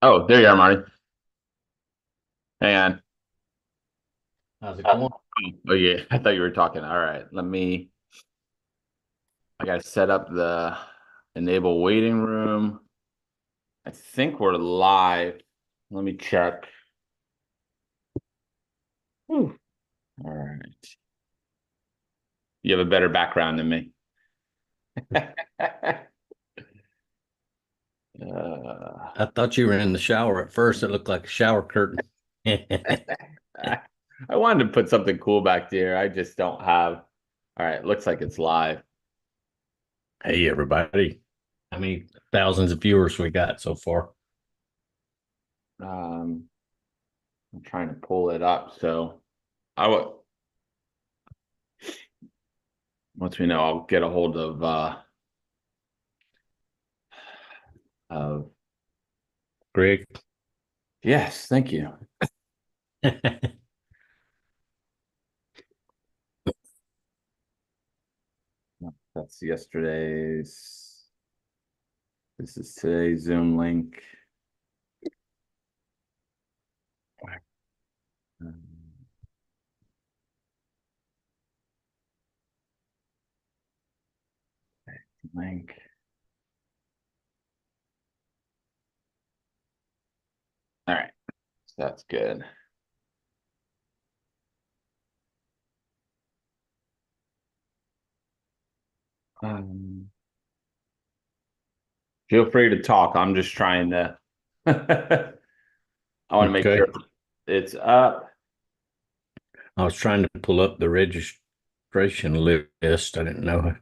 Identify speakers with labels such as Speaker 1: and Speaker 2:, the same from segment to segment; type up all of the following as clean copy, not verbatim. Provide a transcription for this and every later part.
Speaker 1: Oh, there you are, Marty. Hang on.
Speaker 2: How's it going?
Speaker 1: Oh, yeah. I thought you were talking. All right. I got to set up the enable waiting room. I think we're live. Let me check. Whew. All right. You have a better background than me.
Speaker 2: I thought you were in the shower at first. It looked like a shower curtain. Hey,
Speaker 1: I wanted to put something cool back there. I just don't have. All right. Looks like it's live.
Speaker 2: everybody. How many thousands of viewers we got so far?
Speaker 1: Um, I'm trying to pull it up. So I will. Once we know, I'll get a hold of
Speaker 2: Greg.
Speaker 1: yes, thank you. That's yesterday's. This is today's Zoom link. Um, Link. All right, so that's good. Um, Feel free to talk. I'm just trying to. I want to make
Speaker 2: Okay.
Speaker 1: sure it's up.
Speaker 2: I was trying to pull up the registration list. I didn't know. Did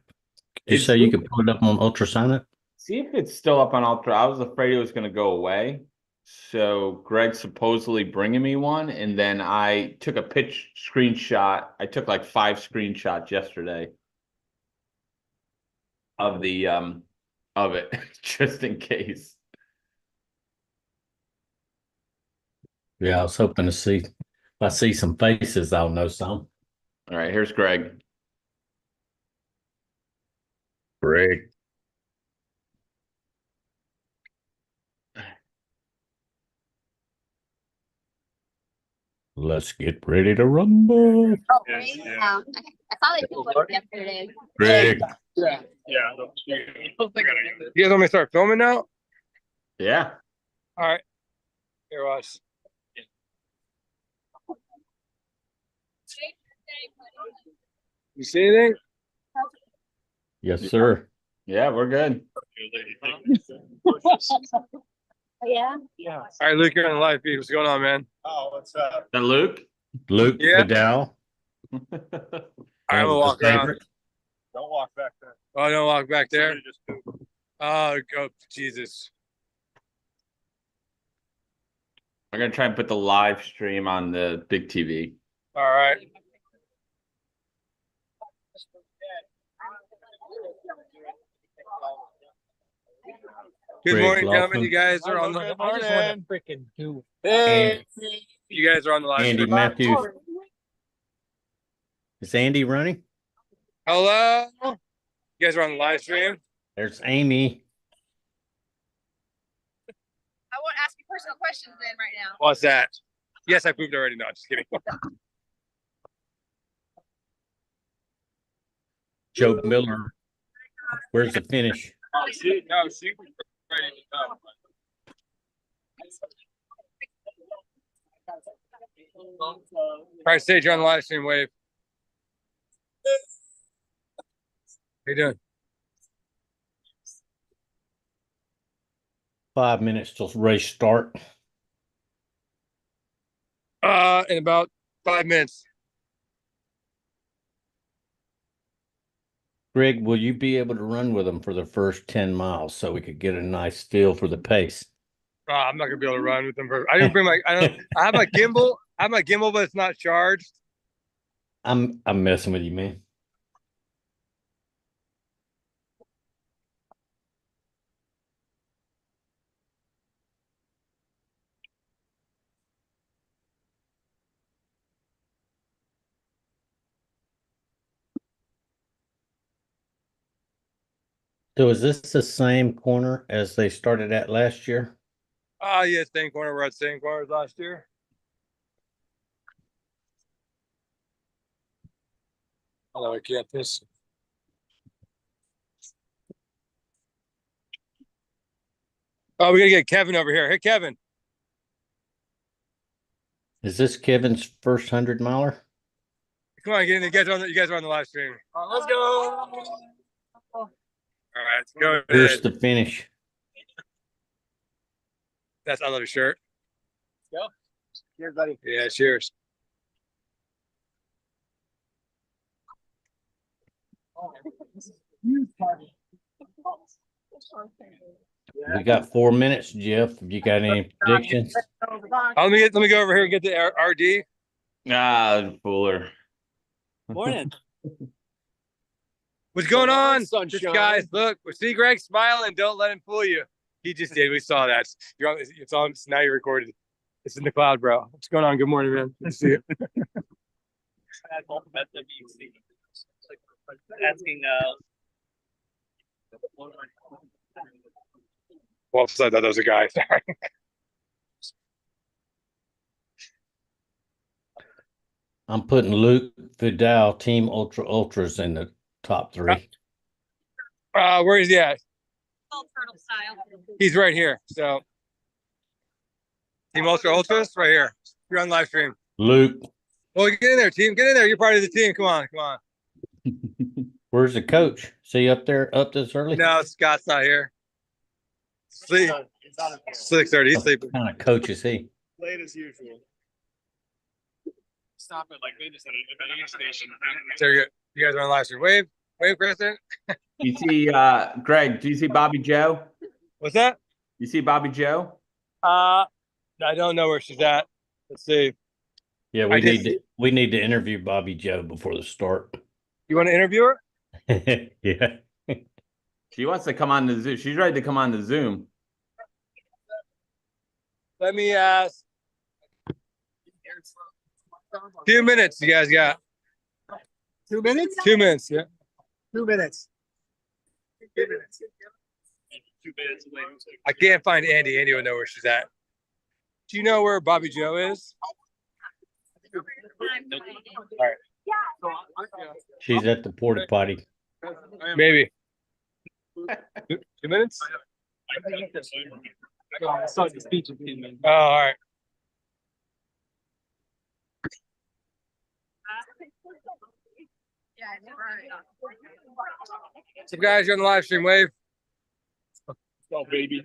Speaker 2: you
Speaker 1: It's
Speaker 2: say you could pull it up on ultrasound it?
Speaker 1: See if it's still up on Ultra. I was afraid it was going to go away. So Greg supposedly bringing me one, and then I took a pitch screenshot. I took like 5 screenshots yesterday of the of it just in case.
Speaker 2: Yeah, I was hoping to see. If I see some faces, I'll know some.
Speaker 1: All right, here's Greg.
Speaker 2: Greg. Let's get ready to rumble.
Speaker 3: Oh, really? Yeah. Okay. I saw they posted yesterday.
Speaker 2: Greg.
Speaker 4: Yeah. Yeah. You guys want me to start filming now?
Speaker 1: Yeah.
Speaker 4: All right. Here was. You see anything?
Speaker 2: Yes, sir.
Speaker 1: Yeah, we're good.
Speaker 3: Oh, yeah.
Speaker 4: Yeah. All right, Luke, you're on the live feed. What's going on, man?
Speaker 5: Oh, what's up?
Speaker 1: Then Luke.
Speaker 2: Luke
Speaker 4: Yeah.
Speaker 2: Vidal.
Speaker 4: All right, I'm gonna
Speaker 2: The
Speaker 4: walk around.
Speaker 2: favorite.
Speaker 5: Don't walk back there.
Speaker 4: Oh, don't walk back there.
Speaker 5: Somebody just moved.
Speaker 4: Oh, Jesus.
Speaker 1: I'm gonna try and put the live stream on the big TV.
Speaker 4: All right. Good
Speaker 2: Greg
Speaker 4: morning, gentlemen.
Speaker 2: Laughlin.
Speaker 4: You guys are on the.
Speaker 5: Good morning.
Speaker 4: freaking do.
Speaker 2: And
Speaker 4: You guys are on the live
Speaker 2: Andy
Speaker 4: stream.
Speaker 2: Matthews. Is Andy running?
Speaker 4: Hello. You guys are on the live stream.
Speaker 2: There's Amy.
Speaker 3: I won't ask you personal questions then right now.
Speaker 4: What's that? Yes, I pooped already. No, just kidding.
Speaker 2: Joe Miller. Where's the finish?
Speaker 4: She was ready to go. All right, Sage, you're on the live stream. Wave. How you doing?
Speaker 2: 5 minutes till race start.
Speaker 4: In about 5 minutes.
Speaker 2: Greg, will you be able to run with them for the first 10 miles so we could get a nice feel for the pace?
Speaker 4: I'm not gonna be able to run with them. I didn't bring my. I have my gimbal. I have my gimbal, but it's not charged.
Speaker 2: I'm messing with you, man. So is this the same corner as they started at last year?
Speaker 4: Oh, yeah, Stain Corner. We're at Stain Corners last year. Oh, I can't piss. Oh, we gotta get Kevin over here. Hey, Kevin.
Speaker 2: Is this Kevin's first 100-miler?
Speaker 4: Come on, get in. You guys are on the live stream. Let's go. All right, let's go.
Speaker 2: Here's the finish.
Speaker 4: I love your shirt.
Speaker 5: Go. Cheers, buddy.
Speaker 4: Yeah, cheers.
Speaker 2: We got 4 minutes, Jeff. Have you got any predictions?
Speaker 4: Let me go over here and get the RD.
Speaker 1: Ah, Fuller.
Speaker 6: Morning.
Speaker 4: What's going on,
Speaker 5: sunshine?
Speaker 4: guys? Look, we see Greg smiling. Don't let him fool you. He just did. We saw that. You're on. It's on. Now you're recorded. It's in the cloud, bro. What's going on? Good morning, man. Good to see you.
Speaker 6: Asking
Speaker 4: Well, I thought that was a guy. Sorry.
Speaker 2: I'm putting Luke Vidal, Team Ultras in the top 3.
Speaker 4: Where is he at?
Speaker 3: Turtle style.
Speaker 4: He's right here. So, Team Ultras, right here. You're on live stream.
Speaker 2: Luke,
Speaker 4: Well, get in there, team. Get in there. You're part of the team. Come on, come on.
Speaker 2: where's the coach? See up there, up this early?
Speaker 4: No, Scott's not here. Sleep. 6:30. He's sleeping.
Speaker 2: What kind of coach is he?
Speaker 5: Late as usual. Stop it like they just at a station.
Speaker 4: Very good. You guys are on live stream. Wave, Kristen.
Speaker 1: You see, Greg, do you see Bobby Joe?
Speaker 4: What's that?
Speaker 1: You see Bobby Joe?
Speaker 4: I don't know where she's at. Let's see.
Speaker 2: Yeah,
Speaker 4: I
Speaker 2: we need to interview Bobby Joe before the start.
Speaker 4: You want to interview her?
Speaker 2: Yeah.
Speaker 1: She wants to come on the Zoom. She's ready to come on the Zoom.
Speaker 4: Let me ask. 2 minutes, you guys got.
Speaker 5: 2 minutes?
Speaker 4: 2 minutes, yeah.
Speaker 5: 2 minutes.
Speaker 4: I can't find Andy. Andy will know where she's at. Do you know where Bobby Joe is?
Speaker 2: She's at the porta potty.
Speaker 4: Maybe. 2 minutes?
Speaker 6: I saw the speech in 10 minutes.
Speaker 4: Oh, all right. So guys, you're on the live stream. Wave.
Speaker 5: Go, baby.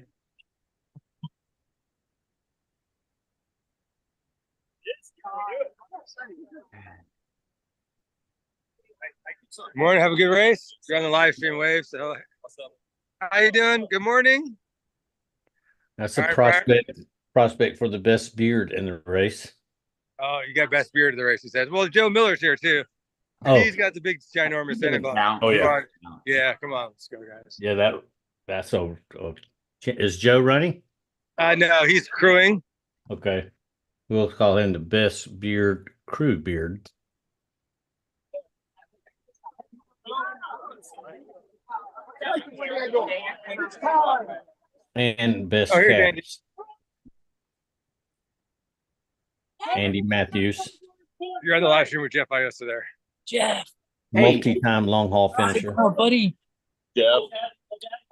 Speaker 4: Morning. Have a good race. You're on the live stream. Wave. So, how you doing? Good morning.
Speaker 2: That's a
Speaker 4: All right,
Speaker 2: prospect for the best beard in the race.
Speaker 4: Oh, you got best beard of the race, he says. Well, Joe Miller's here too.
Speaker 2: Oh,
Speaker 4: He's got the big ginormous Santa Claus.
Speaker 1: Oh,
Speaker 4: Come on. Yeah, come on. Let's go, guys.
Speaker 2: yeah, that's over. Is Joe running?
Speaker 4: No, he's crewing.
Speaker 2: Okay. We'll call him the best beard, crew beard. And best
Speaker 4: Oh, here's
Speaker 2: cat,
Speaker 4: Andy.
Speaker 2: Andy Matthews,
Speaker 4: You're on the live stream with Jeff Iosta there.
Speaker 6: Jeff,
Speaker 2: multi-time long haul finisher.
Speaker 6: oh, buddy.
Speaker 5: Yeah.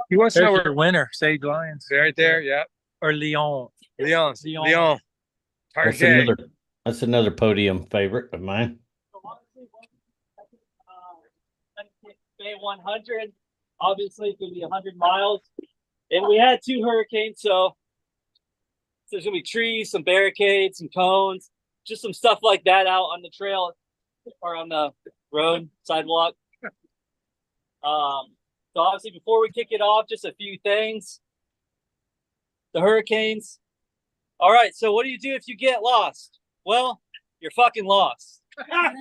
Speaker 4: He wants to know
Speaker 6: There's
Speaker 4: where.
Speaker 6: your winner, Sage Lions
Speaker 4: Right there, yeah.
Speaker 6: or Leon.
Speaker 4: Leon.
Speaker 6: Leon.
Speaker 2: That's another podium favorite of mine.
Speaker 6: Bay 100. Obviously, it's going to be 100 miles. And we had 2 hurricanes, so there's going to be trees, some barricades, some cones, just some stuff like that out on the trail or on the road, sidewalk. So obviously, before we kick it off, just a few things. The hurricanes. All right, so what do you do if you get lost? Well, you're fucking lost. That's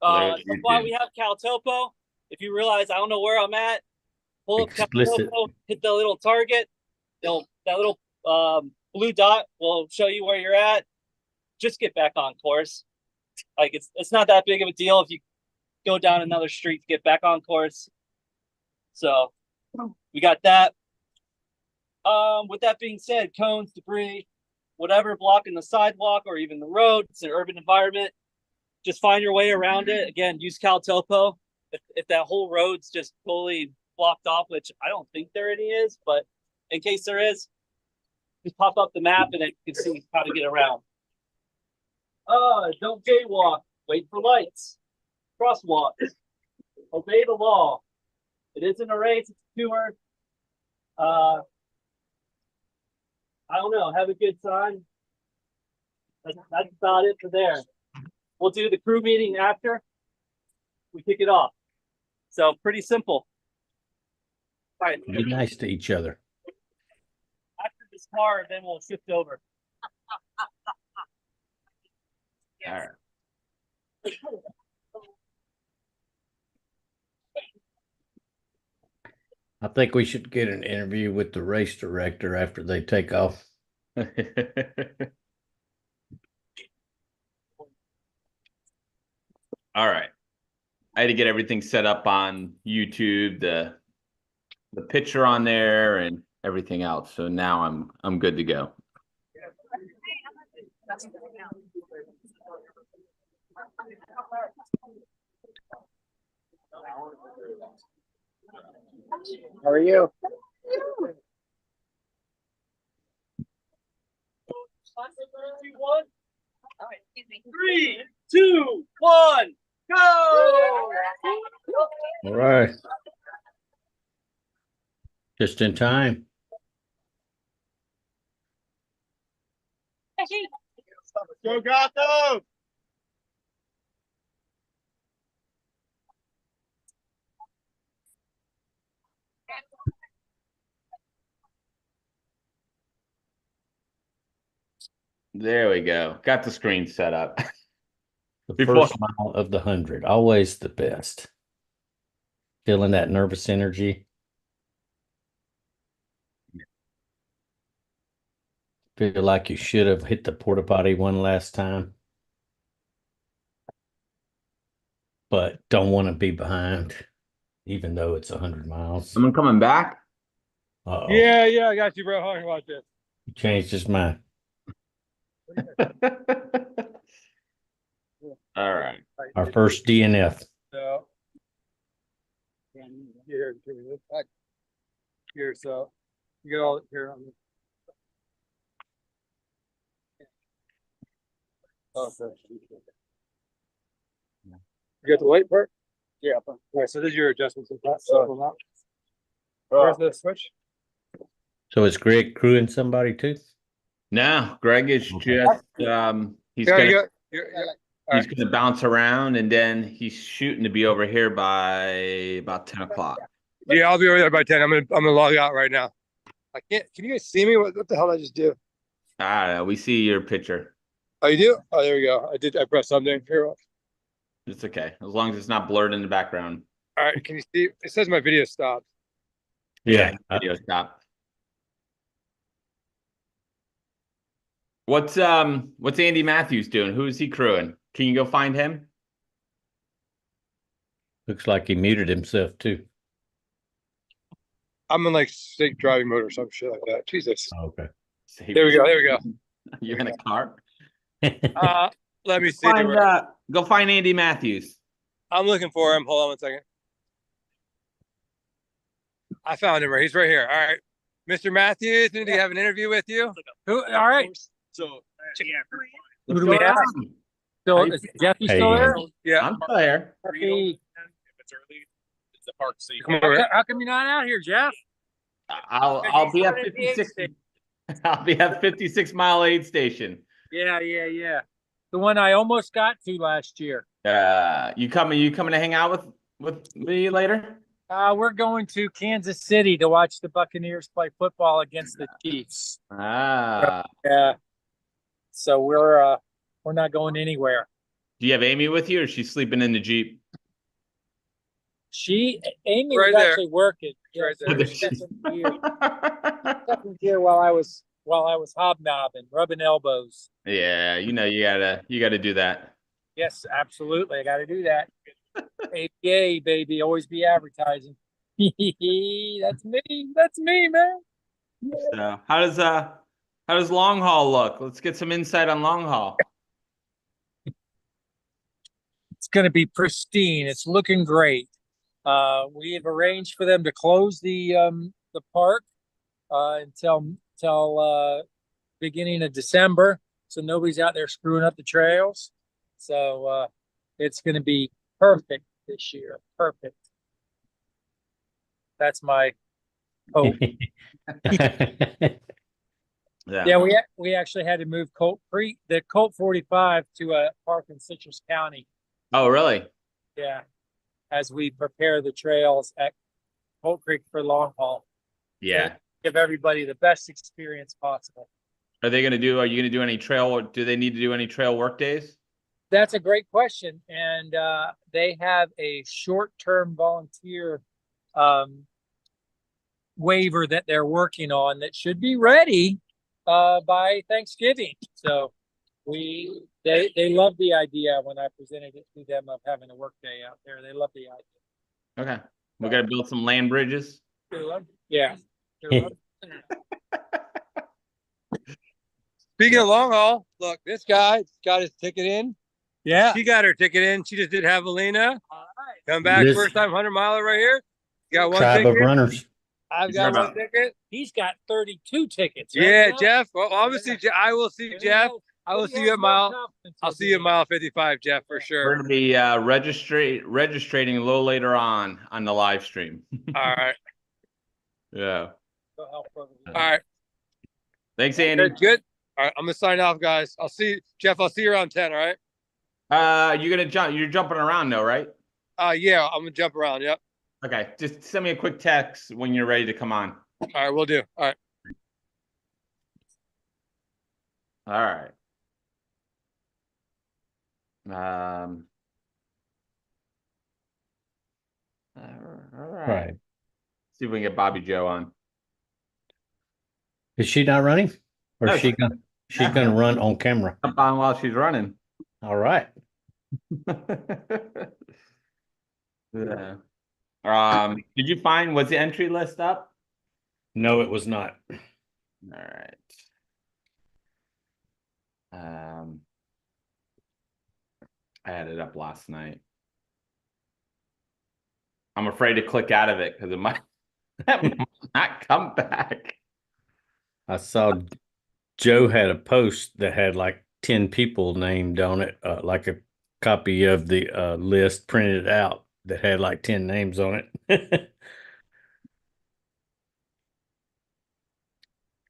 Speaker 6: why we have CalTopo. If you realize I don't know where I'm at, pull up
Speaker 2: Explicit.
Speaker 6: CalTopo, hit the little target. That little blue dot will show you where you're at. Just get back on course. Like it's not that big of a deal if you go down another street to get back on course. So we got that. With that being said, cones, debris, whatever blocking the sidewalk or even the road, it's an urban environment. Just find your way around it. Again, use CalTopo. If that whole road's just totally blocked off, which I don't think there any is, but in case there is, just pop up the map and then you can see how to get around. Don't jaywalk. Wait for lights. Crosswalks. Obey the law. It isn't a race, it's a tour. I don't know. Have a good time. That's about it for there. We'll do the crew meeting after we kick it off. So pretty simple. All right.
Speaker 2: Be nice to each other.
Speaker 6: After this car, then we'll shift over.
Speaker 1: All right.
Speaker 2: I think we should get an interview with the race director after they take off.
Speaker 1: All right. I had to get everything set up on YouTube, the picture on there and everything else. So now I'm good to go.
Speaker 5: How are you?
Speaker 6: 3, 2, 1, go!
Speaker 2: All right. Just in time.
Speaker 5: Go Gotham!
Speaker 1: There we go. Got the screen set up.
Speaker 2: The
Speaker 1: Before-
Speaker 2: first mile of the 100, always the best. Feeling that nervous energy. Feel like you should have hit the porta potty one last time. But don't want to be behind, even though it's 100 miles.
Speaker 1: Someone coming back?
Speaker 2: Uh-oh.
Speaker 4: Yeah, I got you, bro. How about this?
Speaker 2: He changed his mind.
Speaker 1: All right.
Speaker 2: Our first DNF.
Speaker 4: So, here, here, so you get all here. Okay. You got the light part?
Speaker 5: Yeah.
Speaker 4: All right, so this is your adjustments of that. So, where's the switch?
Speaker 2: So is Greg crewing somebody too?
Speaker 1: No, Greg is
Speaker 2: Okay.
Speaker 1: just he's
Speaker 4: Yeah,
Speaker 1: gonna
Speaker 4: you got, you're,
Speaker 1: he's gonna bounce around and then he's shooting to be over here by about 10 o'clock.
Speaker 4: yeah, I'll be over there by 10. I'm gonna log out right now. I can't. Can you guys see me? What the hell did I just do?
Speaker 1: I don't know. We see your picture.
Speaker 4: Oh, you do? Oh, there we go. I pressed something. Here.
Speaker 1: It's okay. As long as it's not blurred in the background.
Speaker 4: All right. Can you see? It says my video stopped.
Speaker 2: Yeah.
Speaker 1: Video stop. What's Andy Matthews doing? Who is he crewing? Can you go find him?
Speaker 2: Looks like he muted himself too.
Speaker 4: I'm in like safe driving mode or some shit like that. Jesus.
Speaker 2: Okay.
Speaker 4: There we go. There we go.
Speaker 1: You're in a car?
Speaker 4: Let me see.
Speaker 1: Go find Andy Matthews.
Speaker 4: I'm looking for him. Hold on one second. I found him. He's right here. All right. Mr. Matthews, need to have an interview with you. Who? All right.
Speaker 5: So,
Speaker 6: Who do we have? Still, is Jeffy
Speaker 2: Hey,
Speaker 6: still there?
Speaker 4: Yeah.
Speaker 1: I'm still here.
Speaker 6: Hey,
Speaker 5: if it's early, it's the park so you
Speaker 4: Come over.
Speaker 6: how come you're not out here, Jeff?
Speaker 1: I'll be at 56. I'll be at 56 Mile Aid Station.
Speaker 6: Yeah. The one I almost got to last year.
Speaker 1: You coming to hang out with me later?
Speaker 6: We're going to Kansas City to watch the Buccaneers play football against the Chiefs.
Speaker 1: Ah.
Speaker 6: Yeah. So we're not going anywhere.
Speaker 1: Do you have Amy with you or is she sleeping in the Jeep?
Speaker 6: Amy
Speaker 4: Right
Speaker 6: was
Speaker 4: there.
Speaker 6: actually working.
Speaker 4: Right
Speaker 6: Yeah,
Speaker 4: there.
Speaker 6: so second gear while I was hobnobbing, rubbing elbows.
Speaker 1: Yeah, you gotta do that.
Speaker 6: Yes, absolutely. I got to do that. APA, baby. Always be advertising. That's me. That's me, man.
Speaker 1: So how does long haul look? Let's get some insight on long haul.
Speaker 7: It's going to be pristine. It's looking great. We have arranged for them to close the park until beginning of December, so nobody's out there screwing up the trails. So it's going to be perfect this year. Perfect. That's my hope. Yeah, we actually had to move the Colt 45 to a park in Citrus County.
Speaker 1: Oh, really?
Speaker 7: Yeah, as we prepare the trails at Colt Creek for long haul.
Speaker 1: Yeah.
Speaker 7: So give everybody the best experience possible.
Speaker 1: Are you gonna do any trail? Do they need to do any trail work days?
Speaker 7: That's a great question, and they have a short-term volunteer waiver that they're working on that should be ready by Thanksgiving. So they love the idea when I presented it to them of having a work day out there. They love the idea.
Speaker 1: Okay. We gotta build some land bridges.
Speaker 7: Yeah.
Speaker 4: Speaking of long haul, look, this guy got his ticket in.
Speaker 7: Yeah.
Speaker 4: She got her ticket in. She just did Javelina.
Speaker 7: All right.
Speaker 4: Come back,
Speaker 2: This-
Speaker 4: first time 100-miler right here. Got one
Speaker 2: Tribe of
Speaker 4: ticket.
Speaker 2: runners.
Speaker 4: I've
Speaker 1: He's
Speaker 4: got
Speaker 1: got
Speaker 4: one ticket.
Speaker 7: He's got 32 tickets. Right,
Speaker 4: Yeah,
Speaker 7: Jeff?
Speaker 4: Jeff. Well, obviously, I will see Jeff. I will see you at mile. I'll see you at mile 55, Jeff, for
Speaker 1: We're
Speaker 4: sure.
Speaker 1: gonna be registering a little later on the live stream.
Speaker 4: All right.
Speaker 1: Yeah.
Speaker 7: All
Speaker 4: All right.
Speaker 1: Thanks, Andy.
Speaker 4: Good. All right. I'm gonna sign off, guys. I'll see Jeff. I'll see you around 10. All right.
Speaker 1: You're jumping around though, right?
Speaker 4: Yeah. I'm gonna jump around. Yep.
Speaker 1: Okay. Just send me a quick text when you're ready to come on.
Speaker 4: All right. We'll do. All right.
Speaker 1: All right. All right.
Speaker 2: Right.
Speaker 1: See if we can get Bobby Joe on.
Speaker 2: Is she not running? Or
Speaker 1: No,
Speaker 2: is she's gonna run on camera?
Speaker 1: Jump on while she's running.
Speaker 2: All right.
Speaker 1: Yeah. Did you find, was the entry list up?
Speaker 2: No, it was not.
Speaker 1: All right. I had it up last night. I'm afraid to click out of it because it might not come back.
Speaker 2: I saw Joe had a post that had like 10 people named on it, like a copy of the list printed out that had like 10 names on it.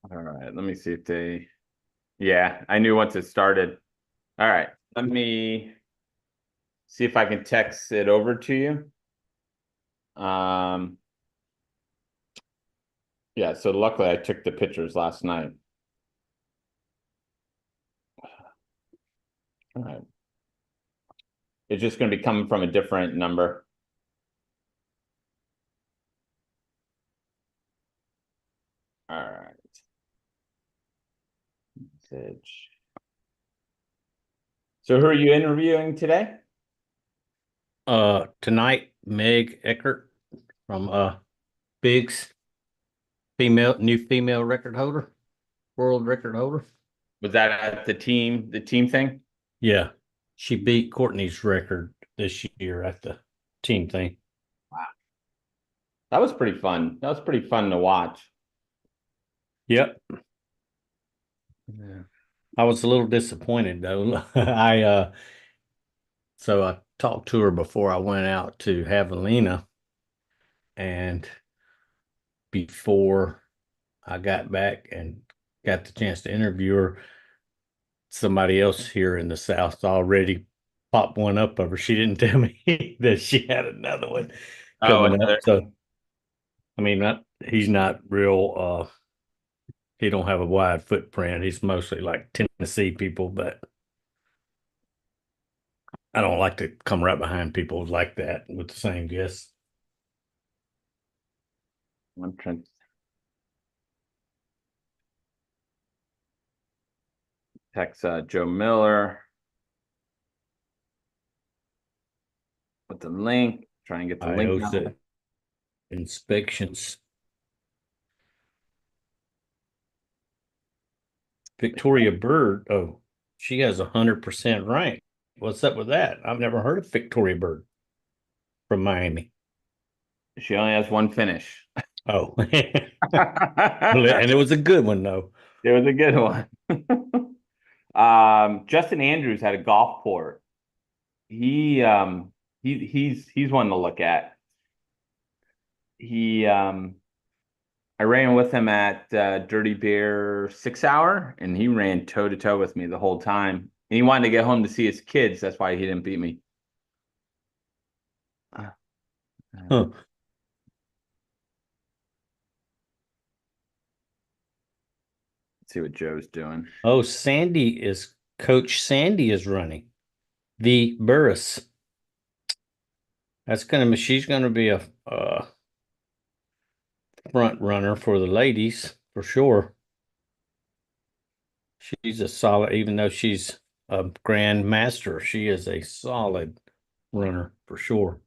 Speaker 1: All right, let me see if they, yeah, I knew once it started. All right, let me see if I can text it over to you. Yeah, so luckily I took the pictures last night. All right. It's just going to be coming from a different number. All right. Message. So who are you interviewing today?
Speaker 2: Tonight, Meg Eckert from Biggs, new female record holder, world record holder.
Speaker 1: Was that at the team thing?
Speaker 2: Yeah, she beat Courtney's record this year at the team thing.
Speaker 1: That was pretty fun. That was pretty fun to watch.
Speaker 2: Yep. Yeah. I was a little disappointed though. I talked to her before I went out to Javelina, and before I got back and got the chance to interview her, somebody else here in the South already popped one up of her. She didn't tell me that she had another one coming up. So, I mean, he's not real, he don't have a wide footprint. He's mostly like Tennessee people, but I don't like to come right behind people like that with the same guess.
Speaker 1: I'm trying to text Joe Miller with the link. Try and get the link.
Speaker 2: IOSA inspections. Victoria Bird. Oh, she has 100% rank. What's up with that? I've never heard of Victoria Bird from Miami.
Speaker 1: She only has one finish.
Speaker 2: Oh, and
Speaker 1: It
Speaker 2: it was a good one though.
Speaker 1: was a good one. Justin Andrews had a golf port. He's one to look at. I ran with him at Dirty Bear 6 hour, and he ran toe to toe with me the whole time. And he wanted to get home to see his kids. That's why he didn't beat me.
Speaker 2: Huh.
Speaker 1: Let's see what Joe's doing.
Speaker 2: Oh, Coach Sandy is running the Burris. She's gonna be a front runner for the ladies for sure. She's a solid, even though she's a grand master, she is a solid runner for sure.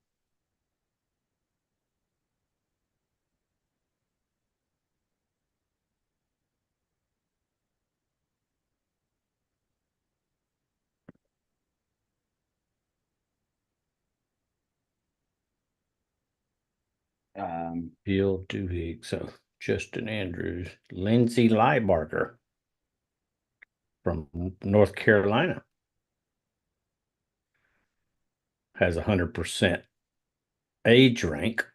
Speaker 2: Bill Duhigg, so Justin Andrews, Lindsay Liebarker from North Carolina has 100% age rank.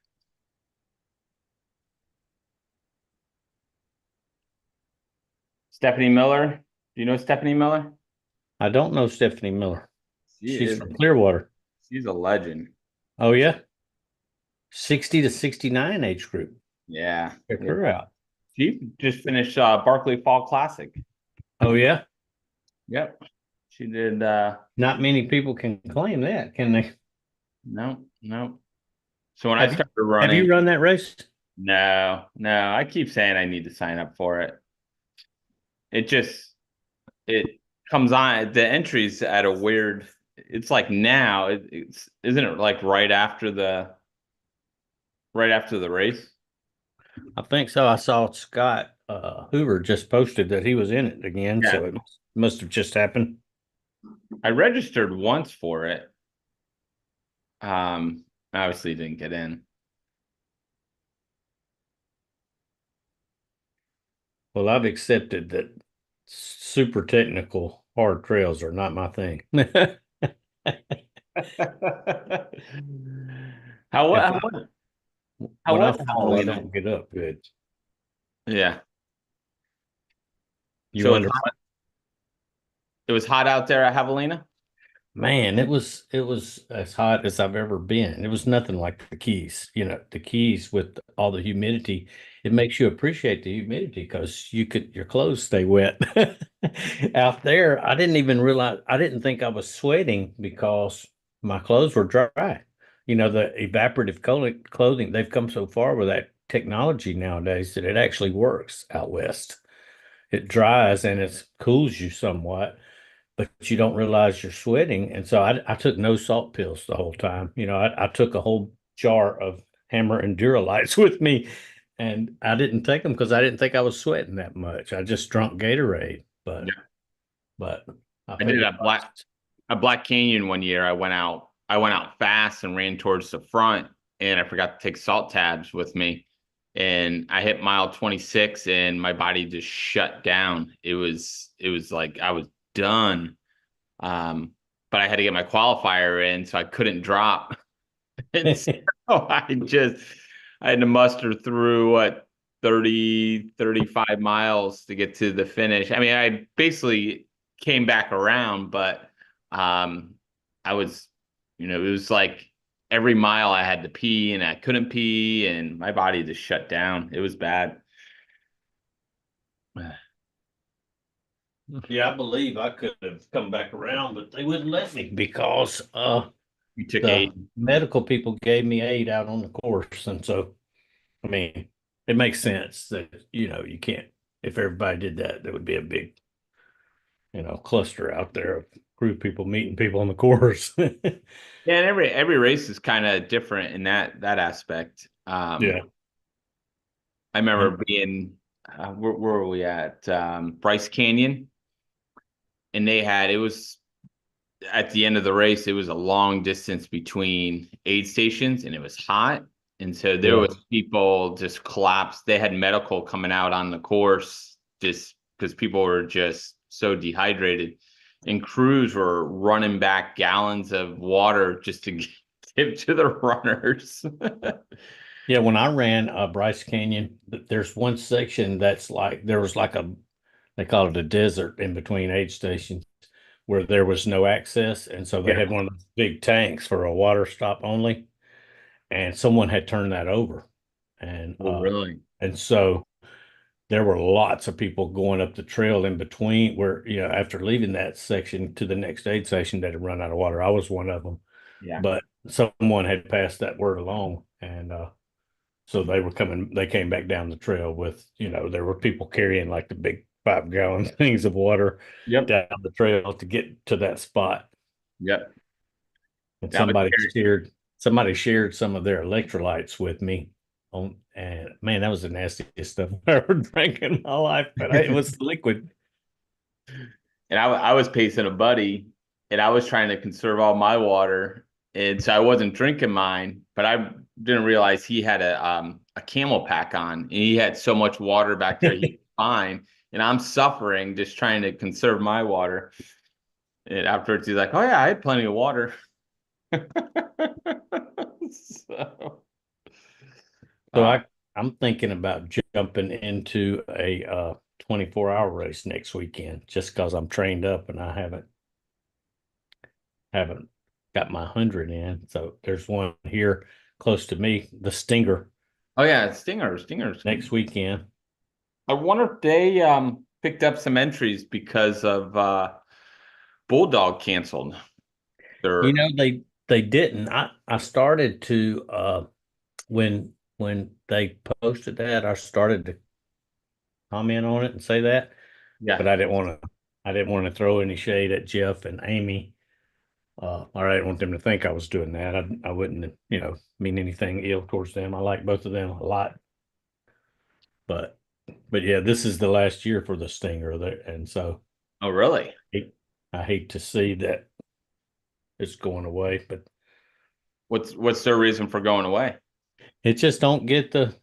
Speaker 1: Stephanie Miller. Do you know Stephanie Miller?
Speaker 2: I don't know Stephanie Miller. She's
Speaker 1: is-
Speaker 2: from Clearwater.
Speaker 1: She's a legend.
Speaker 2: Oh yeah, 60 to 69 age group.
Speaker 1: Yeah.
Speaker 2: Check her out.
Speaker 1: She just finished Barkley Fall Classic.
Speaker 2: Oh yeah,
Speaker 1: Yep. She did
Speaker 2: not many people can claim that, can they?
Speaker 1: no. So when
Speaker 2: Have
Speaker 1: I
Speaker 2: you-
Speaker 1: started running,
Speaker 2: Have you run that race?
Speaker 1: no, I keep saying I need to sign up for it. It comes on the entries at a weird, it's like now, it's isn't it like right after the race?
Speaker 2: I think so. I saw Scott Hoover just posted that he was in it again,
Speaker 1: Yeah.
Speaker 2: so it must have just happened.
Speaker 1: I registered once for it. Obviously didn't get in.
Speaker 2: Well, I've accepted that super technical hard trails are not my thing.
Speaker 1: How
Speaker 2: When I
Speaker 1: was
Speaker 2: fall, I
Speaker 1: Halloween?
Speaker 2: don't get up good.
Speaker 1: Yeah.
Speaker 2: You
Speaker 1: So
Speaker 2: wonder,
Speaker 1: it was hot out there at Javelina?
Speaker 2: man, it was as hot as I've ever been. It was nothing like the Keys. The Keys with all the humidity, it makes you appreciate the humidity because your clothes stay wet. Out there, I didn't even realize, I didn't think I was sweating because my clothes were dry. The evaporative clothing, they've come so far with that technology nowadays that it actually works out west. It dries and it cools you somewhat, but you don't realize you're sweating. And so I took no salt pills the whole time. I took a whole jar of Hammer and Duralights with me, and I didn't take them because I didn't think I was sweating that much. I just drunk Gatorade, but
Speaker 1: Yeah.
Speaker 2: but
Speaker 1: I did a Black Canyon one year. I went out fast and ran towards the front, and I forgot to take salt tabs with me. And I hit mile 26 and my body just shut down. It was like I was done. But I had to get my qualifier in, so I couldn't drop. And so I had to muster through what 35 miles to get to the finish. I mean, I basically came back around, but I was, it was like every mile I had to pee and I couldn't pee and my body just shut down. It was bad.
Speaker 2: Yeah, I believe I could have come back around, but they wouldn't let me because
Speaker 1: You took
Speaker 2: the
Speaker 1: 8.
Speaker 2: medical people gave me 8 out on the course. And so, I mean, it makes sense that, you can't, if everybody did that, there would be a big, cluster out there of group people meeting people on the course.
Speaker 1: Yeah, and every race is kind of different in that aspect.
Speaker 2: Yeah.
Speaker 1: I remember being where were we at? Bryce Canyon, and it was at the end of the race. It was a long distance between aid stations, and it was hot, and so there
Speaker 2: Yeah.
Speaker 1: was people just collapsed. They had medical coming out on the course just because people were just so dehydrated, and crews were running back gallons of water just to give to the runners.
Speaker 2: Yeah, when I ran Bryce Canyon, there's one section that's like there was like they call it a desert in between aid stations where there was no access, and so they
Speaker 1: Yeah.
Speaker 2: had one of those big tanks for a water stop only, and someone had turned that over, and
Speaker 1: Oh, really?
Speaker 2: and so there were lots of people going up the trail in between where after leaving that section to the next aid station they'd run out of water. I was one of them,
Speaker 1: Yeah.
Speaker 2: but someone had passed that word along, and so they came back down the trail with, there were people carrying like the big 5 gallon things of water
Speaker 1: Yep.
Speaker 2: down the trail to get to that spot.
Speaker 1: Yep.
Speaker 2: And
Speaker 1: That was
Speaker 2: somebody shared some of their electrolytes with me and man, that was the nastiest stuff I've ever drank in my life, but it was liquid.
Speaker 1: And I was pacing a buddy, and I was trying to conserve all my water, and so I wasn't drinking mine, but I didn't realize he had a camel pack on, and he had so much water back there, he was fine, and I'm suffering just trying to conserve my water. And afterwards, he's like, "Oh yeah, I had plenty of water." So,
Speaker 2: So
Speaker 1: uh,
Speaker 2: I'm thinking about jumping into a 24-hour race next weekend just because I'm trained up and I haven't got my 100 in. So there's one here close to me, the Stinger,
Speaker 1: oh yeah, Stingers.
Speaker 2: next weekend.
Speaker 1: I wonder if they picked up some entries because of Bulldog canceled. Their
Speaker 2: They didn't. I started to when they posted that, I started to comment on it and say that, but
Speaker 1: yeah.
Speaker 2: I didn't want to throw any shade at Jeff and Amy. I didn't want them to think I was doing that. I wouldn't, mean anything ill towards them. I like both of them a lot, but yeah, this is the last year for the Stinger there, and so
Speaker 1: Oh really?
Speaker 2: I hate to see that it's going away, but
Speaker 1: What's their reason for going away?
Speaker 2: it just don't get the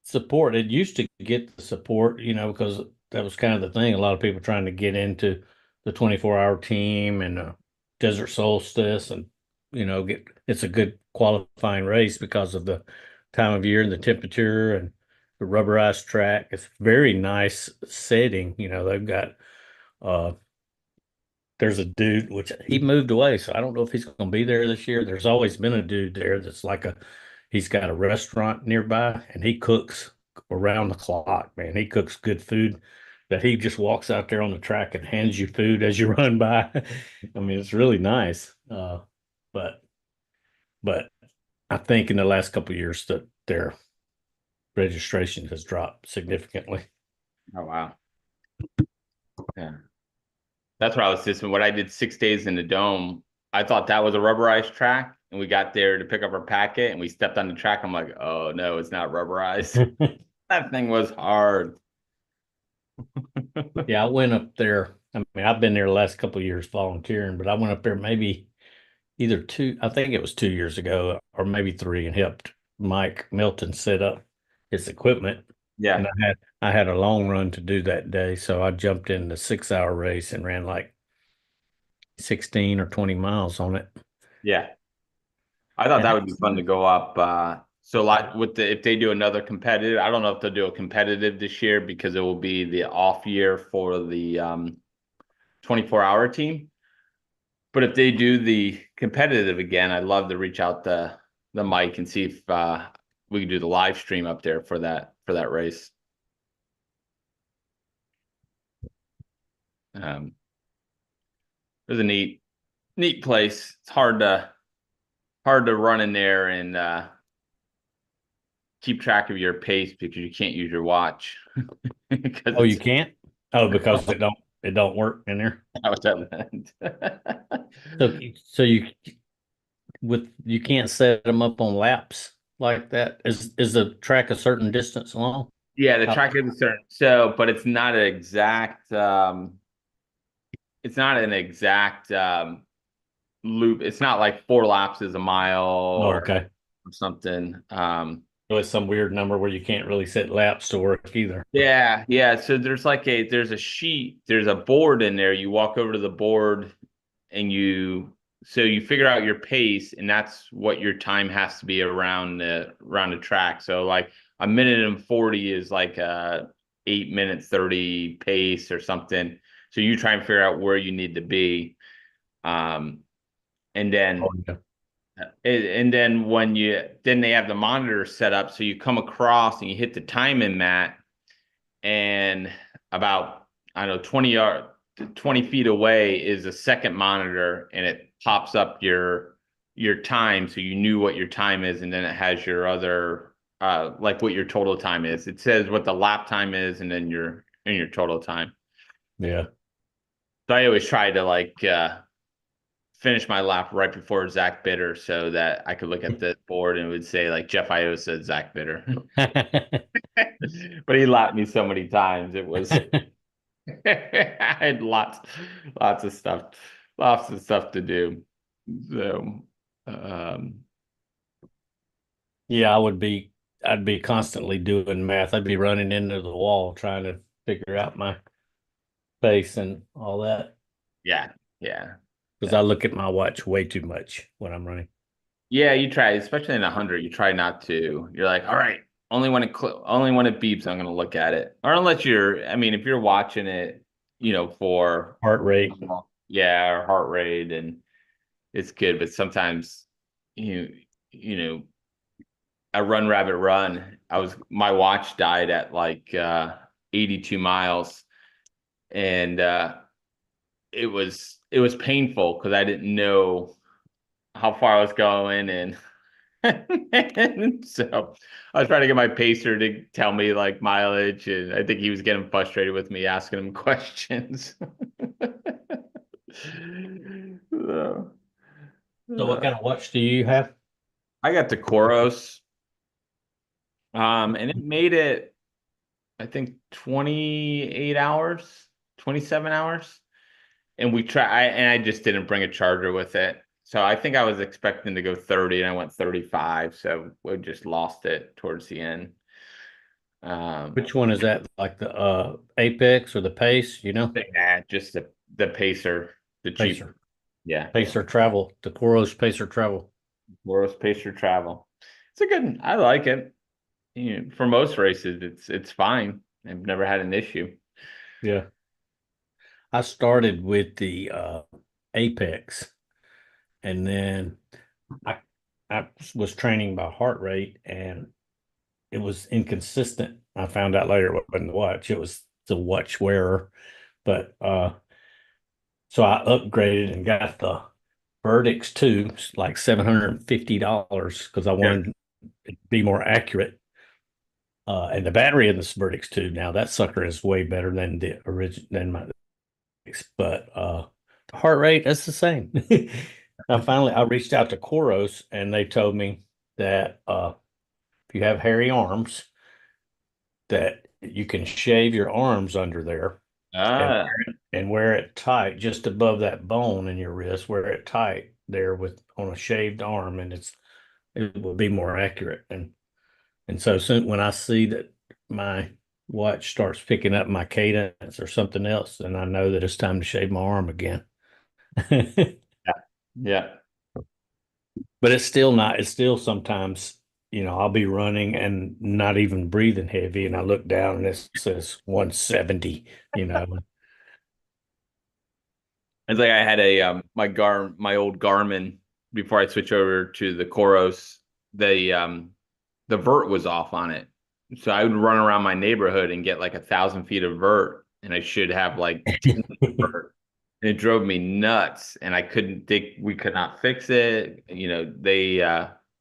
Speaker 2: support. It used to get the support, because that was kind of the thing. A lot of people trying to get into the 24-hour team and Desert Solstice, and it's a good qualifying race because of the time of year and the temperature and the rubberized track. It's very nice setting. They've got there's a dude which he moved away, so I don't know if he's going to be there this year. There's always been a dude there that's he's got a restaurant nearby and he cooks around the clock, man. He cooks good food that he just walks out there on the track and hands you food as you run by. I mean, it's really nice. But I think in the last couple of years that their registration has dropped significantly.
Speaker 1: Oh wow. Yeah. That's what I was just when I did 6 days in the dome. I thought that was a rubberized track, and we got there to pick up our packet, and we stepped on the track. I'm like, oh no, it's not rubberized. That thing was hard.
Speaker 2: Yeah, I went up there. I mean, I've been there the last couple of years volunteering, but I went up there maybe I think it was 2 years ago or maybe three, and helped Mike Milton set up his equipment.
Speaker 1: Yeah.
Speaker 2: And I had a long run to do that day, so I jumped in the 6-hour race and ran like 16 or 20 miles on it.
Speaker 1: Yeah. I thought that would be fun to go up. So like if they do another competitive, I don't know if they'll do a competitive this year because it will be the off year for the 24-hour team. But if they do the competitive again, I'd love to reach out the mic and see if we can do the live stream up there for that race. It's a neat place. It's hard to run in there and keep track of your pace because you can't use your watch.
Speaker 2: Oh, you can't? Oh, because it don't work in there. So you can't set them up on laps like that. Is the track a certain distance long?
Speaker 1: Yeah, the
Speaker 2: How-
Speaker 1: track is a certain, so, but it's not an exact, it's not an exact, loop. It's not like 4 laps is a mile
Speaker 2: Oh, okay.
Speaker 1: or something.
Speaker 2: So it's some weird number where you can't really set laps to work either.
Speaker 1: Yeah, yeah. So there's a sheet, there's a board in there. You walk over to the board and so you figure out your pace, and that's what your time has to be around the track. So like a minute and 40 is like a 8 minute 30 pace or something. So you try and figure out where you need to be. And then
Speaker 2: Oh, yeah.
Speaker 1: and then then they have the monitor set up, so you come across and you hit the timing mat, and about, I don't know, 20 feet away is a second monitor, and it pops up your time, so you knew what your time is, and then it has your other like what your total time is. It says what the lap time is, and then your total time.
Speaker 2: Yeah.
Speaker 1: So I always try to like finish my lap right before Zach Bitter, so that I could look at the board and it would say like Jeff Iosa, Zach Bitter. But he lapped me so many times. It was I had lots of stuff to do. So
Speaker 2: Yeah, I'd be constantly doing math. I'd be running into the wall trying to figure out my pace and all that.
Speaker 1: yeah, yeah.
Speaker 2: Because I look at my watch way too much when I'm running.
Speaker 1: Yeah, you try, especially in 100, you try not to. You're like, all right, only when it beeps, I'm gonna look at it. Or unless I mean, if you're watching it, for
Speaker 2: Heart rate.
Speaker 1: yeah, or heart rate, and it's good. But sometimes you know, I run rabbit run. My watch died at like 82 miles, and it was painful because I didn't know how far I was going, and so I was trying to get my pacer to tell me like mileage, and I think he was getting frustrated with me asking him questions. So,
Speaker 2: So what kind of watch do you have?
Speaker 1: I got the Koros, and it made it, I think, 28 hours, 27 hours. And I just didn't bring a charger with it. So I think I was expecting to go 30 and I went 35. So we just lost it towards the end.
Speaker 2: Which one is that? Like the Apex or the Pace, you know?
Speaker 1: Just the Pacer, the cheap.
Speaker 2: Pacer.
Speaker 1: Yeah.
Speaker 2: Pacer Travel. The Koros Pacer Travel.
Speaker 1: Loris Pacer Travel. It's a good, I like it. For most races, it's fine. I've never had an issue.
Speaker 2: Yeah. I started with the Apex, and then I I was training by heart rate, and it was inconsistent. I found out later it wasn't the watch; it was the watch wearer. But so I upgraded and got the Verdix 2, like $750 because I
Speaker 1: Yeah.
Speaker 2: wanted it to be more accurate. And the battery in this Verdix 2 now that sucker is way better than the original than my, but the heart rate that's the same. Now finally I reached out to Koros and they told me that if you have hairy arms that you can shave your arms under there and
Speaker 1: Ah,
Speaker 2: wear it tight just above that bone in your wrist, wear it tight there with on a shaved arm, and it will be more accurate. And so soon when I see that my watch starts picking up my cadence or something else, then I know that it's time to shave my arm again.
Speaker 1: yeah.
Speaker 2: But it's still sometimes, I'll be running and not even breathing heavy, and I look down and it says 170, you know.
Speaker 1: It's like I had my old Garmin before I switched over to the Koros. The vert was off on it, so I would run around my neighborhood and get like 1,000 feet of vert, and I should have like 10 vert. And it drove me nuts, and we could not fix it.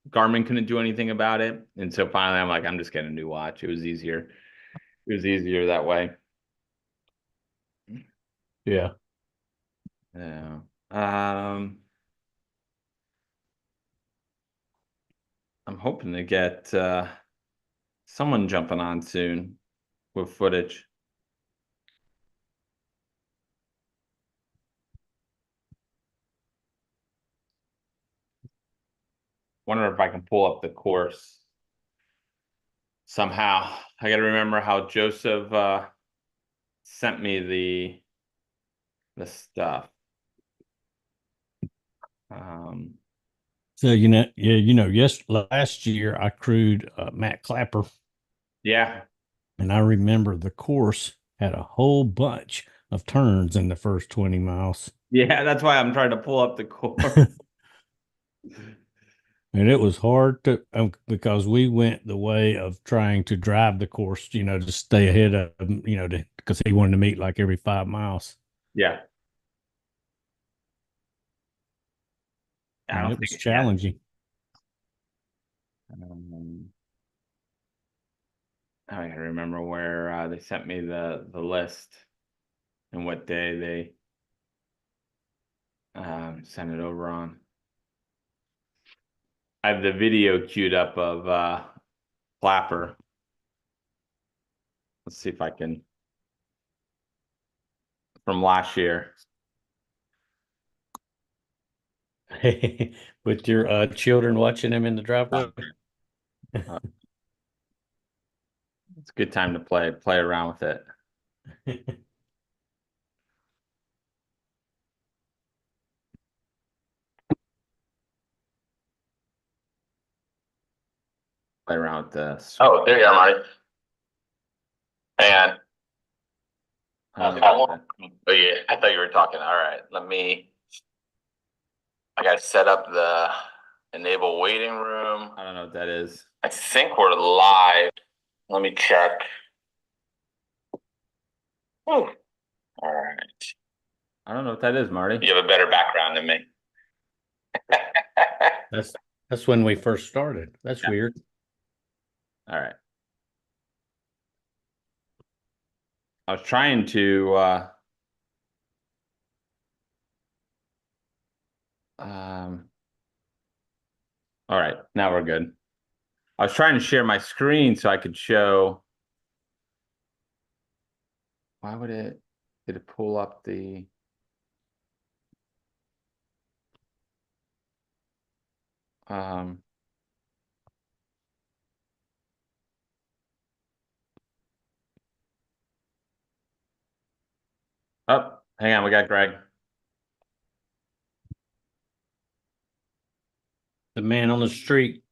Speaker 1: Garmin couldn't do anything about it, and so finally I'm like, I'm just getting a new watch. It was easier. It was easier that way.
Speaker 2: Yeah.
Speaker 1: Yeah. I'm hoping to get someone jumping on soon. with footage. Wonder if I can pull up the course somehow. I gotta remember how Joseph sent me the stuff.
Speaker 2: So yes, last year I crewed Matt Clapper,
Speaker 1: Yeah.
Speaker 2: and I remember the course had a whole bunch of turns in the first 20 miles.
Speaker 1: Yeah, that's why I'm trying to pull up the course.
Speaker 2: And it was hard to because we went the way of trying to drive the course, to stay ahead of him, because he wanted to meet like every 5 miles.
Speaker 1: Yeah.
Speaker 2: And it was challenging.
Speaker 1: I gotta remember where they sent me the list and what day they sent it over on. I have the video queued up of Clapper. Let's see if I can from last year.
Speaker 2: With your children watching him in the driveway.
Speaker 1: It's a good time to play around with it. Play around with this.
Speaker 8: Oh, there you are, Marty. And oh yeah, I thought you were talking. All right, I got to set up the enable waiting room.
Speaker 1: I don't know what that is.
Speaker 8: I think we're live. Let me check. Whew. All right.
Speaker 1: I don't know what that is, Marty.
Speaker 8: You have a better background than me.
Speaker 2: That's when we first started. That's weird.
Speaker 1: All right. I was trying to all right, now we're good. I was trying to share my screen so I could show. Why would did it pull up the oh, hang on, we got Greg.
Speaker 2: The man on the street.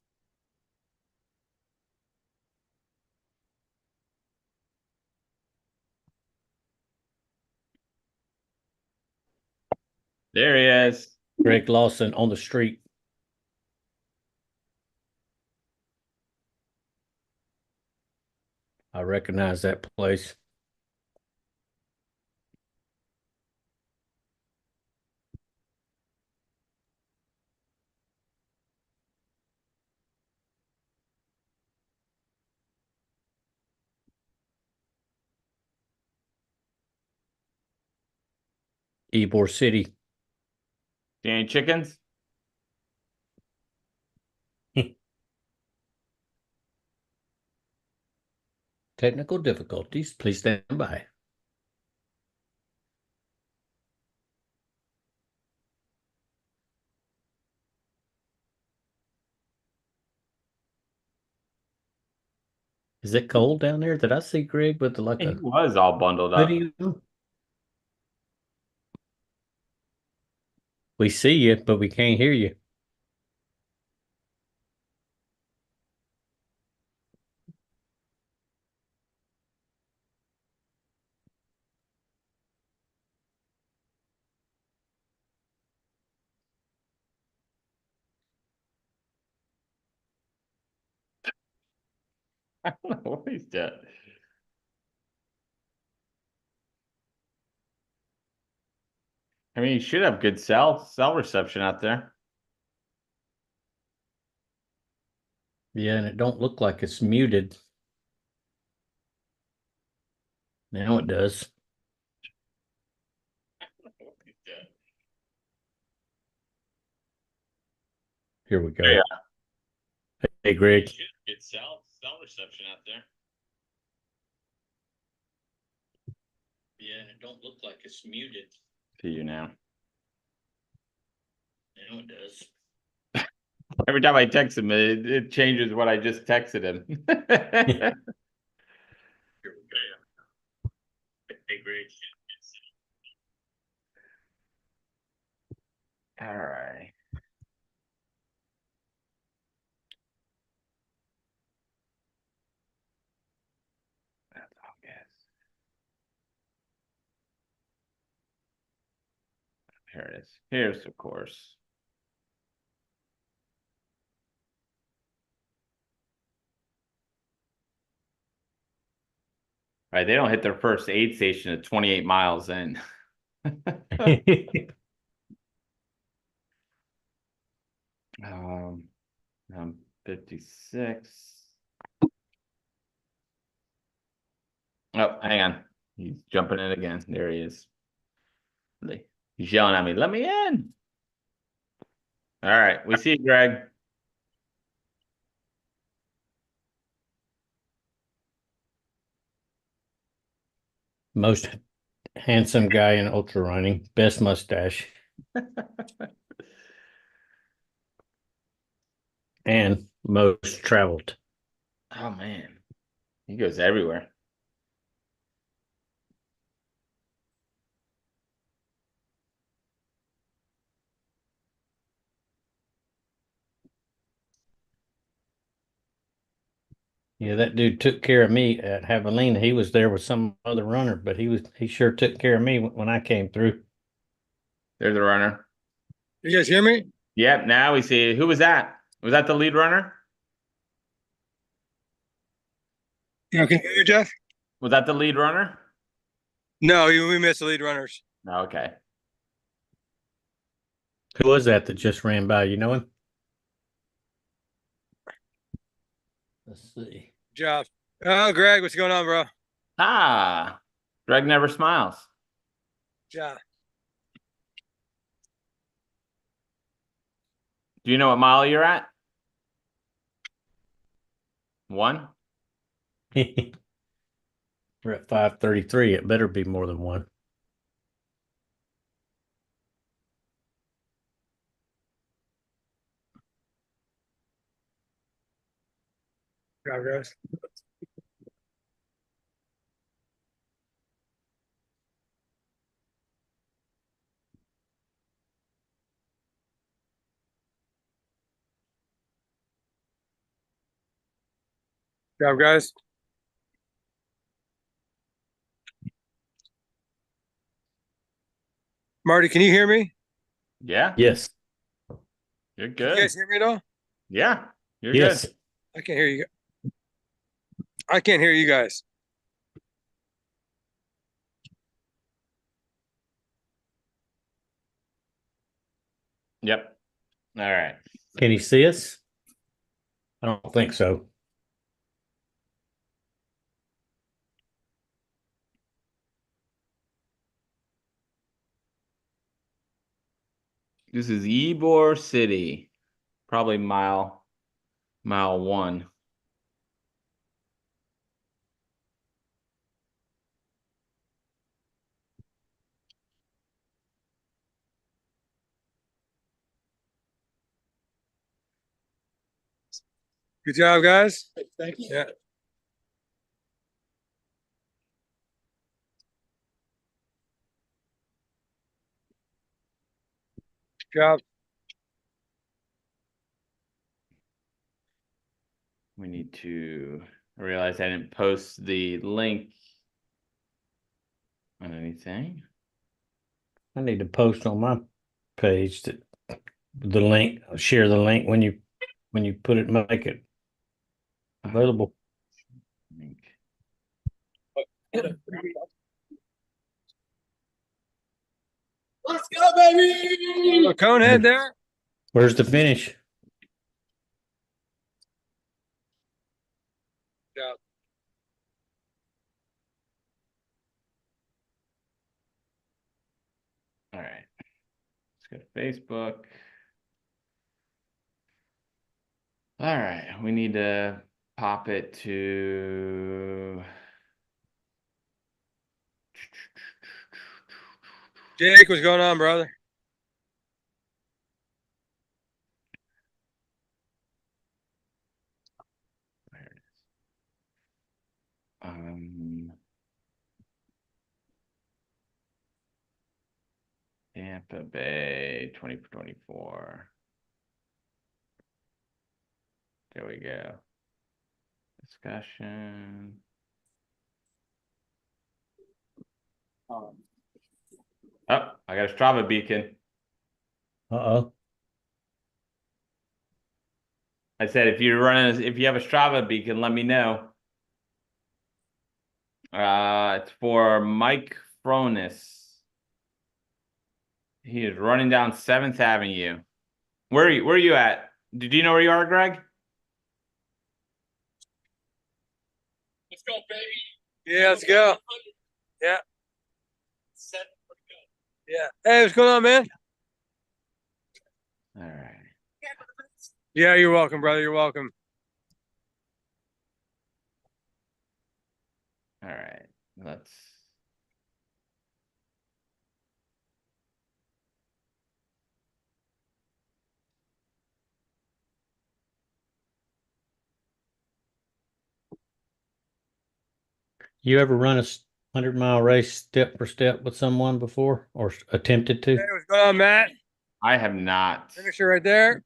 Speaker 1: There he is.
Speaker 2: Greg Lawson on the street. I recognize that place. Ybor City.
Speaker 1: See any chickens?
Speaker 2: Technical difficulties. Please stand by. Is it cold down there? Did I see Greg with like
Speaker 1: He
Speaker 2: a
Speaker 1: was all bundled up.
Speaker 2: hoodie on? We see you, but we can't hear you.
Speaker 1: I don't know what he's doing. I mean, you should have good cell reception out there.
Speaker 2: Yeah, and it don't look like it's muted. Now it does. Here we go.
Speaker 1: Yeah.
Speaker 2: Hey, Greg.
Speaker 1: Good cell reception out there.
Speaker 2: Yeah, and it don't look like it's muted.
Speaker 1: See you now.
Speaker 2: Now it does.
Speaker 1: Every time I text him, it changes what I just texted him.
Speaker 2: Here we go. Hey, Greg.
Speaker 1: All right. That's all guess. Here it is. Here's the course. Right, they don't hit their first aid station at 28 miles in. I'm 56. Oh, hang on. He's jumping in again. There he is. He's yelling at me, let me in. All right, we see you, Greg.
Speaker 2: Most handsome guy in ultra running, best mustache. And most traveled.
Speaker 1: Oh man, he goes everywhere.
Speaker 2: Yeah, that dude took care of me at Javelina. He was there with some other runner, but he sure took care of me when I came through.
Speaker 1: There's the runner.
Speaker 4: You guys hear me?
Speaker 1: Yep, now we see. Who was that? Was that the lead runner?
Speaker 4: Yeah, can you hear me, Jeff?
Speaker 1: Was that the lead runner?
Speaker 4: No, we missed the lead runners.
Speaker 1: No, okay.
Speaker 2: Who was that just ran by? You know him? Let's see.
Speaker 4: Jeff. Oh, Greg, what's going on, bro?
Speaker 1: Ah, Greg never smiles.
Speaker 4: Jeff.
Speaker 1: Do you know what mile you're at? 1?
Speaker 2: We're at 5:33. It better be more than one.
Speaker 4: Jeff, guys. Jeff, guys. Marty, can you hear me?
Speaker 1: Yeah,
Speaker 2: Yes.
Speaker 1: you're
Speaker 4: Can you
Speaker 1: good.
Speaker 4: guys hear me at all?
Speaker 1: Yeah, you're
Speaker 2: Yes.
Speaker 1: good.
Speaker 4: I can't hear you. I can't hear you guys.
Speaker 1: Yep. All right.
Speaker 2: Can he see us? I don't think so.
Speaker 1: This is Ybor City. Probably mile 1.
Speaker 4: Good job, guys. Thank you. Yeah. Good job.
Speaker 1: We need to realize I didn't post the link on anything.
Speaker 2: I need to post on my page that the link, share the link when you put it, make it available.
Speaker 1: Link.
Speaker 4: Let's go, baby. Conehead there.
Speaker 2: Where's the finish?
Speaker 4: Yeah.
Speaker 1: All right. Let's go to Facebook. All right. We need to pop it to
Speaker 4: Jake, what's going on, brother?
Speaker 1: Tampa Bay 2024. There we go. Discussion. Oh, I got a Strava beacon.
Speaker 2: Uh-oh.
Speaker 1: I said if you have a Strava beacon, let me know. It's for Mike Fronis. He is running down 7th Avenue. Where are you at? Do you know where you are, Greg?
Speaker 5: Let's go, baby.
Speaker 4: Yeah, let's go. Yeah. Yeah. Hey, what's going on, man?
Speaker 1: All right.
Speaker 4: Yeah, you're welcome, brother. You're welcome.
Speaker 1: All right. Let's.
Speaker 2: You ever run a 100-mile race step for step with someone before or attempted to?
Speaker 4: Hey, what's going on, Matt?
Speaker 1: I have not.
Speaker 4: Finisher right there.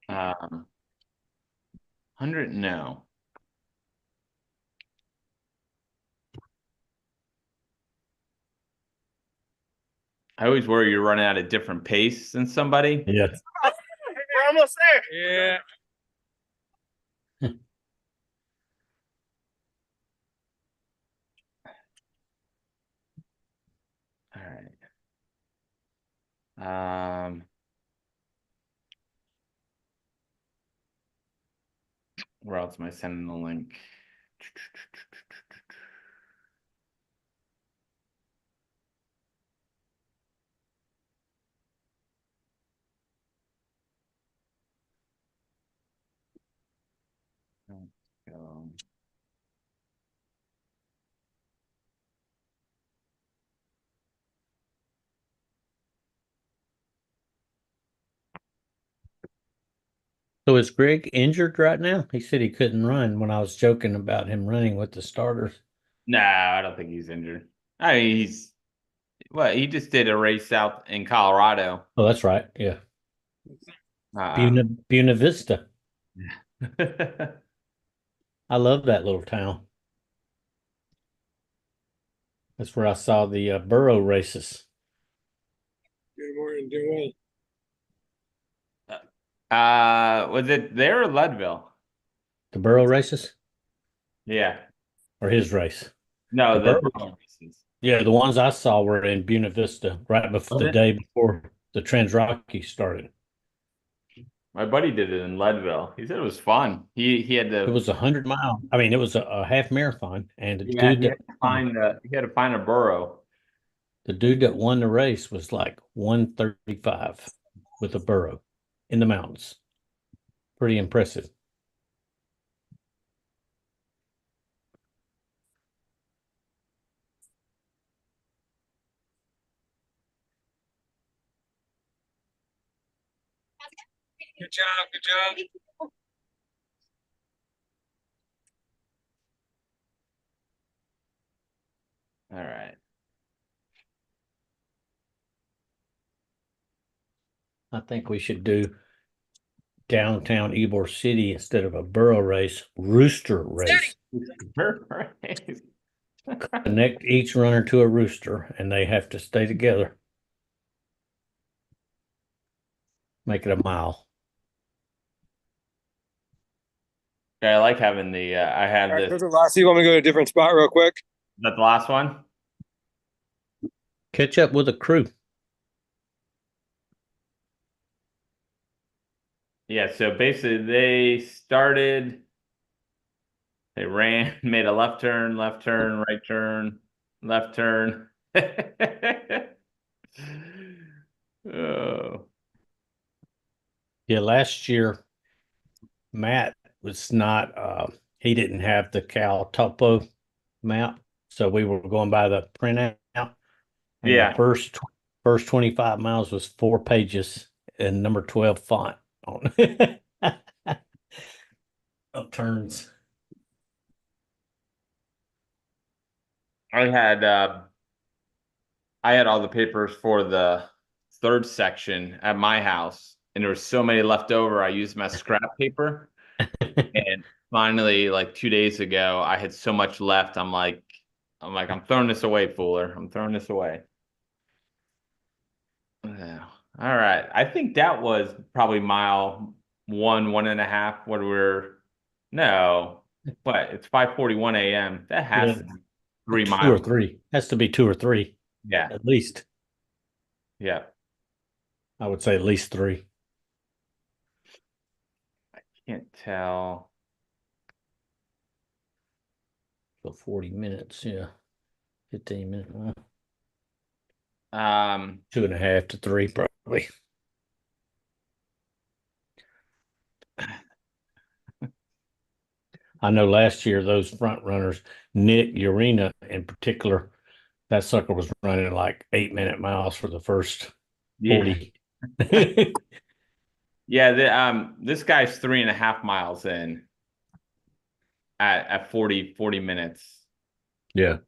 Speaker 1: 100, no. I always worry you're running at a different pace than somebody.
Speaker 2: Yeah.
Speaker 5: We're almost there.
Speaker 4: Yeah.
Speaker 1: All right. Where else am I sending the link? Let's go.
Speaker 2: So is Greg injured right now? He said he couldn't run when I was joking about him running with the starters.
Speaker 1: No, I don't think he's injured. I mean, he just did a race out in Colorado.
Speaker 2: Oh, that's right. Yeah.
Speaker 1: Uh,
Speaker 2: Buena Vista. I love that little town. That's where I saw the burro races.
Speaker 4: Good morning, doing
Speaker 1: was it there or Leadville?
Speaker 2: The burro races
Speaker 1: Yeah.
Speaker 2: or his race?
Speaker 1: No,
Speaker 2: The
Speaker 1: the
Speaker 2: burro.
Speaker 1: burro races.
Speaker 2: Yeah, the ones I saw were in Buena Vista right before the day before the Trans-Rocky started.
Speaker 1: My buddy did it in Leadville. He said it was fun. He had
Speaker 2: It
Speaker 1: to
Speaker 2: was 100 mile. I mean, it was a half marathon, and
Speaker 1: he had to find a burro.
Speaker 2: the dude that won the race was like 135 with a burro in the mountains. Pretty impressive.
Speaker 4: Good job. Good job.
Speaker 1: All right.
Speaker 2: I think we should do downtown Ybor City instead of a burro race, rooster race. Connect each runner to a rooster, and they have to stay together. Make it a mile.
Speaker 1: Okay, I like having the I have
Speaker 4: All right,
Speaker 1: this.
Speaker 4: so last, you want me to go to a different spot real quick?
Speaker 1: Is that the last one?
Speaker 2: Catch up with a crew.
Speaker 1: Yeah, so basically they ran, made a left turn, right turn, left turn. Oh.
Speaker 2: Yeah, last year Matt was not he didn't have the Cal topo map, so we were going by the printout. And
Speaker 1: Yeah.
Speaker 2: the first 25 miles was 4 pages and number 12 font on of turns.
Speaker 1: I had all the papers for the third section at my house, and there was so many left over. I used my scrap paper, and finally, like 2 days ago, I had so much left. I'm like, I'm throwing this away, Fooler. I'm throwing this away. Yeah. All right. I think that was probably mile 1.5. No, what? It's 5:41 a.m. That has
Speaker 2: Yeah.
Speaker 1: to be 3
Speaker 2: 2
Speaker 1: miles.
Speaker 2: or 3. Has to be 2 or 3
Speaker 1: Yeah.
Speaker 2: at least.
Speaker 1: Yeah.
Speaker 2: I would say at least 3.
Speaker 1: Can't tell.
Speaker 2: So 40 minutes, yeah. 15 minutes. Well, 2.5 to 3 probably. I know last year those front runners, Nick Urena in particular, that sucker was running like 8-minute miles for the first
Speaker 1: Yeah.
Speaker 2: 40.
Speaker 1: Yeah, this guy's 3.5 miles in at 40 minutes.
Speaker 2: Yeah.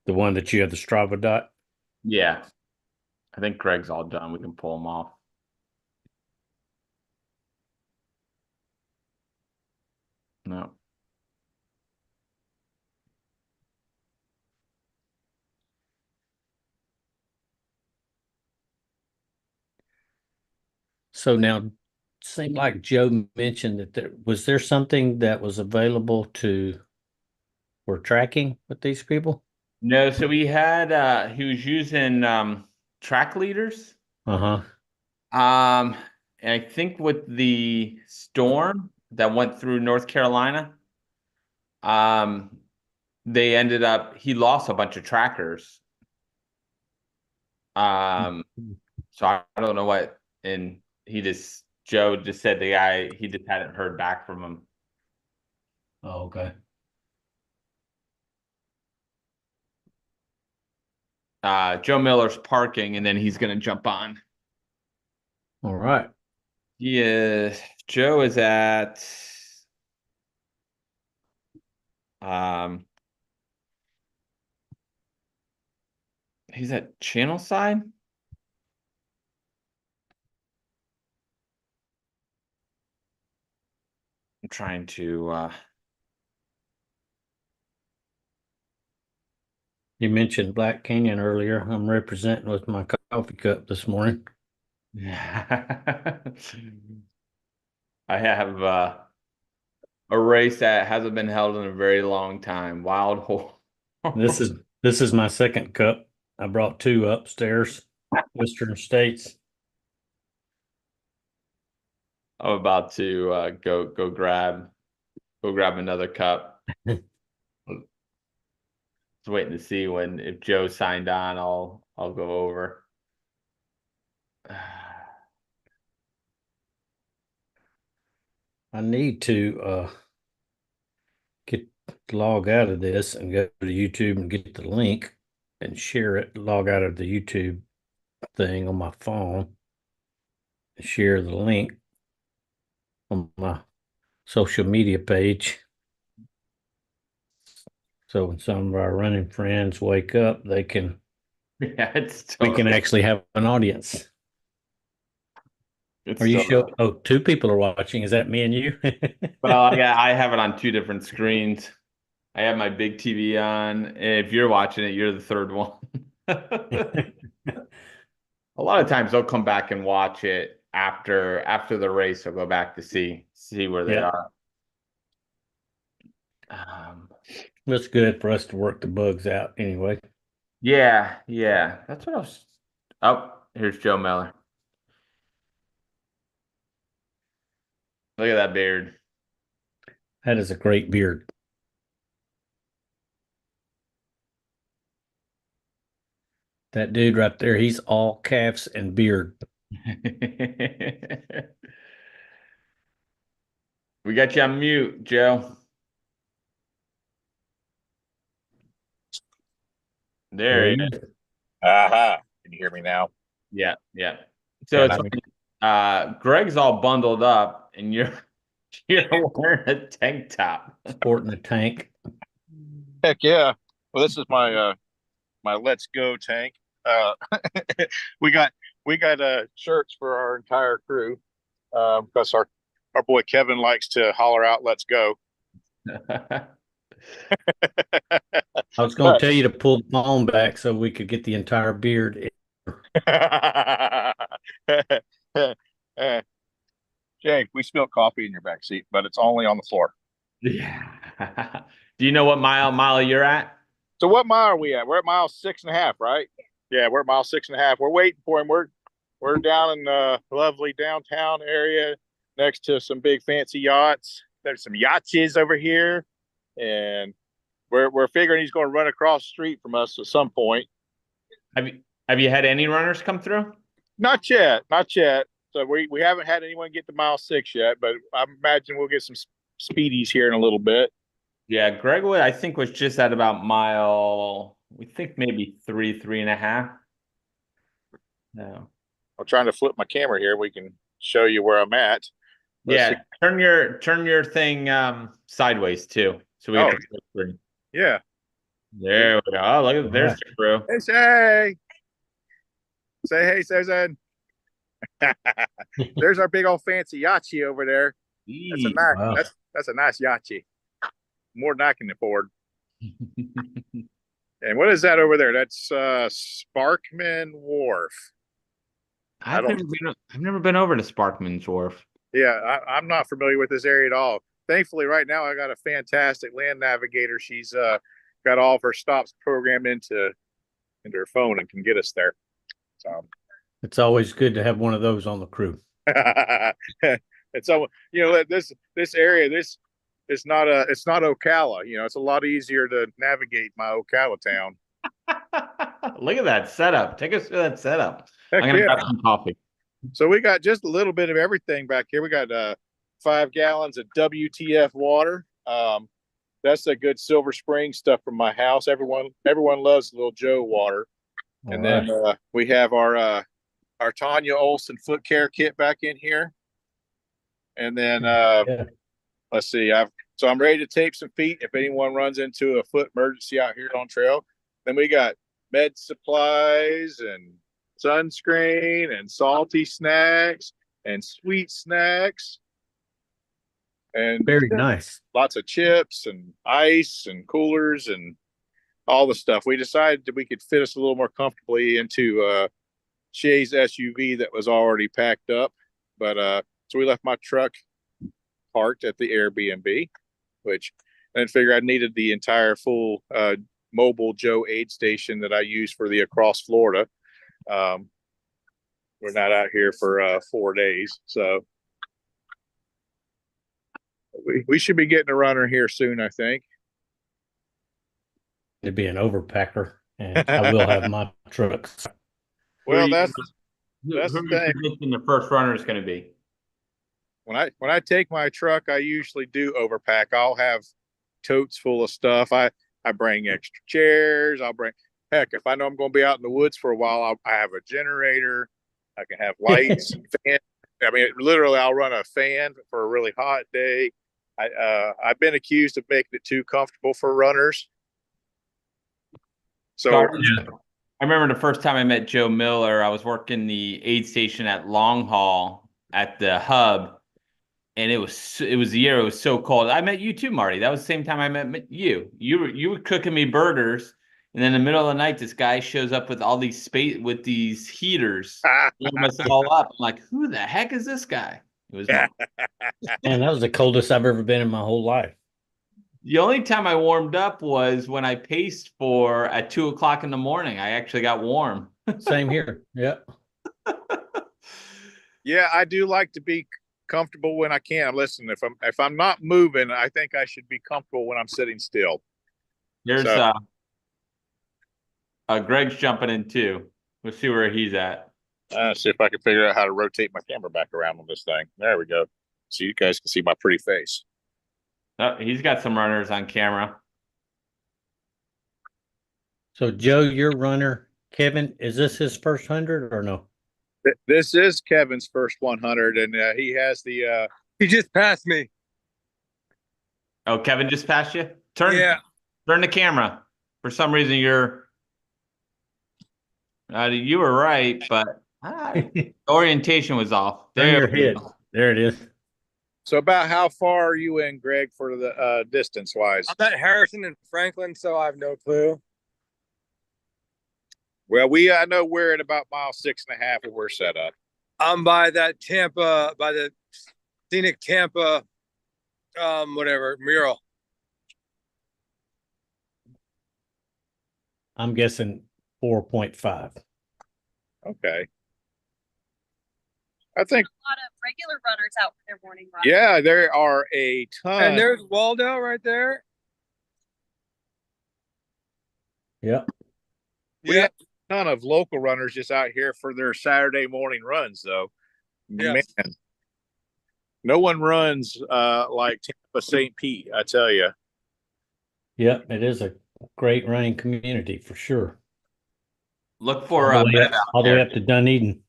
Speaker 2: The one that you have the Strava dot.
Speaker 1: Yeah. I think Greg's all done. We can pull him off. No.
Speaker 2: So now, seemed like Joe mentioned that there something that was available for tracking with these people?
Speaker 1: No, so he was using track leaders.
Speaker 2: Uh-huh.
Speaker 1: And I think with the storm that went through North Carolina, he lost a bunch of trackers. So I don't know what, and Joe just said he just hadn't heard back from him.
Speaker 2: Oh, okay.
Speaker 1: Joe Miller's parking, and then he's gonna jump on.
Speaker 2: All right.
Speaker 1: Yeah, Joe is at um he's at Channel Side. I'm trying to
Speaker 2: You mentioned Black Canyon earlier. I'm representing with my coffee cup this morning.
Speaker 1: I have a race that hasn't been held in a very long time. Wild Horse.
Speaker 2: This is my second cup. I brought 2 upstairs, Western States.
Speaker 1: I'm about to go grab another cup. Just waiting to see if Joe signed on, I'll go over.
Speaker 2: I need to log out of this and go to YouTube and get the link and share it, log out of the YouTube thing on my phone and share the link on my social media page. So when some of our running friends wake up, we can actually have an audience. Are you sure? Oh, 2 people are watching. Is that me and you?
Speaker 1: Well, I have it on 2 different screens. I have my big TV on. And if you're watching it, you're the third one. A lot of times they'll come back and watch it after the race. They'll go back to see where they are.
Speaker 2: That's good for us to work the bugs out anyway.
Speaker 1: Yeah. That's what I was. Oh, here's Joe Miller. Look at that beard.
Speaker 2: That is a great beard. That dude right there, he's all calves and beard.
Speaker 1: We got you on mute, Joe. There he
Speaker 2: he
Speaker 1: is.
Speaker 2: is.
Speaker 5: Aha. Can you hear me now?
Speaker 1: Yeah, yeah. So
Speaker 2: Yeah,
Speaker 1: it's Greg's all bundled up and you're you're wearing a tank top.
Speaker 2: sporting a tank.
Speaker 5: Heck yeah. Well, this is my Let's Go tank. Uh, we got shirts for our entire crew because our boy Kevin likes to holler out "Let's go."
Speaker 2: I was going to tell you to pull the phone back so we could get the entire beard.
Speaker 5: Jay, we spilled coffee in your back seat, but it's only on the floor.
Speaker 1: Yeah. Do you know what mile you're at?
Speaker 5: So what mile are we at? We're at mile 6.5, right? Yeah, we're at mile 6.5. We're waiting for him. We're down in the lovely downtown area next to some big fancy yachts. There's some yachts over here, and we're figuring he's going to run across the street from us at some point.
Speaker 1: Have you had any runners come through?
Speaker 5: Not yet, not yet. So we haven't had anyone get to mile 6 yet, but I imagine we'll get some speedies here in a little bit.
Speaker 1: Yeah, Greg I think was just at about mile, we think maybe 3.5. No.
Speaker 5: I'm trying to flip my camera here. We can show you where I'm at.
Speaker 1: Yeah, turn your thing sideways too. So we have to flip through.
Speaker 5: Yeah.
Speaker 1: There we go. Oh, look at there's the crew.
Speaker 5: Hey, Shay. Say hey, Susan. There's our big old fancy yachi over there. That's a nice,
Speaker 2: Wow.
Speaker 5: that's a nice yachi. More than I can afford. And what is that over there? That's Sparkman Wharf.
Speaker 1: I've never been over to Sparkman's Wharf.
Speaker 5: Yeah, I'm not familiar with this area at all. Thankfully, right now I got a fantastic land navigator. She's got all of her stops programmed into her phone and can get us there. So
Speaker 2: It's always good to have one of those on the crew.
Speaker 5: and so this area, it's not Ocala. It's a lot easier to navigate my Ocala town.
Speaker 1: Look at that setup. Take us through that setup.
Speaker 5: Heck
Speaker 1: I'm gonna
Speaker 5: yeah.
Speaker 1: grab some coffee.
Speaker 5: So we got just a little bit of everything back here. We got 5 gallons of WTF water. That's the good Silver Spring stuff from my house. Everyone loves little Joe water. And then we have our Tanya Olson foot care kit back in here. And then let's see, I'm ready to tape some feet if anyone runs into a foot emergency out here on trail. Then we got med supplies and sunscreen and salty snacks and sweet snacks. And
Speaker 2: Very nice.
Speaker 5: Lots of chips and ice and coolers and all the stuff. We decided that we could fit us a little more comfortably into Shay's SUV that was already packed up. But so we left my truck parked at the Airbnb, which I didn't figure I needed the entire full mobile Joe aid station that I use for the across Florida. We're not out here for 4 days, so we should be getting a runner here soon, I think.
Speaker 2: To be an overpacker, and I will have my trucks.
Speaker 5: Well, that's
Speaker 1: who
Speaker 5: the
Speaker 1: are
Speaker 5: thing.
Speaker 1: you predicting the first runner is going to be?
Speaker 5: When I take my truck, I usually do overpack. I'll have totes full of stuff. I bring extra chairs. Heck, if I know I'm going to be out in the woods for a while, I have a generator. I can have lights and fans. I mean, literally, I'll run a fan for a really hot day. I've been accused of making it too comfortable for runners. So
Speaker 1: I remember the first time I met Joe Miller, I was working the aid station at Long Haul at the hub, and it was the year it was so cold. I met you too, Marty. That was the same time I met you. You were cooking me burgers, and then in the middle of the night, this guy shows up with all these these heaters, warm us all up. I'm like, who the heck is this guy? It was
Speaker 2: Man, that was the coldest I've ever been in my whole life.
Speaker 1: the only time I warmed up was when I paced at 2:00 in the morning. I actually got warm.
Speaker 2: Same here. Yeah.
Speaker 5: yeah, I do like to be comfortable when I can. Listen, if I'm not moving, I think I should be comfortable when I'm sitting still.
Speaker 1: There's Greg's jumping in too. Let's see where he's at.
Speaker 5: See if I can figure out how to rotate my camera back around on this thing. There we go. So you guys can see my pretty face.
Speaker 1: Oh, he's got some runners on camera.
Speaker 2: So Joe, your runner, Kevin, is this his first 100 or no?
Speaker 5: This is Kevin's first 100, and he has the.
Speaker 4: He just passed me.
Speaker 1: Oh, Kevin just passed you?
Speaker 4: Yeah.
Speaker 1: Turn the camera. For some reason, you were right, but orientation was off.
Speaker 2: Turn your
Speaker 1: we
Speaker 2: head.
Speaker 1: go.
Speaker 2: There it is.
Speaker 5: So about how far are you in, Greg, for the distance wise?
Speaker 4: I'm at Harrison and Franklin, so I have no clue.
Speaker 5: Well, I know we're at about mile 6.5 and we're set up.
Speaker 4: I'm by that Tampa, by the scenic Tampa, whatever mural.
Speaker 2: I'm guessing 4.5.
Speaker 5: Okay. I think,
Speaker 3: A lot of regular runners out for their morning run.
Speaker 5: yeah, there are a ton.
Speaker 4: And there's Waldo right there.
Speaker 2: Yep.
Speaker 5: We have a ton of local runners just out here for their Saturday morning runs, though.
Speaker 4: Yes.
Speaker 5: Man, no one runs like Tampa St. Pete, I tell you.
Speaker 2: Yep. It is a great running community for sure.
Speaker 1: Look for
Speaker 2: all the way
Speaker 1: there.
Speaker 2: up to Dunedin.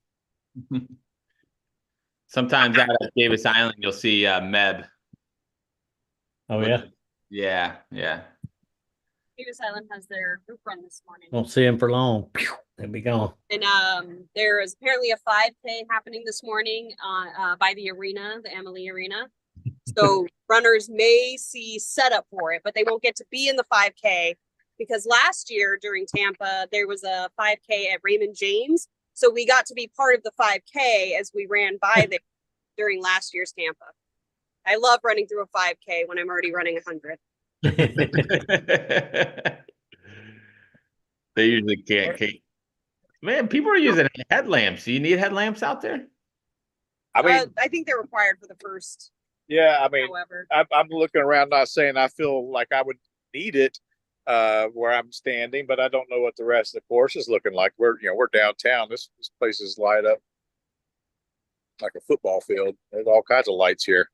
Speaker 1: Sometimes out at Davis Island, you'll see Meb.
Speaker 2: Oh yeah.
Speaker 1: Yeah.
Speaker 3: Davis Island has their group run this morning.
Speaker 2: Won't see him for long. Pew, they'll be gone.
Speaker 3: And there is apparently a 5K happening this morning by the arena, the Emily Arena. So runners may see setup for it, but they won't get to be in the 5K because last year during Tampa, there was a 5K at Raymond James. So we got to be part of the 5K as we ran by there during last year's Tampa. I love running through a 5K when I'm already running 100.
Speaker 1: They usually can't. Man, people are using headlamps. Do you need headlamps out there?
Speaker 5: I mean,
Speaker 3: I think they're required for the first.
Speaker 5: yeah, I mean,
Speaker 3: However,
Speaker 5: I'm looking around, not saying I feel like I would need it where I'm standing, but I don't know what the rest of the course is looking like. We're downtown. This place is light up like a football field. There's all kinds of lights here.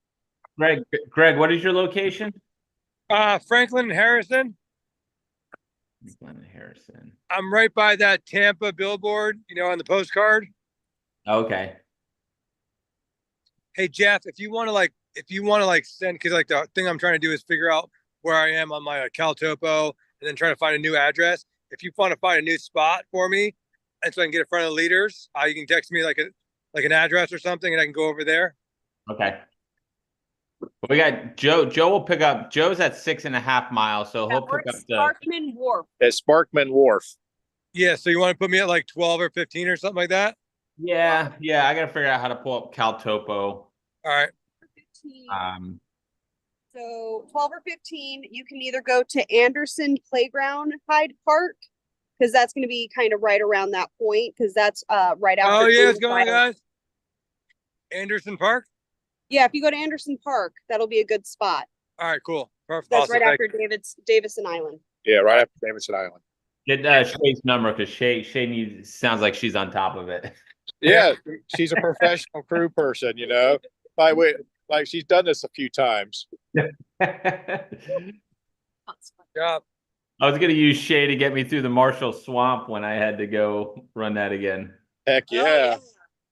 Speaker 1: Greg, what is your location?
Speaker 4: Franklin and Harrison.
Speaker 1: Harrison.
Speaker 4: I'm right by that Tampa billboard, on the postcard.
Speaker 1: Okay.
Speaker 4: Hey Jeff, if you want to send, because like the thing I'm trying to do is figure out where I am on my Cal Topo and then try to find a new address. If you want to find a new spot for me, and so I can get in front of the leaders, you can text me like an address or something, and I can go over there.
Speaker 1: Okay. We got Joe. Joe will pick up. Joe's at 6.5 miles, so he'll pick up the
Speaker 3: Sparkman Wharf.
Speaker 5: At Sparkman Wharf.
Speaker 4: Yeah, so you want to put me at like 12 or 15 or something like that?
Speaker 1: Yeah. I gotta figure out how to pull up Cal Topo.
Speaker 4: All right.
Speaker 3: 15. So 12 or 15, you can either go to Anderson Playground Hyde Park, because that's going to be kind of right around that point, because that's right after.
Speaker 4: Oh yeah, what's going on, guys? Anderson Park?
Speaker 3: Yeah, if you go to Anderson Park, that'll be a good spot.
Speaker 4: All right, cool. Perfect.
Speaker 3: That's
Speaker 4: Awesome.
Speaker 3: right after Davison Island.
Speaker 5: Yeah, right after Davidson Island.
Speaker 1: Get Shay's number because Shay sounds like she's on top of it.
Speaker 5: Yeah, she's a professional crew person, like she's done this a few times.
Speaker 4: Yeah.
Speaker 1: I was gonna use Shay to get me through the Marshall Swamp when I had to go run that again.
Speaker 5: Heck
Speaker 3: Oh,
Speaker 5: yeah.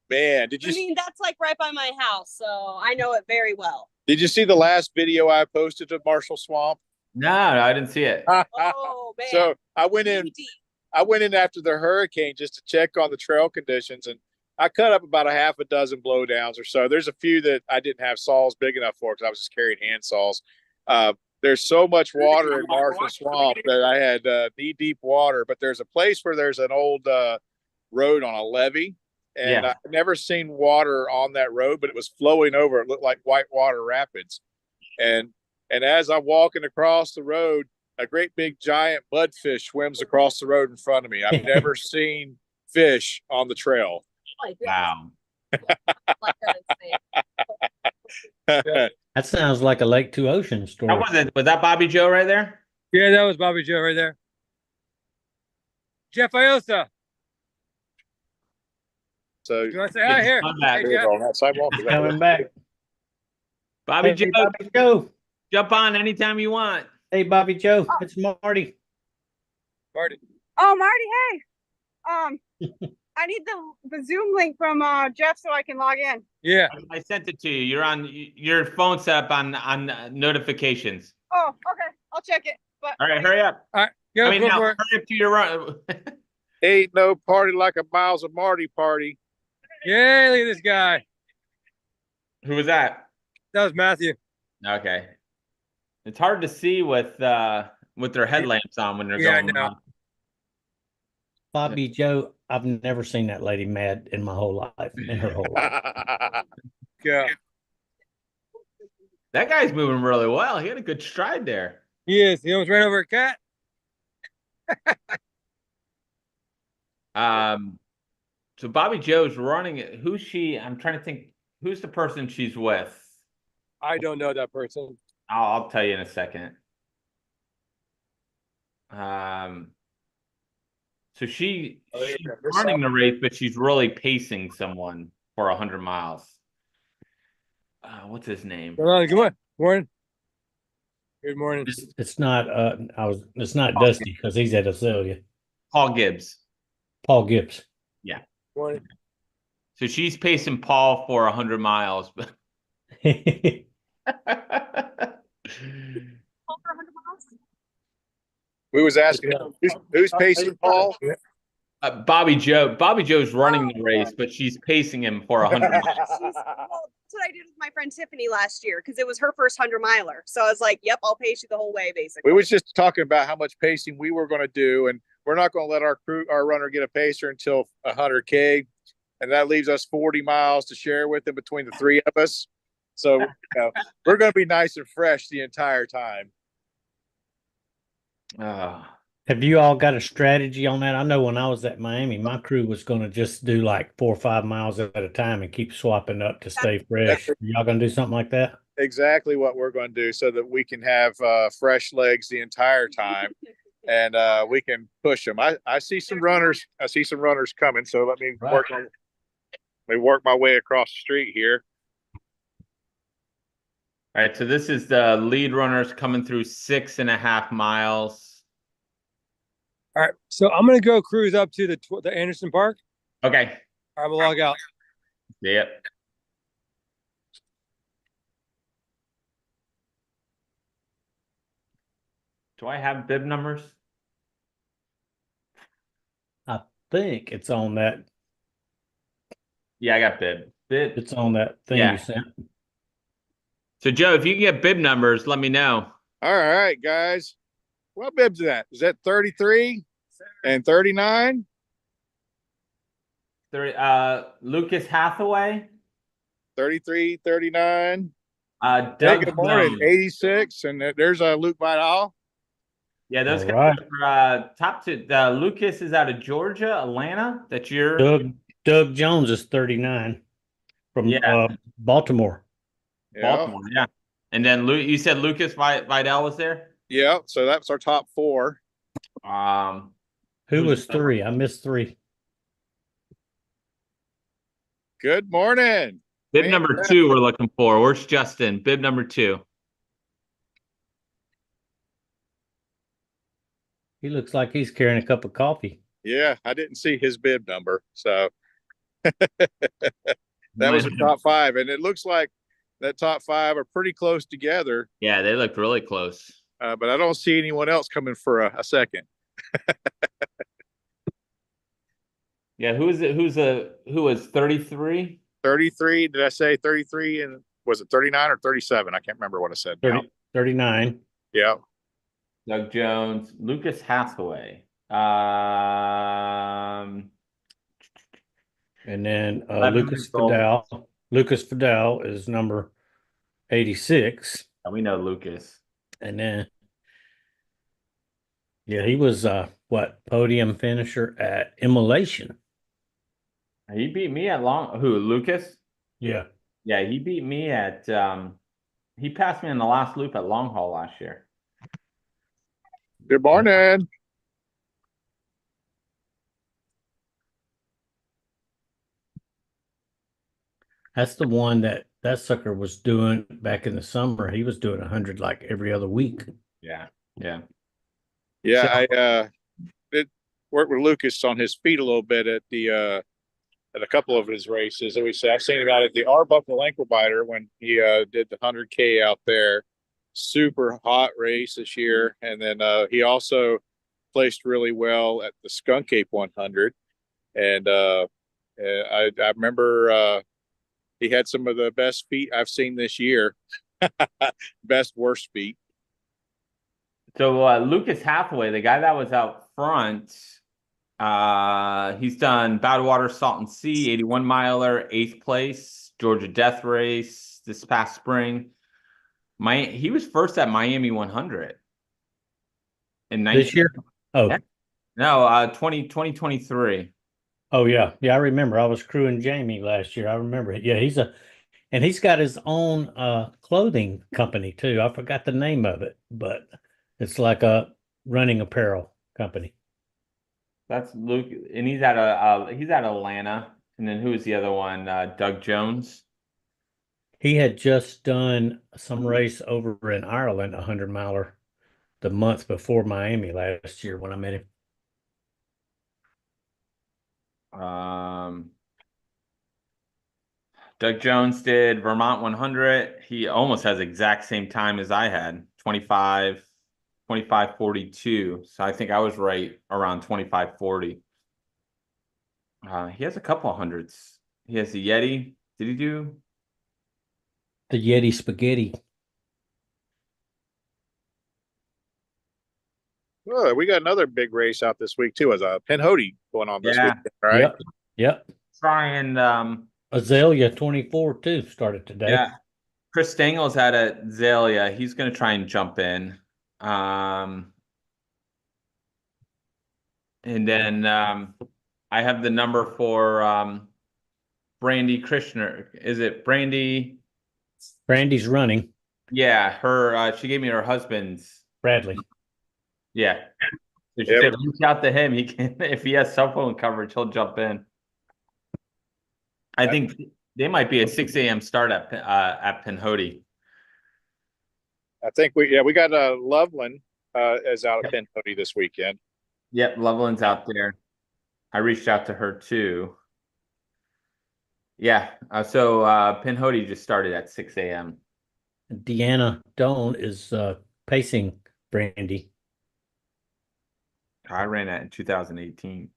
Speaker 5: Man,
Speaker 3: I mean, that's like right by my house, so I know it very well.
Speaker 5: did you see the last video I posted of Marshall Swamp?
Speaker 1: No, I didn't see it.
Speaker 3: Oh man.
Speaker 5: So I went in after the hurricane just to check on the trail conditions, and I cut up about a half a dozen blowdowns or so. There's a few that I didn't have saws big enough for because I was just carrying hand saws. There's so much water in Marshall Swamp that I had knee-deep water, but there's a place where there's an old road on a levee, and
Speaker 1: Yeah.
Speaker 5: I've never seen water on that road, but it was flowing over. It looked like whitewater rapids. And as I'm walking across the road, a great big giant mudfish swims across the road in front of me. I've never seen fish on the trail.
Speaker 1: Wow.
Speaker 3: Like that.
Speaker 2: That sounds like a Lake to Ocean story.
Speaker 1: How was it? Was that Bobby Joe right there?
Speaker 4: Yeah, that was Bobby Joe right there. Jeff Iosa.
Speaker 5: So
Speaker 4: You want to say hi here?
Speaker 1: Come back.
Speaker 4: Hey, Jeff.
Speaker 5: on that sidewalk.
Speaker 2: He's coming back.
Speaker 1: Bobby
Speaker 2: Hey,
Speaker 1: Joe,
Speaker 2: Bobby Joe.
Speaker 1: jump on anytime you want.
Speaker 2: Hey, Bobby Joe. It's Marty.
Speaker 4: Marty.
Speaker 9: Oh, Marty, hey. I need the Zoom link from Jeff so I can log in.
Speaker 4: Yeah.
Speaker 1: I sent it to you. You're on your phone set up on notifications.
Speaker 9: Oh, okay. I'll check it. But
Speaker 1: All right, hurry up.
Speaker 4: All right. Go,
Speaker 1: I mean,
Speaker 4: go
Speaker 1: now
Speaker 4: for
Speaker 1: hurry
Speaker 4: it.
Speaker 1: up to your run.
Speaker 5: Ain't no party like a Miles of Marty party.
Speaker 4: Yay, look at this guy.
Speaker 1: Who was that?
Speaker 4: That was Matthew.
Speaker 1: Okay. It's hard to see with their headlamps on when they're
Speaker 4: Yeah, I
Speaker 1: going
Speaker 4: know.
Speaker 1: on.
Speaker 2: Bobby Joe, I've never seen that lady mad in my whole life, in her whole life.
Speaker 4: Go.
Speaker 1: That guy's moving really well. He had a good stride there.
Speaker 4: He is. He almost ran over a cat.
Speaker 1: So Bobby Joe's running it. Who's she? I'm trying to think. Who's the person she's with?
Speaker 4: I don't know that person.
Speaker 1: I'll tell you in a second. So she's running the race, but she's really pacing someone for 100 miles. What's his name?
Speaker 4: Come on, good morning. Morning. Good morning.
Speaker 2: It's not it's not Dusty because he's at Azalea.
Speaker 1: Paul Gibbs.
Speaker 2: Paul Gibbs.
Speaker 1: Yeah.
Speaker 4: Morning.
Speaker 1: So she's pacing Paul for 100 miles.
Speaker 3: All for 100 miles?
Speaker 5: We was asking who's pacing Paul.
Speaker 1: Bobby Joe's running the race, but she's pacing him for 100 miles.
Speaker 3: Well, that's what I did with my friend Tiffany last year because it was her first 100-miler. So I was like, "Yep, I'll pace you the whole way." Basically,
Speaker 5: We was just talking about how much pacing we were going to do, and we're not going to let our runner get a pacer until 100K, and that leaves us 40 miles to share with them between the three of us. So we're going to be nice and fresh the entire time.
Speaker 2: Have you all got a strategy on that? I know when I was at Miami, my crew was going to just do like 4 or 5 miles at a time and keep swapping up to stay fresh. Are y'all going to do something like that?
Speaker 5: Exactly what we're going to do so that we can have fresh legs the entire time, and we can push them. I see some runners. I see some runners coming. So let me work my way across the street here.
Speaker 1: All right, so this is the lead runners coming through 6.5 miles.
Speaker 4: All right. So I'm going to go cruise up to the Anderson Park.
Speaker 1: Okay.
Speaker 4: I will log out.
Speaker 1: Yep. Do I have bib numbers?
Speaker 2: I think it's on that.
Speaker 1: Yeah, I got bib.
Speaker 2: It's on that thing
Speaker 1: Yeah.
Speaker 2: you sent.
Speaker 1: So Joe, if you can get bib numbers, let me know.
Speaker 5: All right, guys. What bibs is that? Is that 33 and 39?
Speaker 1: Lucas Hathaway.
Speaker 5: 33, 39.
Speaker 1: Doug
Speaker 5: Hey, good morning.
Speaker 1: Jones.
Speaker 5: 86. And there's Luke Vidal.
Speaker 1: Yeah, those
Speaker 2: All
Speaker 1: guys
Speaker 2: right.
Speaker 1: are top two. Lucas is out of Georgia, Atlanta. That's your
Speaker 2: Doug Jones is 39 from Baltimore.
Speaker 1: Baltimore. Yeah. And then you said Lucas Vidal was there?
Speaker 5: Yeah, so that's our top four.
Speaker 2: Who was 3? I missed 3.
Speaker 5: Good morning.
Speaker 1: Bib number 2 we're looking for. Where's Justin? Bib number 2.
Speaker 2: He looks like he's carrying a cup of coffee.
Speaker 5: Yeah, I didn't see his bib number. So that was the top 5. And it looks like that top 5 are pretty close together.
Speaker 1: Yeah, they look really close.
Speaker 5: But I don't see anyone else coming for a second.
Speaker 1: Yeah, who is it? Who is 33?
Speaker 5: 33. Did I say 33? And was it 39 or 37? I can't remember what I said.
Speaker 2: 39.
Speaker 5: Yeah.
Speaker 1: Doug Jones, Lucas Hathaway.
Speaker 2: And then Lucas Vidal. Lucas Vidal is number 86.
Speaker 1: And we know Lucas.
Speaker 2: And then he was podium finisher at Immolation.
Speaker 1: He beat me at Lucas?
Speaker 2: Yeah.
Speaker 1: Yeah, he beat me at he passed me in the last loop at long haul last year.
Speaker 5: Good morning.
Speaker 2: That's the one that sucker was doing back in the summer. He was doing 100 like every other week.
Speaker 1: Yeah.
Speaker 5: Yeah, worked with Lucas on his feet a little bit at the at a couple of his races. I've seen him out at the Arbuckle Ankle Biter when he did the 100K out there. Super hot race this year, and then he also placed really well at the Skunk Ape 100. And I remember he had some of the best feet I've seen this year. Best worst feet.
Speaker 1: So Lucas Hathaway, the guy that was out front, he's done Badwater, Salt and Sea, 81 miler, 8th place, Georgia Death Race this past spring. He was first at Miami 100 in
Speaker 2: This year? Oh,
Speaker 1: Yeah. No, 2023.
Speaker 2: Oh yeah. Yeah, I remember. I was crewing Jamie last year. I remember it. Yeah, and he's got his own clothing company too. I forgot the name of it, but it's like a running apparel company.
Speaker 1: That's Luke, and he's at Atlanta. And then who is the other one? Doug Jones.
Speaker 2: He had just done some race over in Ireland, 100-miler, the month before Miami last year when I met him.
Speaker 1: Doug Jones did Vermont 100. He almost has exact same time as I had, 25:42. So I think I was right around 25:40. He has a couple of hundreds. He has the Yeti. Did he do
Speaker 2: the Yeti spaghetti?
Speaker 5: Oh, we got another big race out this week too. As a Pinhoti going on this week, right?
Speaker 2: Yep.
Speaker 1: Trying
Speaker 2: Azalea 24 too started today.
Speaker 1: Yeah. Chris Stangel's at Azalea. He's going to try and jump in. And then I have the number for Brandy Krishner. Is it Brandy?
Speaker 2: Brandy's running.
Speaker 1: Yeah, her she gave me her husband's
Speaker 2: Bradley.
Speaker 1: Yeah. So she said reach out to him. He can if he has cell phone coverage, he'll jump in. I think they might be a 6 a.m. start at Pinhoti.
Speaker 5: I think we got Loveland is out at Pinhoti this weekend.
Speaker 1: Yep, Loveland's out there. I reached out to her too. Yeah, so Pinhoti just started at 6 a.m.
Speaker 2: Deanna Doan is pacing Brandy.
Speaker 1: I ran that in 2018.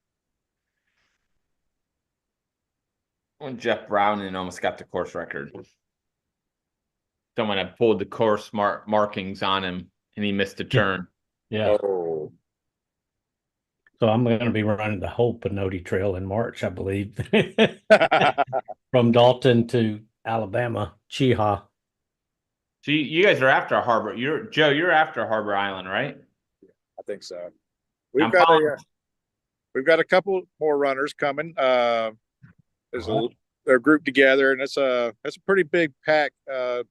Speaker 1: When Jeff Browning almost got the course record. Someone had pulled the course markings on him and he missed a turn.
Speaker 2: Yeah. Oh. So I'm going to be running the whole Pinhoti Trail in March, I believe. From Dalton to Alabama, Cheehaw.
Speaker 1: So you guys are after Harbor. You're after Harbor Island, right?
Speaker 5: I think so. We've got a couple more runners coming. They're grouped together, and it's a pretty big pack. It's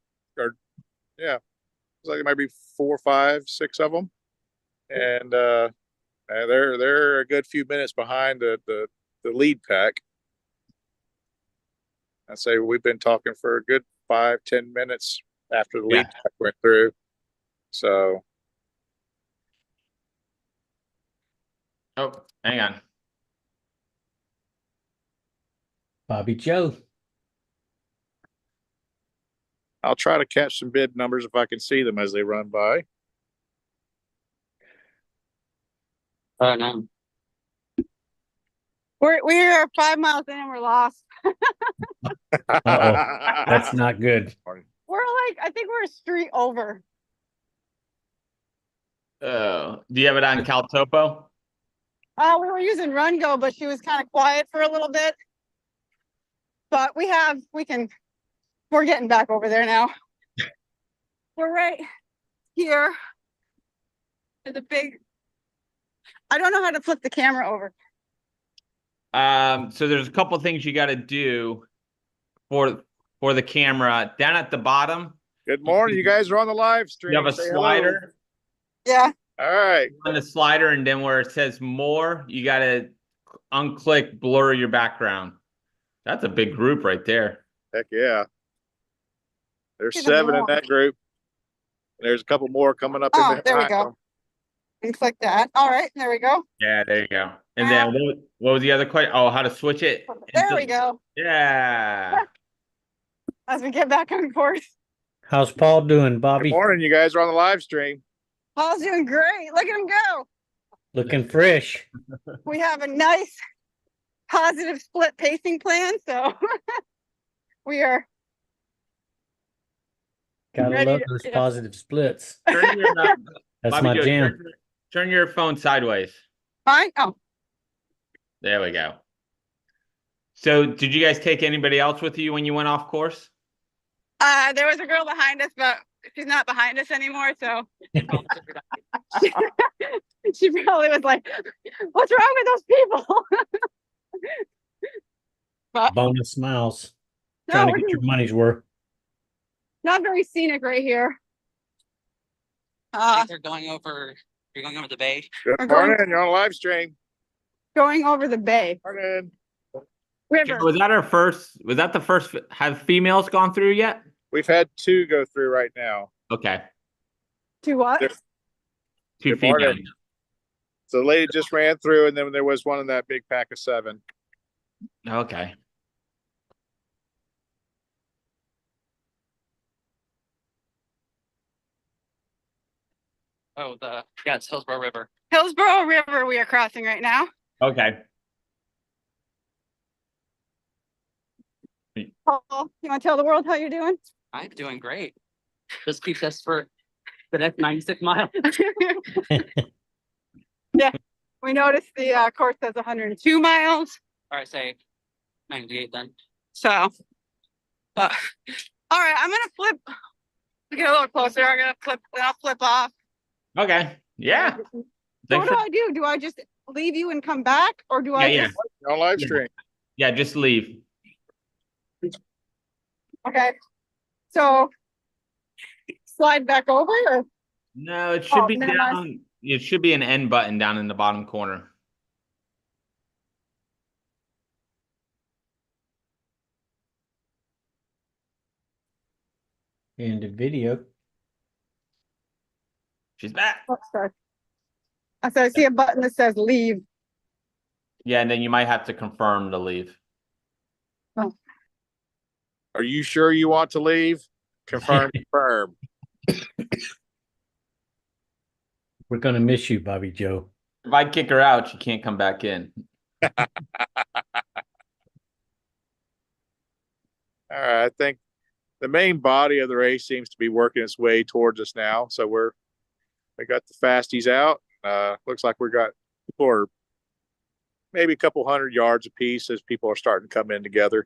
Speaker 5: like it might be 4, 5, 6 of them, and they're a good few minutes behind the lead pack. I'd say we've been talking for a good 5-10 minutes after the lead pack went through. So.
Speaker 1: Oh, hang on.
Speaker 2: Bobby Joe.
Speaker 5: I'll try to catch some bid numbers if I can see them as they run by.
Speaker 9: No. We're 5 miles in and we're lost.
Speaker 2: That's not good.
Speaker 9: I think we're a street over.
Speaker 1: Do you have it on CalTopo?
Speaker 9: We were using Run Go, but she was kind of quiet for a little bit. But we're getting back over there now. We're right here. The big, I don't know how to flip the camera over.
Speaker 1: So there's a couple of things you got to do for the camera. Down at the bottom.
Speaker 5: Good morning. You guys are on the live stream.
Speaker 1: You have a slider.
Speaker 9: Hello. Yeah.
Speaker 5: All right.
Speaker 1: On the slider, and then where it says more, you got to unclick blur your background. That's a big group right there.
Speaker 5: Heck yeah. There's 7 in that group. There's a couple more coming up.
Speaker 9: Oh, there we go. And click that. All right, there we go.
Speaker 1: Yeah, there you go. And then what was the other question? Oh, how to switch it?
Speaker 9: There we go.
Speaker 1: Yeah.
Speaker 9: As we get back on course.
Speaker 2: How's Paul doing,
Speaker 5: Good
Speaker 2: Bobby?
Speaker 5: morning, you guys are on the live stream.
Speaker 9: Paul's doing great. Look at him go.
Speaker 2: Looking fresh.
Speaker 9: We have a nice positive split pacing plan, so we are
Speaker 2: Gotta
Speaker 9: ready
Speaker 2: love
Speaker 9: to-
Speaker 2: those
Speaker 9: yeah.
Speaker 2: positive splits.
Speaker 1: Turn your,
Speaker 2: That's
Speaker 1: Bobby
Speaker 2: my
Speaker 1: Joe,
Speaker 2: jam.
Speaker 1: turn your phone sideways.
Speaker 9: fine. Oh,
Speaker 1: There we go. So did you guys take anybody else with you when you went off course?
Speaker 9: there was a girl behind us, but she's not behind us anymore, so she probably was like, "What's wrong with those people?" But
Speaker 2: Bonus smiles.
Speaker 9: no,
Speaker 2: Trying to
Speaker 9: we're
Speaker 2: get your
Speaker 9: doing-
Speaker 2: money's worth.
Speaker 9: not very scenic right here.
Speaker 10: They're going over. You're going over the bay.
Speaker 5: Good
Speaker 9: We're going-
Speaker 5: morning, you're on a live stream.
Speaker 9: Going over the bay
Speaker 5: Morning.
Speaker 9: river.
Speaker 1: Was that the first, have females gone through yet?
Speaker 5: We've had 2 go through right now.
Speaker 1: Okay.
Speaker 9: To what?
Speaker 5: There-
Speaker 1: Two
Speaker 5: Good morning.
Speaker 1: females.
Speaker 5: So the lady just ran through, and then there was one in that big pack of 7.
Speaker 1: Okay.
Speaker 10: Oh, it's Hillsborough River.
Speaker 9: Hillsborough River we are crossing right now.
Speaker 1: Okay.
Speaker 9: Paul, you want to tell the world how you're doing?
Speaker 10: I'm doing great. Just keep this for the next 96 miles.
Speaker 9: Yeah, we noticed the course says 102 miles.
Speaker 10: All right, say 98 then.
Speaker 9: So, but all right, I'm gonna flip. Get a little closer. I'm gonna flip. I'll flip off.
Speaker 1: Okay. Yeah.
Speaker 9: So what
Speaker 1: Thanks
Speaker 9: do
Speaker 1: for-
Speaker 9: I do? Do I just leave you and come back, or do I?
Speaker 1: Yeah,
Speaker 9: Just,
Speaker 5: You're on live
Speaker 1: Yeah.
Speaker 5: stream.
Speaker 1: Yeah, just leave.
Speaker 9: okay. So slide back over. Or?
Speaker 1: No, it should be
Speaker 9: minimize.
Speaker 1: down. It should be an end button down in the bottom corner.
Speaker 2: End of video.
Speaker 1: She's back.
Speaker 9: Oh, sorry. I said I see a button that says leave.
Speaker 1: Yeah, and then you might have to confirm to leave.
Speaker 5: Are you sure you want to leave? Confirm, confirm.
Speaker 2: We're gonna miss you, Bobby Joe.
Speaker 1: If I kick her out, she can't come back in.
Speaker 5: All right, I think the main body of the race seems to be working its way towards us now. So we got the fasties out. Looks like people are maybe a couple hundred yards apiece as people are starting to come in together.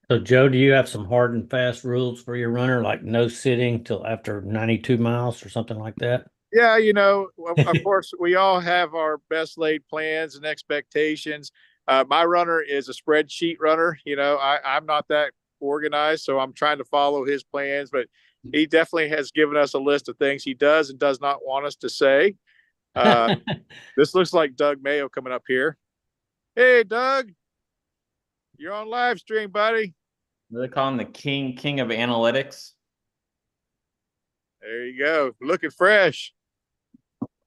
Speaker 2: So Joe, do you have some hard and fast rules for your runner, like no sitting till after 92 miles or something like that?
Speaker 5: Yeah, of course, we all have our best laid plans and expectations. My runner is a spreadsheet runner. I'm not that organized, so I'm trying to follow his plans, but he definitely has given us a list of things he does and does not want us to say. This looks like Doug Mayo coming up here. Hey, Doug, you're on live stream, buddy.
Speaker 1: They call him the king of analytics.
Speaker 5: There you go. Looking fresh.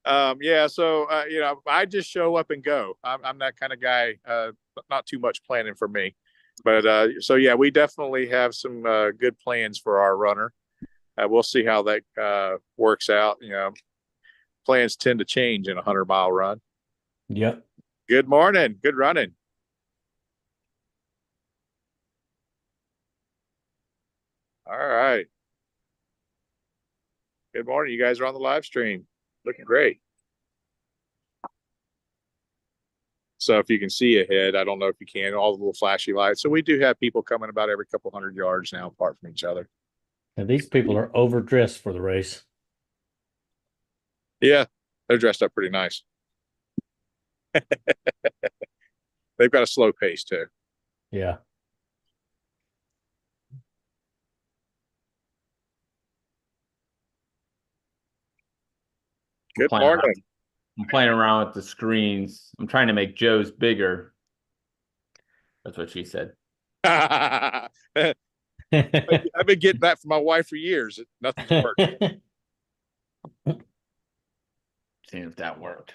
Speaker 5: Yeah. So, I just show up and go. I'm that kind of guy. Not too much planning for me, but, so yeah, we definitely have some, good plans for our runner. We'll see how that, works out. Plans tend to change in a 100-mile run.
Speaker 2: Yep.
Speaker 5: Good morning. Good running. All right. Good morning. You guys are on the live stream. Looking great. So if you can see ahead, I don't know if you can, all the little flashy lights. So we do have people coming about every couple hundred yards now apart from each other.
Speaker 2: And these people are overdressed for the race.
Speaker 5: Yeah, they're dressed up pretty nice. They've got a slow pace too.
Speaker 2: Yeah.
Speaker 5: Good morning.
Speaker 1: I'm playing around with the screens. I'm trying to make Joe's bigger. That's what she said.
Speaker 5: I've been getting that from my wife for years. Nothing's worked.
Speaker 1: seeing if that worked.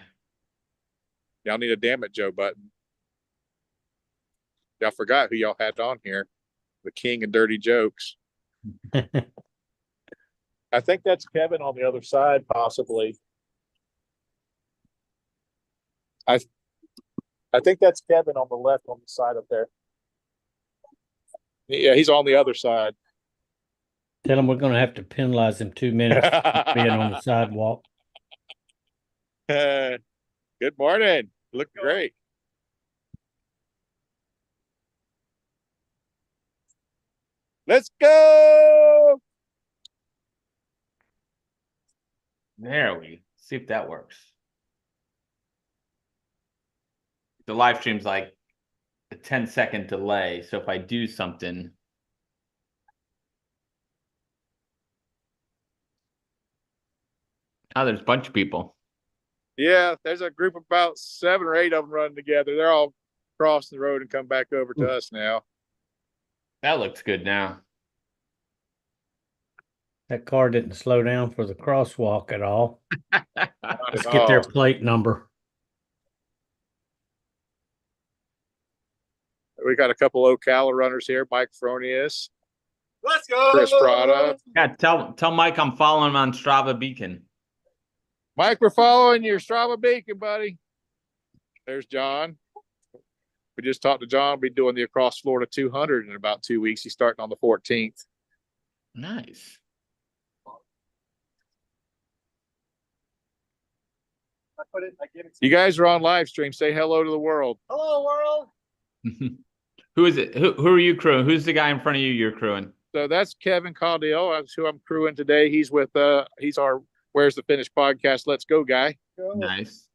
Speaker 5: Y'all need a damn it, Joe button. Y'all forgot who y'all had on here. The king of dirty jokes. I think that's Kevin on the other side, possibly. I think that's Kevin on the left on the side up there. Yeah, he's on the other side.
Speaker 2: Tell him we're going to have to penalize him 2 minutes being on the sidewalk.
Speaker 5: Good morning. Look great. Let's go.
Speaker 1: There we see if that works. The live stream's like a 10-second delay. So if I do something. Oh, there's a bunch of people.
Speaker 5: Yeah, there's a group of about 7 or 8 of them running together. They're all crossing the road and come back over to us now.
Speaker 1: That looks good now.
Speaker 2: That car didn't slow down for the crosswalk at all. Let's
Speaker 5: at
Speaker 2: get their
Speaker 5: all.
Speaker 2: plate number.
Speaker 5: We got a couple Ocala runners here. Mike Fronius,
Speaker 4: Let's go.
Speaker 5: Chris Prada.
Speaker 1: Yeah, tell Mike I'm following him on Strava Beacon.
Speaker 5: Mike, we're following your Strava Beacon, buddy. There's John. We just talked to John. We'll be doing the Across Florida 200 in about 2 weeks. He's starting on the 14th.
Speaker 1: Nice.
Speaker 5: You guys are on live stream. Say hello to the world.
Speaker 4: Hello, world.
Speaker 1: Who is it? Who are you crewing? Who's the guy in front of you you're crewing?
Speaker 5: So that's Kevin Caudill. That's who I'm crewing today. He's with he's our Where's the Finish podcast. Let's go guy.
Speaker 1: Nice.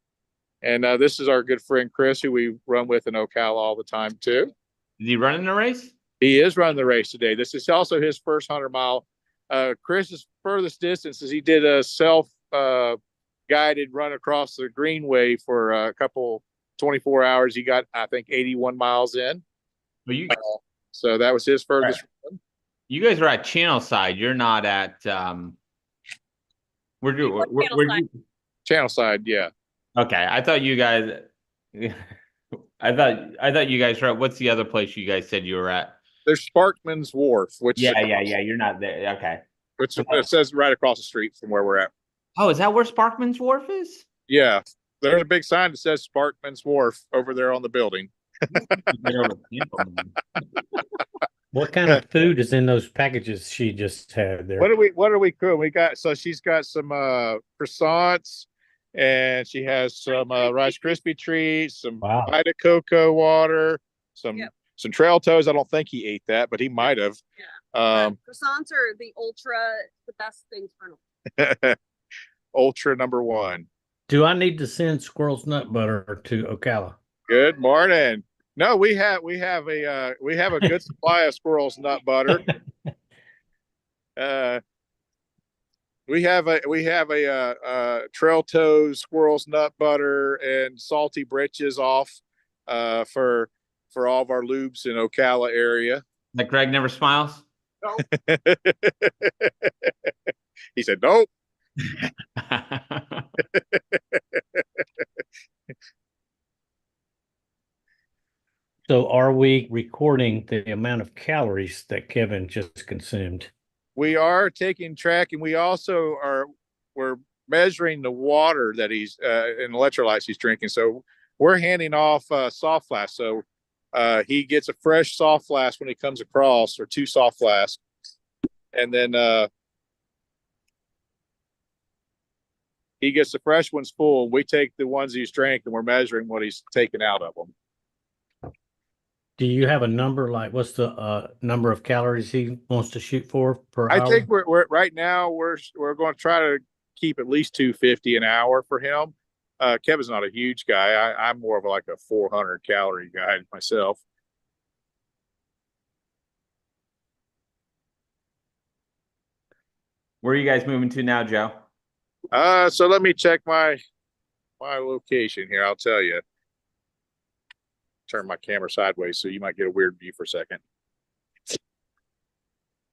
Speaker 5: And this is our good friend Chris, who we run with in Ocala all the time too.
Speaker 1: Is he running the race?
Speaker 5: He is running the race today. This is also his first 100-mile. Chris's furthest distance is he did a self guided run across the Greenway for a couple 24 hours. He got, I think, 81 miles in.
Speaker 1: Well, you
Speaker 5: so that was his furthest run.
Speaker 1: you guys are at Channel Side. You're not at
Speaker 5: Channel Side, yeah.
Speaker 1: Okay, I thought you guys I thought you guys were at, what's the other place you guys said you were at?
Speaker 5: There's Sparkman's Wharf, which
Speaker 1: Yeah, you're not there. Okay.
Speaker 5: which it says right across the street from where we're at.
Speaker 1: Oh, is that where Sparkman's Wharf is?
Speaker 5: Yeah. There's a big sign that says Sparkman's Wharf over there on the building.
Speaker 2: What kind of food is in those packages she just had there?
Speaker 5: What are we crewing? We got, so she's got some croissants, and she has some Rice Krispie treats, some Vita Cocoa water, some Trail Toes. I don't think he ate that, but he might have.
Speaker 3: Yeah. Croissants are the best things for
Speaker 5: Ultra #1.
Speaker 2: Do I need to send squirrel's nut butter to Ocala?
Speaker 5: Good morning. No, we have a good supply of squirrel's nut butter. We have a Trail Toes squirrel's nut butter and salty britches off for all of our lubes in Ocala area.
Speaker 1: Like Greg never smiles?
Speaker 4: No.
Speaker 5: He said nope.
Speaker 2: So are we recording the amount of calories that Kevin just consumed?
Speaker 5: We are taking track, and we also we're measuring the water that he's and electrolytes he's drinking. So we're handing off soft flasks. So he gets a fresh soft flask when he comes across, or 2 soft flasks, and then he gets the fresh ones full. We take the ones he's drank, and we're measuring what he's taken out of them.
Speaker 2: Do you have a number? Like, what's the number of calories he wants to shoot for per hour?
Speaker 5: I think we're right now we're going to try to keep at least 250 an hour for him. Kevin's not a huge guy. I'm more of like a 400 calorie guy myself.
Speaker 1: Where are you guys moving to now, Joe?
Speaker 5: So let me check my location here. I'll tell you. Turn my camera sideways so you might get a weird view for a second.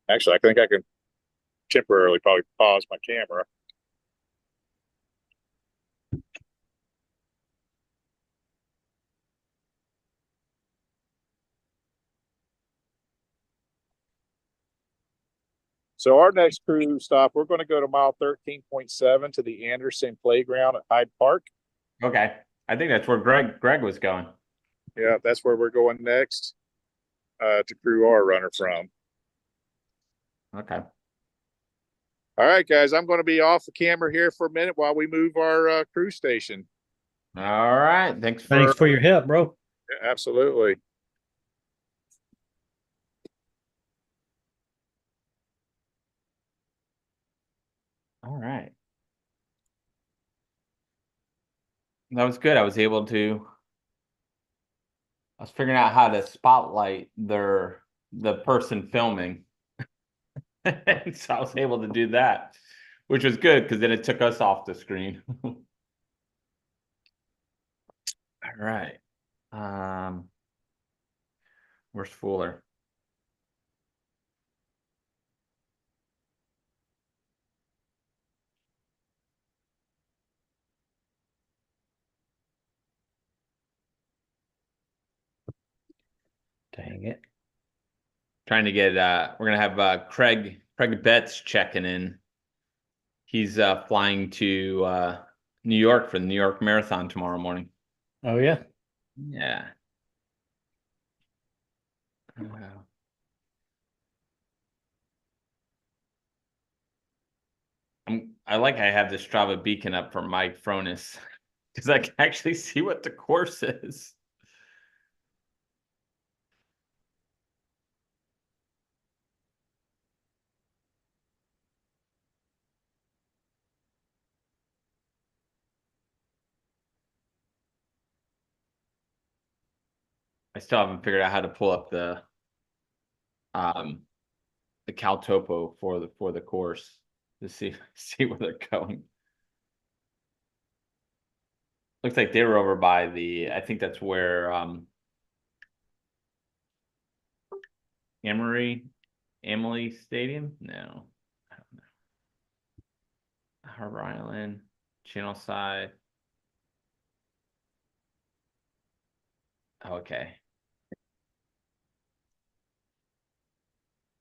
Speaker 5: Actually, I think I can temporarily probably pause my camera. So our next crew stop, we're going to go to mile 13.7 to the Anderson Playground at Hyde Park.
Speaker 1: Okay. I think that's where Greg was going.
Speaker 5: Yeah, that's where we're going next to crew our runner from.
Speaker 1: Okay.
Speaker 5: All right, guys, I'm going to be off the camera here for a minute while we move our crew station.
Speaker 1: All right. Thanks
Speaker 2: Thanks for your help, bro.
Speaker 5: Yeah, absolutely.
Speaker 1: All right. That was good. I was figuring out how to spotlight the person filming. So I was able to do that, which was good because then it took us off the screen. All right. Where's Fuller?
Speaker 2: Dang it.
Speaker 1: Trying to get we're gonna have Craig Betts checking in. He's flying to New York for the New York Marathon tomorrow morning.
Speaker 2: Oh, yeah.
Speaker 1: Yeah. I like I have the Strava beacon up for Mike Fronis because I can actually see what the course is. I still haven't figured out how to pull up the Cal Topo for the course to see where they're going. Looks like they were over by I think that's where Amalie Stadium? No. I don't know. Harbor Island, Channel Side. Okay.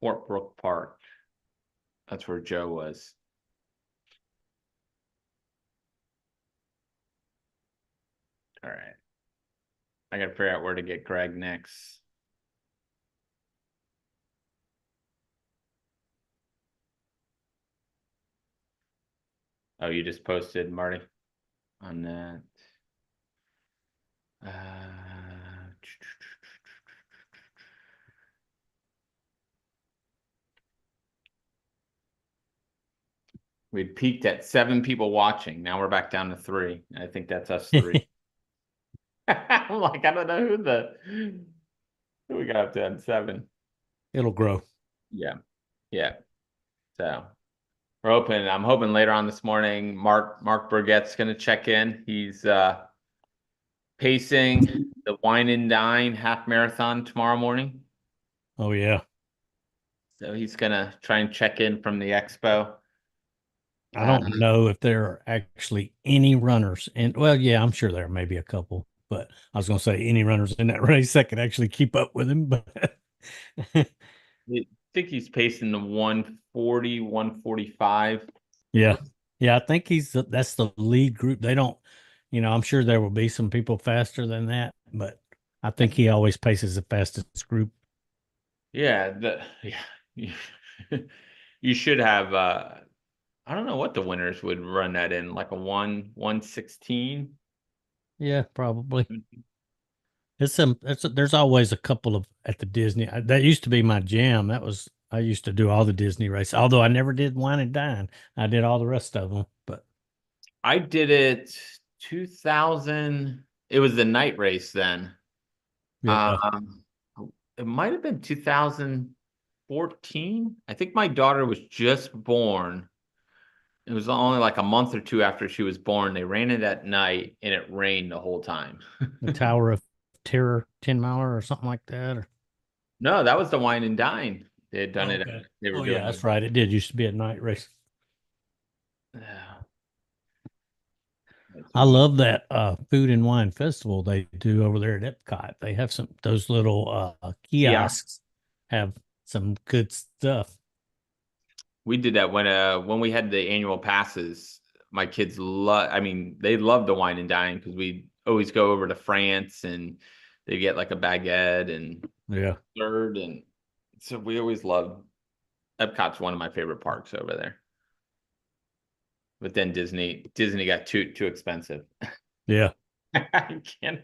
Speaker 1: Fort Brook Park. That's where Joe was. All right. I gotta figure out where to get Greg next. Oh, you just posted, Marty, on that. We peaked at 7 people watching. Now we're back down to 3. I think that's us 3. I'm like, I don't know who we got up to at 7.
Speaker 2: It'll grow.
Speaker 1: Yeah. Yeah. So I'm hoping later on this morning, Mark Burgett's gonna check in. He's pacing the Wine and Dine half marathon tomorrow morning.
Speaker 2: Oh, yeah.
Speaker 1: So he's gonna try and check in from the expo.
Speaker 2: I don't know if there are actually any runners. And well, yeah, I'm sure there may be a couple, but I was going to say any runners in that race that could actually keep up with him. But
Speaker 1: I think he's pacing the 140, 145.
Speaker 2: yeah. Yeah, I think that's the lead group. They don't, I'm sure there will be some people faster than that, but I think he always paces the fastest group.
Speaker 1: Yeah, you should have I don't know what the winners would run that in, like a 116.
Speaker 2: Yeah, probably. There's always a couple of at the Disney. That used to be my jam. I used to do all the Disney races, although I never did Wine and Dine. I did all the rest of them, but
Speaker 1: I did it 2000. It was the night race then.
Speaker 2: yeah.
Speaker 1: It might have been 2014. I think my daughter was just born. It was only like a month or 2 after she was born. They ran it at night and it rained the whole time.
Speaker 2: The Tower of Terror 10 miler or something like that. Or
Speaker 1: No, that was the Wine and Dine. They had done it.
Speaker 2: okay.
Speaker 1: They were
Speaker 2: Oh,
Speaker 1: doing
Speaker 2: yeah, that's right. It did used to be a night race.
Speaker 1: Yeah.
Speaker 2: I love that food and wine festival they do over there at Epcot. They have those little kiosks have some good stuff.
Speaker 1: We did that when we had the annual passes. My kids they love the wine and dine because we always go over to France and they get like a baguette and
Speaker 2: Yeah.
Speaker 1: third, and so we always love Epcot's one of my favorite parks over there. But then Disney got too expensive.
Speaker 2: Yeah.
Speaker 1: I can't.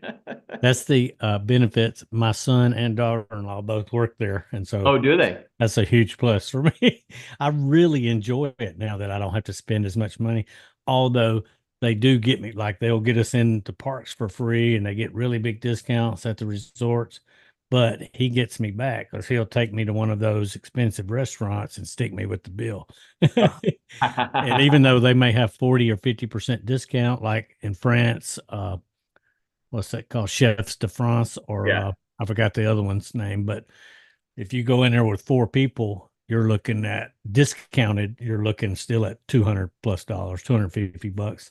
Speaker 2: That's the benefits. My son and daughter-in-law both work there. And so
Speaker 1: Oh, do they?
Speaker 2: that's a huge plus for me. I really enjoy it now that I don't have to spend as much money. Although they do get me, like they'll get us into parks for free and they get really big discounts at the resorts. But he gets me back because he'll take me to one of those expensive restaurants and stick me with the bill. And even though they may have 40 or 50% discount, like in France, what's that called? Chefs de France, or
Speaker 1: Yeah.
Speaker 2: I forgot the other one's name. But if you go in there with 4 people, you're looking at discounted, you're looking still at $200 plus, $250.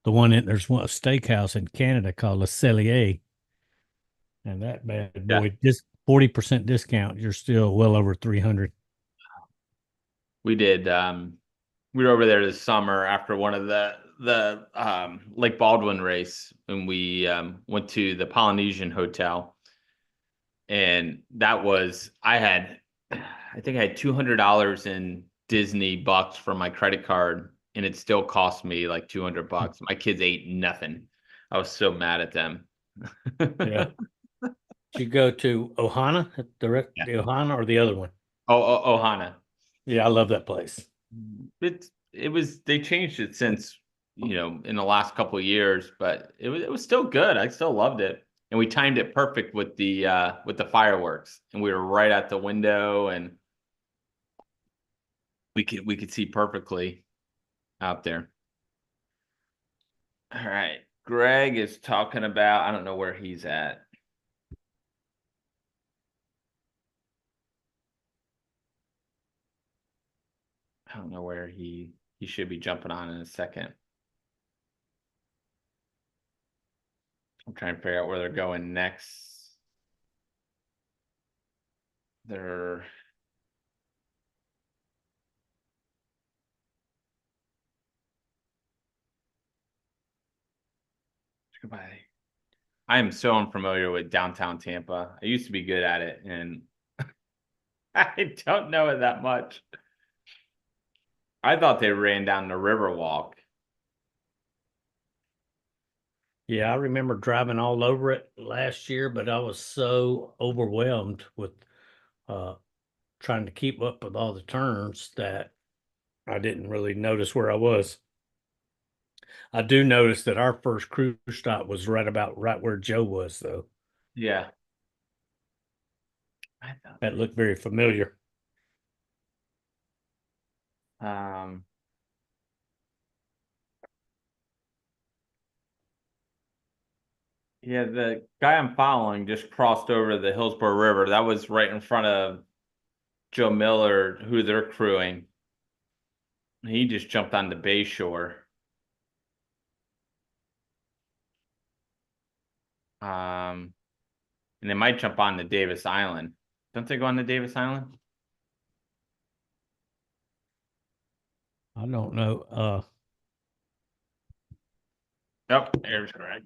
Speaker 2: There's a steakhouse in Canada called Le Cellier. And that bad boy, just 40% discount, you're still well over 300.
Speaker 1: We did. We were over there this summer after one of the Lake Baldwin race, and we went to the Polynesian Hotel, and I think I had $200 in Disney bucks from my credit card, and it still cost me like $200. My kids ate nothing. I was so mad at them.
Speaker 2: Yeah. You go to Ohana, the Ohana, or the other one?
Speaker 1: Ohana.
Speaker 2: Yeah, I love that place.
Speaker 1: They changed it since, in the last couple of years, but it was still good. I still loved it. And we timed it perfect with the fireworks, and we were right at the window, and we could see perfectly out there. All right. Greg is talking about, I don't know where he's at. I don't know where he should be jumping on in a second. I'm trying to figure out where they're going next. They're goodbye. I am so unfamiliar with downtown Tampa. I used to be good at it, and I don't know it that much. I thought they ran down the Riverwalk.
Speaker 2: Yeah, I remember driving all over it last year, but I was so overwhelmed with trying to keep up with all the turns that I didn't really notice where I was. I do notice that our first cruise stop was right where Joe was, though.
Speaker 1: Yeah.
Speaker 2: That looked very familiar.
Speaker 1: Yeah, the guy I'm following just crossed over the Hillsborough River. That was right in front of Joe Miller, who they're crewing. He just jumped on the Bay Shore. And they might jump on the Davis Island. Don't they go on the Davis Island?
Speaker 2: I don't know.
Speaker 1: Oh, there's Greg.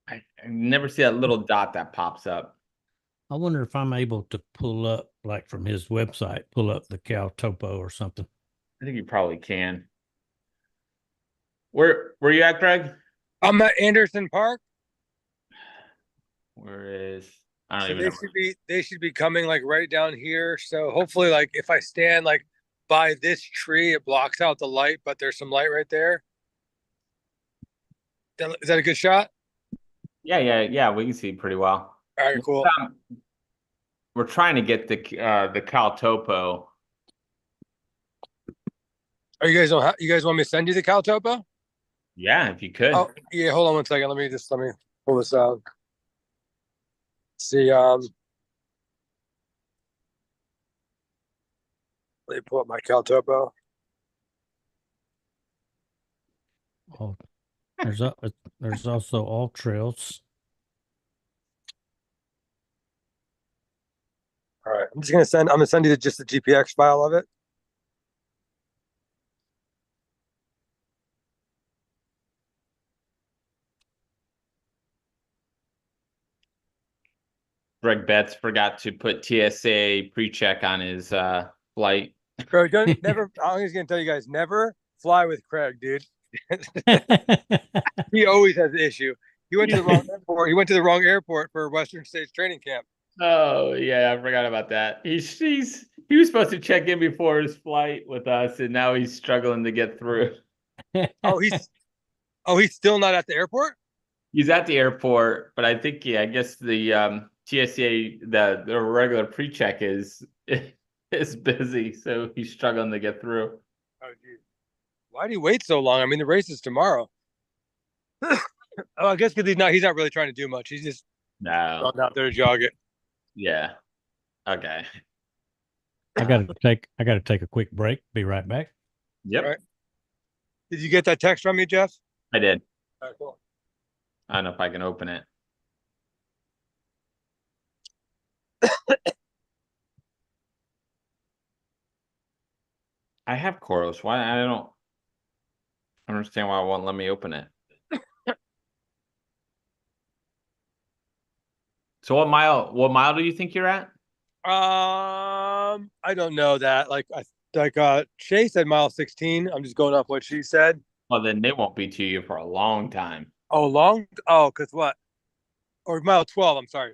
Speaker 1: I never see that little dot that pops up.
Speaker 2: I wonder if I'm able to pull up, like from his website, pull up the Cal Topo or something.
Speaker 1: I think you probably can. Where you at, Greg?
Speaker 4: I'm at Anderson Park.
Speaker 1: Where is? I don't
Speaker 4: So
Speaker 1: even know.
Speaker 4: they should be coming like right down here. So hopefully, like if I stand like by this tree, it blocks out the light, but there's some light right there. Is that a good shot?
Speaker 1: Yeah. We can see pretty well.
Speaker 4: All right, cool.
Speaker 1: We're trying to get the Cal Topo.
Speaker 4: Are you guys want me to send you the Cal Topo?
Speaker 1: Yeah, if you could.
Speaker 4: Oh yeah, hold on one second. Let me pull this out. Let's see, let me pull up my Cal Topo.
Speaker 2: Oh, there's also All Trails.
Speaker 4: All right. I'm gonna send you just the GPX file of it.
Speaker 1: Greg Betts forgot to put TSA pre-check on his flight.
Speaker 4: Bro, don't never. I'm just gonna tell you guys, never fly with Craig, dude. He always has an issue. He went to the wrong airport. He went to the wrong airport for Western States training camp.
Speaker 1: Oh yeah, I forgot about that. He was supposed to check in before his flight with us, and now he's struggling to get through.
Speaker 4: Oh, he's still not at the airport?
Speaker 1: He's at the airport, but I think I guess the TSA the regular pre-check is busy, so he's struggling to get through.
Speaker 4: Oh, geez. Why do you wait so long? I mean, the race is tomorrow. Oh, I guess because he's not really trying to do much. He's just
Speaker 1: No.
Speaker 4: out there to jog it.
Speaker 1: Yeah. Okay.
Speaker 2: I gotta take a quick break. Be right back.
Speaker 1: Yep.
Speaker 4: All right. Did you get that text from me, Jeff?
Speaker 1: I did.
Speaker 4: All right, cool.
Speaker 1: I don't know if I can open it. I have Coros. Why I don't understand why it won't let me open it. So what mile do you think you're at?
Speaker 4: I don't know that. Shay said mile 16. I'm just going off what she said.
Speaker 1: Well, then they won't be to you for a long time.
Speaker 4: Oh, long? Oh, because what? Or mile 12. I'm sorry.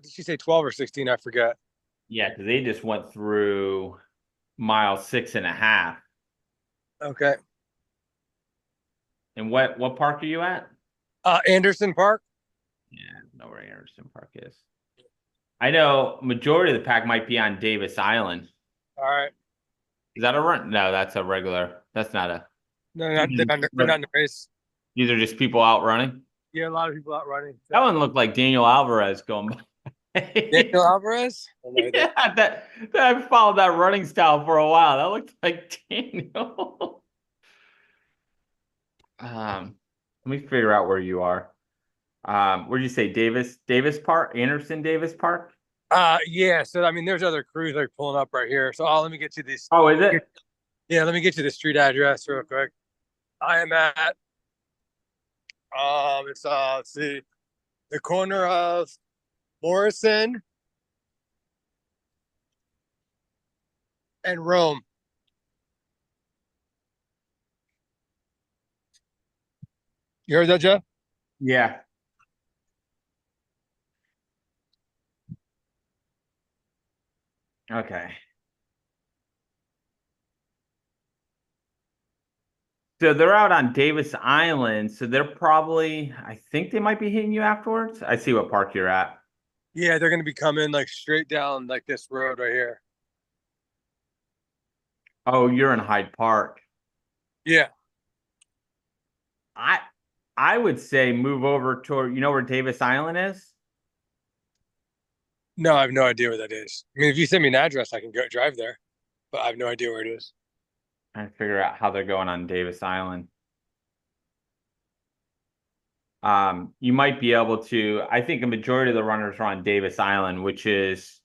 Speaker 4: Did she say 12 or 16? I forget.
Speaker 1: Yeah, because they just went through mile 6.5.
Speaker 4: Okay.
Speaker 1: And what park are you at?
Speaker 4: Anderson Park.
Speaker 1: Yeah, I don't know where Anderson Park is. I know majority of the pack might be on Davis Island.
Speaker 4: All right.
Speaker 1: Is that a run? No, that's a regular. That's not a.
Speaker 4: No, they're not in the race.
Speaker 1: These are just people out running.
Speaker 4: Yeah, a lot of people out running.
Speaker 1: That one looked like Daniel Alvarez going by.
Speaker 4: Daniel Alvarez?
Speaker 1: Yeah, that I followed that running style for a while. That looked like Daniel. Let me figure out where you are. Where'd you say Davis Park? Anderson Davis Park?
Speaker 4: Yeah. So I mean, there's other crews like pulling up right here. So let me get you this.
Speaker 1: Oh, is it?
Speaker 4: Yeah, let me get you the street address real quick. I am at it's let's see, the corner of Morrison and Rome. You heard that, Jeff?
Speaker 1: Yeah. Okay. So they're out on Davis Island, so they're probably, I think they might be hitting you afterwards. I see what park you're at.
Speaker 4: Yeah, they're gonna be coming like straight down like this road right here.
Speaker 1: Oh, you're in Hyde Park.
Speaker 4: Yeah.
Speaker 1: I would say move over toward, you know where Davis Island is?
Speaker 4: No, I have no idea where that is. I mean, if you send me an address, I can go drive there, but I have no idea where it is.
Speaker 1: And figure out how they're going on Davis Island. You might be able to, I think a majority of the runners are on Davis Island, which is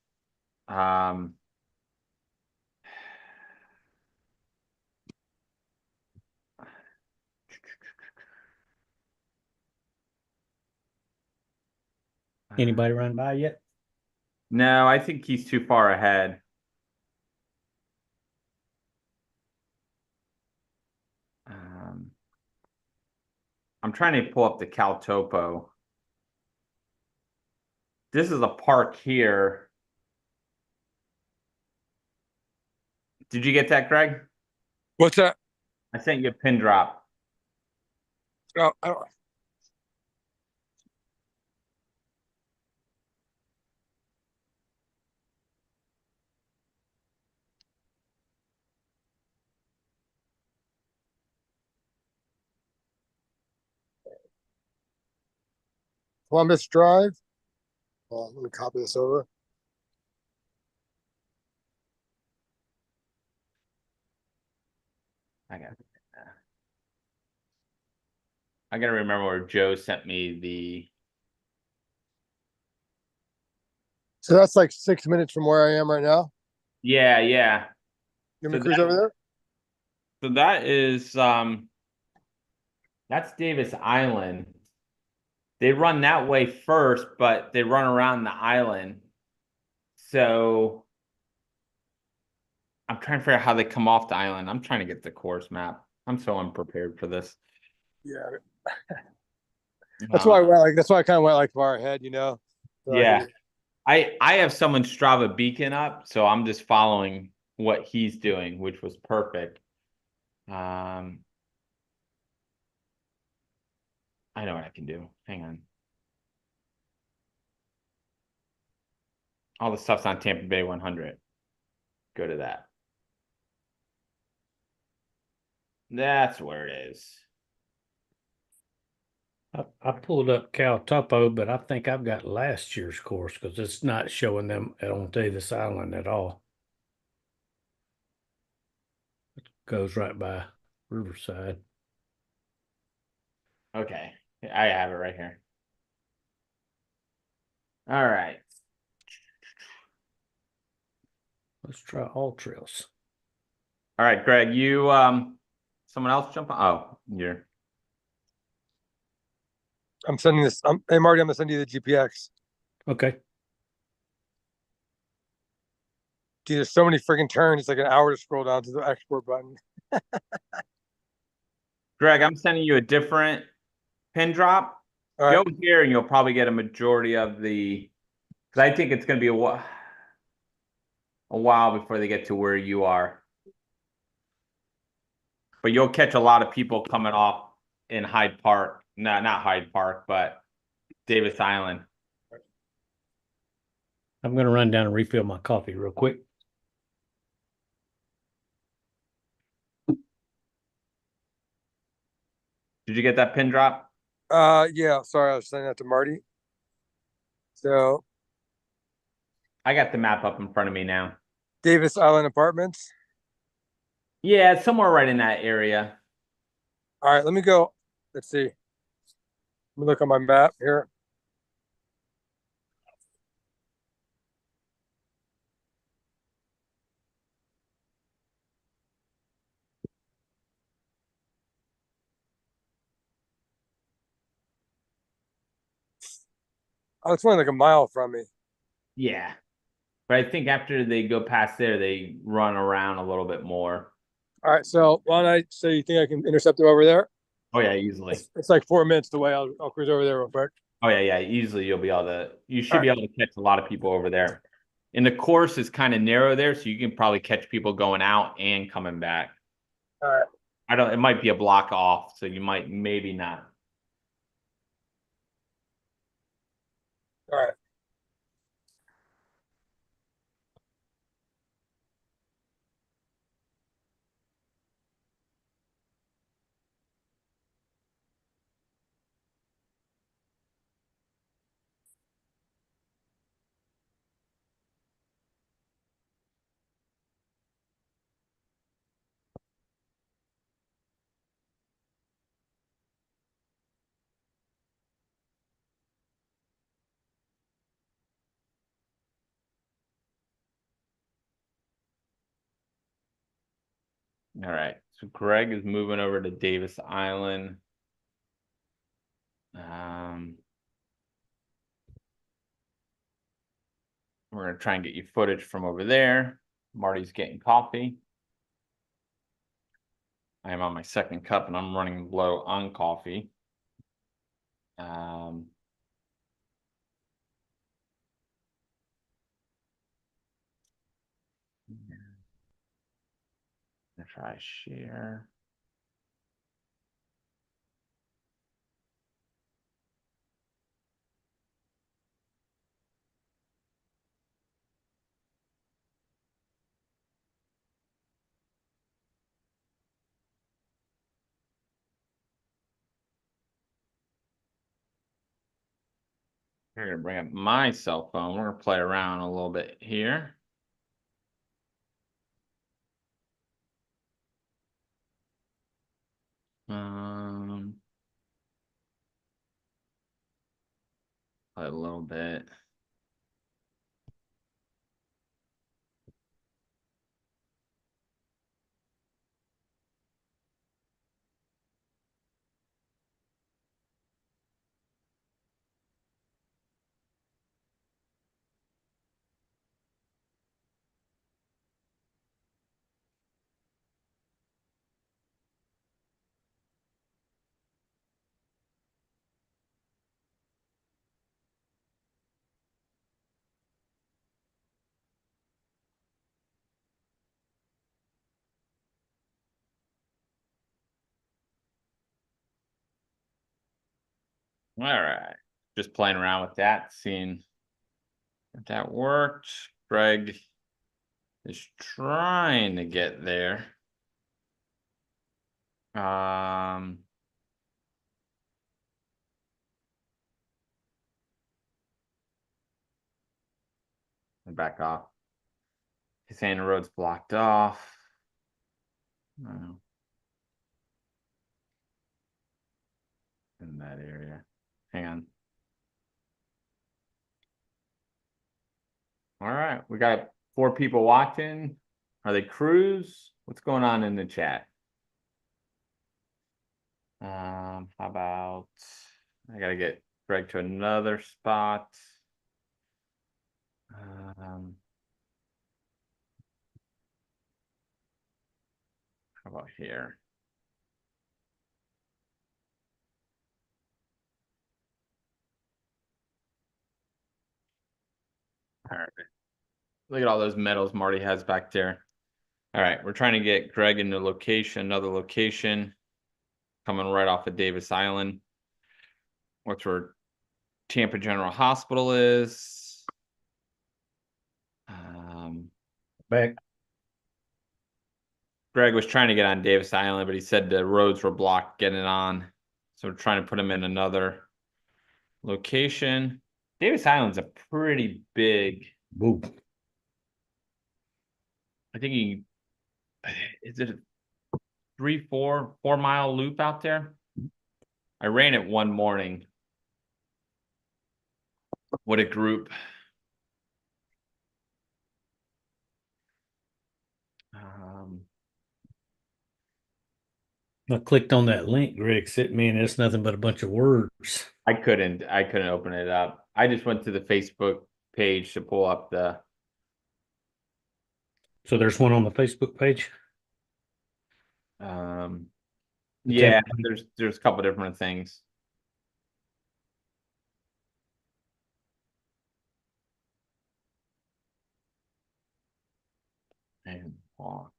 Speaker 2: Anybody run by yet?
Speaker 1: no, I think he's too far ahead. I'm trying to pull up the Cal Topo. This is a park here. Did you get that, Greg?
Speaker 4: What's that?
Speaker 1: I sent you a pin drop.
Speaker 4: Oh, I don't. Columbus Drive. Let me copy this over.
Speaker 1: I gotta remember where Joe sent me the
Speaker 4: So that's like 6 minutes from where I am right now.
Speaker 1: Yeah, yeah.
Speaker 4: You want me
Speaker 1: So
Speaker 4: to cruise over there?
Speaker 1: So that is that's Davis Island. They run that way first, but they run around the island. So I'm trying to figure out how they come off the island. I'm trying to get the course map. I'm so unprepared for this.
Speaker 4: Yeah. That's why I went like. That's why I kind of went like far ahead. So
Speaker 1: Yeah. I have someone Strava beacon up, so I'm just following what he's doing, which was perfect. I know what I can do. Hang on. All the stuff's on Tampa Bay 100. Go to that. That's where it is.
Speaker 2: I pulled up Cal Topo, but I think I've got last year's course because it's not showing them on Davis Island at all. It goes right by Riverside.
Speaker 1: Okay. I have it right here. All right.
Speaker 2: Let's try all trails.
Speaker 1: All right, Greg, you someone else jump on? Oh, you're
Speaker 4: I'm sending this. Hey Marty, I'm gonna send you the GPX.
Speaker 2: Okay.
Speaker 4: Dude, there's so many freaking turns. It's like an hour to scroll down to the export button.
Speaker 1: Greg, I'm sending you a different pin drop.
Speaker 4: All right.
Speaker 1: Go here and you'll probably get a majority of the because I think it's gonna be a while before they get to where you are. But you'll catch a lot of people coming off in Hyde Park. No, not Hyde Park, but Davis Island.
Speaker 2: I'm going to run down and refill my coffee real quick.
Speaker 1: Did you get that pin drop?
Speaker 4: Yeah. Sorry, I was sending that to Marty. So
Speaker 1: I got the map up in front of me now.
Speaker 4: Davis Island Apartments.
Speaker 1: Yeah, it's somewhere right in that area.
Speaker 4: All right, let me go. Let's see. Let me look on my map here. Oh, it's only like a mile from me.
Speaker 1: Yeah. But I think after they go past there, they run around a little bit more.
Speaker 4: All right, so why don't I say you think I can intercept them over there?
Speaker 1: Oh yeah, easily.
Speaker 4: It's like 4 minutes away. I'll cruise over there real quick.
Speaker 1: Oh yeah, easily you'll be able to. You should
Speaker 4: All
Speaker 1: be able to catch a lot of people over there. And the course is kind of narrow there, so you can probably catch people going out and coming back.
Speaker 4: All right.
Speaker 1: I don't. It might be a block off, so you might maybe not.
Speaker 4: All right.
Speaker 1: All right. So Greg is moving over to Davis Island. We're gonna try and get you footage from over there. Marty's getting coffee. I am on my second cup and I'm running low on coffee. Try share. We're gonna bring up my cell phone. We're gonna play around a little bit here. Play a little bit. All right. Just playing around with that, seeing if that worked. Greg is trying to get there. Back off. He's saying the road's blocked off. Oh. In that area. Hang on. All right, we got 4 people watching. Are they crews? What's going on in the chat? How about I gotta get Greg to another spot. How about here? All right. Look at all those medals Marty has back there. All right, we're trying to get Greg into location, another location, coming right off of Davis Island. What's where Tampa General Hospital is.
Speaker 2: Back.
Speaker 1: Greg was trying to get on Davis Island, but he said the roads were blocked getting on. So we're trying to put him in another location. Davis Island's a pretty big.
Speaker 2: Woo.
Speaker 1: I think is it a 4 mile loop out there? I ran it one morning with a group.
Speaker 2: I clicked on that link Greg sent me, and it's nothing but a bunch of words.
Speaker 1: I couldn't open it up. I just went to the Facebook page to pull up the.
Speaker 2: So there's one on the Facebook page.
Speaker 1: Yeah, there's a couple different things. And walk.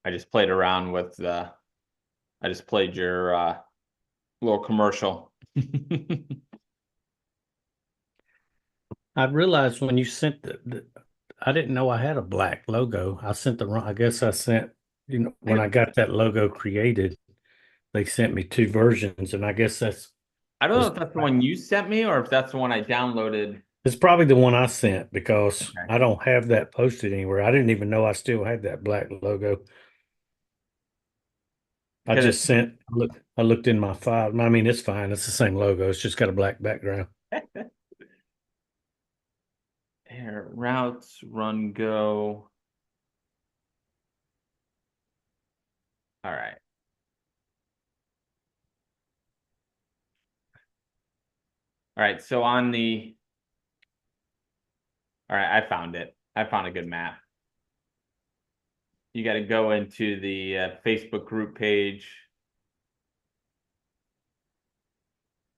Speaker 1: I just played around with I just played your little commercial.
Speaker 2: I realized when you sent I didn't know I had a black logo. I sent the wrong, I guess I sent, when I got that logo created, they sent me 2 versions, and I guess
Speaker 1: I don't know if that's the one you sent me or if that's the one I downloaded.
Speaker 2: It's probably the one I sent because
Speaker 1: Okay.
Speaker 2: I don't have that posted anywhere. I didn't even know I still had that black logo. I just sent, I looked in my file. I mean, it's fine. It's the same logo. It's just got a black background.
Speaker 1: Here, routes, run, go. All right. All right, so on the. All right, I found it. I found a good map. You got to go into the Facebook group page.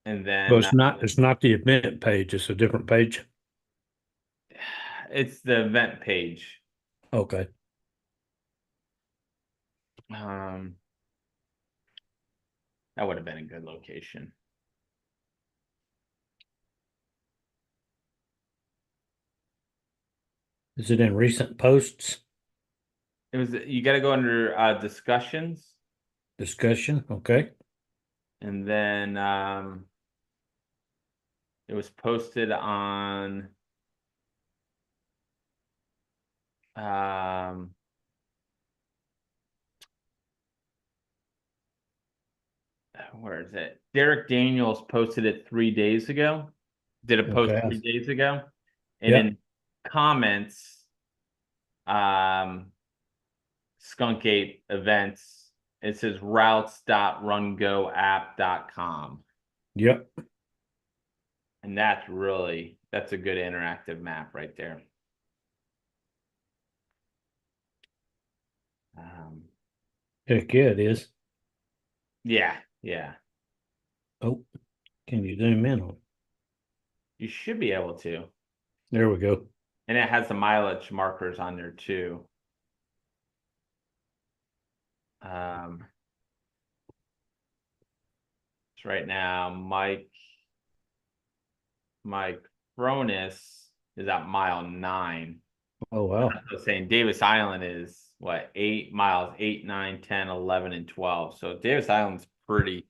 Speaker 1: And then
Speaker 2: Well, it's not the event page. It's a different page.
Speaker 1: It's the event page.
Speaker 2: Okay.
Speaker 1: That would have been a good location.
Speaker 2: Is it in recent posts?
Speaker 1: It was, you got to go under discussions.
Speaker 2: Discussion. Okay.
Speaker 1: And then it was posted on where is it? Derek Daniels posted it 3 days ago. Did a post
Speaker 2: Okay.
Speaker 1: 3 days ago. And
Speaker 2: Yep.
Speaker 1: in comments, Skunk Ape events, it says routes.rungoapp.com.
Speaker 2: Yep.
Speaker 1: And that's a good interactive map right there.
Speaker 2: Heck yeah, it is.
Speaker 1: Yeah.
Speaker 2: Oh, can you zoom in on it?
Speaker 1: You should be able to.
Speaker 2: There we go.
Speaker 1: And it has the mileage markers on there too. So right now, Mike Cronus is at mile 9.
Speaker 2: Oh, wow.
Speaker 1: I was saying Davis Island is what, 8 miles, 8, 9, 10, 11, and 12. So Davis Island's pretty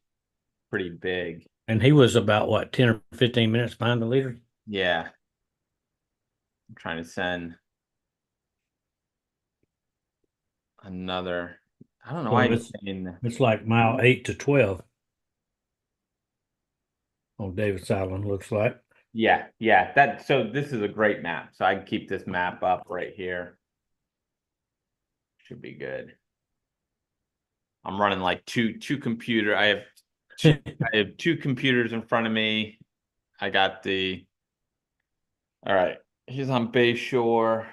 Speaker 1: big.
Speaker 2: And he was about what, 10 or 15 minutes behind the leader?
Speaker 1: Yeah. I'm trying to send another. I don't know
Speaker 2: So
Speaker 1: why
Speaker 2: it's like mile 8 to 12 on Davis Island, looks like.
Speaker 1: Yeah. So this is a great map. So I can keep this map up right here. Should be good. I'm running like two computer. I have 2 computers in front of me. I got all right. He's on Bay Shore.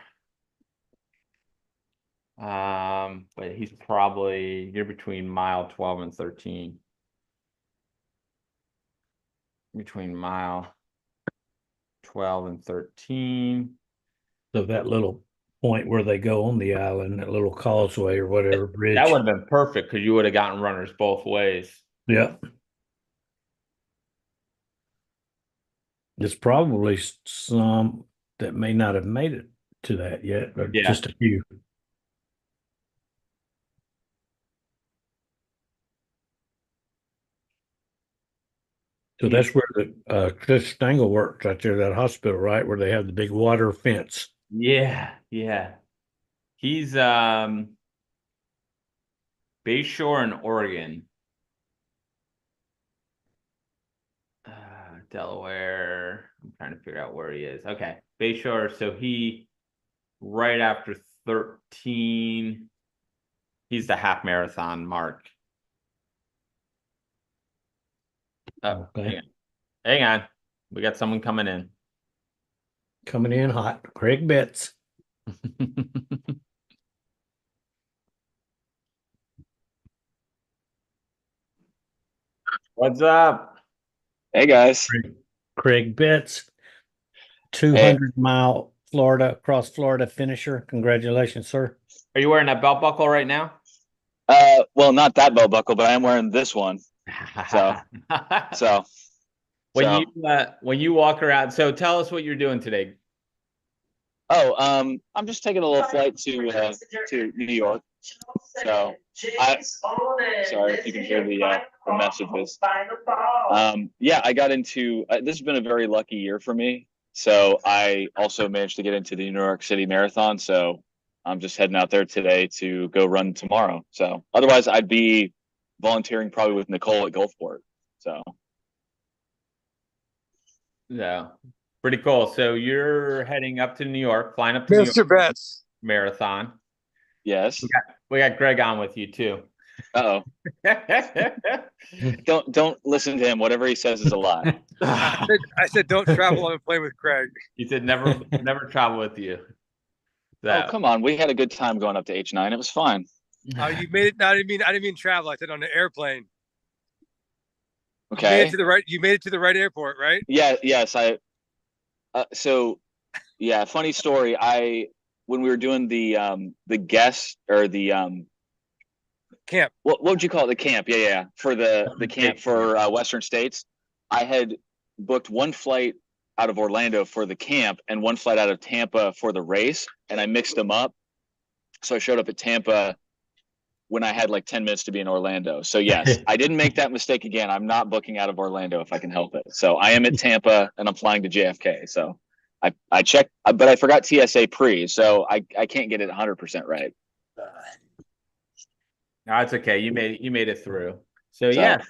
Speaker 1: But he's probably you're between mile 12 and 13. Between mile 12 and 13.
Speaker 2: So that little point where they go on the island, that little causeway or whatever bridge.
Speaker 1: That would have been perfect because you would have gotten runners both ways.
Speaker 2: Yeah. There's probably some that may not have made it to that yet, but
Speaker 1: Yeah.
Speaker 2: just a few. So that's where the Chris Stengel works right there, that hospital, right, where they have the big water fence.
Speaker 1: Yeah. He's Bayshore in Oregon. Delaware. I'm trying to figure out where he is. Okay. Bayshore. So he right after 13. He's the half marathon mark. Oh,
Speaker 2: Okay.
Speaker 1: Hang on. We got someone coming in.
Speaker 2: Coming in hot. Craig Betts.
Speaker 1: What's up?
Speaker 11: Hey guys.
Speaker 2: Craig Betts, 200-mile across Florida finisher. Congratulations, sir.
Speaker 1: Are you wearing that belt buckle right now?
Speaker 11: Well, not that belt buckle, but I am wearing this one. So
Speaker 1: when you walk around, so tell us what you're doing today.
Speaker 11: I'm just taking a little flight to New York. So sorry if you can hear the messages. Yeah, I got into this has been a very lucky year for me. So I also managed to get into the New York City Marathon. So I'm just heading out there today to go run tomorrow. So otherwise I'd be volunteering probably with Nicole at Gulfport. So
Speaker 1: yeah, pretty cool. So you're heading up to New York, flying up to New
Speaker 4: Mr.
Speaker 1: York
Speaker 4: Betts.
Speaker 1: Marathon.
Speaker 11: yes.
Speaker 1: We got Greg on with you too.
Speaker 11: Uh-oh. Don't listen to him. Whatever he says is a lie.
Speaker 4: I said don't travel on a plane with Craig.
Speaker 1: He said never travel with you. So.
Speaker 11: Oh, come on. We had a good time going up to H9. It was fine.
Speaker 4: You made it. No, I didn't mean travel. I said on the airplane.
Speaker 11: Okay.
Speaker 4: You made it to the right airport, right?
Speaker 11: Yeah. Yes. So yeah, funny story. When we were doing the guest or the
Speaker 4: camp.
Speaker 11: What would you call it? The camp. Yeah. For the camp for Western States, I had booked one flight out of Orlando for the camp and one flight out of Tampa for the race, and I mixed them up. So I showed up at Tampa when I had like 10 minutes to be in Orlando. So yes, I didn't make that mistake again. I'm not booking out of Orlando if I can help it. So I am at Tampa and I'm flying to JFK. So I checked, but I forgot TSA pre, so I can't get it 100% right.
Speaker 1: No, it's okay. You made it through. So yeah,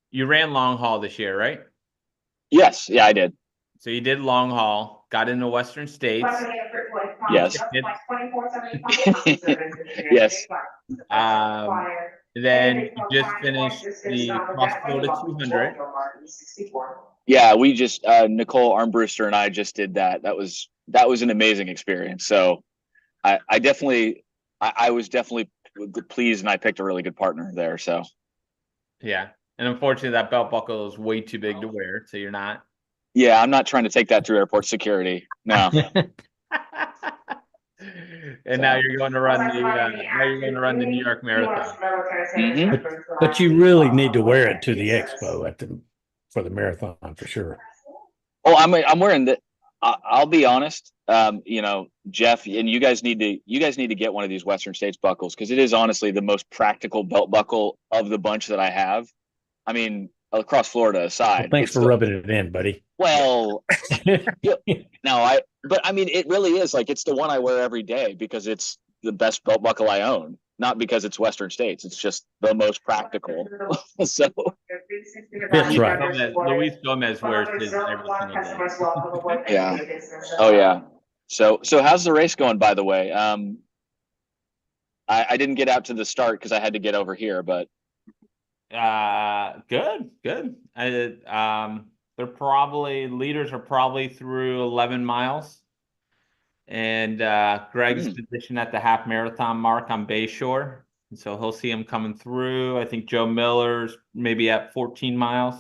Speaker 1: you ran long haul this year, right?
Speaker 11: Yes, yeah, I did.
Speaker 1: So you did long haul, got into Western States.
Speaker 11: Yes. Yes.
Speaker 1: Then you just finished the Cross Florida 200.
Speaker 11: Yeah, we just Nicole Armbruster and I just did that. That was an amazing experience. So I was definitely pleased, and I picked a really good partner there. So
Speaker 1: yeah, and unfortunately, that belt buckle is way too big to wear, so you're not.
Speaker 11: Yeah, I'm not trying to take that through airport security. No.
Speaker 1: And now you're going to run the New York Marathon.
Speaker 2: But you really need to wear it to the expo for the marathon for sure.
Speaker 11: Oh, I'm wearing the. I'll be honest. Jeff, and you guys need to get one of these Western States buckles because it is honestly the most practical belt buckle of the bunch that I have. I mean, across Florida aside.
Speaker 2: Well, thanks for rubbing it in, buddy.
Speaker 11: Well, but I mean, it really is like it's the one I wear every day because it's the best belt buckle I own. Not because it's Western States. It's just the most practical. So
Speaker 2: that's right.
Speaker 1: Luis Gomez wears his every single day.
Speaker 11: Yeah. Oh yeah. So how's the race going, by the way? I didn't get out to the start because I had to get over here, but
Speaker 1: good. Leaders are probably through 11 miles. And Greg's position at the half marathon mark on Bayshore. And so he'll see him coming through. I think Joe Miller's maybe at 14 miles.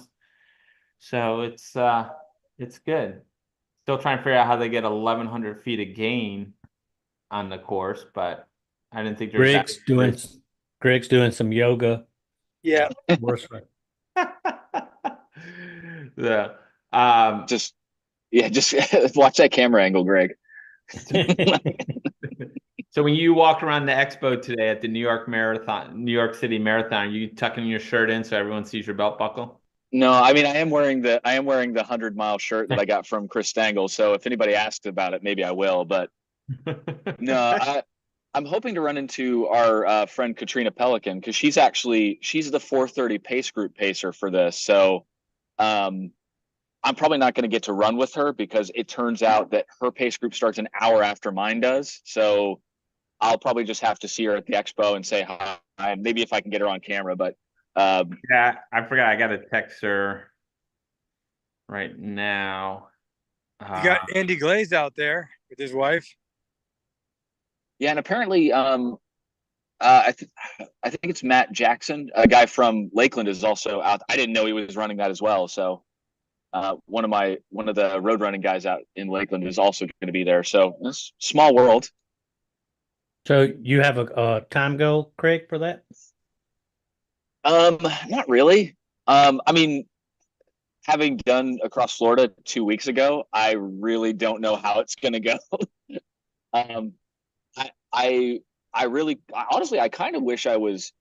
Speaker 1: So it's good. Still trying to figure out how they get 1,100 feet of gain on the course, but I didn't think
Speaker 2: Greg's doing some yoga.
Speaker 4: Yeah.
Speaker 2: Worse.
Speaker 1: Yeah.
Speaker 11: Just watch that camera angle, Greg.
Speaker 1: So when you walked around the expo today at the New York City Marathon, are you tucking your shirt in so everyone sees your belt buckle?
Speaker 11: No, I mean I am wearing the 100-mile shirt that I got from Chris Stangl. So if anybody asks about it, maybe I will. But no, I'm hoping to run into our friend Katrina Pelican because she's the 4:30 pace group pacer for this. So I'm probably not going to get to run with her because it turns out that her pace group starts an hour after mine does. So I'll probably just have to see her at the expo and say hi. Maybe if I can get her on camera, but
Speaker 1: yeah, I forgot. I got to text her right now.
Speaker 4: You got Andy Glaze out there with his wife.
Speaker 11: Yeah, and apparently, I think it's Matt Jackson, a guy from Lakeland, is also out. I didn't know he was running that as well. So one of the road running guys out in Lakeland is also going to be there. So it's small world.
Speaker 2: So you have a time goal, Craig, for that?
Speaker 11: Not really. I mean, having done across Florida 2 weeks ago, I really don't know how it's going to go. Honestly, I kind of wish I was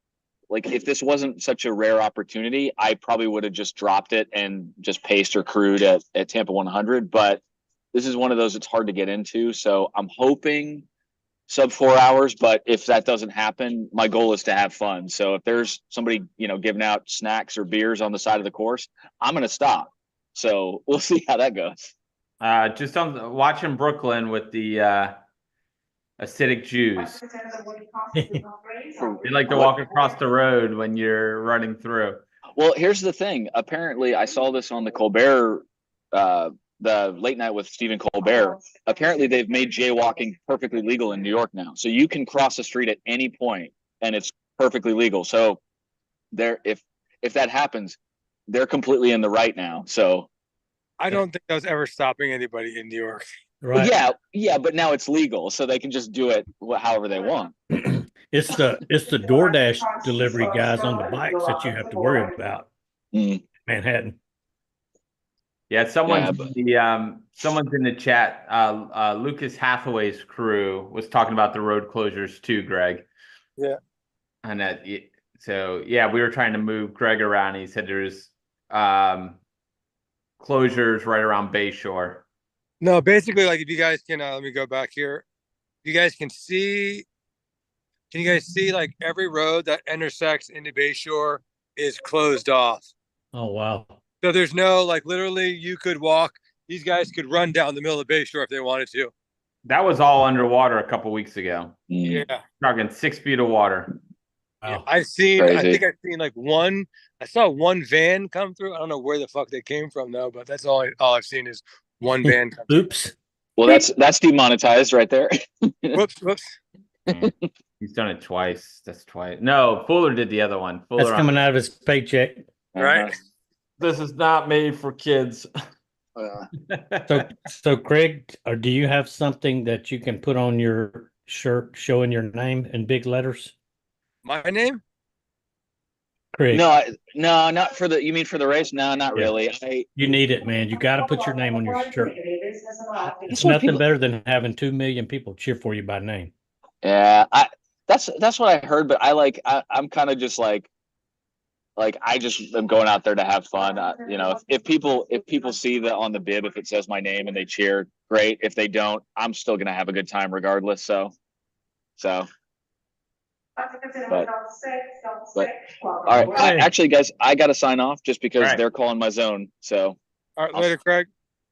Speaker 11: like, if this wasn't such a rare opportunity, I probably would have just dropped it and just paced or crewed at Tampa 100. But this is one of those it's hard to get into. So I'm hoping sub 4 hours. But if that doesn't happen, my goal is to have fun. So if there's somebody, giving out snacks or beers on the side of the course, I'm going to stop. So we'll see how that goes.
Speaker 1: Just watching Brooklyn with the acidic Jews. They like to walk across the road when you're running through.
Speaker 11: Well, here's the thing. Apparently, I saw this on the Colbert, the late night with Stephen Colbert. Apparently, they've made jaywalking perfectly legal in New York now. So you can cross the street at any point, and it's perfectly legal. So if that happens, they're completely in the right now. So
Speaker 4: I don't think I was ever stopping anybody in New York.
Speaker 2: Right.
Speaker 11: Yeah, but now it's legal, so they can just do it however they want.
Speaker 2: It's the DoorDash delivery guys on the bikes that you have to worry about. Manhattan.
Speaker 1: Yeah, someone's in the chat. Lucas Hathaway's crew was talking about the road closures too, Greg.
Speaker 4: Yeah.
Speaker 1: And that, so yeah, we were trying to move Greg around. He said there's closures right around Bayshore.
Speaker 4: No, basically, like if you guys can, let me go back here. You guys can you guys see like every road that intersects into Bayshore is closed off.
Speaker 2: Oh, wow.
Speaker 4: So there's no, like literally you could walk, these guys could run down the middle of Bayshore if they wanted to.
Speaker 1: That was all underwater a couple weeks ago.
Speaker 4: Yeah.
Speaker 1: Talking 6 feet of water.
Speaker 2: Wow.
Speaker 4: I think I've seen like I saw one van come through. I don't know where the fuck they came from though, but that's all I've seen is one van.
Speaker 2: Oops.
Speaker 11: Well, that's demonetized right there.
Speaker 4: Whoops.
Speaker 1: He's done it twice. That's twice. No, Fuller did the other one.
Speaker 2: That's coming out of his paycheck.
Speaker 4: Right.
Speaker 1: This is not made for kids.
Speaker 2: So Craig, or do you have something that you can put on your shirt showing your name in big letters?
Speaker 4: My name?
Speaker 2: Craig,
Speaker 11: No, not for the. You mean for the race? No, not
Speaker 2: Yeah.
Speaker 11: really.
Speaker 2: you need it, man. You got to put your name on your shirt. It's
Speaker 11: what
Speaker 2: nothing
Speaker 11: people-
Speaker 2: better than having 2 million people cheer for you by name.
Speaker 11: Yeah, that's what I heard. But I'm kind of just like I just am going out there to have fun. You know, if people see that on the bib, if it says my name and they cheer, great. If they don't, I'm still gonna have a good time regardless. So. But all right,
Speaker 2: Okay.
Speaker 11: actually, guys, I gotta sign off just because
Speaker 1: All right.
Speaker 11: they're calling my zone. So,
Speaker 4: All right, later, Craig.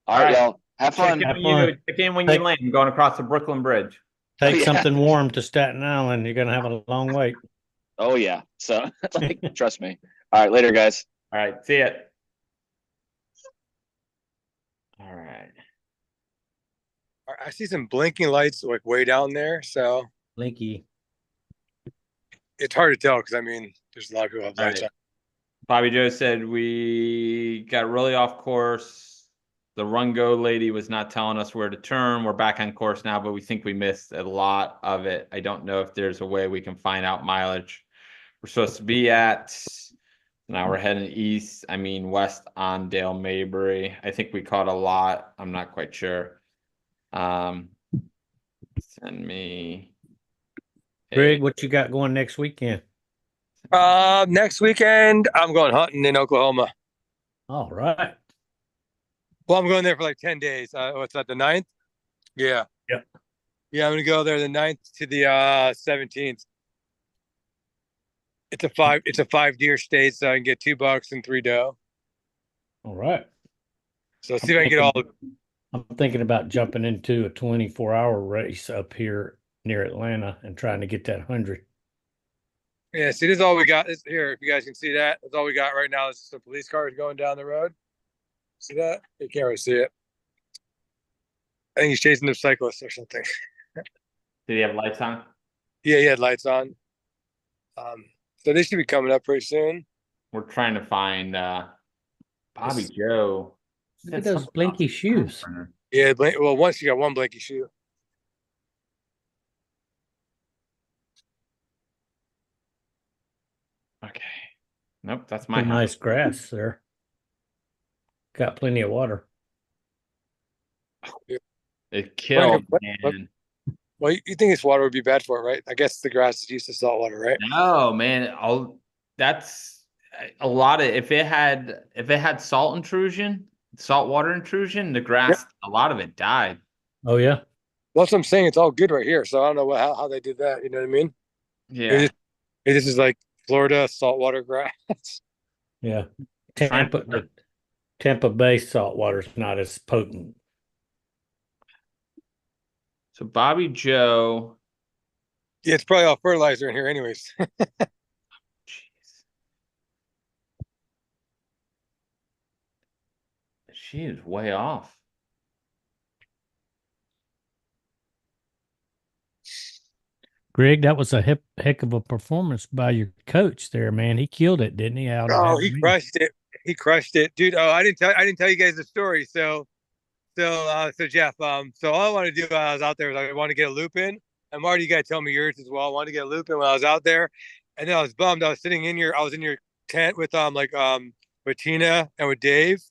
Speaker 11: all right,
Speaker 1: All right.
Speaker 11: y'all, have fun.
Speaker 1: Check in
Speaker 2: Have
Speaker 1: when
Speaker 2: fun.
Speaker 1: check in when
Speaker 2: Take-
Speaker 1: you land. I'm going across the Brooklyn Bridge.
Speaker 2: Take
Speaker 11: Yeah.
Speaker 2: something warm to Staten Island. You're gonna have a long wait.
Speaker 11: Oh yeah, so trust me. All right, later, guys.
Speaker 1: All right. See ya. All right.
Speaker 4: All right, I see some blinking lights like way down there, so
Speaker 2: Blinky.
Speaker 4: it's hard to tell because I mean, there's a lot of people have
Speaker 1: All
Speaker 4: lights
Speaker 1: right.
Speaker 4: on.
Speaker 1: Bobby Joe said we got really off course. The run go lady was not telling us where to turn. We're back on course now, but we think we missed a lot of it. I don't know if there's a way we can find out mileage we're supposed to be at. Now we're heading east. I mean, west on Dale Mabry. I think we caught a lot. I'm not quite sure. Send me.
Speaker 2: Greg, what you got going next weekend?
Speaker 4: Next weekend I'm going hunting in Oklahoma.
Speaker 2: All right.
Speaker 4: Well, I'm going there for like 10 days. What's that, the 9th? Yeah.
Speaker 2: Yep.
Speaker 4: Yeah, I'm gonna go there the 9th to the 17th. It's a 5 deer state, so I can get 2 bucks and 3 doe.
Speaker 2: All right.
Speaker 4: So see if I can get all.
Speaker 2: I'm thinking about jumping into a 24-hour race up here near Atlanta and trying to get that 100.
Speaker 4: Yeah, see, this is all we got. This here, if you guys can see that, that's all we got right now. Is just some police cars going down the road. See that? You can't really see it. I think he's chasing the cyclist or something.
Speaker 1: Did he have lights on?
Speaker 4: Yeah, he had lights on. So they should be coming up pretty soon.
Speaker 1: We're trying to find Bobby Joe.
Speaker 2: Look at those blinky shoes.
Speaker 4: Yeah, well, once you got one blanky shoe.
Speaker 1: Okay. Nope, that's my
Speaker 2: Some
Speaker 1: house.
Speaker 2: nice grass there. Got plenty of water.
Speaker 1: It killed,
Speaker 4: What-
Speaker 1: man.
Speaker 4: Well, you think this water would be bad for it, right? I guess the grass is used to salt water, right?
Speaker 1: No, man. That's a lot of if it had salt intrusion, salt water intrusion, the grass, a lot of it died.
Speaker 2: Oh yeah.
Speaker 4: Well, that's what I'm saying. It's all good right here. So I don't know how they did that. You know what I mean?
Speaker 1: Yeah.
Speaker 4: This is like Florida saltwater grass.
Speaker 2: Yeah. Tampa Bay salt water's not as potent.
Speaker 1: So Bobby Joe.
Speaker 4: Yeah, it's probably all fertilizer in here, anyways.
Speaker 1: Jeez. She is way off.
Speaker 2: Greg, that was a heck of a performance by your coach there, man. He killed it, didn't he?
Speaker 4: Oh, he crushed it. He crushed it, dude. Oh, I didn't tell you guys the story. So Jeff, so all I wanted to do while I was out there was I wanted to get a loop in. And Marty, you gotta tell me yours as well. I wanted to get a loop in when I was out there, and then I was bummed. I was sitting in your tent with with Tina and with Dave.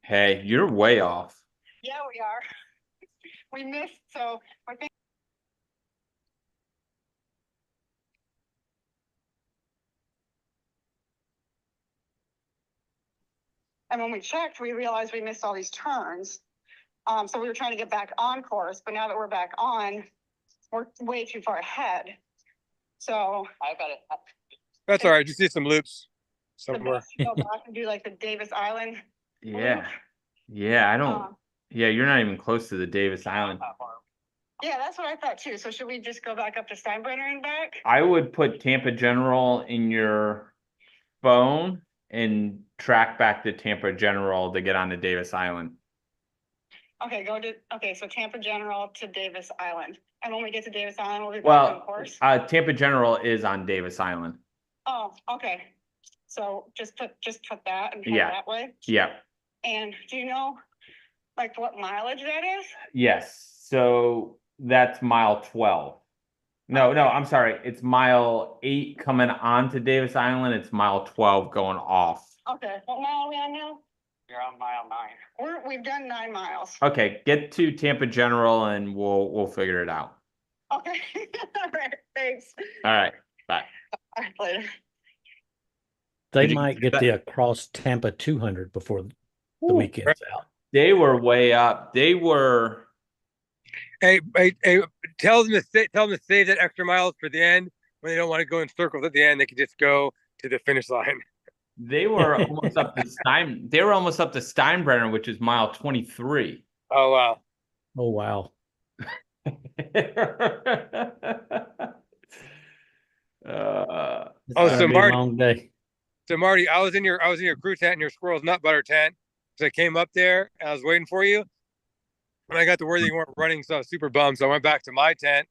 Speaker 1: Hey, you're way off.
Speaker 9: Yeah, we are. We missed, so I think. And when we checked, we realized we missed all these turns. So we were trying to get back on course, but now that we're back on, we're way too far ahead. So
Speaker 10: I got it.
Speaker 4: That's all right. Just did some loops
Speaker 9: the
Speaker 4: somewhere.
Speaker 9: best to go back and do like the Davis Island.
Speaker 1: Yeah. Yeah, I don't.
Speaker 9: Um,
Speaker 1: Yeah, you're not even close to the Davis Island.
Speaker 9: Yeah, that's what I thought too. So should we just go back up to Steinbrenner and back?
Speaker 1: I would put Tampa General in your phone and track back to Tampa General to get on to Davis Island.
Speaker 9: Okay, so Tampa General to Davis Island. And when we get to Davis Island, we'll be back on
Speaker 1: Well,
Speaker 9: course.
Speaker 1: Tampa General is on Davis Island.
Speaker 9: Oh, okay. So just put that and head
Speaker 1: Yeah.
Speaker 9: that way.
Speaker 1: Yeah.
Speaker 9: And do you know like what mileage that is?
Speaker 1: Yes. So That's mile 12. No, I'm sorry. It's mile 8 coming onto Davis Island. It's mile 12 going off.
Speaker 9: Okay, what mile are we on now?
Speaker 10: You're on mile 9.
Speaker 9: We've done 9 miles.
Speaker 1: Okay, get to Tampa General and we'll figure it out.
Speaker 9: Okay, all right, thanks.
Speaker 1: All right, bye.
Speaker 9: All right, later.
Speaker 2: They
Speaker 1: Did you
Speaker 2: might
Speaker 1: get
Speaker 2: get the across Tampa 200 before the weekend's out.
Speaker 1: They were way up. They were.
Speaker 4: Hey, tell them to save that extra miles for the end. When they don't want to go in circles at the end, they can just go to the finish line.
Speaker 1: They were almost up to They were almost up to Steinbrenner, which is mile 23.
Speaker 4: Oh wow!
Speaker 2: Oh wow!
Speaker 4: Oh, so Marty,
Speaker 2: long day.
Speaker 4: So Marty, I was in your crew tent in your squirrel's nut butter tent. So I came up there and I was waiting for you. When I got the word that you weren't running, so I was super bummed. So I went back to my tent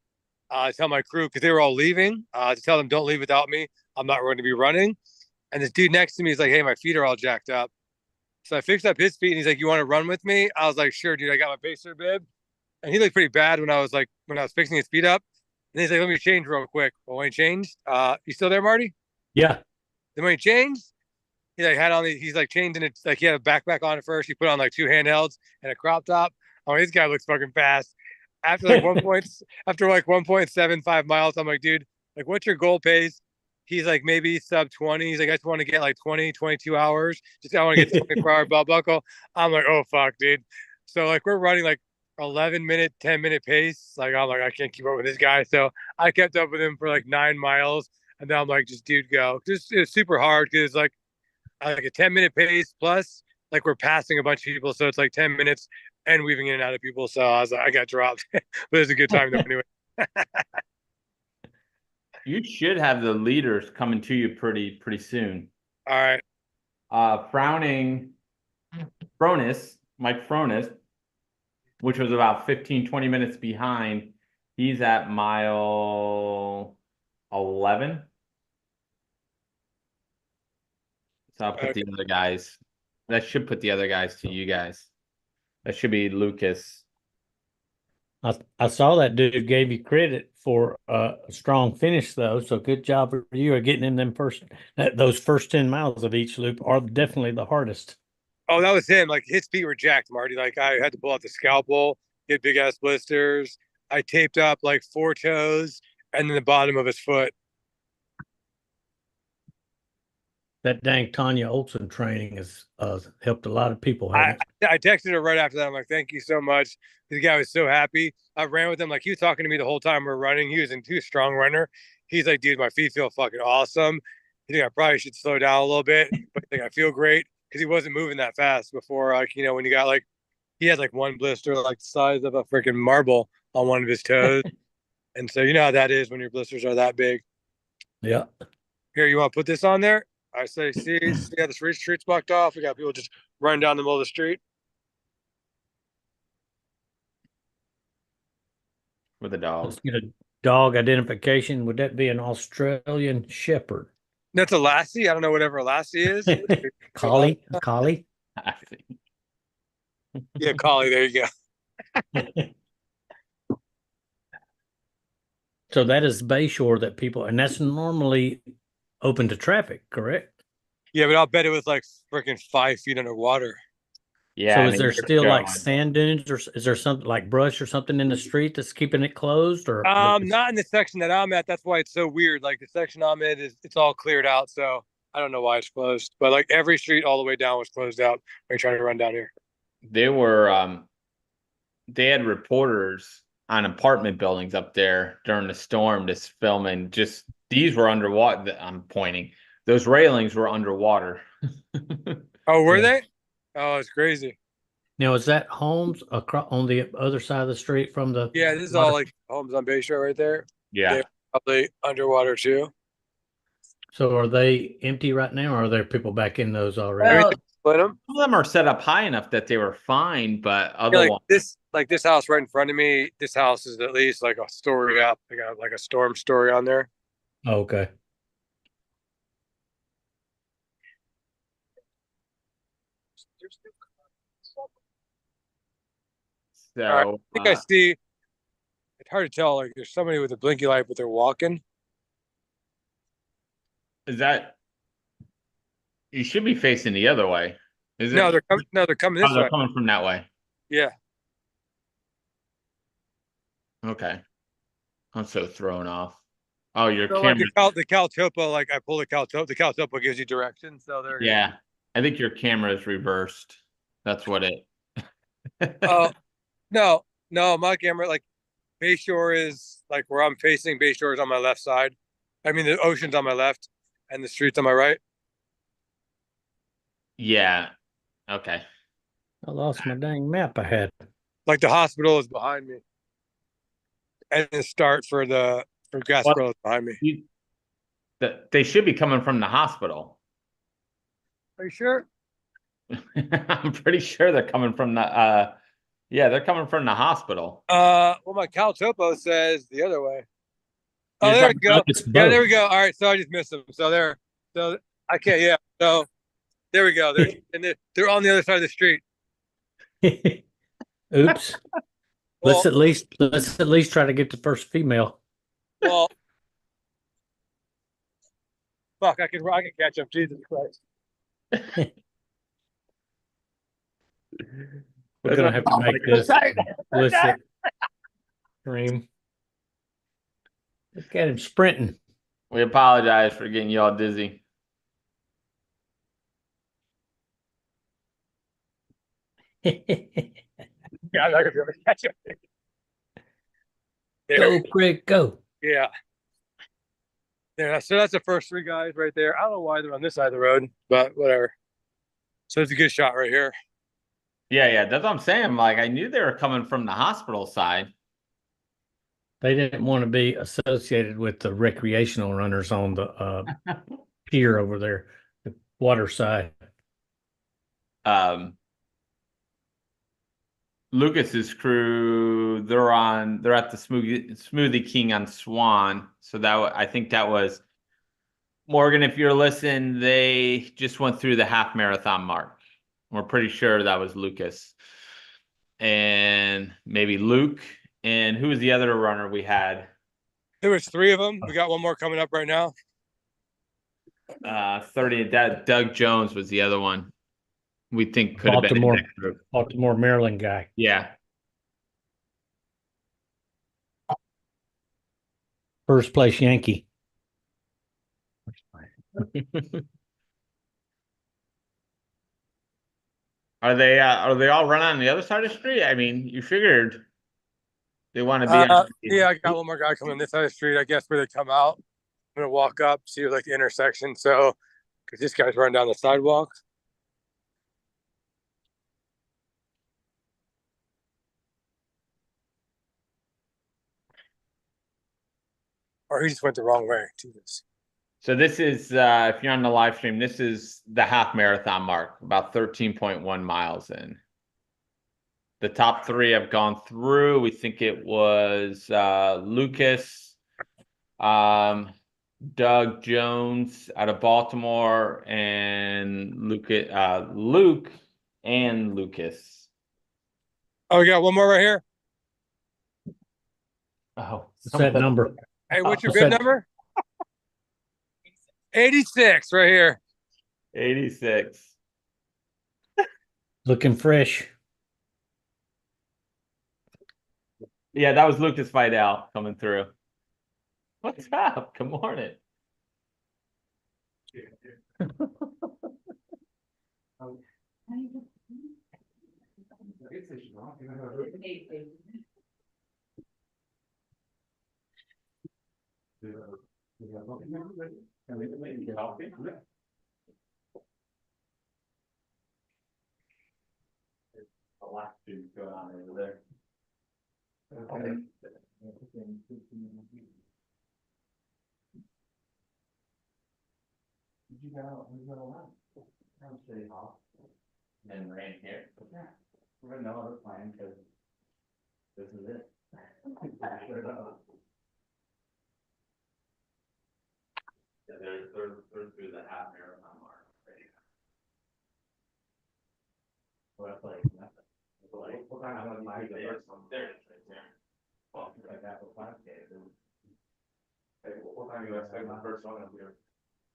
Speaker 4: to tell my crew, because they were all leaving, to tell them don't leave without me. I'm not going to be running. And this dude next to me is like, hey, my feet are all jacked up. So I fixed up his feet and he's like, you want to run with me? I was like, sure, dude. I got my pacer bib. And he looked pretty bad when I was fixing his feet up. And he's like, let me change real quick. Well, when he changed, you still there, Marty?
Speaker 2: Yeah.
Speaker 4: Then when he changed, he like had on he's like changing it, like he had a backpack on at first. He put on like 2 handhelds and a crop top. Oh, this guy looks fucking fast. After like 1.75 miles, I'm like, dude, like what's your goal pace? He's like, maybe sub 20. He's like, I just want to get like 20, 22 hours. I want to get 24-hour belt buckle. I'm like, oh fuck, dude. So like we're running like 11-minute, 10-minute pace. Like I'm like, I can't keep up with this guy. So I kept up with him for like 9 miles. And then I'm like, just dude, go. Just it's super hard because like a 10-minute pace plus like we're passing a bunch of people. So it's like 10 minutes and weaving in and out of people. So I was like, I got dropped. But it was a good time though anyway.
Speaker 1: You should have the leaders coming to you pretty soon.
Speaker 4: All right.
Speaker 1: Mike Fronis, which was about 15-20 minutes behind. He's at mile 11. So I'll put the other guys. That should put the other guys to you guys. That should be Lucas.
Speaker 2: I saw that dude gave you credit for a strong finish though, so good job for you at getting in those first 10 miles of each loop are definitely the hardest.
Speaker 4: Oh, that was him. Like his feet were jacked, Marty. Like I had to pull out the scalpel, get big ass blisters. I taped up like 4 toes and then the bottom of his foot.
Speaker 2: That dang Tanya Olson training has helped a lot of people.
Speaker 4: I texted her right after that. I'm like, thank you so much. This guy was so happy. I ran with him. Like he was talking to me the whole time we were running. He was a strong runner. He's like, dude, my feet feel fucking awesome. You think I probably should slow down a little bit, but I think I feel great because he wasn't moving that fast before. Like, you know, when you got like, he had like one blister like the size of a freaking marble on one of his toes. And so you know how that is when your blisters are that big.
Speaker 2: Yeah.
Speaker 4: Here, you want to put this on there? I say, see how the street's blocked off. We got people just running down the middle of the street.
Speaker 1: With a dog.
Speaker 2: Let's get a dog identification. Would that be an Australian Shepherd?
Speaker 4: That's a lassie. I don't know whatever a lassie is.
Speaker 2: Collie.
Speaker 4: Yeah, collie. There you go.
Speaker 2: So that is Bayshore that people, and that's normally open to traffic, correct?
Speaker 4: Yeah, but I'll bet it was like freaking 5 feet underwater.
Speaker 1: Yeah.
Speaker 2: So is there still like sand dunes, or is there something like brush or something in the street that's keeping it closed? Or
Speaker 4: not in the section that I'm at. That's why it's so weird. Like the section I'm in it's all cleared out. So I don't know why it's closed. But like every street all the way down was closed out when you're trying to run down here.
Speaker 1: They were they had reporters on apartment buildings up there during the storm just filming. Just these were underwater. I'm pointing. Those railings were underwater.
Speaker 4: Oh, were they? Oh, it's crazy.
Speaker 2: Now, is that homes across on the other side of the street from the?
Speaker 4: Yeah, this is all like homes on Bayshore right there.
Speaker 1: Yeah.
Speaker 4: They're probably underwater too.
Speaker 2: So are they empty right now, or are there people back in those already?
Speaker 1: Well,
Speaker 4: Split them.
Speaker 1: some of them are set up high enough that they were fine, but other
Speaker 4: Yeah,
Speaker 1: ones.
Speaker 4: this house right in front of me. This house is at least like a story up. They got like a storm story on there.
Speaker 2: Oh, okay.
Speaker 1: So
Speaker 4: All right. I think I It's hard to tell. Like there's somebody with a blinky light, but they're walking.
Speaker 1: Is that? You should be facing the other way. Is it?
Speaker 4: No, they're coming. No, they're coming
Speaker 1: Oh,
Speaker 4: this
Speaker 1: they're
Speaker 4: way.
Speaker 1: coming from that way.
Speaker 4: Yeah.
Speaker 1: Okay. I'm so thrown off. Oh, your
Speaker 4: So like
Speaker 1: camera.
Speaker 4: the cal topo, like I pull the cal topo. The cal topo gives you direction. So there.
Speaker 1: Yeah, I think your camera is reversed. That's what it.
Speaker 4: Oh no, no, my camera like Bayshore is like where I'm facing. Bayshore is on my left side. I mean the ocean's on my left, and the street's on my right.
Speaker 1: Yeah. Okay.
Speaker 2: I lost my dang map I had.
Speaker 4: Like the hospital is behind me, and the start for Gasparilla is behind me.
Speaker 1: They should be coming from the hospital.
Speaker 4: Are you sure?
Speaker 1: I'm pretty sure they're coming from the yeah, they're coming from the hospital.
Speaker 4: Well, my cal topo says the other way. Oh,
Speaker 1: You're
Speaker 4: there we
Speaker 1: talking
Speaker 4: go.
Speaker 2: about it's
Speaker 4: Yeah, there
Speaker 2: both.
Speaker 4: we go. All right, so I just missed them. So there. So I can't. Yeah. So there we go. They're on the other side of the street.
Speaker 2: Oops.
Speaker 4: Well,
Speaker 2: let's at least try to get the first female.
Speaker 4: well, fuck! I can catch them. Jesus Christ!
Speaker 2: We're gonna have to make this explicit stream. Look at him sprinting.
Speaker 1: We apologize for getting you all dizzy.
Speaker 4: Yeah, I'm not gonna be able to catch them.
Speaker 2: Go, Craig, go.
Speaker 4: Yeah. Yeah, so that's the first three guys right there. I don't know why they're on this side of the road, but whatever. So it's a good shot right here.
Speaker 1: Yeah, that's what I'm saying. Like I knew they were coming from the hospital side.
Speaker 2: They didn't want to be associated with the recreational runners on the pier over there, the water side.
Speaker 1: Lucas's crew, they're at the Smoothie King on Swan. So I think that was Morgan. If you're listening, they just went through the half marathon mark. We're pretty sure that was Lucas and maybe Luke. And who was the other runner we had?
Speaker 4: There was three of them. We got one more coming up right now.
Speaker 1: 30. Doug Jones was the other one. We think could have been in that group.
Speaker 2: Baltimore, Maryland guy.
Speaker 1: Yeah.
Speaker 2: First place Yankee.
Speaker 1: Are they all running on the other side of the street? I mean, you figured they want to be
Speaker 4: Yeah, I got one more guy coming this side of the street. I guess where they come out. I'm gonna walk up, see like the intersection. So, because this guy's running down the sidewalk. Or he just went the wrong way. Jesus.
Speaker 1: So this is if you're on the live stream, this is the half marathon mark, about 13.1 miles in. The top three have gone through. We think it was Lucas, Doug Jones out of Baltimore, and Luke and Lucas.
Speaker 4: Oh, we got one more right here.
Speaker 1: Oh,
Speaker 2: Set number.
Speaker 4: Hey, what's your bib number? 86 right here.
Speaker 1: 86.
Speaker 2: Looking fresh.
Speaker 1: Yeah, that was Lucas Vidal coming through. What's up? Good morning. Going on over there. Okay. Did you go around? Around City Hall. And ran here. Yeah. We have no other plan because this is it. Yeah, they're through the half marathon mark. Well, that's like nothing. What kind of there it is right there. Well,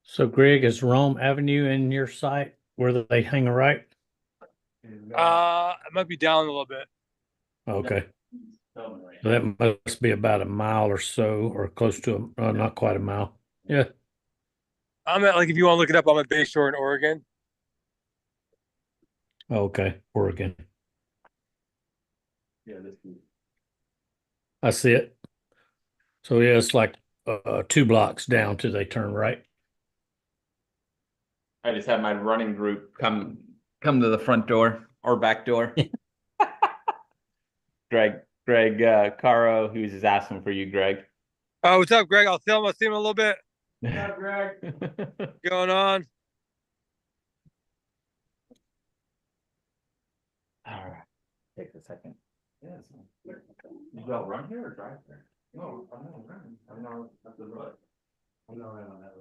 Speaker 2: So Greg, is Rome Avenue in your sight where they hang a right?
Speaker 4: It might be down a little bit.
Speaker 2: Okay. So that must be about a mile or so, or close to not quite a mile. Yeah.
Speaker 4: I'm at, like, if you want to look it up, I'm at Bayshore in Oregon.
Speaker 2: Okay, Oregon.
Speaker 1: Yeah, this is.
Speaker 2: I see it. So yeah, it's like 2 blocks down till they turn right.
Speaker 1: I just had my running group come to the front door or back door. Greg Caro, who's just asking for you, Greg.
Speaker 4: Oh, what's up, Greg? I'll see him in a little bit.
Speaker 1: What's up, Greg?
Speaker 4: What's going on?
Speaker 1: All right. Take a second. Yes. You go run here or drive there? No, I'm not running. I'm not up the road. I'm not on that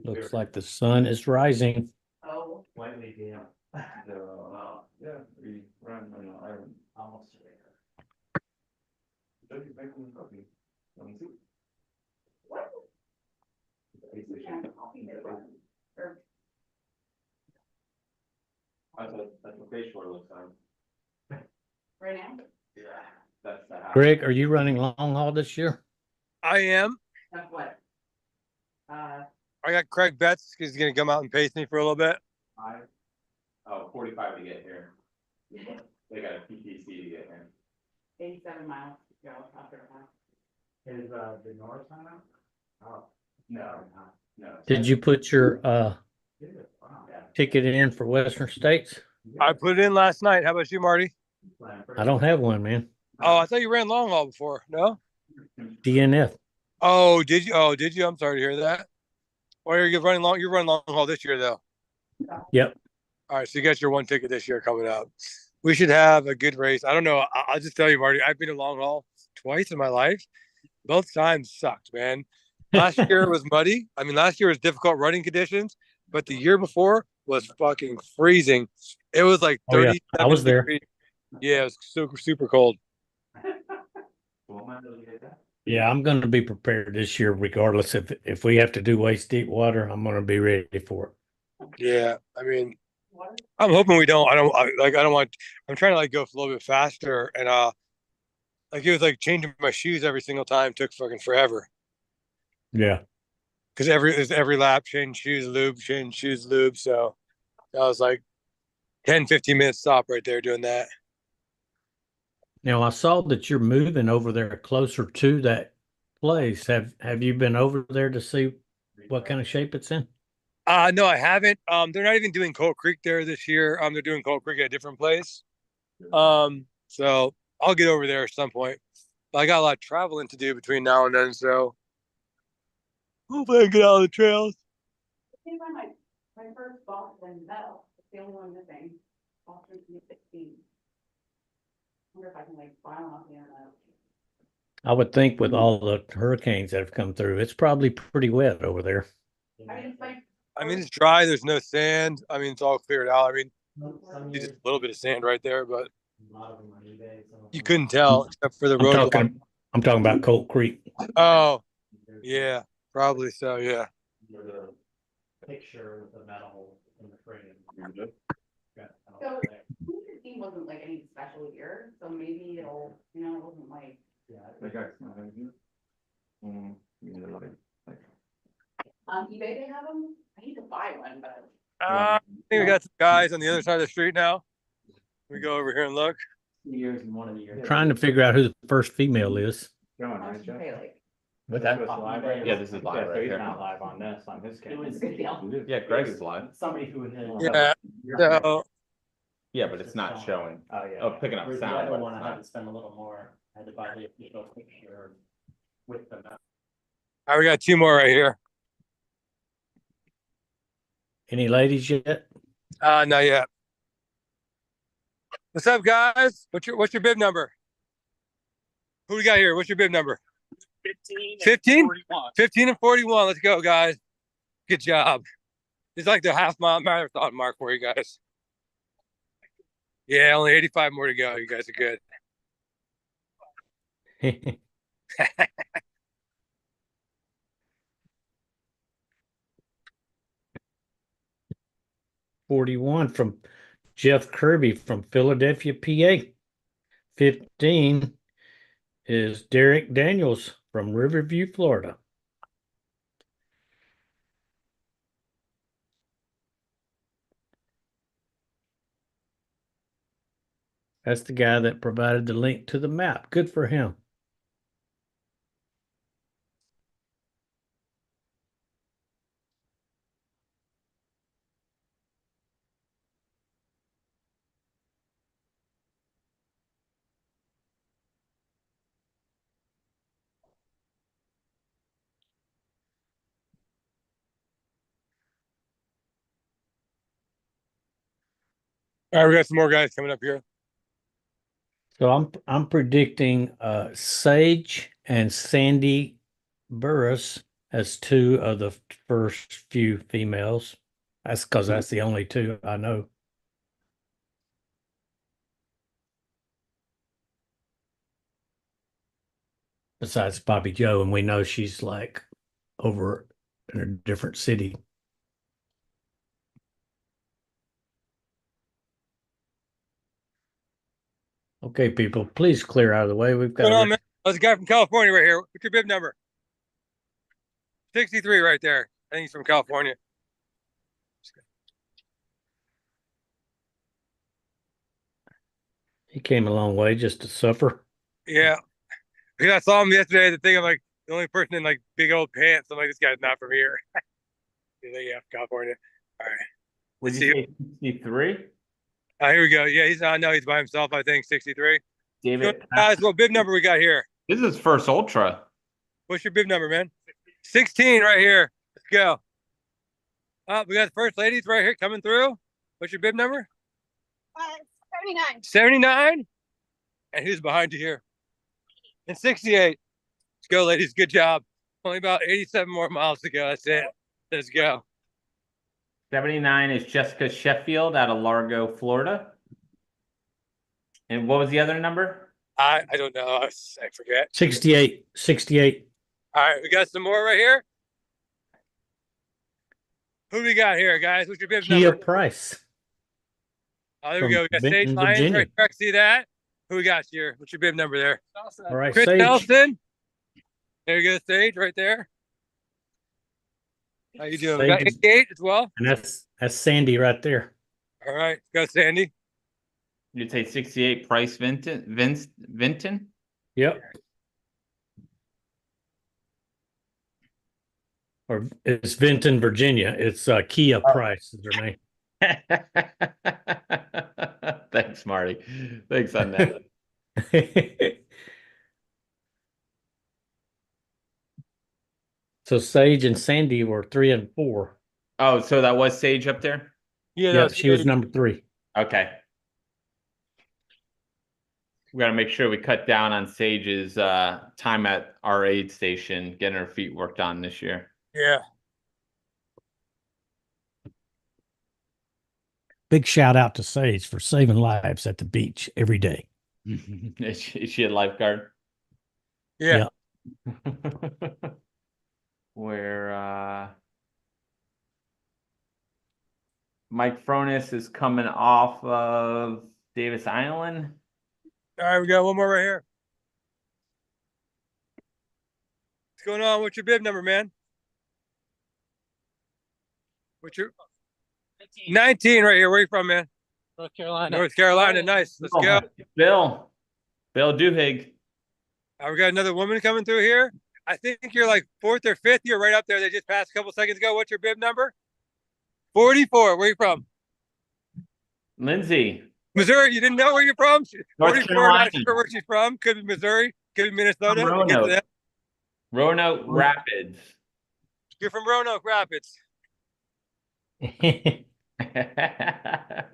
Speaker 2: Looks like the sun is rising.
Speaker 1: Oh, slightly down. So, yeah, we run. I'm almost there. Don't you make me copy? Let me see. What? That's what Bayshore looks like.
Speaker 9: Right now?
Speaker 1: Yeah, that's the house.
Speaker 2: Greg, are you running long haul this year?
Speaker 4: I am.
Speaker 10: That's what?
Speaker 4: I got Craig Betts. He's going to come out and pace me for a little bit.
Speaker 1: 45 to get here. They got a PTC to get here.
Speaker 10: 87 miles to go after that.
Speaker 1: Is the north sign up? Oh, no.
Speaker 2: Did you put your ticket in for Western States?
Speaker 4: I put it in last night. How about you, Marty?
Speaker 2: I don't have one, man.
Speaker 4: Oh, I thought you ran long haul before. No?
Speaker 2: DNF.
Speaker 4: Oh, did you? Oh, did you? I'm sorry to hear that. Or you're running long. You're running long haul this year, though.
Speaker 2: Yep.
Speaker 4: All right, so you got your one ticket this year coming up. We should have a good race. I don't know. I'll just tell you, Marty. I've been to long haul twice in my life. Both times sucked, man. Last year was muddy. I mean, last year was difficult running conditions, but the year before was fucking freezing. It was like 30.
Speaker 2: Oh, yeah. I was there.
Speaker 4: Yeah, it was super, super cold.
Speaker 2: Yeah, I'm going to be prepared this year, regardless. If we have to do waist deep water, I'm going to be ready for it.
Speaker 4: Yeah, I mean, I'm hoping we don't. I don't want. I'm trying to like go a little bit faster, and like it was like changing my shoes every single time took fucking forever.
Speaker 2: Yeah,
Speaker 4: because every lap change shoes, lube, change shoes, lube. So that was like 10-15 minute stop right there doing that.
Speaker 2: Now I saw that you're moving over there closer to that place. Have you been over there to see what kind of shape it's in?
Speaker 4: No, I haven't. They're not even doing Colt Creek there this year. They're doing Colt Creek at a different place. So I'll get over there at some point. But I got a lot of traveling to do between now and then, so hopefully I can get out of the trails.
Speaker 10: I think my first box in metal. It's the only one missing. Box from 2016. I wonder if I can like file off the internet.
Speaker 2: I would think with all the hurricanes that have come through, it's probably pretty wet over there.
Speaker 4: I mean, it's dry. There's no sand. I mean, it's all cleared out. I mean, just a little bit of sand right there, but you couldn't tell except for the road.
Speaker 2: I'm talking about Colt Creek.
Speaker 4: Oh, yeah, probably so. Yeah.
Speaker 2: Picture with the metal in the frame.
Speaker 10: So 2015 wasn't like any special year, so maybe it'll, it wasn't like. On eBay they have them. I need to buy one, but.
Speaker 4: I think we got some guys on the other side of the street now. We go over here and look.
Speaker 2: Trying to figure out who the first female is.
Speaker 1: What's that? Yeah, this is live right here.
Speaker 12: Not live on this, on his camera.
Speaker 1: Yeah, Greg is live.
Speaker 12: Somebody who had.
Speaker 4: Yeah. So,
Speaker 1: Yeah, but it's not showing.
Speaker 12: Oh, yeah.
Speaker 1: Oh, picking up
Speaker 12: The
Speaker 1: sound,
Speaker 12: other
Speaker 1: but
Speaker 12: one,
Speaker 1: it's
Speaker 12: I had
Speaker 1: not.
Speaker 12: to spend a little more. I had to buy the official picture with the map.
Speaker 4: all right, we got two more right here.
Speaker 2: Any ladies yet?
Speaker 4: Not yet. What's up, guys? What's your bib number? Who we got here? What's your bib number? 15? 15 and 41. Let's go, guys. Good job. It's like the half-mile marathon mark for you guys. Yeah, only 85 more to go. You guys are good.
Speaker 2: $41 from Jeff Kirby from Philadelphia, PA. 15 is Derek Daniels from Riverview, Florida. That's the guy that provided the link to the map. Good for him.
Speaker 4: All right, we got some more guys coming up here.
Speaker 2: So I'm predicting Sage and Sandy Burris as two of the first few females. That's because that's the only two I know. Besides Bobby Joe, and we know she's like over in a different city. Okay, people, please clear out of the way. We've got
Speaker 4: What's going on, man? There's a guy from California right here. What's your bib number? 63 right there. I think he's from California.
Speaker 2: He came a long way just to suffer.
Speaker 4: Yeah. Because I saw him yesterday. The thing, I'm like, the only person in like big old pants. I'm like, this guy's not from here. He's like, yeah, from California. All right.
Speaker 1: Would you say 63?
Speaker 4: Here we go. Yeah, he's no, he's by himself, I think, 63.
Speaker 1: David,
Speaker 4: Guys, what bib number we got here?
Speaker 1: this is his first ultra.
Speaker 4: What's your bib number, man? 16 right here. Let's go. We got the first ladies right here coming through. What's your bib number?
Speaker 9: 79.
Speaker 4: 79. And who's behind you here? And 68. Let's go, ladies. Good job. Only about 87 more miles to go. That's it. Let's go.
Speaker 1: 79 is Jessica Sheffield out of Largo, Florida. And what was the other number?
Speaker 4: I don't know. I forget.
Speaker 2: 68.
Speaker 4: All right, we got some more right here. Who do we got here, guys? What's your bib
Speaker 2: Kia
Speaker 4: number?
Speaker 2: Price.
Speaker 4: Oh, there we go. We got
Speaker 2: from
Speaker 4: Sage
Speaker 2: Benton,
Speaker 4: Lyons
Speaker 2: Virginia.
Speaker 4: right here. I can see that. Who we got here? What's your bib number there?
Speaker 2: All right,
Speaker 4: Chris
Speaker 2: Sage.
Speaker 4: Nelson. There you go, Sage right there. How you doing? We got
Speaker 2: Sage is-
Speaker 4: 88 as well.
Speaker 2: And that's Sandy right there.
Speaker 4: All right, go Sandy.
Speaker 1: You'd say 68 Price Vinton?
Speaker 2: Yep. Or it's Vinton, Virginia. It's Kia Price is her name.
Speaker 1: Thanks, Marty. Thanks on that.
Speaker 2: So Sage and Sandy were 3 and 4.
Speaker 1: Oh, so that was Sage up there?
Speaker 4: Yeah,
Speaker 2: Yeah, she was number 3.
Speaker 1: Okay. We got to make sure we cut down on Sage's time at our aid station, getting her feet worked on this year.
Speaker 4: Yeah.
Speaker 2: Big shout out to Sage for saving lives at the beach every day.
Speaker 1: Is she a lifeguard?
Speaker 4: Yeah.
Speaker 1: Where Mike Fronis is coming off of Davis Island.
Speaker 4: All right, we got one more right here. What's going on? What's your bib number, man? What's your 19 right here? Where you from, man?
Speaker 6: North Carolina.
Speaker 4: North Carolina. Nice. Let's go.
Speaker 1: Bill Duhigg.
Speaker 4: We got another woman coming through here. I think you're like 4th or 5th. You're right up there. They just passed a couple seconds ago. What's your bib number? 44. Where you from?
Speaker 1: Lindsay.
Speaker 4: Missouri. You didn't know where you're from?
Speaker 1: North
Speaker 4: 44.
Speaker 1: Carolina.
Speaker 4: Not sure where she's from. Could be Missouri. Could be Minnesota. We'll get to that.
Speaker 1: Roanoke Rapids.
Speaker 4: You're from Roanoke Rapids.
Speaker 1: Look at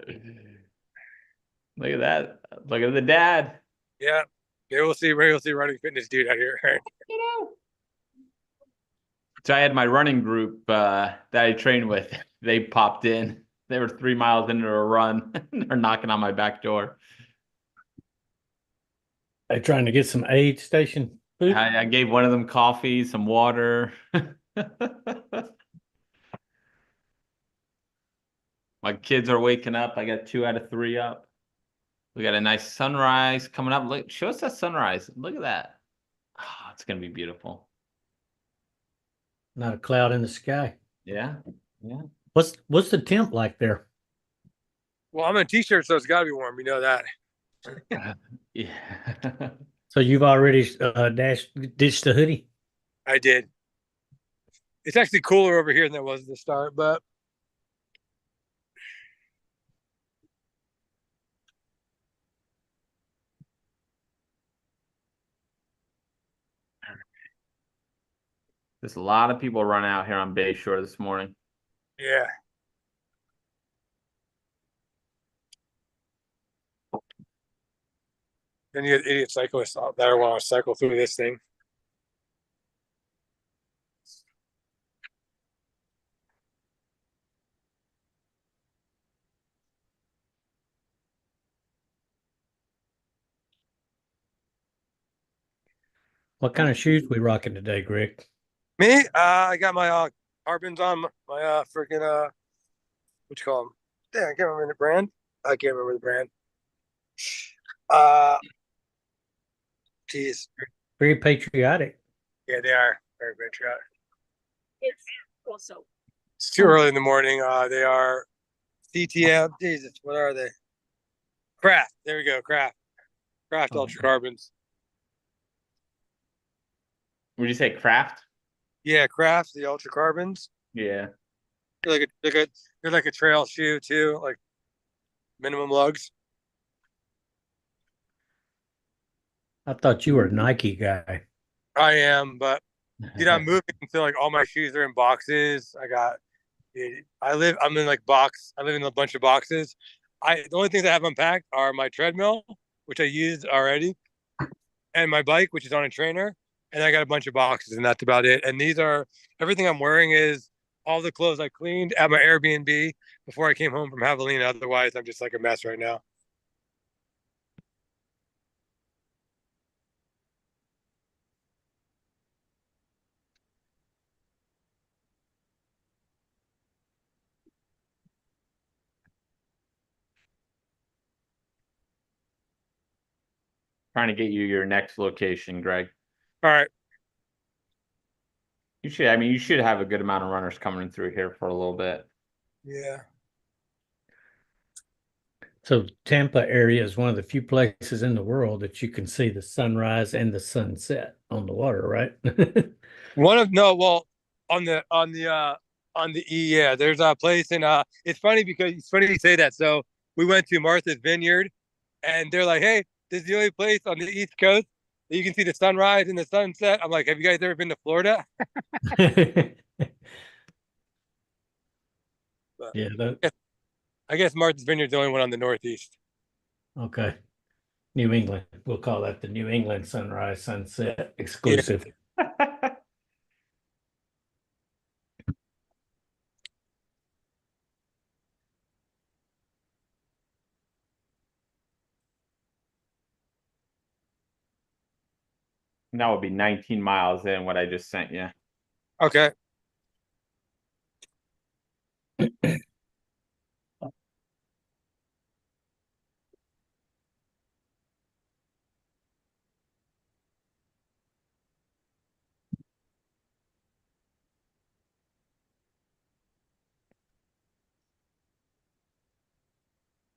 Speaker 1: that. Look at the dad.
Speaker 4: Yeah. Yeah, we'll see running fitness dude out here.
Speaker 1: So I had my running group that I trained with. They popped in. They were 3 miles into a run. They're knocking on my back door.
Speaker 2: They trying to get some aid station food.
Speaker 1: I gave one of them coffee, some water. My kids are waking up. I got 2 out of 3 up. We got a nice sunrise coming up. Look, show us that sunrise. Look at that. Oh, it's gonna be beautiful.
Speaker 2: Not a cloud in the sky.
Speaker 1: Yeah. Yeah.
Speaker 2: What's the temp like there?
Speaker 4: Well, I'm in a t-shirt, so it's got to be warm. You know that.
Speaker 1: Yeah.
Speaker 2: So you've already ditched the hoodie?
Speaker 4: I did. It's actually cooler over here than it was at the start, but
Speaker 1: There's a lot of people running out here on Bay Shore this morning.
Speaker 4: yeah. Then you get idiot cyclists out there want to cycle through this thing.
Speaker 2: What kind of shoes we rocking today, Greg?
Speaker 4: Me, I got my carbons on, my freaking what you call them? Damn, I can't remember the brand. I can't remember the brand. Geez.
Speaker 2: Very patriotic.
Speaker 4: Yeah, they are very patriotic.
Speaker 3: It's also
Speaker 4: It's too early in the morning. They are CTM. Jesus, what are they? Craft. There we go. Craft. Craft
Speaker 2: Oh.
Speaker 4: ultra carbons.
Speaker 1: Would you say craft?
Speaker 4: Yeah, Craft, the ultra carbons.
Speaker 1: Yeah.
Speaker 4: They're like a trail shoe too, like minimum lugs.
Speaker 2: I thought you were a Nike guy.
Speaker 4: I am, but I'm moving, so like all my shoes are in boxes. I'm in like box. I live in a bunch of boxes. The only things I have unpacked are my treadmill, which I used already, and my bike, which is on a trainer. And I got a bunch of boxes, and that's about it. And everything I'm wearing is all the clothes I cleaned at my Airbnb before I came home from Javelina. Otherwise, I'm just like a mess right now.
Speaker 1: Trying to get you your next location, Greg.
Speaker 4: All right.
Speaker 1: You should have a good amount of runners coming through here for a little bit.
Speaker 4: Yeah.
Speaker 2: So Tampa area is one of the few places in the world that you can see the sunrise and the sunset on the water, right?
Speaker 4: On the E, yeah, there's a place in it's funny you say that. So we went to Martha's Vineyard, and they're like, hey, this is the only place on the East Coast that you can see the sunrise and the sunset. I'm like, have you guys ever been to Florida?
Speaker 2: Yeah.
Speaker 4: I guess Martha's Vineyard's the only one on the Northeast.
Speaker 2: Okay. New England. We'll call that the New England sunrise sunset exclusive.
Speaker 1: That would be 19 miles in what I just sent you.
Speaker 4: Okay.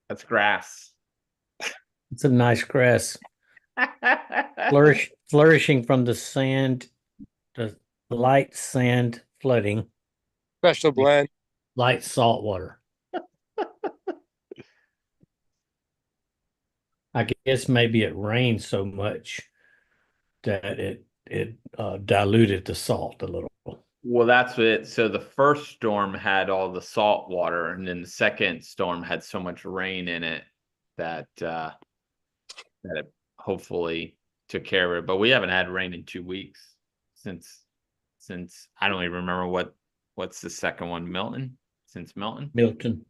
Speaker 1: That's grass.
Speaker 2: It's a nice grass. Flourishing from the sand, the light sand flooding,
Speaker 4: Special blend.
Speaker 2: light salt water. I guess maybe it rained so much that it diluted the salt a little.
Speaker 1: Well, that's it. So the first storm had all the salt water, and then the second storm had so much rain in it that that it hopefully took care of it. But we haven't had rain in 2 weeks since I don't even remember what's the second one, Milton? Since Milton?
Speaker 2: Milton.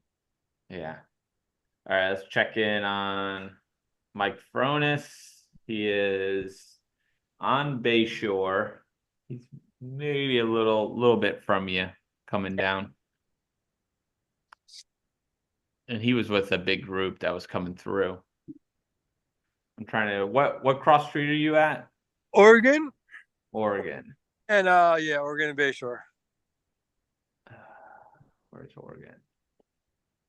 Speaker 1: Yeah. All right, let's check in on Mike Fronis. He is on Bayshore. He's maybe a little bit from you coming down. And he was with a big group that was coming through. I'm trying to what cross street are you at?
Speaker 4: Oregon
Speaker 1: Oregon.
Speaker 4: and yeah, Oregon and Bayshore.
Speaker 1: Where's Oregon?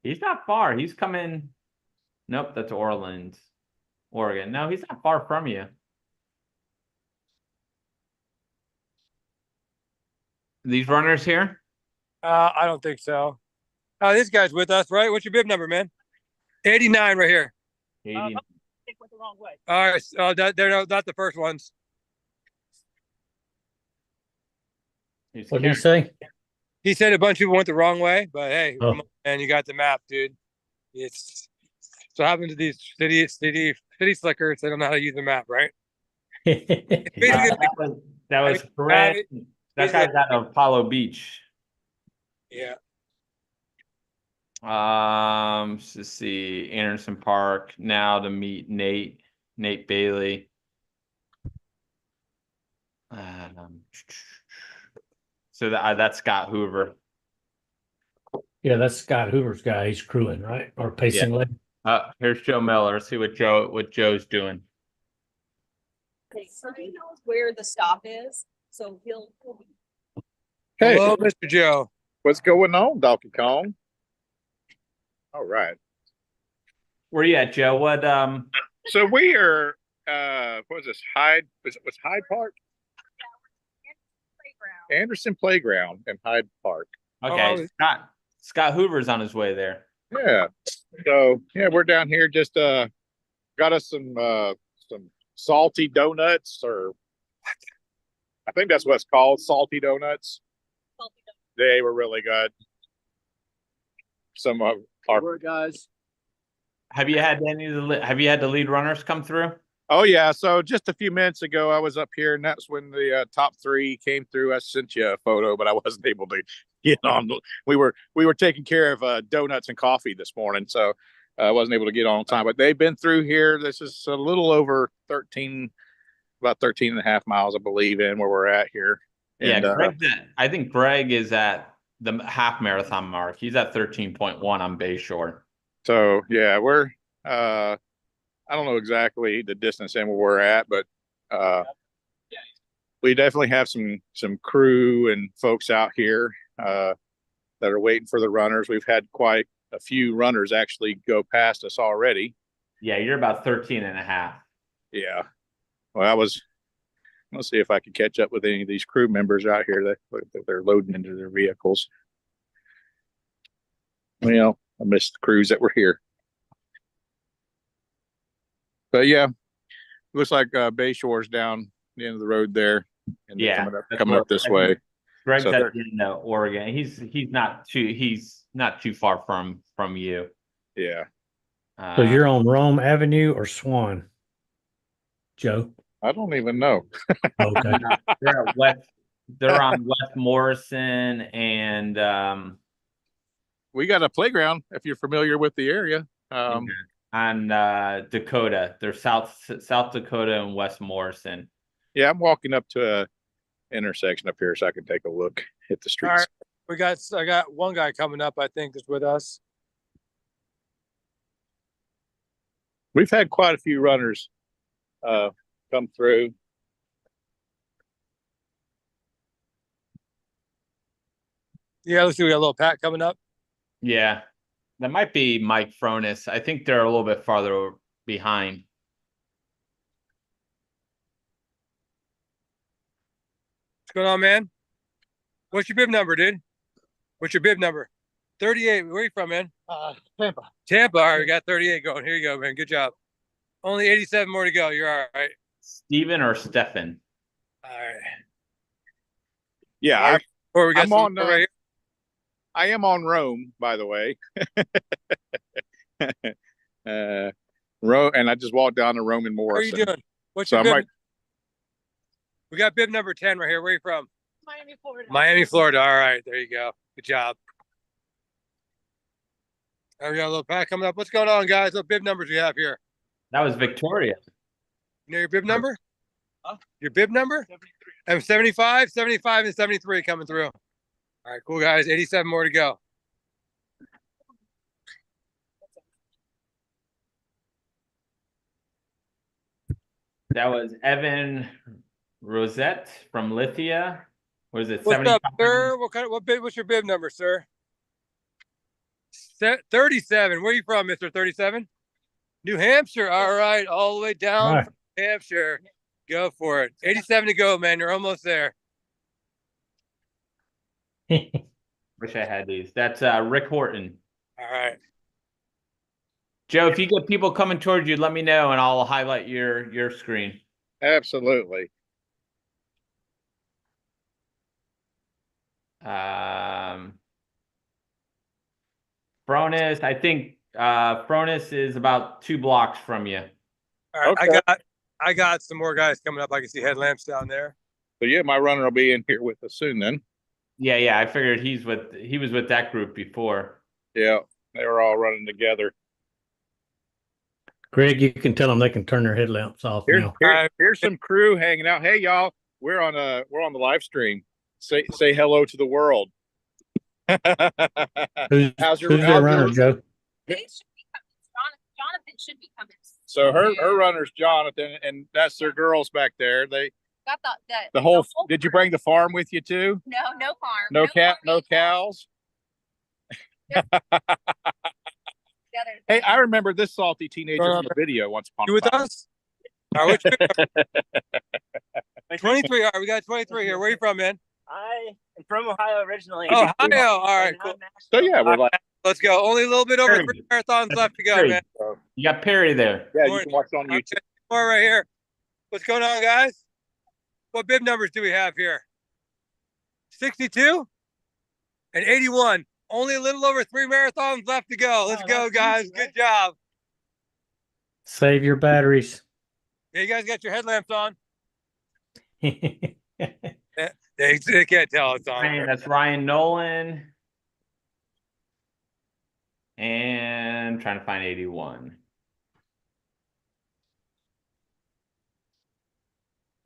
Speaker 1: He's not far. He's coming. Nope, that's Orleans, Oregon. No, he's not far from you. These runners here?
Speaker 4: I don't think so. This guy's with us, right? What's your bib number, man? 89 right here.
Speaker 1: 80.
Speaker 6: I think went the wrong way.
Speaker 4: All right, they're not the first ones.
Speaker 1: He's
Speaker 2: What did you
Speaker 1: carrying-
Speaker 2: say?
Speaker 4: He said a bunch of people went the wrong way, but hey,
Speaker 2: Oh.
Speaker 4: come on, man, you got the map, dude. It's so happened to these city slickers. They don't know how to use the map, right? Basically,
Speaker 1: that was correct. That guy's at Apollo Beach.
Speaker 4: yeah.
Speaker 1: Let's see, Anderson Park now to meet Nate Bailey. So that's Scott Hoover.
Speaker 2: Yeah, that's Scott Hoover's guy. He's crewing, right? Or pacing leg.
Speaker 1: Here's Joe Miller. Let's see what Joe's doing.
Speaker 3: Okay, so he knows where the stop is, so he'll be.
Speaker 5: Hey,
Speaker 4: Hello, Mr. Joe.
Speaker 5: what's going on, Donkey Kong? All right.
Speaker 1: Where you at, Joe? What
Speaker 5: So we are what is this? What's Hyde Park?
Speaker 3: Playground.
Speaker 5: Anderson Playground in Hyde Park.
Speaker 1: okay, Scott Hoover's on his way there.
Speaker 5: Yeah. So yeah, we're down here just got us some salty donuts, or I think that's what it's called, salty donuts. They were really good. Some of our
Speaker 6: guys.
Speaker 1: Have you had the lead runners come through?
Speaker 5: Oh yeah, so just a few minutes ago I was up here, and that's when the top three came through. I sent you a photo, but I wasn't able to get on. We were taking care of donuts and coffee this morning, so I wasn't able to get on time. But they've been through here. This is a little over about 13 and a half miles, I believe, in where we're at here. And,
Speaker 1: I think Greg is at the half marathon mark. He's at 13.1 on Bayshore.
Speaker 5: so yeah, we're I don't know exactly the distance and where we're at, but we definitely have some crew and folks out here that are waiting for the runners. We've had quite a few runners actually go past us already.
Speaker 1: Yeah, you're about 13 and a half.
Speaker 5: Yeah. Well, let's see if I can catch up with any of these crew members out here that they're loading into their vehicles. Well, I missed the crews that were here. But yeah, looks like Bayshore's down the end of the road there, and they're
Speaker 1: Yeah,
Speaker 5: coming up this way.
Speaker 1: Greg's
Speaker 5: So
Speaker 1: at the end of Oregon. He's not too far from you.
Speaker 5: Yeah,
Speaker 2: So you're on Rome Avenue or Swan, Joe?
Speaker 5: I don't even know.
Speaker 2: Okay.
Speaker 1: they're at they're on West Morrison and
Speaker 5: We got a playground if you're familiar with the area.
Speaker 1: on Dakota. They're South Dakota and West Morrison.
Speaker 5: Yeah, I'm walking up to a intersection up here so I can take a look at the
Speaker 4: All
Speaker 5: streets.
Speaker 4: right, I got one guy coming up. I think is with us.
Speaker 5: We've had quite a few runners come through.
Speaker 4: Yeah, let's see. We got a little Pat coming up.
Speaker 1: Yeah, that might be Mike Fronis. I think they're a little bit farther behind.
Speaker 4: What's going on, man? What's your bib number, dude? What's your bib number? 38. Where are you from, man?
Speaker 6: Tampa.
Speaker 4: Tampa. All right, we got 38 going. Here you go, man. Good job. Only 87 more to go. You're all right.
Speaker 1: Steven or Stefan?
Speaker 4: All right.
Speaker 5: Yeah,
Speaker 4: Or we got
Speaker 5: I'm
Speaker 4: some
Speaker 5: on,
Speaker 4: right here.
Speaker 5: I am on Rome, by the way. And I just walked down to Rome and
Speaker 4: How are you
Speaker 5: Morrison.
Speaker 4: doing? What's
Speaker 5: So
Speaker 4: your
Speaker 5: I'm
Speaker 4: bib?
Speaker 5: right.
Speaker 4: We got bib number 10 right here. Where are you from?
Speaker 3: Miami, Florida.
Speaker 4: Miami, Florida. All right. There you go. Good job. We got a little Pat coming up. What's going on, guys? What bib numbers we have here?
Speaker 1: That was Victoria.
Speaker 4: You know your bib number? Huh? Your bib number? I'm 75, 75, and 73 coming through. All right, cool guys. 87 more to go.
Speaker 1: That was Evan Rosette from Lithia. What is it?
Speaker 4: What's
Speaker 1: 75?
Speaker 4: up, sir? What bib? What's your bib number, sir? 37. Where are you from, Mr. 37? New Hampshire. All right, all the way down
Speaker 2: Right.
Speaker 4: from New Hampshire. Go for it. 87 to go, man. You're almost there.
Speaker 1: Wish I had these. That's Rick Horton.
Speaker 4: All right.
Speaker 1: Joe, if you get people coming towards you, let me know and I'll highlight your screen.
Speaker 5: Absolutely.
Speaker 1: Fronis, I think Fronis is about 2 blocks from you.
Speaker 4: All right.
Speaker 5: Okay.
Speaker 4: I got some more guys coming up. I can see headlamps down there.
Speaker 5: So yeah, my runner will be in here with us soon then.
Speaker 1: Yeah, I figured he was with that group before.
Speaker 5: Yeah, they were all running together.
Speaker 2: Greg, you can tell them they can turn their headlamps off now.
Speaker 5: Here's some crew hanging out. Hey y'all, we're on the live stream. Say hello to the world.
Speaker 2: Who's their runner, Joe?
Speaker 3: They should be coming. Jonathan should be coming.
Speaker 5: So her runner's Jonathan, and that's their girls back there. They
Speaker 3: Got
Speaker 5: the whole. Did you bring the farm with you too?
Speaker 3: No farm.
Speaker 5: No cows. Hey, I remember this salty teenager from the video once upon
Speaker 4: You
Speaker 5: a
Speaker 4: with
Speaker 5: time.
Speaker 4: us? All right, 23. All right, we got 23 here. Where are you from, man?
Speaker 12: I am from Ohio originally.
Speaker 4: Ohio. All right, cool.
Speaker 5: So yeah, we're like,
Speaker 4: Let's go. Only a little bit over 3 marathons left to go,
Speaker 1: Perry.
Speaker 4: man.
Speaker 1: You got Perry there.
Speaker 5: yeah, you can watch it on YouTube.
Speaker 4: Okay, more right here. What's going on, guys? What bib numbers do we have here? 62 and 81. Only a little over 3 marathons left to go. Let's go, guys.
Speaker 12: easy, right?
Speaker 4: Good job.
Speaker 2: Save your batteries.
Speaker 4: Yeah, you guys got your headlamps on? They can't tell it's on.
Speaker 1: Ryan, that's Ryan Nolan. And trying to find 81.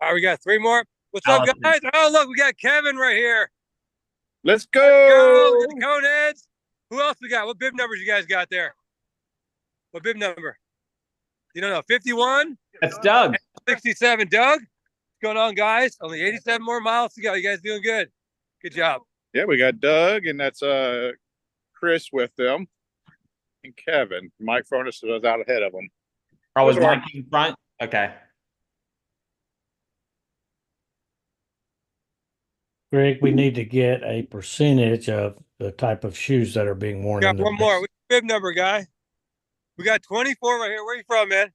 Speaker 4: All right, we got 3 more. What's up,
Speaker 1: Allison.
Speaker 4: guys? Oh, look, we got Kevin right here.
Speaker 5: Let's
Speaker 4: Go,
Speaker 5: go.
Speaker 4: we got the Coneheads. Who else we got? What bib numbers you guys got there? What bib number? You don't know. 51?
Speaker 1: That's Doug.
Speaker 4: 67. Doug? What's going on, guys? Only 87 more miles to go. You guys doing good. Good job.
Speaker 5: Yeah, we got Doug, and that's Chris with them, and Kevin. Mike Furnace was out ahead of them.
Speaker 1: Oh, was
Speaker 5: Those are-
Speaker 1: Mike in front? Okay.
Speaker 2: Greg, we need to get a percentage of the type of shoes that are being worn.
Speaker 4: We got
Speaker 2: in the
Speaker 4: one more.
Speaker 2: race.
Speaker 4: Bib number, guy. We got 24 right here. Where you from, man?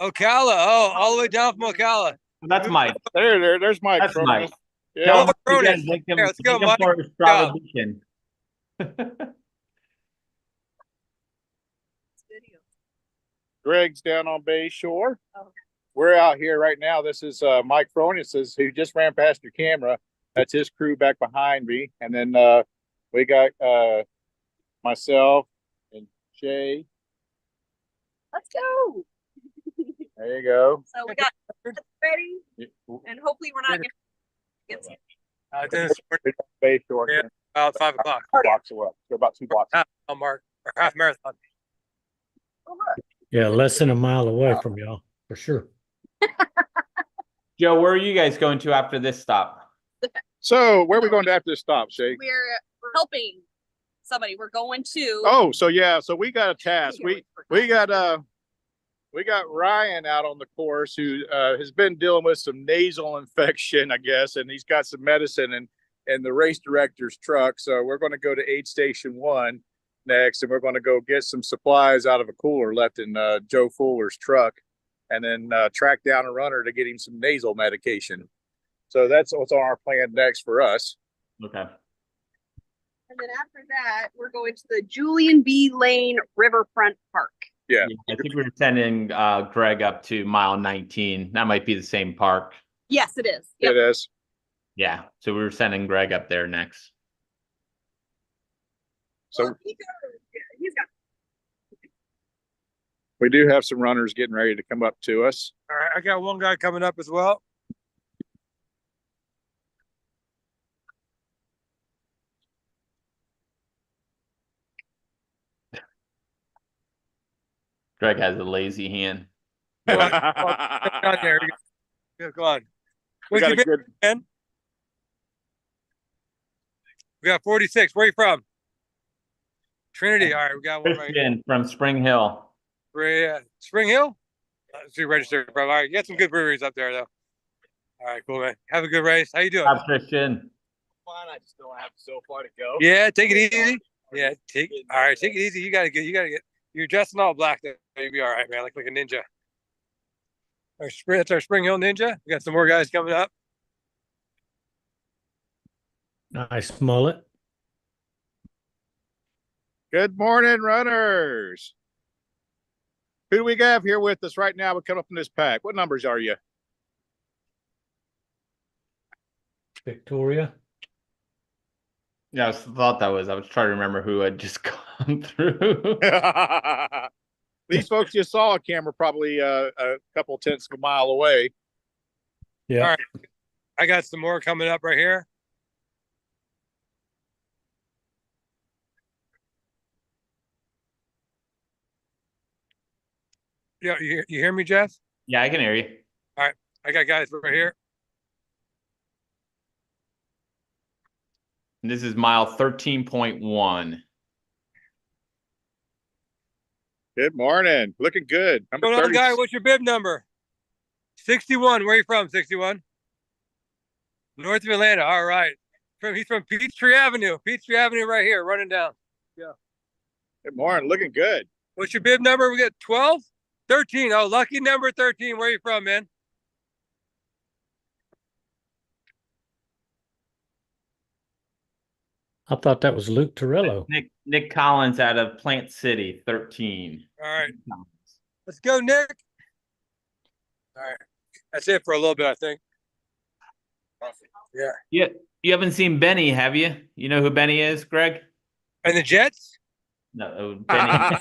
Speaker 4: Ocala. Oh, all the way down from Ocala.
Speaker 1: That's Mike.
Speaker 5: There's Mike.
Speaker 1: That's
Speaker 5: Furnace.
Speaker 1: Mike.
Speaker 5: Yeah,
Speaker 1: Tell him
Speaker 4: Cronus.
Speaker 1: again, make him-
Speaker 4: Here, let's go,
Speaker 1: make him
Speaker 4: Mike.
Speaker 1: for his
Speaker 4: Good job.
Speaker 1: Strava beacon.
Speaker 5: Greg's down on Bay Shore.
Speaker 3: Oh, okay.
Speaker 5: We're out here right now. This is Mike Fronis's, who just ran past your camera. That's his crew back behind me. And then we got myself and Shay.
Speaker 3: Let's go.
Speaker 5: There you go.
Speaker 3: So we got ready, and hopefully we're not getting
Speaker 4: Dennis,
Speaker 5: Bay Shore.
Speaker 4: Yeah. About 5 o'clock.
Speaker 5: 2 blocks away. They're about 2 blocks.
Speaker 4: Half mark or half marathon.
Speaker 2: Yeah, less than a mile away from y'all, for sure.
Speaker 1: Joe, where are you guys going to after this stop?
Speaker 5: So where are we going to after this stop, Shay?
Speaker 3: We're helping somebody. We're going to.
Speaker 5: Oh, so yeah, so we got a task. We got Ryan out on the course who has been dealing with some nasal infection, I guess, and he's got some medicine in the race director's truck. So we're going to go to aid station 1 next, and we're going to go get some supplies out of a cooler left in Joe Fuller's truck, and then track down a runner to get him some nasal medication. So that's what's on our plan next for us.
Speaker 1: Okay.
Speaker 3: And then after that, we're going to the Julian B. Lane Riverfront Park.
Speaker 5: Yeah.
Speaker 1: I think we're sending Greg up to mile 19. That might be the same park.
Speaker 3: Yes, it is.
Speaker 5: It is.
Speaker 1: Yeah. So we were sending Greg up there next.
Speaker 5: So
Speaker 3: Well, he's got.
Speaker 5: We do have some runners getting ready to come up to us.
Speaker 4: All right, I got one guy coming up as well.
Speaker 1: Greg has a lazy hand.
Speaker 4: Come on there. Yeah, come on.
Speaker 5: We
Speaker 4: What's
Speaker 5: got
Speaker 4: your
Speaker 5: a good.
Speaker 4: man? We got 46. Where you from? Trinity. All right, we got one right here.
Speaker 1: Christian from Spring Hill.
Speaker 4: Spring Hill? Let's see, registered. All right, you got some good breweries up there, though. All right, cool, man. Have a good race. How you doing?
Speaker 1: Hi, Christian.
Speaker 12: Fine, I just don't have so far to go.
Speaker 4: Yeah, take it easy. Yeah, take it easy. You gotta get. You're dressed in all black. Then you'll be all right, man. Like a ninja. That's our Spring Hill Ninja. We got some more guys coming up.
Speaker 2: Nice mullet.
Speaker 5: Good morning, runners. Who do we have here with us right now? We come up in this pack. What numbers are you?
Speaker 2: Victoria.
Speaker 1: Yeah, I thought that was. I was trying to remember who had just come through.
Speaker 5: These folks you saw a camera probably a couple tenths of a mile away.
Speaker 2: Yeah.
Speaker 4: All right. I got some more coming up right here. Yeah, you hear me, Jeff?
Speaker 1: Yeah, I can hear you.
Speaker 4: All right. I got guys right here.
Speaker 1: And this is mile 13.1.
Speaker 5: Good morning. Looking good. Number
Speaker 4: What's going on,
Speaker 5: 30.
Speaker 4: guy? What's your bib number? 61. Where are you from? 61? North of Atlanta. All right. He's from Peachtree Avenue. Peachtree Avenue right here, running down. Yeah.
Speaker 5: Good morning. Looking good.
Speaker 4: What's your bib number? We got 12? 13. Oh, lucky number 13. Where are you from, man?
Speaker 2: I thought that was Luke Torello.
Speaker 1: Nick Collins out of Plant City, 13.
Speaker 4: All right. Let's go, Nick. All right. That's it for a little bit, I think. Yeah.
Speaker 1: Yeah. You haven't seen Benny, have you? You know who Benny is, Greg?
Speaker 4: And the Jets?
Speaker 1: No, Benny.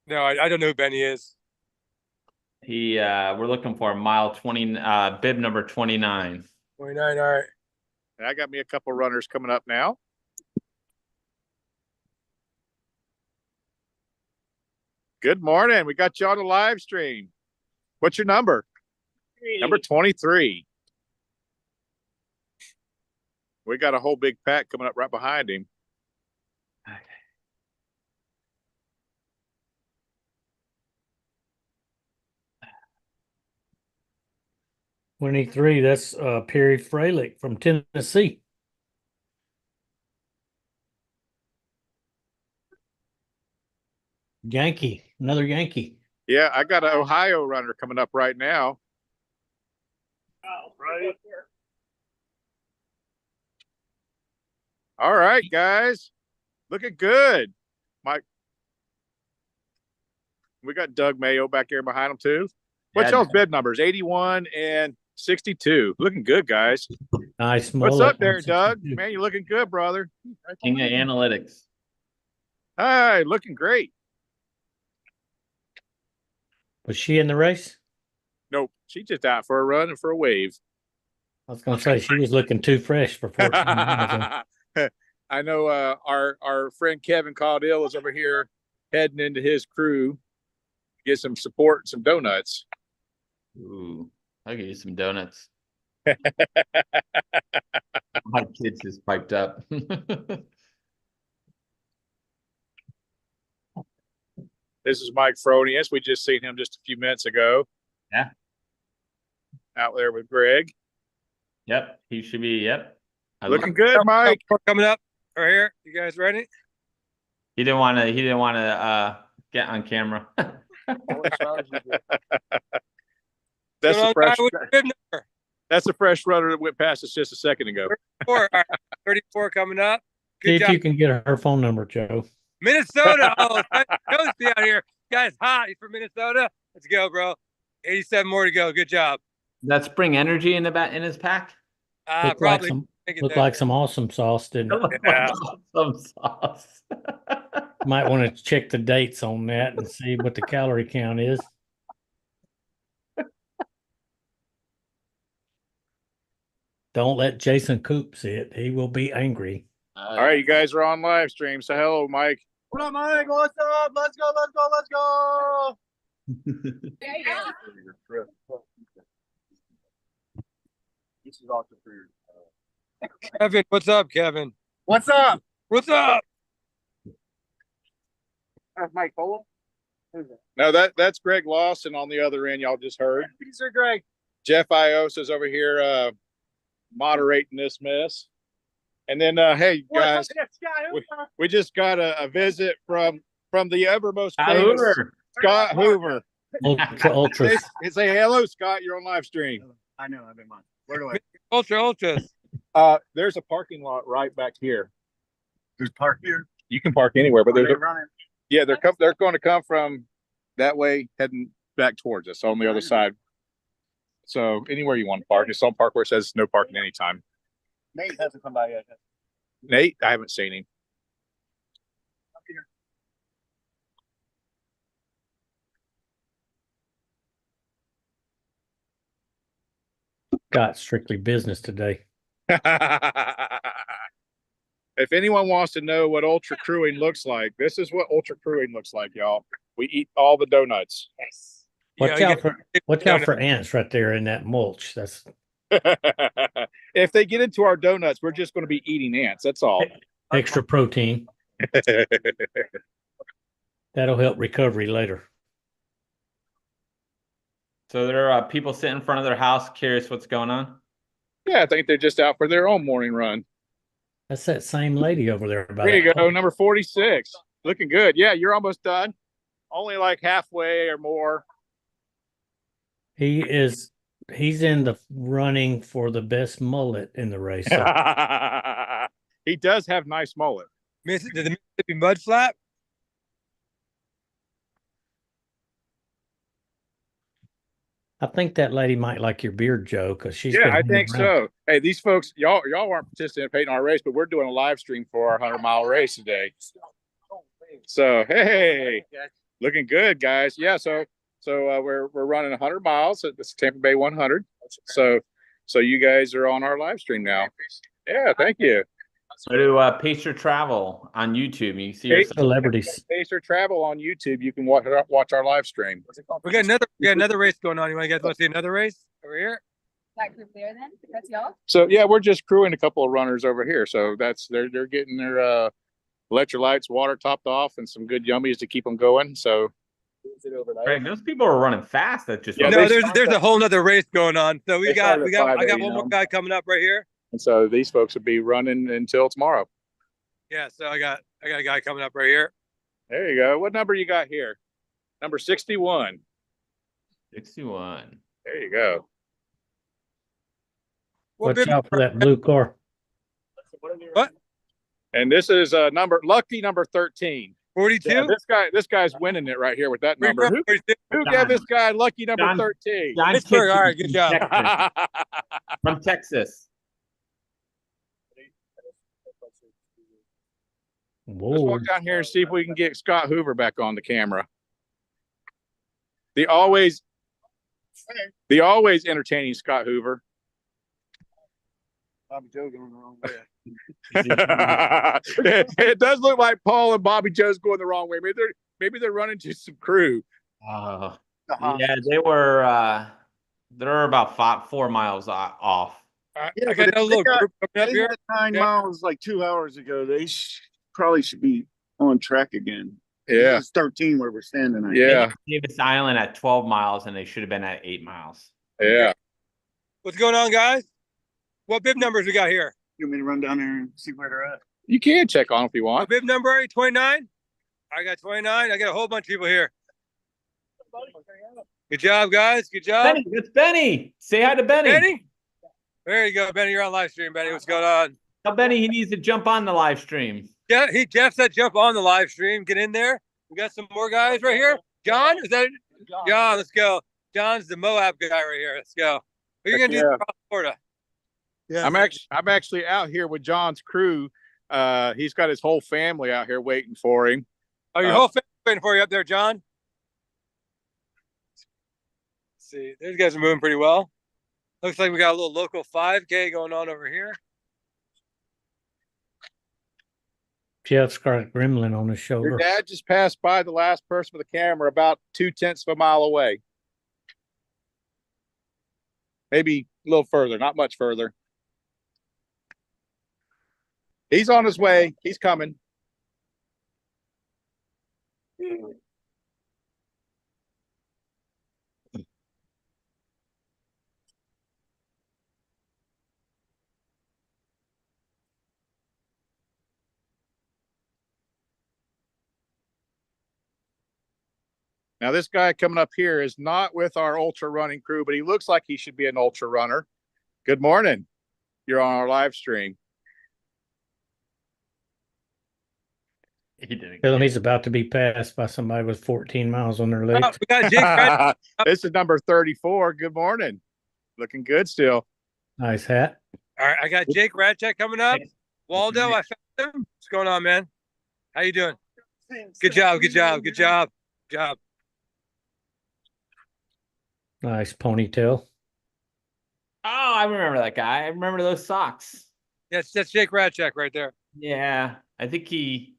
Speaker 4: No, I don't know who Benny is.
Speaker 1: We're looking for mile 20, bib number 29.
Speaker 4: 29, all right.
Speaker 5: I got me a couple runners coming up now. Good morning. We got you on the live stream. What's your number? Number 23. We got a whole big pack coming up right behind him.
Speaker 2: 23. That's Perry Freilich from Tennessee. Yankee, another Yankee.
Speaker 5: Yeah, I got an Ohio runner coming up right now.
Speaker 12: Oh, right.
Speaker 5: All right, guys. Looking good. Mike. We got Doug Mayo back here behind him too. What's y'all's bid numbers? 81 and 62. Looking good, guys.
Speaker 2: Nice.
Speaker 5: What's up there, Doug? Man, you're looking good, brother.
Speaker 1: King of Analytics.
Speaker 5: Hi, looking great.
Speaker 2: Was she in the race?
Speaker 5: Nope. She just out for a run and for a wave.
Speaker 2: I was going to say she was looking too fresh for 14 miles.
Speaker 5: I know our friend Kevin Caudill is over here heading into his crew to get some support and some donuts.
Speaker 1: Ooh, I'll give you some donuts. My kids just piped up.
Speaker 5: This is Mike Fronius. We just seen him just a few minutes ago.
Speaker 1: Yeah.
Speaker 5: Out there with Greg.
Speaker 1: Yep, he should be. Yep.
Speaker 5: Looking good, Mike.
Speaker 4: Coming up right here. You guys ready?
Speaker 1: He didn't want to. Get on camera.
Speaker 5: That's a fresh runner that went past us just a second ago.
Speaker 4: 34 coming up.
Speaker 2: See if you can get her phone number, Joe.
Speaker 4: Minnesota. Oh, Joe's out here. Guy's hot. He's from Minnesota. Let's go, bro. 87 more to go. Good job.
Speaker 1: That Spring Energy in his pack.
Speaker 2: Looked like some awesome sauce, didn't it?
Speaker 4: Yeah.
Speaker 1: Awesome sauce.
Speaker 2: Might want to check the dates on that and see what the calorie count is. Don't let Jason Coop see it. He will be angry.
Speaker 5: All right, you guys are on live stream. So hello, Mike.
Speaker 4: What up, Mike? What's up? Let's go, let's go, let's go.
Speaker 5: This is also for your
Speaker 4: Kevin, what's up, Kevin?
Speaker 5: What's up?
Speaker 4: What's up?
Speaker 5: Mike Polo? No, that's Greg Lawson on the other end. Y'all just heard.
Speaker 4: Sir Greg.
Speaker 5: Jeff Ios is over here moderating this mess. And then hey guys, we just got a visit from the evermost famous Scott Hoover.
Speaker 2: Ultra.
Speaker 5: Say hello, Scott. You're on live stream.
Speaker 12: I know, I've been on. Where do I?
Speaker 4: Ultras.
Speaker 5: There's a parking lot right back here.
Speaker 12: There's park here.
Speaker 5: You can park anywhere, but
Speaker 12: Are
Speaker 5: there's
Speaker 12: they
Speaker 5: a,
Speaker 12: running?
Speaker 5: yeah, they're going to come from that way, heading back towards us on the other side. So anywhere you want to park, it's on park where it says no parking anytime.
Speaker 12: Nate hasn't come by yet.
Speaker 5: Nate, I haven't seen him.
Speaker 12: Up here.
Speaker 2: Got strictly business today.
Speaker 5: If anyone wants to know what ultra crewing looks like, this is what ultra crewing looks like, y'all. We eat all the donuts.
Speaker 4: Yes.
Speaker 2: Watch out for ants right there in that mulch. That's
Speaker 5: If they get into our donuts, we're just going to be eating ants. That's all.
Speaker 2: extra protein. That'll help recovery later.
Speaker 1: So there are people sitting in front of their house, curious what's going on.
Speaker 5: Yeah, I think they're just out for their own morning run.
Speaker 2: That's that same lady over there.
Speaker 5: There you go, number 46. Looking good. Yeah, you're almost done. Only like halfway or more.
Speaker 2: He's in the running for the best mullet in the race. So.
Speaker 5: He does have nice mullet.
Speaker 4: Did the Mississippi mud flap?
Speaker 2: I think that lady might like your beard, Joe, because she's
Speaker 5: Yeah,
Speaker 2: been
Speaker 5: I think
Speaker 2: around.
Speaker 5: so. Hey, these folks, y'all aren't participating in our race, but we're doing a live stream for our 100-mile race today. So hey, looking good, guys. Yeah, so we're running 100 miles at this Tampa Bay 100. So you guys are on our live stream now. Yeah, thank you.
Speaker 1: Go to Pacer Travel on YouTube. You can see your
Speaker 2: Celebrities.
Speaker 5: Pacer Travel on YouTube. You can watch our live stream.
Speaker 4: We got another race going on. You guys want to see another race over here?
Speaker 10: That group there then? That's y'all?
Speaker 5: So yeah, we're just crewing a couple of runners over here. So they're getting their electrolytes, water topped off, and some good yummies to keep them going. So
Speaker 1: Greg, those people are running fast. That just
Speaker 4: there's a whole nother race going on. So I got
Speaker 5: 5
Speaker 4: one more guy coming up right here.
Speaker 5: And so these folks will be running until tomorrow.
Speaker 4: Yeah, so I got a guy coming up right here.
Speaker 5: There you go. What number you got here? Number 61.
Speaker 1: 61.
Speaker 5: There you go.
Speaker 4: What
Speaker 2: Watch out for that blue car.
Speaker 4: What?
Speaker 5: And this is lucky number 13.
Speaker 4: 42?
Speaker 5: Yeah, this guy's winning it right here with that number. Who gave this guy lucky number 13?
Speaker 1: John
Speaker 4: Pittsburgh. All right, good job.
Speaker 1: From Texas.
Speaker 5: Let's
Speaker 2: Whoa.
Speaker 5: walk down here and see if we can get Scott Hoover back on the camera. The always entertaining Scott Hoover.
Speaker 12: Bobby Joe going the wrong way.
Speaker 5: It does look like Paul and Bobby Joe's going the wrong way. Maybe they're running to some crew.
Speaker 1: Yeah, they're about 4 miles off.
Speaker 4: I got another little group coming up
Speaker 12: They
Speaker 4: here.
Speaker 12: had 9 miles like 2 hours ago. They probably should be on track again.
Speaker 5: Yeah.
Speaker 12: It's 13 where we're standing at.
Speaker 5: Yeah.
Speaker 1: Davis Island at 12 miles, and they should have been at 8 miles.
Speaker 5: Yeah.
Speaker 4: What's going on, guys? What bib numbers we got here?
Speaker 12: You want me to run down there and see where they're at?
Speaker 5: You can check on if you
Speaker 4: What
Speaker 5: want.
Speaker 4: bib number are you? 29? I got 29. I got a whole bunch of people here. Good job, guys. Good job.
Speaker 1: Benny, it's Benny. Say hi to Benny.
Speaker 4: Benny? There you go, Benny. You're on live stream, Benny. What's going on?
Speaker 1: Tell Benny he needs to jump on the live stream.
Speaker 4: Yeah, Jeff said jump on the live stream. Get in there. We got some more guys right here. John, is that it? John, let's go. John's the Moab guy right here. Let's go. What are you gonna do in Florida?
Speaker 5: Yeah. I'm actually out here with John's crew. He's got his whole family out here waiting for him.
Speaker 4: Oh, your whole family waiting for you up there, John. Let's see, these guys are moving pretty well. Looks like we got a little local 5K going on over here.
Speaker 2: Jeff's got a gremlin on his
Speaker 5: Your
Speaker 2: shoulder.
Speaker 5: dad just passed by the last person with the camera about 0.2 of a mile away. Maybe a little further, not much further. He's on his way. He's coming. Now, this guy coming up here is not with our ultra running crew, but he looks like he should be an ultra runner. Good morning. You're on our live stream.
Speaker 1: He didn't.
Speaker 2: Tell him he's about to be passed by somebody with 14 miles on their legs.
Speaker 4: Oh, we got Jake.
Speaker 5: This is number 34. Good morning. Looking good still.
Speaker 2: Nice hat.
Speaker 4: All right, I got Jake Radcheck coming up. Waldo, I found him. What's going on, man? How you doing? Good job, good job, good job, good job.
Speaker 2: Nice ponytail.
Speaker 1: Oh, I remember that guy. I remember those socks.
Speaker 4: Yes, that's Jake Radcheck right there.
Speaker 1: Yeah, I think he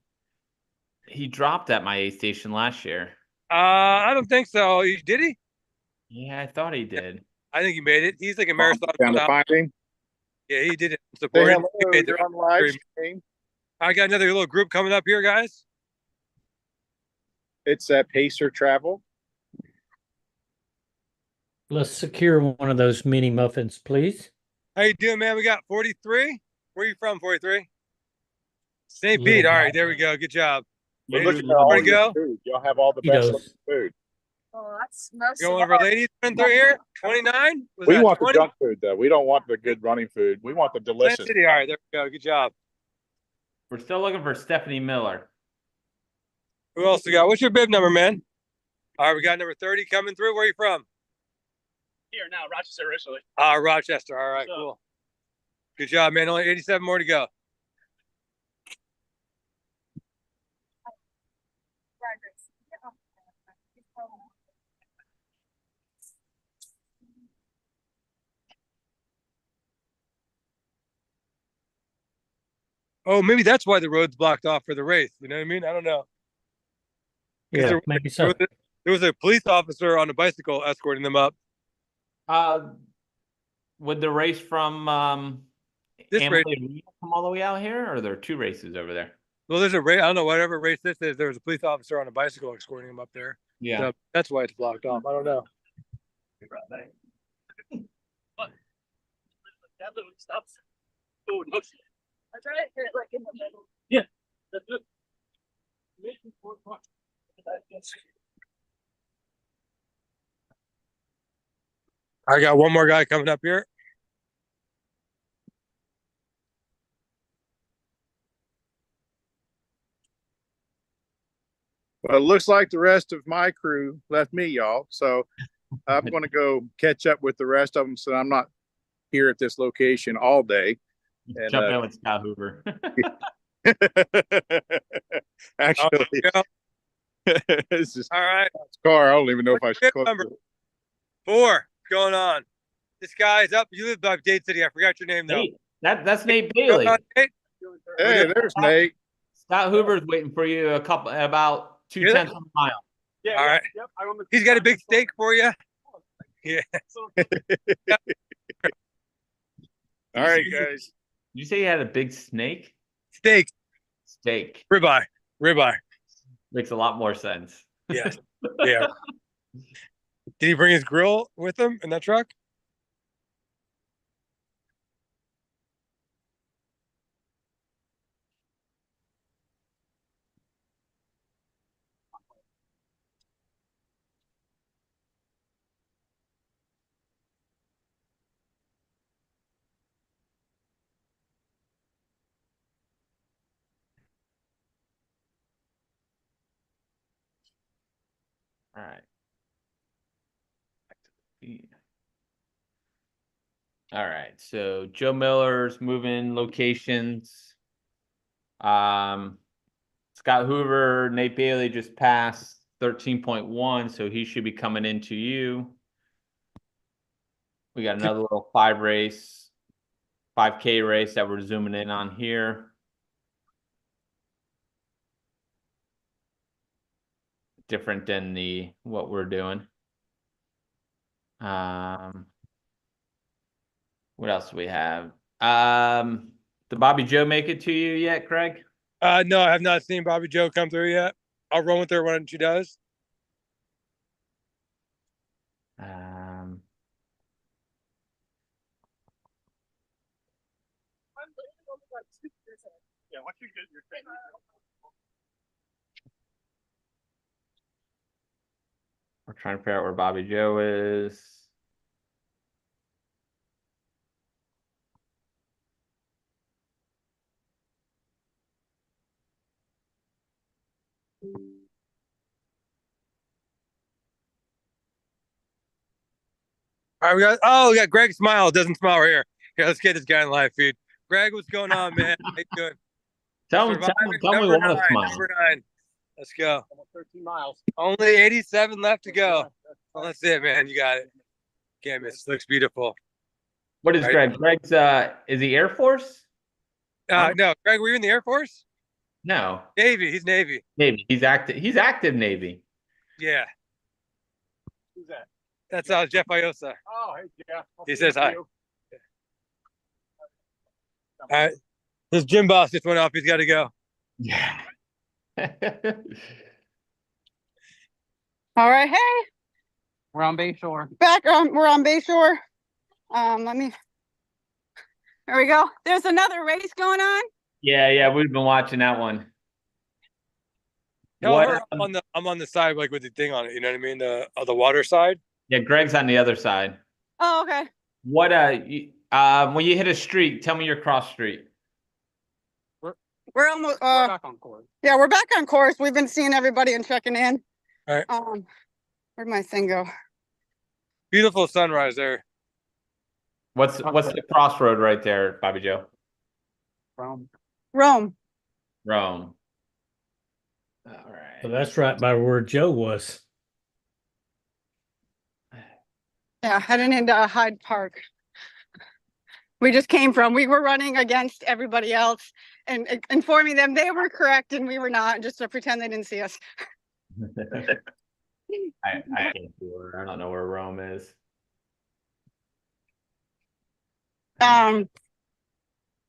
Speaker 1: dropped at my aid station last year.
Speaker 4: I don't think so. Did he?
Speaker 1: Yeah, I thought he did.
Speaker 4: I think he made it. He's like a marathon.
Speaker 5: Down to finding.
Speaker 4: Yeah, he did it.
Speaker 5: Say
Speaker 4: Support.
Speaker 5: hello.
Speaker 4: He made
Speaker 5: You're
Speaker 4: the
Speaker 5: on live
Speaker 4: stream.
Speaker 5: stream.
Speaker 4: I got another little group coming up here, guys.
Speaker 5: It's at Pacer Travel.
Speaker 2: Let's secure one of those mini muffins, please.
Speaker 4: How you doing, man? We got 43. Where you from, 43? St.
Speaker 2: Little
Speaker 4: Pete. All right,
Speaker 2: bit.
Speaker 4: there we go. Good job.
Speaker 5: We're
Speaker 4: Ready
Speaker 5: looking at all
Speaker 4: to
Speaker 5: your
Speaker 4: go?
Speaker 5: food. You'll have all the best
Speaker 2: Tito's.
Speaker 5: looking food.
Speaker 3: Oh, that's most
Speaker 4: You got one of our ladies running through here? 29? Was
Speaker 5: We
Speaker 4: that
Speaker 5: want
Speaker 4: 20?
Speaker 5: the junk food though. We don't want the good running food. We want the
Speaker 4: Plant
Speaker 5: delicious.
Speaker 4: City. All right, there we go. Good job.
Speaker 1: We're still looking for Stephanie Miller.
Speaker 4: Who else we got? What's your bib number, man? All right, we got number 30 coming through. Where are you from?
Speaker 12: Here now, Rochester originally.
Speaker 4: Rochester. All right, cool. Good job, man. Only 87 more to go. Oh, maybe that's why the road's blocked off for the race. You know what I mean? I don't know.
Speaker 2: Yeah, maybe so.
Speaker 4: There was a police officer on a bicycle escorting them up.
Speaker 1: Would the race from
Speaker 4: This
Speaker 1: Emily
Speaker 4: race-
Speaker 1: Arena come all the way out here, or are there two races over there?
Speaker 4: Well, there's a race. I don't know, whatever race this is, there was a police officer on a bicycle escorting him up there.
Speaker 1: Yeah.
Speaker 4: So that's why it's blocked off. I don't know.
Speaker 12: That little stops. Oh, no.
Speaker 3: That's right. You're like in the middle.
Speaker 12: Yeah, that's good.
Speaker 4: I got one more guy coming up here.
Speaker 5: Well, it looks like the rest of my crew left me, y'all. So I'm going to go catch up with the rest of them. So I'm not here at this location all day. And,
Speaker 1: Jump in with Scott Hoover.
Speaker 5: Actually,
Speaker 4: Oh,
Speaker 5: it's just
Speaker 4: all right.
Speaker 5: car. I don't even know if I
Speaker 4: What's
Speaker 5: should
Speaker 4: your
Speaker 5: close
Speaker 4: number?
Speaker 5: it.
Speaker 4: 4. What's going on? This guy's up. You live by Dade City. I forgot your name though.
Speaker 1: Nate, that's Nate
Speaker 4: What's
Speaker 1: Bailey.
Speaker 4: going on, Nate?
Speaker 5: Hey, there's Nate.
Speaker 1: Scott Hoover's waiting for you about 2/10 of a mile.
Speaker 12: Yeah.
Speaker 4: All
Speaker 12: yeah,
Speaker 4: right.
Speaker 12: Yep, I remember.
Speaker 4: He's got a big steak for you. Yeah.
Speaker 5: All right, guys.
Speaker 1: Did you say you had a big snake?
Speaker 4: Steak.
Speaker 1: Steak.
Speaker 4: Ribeye. Ribeye.
Speaker 1: Makes a lot more sense.
Speaker 4: Yes. Yeah. Did he bring his grill with him in that truck?
Speaker 1: All right. Back to the feed. All right. So Joe Miller's moving locations. Scott Hoover, Nate Bailey just passed 13.1, so he should be coming into you. We got another little 5K race that we're zooming in on here. Different than what we're doing. What else do we have? Did Bobby Joe make it to you yet, Craig?
Speaker 4: No, I have not seen Bobby Joe come through yet. I'll run with her when she does.
Speaker 5: Yeah, once you get your thing.
Speaker 1: We're trying to figure out where Bobby Joe is.
Speaker 4: All right, we got Greg Smile. Doesn't smile right here. Here, let's get this guy in live feed. Greg, what's going on, man? How you doing?
Speaker 1: Tell me
Speaker 4: Number
Speaker 1: what a smile.
Speaker 4: Number 9. Let's go.
Speaker 12: Almost 13 miles.
Speaker 4: Only 87 left to go. Well, that's it, man. You got it. Can't miss. Looks beautiful.
Speaker 1: What is
Speaker 4: Right.
Speaker 1: Greg? Greg's is he Air Force?
Speaker 4: No, Greg, were you in the Air Force?
Speaker 1: No.
Speaker 4: Navy. He's Navy.
Speaker 1: Navy. He's active Navy.
Speaker 4: Yeah.
Speaker 5: Who's that?
Speaker 4: That's Jeff Iosa.
Speaker 5: Oh, hey, Jeff.
Speaker 4: He says hi. All right. His gym boss just went off. He's got to go.
Speaker 1: Yeah.
Speaker 9: All right, hey,
Speaker 12: We're on Bay Shore.
Speaker 9: we're on Bayshore. There we go. There's another race going on.
Speaker 1: Yeah, we've been watching that one.
Speaker 4: Tell
Speaker 1: What,
Speaker 4: her I'm on the side, like with the thing on it. You know what I mean? The water side.
Speaker 1: Yeah, Greg's on the other side.
Speaker 9: Oh, okay.
Speaker 1: What when you hit a street, tell me your cross street.
Speaker 9: We're almost
Speaker 12: We're back on course.
Speaker 9: yeah, we're back on course. We've been seeing everybody and checking in.
Speaker 4: All right.
Speaker 9: Where'd my thing go?
Speaker 4: Beautiful sunrise there.
Speaker 1: What's the crossroad right there, Bobby Joe?
Speaker 12: From
Speaker 9: Rome.
Speaker 1: Rome. All
Speaker 2: So
Speaker 1: right.
Speaker 2: that's right by where Joe was.
Speaker 9: Yeah, heading into Hyde Park. We were running against everybody else and informing them they were correct and we were not, just to pretend they didn't see us.
Speaker 1: I can't see I don't know where Rome is.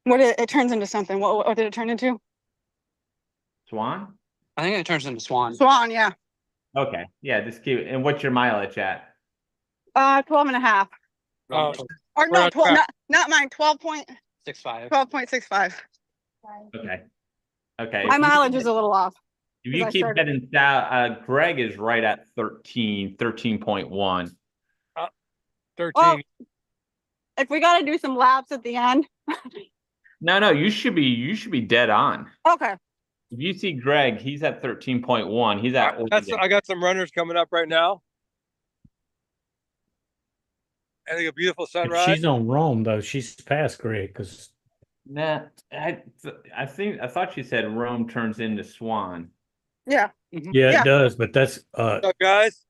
Speaker 9: It turns into something. What did it turn into?
Speaker 1: Swan?
Speaker 12: I think it turns into Swan.
Speaker 9: Swan, yeah.
Speaker 1: Okay. Yeah, just keep it. And what's your mileage at?
Speaker 9: 12 and a half.
Speaker 4: Oh,
Speaker 9: Or
Speaker 4: We're
Speaker 9: no,
Speaker 4: on
Speaker 9: 12,
Speaker 4: track.
Speaker 9: not mine, 12.65.
Speaker 12: 6.5.
Speaker 1: Okay. Okay.
Speaker 9: My mileage is a little off.
Speaker 1: If you
Speaker 9: I
Speaker 1: keep
Speaker 9: started-
Speaker 1: heading south, Greg is right at 13.1.
Speaker 4: 13.
Speaker 9: Well, if we got to do some laps at the end.
Speaker 1: No, you should be dead on.
Speaker 9: Okay.
Speaker 1: If you see Greg, he's at 13.1. He's at
Speaker 4: I got some runners coming up right now. I think a beautiful
Speaker 2: If
Speaker 4: sunrise.
Speaker 2: she's on Rome though, she's past Greg because
Speaker 1: Nah, I thought you said Rome turns into Swan.
Speaker 9: Yeah.
Speaker 2: yeah, it does, but that's
Speaker 4: What's up, guys?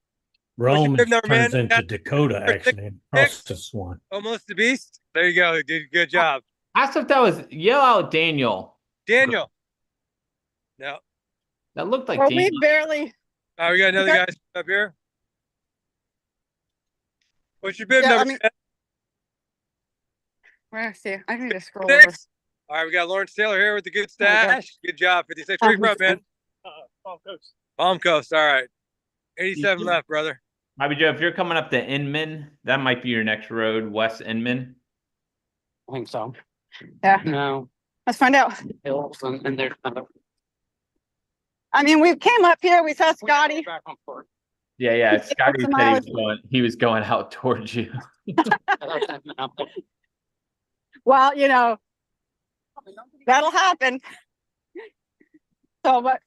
Speaker 2: Rome
Speaker 4: good number,
Speaker 2: turns
Speaker 4: man?
Speaker 2: into Dakota actually and crosses Swan.
Speaker 4: Almost the beast. There you go. Good job.
Speaker 1: I thought that was yell out Daniel.
Speaker 4: Daniel. No.
Speaker 1: That looked like
Speaker 9: Well,
Speaker 1: Daniel.
Speaker 9: we barely.
Speaker 4: All right, we got another guy up here. What's your bib
Speaker 9: Yeah,
Speaker 4: number?
Speaker 9: I mean- Where see? I need to scroll
Speaker 4: Six.
Speaker 9: over.
Speaker 4: All right, we got Lawrence Taylor here with the good
Speaker 9: Oh, God.
Speaker 4: stash. Good job, 56. Where you from, man?
Speaker 5: Palm Coast.
Speaker 4: Palm Coast. All right. 87
Speaker 1: You-
Speaker 4: left, brother.
Speaker 1: Bobby Joe, if you're coming up to Inman, that might be your next road, West Inman.
Speaker 12: I think so.
Speaker 9: Yeah.
Speaker 12: No.
Speaker 9: Let's find out.
Speaker 12: Hills and there's another.
Speaker 9: I mean, we came up here, we saw Scotty.
Speaker 12: Back on course.
Speaker 1: Yeah. Scotty
Speaker 9: some
Speaker 1: said he was going out towards you.
Speaker 9: Well, that'll happen. So, but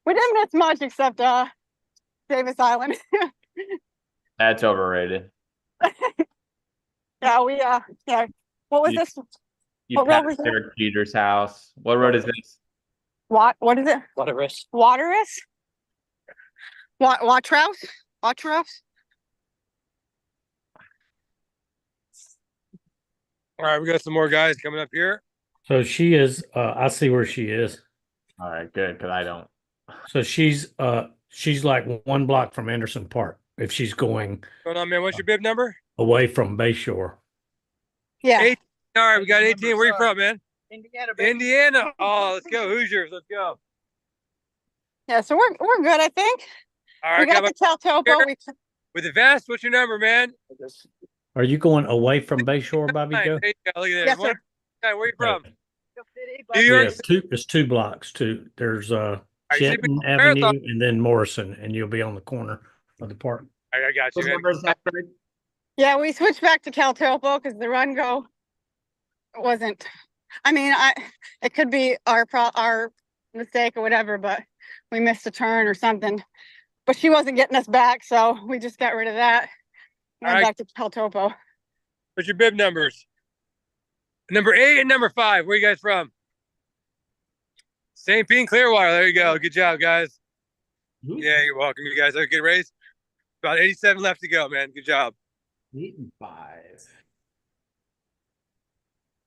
Speaker 9: we didn't miss much except Davis Island.
Speaker 1: That's overrated.
Speaker 9: Yeah, yeah. What was
Speaker 1: You-
Speaker 9: this?
Speaker 1: You
Speaker 9: What road
Speaker 1: passed
Speaker 9: was that?
Speaker 1: Derek Jeter's house. What road is this?
Speaker 9: What is it?
Speaker 6: Waterous.
Speaker 9: Waterous? Watrouse? Watrouse?
Speaker 4: All right, we got some more guys coming up here.
Speaker 2: So she is, I see where she is.
Speaker 1: All right, good, because I don't.
Speaker 2: So she's like 1 block from Anderson Park if she's going
Speaker 4: What's going on, man? What's your bib number?
Speaker 2: away from Bayshore.
Speaker 9: Yeah.
Speaker 4: 18. All right, we got 18. Where you from, man?
Speaker 6: Indiana, baby.
Speaker 4: Indiana. Oh, let's go Hoosiers. Let's go.
Speaker 9: Yeah, so we're good, I think.
Speaker 4: All
Speaker 9: We
Speaker 4: right,
Speaker 9: got the Teltopo.
Speaker 4: with the vest. What's your number, man?
Speaker 2: Are you going away from Bayshore, Bobby
Speaker 4: Nine.
Speaker 2: Joe?
Speaker 4: There you go. Look at this.
Speaker 9: Yes, sir.
Speaker 4: Where are you from?
Speaker 9: New
Speaker 4: New York
Speaker 2: Yeah, it's 2 blocks too. There's
Speaker 4: right, so you
Speaker 2: Shenton
Speaker 4: pick
Speaker 2: Avenue
Speaker 4: Marathon.
Speaker 2: and then Morrison, and you'll be on the corner of the park.
Speaker 4: I got you,
Speaker 1: What
Speaker 4: man.
Speaker 1: number is that, Greg?
Speaker 9: Yeah, we switched back to Teltopo because the run go wasn't. I mean, it could be our mistake or whatever, but we missed a turn or something. But she wasn't getting us back, so we just got rid of that. Went
Speaker 4: Alright.
Speaker 9: back to Teltopo.
Speaker 4: What's your bib numbers? Number 8 and number 5. Where you guys from? St. Pete, Clearwater. There you go. Good job, guys. Yeah, you're welcome. You guys have a good race. About 87 left to go, man. Good job.
Speaker 1: 8 and 5.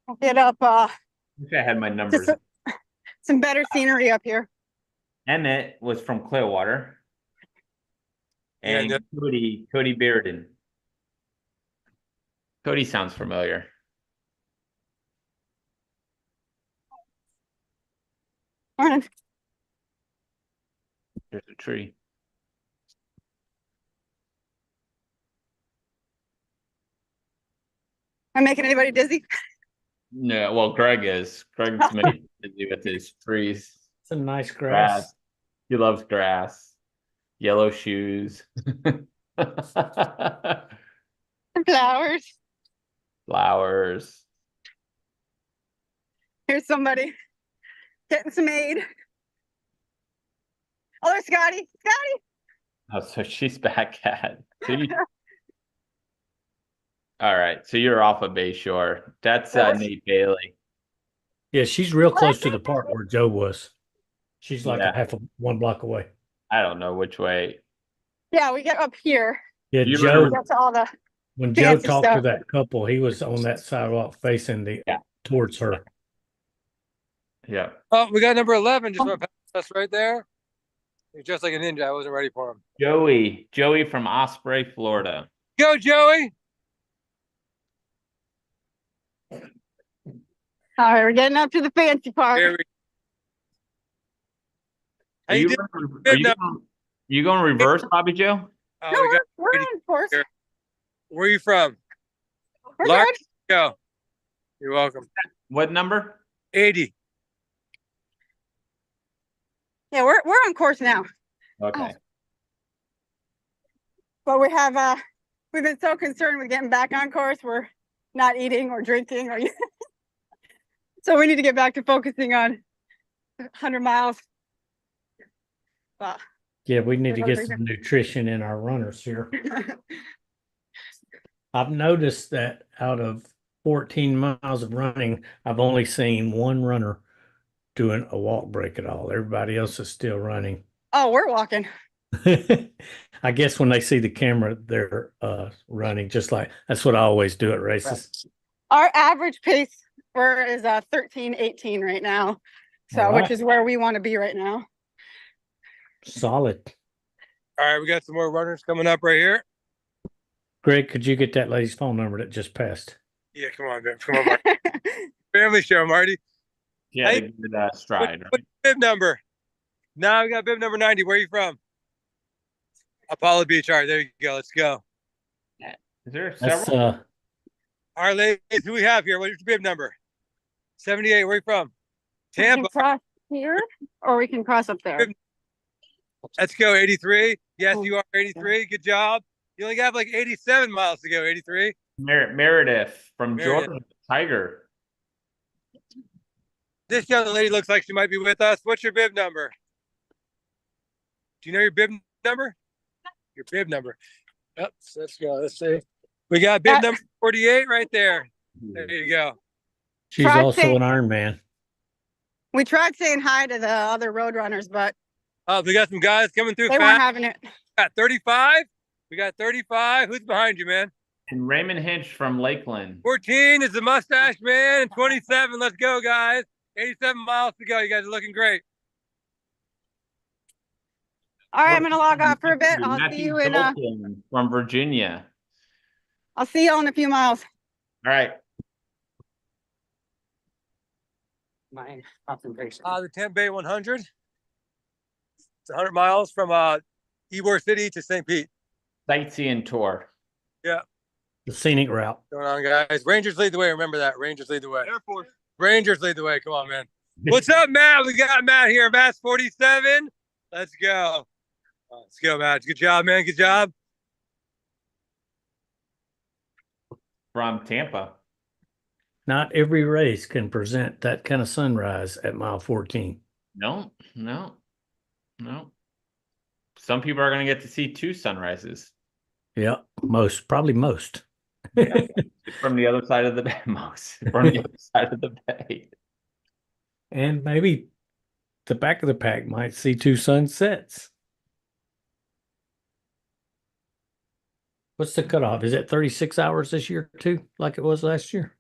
Speaker 9: I'll get up
Speaker 1: Wish I had my numbers.
Speaker 9: some better scenery up here.
Speaker 1: Emmett was from Clearwater.
Speaker 4: Yeah,
Speaker 1: And Cody Bearden. Cody sounds familiar.
Speaker 9: Morning.
Speaker 1: There's a tree.
Speaker 9: Am I making anybody dizzy?
Speaker 1: No, well, Greg is. Greg's made busy with his trees.
Speaker 2: It's a nice grass.
Speaker 1: He loves grass. Yellow shoes.
Speaker 9: Flowers.
Speaker 1: Flowers.
Speaker 9: Here's somebody getting some aid. Oh, there's Scotty. Scotty.
Speaker 1: Oh, so she's back at. So all right, so you're off of Bayshore. That's Nate Bailey.
Speaker 2: Yeah, she's real close to the park where Joe was. She's like
Speaker 1: Yeah.
Speaker 2: 1 block away.
Speaker 1: I don't know which way.
Speaker 9: Yeah, we get up here.
Speaker 2: Yeah,
Speaker 1: You
Speaker 2: Joe.
Speaker 9: We got to all the.
Speaker 2: When Joe
Speaker 9: fancy
Speaker 2: talked
Speaker 9: stuff.
Speaker 2: to that couple, he was on that sidewalk facing towards her.
Speaker 1: Yeah.
Speaker 4: Oh, we got number 11. Just went past us right there. He's just like a ninja. I wasn't ready for him.
Speaker 1: Joey from Osprey, Florida.
Speaker 4: Go, Joey.
Speaker 9: All right, we're getting up to the fancy part.
Speaker 4: Here we How
Speaker 1: Are
Speaker 4: you
Speaker 1: you,
Speaker 4: doing?
Speaker 1: are you going reverse, Bobby Joe?
Speaker 4: Oh,
Speaker 9: No,
Speaker 4: we got
Speaker 9: we're on course.
Speaker 4: here. Where are you from?
Speaker 9: We're
Speaker 4: Lark?
Speaker 9: good.
Speaker 4: Go. You're welcome.
Speaker 1: What number?
Speaker 4: 80.
Speaker 9: Yeah, we're on course now.
Speaker 1: Okay.
Speaker 9: But we've been so concerned with getting back on course, we're not eating or drinking or so we need to get back to focusing on 100 miles.
Speaker 2: Yeah, we need to get some nutrition in our runners here. I've noticed that out of 14 miles of running, I've only seen one runner doing a walk break at all. Everybody else is still running.
Speaker 9: Oh, we're walking.
Speaker 2: I guess when they see the camera, they're running just like that's what I always do at races.
Speaker 9: Our average pace is 13:18 right now. So
Speaker 2: All right.
Speaker 9: which is where we want to be right now.
Speaker 2: Solid.
Speaker 4: All right, we got some more runners coming up right here.
Speaker 2: Greg, could you get that lady's phone number that just passed?
Speaker 4: Yeah, come on, man. Come on, Marty. Family show, Marty.
Speaker 1: Yeah,
Speaker 4: Hey,
Speaker 1: they did that stride.
Speaker 4: What's your bib number? Now we got bib number 90. Where are you from? Apollo Beach. All right, there you go. Let's go.
Speaker 1: Is there
Speaker 2: That's
Speaker 1: several?
Speaker 4: All right, ladies, who we have here? What's your bib number? 78. Where are you from?
Speaker 9: We can
Speaker 4: Tampa.
Speaker 9: cross here or we can cross up there.
Speaker 4: Let's go. 83. Yes,
Speaker 9: Oh,
Speaker 4: you are 83. Good job. You only got like 87 miles to go. 83.
Speaker 1: Meredith from
Speaker 4: Meredith.
Speaker 1: Georgia, Tiger.
Speaker 4: This young lady looks like she might be with us. What's your bib number? Do you know your bib number? Your bib number. Yep. So let's go. Let's see. We got bib number 48 right there. There you go.
Speaker 2: She's
Speaker 9: Try
Speaker 2: also
Speaker 9: saying-
Speaker 2: an Iron Man.
Speaker 9: We tried saying hi to the other road runners, but
Speaker 4: We got some guys coming through
Speaker 9: they weren't
Speaker 4: fast.
Speaker 9: having it.
Speaker 4: Got 35. We got 35. Who's behind you, man?
Speaker 1: And Raymond Hinch from Lakeland.
Speaker 4: 14 is the mustache man, and 27. Let's go, guys. 87 miles to go. You guys are looking great.
Speaker 9: All right, I'm gonna log off for a bit. I'll see
Speaker 1: Matthew
Speaker 9: you in
Speaker 1: Dolkin from Virginia.
Speaker 9: I'll see you in a few miles.
Speaker 1: All right.
Speaker 12: My concentration.
Speaker 4: The Tampa Bay 100. It's 100 miles from Ybor City to St. Pete.
Speaker 1: Sightseeing tour.
Speaker 4: Yeah.
Speaker 2: The scenic route.
Speaker 4: Going on, guys. Rangers lead the way. Remember that. Rangers lead the way. Air Force. Rangers lead the way. Come on, man. What's up, Matt? We got Matt here. Matt's 47. Let's go. Let's go, Matt. Good job, man. Good job.
Speaker 1: From Tampa.
Speaker 2: Not every race can present that kind of sunrise at mile 14.
Speaker 1: No. Some people are going to get to see 2 sunrises.
Speaker 2: Yeah, probably most.
Speaker 1: From the other side of the bay, most. From the other side of the bay.
Speaker 2: And maybe the back of the pack might see 2 sunsets. What's the cutoff? Is it 36 hours this year too, like it was last year?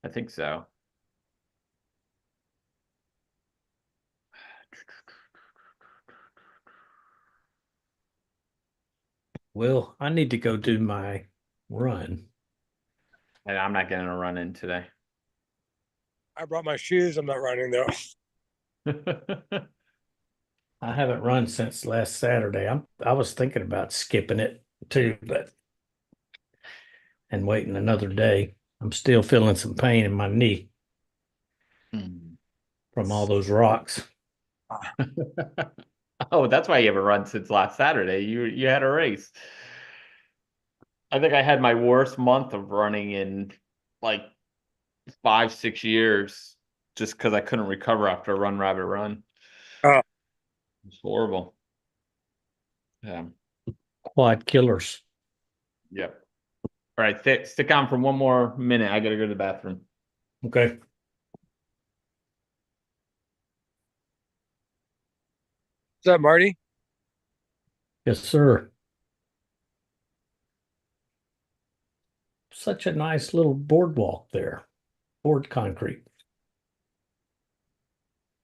Speaker 1: I think so.
Speaker 2: Well, I need to go do my run.
Speaker 1: And I'm not getting a run in today.
Speaker 4: I brought my shoes. I'm not running, though.
Speaker 2: I haven't run since last Saturday. I was thinking about skipping it too, and waiting another day. I'm still feeling some pain in my knee from all those rocks.
Speaker 1: Oh, that's why you haven't run since last Saturday. You had a race. I think I had my worst month of running in like 5-6 years, just because I couldn't recover after a Run Rabbit Run.
Speaker 4: Oh.
Speaker 1: It's horrible. Yeah.
Speaker 2: Quad killers.
Speaker 1: Yep. All right, stick on for one more minute. I gotta go to the bathroom.
Speaker 2: Okay.
Speaker 4: What's up, Marty?
Speaker 2: Yes, sir. Such a nice little boardwalk there. Board concrete.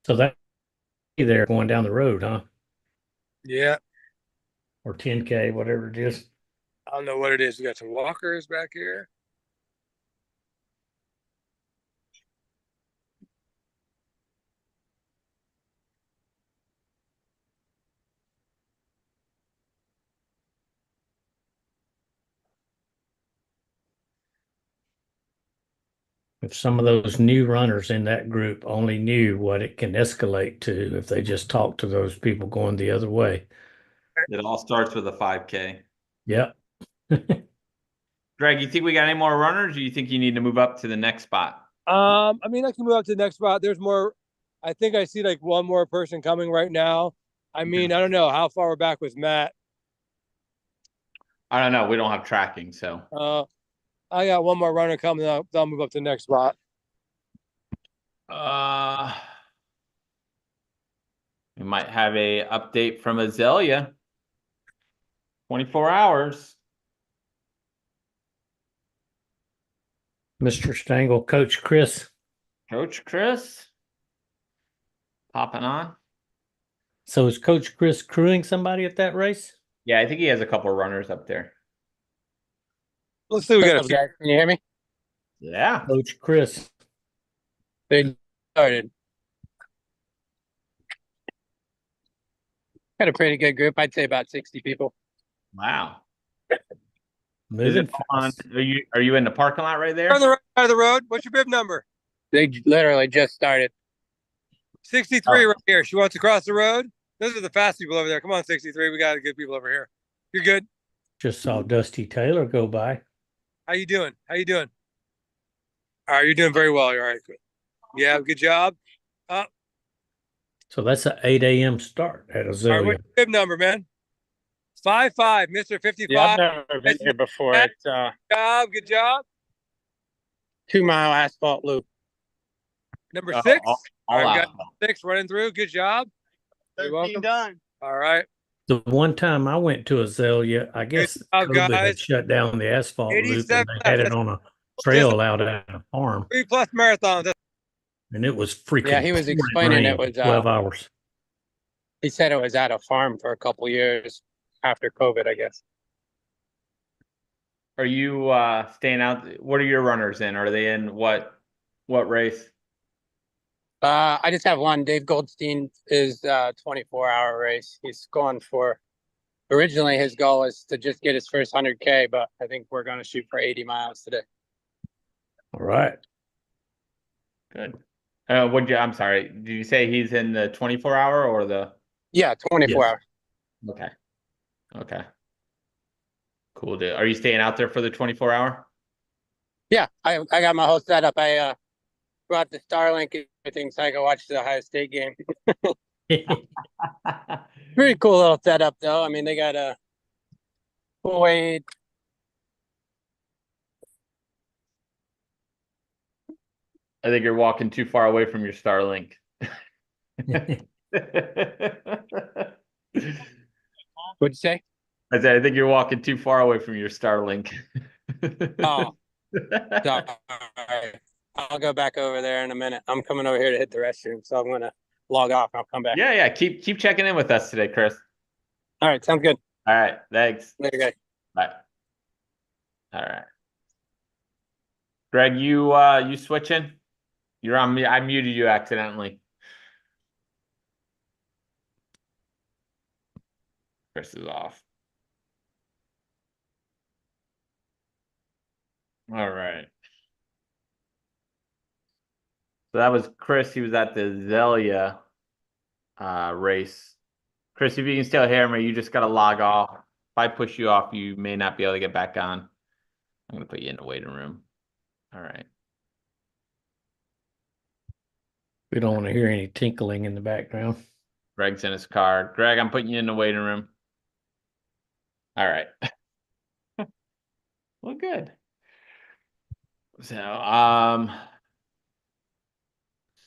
Speaker 2: So that there going down the road, huh?
Speaker 4: Yeah.
Speaker 2: Or 10K, whatever it is.
Speaker 4: I don't know what it is. We got some walkers back here.
Speaker 2: If some of those new runners in that group only knew what it can escalate to if they just talk to those people going the other way.
Speaker 1: It all starts with a 5K.
Speaker 2: Yep.
Speaker 1: Greg, you think we got any more runners, or you think you need to move up to the next spot?
Speaker 4: I mean, I can move up to the next spot. There's more. I think I see like one more person coming right now. I mean, I don't know how far we're back with Matt.
Speaker 1: I don't know. We don't have tracking, so.
Speaker 4: I got one more runner coming up. I'll move up to the next spot.
Speaker 1: We might have a update from Azalea. 24 hours.
Speaker 2: Mr. Stangle, Coach Chris.
Speaker 1: Coach Chris. Popping on.
Speaker 2: So is Coach Chris crewing somebody at that race?
Speaker 1: Yeah, I think he has a couple of runners up there.
Speaker 4: Let's see. We got a few.
Speaker 12: Can you hear me?
Speaker 1: Yeah.
Speaker 2: Coach Chris.
Speaker 12: They started. Had a pretty good group. I'd say about 60 people.
Speaker 1: Wow.
Speaker 2: Moving
Speaker 1: Is it on? Are you in the parking lot right there?
Speaker 4: On the right side of the road. What's your bib number?
Speaker 12: They literally just started.
Speaker 4: 63 right here. She wants to cross the road. Those are the fast people over there. Come on, 63. We got good people over here. You're good.
Speaker 2: Just saw Dusty Taylor go by.
Speaker 4: How you doing? How you doing? All right, you're doing very well. You're all right. Good. Yeah, good job.
Speaker 2: So that's an 8 a.m. start at
Speaker 4: All right,
Speaker 2: Azalea.
Speaker 4: what's your bib number, man? 55, Mr. 55.
Speaker 12: Yeah, I've never been here before. It's
Speaker 4: Good job.
Speaker 12: 2 mile asphalt loop.
Speaker 4: Number
Speaker 1: Oh,
Speaker 4: 6.
Speaker 1: all
Speaker 4: All right,
Speaker 1: out.
Speaker 4: guys, 6 running through. Good job. You're
Speaker 10: 13
Speaker 4: welcome.
Speaker 10: done.
Speaker 4: All right.
Speaker 2: The one time I went to Azalea, I guess
Speaker 4: job,
Speaker 2: COVID had
Speaker 4: guys.
Speaker 2: shut down the asphalt loop
Speaker 4: 87
Speaker 2: and they had it on a trail out at a farm,
Speaker 4: 3+ marathons.
Speaker 2: and it was freaking.
Speaker 13: Yeah, he was
Speaker 2: pouring
Speaker 13: explaining it
Speaker 2: rain,
Speaker 13: was
Speaker 2: 12 hours.
Speaker 13: he said it was at a farm for a couple years after COVID, I guess.
Speaker 1: Are you staying out? What are your runners in? Are they in what race?
Speaker 13: I just have one. Dave Goldstein is 24-hour race. He's going for, originally his goal is to just get his first 100K, but I think we're going to shoot for 80 miles today.
Speaker 2: All right.
Speaker 1: Good. I'm sorry. Did you say he's in the 24-hour or the?
Speaker 13: Yeah, 24
Speaker 2: Yes.
Speaker 13: hours.
Speaker 1: Okay. Okay. Cool dude. Are you staying out there for the 24-hour?
Speaker 13: Yeah, I got my whole setup. I brought the Starlink and everything so I can watch the Ohio State game. Pretty cool little setup, though. I mean, they got a full weight.
Speaker 1: I think you're walking too far away from your Starlink.
Speaker 13: What'd you say?
Speaker 1: I said, I think you're walking too far away from your Starlink.
Speaker 13: Oh, so, all right. I'll go back over there in a minute. I'm coming over here to hit the restroom, so I'm gonna log off. I'll come back.
Speaker 1: Yeah. Keep checking in with us today, Chris.
Speaker 13: All right, sounds good.
Speaker 1: All right. Thanks.
Speaker 13: Later, guys.
Speaker 1: Bye. All right. Greg, you switching? You're on me. I muted you accidentally. Chris is off. All right. So that was Chris. He was at the Zelia race. Chris, if you can still hear me, you just got to log off. If I push you off, you may not be able to get back on. I'm going to put you in the waiting room. All right.
Speaker 2: We don't want to hear any tinkling in the background.
Speaker 1: Greg's in his car. Greg, I'm putting you in the waiting room. All right. Well, good. So,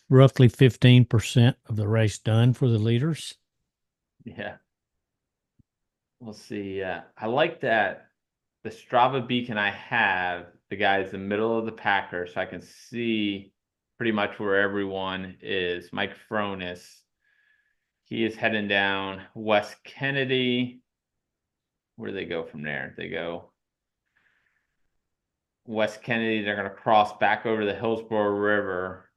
Speaker 2: Roughly 15% of the race done for the leaders.
Speaker 1: yeah. We'll see. I like that the Strava beacon I have, the guy's in the middle of the Packer, so I can see pretty much where everyone is. Mike Fronis, he is heading down West Kennedy. Where do they go from there? They go West Kennedy. They're going to cross back over the Hillsborough River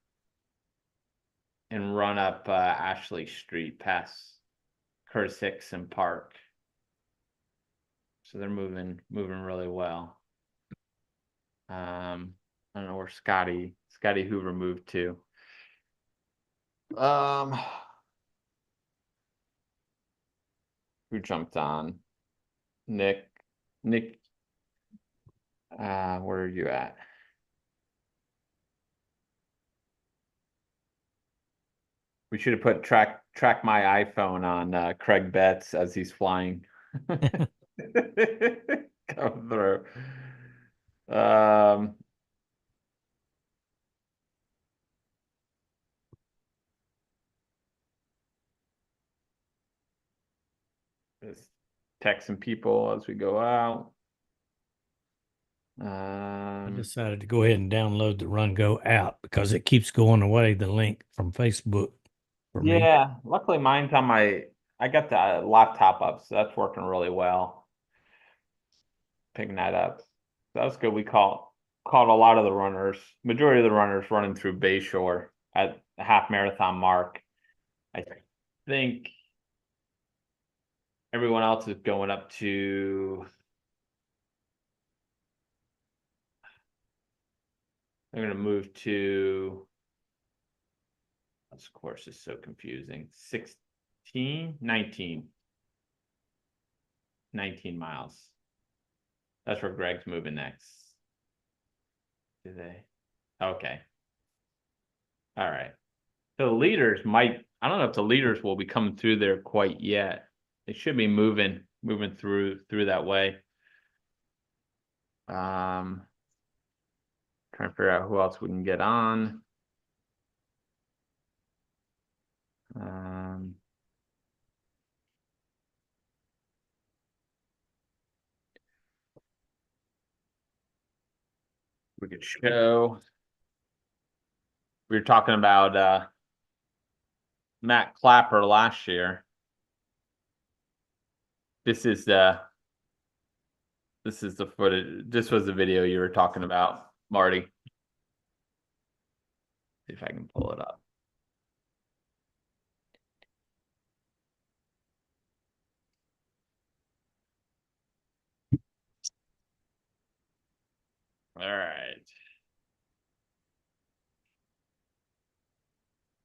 Speaker 1: and run up Ashley Street past Curtis Hickson Park. So they're moving really well. I don't know where Scotty Hoover moved to. Who jumped on? Nick, where are you at? We should have put track my iPhone on Craig Betts as he's flying. Come through. Just texting people as we go out.
Speaker 2: I decided to go ahead and download the Run Go app because it keeps going away, the link from Facebook for me.
Speaker 1: Yeah, luckily mine's on I got the laptop up, so that's working really well. Picking that up. So that's good. We caught a lot of the runners, majority of the runners running through Bayshore at the half marathon mark. I think everyone else is going up to, they're going to move to, this course is so confusing, 19 miles. That's where Greg's moving next. Do they? Okay. All right. So the leaders might, I don't know if the leaders will be coming through there quite yet. They should be moving through that way. Trying to figure out who else we can get on. Um, we could show. We were talking about Matt Clapper last year. This is the footage. This was the video you were talking about, Marty. See if I can pull it up. All right.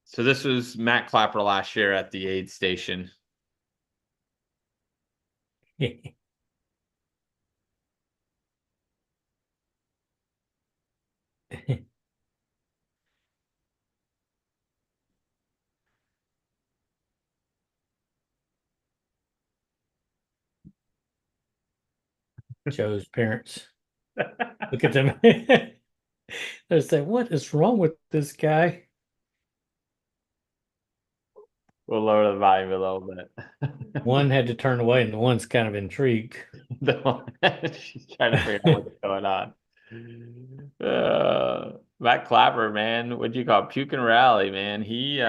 Speaker 1: So this was Matt Clapper last year at the aid station.
Speaker 2: Joe's parents. Look at them. They're saying, what is wrong with this guy?
Speaker 1: We'll lower the volume a little bit.
Speaker 2: One had to turn away, and the one's kind of intrigued.
Speaker 1: She's trying to figure out what's going on. Matt Clapper, man, what'd you call it? Puke and rally, man. He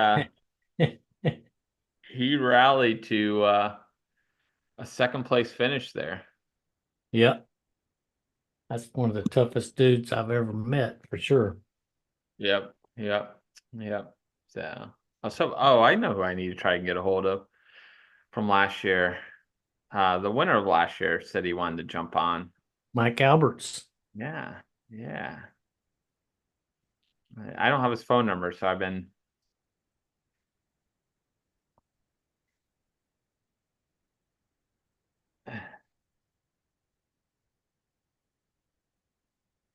Speaker 1: rallied to a second place finish there.
Speaker 2: Yep. That's one of the toughest dudes I've ever met, for sure.
Speaker 1: Yep. So, I know who I need to try and get a hold of from last year. The winner of last year said he wanted to jump on.
Speaker 2: Mike Alberts.
Speaker 1: Yeah. I don't have his phone number, so I've been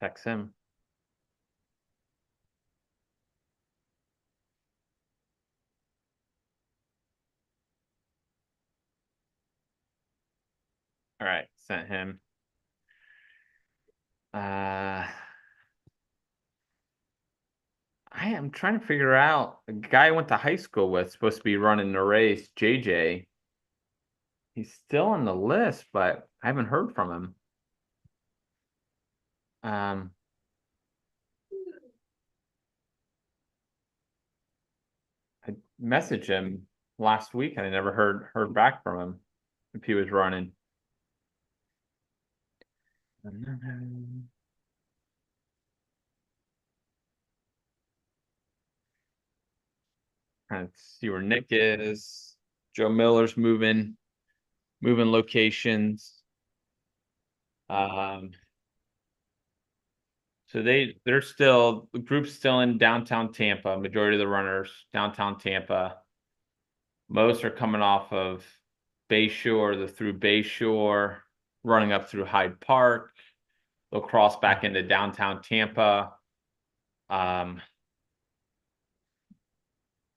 Speaker 1: text him. All right, sent him. I am trying to figure out a guy I went to high school with supposed to be running the race, JJ. He's still on the list, but I haven't heard from him. I messaged him last week and I never heard back from him if he was running. Trying to see where Nick is. Joe Miller's moving locations. So they're still, the group's still in downtown Tampa. Majority of the runners downtown Tampa. Most are coming off of Bayshore, through Bayshore, running up through Hyde Park. They'll cross back into downtown Tampa.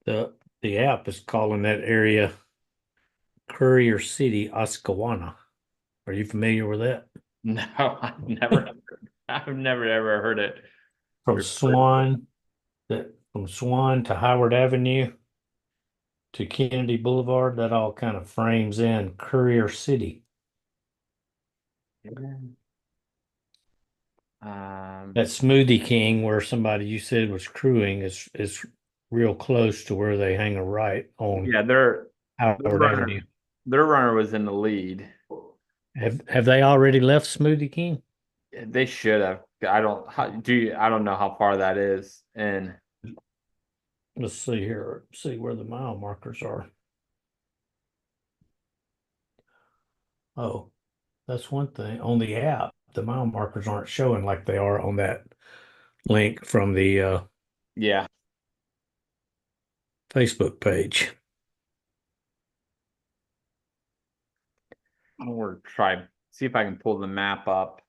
Speaker 2: The app is calling that area Courier City, Oscawana. Are you familiar with that?
Speaker 1: No, I've never ever heard it.
Speaker 2: From Swan to Howard Avenue to Kennedy Boulevard, that all kind of frames in Courier City. That Smoothie King, where somebody you said was crewing, is real close to where they hang a right on.
Speaker 1: Yeah,
Speaker 2: Howard Avenue.
Speaker 1: Their runner was in the lead.
Speaker 2: Have they already left Smoothie King?
Speaker 1: They should have. I don't know how far that is. And
Speaker 2: let's see here. See where the mile markers are. Oh, that's one thing. On the app, the mile markers aren't showing like they are on that link from the Facebook page.
Speaker 1: I'm gonna try see if I can pull the map up.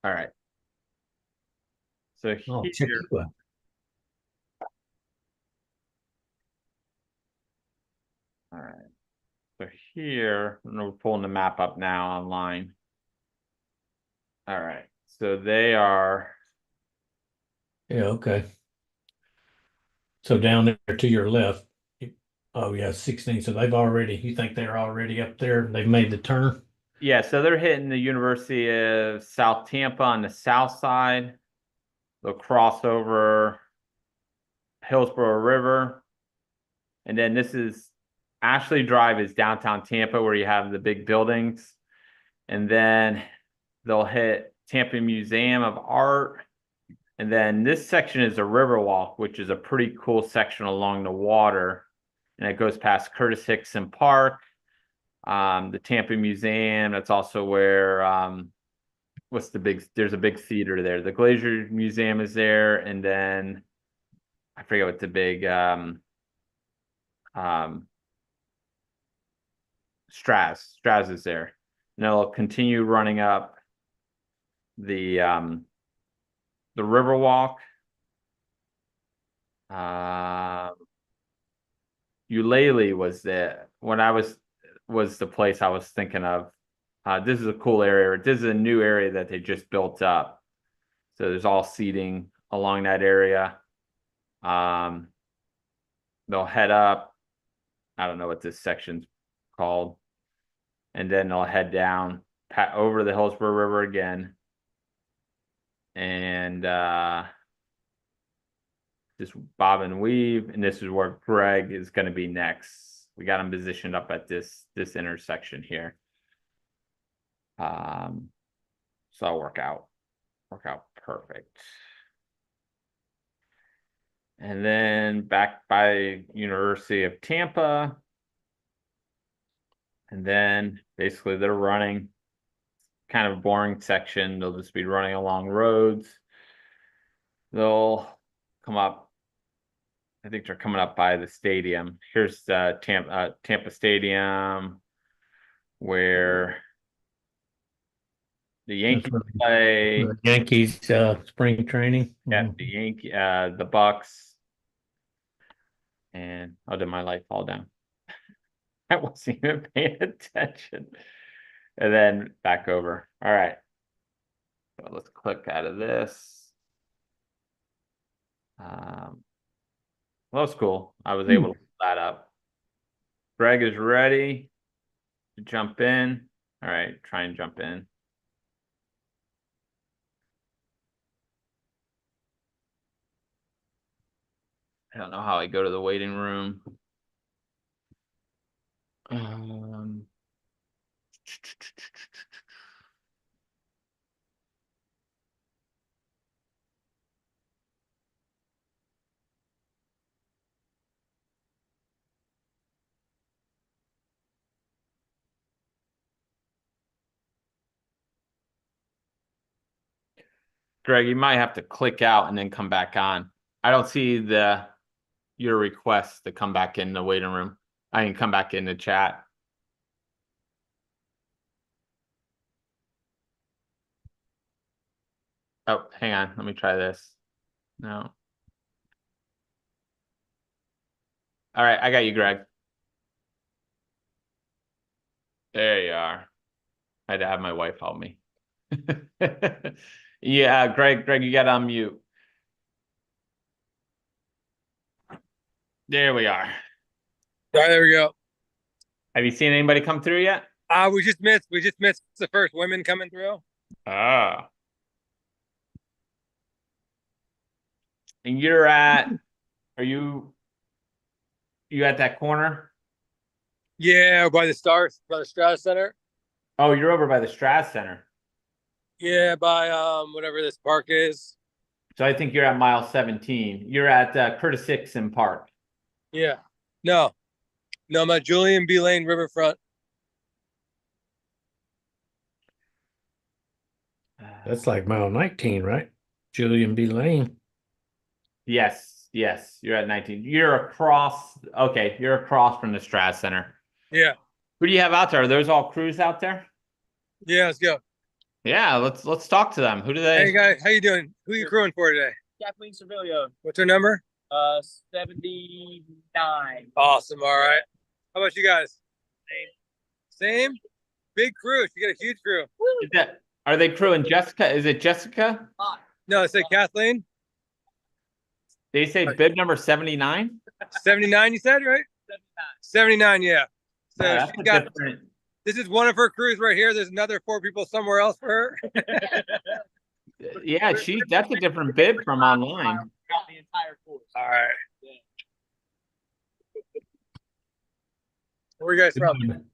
Speaker 1: All right. So here, all right. So here, we're pulling the map up now online. All right. So they are.
Speaker 2: Yeah. Okay. So down there to your left. Oh yeah, 16. So they've already. You think they're already up there? They've made the turn.
Speaker 1: Yeah, so they're hitting the University of South Tampa on the south side. They'll cross over Hillsborough River. And then this is Ashley Drive is downtown Tampa where you have the big buildings. And then they'll hit Tampa Museum of Art. And then this section is a Riverwalk, which is a pretty cool section along the water. And it goes past Curtis Hickson Park, the Tampa Museum. That's also where there's a big theater there. The Glacier Museum is there, and then I forget what the big Straz is there. And they'll continue running up the Riverwalk. Eulalie was there when I was the place I was thinking of. This is a cool area. This is a new area that they just built up. So there's all seating along that area. They'll head up. I don't know what this section's called. And then they'll head down over the Hillsborough River again. And just bob and weave. And this is where Greg is going to be next. We got him positioned up at this intersection here. So I'll work out perfect. And then back by University of Tampa. And then basically they're running kind of a boring section. They'll just be running along roads. They'll come up. I think they're coming up by the stadium. Here's the Tampa Stadium where the Yankees play.
Speaker 2: The Yankees spring training.
Speaker 1: Yeah, the Bucks. And did my light fall down? I wasn't even paying attention. And then back over. All right. So let's click out of this. Well, that's cool. I was able to pull that up. Greg is ready to jump in. All right, try and jump in. I don't know how I go to the waiting room. Greg, you might have to click out and then come back on. I don't see your request to come back in the waiting room. I can come back in the chat. Oh, hang on. Let me try this. No. All right, I got you, Greg. There you are. I had to have my wife help me. Yeah, Greg, you got to unmute. There we are.
Speaker 4: All right, there we go.
Speaker 1: Have you seen anybody come through yet?
Speaker 4: We just missed the first women coming through.
Speaker 1: Ah. And you're at, are you at that corner?
Speaker 4: Yeah, by the Strata Center.
Speaker 1: Oh, you're over by the Straz Center.
Speaker 4: Yeah, by whatever this park is.
Speaker 1: So I think you're at mile 17. You're at Curtis Hickson Park.
Speaker 4: Yeah. No, I'm at Julian B. Lane Riverfront.
Speaker 2: That's like mile 19, right? Julian B. Lane.
Speaker 1: Yes, you're at 19. You're across. Okay, you're across from the Straz Center.
Speaker 4: Yeah.
Speaker 1: Who do you have out there? Are those all crews out there?
Speaker 4: Yeah, let's go.
Speaker 1: Yeah, let's talk to them. Who do they?
Speaker 4: Hey guys, how you doing? Who you crewing for today?
Speaker 7: Kathleen Cervillo,
Speaker 4: What's her number?
Speaker 7: 79.
Speaker 4: Awesome. All right. How about you guys? Same. Big crew. You got a huge crew.
Speaker 1: Are they crewing Jessica? Is it Jessica?
Speaker 4: No, I said Kathleen.
Speaker 1: They say bib number 79?
Speaker 4: 79, you said, right? 79, yeah. So
Speaker 1: That's
Speaker 4: she's
Speaker 1: a
Speaker 4: got,
Speaker 1: different.
Speaker 4: this is one of her crews right here. There's another 4 people somewhere else for her.
Speaker 1: Yeah, that's a different bib from online.
Speaker 6: Throughout the entire course.
Speaker 4: All right. Where you guys from?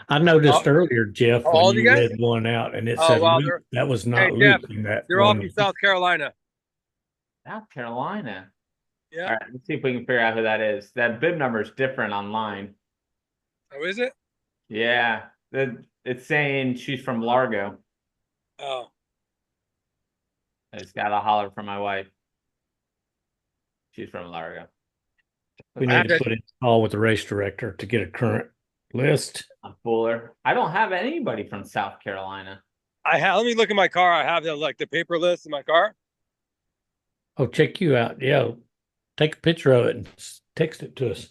Speaker 2: I noticed earlier, Jeff,
Speaker 4: How
Speaker 2: when
Speaker 4: old
Speaker 2: you
Speaker 4: you guys?
Speaker 2: read one out and it
Speaker 4: Oh,
Speaker 2: said
Speaker 4: wow,
Speaker 2: Luke, that was
Speaker 4: Hey,
Speaker 2: not
Speaker 4: Jeff,
Speaker 2: Luke in that
Speaker 4: they're all
Speaker 2: one.
Speaker 4: from South Carolina.
Speaker 1: South Carolina.
Speaker 4: Yeah.
Speaker 1: All right, let's see if we can figure out who that is. That bib number is different online.
Speaker 4: Oh, is it?
Speaker 1: Yeah, it's saying she's from Largo.
Speaker 4: Oh.
Speaker 1: I just got a holler from my wife. She's from Largo.
Speaker 2: We need to put in a call with the race director to get a current list.
Speaker 1: I'm Fuller. I don't have anybody from South Carolina.
Speaker 4: Let me look at my car. I have the paper list in my car.
Speaker 2: Oh, check you out. Yeah. Take a picture of it and text it to us.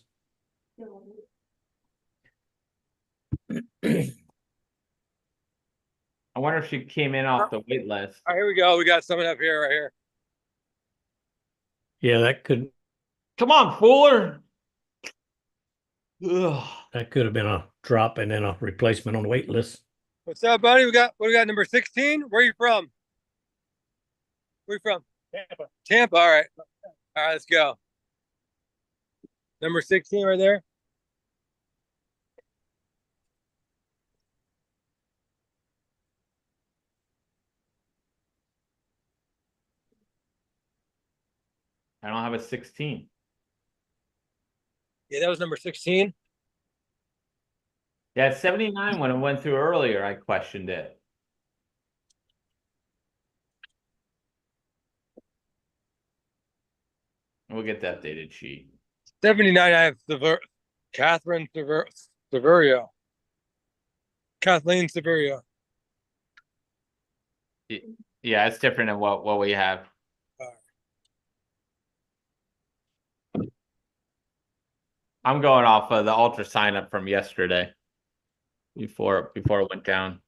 Speaker 1: I wonder if she came in off the wait list.
Speaker 4: All right, here we go. We got someone up here right here.
Speaker 2: Yeah, that could.
Speaker 1: Come on, Fuller. Ugh.
Speaker 2: That could have been a drop and then a replacement on the wait list.
Speaker 4: What's up, buddy? What we got number 16? Where are you from? Where you from? Tampa. Tampa, all right. All right, let's go. Number 16 right there.
Speaker 1: I don't have a 16.
Speaker 4: Yeah, that was number 16.
Speaker 1: Yeah, 79 when it went through earlier, I questioned it. We'll get the updated sheet.
Speaker 4: 79, I have Catherine Severio. Kathleen Severio.
Speaker 1: Yeah, it's different than what we have. I'm going off of the ultra sign up from yesterday before it went down.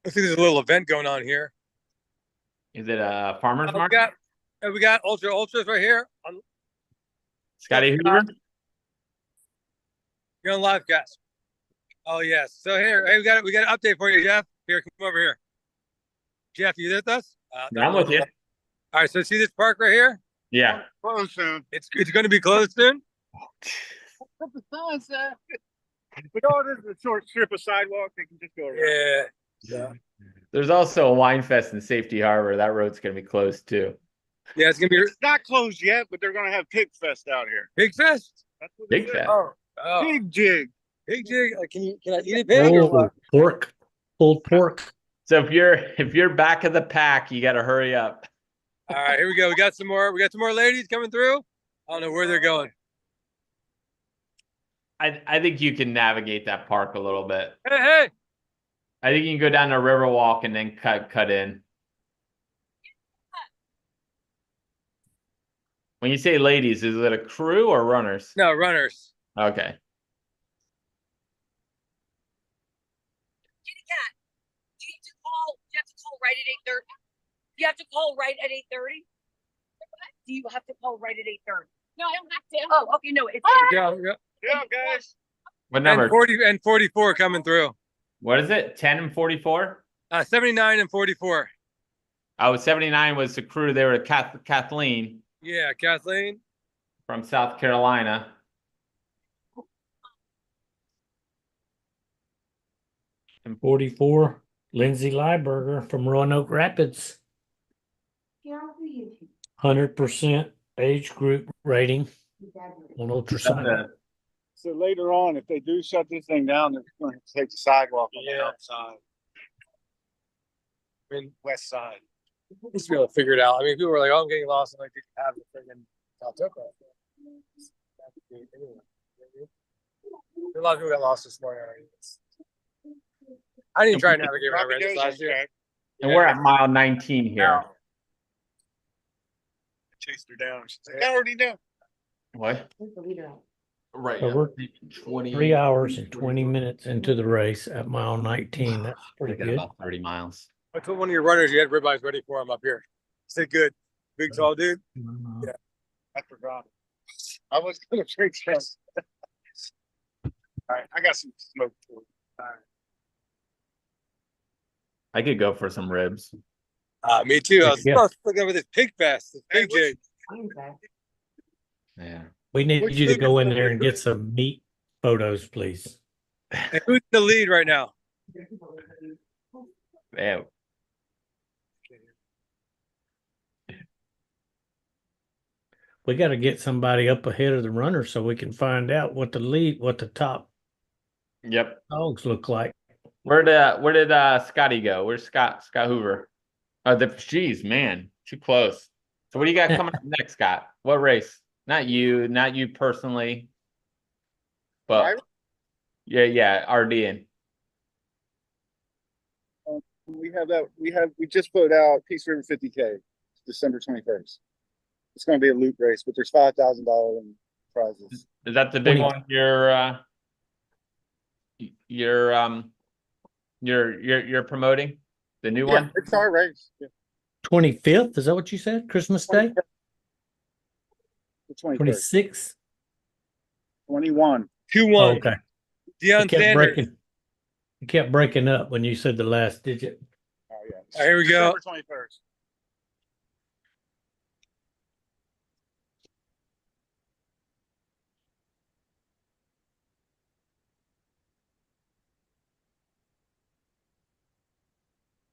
Speaker 4: I see there's a little event going on here.
Speaker 1: Is it a farmer's market?
Speaker 4: We got ultras right here.
Speaker 1: Scotty Hoover?
Speaker 4: You're on live cast. Oh yes. So here, hey, we got an update for you, Jeff. Here, come over here. Jeff, you with us?
Speaker 1: Yeah, I'm with you.
Speaker 4: All right, so see this park right here?
Speaker 1: Yeah.
Speaker 4: Closed soon. It's going to be closed soon.
Speaker 5: What the sign said? But all this is a short strip of sidewalk. They can just go around.
Speaker 4: Yeah.
Speaker 1: There's also a wine fest in Safety Harbor. That road's going to be closed too.
Speaker 4: Yeah, it's going to be.
Speaker 5: It's not closed yet, but they're going to have Pig Fest out here.
Speaker 4: Pig Fest?
Speaker 5: That's what
Speaker 1: Pig Fest.
Speaker 4: Oh.
Speaker 5: Pig jig.
Speaker 4: Pig jig. Can I eat a pig?
Speaker 2: Oh, pork. Pulled pork.
Speaker 1: So if you're back of the pack, you got to hurry up.
Speaker 4: All right, here we go. We got some more ladies coming through. I don't know where they're going.
Speaker 1: I think you can navigate that park a little bit.
Speaker 4: Hey.
Speaker 1: I think you can go down the Riverwalk and then cut in. When you say ladies, is it a crew or runners?
Speaker 4: No, runners.
Speaker 1: Okay.
Speaker 3: Do you have to call right at 8:30? Do you have to call right at 8:30? Do you have to call right at 8:30? No, I don't have to. Oh, okay, no, it's
Speaker 4: Yeah, guys.
Speaker 1: What number?
Speaker 4: And 44 coming through.
Speaker 1: What is it? 10 and 44?
Speaker 4: 79 and 44.
Speaker 1: Oh, 79 was the crew. They were Kathleen
Speaker 4: Yeah, Kathleen.
Speaker 1: from South Carolina.
Speaker 2: And 44, Lindsay Lieberger from Roanoke Rapids. 100% age group rating on ultrasound.
Speaker 5: So later on, if they do shut this thing down, they're going to take the sidewalk on the outside.
Speaker 4: I mean,
Speaker 5: West side.
Speaker 4: used to be able to figure it out. I mean, people were like, "Oh, I'm getting lost," and like, did you have the friggin' Caltoco? A lot of people got lost this morning already. I didn't try to navigate when I read this last year.
Speaker 1: And we're at mile 19 here.
Speaker 5: Chased her down. She said, I already know.
Speaker 1: What? Right.
Speaker 2: So we're
Speaker 1: 20.
Speaker 2: 3 hours and 20 minutes into the race at mile 19. That's pretty
Speaker 1: I got
Speaker 2: good.
Speaker 1: about 30 miles.
Speaker 4: I told one of your runners you had ribeyes ready for him up here. He said, good. Big, tall dude. Yeah.
Speaker 5: I forgot. I was gonna drink some. All right, I got some smoke for you. All right.
Speaker 1: I could go for some ribs.
Speaker 4: Me too. I was
Speaker 2: Yeah.
Speaker 4: looking over this pig fest. This pig jig.
Speaker 1: Yeah.
Speaker 2: We need you to go in there and get some meat photos, please.
Speaker 4: And who's in the lead right now?
Speaker 1: Yeah.
Speaker 2: We got to get somebody up ahead of the runner so we can find out what the top
Speaker 1: Yep.
Speaker 2: dogs look like.
Speaker 1: Where did Scotty go? Where's Scott Hoover? Oh, geez, man, too close. So what do you got coming up next, Scott? What race? Not you personally, but yeah, RDing.
Speaker 5: We just put out Peace River 50K, December 21st. It's going to be a loop race, but there's $5,000 in prizes.
Speaker 1: Is that the big one? You're promoting the new one?
Speaker 5: It's our race. Yeah.
Speaker 2: 25th, is that what you said? Christmas Day?
Speaker 5: The 21st.
Speaker 2: 26th?
Speaker 5: 21.
Speaker 4: 2-1.
Speaker 2: Oh, okay.
Speaker 4: Deion Sanders.
Speaker 2: You kept breaking up when you said the last digit.
Speaker 5: Oh, yeah.
Speaker 4: All right, here we go.
Speaker 5: December 21st.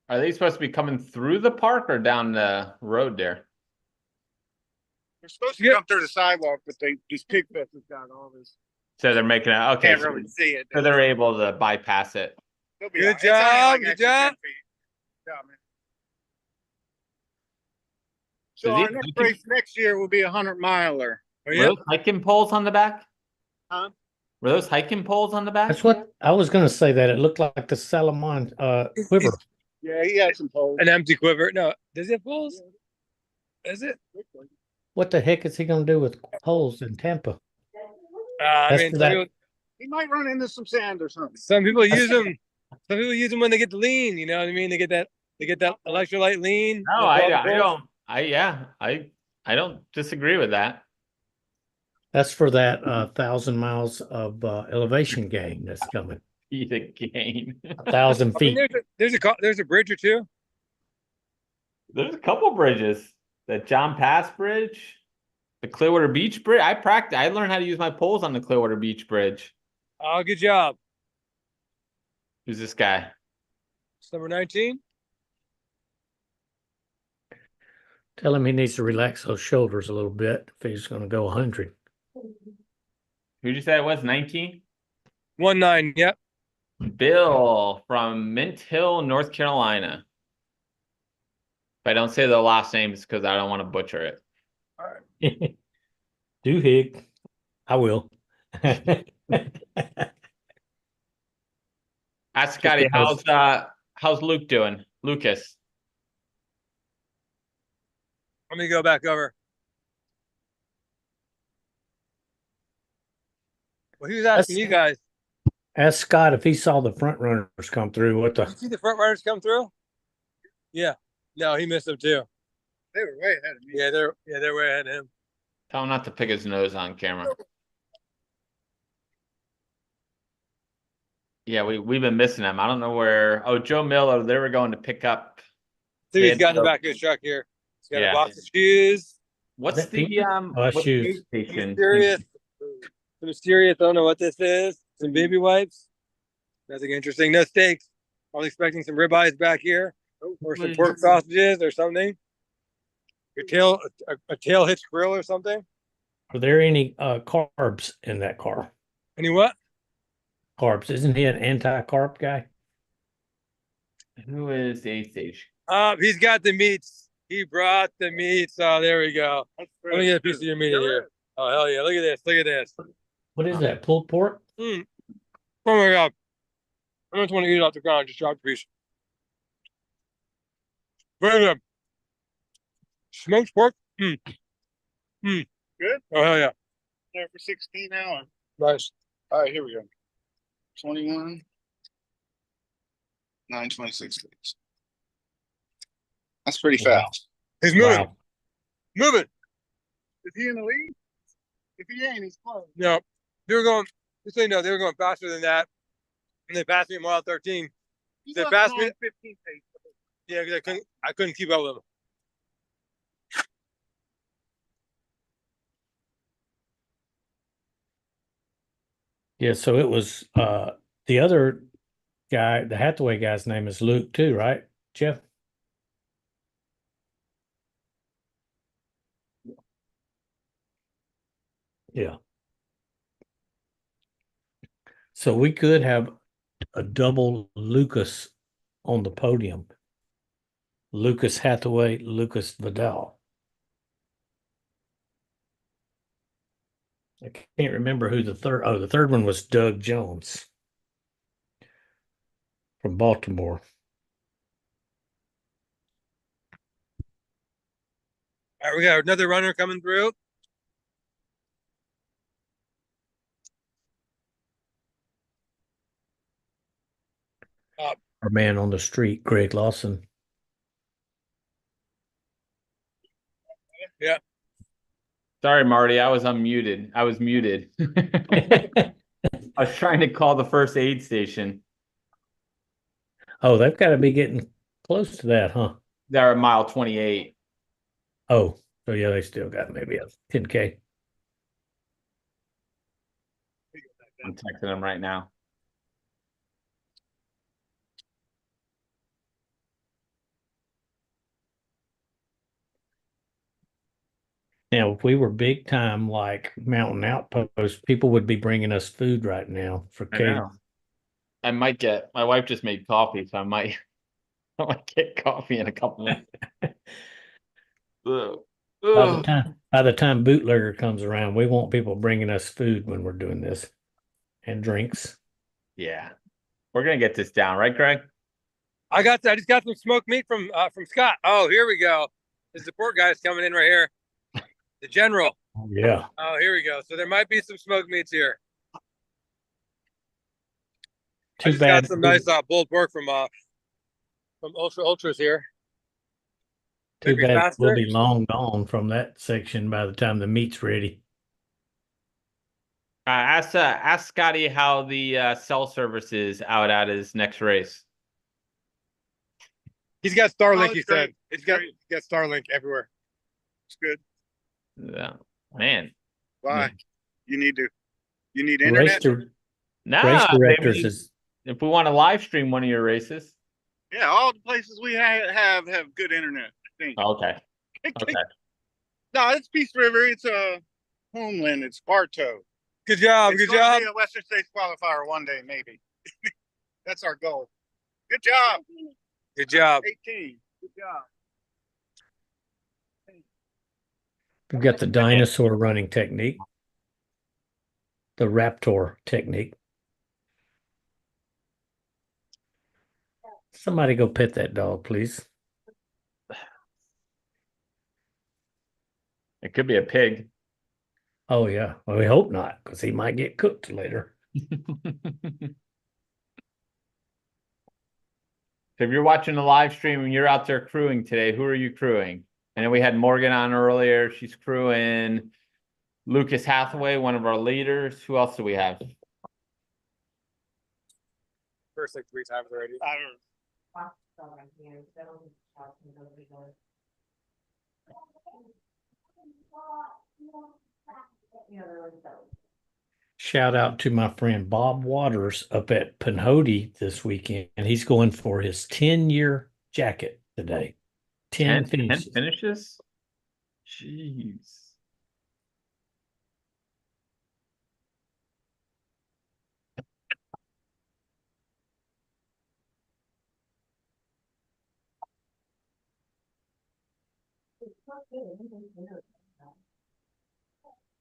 Speaker 1: Are they supposed to be coming through the park or down the road there?
Speaker 5: They're supposed to come through the sidewalk, but this pig fest has got all this.
Speaker 1: So they're making it okay.
Speaker 5: Can't really see it.
Speaker 1: So they're able to bypass it.
Speaker 4: Good job. Good job.
Speaker 5: So our next race next year will be 100-miler.
Speaker 1: Were those hiking poles on the back?
Speaker 5: Huh?
Speaker 1: Were those hiking poles on the back?
Speaker 2: That's what I was going to say. That it looked like the Salomon quiver.
Speaker 5: Yeah, he had some poles.
Speaker 4: An empty quiver. No, does it have poles? Is it?
Speaker 2: What the heck is he going to do with poles in Tampa?
Speaker 4: I mean,
Speaker 5: he might run into some sand or something.
Speaker 4: Some people use them. Some people use them when they get the lean. You know what I mean? They get that electrolyte lean.
Speaker 1: No, I don't disagree with that.
Speaker 2: That's for that 1,000 miles of elevation gain that's coming.
Speaker 1: The gain.
Speaker 2: 1,000 feet.
Speaker 4: I mean, there's a bridge or two.
Speaker 1: There's a couple bridges. The John Pass Bridge, the Clearwater Beach Bridge. I learned how to use my poles on the Clearwater Beach Bridge.
Speaker 4: Oh, good job.
Speaker 1: Who's this guy?
Speaker 4: It's number 19.
Speaker 2: Tell him he needs to relax those shoulders a little bit if he's going to go 100.
Speaker 1: Who'd you say it was? 19?
Speaker 4: 19, yep.
Speaker 1: Bill from Mint Hill, North Carolina. If I don't say the last name, it's because I don't want to butcher it.
Speaker 4: All right.
Speaker 2: Duhigg. I will.
Speaker 1: Ask Scotty, how's Luke doing? Lucas.
Speaker 4: Let me go back over. Well, he was asking you guys.
Speaker 2: Ask Scott if he saw the front runners come through. What the?
Speaker 4: Did you see the front runners come through? Yeah. No, he missed them too.
Speaker 5: They were way ahead of me.
Speaker 4: Yeah, they're way ahead of him.
Speaker 1: Tell him not to pick his nose on camera. Yeah, we've been missing him. I don't know where. Oh, Joe Miller, they were going to pick up.
Speaker 4: See, he's got in the back of his truck here. He's got a box of shoes.
Speaker 1: What's the
Speaker 2: shoes?
Speaker 4: Mysterious. I don't know what this is. Some baby wipes. Nothing interesting. No steaks. I was expecting some ribeyes back here, or some pork sausages or something. A tail hitch grill or something.
Speaker 2: Are there any carbs in that car?
Speaker 4: Any what?
Speaker 2: Carbs. Isn't he an anti-carb guy?
Speaker 1: Who is the stage?
Speaker 4: He's got the meats. He brought the meats. Oh, there we go. Let me get a piece of your meat in here. Oh, hell yeah. Look at this. Look at this.
Speaker 2: What is that? Pulled pork?
Speaker 4: Oh my God. I don't want to eat it off the ground. Just drop the piece. Very good. Smoked pork.
Speaker 5: Good.
Speaker 4: Oh, hell yeah.
Speaker 5: There for 16 hours.
Speaker 4: Nice.
Speaker 5: All right, here we go. 21. 926 days. That's pretty
Speaker 2: Wow.
Speaker 5: fast.
Speaker 4: He's moving.
Speaker 2: Wow.
Speaker 4: Moving.
Speaker 5: Is he in the lead? If he ain't, he's close.
Speaker 4: No, they were going. Just so you know, they were going faster than that, and they passed me at mile 13. They passed me.
Speaker 5: 15 pace.
Speaker 4: Yeah, because I couldn't keep up with them.
Speaker 2: Yeah, so it was the other guy, the Hathaway guy's name is Luke too, right, Jeff? Yeah. So we could have a double Lucas on the podium. Lucas Hathaway, Lucas Vidal. I can't remember who the third. Oh, the third one was Doug Jones from Baltimore.
Speaker 4: All right, we got another runner coming through.
Speaker 2: Our man on the street, Greg Lawson.
Speaker 4: Yeah.
Speaker 1: Sorry, Marty, I was unmuted. I was muted. I was trying to call the first aid station.
Speaker 2: Oh, they've got to be getting close to that, huh?
Speaker 1: They're at mile 28.
Speaker 2: Oh, so yeah, they still got maybe a 10K.
Speaker 1: I'm texting them right now.
Speaker 2: Now, if we were big time like Mountain Outpost, people would be bringing us food right now for
Speaker 1: I
Speaker 2: catering.
Speaker 1: know. I might get, my wife just made coffee, so I might get coffee in a couple minutes. Ugh.
Speaker 2: By the time bootlegger comes around, we want people bringing us food when we're doing this and drinks.
Speaker 1: Yeah. We're gonna get this down, right, Greg?
Speaker 4: I just got some smoked meat from Scott. Oh, here we go. The support guy's coming in right here. The general.
Speaker 2: Yeah.
Speaker 4: Oh, here we go. So there might be some smoked meats here.
Speaker 2: Too
Speaker 4: I just
Speaker 2: bad.
Speaker 4: got some nice pulled pork from Ultras here.
Speaker 2: Too
Speaker 4: Maybe
Speaker 2: bad we'll
Speaker 4: faster.
Speaker 2: be long gone from that section by the time the meat's ready.
Speaker 1: Ask Scotty how the cell service is out at his next race.
Speaker 4: He's got Starlink.
Speaker 5: Oh,
Speaker 4: He
Speaker 5: it's
Speaker 4: said
Speaker 5: great.
Speaker 4: he's got Starlink everywhere.
Speaker 5: It's good.
Speaker 1: Yeah, man.
Speaker 5: Why? You need
Speaker 2: Race,
Speaker 5: internet?
Speaker 1: Nah,
Speaker 2: race directors
Speaker 1: maybe
Speaker 2: is
Speaker 1: if we want to live stream one of your races.
Speaker 5: Yeah, all the places we have good internet, I think.
Speaker 1: Okay. Okay.
Speaker 5: No, it's Peace River. It's Homeland. It's Bartow.
Speaker 4: Good job.
Speaker 5: It's
Speaker 4: Good
Speaker 5: gonna
Speaker 4: job.
Speaker 5: be a Western States qualifier one day, maybe. That's our goal. Good job.
Speaker 4: Good job.
Speaker 5: 18. Good job.
Speaker 2: we've got the dinosaur running technique, the raptor technique. Somebody go pet that dog, please.
Speaker 1: It could be a pig.
Speaker 2: Oh yeah. Well, we hope not, because he might get cooked later.
Speaker 1: So if you're watching the live stream and you're out there crewing today, who are you crewing? I know we had Morgan on earlier. She's crewing Lucas Hathaway, one of our leaders. Who else do we have?
Speaker 4: First like 3 times already.
Speaker 2: Shout out to my friend Bob Waters up at Pinhoti this weekend, and he's going for his 10-year jacket today. 10 finishes.
Speaker 1: 10 finishes? Jeez.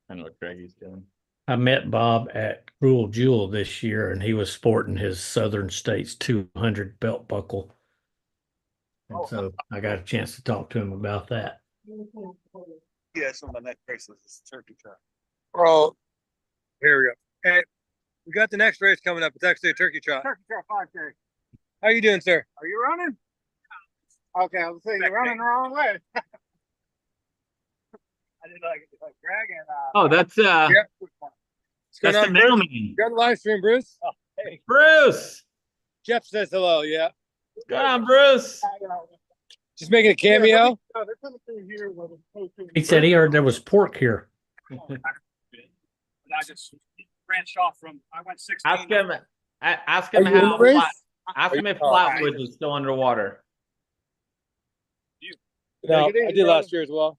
Speaker 1: I know what Greggy's doing.
Speaker 2: I met Bob at Cruel Jewel this year, and he was sporting his Southern States 200 belt buckle. And so I got a chance to talk to him about that.
Speaker 5: Yeah, it's on my neck bracelet. It's a turkey trot.
Speaker 4: Oh, here we go. Okay, we got the next race coming up. It's actually a turkey trot.
Speaker 5: Turkey trot 5K.
Speaker 4: How you doing, sir?
Speaker 5: Are you running? Okay, I was saying you're running the wrong way.
Speaker 7: I did like Greg and
Speaker 1: Oh, that's
Speaker 4: Yeah. What's going
Speaker 1: that's the
Speaker 4: on, Bruce?
Speaker 1: middleman.
Speaker 4: You're on the live stream, Bruce.
Speaker 7: oh, hey,
Speaker 1: Bruce.
Speaker 4: Jeff says hello. Yeah.
Speaker 1: What's going on, Bruce?
Speaker 4: Just making a cameo.
Speaker 5: They're coming through here with a
Speaker 2: He said he heard there was pork here.
Speaker 7: and I just branched off from. I went 16.
Speaker 1: Ask him. Ask
Speaker 4: Are
Speaker 1: him
Speaker 4: you in
Speaker 1: how.
Speaker 4: the race?
Speaker 1: Ask him if
Speaker 4: Oh,
Speaker 1: Flatwoods is still underwater.
Speaker 4: No,
Speaker 5: Take it
Speaker 4: I
Speaker 5: easy,
Speaker 4: did
Speaker 5: brother.
Speaker 4: last year as well.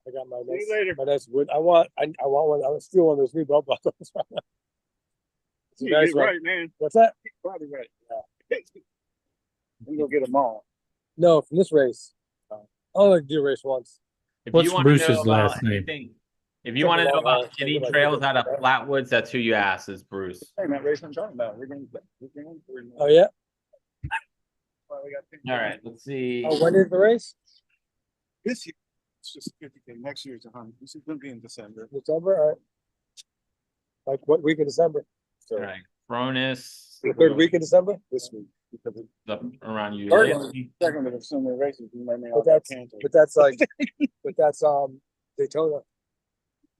Speaker 4: I got my
Speaker 5: See you
Speaker 4: nice,
Speaker 5: later.
Speaker 4: my nice wood. I want one. I was steal one of those new belt buckles. It's a
Speaker 5: You're
Speaker 4: nice one.
Speaker 5: right, man.
Speaker 4: What's that?
Speaker 5: Probably right. Yeah. We go get them all.
Speaker 4: No, from this race. I only do a race once.
Speaker 1: If
Speaker 2: What's
Speaker 1: you want to
Speaker 2: Bruce's
Speaker 1: know about
Speaker 2: last name?
Speaker 1: anything, if you want to know about any trails out of Flatwoods, that's who you ask. Is Bruce.
Speaker 5: Hey, that race I'm talking about. We're going.
Speaker 4: Oh yeah.
Speaker 1: All right. Let's see.
Speaker 4: Oh, when is the race?
Speaker 5: This year, it's just 50K. Next year's 100. This is going to be in December.
Speaker 4: December. All right. Like what week of December?
Speaker 5: So
Speaker 1: All right. Cronus.
Speaker 4: The third week of December.
Speaker 5: this week, because it's
Speaker 1: Up around you.
Speaker 4: Third
Speaker 5: second of so many races, we might
Speaker 4: But that's like, but that's Daytona.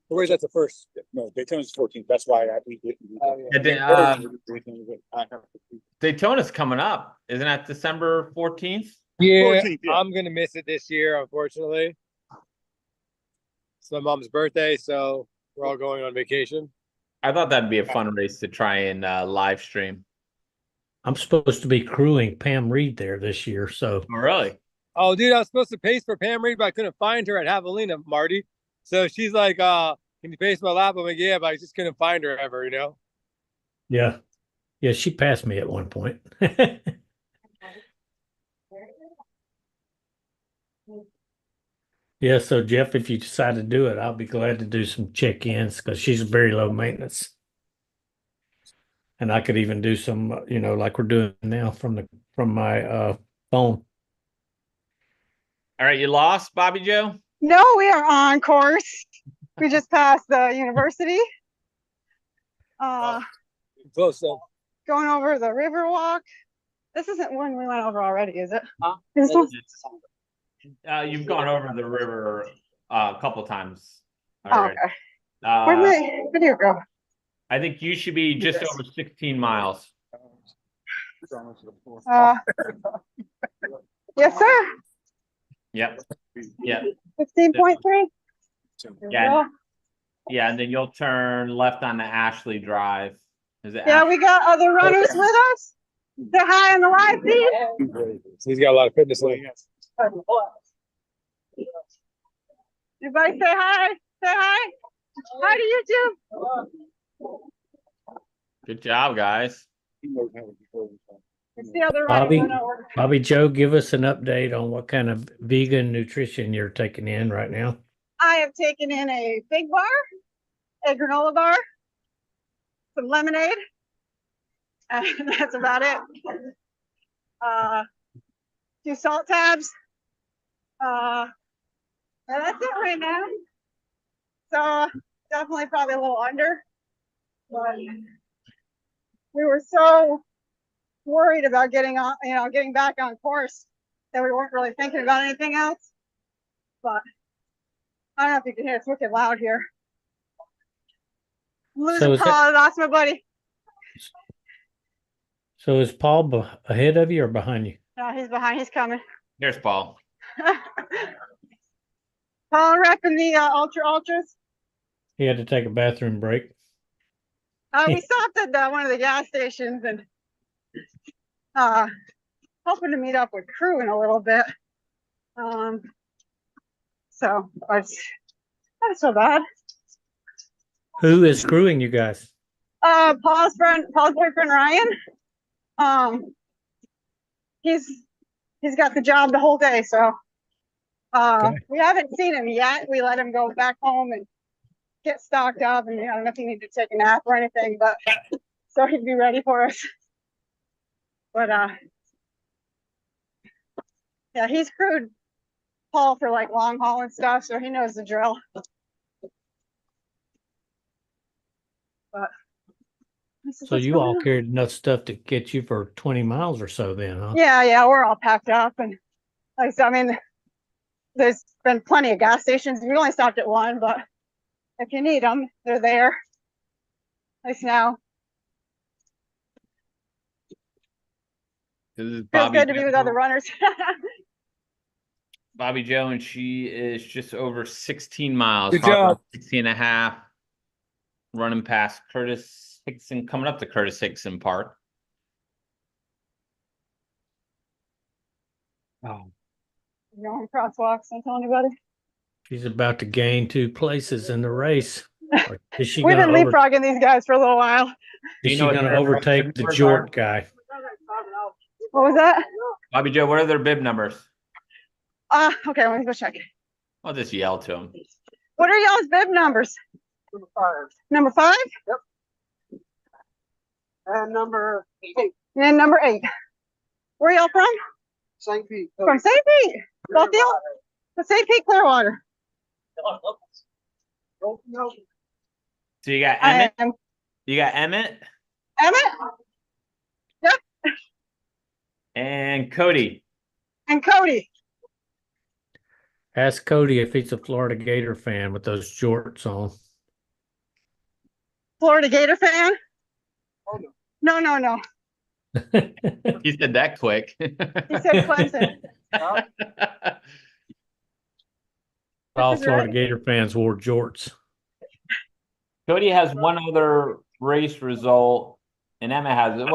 Speaker 4: The race that's the first.
Speaker 5: no, Daytona's 14th. That's why we didn't.
Speaker 4: Oh, yeah.
Speaker 1: Daytona's coming up. Isn't that December 14th?
Speaker 4: Yeah,
Speaker 5: 14th, yeah.
Speaker 4: I'm gonna miss it this year, unfortunately. It's my mom's birthday, so we're all going on vacation.
Speaker 1: I thought that'd be a fun race to try and live stream.
Speaker 2: I'm supposed to be crewing Pam Reed there this year, so
Speaker 1: Oh, really?
Speaker 4: Oh, dude, I was supposed to pace for Pam Reed, but I couldn't find her at Javelina, Marty. So she's like, can you pace my lap? I'm like, yeah, but I just couldn't find her ever, you know?
Speaker 2: yeah. Yeah, she passed me at one point. Yeah, so Jeff, if you decide to do it, I'll be glad to do some check-ins because she's very low maintenance. And I could even do some, like we're doing now from my phone.
Speaker 1: All right, you lost, Bobby Joe?
Speaker 9: No, we are on course. We just passed the university.
Speaker 4: Close though.
Speaker 9: Going over the river walk. This isn't one we went over already, is it?
Speaker 1: Huh?
Speaker 9: This one?
Speaker 1: You've gone over the river a couple times
Speaker 9: Oh,
Speaker 1: already.
Speaker 9: okay. Where'd my video go?
Speaker 1: I think you should be just over 16 miles.
Speaker 9: Yes, sir.
Speaker 1: Yep. Yep.
Speaker 9: 15.3.
Speaker 1: Yeah. Yeah, and then you'll turn left on the Ashley Drive. Is it
Speaker 9: Yeah, we got other runners with us. Say hi on the live feed.
Speaker 4: He's got a lot of fitness in him.
Speaker 9: Everybody say hi. Say hi. Hi to YouTube.
Speaker 1: Good job, guys.
Speaker 9: It's the other running one over.
Speaker 2: Bobby Joe, give us an update on what kind of vegan nutrition you're taking in right now.
Speaker 9: I have taken in a big bar, a granola bar, some lemonade, and that's about it. 2 salt tabs. And that's it right now. So definitely probably a little under, but we were so worried about getting on, getting back on course that we weren't really thinking about anything else. But I don't know if you can hear, it's wicked loud here. I'm losing Paul, I lost my buddy.
Speaker 2: So is Paul ahead of you or behind you?
Speaker 9: No, he's behind, he's coming.
Speaker 1: There's Paul.
Speaker 9: Paul repping the ultras.
Speaker 2: He had to take a bathroom break.
Speaker 9: We stopped at one of the gas stations and hoping to meet up with crew in a little bit. So it's not so bad.
Speaker 2: Who is crewing you guys?
Speaker 9: Paul's boyfriend Ryan. He's got the job the whole day, so we haven't seen him yet. We let him go back home and get stocked up, and I don't know if he needed to take a nap or anything, but so he'd be ready for us. But yeah, he's crewed Paul for like long haul and stuff, so he knows the drill. But
Speaker 2: so you all carried enough stuff to get you for 20 miles or so then, huh?
Speaker 9: Yeah, we're all packed up and Like I said, I mean, there's been plenty of gas stations. We only stopped at one, but if you need them, they're there. Nice now.
Speaker 1: This is
Speaker 9: Feels
Speaker 1: Bobby
Speaker 9: good to be with
Speaker 1: Joe.
Speaker 9: other runners.
Speaker 1: Bobby Joe, and she is just over 16 miles.
Speaker 4: Good
Speaker 1: probably
Speaker 4: job.
Speaker 1: about 16 and a half. Running past Curtis Hickson, coming up to Curtis Hickson Park.
Speaker 2: Oh,
Speaker 9: Going crosswalks, don't tell anybody.
Speaker 2: she's about to gain 2 places in the race. Or is she
Speaker 9: We've
Speaker 2: gonna
Speaker 9: been leapfrogging these guys for a little while.
Speaker 2: is
Speaker 1: You
Speaker 2: she
Speaker 1: know what
Speaker 2: gonna
Speaker 1: their
Speaker 2: overtake
Speaker 1: bib
Speaker 2: the
Speaker 1: numbers
Speaker 2: Jort
Speaker 1: are?
Speaker 2: guy?
Speaker 9: What was that?
Speaker 1: Bobby Joe, what are their bib numbers?
Speaker 9: Okay, let me go check.
Speaker 1: I'll just yell to them.
Speaker 9: What are y'all's bib numbers?
Speaker 12: Number 5.
Speaker 9: Number 5?
Speaker 12: And number 8.
Speaker 9: And number 8. Where y'all from?
Speaker 12: St. Pete.
Speaker 9: From St. Pete. Both y'all? The St. Pete Clearwater.
Speaker 1: So you got
Speaker 9: I
Speaker 1: Emmett.
Speaker 9: am
Speaker 1: You got Emmett
Speaker 9: Emmett. Yep.
Speaker 1: and Cody.
Speaker 9: And Cody.
Speaker 2: Ask Cody if he's a Florida Gator fan with those jorts on.
Speaker 9: Florida Gator fan? No.
Speaker 1: He said that quick.
Speaker 9: He said Clemson.
Speaker 2: All
Speaker 9: This is
Speaker 2: Florida
Speaker 9: right.
Speaker 2: Gator fans wore jorts.
Speaker 1: Cody has one other race result, and Emma has it.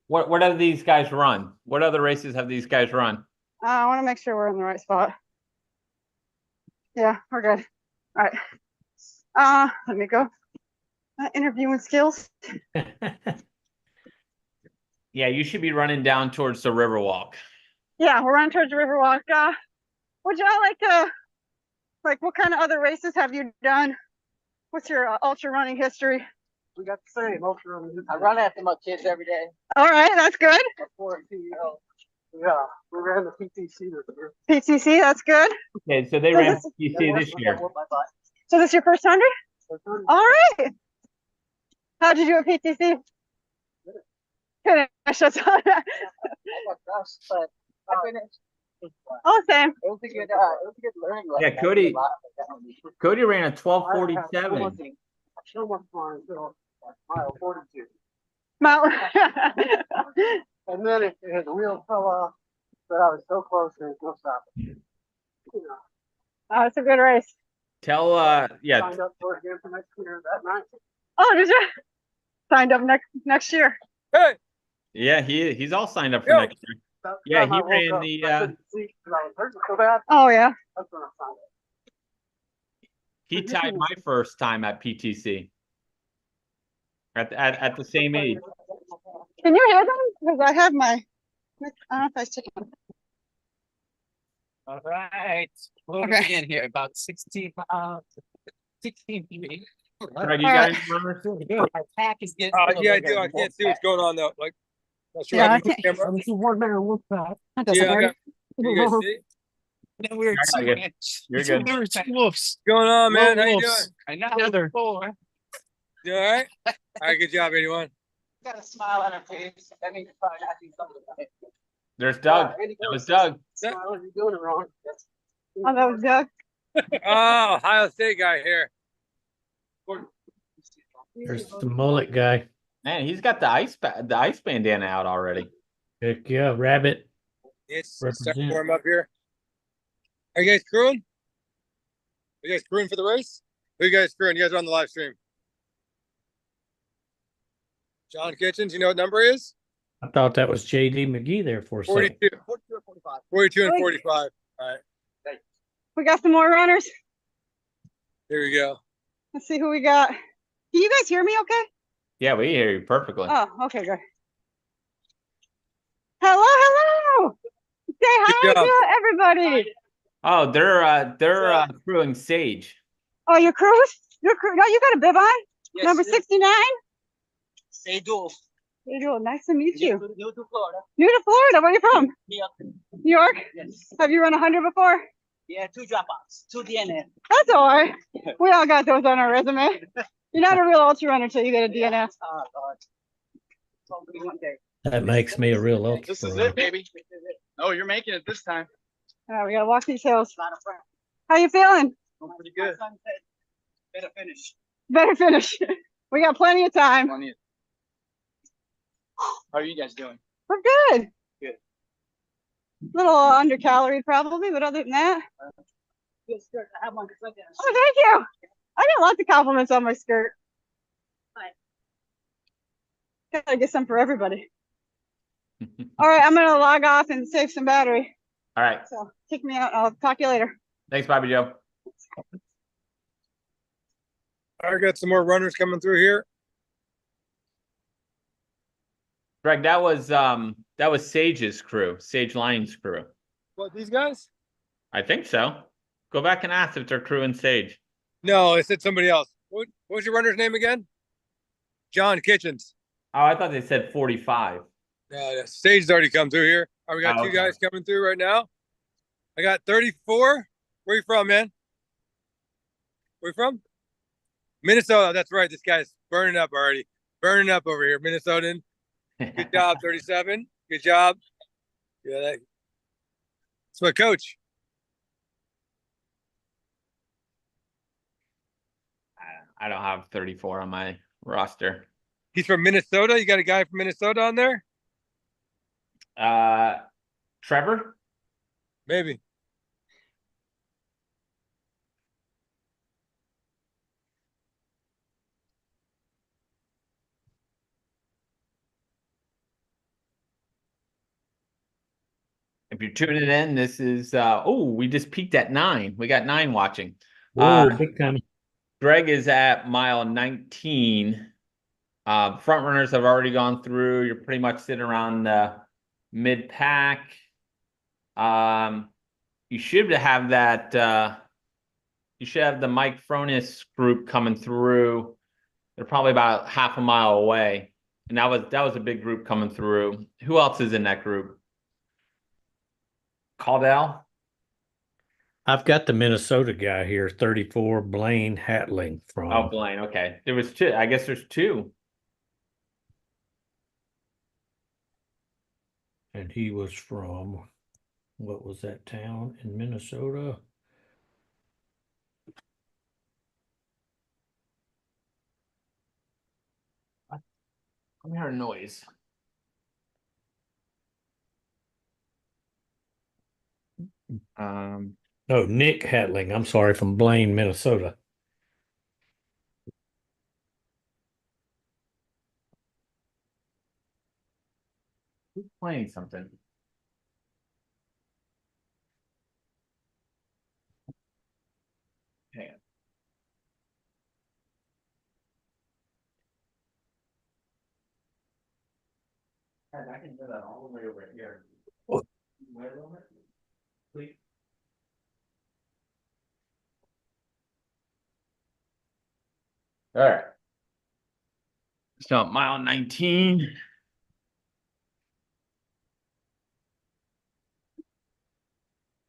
Speaker 1: What have these guys run? What other races have these guys run?
Speaker 9: I want to make sure we're in the right spot. Yeah, we're good. All right. Let me go. Interviewing skills.
Speaker 1: Yeah, you should be running down towards the Riverwalk.
Speaker 9: Yeah, we're running towards the Riverwalk. Would y'all like what kind of other races have you done? What's your ultra running history?
Speaker 12: We got the same ultra running. I run after my kids every day.
Speaker 9: All right, that's good.
Speaker 12: Before CEO. Yeah, we ran the PTC this year.
Speaker 9: PTC, that's good.
Speaker 1: Okay, so they
Speaker 9: So
Speaker 1: ran
Speaker 9: this-
Speaker 1: PTC this year.
Speaker 9: So this is your first 100? All right. How'd you do at PTC? Finish. That's all.
Speaker 12: But I finished.
Speaker 9: Oh, same.
Speaker 12: It was a good learning lesson.
Speaker 1: Yeah, Cody ran a 12:47.
Speaker 12: No more fun until mile 42.
Speaker 9: Mount.
Speaker 12: And then it the wheel fell off, but I was so close there was no stopping. You know,
Speaker 9: Oh, it's a good race.
Speaker 1: Tell yeah.
Speaker 12: signed up for it again for next year that night.
Speaker 9: Oh, did you? Signed up next year.
Speaker 4: Hey,
Speaker 1: Yeah, he's all signed up for
Speaker 4: Yo.
Speaker 1: next year.
Speaker 12: That
Speaker 1: Yeah,
Speaker 12: time
Speaker 1: he
Speaker 12: I woke
Speaker 1: ran
Speaker 12: up,
Speaker 1: the,
Speaker 12: I couldn't see 'cause I was hurting so bad.
Speaker 9: Oh yeah.
Speaker 12: That's when I signed up.
Speaker 1: He tied my first time at PTC. At the same age.
Speaker 9: Can you hear them? Because I have my. I don't know if I took them.
Speaker 13: All right. We'll
Speaker 9: Okay.
Speaker 13: begin here. About 16 miles. 16 feet.
Speaker 1: Greg, you
Speaker 9: All
Speaker 1: got
Speaker 9: right.
Speaker 1: any numbers?
Speaker 13: Our pack is getting.
Speaker 4: yeah, I do. I can't see what's going on though. Like, not sure
Speaker 9: Yeah,
Speaker 4: how
Speaker 9: I
Speaker 4: to use the
Speaker 9: can't-
Speaker 4: camera.
Speaker 13: One man, one pack.
Speaker 9: That doesn't
Speaker 4: Yeah, I
Speaker 9: work.
Speaker 4: got. You guys see?
Speaker 13: Then we're
Speaker 1: I got you. You're good.
Speaker 13: There's wolves.
Speaker 4: What's going on, man? How you doing?
Speaker 13: Another 4.
Speaker 4: You all right? All right, good job, anyone.
Speaker 12: Got a smile on her face. That means you're probably not doing something right.
Speaker 1: There's Doug. That was Doug.
Speaker 12: Smile if you're doing it wrong.
Speaker 9: Oh, that was Doug.
Speaker 4: Oh, Ohio State guy here.
Speaker 2: There's the mullet guy.
Speaker 1: Man, he's got the ice bandana out already.
Speaker 2: Heck yeah, rabbit.
Speaker 4: It's starting to
Speaker 2: Represent.
Speaker 4: warm up here. Are you guys crewing? Are you guys crewing for the race? Who are you guys crewing? You guys are on the live stream. John Kitchens, you know what number he is?
Speaker 2: I thought that was JD McGee there for a second.
Speaker 4: 42.
Speaker 12: 42 or 45.
Speaker 4: 42 and 45. All right,
Speaker 9: We got some more runners.
Speaker 4: here we go.
Speaker 9: Let's see who we got. Can you guys hear me okay?
Speaker 1: Yeah, we hear you perfectly.
Speaker 9: Oh, okay, good. Hello. Say hi
Speaker 4: job.
Speaker 9: to everybody.
Speaker 1: Oh, they're crewing Sage.
Speaker 9: Oh, your crews? Your crew? No, you got a bib on?
Speaker 12: Yes,
Speaker 9: Number 69?
Speaker 12: They do.
Speaker 9: Hey, Joel, nice to meet you.
Speaker 12: New to Florida.
Speaker 9: New to Florida. Where are you from?
Speaker 12: Yeah.
Speaker 9: New York?
Speaker 12: Yes.
Speaker 9: Have you run 100 before?
Speaker 12: Yeah, 2 dropouts. 2 DNF.
Speaker 9: That's all right. We all got those on our resume. You're not a real ultra runner until you get a DNF.
Speaker 12: Oh, God. Hopefully one day.
Speaker 2: That makes me a real ultra.
Speaker 12: This is
Speaker 2: runner.
Speaker 12: it, baby. Oh, you're making it this time.
Speaker 9: All right, we gotta walk these hills. How you feeling?
Speaker 12: Pretty good. Better finish.
Speaker 9: Better finish. We got plenty of time.
Speaker 12: How are you guys doing?
Speaker 9: We're good.
Speaker 12: Good.
Speaker 9: Little under calorie probably, but other than that.
Speaker 12: Good skirt. I have one because I got.
Speaker 9: Oh, thank you. I got lots of compliments on my skirt. Gotta get some for everybody. All right, I'm gonna log off and save some battery.
Speaker 1: All right.
Speaker 9: So kick me out. I'll talk to you later.
Speaker 1: Thanks, Bobby Joe.
Speaker 4: I got some more runners coming through here.
Speaker 1: Greg, that was Sage's crew, Sage Line's crew.
Speaker 4: What, these guys?
Speaker 1: I think so. Go back and ask if they're crew and Sage.
Speaker 4: No, I said somebody else. What was your runner's name again? John Kitchens.
Speaker 1: Oh, I thought they said 45.
Speaker 4: Sage's already come through here. All right, we got
Speaker 1: Oh,
Speaker 4: two
Speaker 1: okay.
Speaker 4: guys coming through right now. I got 34. Where you from, man? Where you from? Minnesota. That's right. This guy's burning up already. Burning up over here. Minnesotan. Good job, 37. Good job. Yeah, that's my coach.
Speaker 1: I don't have 34 on my roster.
Speaker 4: He's from Minnesota. You got a guy from Minnesota on there?
Speaker 1: Trevor?
Speaker 4: Maybe.
Speaker 1: If you're tuning in, this is we just peaked at 9. We got 9 watching.
Speaker 2: Whoa, big time.
Speaker 1: Greg is at mile 19. Front runners have already gone through. You're pretty much sitting around mid pack. You should have that. You should have the Mike Fronis group coming through. They're probably about half a mile away, and that was a big group coming through. Who else is in that group? Caldell.
Speaker 2: I've got the Minnesota guy here, 34, Blaine Hatling from.
Speaker 1: Oh, Blaine. Okay, there was 2. I guess there's 2.
Speaker 2: And he was from, what was that town in Minnesota?
Speaker 1: I'm hearing noise.
Speaker 2: No, Nick Hatling. I'm sorry, from Blaine, Minnesota.
Speaker 1: Who's playing something? Hang on. I can do that all the way over here.
Speaker 2: What?
Speaker 1: Wait a moment, please. All right. So mile 19.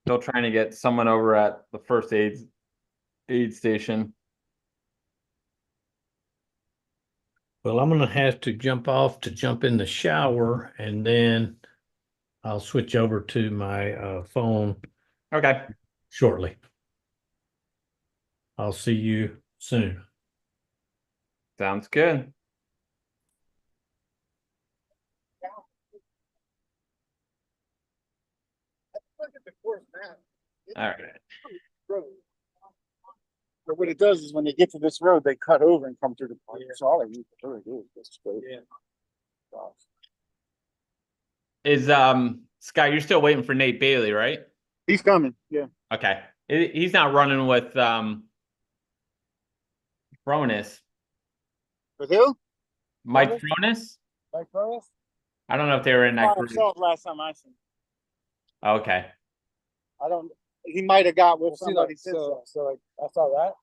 Speaker 1: Still trying to get someone over at the first aid station.
Speaker 2: Well, I'm going to have to jump off to jump in the shower, and then I'll switch over to my phone.
Speaker 1: Okay.
Speaker 2: Shortly. I'll see you soon.
Speaker 1: Sounds good. All right.
Speaker 12: But what it does is when they get to this road, they cut over and come through the park. So all they need to really do is just straight.
Speaker 4: Yeah.
Speaker 1: Is Scott, you're still waiting for Nate Bailey, right?
Speaker 12: He's coming. Yeah.
Speaker 1: Okay. He's not running with Fronis.
Speaker 12: With who?
Speaker 1: Mike
Speaker 12: Fronis?
Speaker 1: Fronis?
Speaker 12: Mike Fronis?
Speaker 1: I don't know if they were in that group.
Speaker 12: Last time I seen him.
Speaker 1: Okay.
Speaker 12: I don't. He might have got with somebody.
Speaker 4: So like I saw that.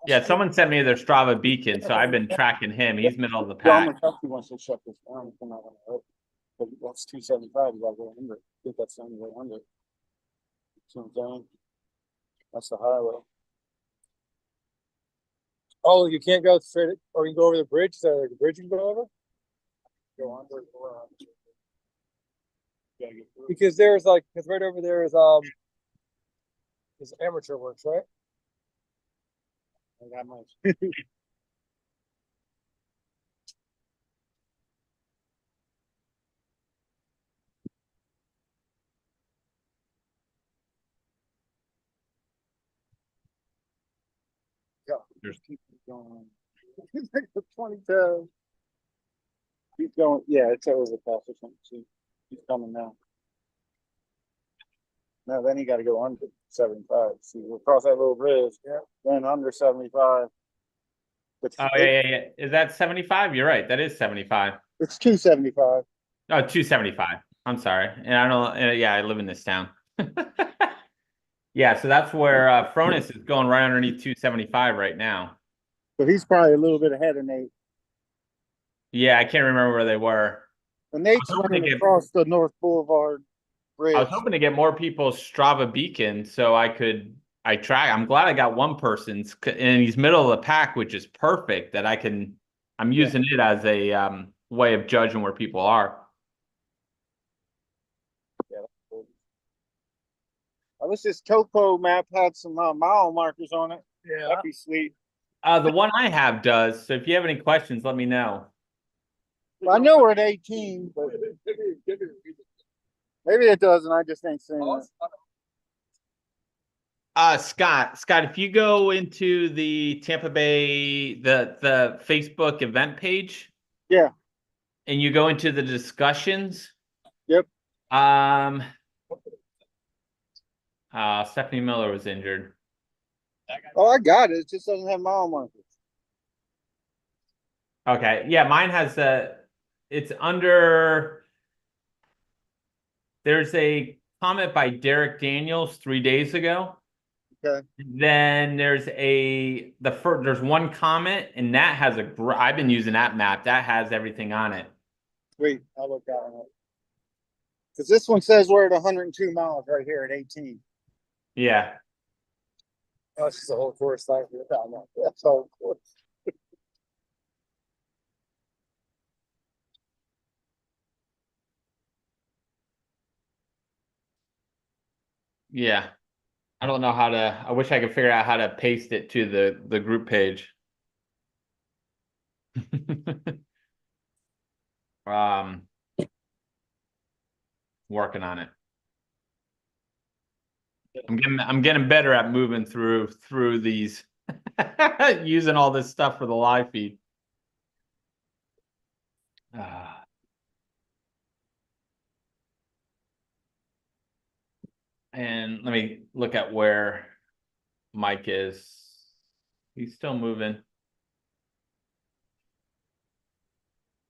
Speaker 1: Yeah, someone sent me their Strava beacon, so I've been tracking him. He's middle of the
Speaker 12: Yeah, I'm
Speaker 1: pack.
Speaker 12: gonna talk to you once they shut this down. Come out on the road. But that's 275. You gotta go under. I think that's the only way under. See what I'm saying? That's the highway.
Speaker 4: Oh, you can't go straight, or you can go over the bridge. Is there like a bridge you can go over?
Speaker 12: Go under. Go around.
Speaker 4: Because there's like, because right over there is
Speaker 12: This amateur works, right? I got mine. Yeah, just keep going. He's like the 22. Keep going. Yeah, it's over past or something. See, he's coming now. No, then you got to go under 75. See, we'll cross that little bridge. Yeah. Then under 75. But
Speaker 1: Oh, yeah. Is that 75? You're right. That is 75.
Speaker 12: It's 275.
Speaker 1: Oh, 275. I'm sorry. And I don't, yeah, I live in this town. Yeah, so that's where Fronis is going right underneath 275 right now.
Speaker 12: So he's probably a little bit ahead of Nate.
Speaker 1: Yeah, I can't remember where they were.
Speaker 12: And Nate's running across the North Boulevard Bridge.
Speaker 1: I was hoping to get more people's Strava beacon so I track. I'm glad I got one person's, and he's middle of the pack, which is perfect. That I'm using it as a way of judging where people are.
Speaker 12: Yeah, cool. I wish this topo map had some mile markers on it. Yeah, that'd be sweet.
Speaker 1: The one I have does. So if you have any questions, let me know.
Speaker 12: Well, I know we're at 18, but maybe it doesn't. I just ain't seeing it.
Speaker 1: Scott, if you go into the Tampa Bay, the Facebook event page.
Speaker 12: Yeah.
Speaker 1: And you go into the discussions.
Speaker 12: Yep.
Speaker 1: Stephanie Miller was injured.
Speaker 12: Oh, I got it. It just doesn't have mile markers.
Speaker 1: Okay. Yeah, mine has it's under. There's a comment by Derek Daniels 3 days ago.
Speaker 12: Okay.
Speaker 1: Then there's there's one comment, and that has I've been using that map. That has everything on it.
Speaker 12: Sweet. I'll look at it. Because this one says we're at 102 miles right here at 18.
Speaker 1: Yeah.
Speaker 12: Oh, this is the whole course. That's the whole course.
Speaker 1: Yeah. I don't know how to. I wish I could figure out how to paste it to the group page. Working on it. I'm getting better at moving through these, using all this stuff for the live feed. And let me look at where Mike is. He's still moving.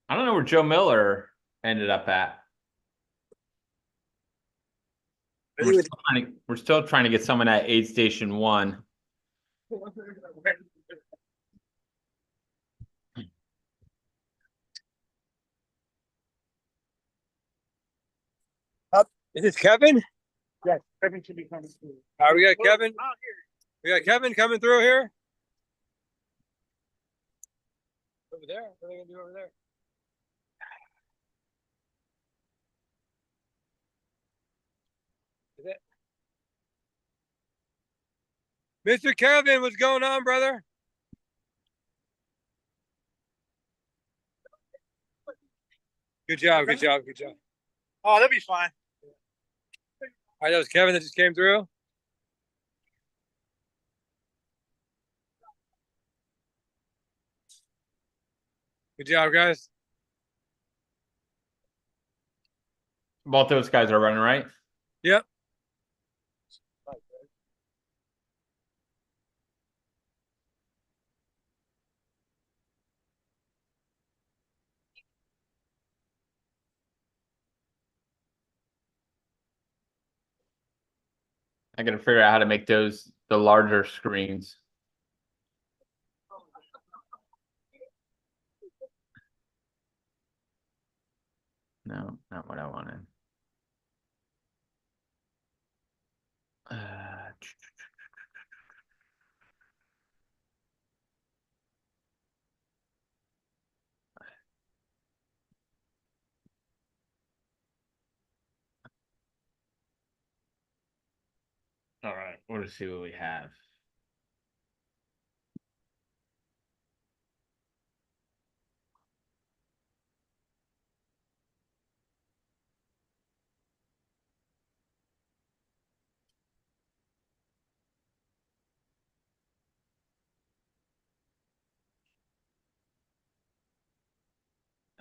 Speaker 1: I don't know where Joe Miller ended up at. We're still trying to get someone at aid station 1.
Speaker 4: Is this Kevin?
Speaker 12: Yes, Kevin should be coming through.
Speaker 4: All right, we got Kevin. We got Kevin coming through here. Over there. What are they gonna do over there? Is it? Mr. Kevin, what's going on, brother? Good job, good job, good job.
Speaker 12: Oh, that'll be fine.
Speaker 4: All right, that was Kevin that just came through. Good job, guys.
Speaker 1: Both those guys are running, right?
Speaker 4: Yep.
Speaker 1: I gotta figure out how to make those the larger screens. No, not what I wanted. All right. Let's see what we have.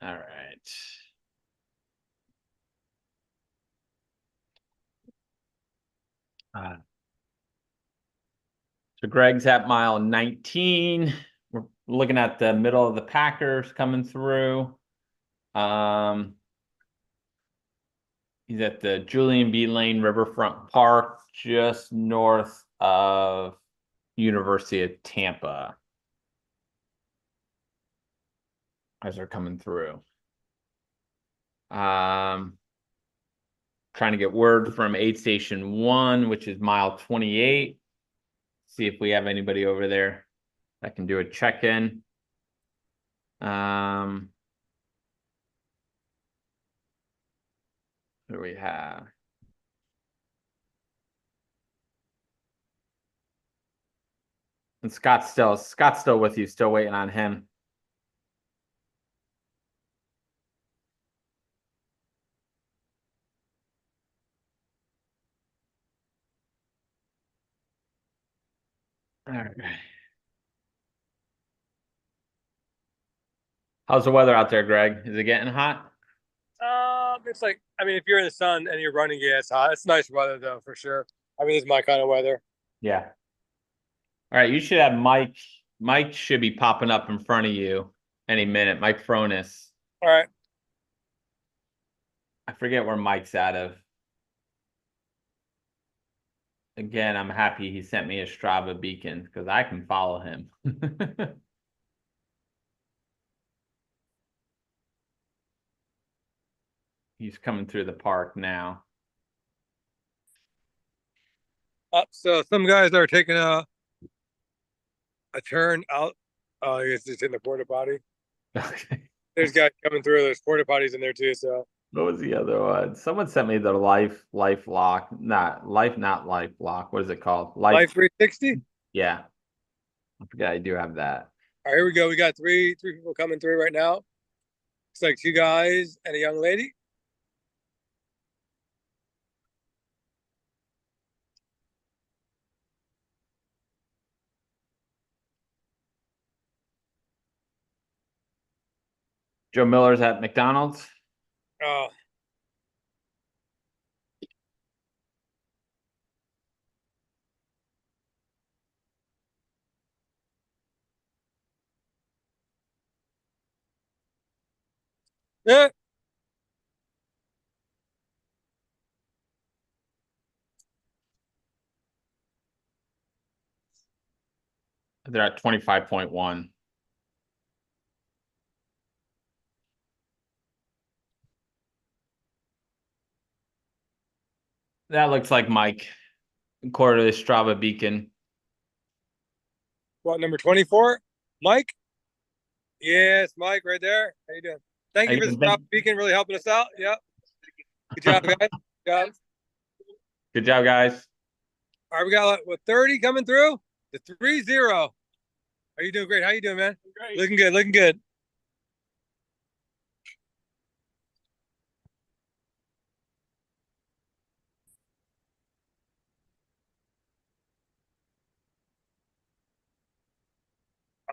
Speaker 1: All right. So Greg's at mile 19. We're looking at the middle of the Packers coming through. He's at the Julian B. Lane Riverfront Park, just north of University of Tampa. As they're coming through. Trying to get word from aid station 1, which is mile 28. See if we have anybody over there that can do a check-in. Who do we have? And Scott's still with you, still waiting on him. All right. How's the weather out there, Greg? Is it getting hot?
Speaker 4: It's like, I mean, if you're in the sun and you're running, yeah, it's hot. It's nice weather though, for sure. I mean, it's my kind of weather.
Speaker 1: Yeah. All right, you should have Mike. Mike should be popping up in front of you any minute. Mike Fronis.
Speaker 4: All right.
Speaker 1: I forget where Mike's out of. Again, I'm happy he sent me a Strava beacon because I can follow him. He's coming through the park now.
Speaker 4: So some guys are taking a turn out. Oh, I guess it's in the porta potty.
Speaker 1: Okay.
Speaker 4: There's guys coming through. There's porta potties in there too. So
Speaker 1: What was the other one? Someone sent me the life lock. Not life lock. What is it called?
Speaker 4: Life 360.
Speaker 1: Yeah. I forget I do have that.
Speaker 4: All right, here we go. We got three people coming through right now. It's like 2 guys and a young lady.
Speaker 1: Joe Miller's at McDonald's.
Speaker 4: Oh. Yeah.
Speaker 1: They're at 25.1. That looks like Mike, according to the Strava beacon.
Speaker 4: What, number 24? Mike? Yes, Mike, right there. How you doing? Thank you for the stop beacon, really helping us out. Yep. Good job, guys. Good job.
Speaker 1: Good job, guys.
Speaker 4: All right, we got what 30 coming through? The 3-0. Are you doing great? How you doing, man? Great. Looking good, looking good.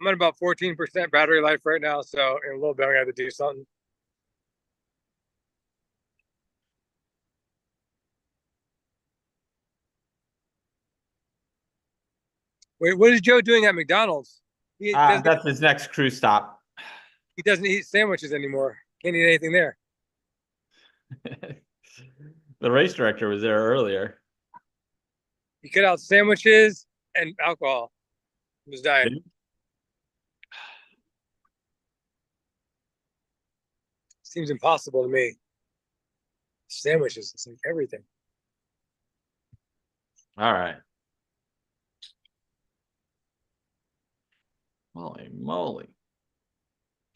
Speaker 4: I'm at about 14% battery life right now, so in a little bit I have to do something. Wait, what is Joe doing at McDonald's?
Speaker 1: That's his next crew stop.
Speaker 4: He doesn't eat sandwiches anymore. Can't eat anything there.
Speaker 1: The race director was there earlier.
Speaker 4: He cut out sandwiches and alcohol from his diet. Seems impossible to me. Sandwiches, it's like everything.
Speaker 1: All right. Holy moly.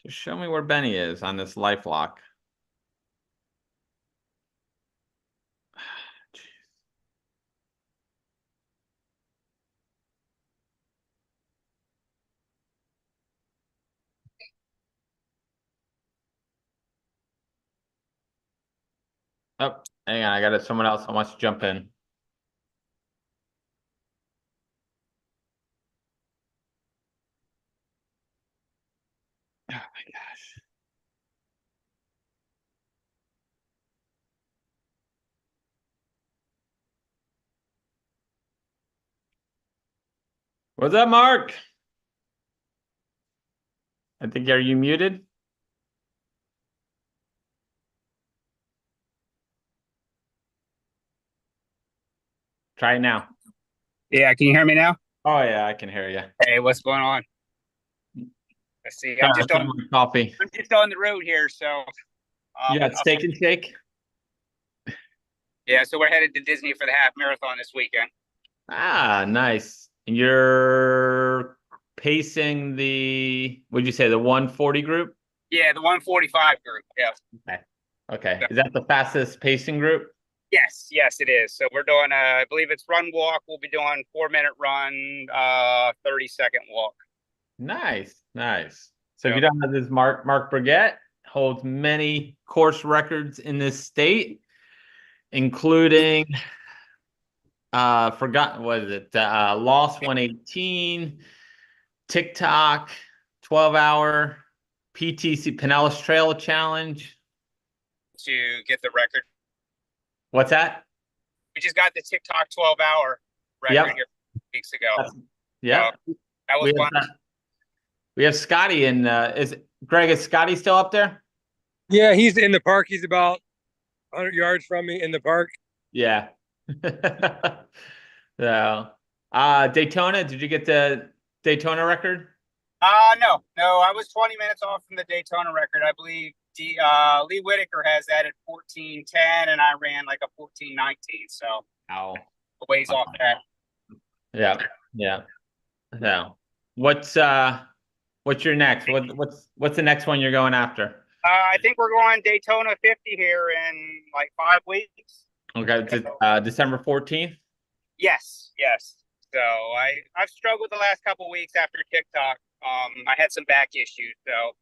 Speaker 1: Just show me where Benny is on this life lock. Oh, hang on, I got someone else that wants to jump in. Oh my gosh. What's up, Mark? I think, are you muted? Try it now.
Speaker 14: Yeah, can you hear me now?
Speaker 1: Oh yeah, I can hear you.
Speaker 14: Hey, what's going on? Let's see. I'm just on
Speaker 1: coffee.
Speaker 14: I'm just on the road here, so
Speaker 1: You got steak and shake?
Speaker 14: yeah, so we're headed to Disney for the half marathon this weekend.
Speaker 1: Ah, nice. And you're pacing the, would you say the 140 group?
Speaker 14: Yeah, the 145 group. Yeah.
Speaker 1: Okay. Okay. Is that the fastest pacing group?
Speaker 14: Yes, it is. So we're doing I believe it's run walk. We'll be doing 4-minute run, 30-second walk.
Speaker 1: Nice, nice. So if you don't know this, Mark Burgett holds many course records in this state, including forgotten, what is it? Lost 118, TikTok, 12-hour, PTC Pinellas Trail Challenge.
Speaker 14: To get the record.
Speaker 1: What's that?
Speaker 14: We just got the TikTok 12-hour record here weeks ago.
Speaker 1: Yeah.
Speaker 14: That was fun.
Speaker 1: We have Scotty in is Scotty still up there?
Speaker 4: Yeah, he's in the park. He's about 100 yards from me in the park.
Speaker 1: Yeah. So, Daytona, did you get the Daytona record?
Speaker 14: No, I was 20 minutes off from the Daytona record. I believe Lee Whitaker has that at 14:10, and I ran like a 14:19. So, a ways off that.
Speaker 1: Yeah, yeah. So, what's your next? What's the next one you're going after?
Speaker 14: I think we're going Daytona 50 here in like 5 weeks.
Speaker 1: Okay, December 14th.
Speaker 14: Yes. So I've struggled the last couple weeks after TikTok. I had some back issues, so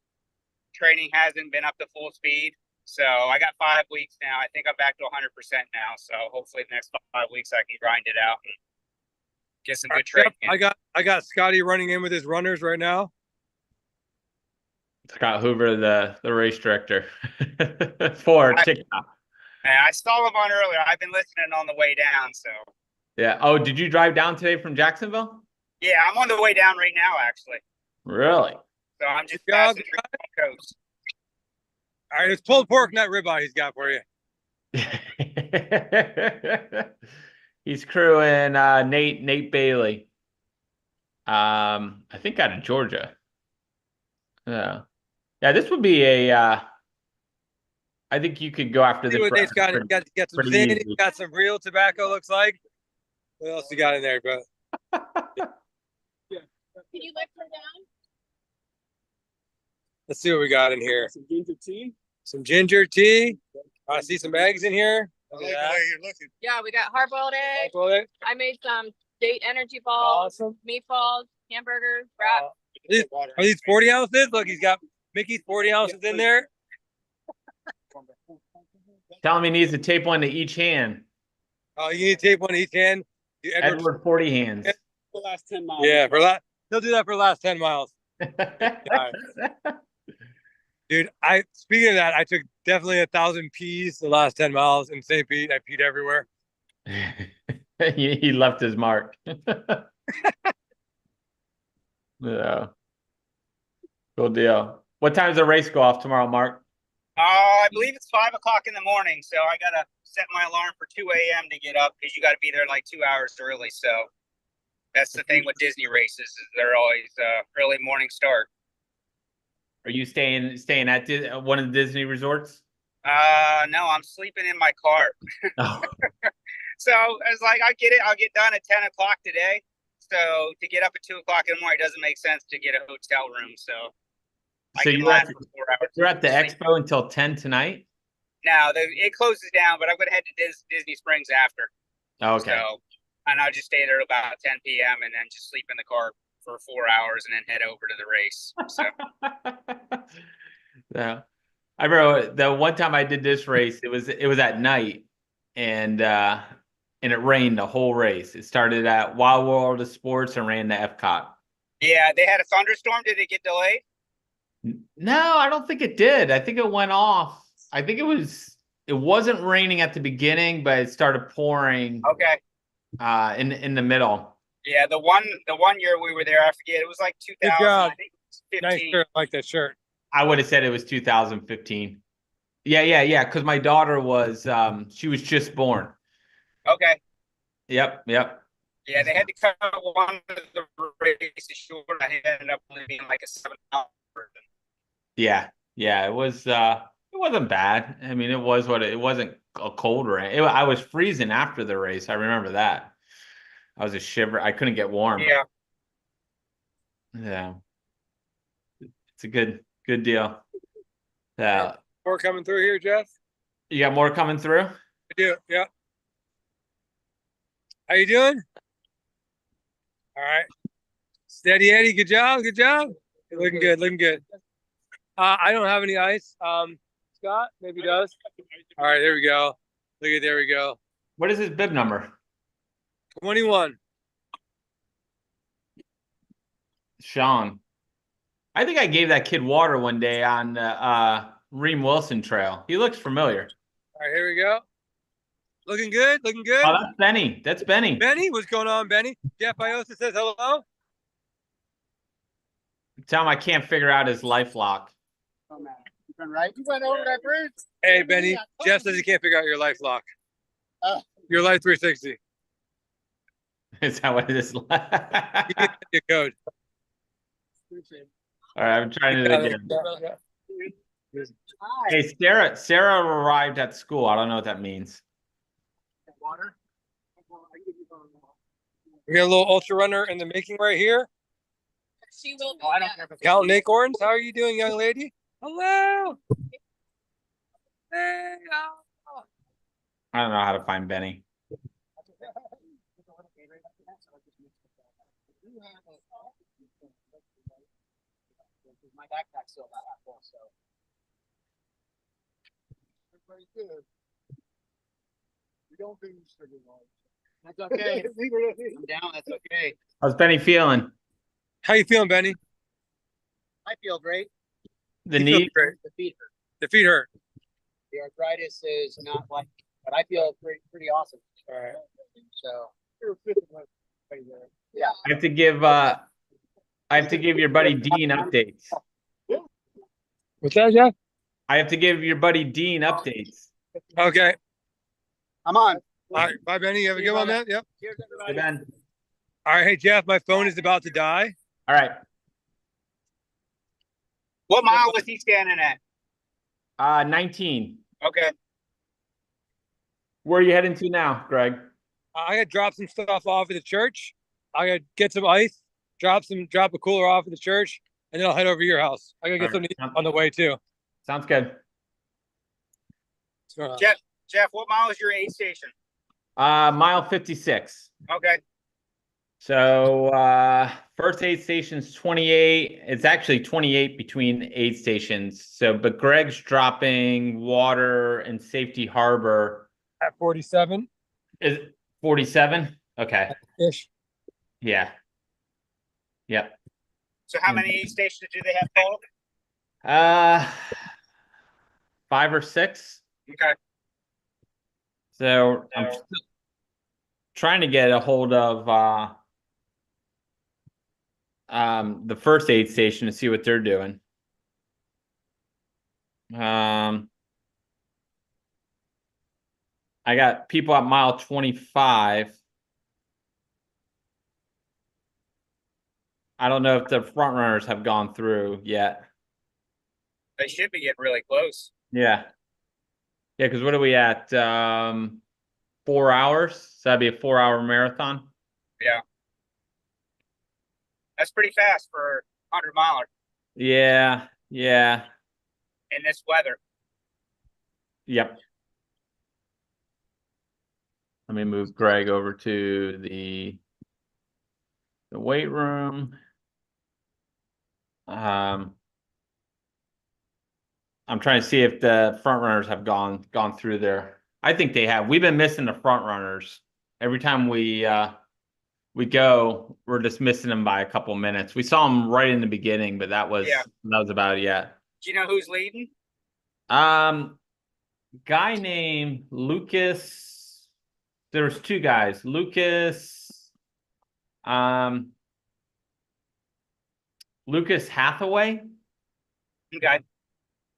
Speaker 14: training hasn't been up to full speed. So I got 5 weeks now. I think I'm back to 100% now. So hopefully the next 5 weeks I can grind it out and get some good training.
Speaker 4: I got Scotty running in with his runners right now.
Speaker 1: Scott Hoover, the race director for TikTok.
Speaker 14: I saw him on earlier. I've been listening on the way down. So
Speaker 1: yeah. Oh, did you drive down today from Jacksonville?
Speaker 14: yeah, I'm on the way down right now, actually.
Speaker 1: Really?
Speaker 14: So I'm just passing through the coast.
Speaker 4: All right, it's pulled pork, not ribeye he's got for you.
Speaker 1: He's crewing Nate Bailey. I think out of Georgia. Yeah. Yeah, this would be a I think you could go after this.
Speaker 4: Nate's got some zin, he's got some real tobacco, looks like. What else you got in there, bro?
Speaker 3: Can you lift her down?
Speaker 4: Let's see what we got in here.
Speaker 12: Some ginger tea.
Speaker 4: Some ginger tea. I see some eggs in here.
Speaker 12: I like the way you're looking.
Speaker 3: Yeah, we got hard-boiled eggs.
Speaker 4: Hard-boiled egg.
Speaker 3: I made some date energy balls, meatballs, hamburgers, wrap.
Speaker 4: Are these 40 ounces? Look, he's got Mickey's 40 ounces in there.
Speaker 1: Tell him he needs to tape one to each hand.
Speaker 4: Oh, you need to tape one to each hand.
Speaker 1: Edward 40 hands.
Speaker 12: For the last 10 miles.
Speaker 4: Yeah, he'll do that for the last 10 miles. Dude, speaking of that, I took definitely 1,000 pees the last 10 miles in St. Pete. I peed everywhere.
Speaker 1: He left his mark. Yeah. Cool deal. What time does the race go off tomorrow, Mark?
Speaker 14: I believe it's 5 o'clock in the morning, so I gotta set my alarm for 2 a.m. to get up because you got to be there like 2 hours early. So that's the thing with Disney races is they're always early morning start.
Speaker 1: Are you staying at one of the Disney resorts?
Speaker 14: No, I'm sleeping in my car.
Speaker 1: Oh.
Speaker 14: So I was like, I'll get done at 10 o'clock today. So to get up at 2 o'clock in the morning, it doesn't make sense to get a hotel room. So
Speaker 1: You're at the expo until 10 tonight?
Speaker 14: No, it closes down, but I'm going to head to Disney Springs after.
Speaker 1: Okay.
Speaker 14: So, and I'll just stay there about 10 p.m. and then just sleep in the car for 4 hours and then head over to the race. So
Speaker 1: yeah. I remember the one time I did this race, it was at night and it rained the whole race. It started at Wild World of Sports and ran to Epcot.
Speaker 14: Yeah, they had a thunderstorm. Did it get delayed?
Speaker 1: No, I don't think it did. I think it went off. I think it wasn't raining at the beginning, but it started pouring
Speaker 14: Okay.
Speaker 1: in the middle.
Speaker 14: Yeah, the one year we were there, I forget, it was like 2000.
Speaker 4: Good job.
Speaker 14: I think it was
Speaker 4: Nice
Speaker 14: 15.
Speaker 4: shirt. I like that shirt.
Speaker 1: I would have said it was 2015. Yeah. Because my daughter was she was just born.
Speaker 14: Okay.
Speaker 1: Yep.
Speaker 14: Yeah, they had to cut one of the races short. I ended up only being like a 7-hour version.
Speaker 1: Yeah. It wasn't bad. I mean, it wasn't a cold rain. I was freezing after the race. I remember that. I was a shiver. I couldn't get warm.
Speaker 14: Yeah.
Speaker 1: Yeah. It's a good deal. Yeah.
Speaker 4: More coming through here, Jeff?
Speaker 1: You got more coming through?
Speaker 4: I do, yeah. How you doing? All right. Steady Eddie, good job. Looking good. I don't have any ice. Scott maybe does. All right, there we go. There we go.
Speaker 1: What is his bib number?
Speaker 4: 21.
Speaker 1: Sean. I think I gave that kid water one day on the Ream Wilson Trail. He looks familiar.
Speaker 4: All right, here we go. Looking good.
Speaker 1: Oh, that's Benny.
Speaker 4: Benny, what's going on, Benny? Jeff Iosa says hello.
Speaker 1: Tell him I can't figure out his life lock.
Speaker 12: Oh, man. You went right. You went over that bridge.
Speaker 4: Hey, Benny. Jeff says he can't figure out your life lock. Your life 360.
Speaker 1: Is that what it is?
Speaker 4: Your code.
Speaker 1: All right, I'm trying it again. Hey, Sarah arrived at school. I don't know what that means.
Speaker 12: Water.
Speaker 4: We got a little ultra runner in the making right here.
Speaker 3: She will be.
Speaker 12: I don't care if it's
Speaker 4: Count acorns. How are you doing, young lady? Hello. Hey.
Speaker 1: I don't know how to find Benny.
Speaker 12: My backpack's still about half full, so. Everybody's good. We don't do sugar water. That's okay. I'm down. That's okay.
Speaker 1: How's Benny feeling?
Speaker 4: How you feeling, Benny?
Speaker 12: I feel great.
Speaker 1: The
Speaker 4: You feel
Speaker 1: knee?
Speaker 4: great.
Speaker 12: The feet hurt.
Speaker 4: The feet hurt.
Speaker 12: The arthritis is not like, but I feel pretty awesome.
Speaker 4: All right.
Speaker 12: So.
Speaker 1: Yeah. I have to give your buddy Dean updates.
Speaker 4: What's that, Jeff?
Speaker 1: I have to give your buddy Dean updates.
Speaker 4: Okay.
Speaker 12: I'm on.
Speaker 4: All right. Bye, Benny. You have a good one, man. Yep.
Speaker 12: Cheers,
Speaker 1: Hey,
Speaker 12: everybody.
Speaker 1: Ben.
Speaker 4: All right. Hey, Jeff, my phone is about to die.
Speaker 1: All right.
Speaker 14: What mile was he standing at?
Speaker 1: 19.
Speaker 14: Okay.
Speaker 1: Where are you heading to now, Greg?
Speaker 4: I gotta drop some stuff off at the church. I gotta get some ice, drop a cooler off at the church, and then I'll head over to your house. I gotta get
Speaker 1: All right.
Speaker 4: something on the way too.
Speaker 1: Sounds good.
Speaker 14: Jeff, what mile is your aid station?
Speaker 1: Mile 56.
Speaker 14: Okay.
Speaker 1: So first aid station's 28. It's actually 28 between aid stations. So, but Greg's dropping water in Safety Harbor.
Speaker 4: At 47.
Speaker 1: Is it 47? Okay.
Speaker 4: Ish.
Speaker 1: Yeah. Yep.
Speaker 14: So how many aid stations do they have total?
Speaker 1: 5 or 6.
Speaker 14: Okay.
Speaker 1: So I'm still trying to get a hold of the first aid station to see what they're doing. I got people at mile 25. I don't know if the front runners have gone through yet.
Speaker 14: They should be getting really close.
Speaker 1: Yeah. Yeah, because what are we at? 4 hours? So that'd be a 4-hour marathon.
Speaker 14: Yeah. That's pretty fast for 100 miler
Speaker 1: Yeah.
Speaker 14: in this weather.
Speaker 1: Yep. Let me move Greg over to the weight room. I'm trying to see if the front runners have gone through there. I think they have. We've been missing the front runners. Every time we go, we're just missing them by a couple minutes. We saw them right in the beginning, but that was about it. Yeah.
Speaker 14: Do you know who's leading?
Speaker 1: Guy named Lucas. There's two guys. Lucas Hathaway.
Speaker 14: Okay.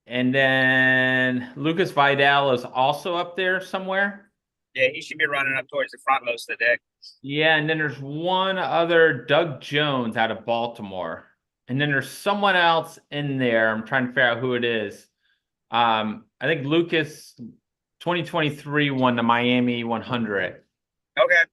Speaker 1: And then Lucas Vidal is also up there somewhere.
Speaker 14: Yeah, he should be running up towards the front most of the day.
Speaker 1: Yeah, and then there's one other, Doug Jones out of Baltimore. And then there's someone else in there. I'm trying to figure out who it is. I think Lucas 2023 won the Miami 100.
Speaker 14: Okay.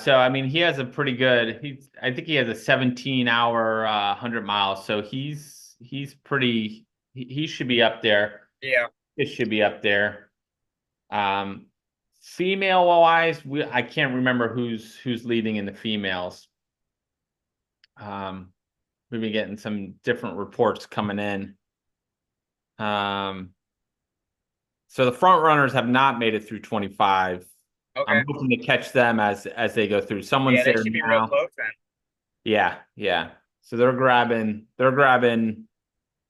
Speaker 1: So I mean, he has a pretty good. I think he has a 17-hour 100 miles. So he's pretty. He should be up there.
Speaker 14: Yeah.
Speaker 1: It should be up there. Female wise, I can't remember who's leading in the females. We've been getting some different reports coming in. So the front runners have not made it through 25.
Speaker 14: Okay.
Speaker 1: I'm hoping to catch them as they go through. Someone's
Speaker 14: they
Speaker 1: there
Speaker 14: should be
Speaker 1: now.
Speaker 14: real close then.
Speaker 1: Yeah. So they're grabbing.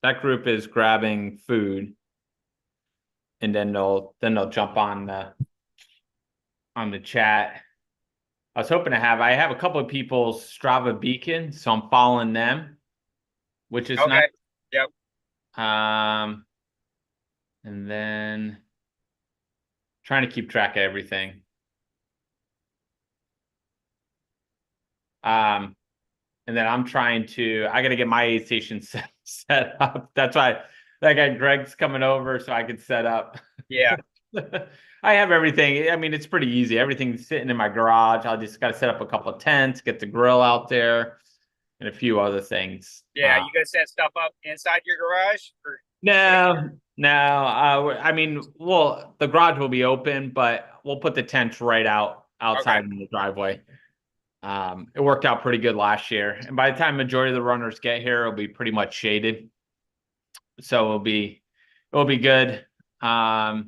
Speaker 1: That group is grabbing food, and then they'll jump on the chat. I was hoping to I have a couple of people's Strava beacon, so I'm following them, which is nice.
Speaker 14: Yep.
Speaker 1: And then trying to keep track of everything. And then I'm trying to, I got to get my aid station set up. That's why that guy Greg's coming over so I can set up.
Speaker 14: Yeah.
Speaker 1: I have everything. I mean, it's pretty easy. Everything's sitting in my garage. I just got to set up a couple of tents, get the grill out there, and a few other things.
Speaker 14: Yeah, you gonna set stuff up inside your garage? Or
Speaker 1: No. I mean, the garage will be open, but we'll put the tents right outside in the driveway. It worked out pretty good last year, and by the time majority of the runners get here, it'll be pretty much shaded, so it'll be good. I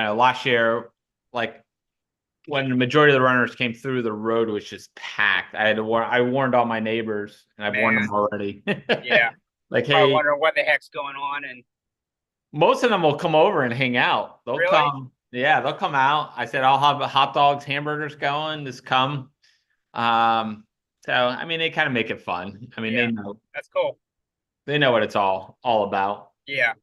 Speaker 1: know last year, like when the majority of the runners came through, the road was just packed. I warned all my neighbors, and I've warned them already.
Speaker 14: Yeah.
Speaker 1: Like,
Speaker 14: Probably
Speaker 1: hey,
Speaker 14: wondering what the heck's going on, and
Speaker 1: most of them will come over and hang out. They'll
Speaker 14: Really?
Speaker 1: come. Yeah, they'll come out. I said, I'll have hot dogs, hamburgers going. Just come. So I mean, they kind of make it fun. I mean,
Speaker 14: Yeah.
Speaker 1: they know
Speaker 14: that's cool.
Speaker 1: what it's all about.
Speaker 14: Yeah.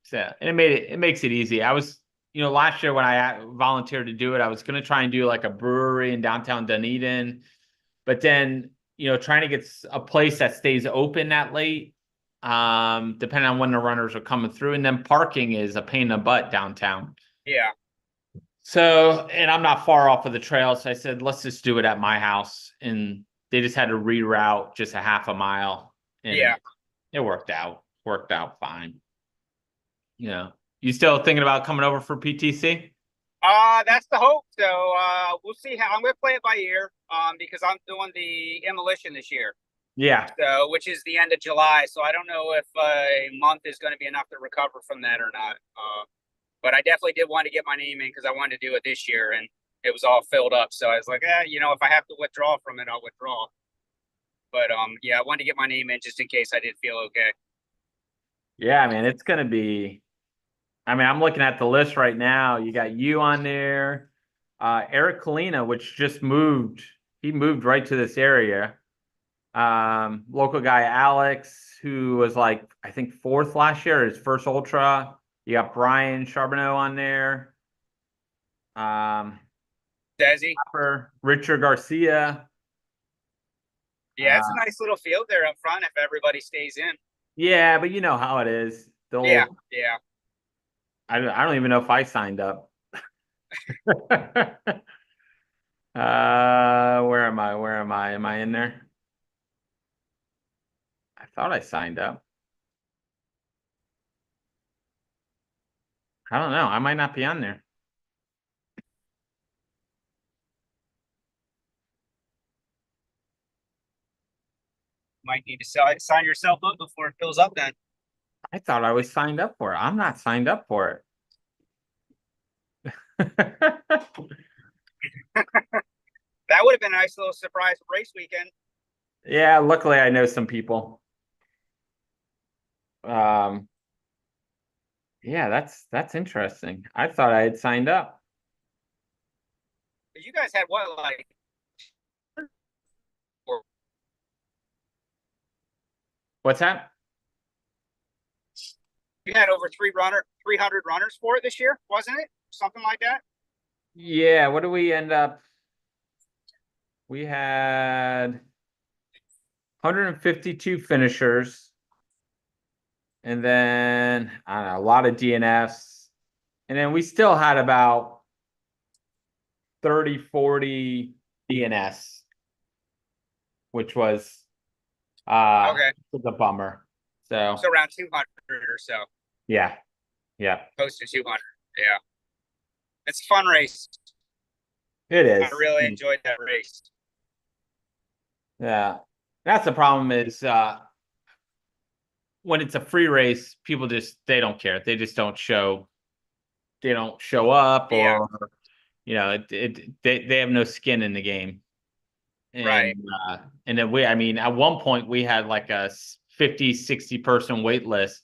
Speaker 1: So and it makes it easy. I was, last year when I volunteered to do it, I was going to try and do like a brewery in downtown Dunedin, but then, trying to get a place that stays open that late, depending on when the runners are coming through, and then parking is a pain in the butt downtown.
Speaker 14: Yeah.
Speaker 1: So, and I'm not far off of the trail, so I said, let's just do it at my house, and they just had to reroute just a half a mile. And
Speaker 14: Yeah.
Speaker 1: it worked out fine. You still thinking about coming over for PTC?
Speaker 14: That's the hope. So we'll see how I'm gonna play it by ear. Because I'm doing the demolition this year.
Speaker 1: Yeah.
Speaker 14: So which is the end of July. So I don't know if a month is gonna be enough to recover from that or not. But I definitely did want to get my name in because I wanted to do it this year, and it was all filled up. So I was like, if I have to withdraw from it, I'll withdraw. But yeah, I wanted to get my name in just in case I didn't feel okay.
Speaker 1: Yeah, man, it's gonna be. I mean, I'm looking at the list right now. You got you on there, Eric Kalina, which just moved. He moved right to this area. Local guy Alex, who was like I think 4th last year, his first ultra. You got Brian Charbonneau on there.
Speaker 14: Desi.
Speaker 1: Richard Garcia.
Speaker 14: Yeah, it's a nice little field there up front if everybody stays in.
Speaker 1: Yeah, but you know how it is.
Speaker 14: Yeah.
Speaker 1: I don't even know if I signed up. Where am I? Am I in there? I thought I signed up. I don't know. I might not be on there.
Speaker 14: Might need to sign yourself up before it fills up then.
Speaker 1: I thought I was signed up for it. I'm not signed up for it.
Speaker 14: That would have been a nice little surprise race weekend.
Speaker 1: Yeah, luckily I know some people. Yeah, that's interesting. I thought I had signed up.
Speaker 14: You guys had what, like,
Speaker 1: What's that?
Speaker 14: you had over 300 runners for it this year, wasn't it? Something like that.
Speaker 1: Yeah, what do we end up? We had 152 finishers. And then I don't know, a lot of DNFs. And then we still had about 30, 40 DNS, which was
Speaker 14: Okay.
Speaker 1: was a bummer. So
Speaker 14: around 200 or so.
Speaker 1: yeah.
Speaker 14: Close to 200. Yeah. It's a fun race.
Speaker 1: It is.
Speaker 14: I really enjoyed that race.
Speaker 1: Yeah. That's the problem is when it's a free race, people they don't care. They just don't show up, or they have no skin in the game. And,
Speaker 14: right.
Speaker 1: And then at one point we had like a 50, 60 person wait list,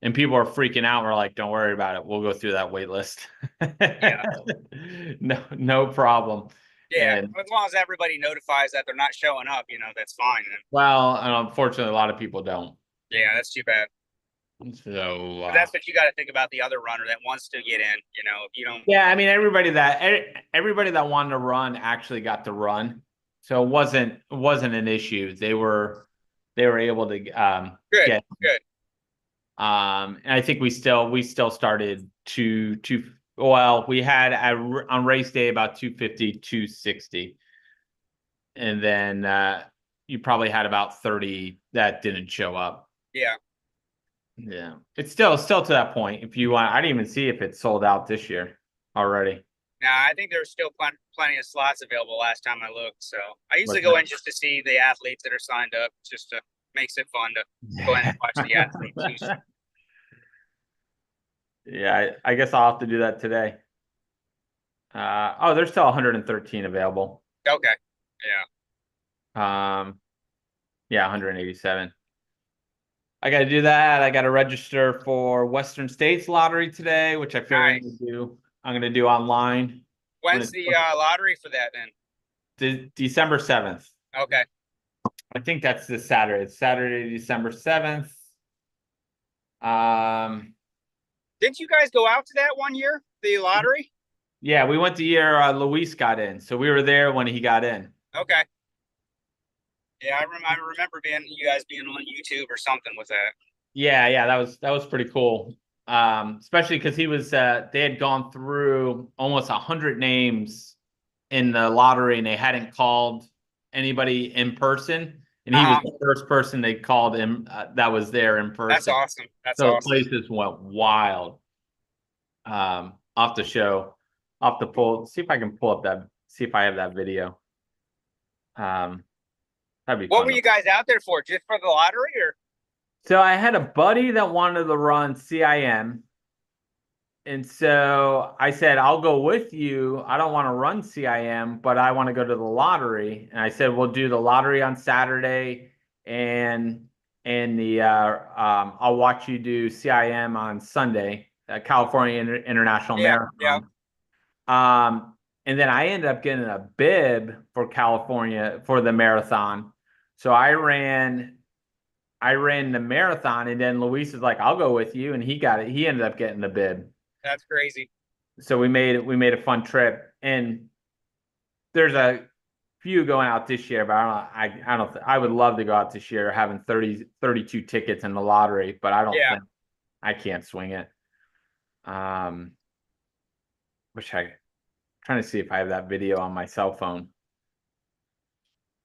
Speaker 1: and people are freaking out. We're like, don't worry about it. We'll go through that wait list.
Speaker 14: Yeah.
Speaker 1: No problem.
Speaker 14: Yeah.
Speaker 1: And,
Speaker 14: as long as everybody notifies that they're not showing up, that's fine.
Speaker 1: Well, unfortunately, a lot of people don't.
Speaker 14: Yeah, that's too bad.
Speaker 1: So
Speaker 14: but that's what you got to think about, the other runner that wants to get in. If you don't.
Speaker 1: Yeah, everybody that wanted to run actually got to run, so it wasn't an issue. They were able to
Speaker 14: Good.
Speaker 1: And I think we still started well, we had on race day about 250, 260, and then you probably had about 30 that didn't show up.
Speaker 14: Yeah.
Speaker 1: Yeah, it's still to that point. If you want, I didn't even see if it sold out this year already.
Speaker 14: Now, I think there's still plenty of slots available last time I looked. So I usually go in just to see the athletes that are signed up, just to makes it fun to go in and watch the athletes.
Speaker 1: Yeah, I guess I'll have to do that today. There's still 113 available.
Speaker 14: Okay.
Speaker 1: Yeah. 187. I got to do that. I got to register for Western States lottery today, which I figure I'm going to do online.
Speaker 14: When's the lottery for that then?
Speaker 1: December 7th.
Speaker 14: Okay.
Speaker 1: I think that's this Saturday. It's Saturday, December 7th.
Speaker 14: Didn't you guys go out to that one year, the lottery?
Speaker 1: Yeah, we went the year Luis got in. So we were there when he got in.
Speaker 14: Okay. Yeah, I remember you guys being on YouTube or something with that.
Speaker 1: Yeah, that was pretty cool. Especially because he was they had gone through almost 100 names in the lottery, and they hadn't called anybody in person, and he was the first person they called him that was there in person.
Speaker 14: That's awesome.
Speaker 1: So awesome. The places went wild. Off the pull. See if I can pull up see if I have that video.
Speaker 14: What were you guys out there for? Just for the lottery, or?
Speaker 1: So I had a buddy that wanted to run CIM. And so I said, I'll go with you. I don't want to run CIM, but I want to go to the lottery. And I said, we'll do the lottery on Saturday, and I'll watch you do CIM on Sunday, California International Marathon.
Speaker 14: Yeah.
Speaker 1: And then I ended up getting a bib for California for the marathon. So I ran the marathon, and then Luis is like, I'll go with you. And he got it. He ended up getting the bib.
Speaker 14: That's crazy.
Speaker 1: So we made a fun trip, and there's a few going out this year, but I would love to go out this year having 32 tickets in the lottery, but I don't think I can't swing it. Trying to see if I have that video on my cell phone.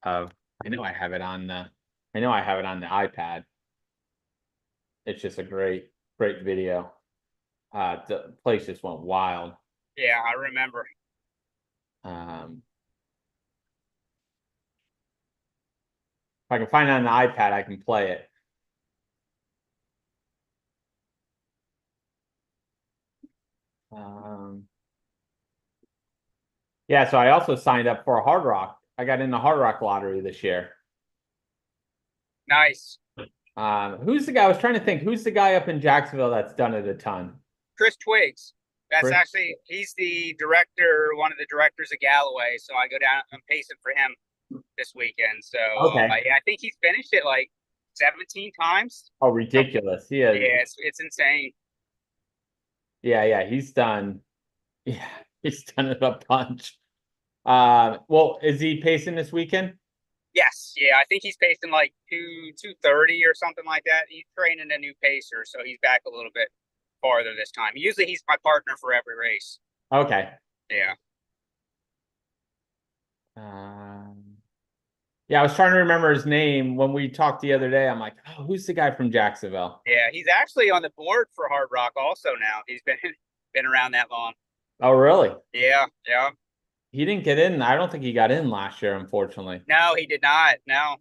Speaker 1: I know I have it on the iPad. It's just a great video. The place just went wild.
Speaker 14: Yeah, I remember.
Speaker 1: I can find it on the iPad, I can play it. Yeah, so I also signed up for a Hard Rock. I got in the Hard Rock lottery this year.
Speaker 14: Nice.
Speaker 1: Who's the guy? I was trying to think. Who's the guy up in Jacksonville that's done it a ton?
Speaker 14: Chris Twigs. That's
Speaker 1: Chris?
Speaker 14: actually, he's the director, one of the directors of Galloway. So I go down and pace it for him this weekend. So
Speaker 1: Okay.
Speaker 14: I think he's finished it like 17 times.
Speaker 1: Oh, ridiculous. He is.
Speaker 14: Yeah, it's insane.
Speaker 1: Yeah, he's done. Yeah, he's done it a bunch. Well, is he pacing this weekend?
Speaker 14: Yes, yeah, I think he's pacing like 2:30 or something like that. He's training a new pacer, so he's back a little bit farther this time. Usually he's my partner for every race.
Speaker 1: Okay.
Speaker 14: Yeah.
Speaker 1: Yeah, I was trying to remember his name when we talked the other day. I'm like, oh, who's the guy from Jacksonville?
Speaker 14: Yeah, he's actually on the board for Hard Rock also now. He's been around that long.
Speaker 1: Oh, really?
Speaker 14: Yeah.
Speaker 1: He didn't get in. I don't think he got in last year, unfortunately.
Speaker 14: No, he did not. No.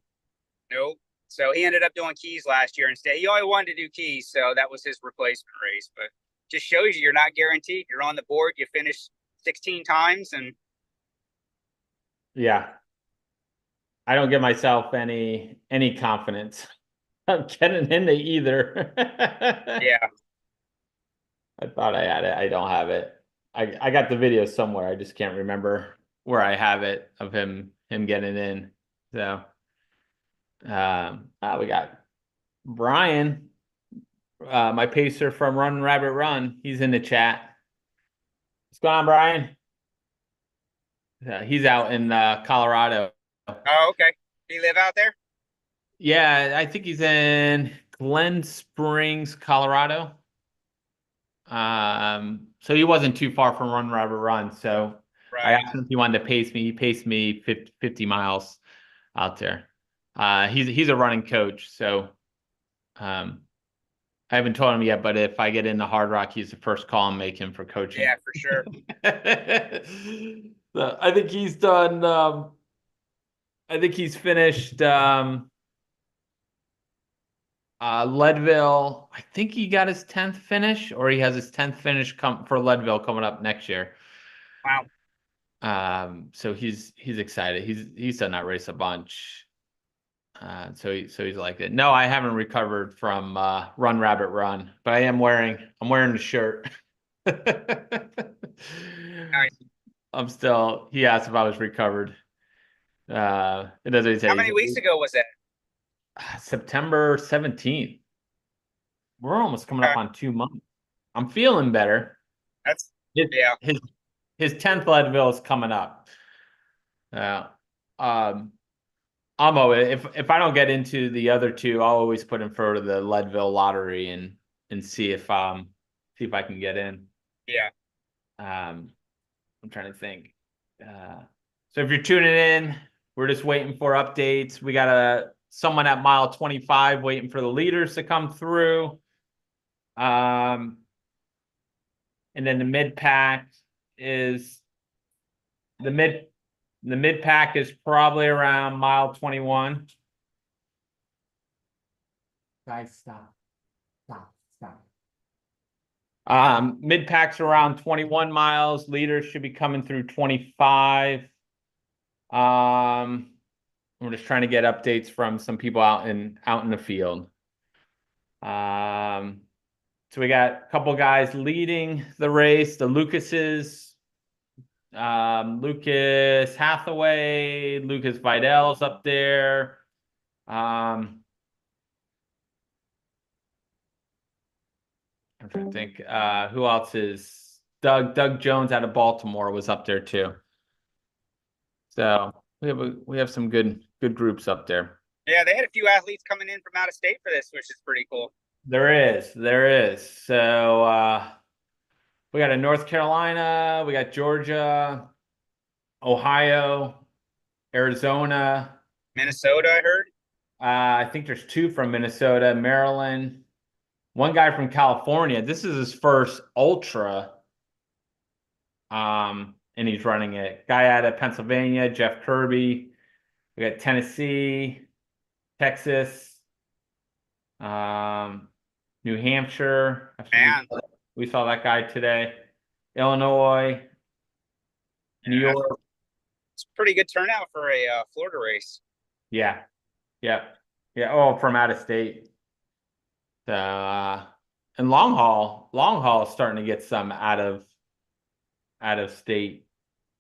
Speaker 14: Nope. So he ended up doing Keys last year instead. He always wanted to do Keys, so that was his replacement race. But just shows you're not guaranteed. You're on the board. You finish 16 times, and
Speaker 1: Yeah. I don't give myself any confidence of getting into either.
Speaker 14: yeah.
Speaker 1: I thought I had it. I don't have it. I got the video somewhere. I just can't remember where I have it of him getting in. So we got Brian, my pacer from Run Rabbit Run. He's in the chat. What's going on, Brian? He's out in Colorado.
Speaker 14: Oh, okay. Do you live out there?
Speaker 1: Yeah, I think he's in Glen Springs, Colorado. So he wasn't too far from Run Rabbit Run. So I asked him if he wanted to pace me. He paced me 50 miles out there. He's a running coach, so I haven't told him yet, but if I get into Hard Rock, he's the first call I'm making for coaching.
Speaker 14: Yeah, for sure.
Speaker 1: So I think he's done. I think he's finished Leadville. I think he got his 10th finish, or he has his 10th finish for Leadville coming up next year.
Speaker 14: Wow.
Speaker 1: So he's excited. He's done that race a bunch. So he's like it. No, I haven't recovered from Run Rabbit Run, but I'm wearing the shirt.
Speaker 14: Nice.
Speaker 1: He asked if I was recovered. It doesn't say.
Speaker 14: How many weeks ago was that?
Speaker 1: September 17th. We're almost coming up on 2 months. I'm feeling better.
Speaker 14: That's
Speaker 1: his 10th Leadville is coming up. I'm always, if I don't get into the other two, I'll always put in for the Leadville lottery and see if I can get in.
Speaker 14: Yeah.
Speaker 1: I'm trying to think. So if you're tuning in, we're just waiting for updates. We got someone at mile 25 waiting for the leaders to come through. And then the mid pack is the mid pack is probably around mile 21. Guys, stop. Mid pack's around 21 miles. Leaders should be coming through 25. We're just trying to get updates from some people out in the field. So we got a couple guys leading the race. The Lucases, Lucas Hathaway, Lucas Vidal's up there. I'm trying to think who else is Doug Jones out of Baltimore was up there too. So we have some good groups up there.
Speaker 14: Yeah, they had a few athletes coming in from out of state for this, which is pretty cool.
Speaker 1: There is. So we got a North Carolina, we got Georgia, Ohio, Arizona,
Speaker 14: Minnesota, I heard.
Speaker 1: I think there's 2 from Minnesota, Maryland, one guy from California. This is his first ultra. And he's running it. Guy out of Pennsylvania, Jeff Kirby. We got Tennessee. Texas, New Hampshire.
Speaker 14: Man.
Speaker 1: We saw that guy today. Illinois, New
Speaker 14: Yeah.
Speaker 1: York.
Speaker 14: It's a pretty good turnout for a Florida race.
Speaker 1: Yeah. Yeah. Yeah. Oh, from out of state. And long haul is starting to get some out of state,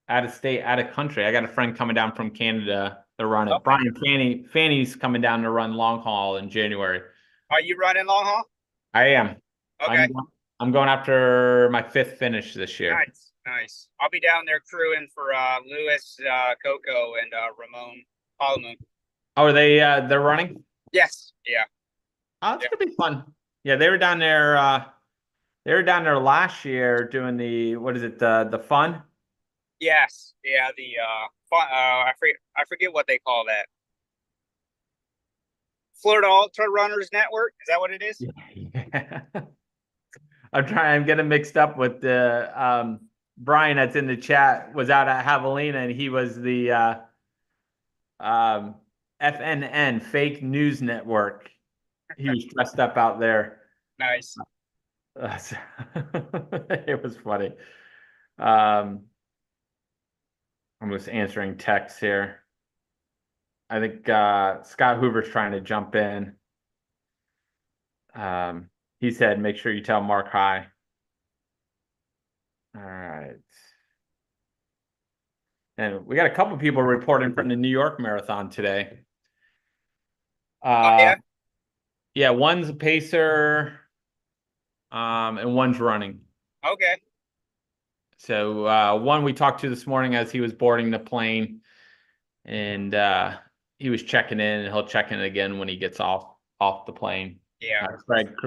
Speaker 1: out of country. I got a friend coming down from Canada to run it.
Speaker 14: Okay.
Speaker 1: Brian Fanny's coming down to run long haul in January.
Speaker 14: Are you running long haul?
Speaker 1: I am.
Speaker 14: Okay.
Speaker 1: I'm going after my 5th finish this year.
Speaker 14: Nice, nice. I'll be down there crewing for Lewis, Coco, and Ramon Palomo.
Speaker 1: Oh, are they they're running?
Speaker 14: Yes. Yeah.
Speaker 1: Oh, it's gonna be fun. Yeah, they were down there. They were down there last year doing the what is it? The fun.
Speaker 14: Yes. Yeah. The fun, I forget what they call that. Florida Ultra Runners Network. Is that what it is?
Speaker 1: Yeah. I'm getting mixed up with the Brian that's in the chat was out at Javelina and he was the FNN Fake News Network. He was dressed up out there.
Speaker 14: Nice.
Speaker 1: It was funny. I'm just answering texts here. I think Scott Hoover's trying to jump in. He said, make sure you tell Mark hi. All right. And we got a couple people reporting from the New York Marathon today.
Speaker 14: Yeah.
Speaker 1: Yeah, one's a pacer, and one's running.
Speaker 14: Okay.
Speaker 1: So one we talked to this morning as he was boarding the plane, and he was checking in, and he'll check in again when he gets off the plane.
Speaker 14: Yeah.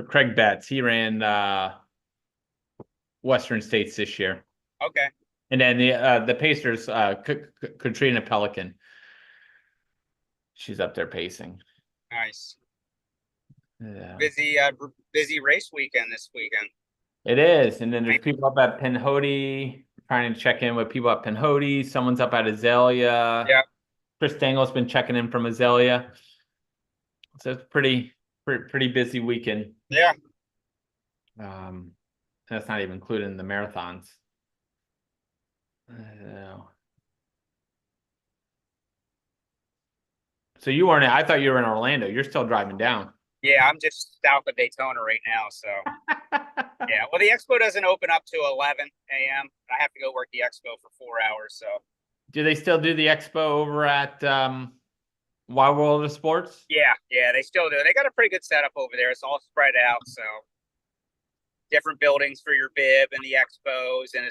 Speaker 1: Craig Betts. He ran Western States this year.
Speaker 14: Okay.
Speaker 1: And then the Pacers, Katrina Pelican. She's up there pacing.
Speaker 14: Nice.
Speaker 1: Yeah.
Speaker 14: Busy race weekend this weekend.
Speaker 1: It is. And then there's people up at Pinhoti, trying to check in with people at Pinhoti. Someone's up at Azalea.
Speaker 14: Yeah.
Speaker 1: Chris Dangle's been checking in from Azalea. So it's pretty busy weekend.
Speaker 14: Yeah.
Speaker 1: That's not even including the marathons. So you weren't, I thought you were in Orlando. You're still driving down.
Speaker 14: Yeah, I'm just south of Daytona right now. So yeah. Well, the expo doesn't open up to 11 a.m. I have to go work the expo for 4 hours. So
Speaker 1: do they still do the expo over at Wild World of Sports?
Speaker 14: Yeah, they still do. They got a pretty good setup over there. It's all spread out. So different buildings for your bib and the expos, and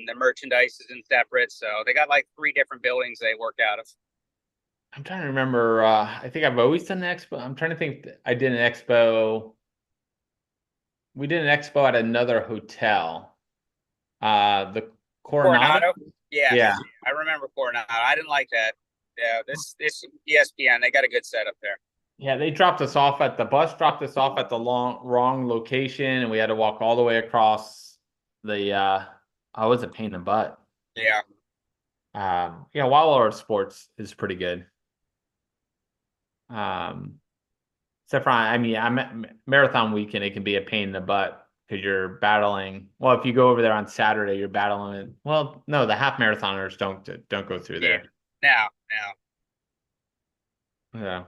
Speaker 14: the merchandise is in separate. So they got like 3 different buildings they work out of.
Speaker 1: I'm trying to remember. I think I've always done the expo. I'm trying to think. I did an expo. We did an expo at another hotel. The Coronado.
Speaker 14: Yeah. I remember Coronado. I didn't like that. Yeah, this ESPN, they got a good setup there.
Speaker 1: Yeah, the bus dropped us off at the wrong location, and we had to walk all the way across the it was a pain in the butt.
Speaker 14: Yeah.
Speaker 1: Wild World of Sports is pretty good. Except for marathon weekend, it can be a pain in the butt because you're battling. Well, if you go over there on Saturday, you're battling. Well, no, the half marathoners don't go through there.
Speaker 14: No.
Speaker 1: Yeah.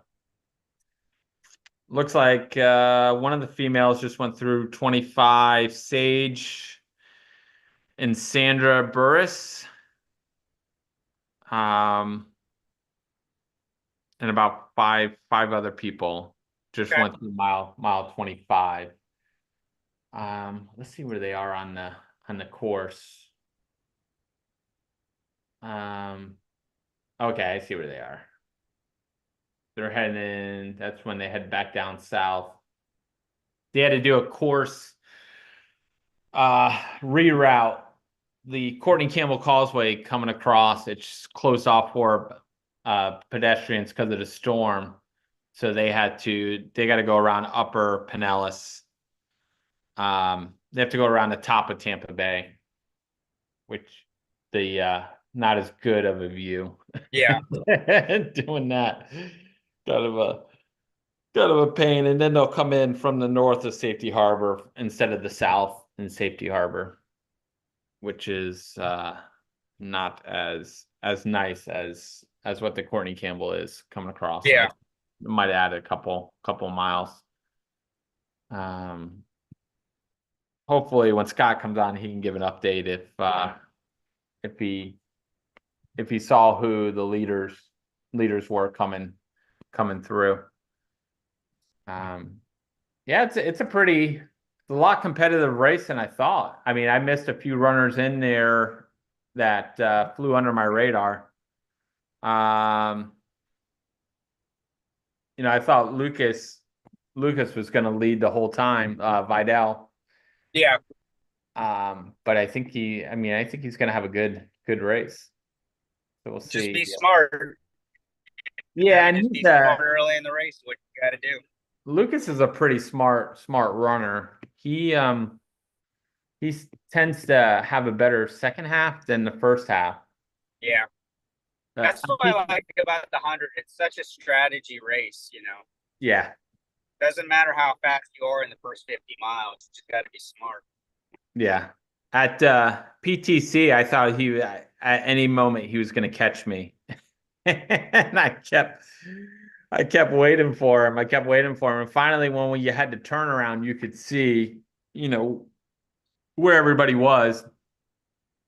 Speaker 1: Looks like one of the females just went through 25. Sage and Sandra Burris. And about five other people just went through mile 25. Let's see where they are on the course. Okay, I see where they are. They're heading, that's when they head back down south. They had to do a course reroute. The Courtney Campbell Causeway coming across, it's closed off for pedestrians because of the storm. So they got to go around Upper Pinellas. They have to go around the top of Tampa Bay, which not as good of a view.
Speaker 14: Yeah.
Speaker 1: Doing that. kind of a pain. And then they'll come in from the north of Safety Harbor instead of the south in Safety Harbor, which is not as nice as what the Courtney Campbell is coming across.
Speaker 14: Yeah.
Speaker 1: Like, it might add a couple miles. Hopefully when Scott comes on, he can give an update if he saw who the leaders were coming through. Yeah, it's a lot competitive race than I thought. I mean, I missed a few runners in there that flew under my radar. I thought Lucas was going to lead the whole time, Vidal.
Speaker 14: Yeah.
Speaker 1: But I think he's going to have a good race. So we'll see.
Speaker 14: Just be smart.
Speaker 1: Yeah, and
Speaker 14: just be smart early in the race. What you got to do.
Speaker 1: Lucas is a pretty smart runner. He tends to have a better second half than the first half.
Speaker 14: Yeah. That's what I like about the 100. It's such a strategy race,
Speaker 1: Yeah.
Speaker 14: Doesn't matter how fast you are in the first 50 miles. You just got to be smart.
Speaker 1: Yeah. At PTC, I thought at any moment he was going to catch me. And I kept waiting for him. And finally, when you had to turn around, you could see, where everybody was.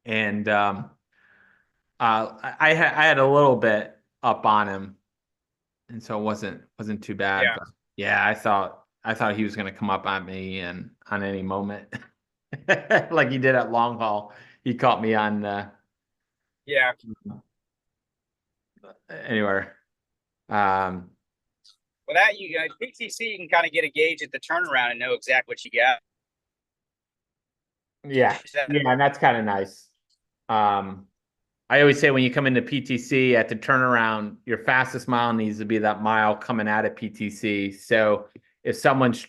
Speaker 1: And I had a little bit up on him, and so it wasn't too bad.
Speaker 14: Yeah.
Speaker 1: But yeah, I thought he was going to come up on me and on any moment, like he did at Long Haul. He caught me on.
Speaker 14: Yeah.
Speaker 1: Anyway,
Speaker 14: well, that PTC, you can kind of get a gauge at the turnaround and know exactly what you got.
Speaker 1: Yeah, and that's kind of nice. I always say when you come into PTC at the turnaround, your fastest mile needs to be that mile coming out of PTC. So if someone's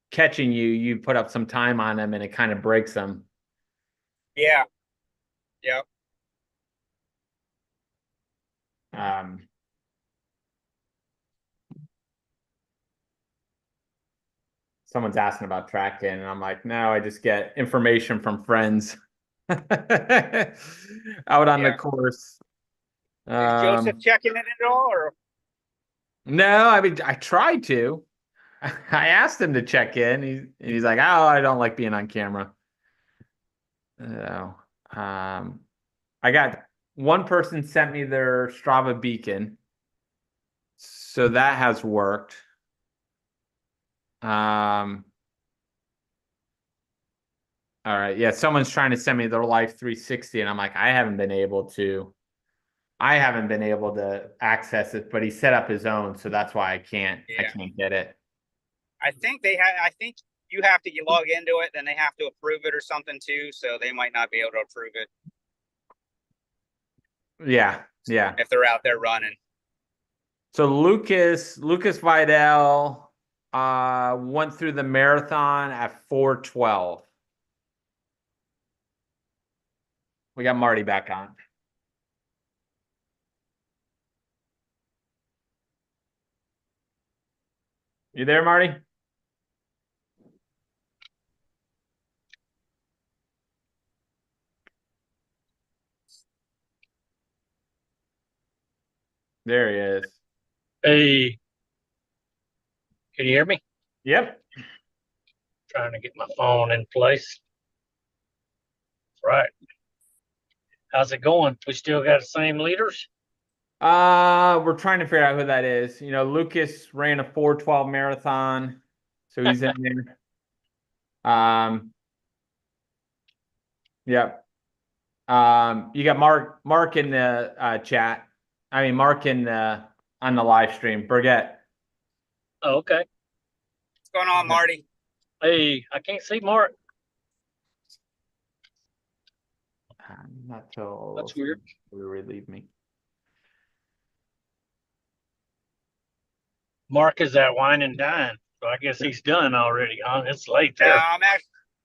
Speaker 1: catching you, you put up some time on them and it kind of breaks them.
Speaker 14: Yeah. Yep.
Speaker 1: Someone's asking about track in, and I'm like, no, I just get information from friends out on the course.
Speaker 14: Is Joseph checking it at all, or?
Speaker 1: No, I mean, I tried to. I asked him to check in. He's like, oh, I don't like being on camera. So, I got one person sent me their Strava beacon, so that has worked. All right, yeah, someone's trying to send me their Life 360, and I'm like, I haven't been able to access it, but he set up his own, so that's why I can't get it.
Speaker 14: I think you have to log into it, then they have to approve it or something too, so they might not be able to approve it.
Speaker 1: Yeah.
Speaker 14: If they're out there running.
Speaker 1: So Lucas Vidal went through the marathon at 4:12. We got Marty back on. You there, Marty? There he is.
Speaker 7: Hey, can you hear me?
Speaker 1: Yep.
Speaker 7: Trying to get my phone in place. Right. How's it going? We still got the same leaders?
Speaker 1: We're trying to figure out who that is. Lucas ran a 4:12 marathon, so he's in there. Yep. You got Mark in the chat. I mean, Mark on the live stream. Burgett.
Speaker 7: Oh, okay.
Speaker 14: What's going on, Marty?
Speaker 7: Hey, I can't see Mark.
Speaker 1: Not till
Speaker 7: that's weird.
Speaker 1: You relieve me.
Speaker 7: Mark is at Wine and Dine, so I guess he's done already, huh? It's late there.
Speaker 14: Yeah,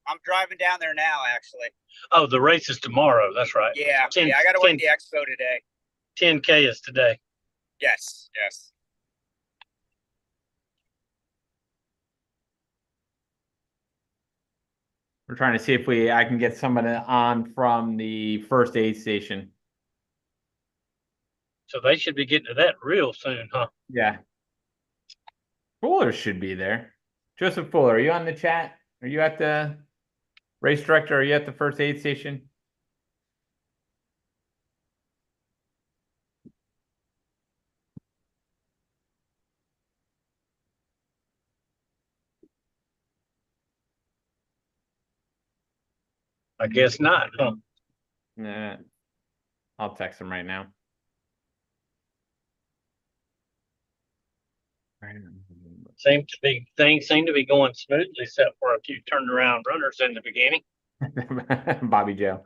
Speaker 14: I'm driving down there now, actually.
Speaker 7: Oh, the race is tomorrow. That's right.
Speaker 14: Yeah, I got to work the expo today.
Speaker 7: 10K is today.
Speaker 14: Yes.
Speaker 1: We're trying to see if I can get somebody on from the first aid station.
Speaker 7: So they should be getting to that real soon, huh?
Speaker 1: Yeah. Fuller should be there. Joseph Fuller, are you on the chat? Are you at the race director? Are you at the first aid station?
Speaker 7: I guess not, huh?
Speaker 1: Nah. I'll text him right now.
Speaker 7: Things seem to be going smoothly, except for a few turned around runners in the beginning.
Speaker 1: Bobby Joe.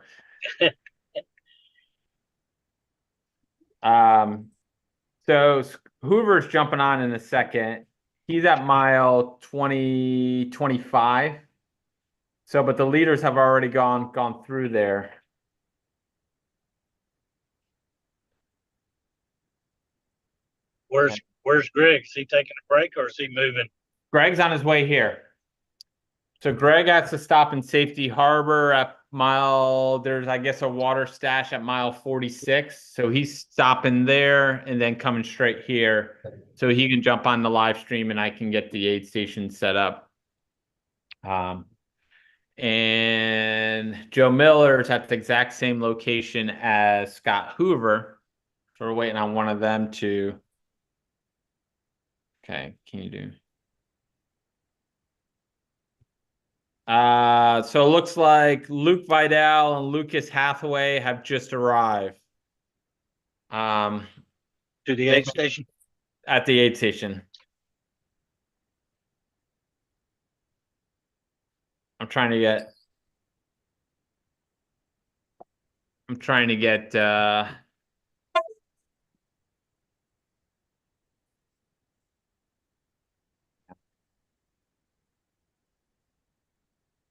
Speaker 1: So Hoover's jumping on in a second. He's at mile 25. So, but the leaders have already gone through there.
Speaker 7: Where's Greg? Is he taking a break or is he moving?
Speaker 1: Greg's on his way here. So Greg has to stop in Safety Harbor at there's, I guess, a water stash at mile 46. So he's stopping there and then coming straight here. So he can jump on the live stream and I can get the aid station set up. And Joe Miller's at the exact same location as Scott Hoover. So we're waiting on one of them to. Okay, can you do? So it looks like Luke Vidal and Lucas Hathaway have just arrived.
Speaker 7: To the aid station?
Speaker 1: At the aid station. I'm trying to get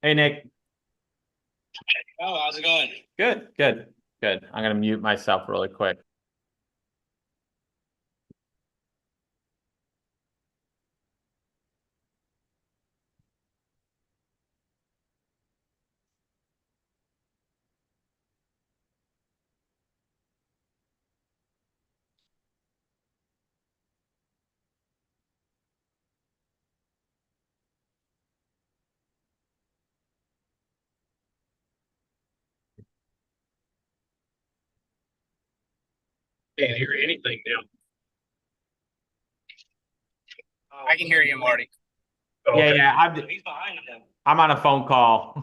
Speaker 1: Hey Nick.
Speaker 15: Oh, how's it going?
Speaker 1: Good. I'm gonna mute myself really quick.
Speaker 7: Can't hear anything now.
Speaker 14: I can hear you, Marty.
Speaker 7: Okay.
Speaker 1: Yeah.
Speaker 15: He's behind him.
Speaker 1: I'm on a phone call.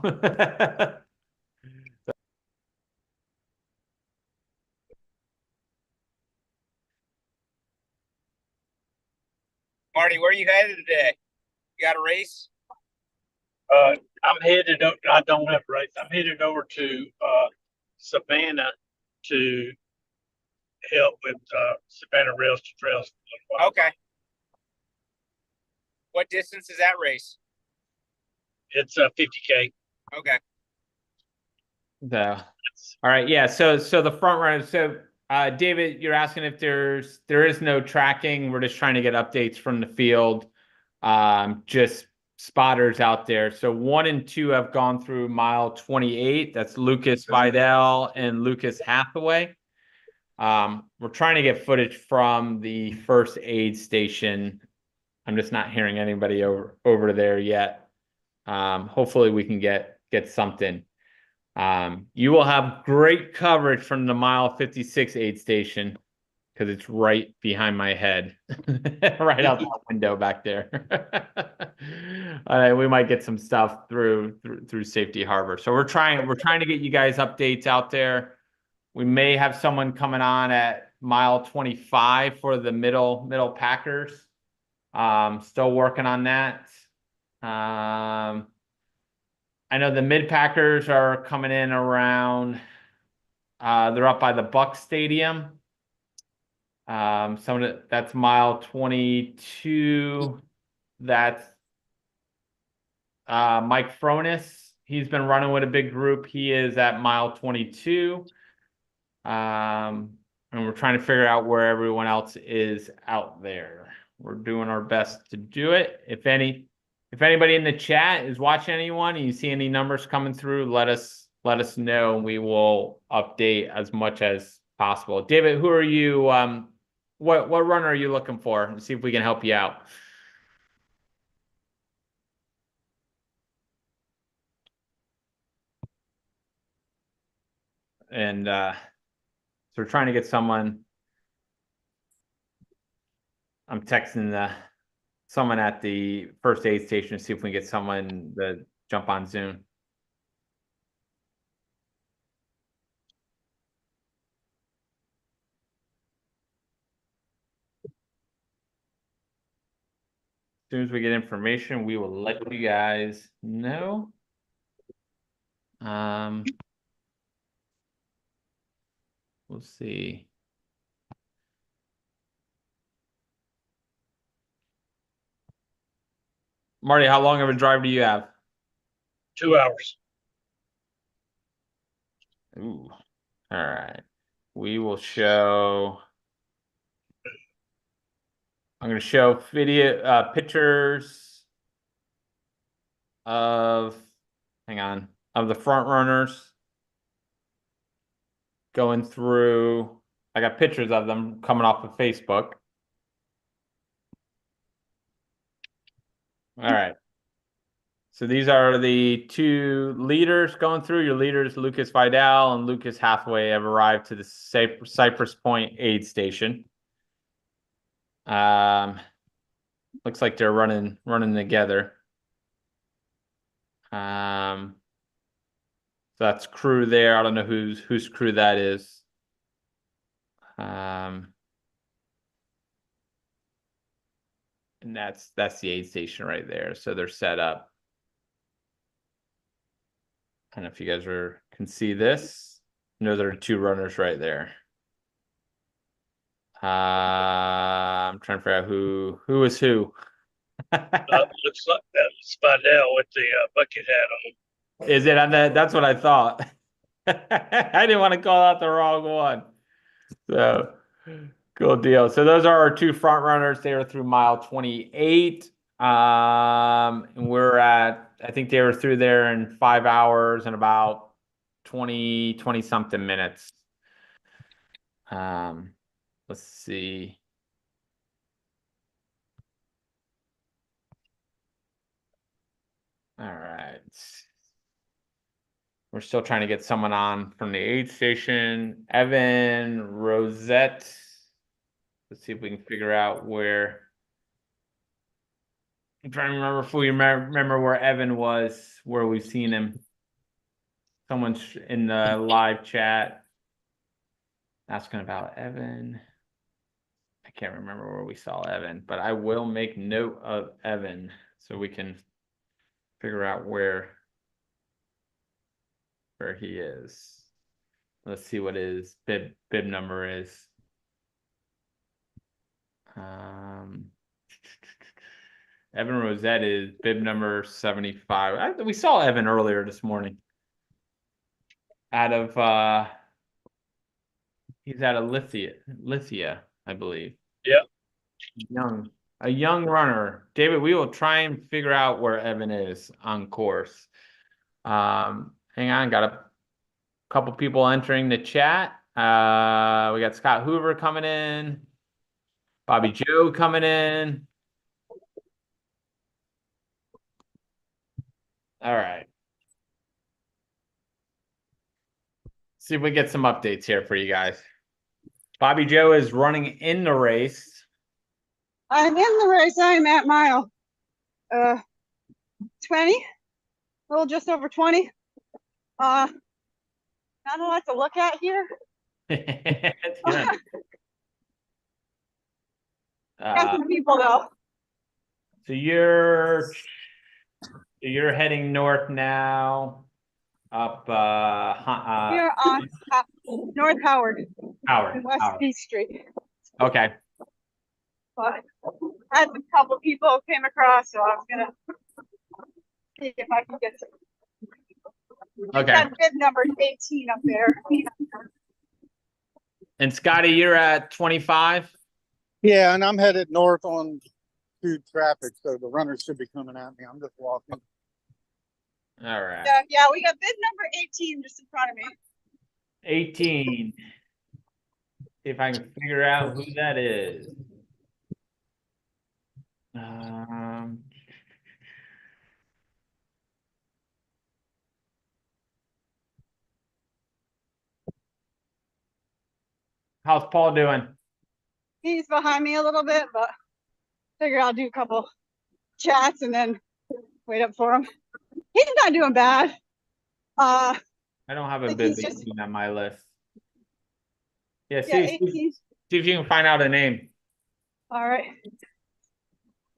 Speaker 14: Marty, where are you headed today? You got a race?
Speaker 7: I'm headed. I don't have a race. I'm headed over to Savannah to help with Savannah Rails to Trails.
Speaker 14: Okay. What distance is that race?
Speaker 7: It's a 50K.
Speaker 14: Okay.
Speaker 1: All right, yeah. So the front runner. So David, you're asking if there is no tracking. We're just trying to get updates from the field. Just spotters out there. So 1 and 2 have gone through mile 28. That's Lucas Vidal and Lucas Hathaway. We're trying to get footage from the first aid station. I'm just not hearing anybody over there yet. Hopefully we can get something. You will have great coverage from the mile 56 aid station because it's right behind my head, right out the window back there. We might get some stuff through Safety Harbor. So we're trying to get you guys updates out there. We may have someone coming on at mile 25 for the middle Packers. Still working on that. I know the mid Packers are coming in around. They're up by the Buck Stadium. That's mile 22. That's Mike Fronis. He's been running with a big group. He is at mile 22. And we're trying to figure out where everyone else is out there. We're doing our best to do it. If if anybody in the chat is watching anyone and you see any numbers coming through, let us know and we will update as much as possible. David, who are you? What runner are you looking for? Let's see if we can help you out. And so we're trying to get someone. I'm texting someone at the first aid station to see if we can get someone to jump on Zoom. As soon as we get information, we will let you guys know. We'll see. Marty, how long of a drive do you have?
Speaker 15: 2 hours.
Speaker 1: Ooh. All right. We will show. I'm going to show video pictures of, of the front runners going through. I got pictures of them coming off of Facebook. All right. So these are the two leaders going through. Your leaders, Lucas Vidal and Lucas Hathaway, have arrived to the Cypress Point aid station. Looks like they're running together. So that's crew there. I don't know whose crew that is. And that's the aid station right there. So they're set up. I don't know if you guys can see this. No, there are two runners right there. I'm trying to figure out who is who.
Speaker 15: Looks like that's Vidal with the bucket hat on.
Speaker 1: Is it on that? That's what I thought. I didn't want to call out the wrong one. So cool deal. So those are our two front runners. They are through mile 28. And we're at, I think they were through there in 5 hours and about 20 something minutes. Let's see. All right. We're still trying to get someone on from the aid station. Evan Rosette. Let's see if we can figure out where. I'm trying to remember if we remember where Evan was, where we've seen him. Someone's in the live chat asking about Evan. I can't remember where we saw Evan, but I will make note of Evan so we can figure out where he is. Let's see what his bib number is. Evan Rosette is bib number 75. We saw Evan earlier this morning. Out of he's out of Lithia, I believe.
Speaker 15: Yeah.
Speaker 1: A young runner. David, we will try and figure out where Evan is on course. Hang on, got a couple people entering the chat. We got Scott Hoover coming in, Bobby Joe coming in. All right. See if we get some updates here for you guys. Bobby Joe is running in the race.
Speaker 9: I'm in the race. I'm at mile 20, a little just over 20. Not a lot to look at here. Got some people though.
Speaker 1: So you're heading north now, up
Speaker 9: Here on North Howard. And West Beach Street.
Speaker 1: Okay.
Speaker 9: But I had a couple people came across, so I was gonna see if I can get some.
Speaker 1: Okay.
Speaker 9: That bid number 18 up there.
Speaker 1: And Scotty, you're at 25?
Speaker 12: Yeah, and I'm headed north on through traffic, so the runners should be coming at me. I'm just walking.
Speaker 1: All right.
Speaker 9: Yeah, we got bid number 18 just in front of me.
Speaker 1: 18. See if I can figure out who that is. How's Paul doing?
Speaker 9: He's behind me a little bit, but figure I'll do a couple chats and then wait up for him. He's not doing bad.
Speaker 1: I don't have a
Speaker 9: think
Speaker 1: bid
Speaker 9: he's just-
Speaker 1: 18 on my list. Yeah,
Speaker 9: Yeah, 18.
Speaker 1: see if you can find out a name.
Speaker 9: All right.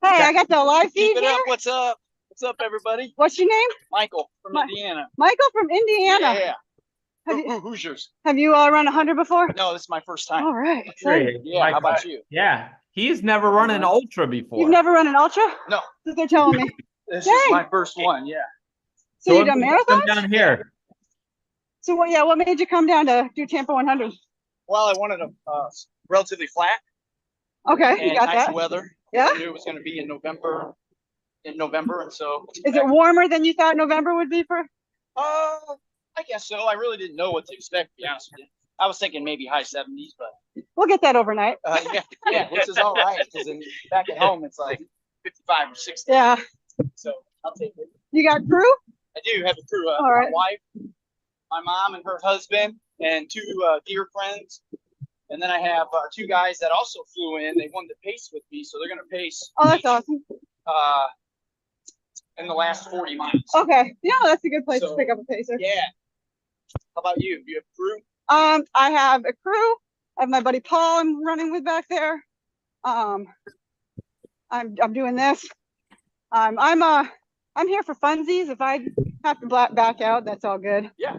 Speaker 9: Hey, I got the live feed
Speaker 16: Keep it
Speaker 9: here.
Speaker 16: up. What's up? What's up, everybody?
Speaker 9: What's your name?
Speaker 16: Michael from Indiana.
Speaker 9: Michael from Indiana.
Speaker 16: Yeah.
Speaker 9: Who's
Speaker 16: yours?
Speaker 9: Have you run 100 before?
Speaker 16: No, this is my first time.
Speaker 9: All right.
Speaker 1: Great.
Speaker 16: Yeah. How about you?
Speaker 1: Yeah, he's never run an ultra before.
Speaker 9: You've never run an ultra?
Speaker 16: No.
Speaker 9: That's what they're telling me.
Speaker 16: This
Speaker 9: Dang.
Speaker 16: is my first one. Yeah.
Speaker 9: So you done
Speaker 1: Come
Speaker 9: marathons?
Speaker 1: down here.
Speaker 9: So what made you come down to do Tampa 100?
Speaker 16: Well, I wanted a relatively flat.
Speaker 9: Okay,
Speaker 16: and
Speaker 9: you got
Speaker 16: nice
Speaker 9: that.
Speaker 16: weather.
Speaker 9: Yeah.
Speaker 16: I knew it was going to be in November. And so.
Speaker 9: Is it warmer than you thought November would be for?
Speaker 16: I guess so. I really didn't know what to expect, to be honest with you. I was thinking maybe high 70s, but
Speaker 9: We'll get that overnight.
Speaker 16: yeah, which is all right because back at home it's like 55 or 60.
Speaker 9: Yeah.
Speaker 16: So I'll take it.
Speaker 9: You got crew?
Speaker 16: I do have a crew.
Speaker 9: All right.
Speaker 16: My wife, my mom, and her husband, and two dear friends. And then I have two guys that also flew in. They wanted to pace with me, so they're going to pace.
Speaker 9: Oh, that's awesome.
Speaker 16: In the last 40 miles.
Speaker 9: Okay. Yeah, that's a good place
Speaker 16: So,
Speaker 9: to pick up a pacer.
Speaker 16: Yeah. How about you? Do you have a crew?
Speaker 9: I have a crew. I have my buddy Paul I'm running with back there. I'm doing this. I'm here for funsies. If I have to back out, that's all good.
Speaker 16: Yeah.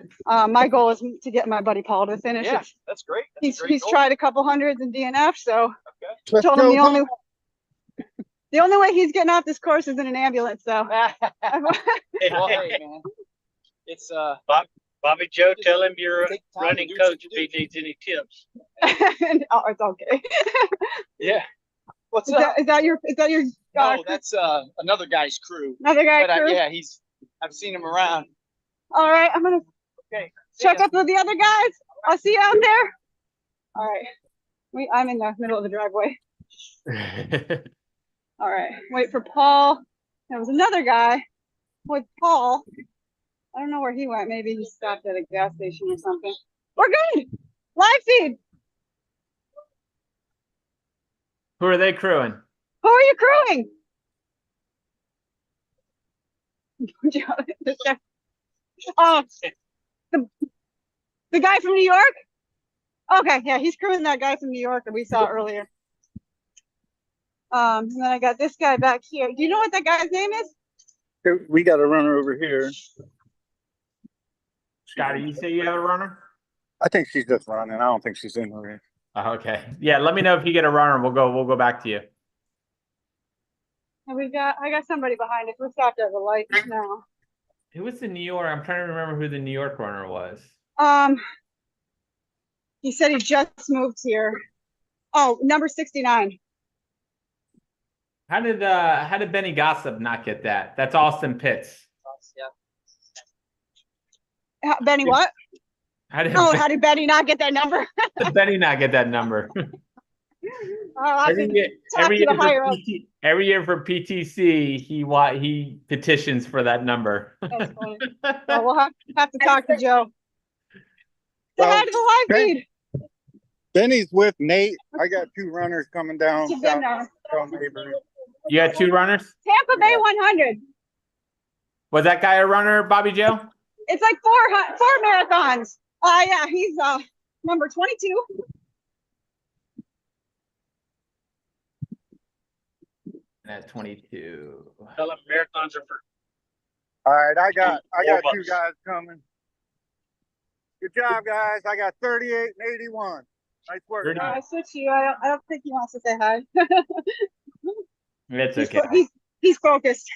Speaker 9: My goal is to get my buddy Paul to finish.
Speaker 16: Yeah, that's great. That's
Speaker 9: He's tried a couple hundreds in DNF, so
Speaker 16: Okay.
Speaker 9: told him the only way he's getting off this course is in an ambulance. So
Speaker 16: Well, hey, man. It's
Speaker 15: Bobby Joe, tell him you're a
Speaker 16: Take time to
Speaker 15: running
Speaker 16: do what
Speaker 15: coach
Speaker 16: you
Speaker 15: if he needs any tips.
Speaker 9: oh, it's okay.
Speaker 16: Yeah. What's
Speaker 9: Is
Speaker 16: up?
Speaker 9: that your
Speaker 16: No, that's another guy's crew.
Speaker 9: another guy
Speaker 16: But
Speaker 9: crew?
Speaker 16: yeah, I've seen him around.
Speaker 9: All right, I'm gonna
Speaker 16: Okay.
Speaker 9: check up with the other guys. I'll see you out there. All right. I'm in the middle of the driveway. All right. Wait for Paul. There was another guy with Paul. I don't know where he went. Maybe he stopped at a gas station or something. We're good. Live feed.
Speaker 1: Who are they crewing?
Speaker 9: Who are you crewing? Oh, the guy from New York? Okay, yeah, he's crewing that guy from New York that we saw earlier. And then I got this guy back here. Do you know what that guy's name is?
Speaker 12: We got a runner over here.
Speaker 1: Scotty, you say you have a runner?
Speaker 12: I think she's just running. I don't think she's in the race.
Speaker 1: Oh, okay. Yeah, let me know if you get a runner. We'll go back to you.
Speaker 9: And I got somebody behind us. We're stopped at the light now.
Speaker 1: Who was the New York? I'm trying to remember who the New York runner was.
Speaker 9: He said he just moved here. Oh, number 69.
Speaker 1: How did Benny Gossip not get that? That's Austin Pitts.
Speaker 9: Benny what?
Speaker 1: How
Speaker 9: did Benny not get that number?
Speaker 1: Benny not get that number? Every year for PTC, he petitions for that number.
Speaker 9: That's funny. Well, we'll have to talk to Joe. Say hi to the live feed.
Speaker 12: Benny's with Nate. I got two runners coming down.
Speaker 9: You've been there.
Speaker 1: You got two runners?
Speaker 9: Tampa Bay 100.
Speaker 1: Was that guy a runner, Bobby Joe?
Speaker 9: It's like four marathons. Yeah, he's number 22.
Speaker 1: At 22.
Speaker 15: Tell him marathons are for.
Speaker 12: All right, I got
Speaker 15: $4.
Speaker 12: two guys coming. Good job, guys. I got 38 and 81. Nice work.
Speaker 9: I switched you. I don't think he wants to say hi.
Speaker 1: It's okay.
Speaker 9: He's focused.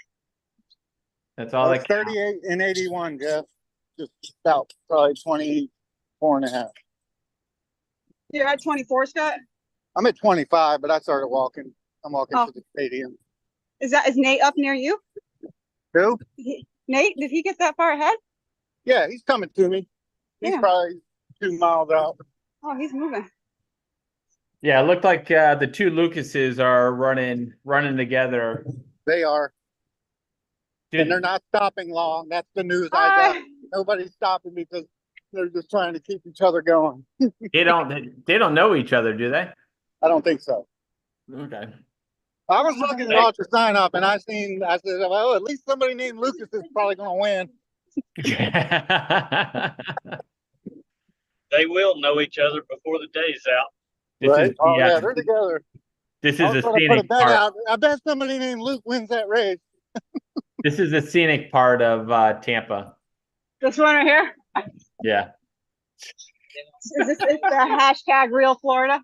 Speaker 1: That's all.
Speaker 12: That's 38 and 81, Jeff. Just about probably 24 and a half.
Speaker 9: You're at 24, Scott?
Speaker 12: I'm at 25, but I started walking. I'm walking to the stadium.
Speaker 9: Is Nate up near you?
Speaker 12: Who?
Speaker 9: Nate, did he get that far ahead?
Speaker 12: Yeah, he's coming to me. He's
Speaker 9: Yeah.
Speaker 12: probably 2 miles out.
Speaker 9: Oh, he's moving.
Speaker 1: Yeah, it looked like the two Lucases are running together.
Speaker 12: They are.
Speaker 1: Did-
Speaker 12: And they're not stopping long. That's the news I got. Nobody's stopping because they're just trying to keep each other going.
Speaker 1: They don't know each other, do they?
Speaker 12: I don't think so.
Speaker 1: Okay.
Speaker 12: I was looking at all your sign up and I said, well, at least somebody named Lucas is probably going to win.
Speaker 15: They will know each other before the day's out.
Speaker 12: Right? Oh, yeah, they're together.
Speaker 1: This
Speaker 12: I
Speaker 1: is
Speaker 12: was
Speaker 1: a
Speaker 12: gonna put a
Speaker 1: scenic
Speaker 12: bet
Speaker 1: part.
Speaker 12: out. I bet somebody named Luke wins that race.
Speaker 1: This is the scenic part of Tampa.
Speaker 9: This one right here?
Speaker 1: Yeah.
Speaker 9: Is this the hashtag real Florida?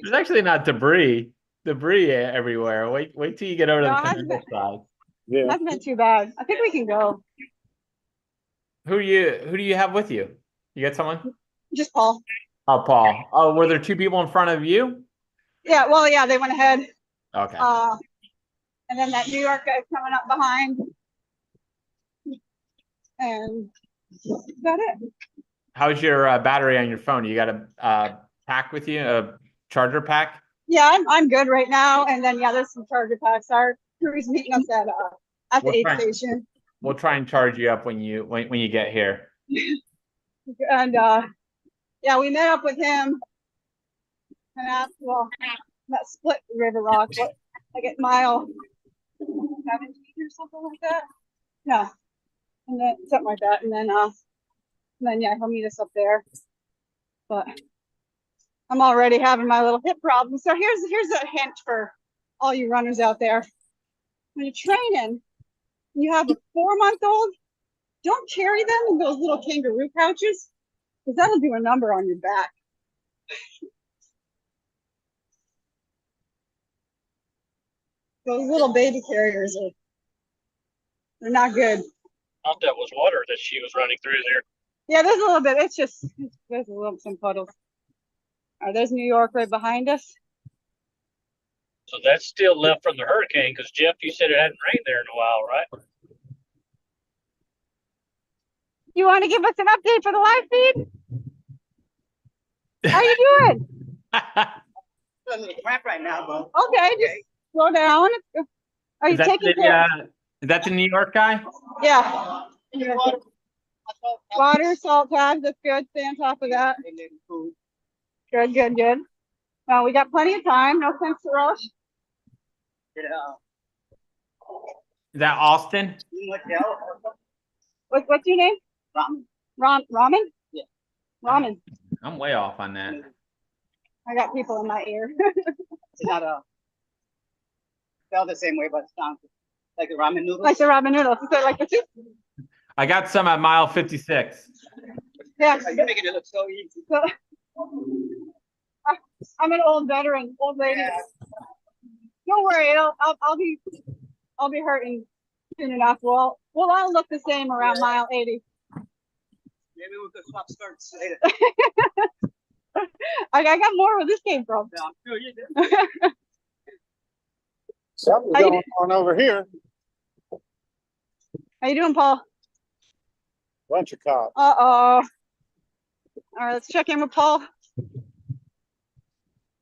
Speaker 1: There's actually not debris everywhere. Wait till you get over to
Speaker 9: No,
Speaker 1: the
Speaker 9: it hasn't
Speaker 1: commercial side.
Speaker 12: Yeah.
Speaker 9: That's been too bad. I think we can go.
Speaker 1: Who do you have with you? You got someone?
Speaker 9: Just Paul.
Speaker 1: Oh, Paul. Oh, were there two people in front of you?
Speaker 9: Yeah, well, yeah, they went ahead.
Speaker 1: Okay.
Speaker 9: And then that New York guy's coming up behind. And that's about it.
Speaker 1: How's your battery on your phone? You got a pack with you, a charger pack?
Speaker 9: Yeah, I'm good right now. And then yeah, there's some charger packs. Our crew's meeting us at the aid station.
Speaker 1: We'll try and charge you up when you get here.
Speaker 9: And yeah, we met up with him and asked, well, that split River Rock, what, like at mile 17 or something like that. No, and then something like that, and then yeah, he'll meet us up there. But I'm already having my little hip problem. So here's a hint for all you runners out there: when you're training, you have a 4-month-old, don't carry them in those little kangaroo pouches, because that'll do a number on your back. Those little baby carriers they're not good.
Speaker 15: Thought that was water that she was running through there.
Speaker 9: Yeah, there's a little bit. There's some puddles. There's New York right behind us.
Speaker 15: So that's still left from the hurricane because Jeff, you said it hadn't rained there in a while, right?
Speaker 9: You want to give us an update for the live feed? How you doing?
Speaker 16: A little crap right now, but
Speaker 9: Okay, just slow down. Are you taking care?
Speaker 1: Is that the New York guy?
Speaker 9: Yeah. Water, salt tags, that's good. Stay on top of that. Good. Well, we got plenty of time. No sense to rush.
Speaker 16: Yeah.
Speaker 1: Is that Austin?
Speaker 9: What's your name? Ramen?
Speaker 16: Yeah.
Speaker 9: Ramen.
Speaker 1: I'm way off on that.
Speaker 9: I got people in my ear.
Speaker 16: It's not spelled the same way, but it sounds like the ramen noodles.
Speaker 9: Like the ramen noodles. Is it like the soup?
Speaker 1: I got some at mile 56.
Speaker 9: Yeah.
Speaker 16: You're making it look so easy.
Speaker 9: So, I'm an old veteran, old lady.
Speaker 16: Yeah.
Speaker 9: Don't worry, I'll be hurting soon enough. We'll all look the same around mile 80.
Speaker 16: Maybe we could swap skirts later.
Speaker 9: I got more where this came from.
Speaker 16: Yeah, I'm sure you did.
Speaker 12: Something's going on over here.
Speaker 9: How you doing, Paul?
Speaker 12: Bunch of cops.
Speaker 9: Uh-oh. All right, let's check in with Paul.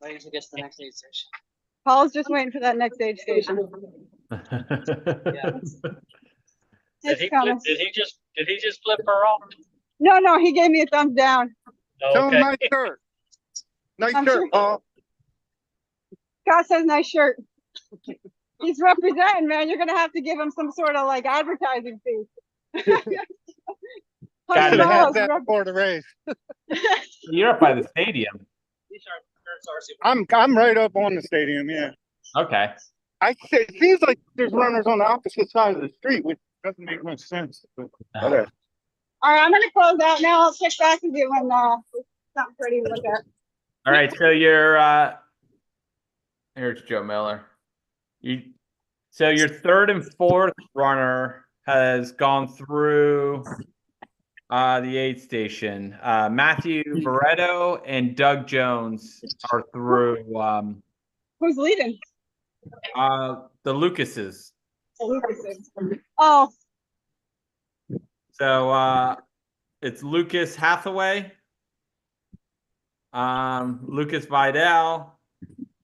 Speaker 16: Waiting to get to the next aid station.
Speaker 9: Paul's just waiting for that next aid station.
Speaker 16: Yeah.
Speaker 15: Did he just flip her off?
Speaker 9: No, he gave me a thumbs down.
Speaker 12: Tell him nice shirt. Nice
Speaker 9: I'm
Speaker 12: shirt,
Speaker 9: sure.
Speaker 12: Paul.
Speaker 9: Scott says nice shirt. He's representing, man. You're gonna have to give him some sort of like advertising fee.
Speaker 1: Got
Speaker 12: Should have had
Speaker 9: $100
Speaker 12: that
Speaker 9: rep-
Speaker 12: before the race.
Speaker 1: You're up by the stadium.
Speaker 12: I'm right up on the stadium. Yeah.
Speaker 1: Okay.
Speaker 12: It seems like there's runners on the opposite side of the street, which doesn't make much sense. But whatever.
Speaker 9: All right, I'm gonna close out now. I'll check back with you when something pretty to look at.
Speaker 1: All right, so here's Joe Miller. So your third and fourth runner has gone through the aid station. Matthew Barreto and Doug Jones are through.
Speaker 9: Who's leading?
Speaker 1: The Lucases.
Speaker 9: Oh,
Speaker 1: So it's Lucas Hathaway, Lucas Vidal.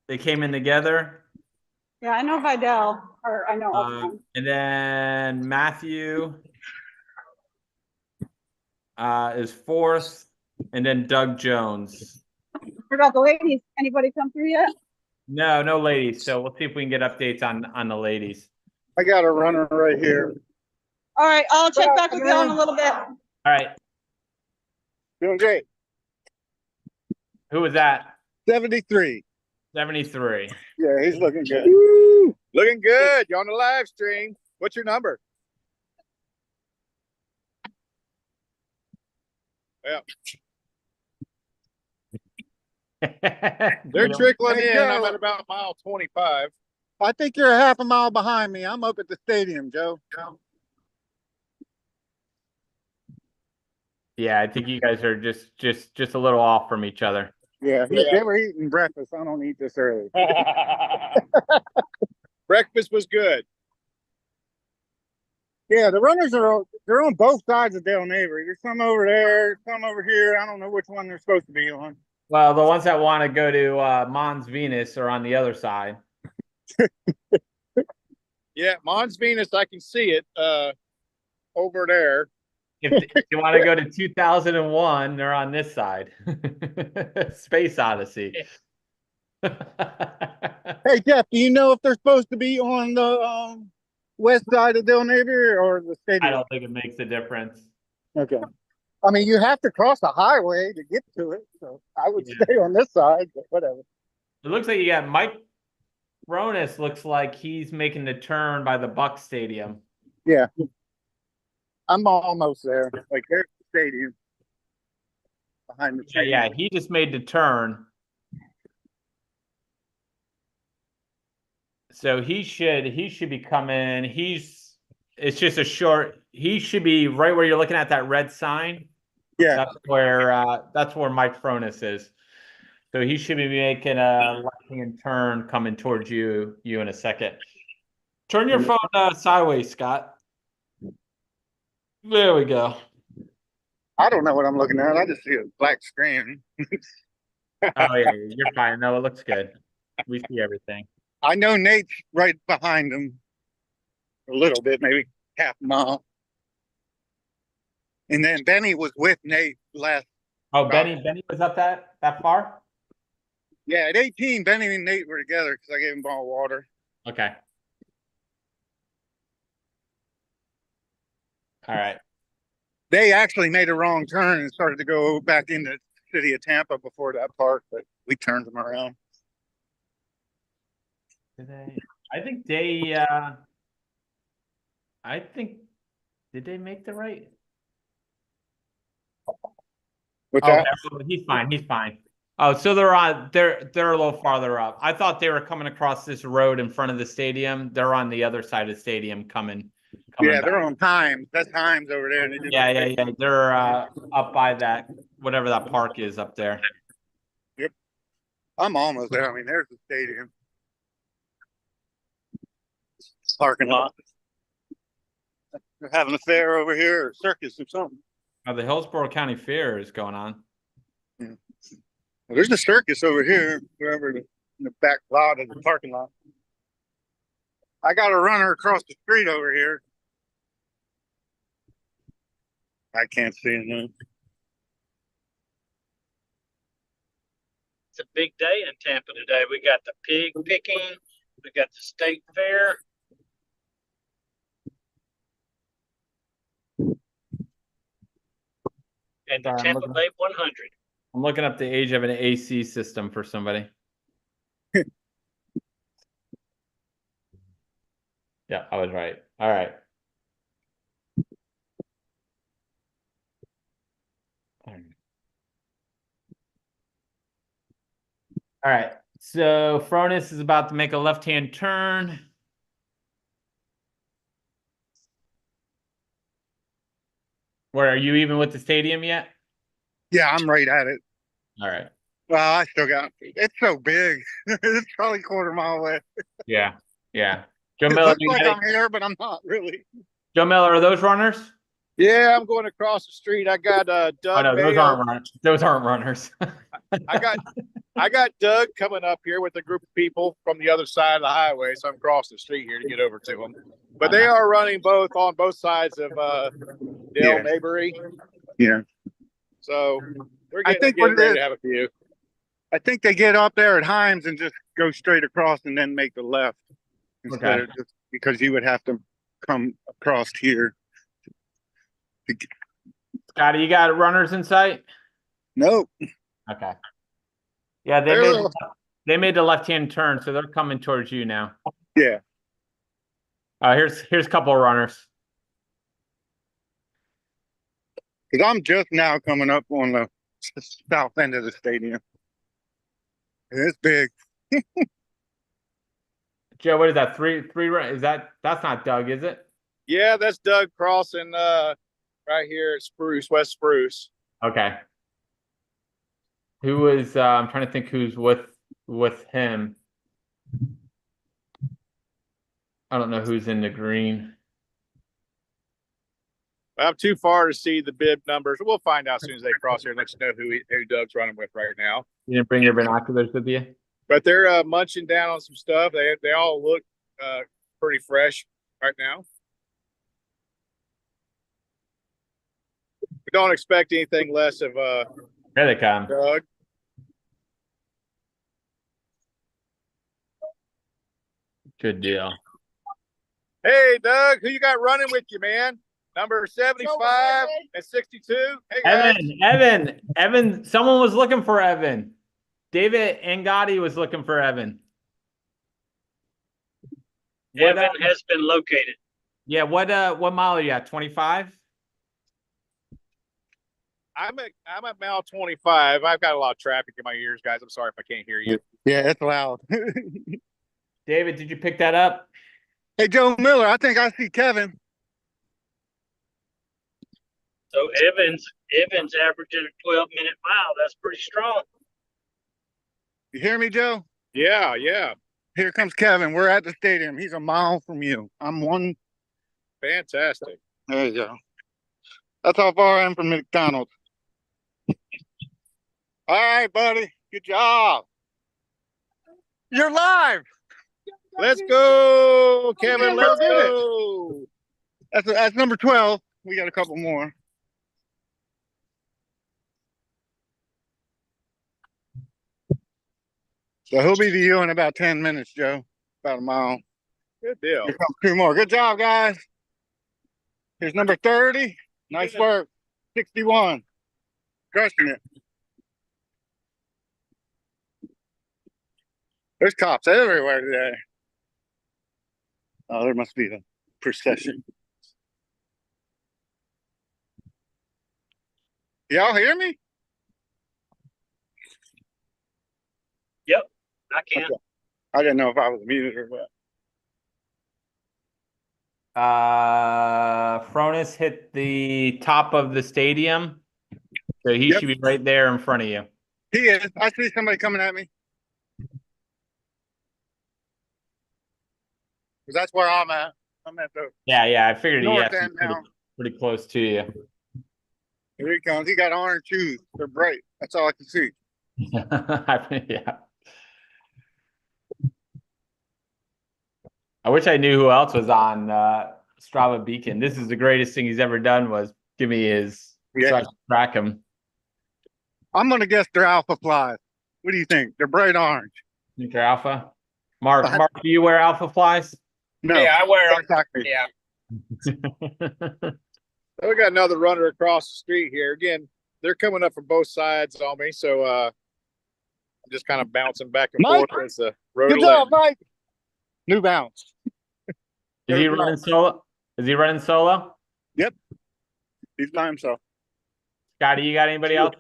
Speaker 1: They came in together.
Speaker 9: yeah, I know Vidal, or I know of him.
Speaker 1: And then Matthew is fourth, and then Doug Jones.
Speaker 9: What about the ladies? Anybody come through yet?
Speaker 1: No ladies. So we'll see if we can get updates on the ladies.
Speaker 12: I got a runner right here.
Speaker 9: All right, I'll check back with you in a little bit.
Speaker 1: All right.
Speaker 12: Doing great.
Speaker 1: Who was that?
Speaker 12: 73.
Speaker 1: 73.
Speaker 12: Yeah, he's looking good.
Speaker 5: Woo! Looking good. You're on the live stream. What's your number? Yeah. They're trickling in. I'm at about mile 25.
Speaker 12: I think you're a half a mile behind me. I'm up at the stadium, Joe.
Speaker 1: Yeah, I think you guys are just a little off from each other.
Speaker 12: Yeah, they were eating breakfast. I don't eat this early.
Speaker 5: Breakfast was good.
Speaker 12: Yeah, the runners they're on both sides of Dale Neighbor. There's some over there, some over here. I don't know which one they're supposed to be on.
Speaker 1: Well, the ones that want to go to Mons Venus are on the other side.
Speaker 5: Yeah, Mons Venus, I can see it over there.
Speaker 1: If you want to go to 2001, they're on this side. Space Odyssey.
Speaker 12: Hey, Jeff, do you know if they're supposed to be on the west side of Dale Neighbor or the stadium?
Speaker 1: I don't think it makes a difference.
Speaker 12: Okay. I mean, you have to cross a highway to get to it, so I would stay on this side, but whatever.
Speaker 1: It looks like you got Mike Ronis. Looks like he's making the turn by the Buck Stadium.
Speaker 12: Yeah. I'm almost there. Like, there's the stadium behind the tree.
Speaker 1: Yeah, he just made the turn. So he should be coming. It's just a short. He should be right where you're looking at that red sign.
Speaker 12: Yeah,
Speaker 1: that's where Mike Fronis is. So he should be making a left-hand turn coming towards you in a second. Turn your phone sideways, Scott. There we go.
Speaker 12: I don't know what I'm looking at. I just see a black screen.
Speaker 1: Oh yeah, you're fine. No, it looks good. We see everything.
Speaker 12: I know Nate's right behind him a little bit, maybe half a mile. And then Benny was with Nate last.
Speaker 1: Oh, Benny was up that far?
Speaker 12: Yeah, at 18, Benny and Nate were together because I gave him a bottle of water.
Speaker 1: Okay. All right.
Speaker 12: They actually made a wrong turn and started to go back into the city of Tampa before that park, but we turned them around.
Speaker 1: Did they make the right?
Speaker 12: What's that?
Speaker 1: He's fine. Oh, so they're a little farther up. I thought they were coming across this road in front of the stadium. They're on the other side of the stadium coming
Speaker 12: Yeah,
Speaker 1: back.
Speaker 12: they're on Times. That's Times over there.
Speaker 1: Yeah. They're up by that, whatever that park is up there.
Speaker 12: Yep. I'm almost there. I mean, there's the stadium. Parking lot. They're having a fair over here, or circus or something.
Speaker 1: Oh, the Hillsborough County Fair is going on.
Speaker 12: Yeah. Well, there's a circus over here, wherever in the back lot of the parking lot. I got a runner across the street over here. I can't see him.
Speaker 15: It's a big day in Tampa today. We got the pig picking. We got the state fair. And the Tampa Bay 100.
Speaker 1: I'm looking up the age of an AC system for somebody. Yeah, I was right. All right. All right. So Fronis is about to make a left-hand turn. Where are you even with the stadium yet?
Speaker 12: Yeah, I'm right at it.
Speaker 1: All right.
Speaker 12: Well, I still got it's so big. It's probably a quarter mile away.
Speaker 1: Yeah, yeah. Joe
Speaker 12: It
Speaker 1: Miller,
Speaker 12: looks like I'm here, but I'm not really.
Speaker 1: Joe Miller, are those runners?
Speaker 5: Yeah, I'm going across the street. I got
Speaker 1: Oh
Speaker 5: Doug
Speaker 1: no, those
Speaker 5: Mayo.
Speaker 1: aren't runners. Those aren't runners.
Speaker 5: I got Doug coming up here with a group of people from the other side of the highway, so I'm crossing the street here to get over to them. But they are running on both sides of Dale Mabry.
Speaker 12: Yeah.
Speaker 5: So we're
Speaker 12: I
Speaker 5: getting,
Speaker 12: think what
Speaker 5: getting
Speaker 12: it
Speaker 5: ready
Speaker 12: is,
Speaker 5: to have a few.
Speaker 12: I think they get up there at Himes and just go straight across and then make the left instead of just because you would have to come across here.
Speaker 1: Scotty, you got runners in sight?
Speaker 12: Nope.
Speaker 1: Okay. Yeah, they made the left-hand turn, so they're coming towards you now.
Speaker 12: Yeah.
Speaker 1: Here's a couple of runners.
Speaker 12: Because I'm just now coming up on the south end of the stadium. It's big.
Speaker 1: Joe, what is that? Three is that's not Doug, is it?
Speaker 5: Yeah, that's Doug crossing right here at Spruce, West Spruce.
Speaker 1: Okay. Who was I'm trying to think who's with him. I don't know who's in the green.
Speaker 5: I'm too far to see the bib numbers. We'll find out as soon as they cross here and let you know who Doug's running with right now.
Speaker 1: You didn't bring your binoculars with you?
Speaker 5: But they're munching down on some stuff. They all look pretty fresh right now. We don't expect anything less of
Speaker 1: Here they come.
Speaker 5: Doug.
Speaker 1: Good deal.
Speaker 5: Hey, Doug, who you got running with you, man? Number 75 and 62. Hey, guys.
Speaker 1: Evan. Someone was looking for Evan. David Angotti was looking for Evan.
Speaker 15: Evan has been located.
Speaker 1: Yeah, what mile are you at? 25?
Speaker 5: I'm at mile 25. I've got a lot of traffic in my ears, guys. I'm sorry if I can't hear you.
Speaker 12: Yeah, it's loud.
Speaker 1: David, did you pick that up?
Speaker 12: Hey, Joe Miller, I think I see Kevin.
Speaker 15: So Evans averaging a 12-minute mile. That's pretty strong.
Speaker 12: You hear me, Joe?
Speaker 5: Yeah, yeah.
Speaker 12: Here comes Kevin. We're at the stadium. He's a mile from you. I'm one.
Speaker 5: Fantastic.
Speaker 12: There you go. That's how far I am from McDonald's. All right, buddy. Good job. You're live.
Speaker 5: Let's go, Kevin. Let's go.
Speaker 12: That's number 12. We got a couple more. So he'll be to you in about 10 minutes, Joe. About a mile.
Speaker 5: Good deal.
Speaker 12: Here comes two more. Good job, guys. Here's number 30. Nice work. 61. Crushing it. There's cops everywhere today. Oh, there must be a procession. Y'all hear me?
Speaker 15: Yep, I can.
Speaker 12: Okay. I didn't know if I was muted or what.
Speaker 1: Fronis hit the top of the stadium. So he should be right there in front of you.
Speaker 12: He is. I see somebody coming at me. Because that's where I'm at. I'm at the
Speaker 1: Yeah, I figured
Speaker 12: north
Speaker 1: he
Speaker 12: end now.
Speaker 1: pretty close to you.
Speaker 12: Here he comes. He got orange shoes. They're bright. That's all I can see.
Speaker 1: Yeah. I wish I knew who else was on Strava Beacon. This is the greatest thing he's ever done was give me his so I can track him.
Speaker 12: I'm gonna guess they're alpha flies. What do you think? They're bright orange.
Speaker 1: Think they're alpha? Mark, do you wear alpha flies?
Speaker 12: No.
Speaker 14: Yeah, I wear them.
Speaker 12: Exactly.
Speaker 14: Yeah.
Speaker 5: So we got another runner across the street here. Again, they're coming up from both sides on me, so I'm just kind of bouncing back and
Speaker 12: Mike,
Speaker 5: forth as the road.
Speaker 12: Good job, Mike. New bounce.
Speaker 1: Is he running solo? Is he running solo?
Speaker 12: Yep. He's by himself.
Speaker 1: Scotty, you got anybody else?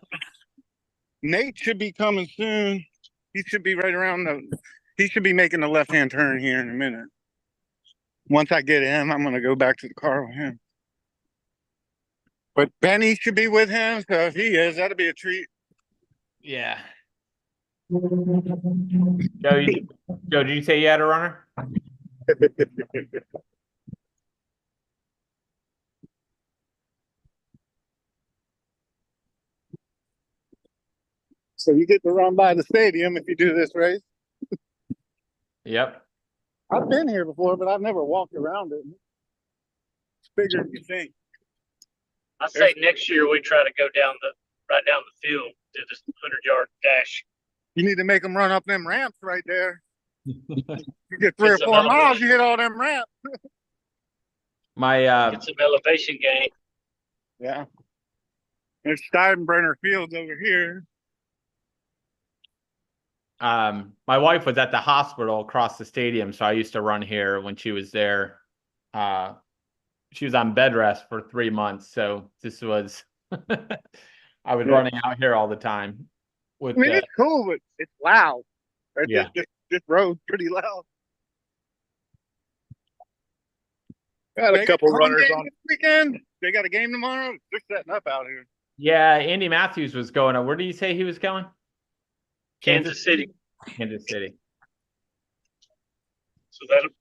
Speaker 12: Nate should be coming soon. He should be right around he should be making the left-hand turn here in a minute. Once I get him, I'm going to go back to the car with him. But Benny should be with him, so if he is, that'll be a treat.
Speaker 1: Yeah. Joe, did you say you had a runner?
Speaker 12: So you get to run by the stadium if you do this race.
Speaker 1: Yep.
Speaker 12: I've been here before, but I've never walked around it. It's bigger than you think.
Speaker 15: I say next year we try to go right down the field to this 100-yard dash.
Speaker 12: You need to make them run up them ramps right there. You get 3
Speaker 15: It's
Speaker 12: or
Speaker 15: an
Speaker 12: 4 miles,
Speaker 15: elevation.
Speaker 12: you hit all them ramps.
Speaker 15: It's an elevation game.
Speaker 12: Yeah. There's Steinbrenner Fields over here.
Speaker 1: My wife was at the hospital across the stadium, so I used to run here when she was there. She was on bed rest for 3 months, so this was I was running out here all the time.
Speaker 12: I mean, it's cool, but it's loud. Right?
Speaker 1: Yeah.
Speaker 12: This road's pretty loud.
Speaker 5: Got a couple runners on
Speaker 12: this weekend. They got a game tomorrow. They're setting up out here.
Speaker 1: Yeah, Andy Matthews was going. Where did you say he was going?
Speaker 15: Kansas City.
Speaker 1: Kansas City.
Speaker 15: So that'll,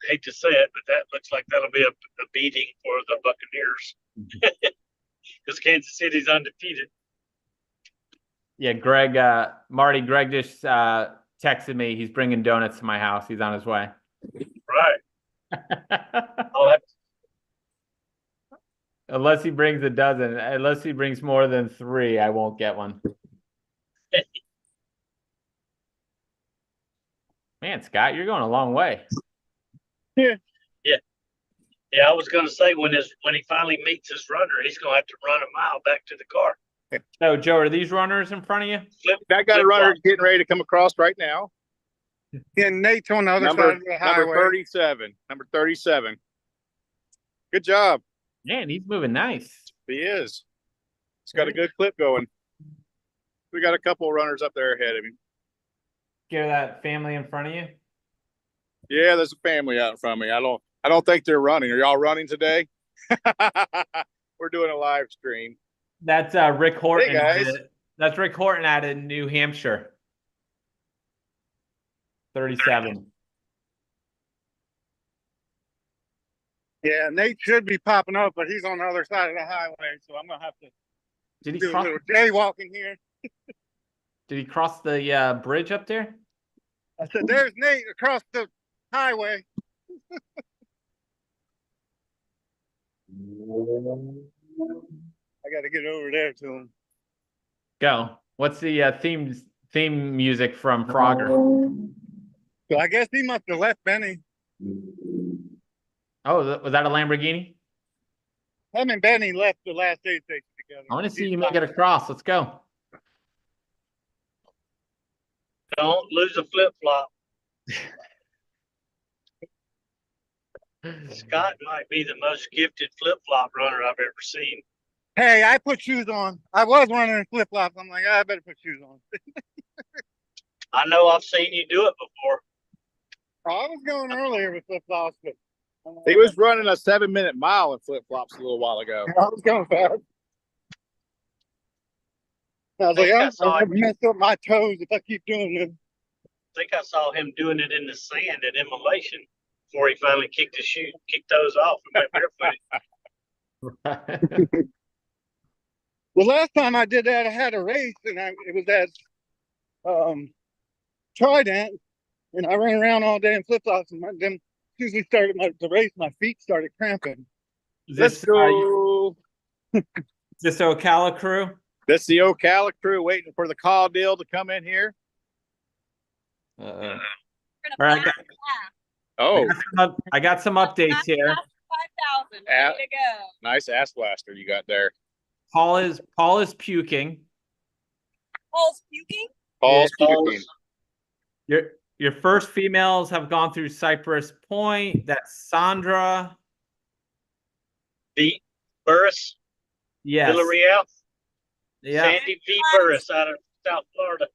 Speaker 15: hate to say it, but that looks like that'll be a beating for the Buccaneers. Because Kansas City's undefeated.
Speaker 1: Yeah, Greg just texted me. He's bringing donuts to my house. He's on his way.
Speaker 15: Right. I'll have
Speaker 1: Unless he brings a dozen. Unless he brings more than 3, I won't get one. Man, Scott, you're going a long way.
Speaker 12: Yeah.
Speaker 15: Yeah, I was going to say when he finally meets his runner, he's going to have to run a mile back to the car.
Speaker 1: So, Joe, are these runners in front of you?
Speaker 5: I got a runner getting ready to come across right now.
Speaker 12: Yeah, Nate's on the other side of the highway.
Speaker 5: Number 37. Good job.
Speaker 1: Man, he's moving nice.
Speaker 5: He is. He's got a good clip going. We got a couple of runners up there ahead of him.
Speaker 1: Get that family in front of you.
Speaker 5: Yeah, there's a family out in front of me. I don't think they're running. Are y'all running today? We're doing a live stream.
Speaker 1: That's Rick Horton.
Speaker 5: Hey guys.
Speaker 1: That's Rick Horton out of New Hampshire. 37.
Speaker 12: Yeah, Nate should be popping up, but he's on the other side of the highway, so I'm gonna have to do a little jaywalking here.
Speaker 1: Did he cross the bridge up there?
Speaker 12: I said, "There's Nate across the highway." I got to get over there to him.
Speaker 1: Go. What's the theme music from Frogger?
Speaker 12: So I guess he must have left Benny.
Speaker 1: Oh, was that a Lamborghini?
Speaker 12: Him and Benny left the last aid station together.
Speaker 1: I want to see you make it across. Let's go.
Speaker 15: Don't lose a flip-flop. Scott might be the most gifted flip-flop runner I've ever seen.
Speaker 12: Hey, I put shoes on. I was running in flip-flops. I'm like, I better put shoes on.
Speaker 15: I know I've seen you do it before.
Speaker 12: I was going earlier with flip-flops, but
Speaker 5: he was running a 7-minute mile in flip-flops a little while ago.
Speaker 12: I was going fast. I was like, I'm gonna mess up my toes if I keep doing this.
Speaker 15: I think I saw him doing it in the sand at Immolation before he finally kicked those off and went barefooted.
Speaker 12: Well, last time I did that, I had a race, and it was at Trident, and I ran around all day in flip-flops, and then as soon as we started the race, my feet started cramping.
Speaker 5: Let's go.
Speaker 1: Is this the Ocala crew?
Speaker 5: This is the Ocala crew waiting for the call deal to come in here.
Speaker 1: All right. I got some updates here.
Speaker 3: 5,000. Ready to go.
Speaker 5: Nice ass blaster you got there.
Speaker 1: Paul is puking.
Speaker 3: Paul's puking?
Speaker 5: Paul's puking.
Speaker 1: Your first females have gone through Cypress Point. That's Sandra.
Speaker 15: V. Burris.
Speaker 1: Yes.
Speaker 15: Villarreal.
Speaker 1: Yeah.
Speaker 15: Sandy V. Burris out of South Florida.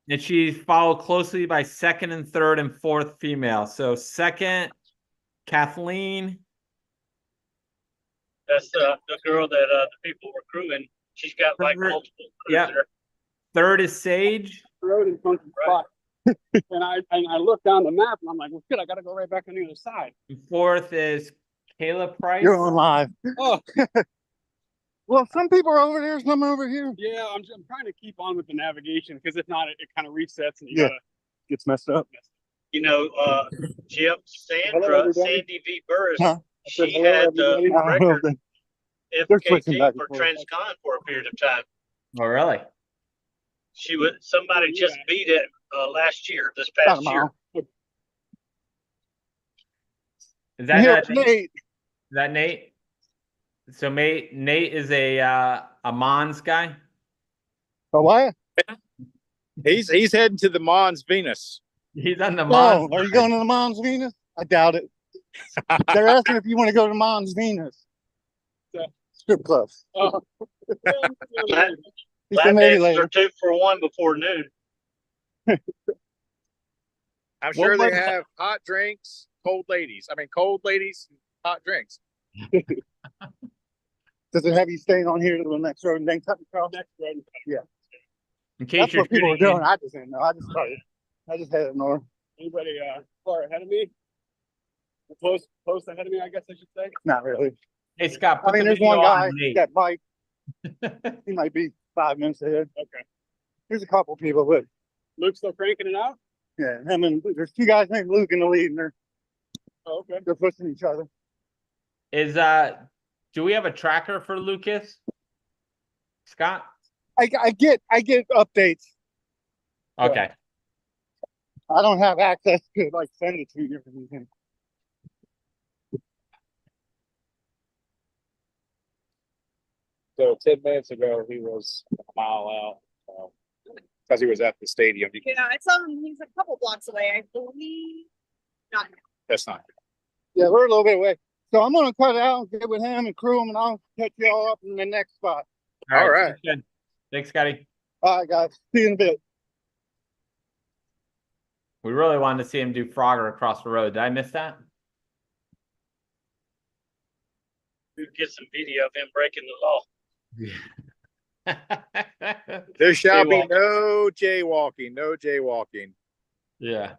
Speaker 1: And she's followed closely by second and third and fourth female. So second, Kathleen.
Speaker 15: That's the girl that the people were crewing. She's got like multiple crews there.
Speaker 1: Third is Sage.
Speaker 17: road in front of the spot. and I looked down the map and I'm like, well, shit, I got to go right back on the other side.
Speaker 1: Fourth is Kayla Price.
Speaker 12: You're on live.
Speaker 17: Oh,
Speaker 12: Well, some people are over there, some over here.
Speaker 17: yeah. I'm trying to keep on with the navigation because if not, it kind of resets and you
Speaker 12: Yeah.
Speaker 17: gotta.
Speaker 12: Gets messed up.
Speaker 15: You know, Jim,
Speaker 17: Hello,
Speaker 15: Sandra,
Speaker 17: everybody.
Speaker 15: Sandy V. Burris,
Speaker 12: Huh?
Speaker 15: she
Speaker 17: Hello,
Speaker 15: had the
Speaker 17: everybody.
Speaker 12: I don't know
Speaker 15: record
Speaker 12: if they're switching back
Speaker 15: FKT
Speaker 12: and
Speaker 15: for
Speaker 12: forth.
Speaker 15: Transcon for a period of time.
Speaker 1: Oh, really?
Speaker 15: Somebody just beat it last year, this
Speaker 12: About a
Speaker 15: past year.
Speaker 12: mile.
Speaker 1: Is that
Speaker 12: Yep,
Speaker 1: Nate?
Speaker 12: Nate.
Speaker 1: Is that Nate? So Nate is a Mons guy.
Speaker 12: Oh, what?
Speaker 5: He's heading to the Mons Venus.
Speaker 1: He's on the
Speaker 12: Oh,
Speaker 1: Mons.
Speaker 12: are you going to the Mons Venus? I doubt it. They're asking if you want to go to Mons Venus. Strip club.
Speaker 17: Oh.
Speaker 12: He said maybe
Speaker 15: Lap dances
Speaker 12: later.
Speaker 15: are 2 for 1 before noon.
Speaker 5: I'm sure
Speaker 12: What
Speaker 5: they
Speaker 12: was-
Speaker 5: have hot drinks, cold ladies. Cold ladies, hot drinks.
Speaker 12: Does it have you staying on here to the next road and then cutting across?
Speaker 17: Next road.
Speaker 12: Yeah.
Speaker 1: In case
Speaker 12: That's
Speaker 1: you're
Speaker 12: what people were
Speaker 1: tuning
Speaker 12: doing. I just didn't know. I just started. I just headed north.
Speaker 17: Anybody far ahead of me? Close ahead of me, I guess I should say.
Speaker 12: Not really.
Speaker 1: Hey Scott,
Speaker 12: I
Speaker 1: put
Speaker 12: mean,
Speaker 1: the
Speaker 12: there's
Speaker 1: video
Speaker 12: one guy
Speaker 1: on Nate.
Speaker 12: that bike. He might be 5 minutes ahead.
Speaker 17: Okay.
Speaker 12: There's a couple people, but
Speaker 17: Luke's still cranking it out?
Speaker 12: yeah, him and there's 2 guys named Luke in the lead, and
Speaker 17: Oh, okay.
Speaker 12: they're pushing each other.
Speaker 1: Is do we have a tracker for Lucas? Scott?
Speaker 12: I get updates.
Speaker 1: Okay.
Speaker 12: I don't have access to like send it to you or anything.
Speaker 5: So 10 minutes ago, he was a mile out because he was at the stadium.
Speaker 3: Yeah, I saw him. He's a couple blocks away, I believe. Not now.
Speaker 5: That's not good.
Speaker 12: Yeah, we're a little bit away. So I'm gonna cut it out and get with him and crew him, and I'll catch you all up in the next spot.
Speaker 5: All right.
Speaker 1: sounds good. Thanks, Scotty.
Speaker 12: All right, guys. See you in a bit.
Speaker 1: We really wanted to see him do Frogger across the road. Did I miss that?
Speaker 15: We get some video of him breaking the law.
Speaker 5: There shall be
Speaker 15: Jaywalking.
Speaker 5: no jaywalking. No jaywalking.
Speaker 1: Yeah.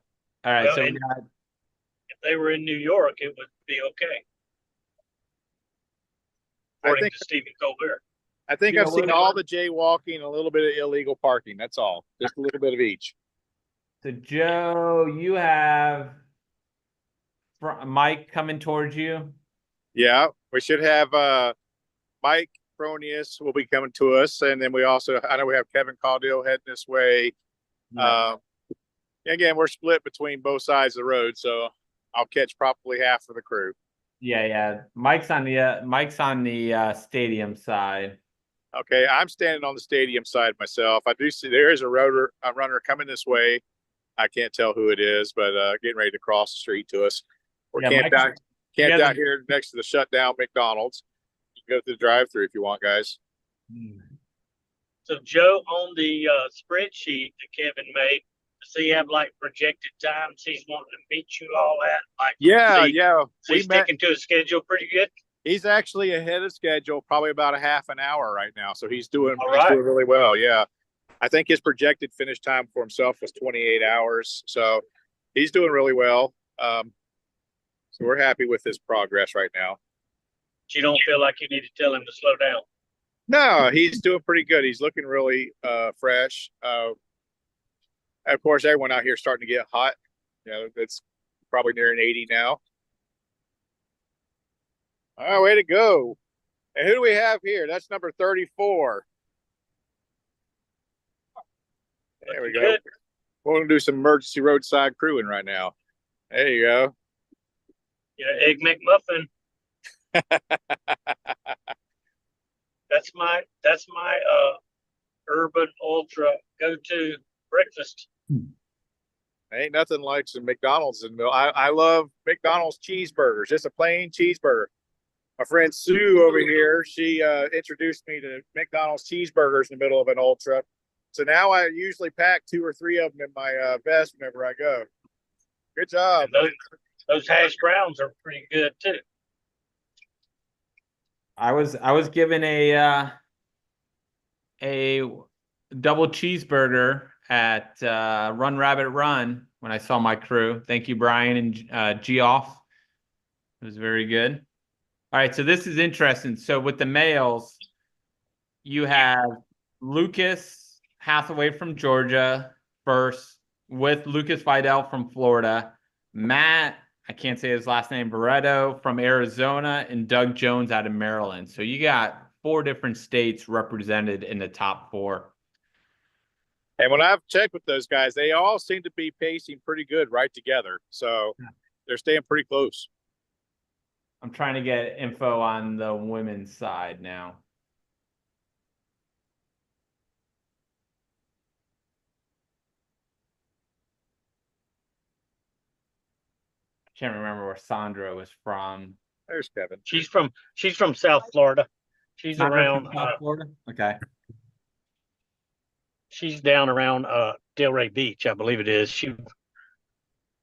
Speaker 1: All right.
Speaker 15: Well,
Speaker 1: So we
Speaker 15: and-
Speaker 1: got
Speaker 15: If they were in New York, it would be okay. According
Speaker 5: think-
Speaker 15: to Stephen Colbert.
Speaker 5: I think
Speaker 1: You
Speaker 5: I've
Speaker 1: know
Speaker 5: seen
Speaker 1: what?
Speaker 5: all the jaywalking, a little bit of illegal parking. That's all. Just a little bit of each.
Speaker 1: so Joe. You have Mike coming towards you.
Speaker 5: Yeah, we should have Mike Fronius will be coming to us, and then we also I know we have Kevin Caudill heading this way. Again, we're split between both sides of the road, so I'll catch probably half of the crew.
Speaker 1: Yeah. Mike's on the stadium side.
Speaker 5: Okay, I'm standing on the stadium side myself. I do see there is a runner coming this way. I can't tell who it is, but getting ready to cross the street to us. We're
Speaker 1: Yeah,
Speaker 5: camped
Speaker 1: Mike's-
Speaker 5: out, camped
Speaker 1: he
Speaker 5: out
Speaker 1: hasn't-
Speaker 5: here next to the shut down McDonald's. You can go through the drive-through if you want, guys.
Speaker 15: So Joe, on the spreadsheet that Kevin made, does he have like projected times he's wanting to meet you all at? Like,
Speaker 5: Yeah,
Speaker 15: is he-
Speaker 5: yeah.
Speaker 15: is he sticking to his schedule pretty good?
Speaker 5: He's actually ahead of schedule, probably about a half an hour right now. So he's doing
Speaker 15: All right.
Speaker 5: really well. Yeah. I think his projected finish time for himself was 28 hours. So he's doing really well. So we're happy with his progress right now.
Speaker 15: You don't feel like you need to tell him to slow down.
Speaker 5: No, he's doing pretty good. He's looking really fresh. Of course, everyone out here is starting to get hot. You know, it's probably nearing 80 now. All right, way to go. And who do we have here? That's number 34. There we go.
Speaker 15: Good.
Speaker 5: We're going to do some emergency roadside crewing right now. There you go.
Speaker 15: Yeah, Egg McMuffin. That's my urban ultra go-to breakfast.
Speaker 5: Ain't nothing like some McDonald's in Mill. I love McDonald's cheeseburgers. Just a plain cheeseburger. My friend Sue over here, she introduced me to McDonald's cheeseburgers in the middle of an ultra. So now I usually pack 2 or 3 of them in my vest whenever I go. Good job.
Speaker 15: And those hash browns are pretty good too.
Speaker 1: I was given a double cheeseburger at Run Rabbit Run when I saw my crew. Thank you, Brian and Geoff. It was very good. All right, so this is interesting. So with the males, you have Lucas Hathaway from Georgia first, with Lucas Vidal from Florida, Matt, I can't say his last name, Barreto from Arizona, and Doug Jones out of Maryland. So you got 4 different states represented in the top 4.
Speaker 5: And when I've checked with those guys, they all seem to be pacing pretty good right together. So they're staying pretty close.
Speaker 1: I'm trying to get info on the women's side now. Can't remember where Sandra was from.
Speaker 5: There's Kevin.
Speaker 15: She's from South Florida. She's
Speaker 1: Sandra
Speaker 15: around
Speaker 1: from South Florida. Okay.
Speaker 15: She's down around Delray Beach, I believe it is.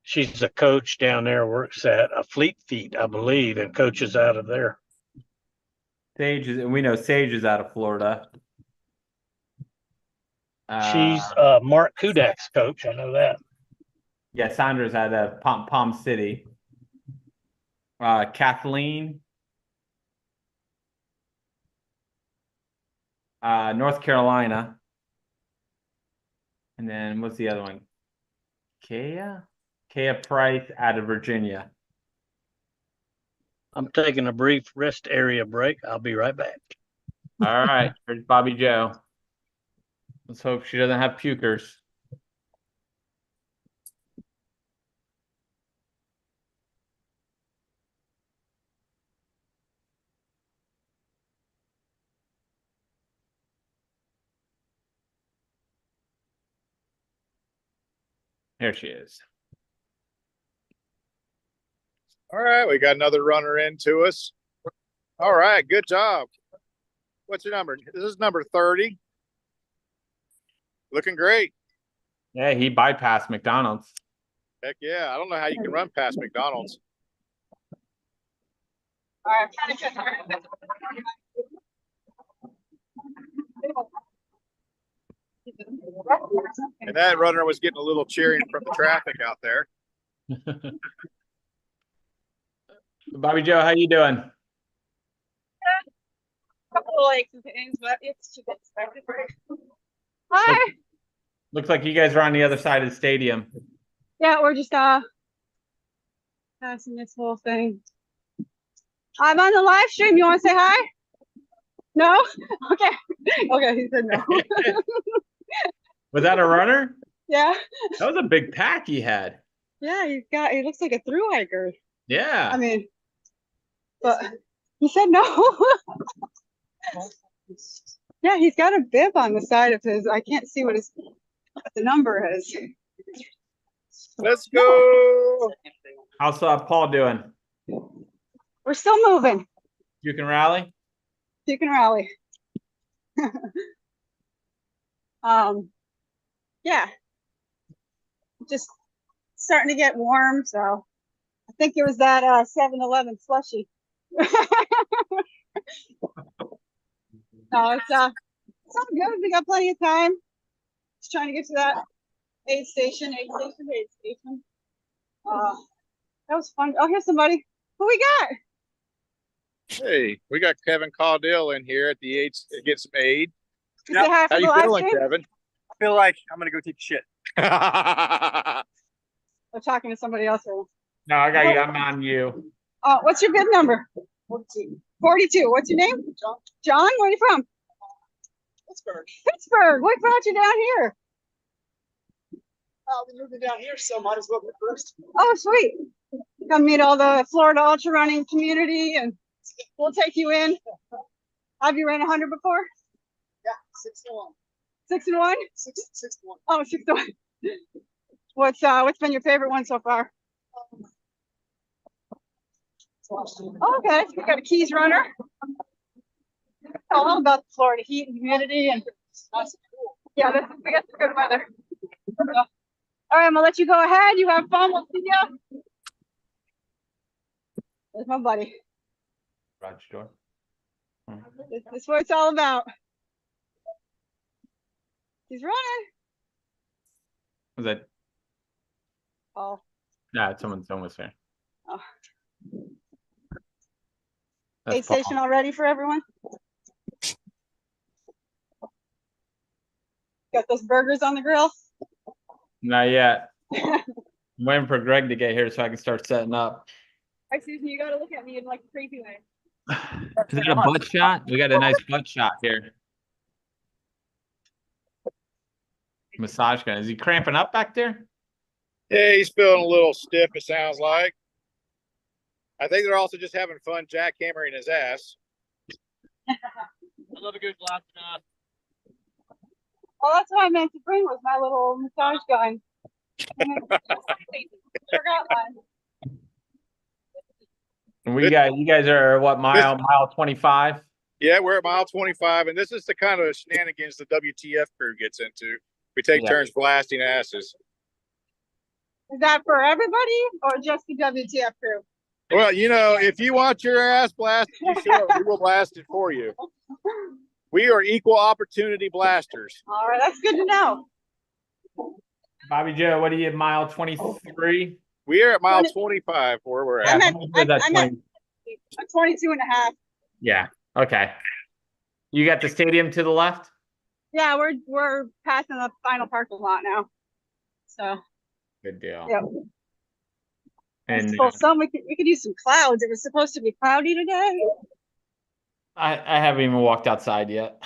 Speaker 15: She's a coach down there, works at a Fleet Feet, I believe, and coaches out of there.
Speaker 1: Sage is, we know Sage is out of Florida.
Speaker 15: She's Mark Kudak's coach. I know that.
Speaker 1: Yeah, Sandra's out of Palm City. Kathleen, North Carolina. And then what's the other one? Kea Price out of Virginia.
Speaker 15: I'm taking a brief rest area break. I'll be right back.
Speaker 1: All right, here's Bobby Joe. Let's hope she doesn't have pukers. Here she is.
Speaker 5: All right, we got another runner into us. All right, good job. What's your number? This is number 30. Looking great.
Speaker 1: Yeah, he bypassed McDonald's.
Speaker 5: Heck yeah. I don't know how you can run past McDonald's.
Speaker 9: All right, I'm trying to get
Speaker 5: And that runner was getting a little cheering from the traffic out there.
Speaker 1: Bobby Joe, how you doing?
Speaker 9: couple of aches and pains, but it's to be expected. Hi.
Speaker 1: Looks like you guys are on the other side of the stadium.
Speaker 9: Yeah, we're just passing this whole thing. I'm on the live stream. You want to say hi? No? Okay. Okay, he said no.
Speaker 1: Was that a runner?
Speaker 9: Yeah.
Speaker 1: That was a big pack he had.
Speaker 9: Yeah, he looks like a thru hiker.
Speaker 1: Yeah.
Speaker 9: I mean, but he said no. Yeah, he's got a bib on the side of his. I can't see what the number is.
Speaker 5: Let's go.
Speaker 1: How's Paul doing?
Speaker 9: We're still moving.
Speaker 1: You can rally?
Speaker 9: You can rally. Yeah. Just starting to get warm, so I think it was that 7-Eleven slushy. No, it's all good. We got plenty of time. Just trying to get to that aid station. That was fun. Oh, here's somebody. Who we got?
Speaker 5: Hey, we got Kevin Caudill in here at the aid to get some aid.
Speaker 9: Yep. Say hi for
Speaker 5: How
Speaker 9: the
Speaker 5: you
Speaker 9: live
Speaker 5: feeling,
Speaker 9: stream?
Speaker 5: Kevin?
Speaker 16: I feel like I'm gonna go take a shit.
Speaker 9: We're talking to somebody else.
Speaker 1: No, I got you. I'm on you.
Speaker 9: What's your bid number? 42. What's your name? John. John, where are you from?
Speaker 16: Pittsburgh.
Speaker 9: Pittsburgh. What brought you down here?
Speaker 16: We moved down here, so might as well go first.
Speaker 9: Oh, sweet. Come meet all the Florida ultra running community, and we'll take you in. Have you ran 100 before?
Speaker 16: Yeah, 6 to 1.
Speaker 9: 6 and 1?
Speaker 16: 6 to 1.
Speaker 9: Oh, 6 to 1. What's been your favorite one so far? Oh, okay, we got a Keys runner. All about the Florida heat and humidity, and yeah, we got some good weather. All right, I'm gonna let you go ahead. You have fun. We'll see you. There's my buddy.
Speaker 1: Roger door.
Speaker 9: This is what it's all about. He's running.
Speaker 1: Was that?
Speaker 9: Oh.
Speaker 1: Nah, someone's almost there.
Speaker 9: Oh.
Speaker 1: That's
Speaker 9: Aid station all ready for everyone? Got those burgers on the grill?
Speaker 1: Not yet. I'm waiting for Greg to get here so I can start setting up.
Speaker 9: Excuse me, you gotta look at me in like a crazy way.
Speaker 1: Is that a butt shot? We got a nice butt shot here. Massage gun. Is he cramping up back there?
Speaker 5: Yeah, he's feeling a little stiff, it sounds like. I think they're also just having fun jackhammering his ass.
Speaker 6: I love a good glass of
Speaker 9: Oh, that's what I meant to bring was my little massage gun. Sure got one.
Speaker 1: And you guys are what, mile 25?
Speaker 5: Yeah, we're at mile 25, and this is the kind of shenanigans the WTF crew gets into. We take turns blasting asses.
Speaker 9: Is that for everybody or just the WTF crew?
Speaker 5: Well, you know, if you want your ass blasted, you show up. We will blast it for you. We are equal opportunity blasters.
Speaker 9: All right, that's good to know.
Speaker 1: Bobby Joe, what are you, mile 23?
Speaker 5: We are at mile 25 where we're at.
Speaker 9: I'm at 22 and a half.
Speaker 1: Yeah. Okay. You got the stadium to the left?
Speaker 9: Yeah, we're passing the final parking lot now. So
Speaker 1: Good deal.
Speaker 9: yep.
Speaker 1: And
Speaker 9: We could use some clouds. It was supposed to be cloudy today.
Speaker 1: I haven't even walked outside yet.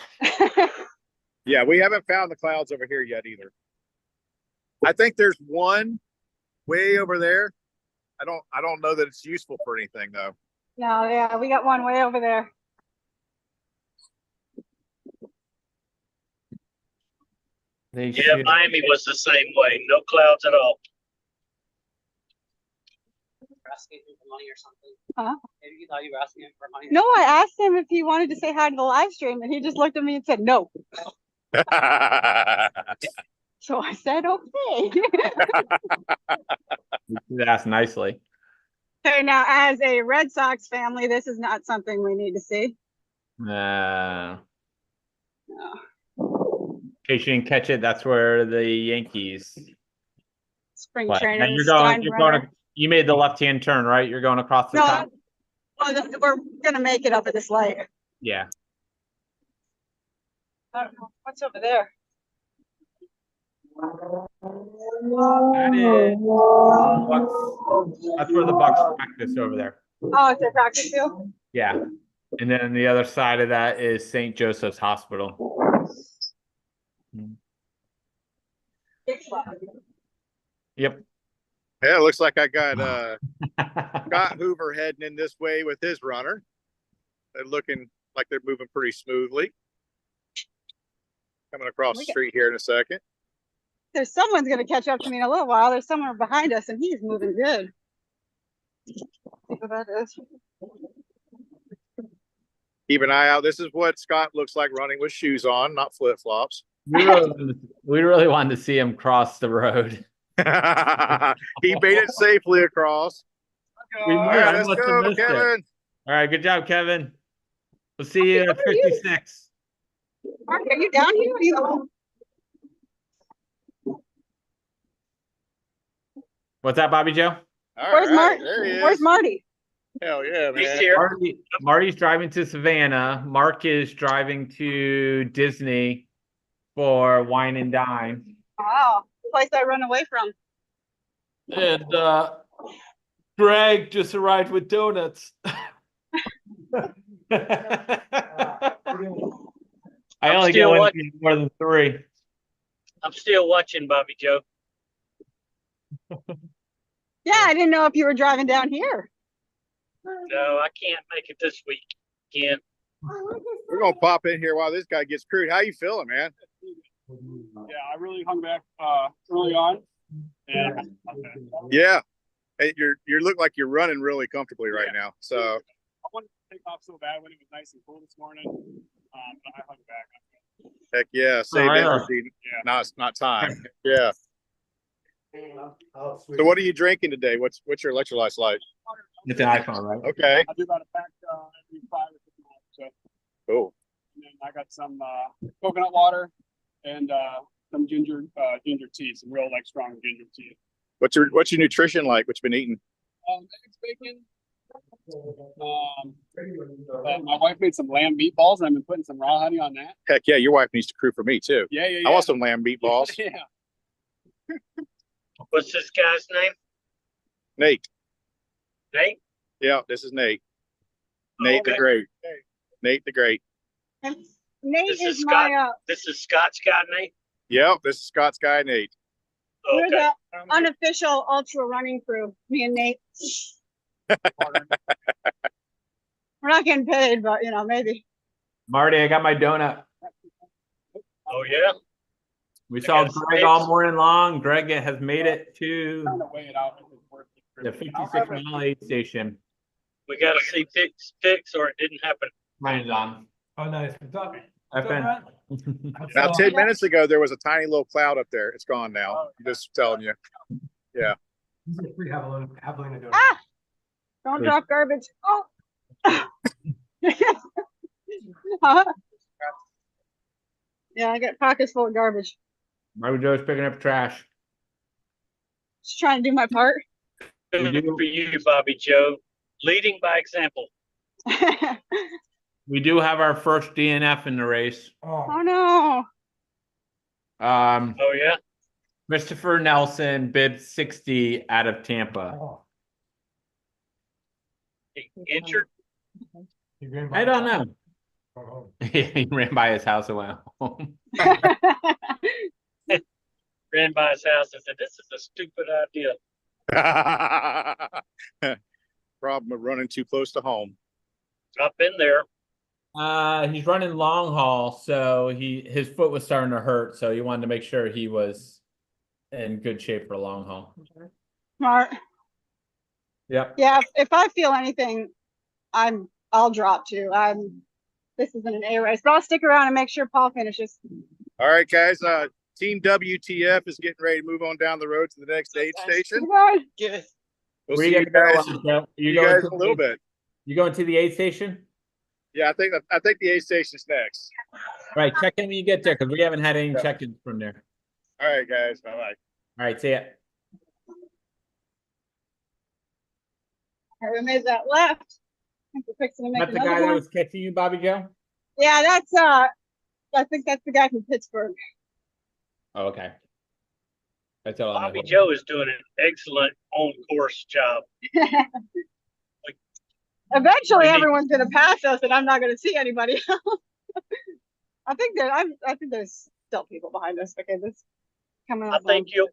Speaker 5: Yeah, we haven't found the clouds over here yet either. I think there's one way over there. I don't know that it's useful for anything though.
Speaker 9: No, yeah, we got one way over there.
Speaker 15: Yeah, Miami was the same way. No clouds at all.
Speaker 6: asking him for money or something.
Speaker 9: Huh?
Speaker 6: Maybe you thought you were asking him for money.
Speaker 9: No, I asked him if he wanted to say hi to the live stream, and he just looked at me and said no. So I said, okay.
Speaker 1: That's nicely.
Speaker 9: Okay, now as a Red Sox family, this is not something we need to see.
Speaker 1: No.
Speaker 9: No.
Speaker 1: In case you didn't catch it, that's where the Yankees.
Speaker 9: Spring
Speaker 1: play.
Speaker 9: training.
Speaker 1: And you made the left-hand turn, right? You're going across the top?
Speaker 9: We're gonna make it up at this light.
Speaker 1: Yeah.
Speaker 9: I don't know. What's over there?
Speaker 1: That's where the Bucks practice over there.
Speaker 9: Oh, it's a practice field?
Speaker 1: Yeah. And then the other side of that is St. Joseph's Hospital. Yep.
Speaker 5: Yeah, it looks like I got Scott Hoover heading in this way with his runner. They're looking like they're moving pretty smoothly. Coming across the street here in a second.
Speaker 9: There's someone's gonna catch up to me in a little while. There's someone behind us, and he's moving good. See what that is.
Speaker 5: Keep an eye out. This is what Scott looks like running with shoes on, not flip flops.
Speaker 1: We really wanted to see him cross the road.
Speaker 5: He made it safely across.
Speaker 1: All
Speaker 5: right, let's go, Kevin.
Speaker 1: All right, good job, Kevin. We'll see you at 56.
Speaker 9: Mark, are you down here? Or are you home?
Speaker 1: What's that, Bobby Joe?
Speaker 9: Where's Marty? Where's Marty?
Speaker 5: Hell yeah, man.
Speaker 15: He's here.
Speaker 1: Marty's driving to Savannah. Mark is driving to Disney for Wine and Dine.
Speaker 9: Wow, the place I run away from.
Speaker 1: And Greg just arrived with donuts. I only get one more than 3.
Speaker 15: I'm still watching, Bobby Joe.
Speaker 9: Yeah, I didn't know if you were driving down here.
Speaker 15: No, I can't make it this weekend.
Speaker 5: We're gonna pop in here while this guy gets crewed. How you feeling, man?
Speaker 17: Yeah, I really hung back early on. And
Speaker 5: Yeah. Hey, you look like you're running really comfortably right now. So
Speaker 17: I wanted to take off so bad when it was nice and cool this morning. But I hung back.
Speaker 5: heck yeah, save energy, not time. Yeah. So what are you drinking today? What's your electrolytes like?
Speaker 1: It's an iPhone, right?
Speaker 5: Okay.
Speaker 17: I do about a pack every 5 or 6 months. So
Speaker 5: cool.
Speaker 17: and then I got some coconut water and some ginger tea, some real like strong ginger tea.
Speaker 5: What's your nutrition like? What you been eating?
Speaker 17: Eggs, bacon. My wife made some lamb meatballs, and I've been putting some raw honey on that.
Speaker 5: Heck yeah, your wife needs to crew for me too.
Speaker 17: Yeah.
Speaker 5: I want some lamb meatballs.
Speaker 17: Yeah.
Speaker 15: What's this guy's name?
Speaker 5: Nate.
Speaker 15: Nate?
Speaker 5: Yeah, this is Nate. Nate the Great. Nate the Great.
Speaker 9: And Nate
Speaker 15: This
Speaker 9: is
Speaker 15: is
Speaker 9: my
Speaker 15: Scott. This is Scott's guy, Nate.
Speaker 5: Yep, this is Scott's guy, Nate.
Speaker 9: we're the unofficial ultra running crew. Me and Nate. We're not getting paid, but you know, maybe.
Speaker 1: Marty, I got my donut.
Speaker 15: Oh yeah.
Speaker 1: We saw Greg all morning long. Greg has made it to the 56-mile aid station.
Speaker 15: We got to see pics or it didn't happen.
Speaker 1: Mine's on.
Speaker 18: Oh, nice.
Speaker 5: Now, 10 minutes ago, there was a tiny little cloud up there. It's gone now. I'm just telling you. Yeah.
Speaker 9: Ah! Don't drop garbage. Oh. Huh? Yeah, I got pockets full of garbage.
Speaker 1: Marty Joe's picking up trash.
Speaker 9: Just trying to do my part.
Speaker 15: Good for you, Bobby Joe. Leading by example.
Speaker 1: We do have our first DNF in the race.
Speaker 9: Oh no.
Speaker 15: Oh yeah.
Speaker 1: Christopher Nelson bid 60 out of Tampa.
Speaker 15: Injured?
Speaker 1: I don't know. He ran by his house and went home.
Speaker 15: Ran by his house and said, "This is a stupid idea."
Speaker 5: Problem of running too close to home.
Speaker 15: I've been there.
Speaker 1: He's running long haul, so his foot was starting to hurt, so he wanted to make sure he was in good shape for long haul.
Speaker 9: Smart.
Speaker 1: Yep.
Speaker 9: Yeah, if I feel anything, I'll drop too. This isn't an A race, but I'll stick around and make sure Paul finishes.
Speaker 5: All right, guys. Team WTF is getting ready to move on down the road to the next aid station.
Speaker 9: Good.
Speaker 5: We'll
Speaker 1: Where
Speaker 5: see you guys.
Speaker 1: You
Speaker 5: guys
Speaker 1: going
Speaker 5: in a little bit.
Speaker 1: You going to the aid station?
Speaker 5: Yeah, I think the aid station's next.
Speaker 1: All right, check in when you get there because we haven't had any check-ins from there.
Speaker 5: All right, guys. Bye bye.
Speaker 1: All right, see ya.
Speaker 9: All right, we made that left. I think we're fixing to make
Speaker 1: That's the
Speaker 9: another
Speaker 1: guy that
Speaker 9: one.
Speaker 1: was catching you, Bobby Joe?
Speaker 9: Yeah, that's I think that's the guy from Pittsburgh.
Speaker 1: Oh, okay. That's all I know.
Speaker 15: Bobby Joe is doing an excellent on-course job.
Speaker 9: Eventually, everyone's gonna pass us, and I'm not gonna see anybody else. I think there's still people behind us. Okay, this coming up.
Speaker 15: I think you'll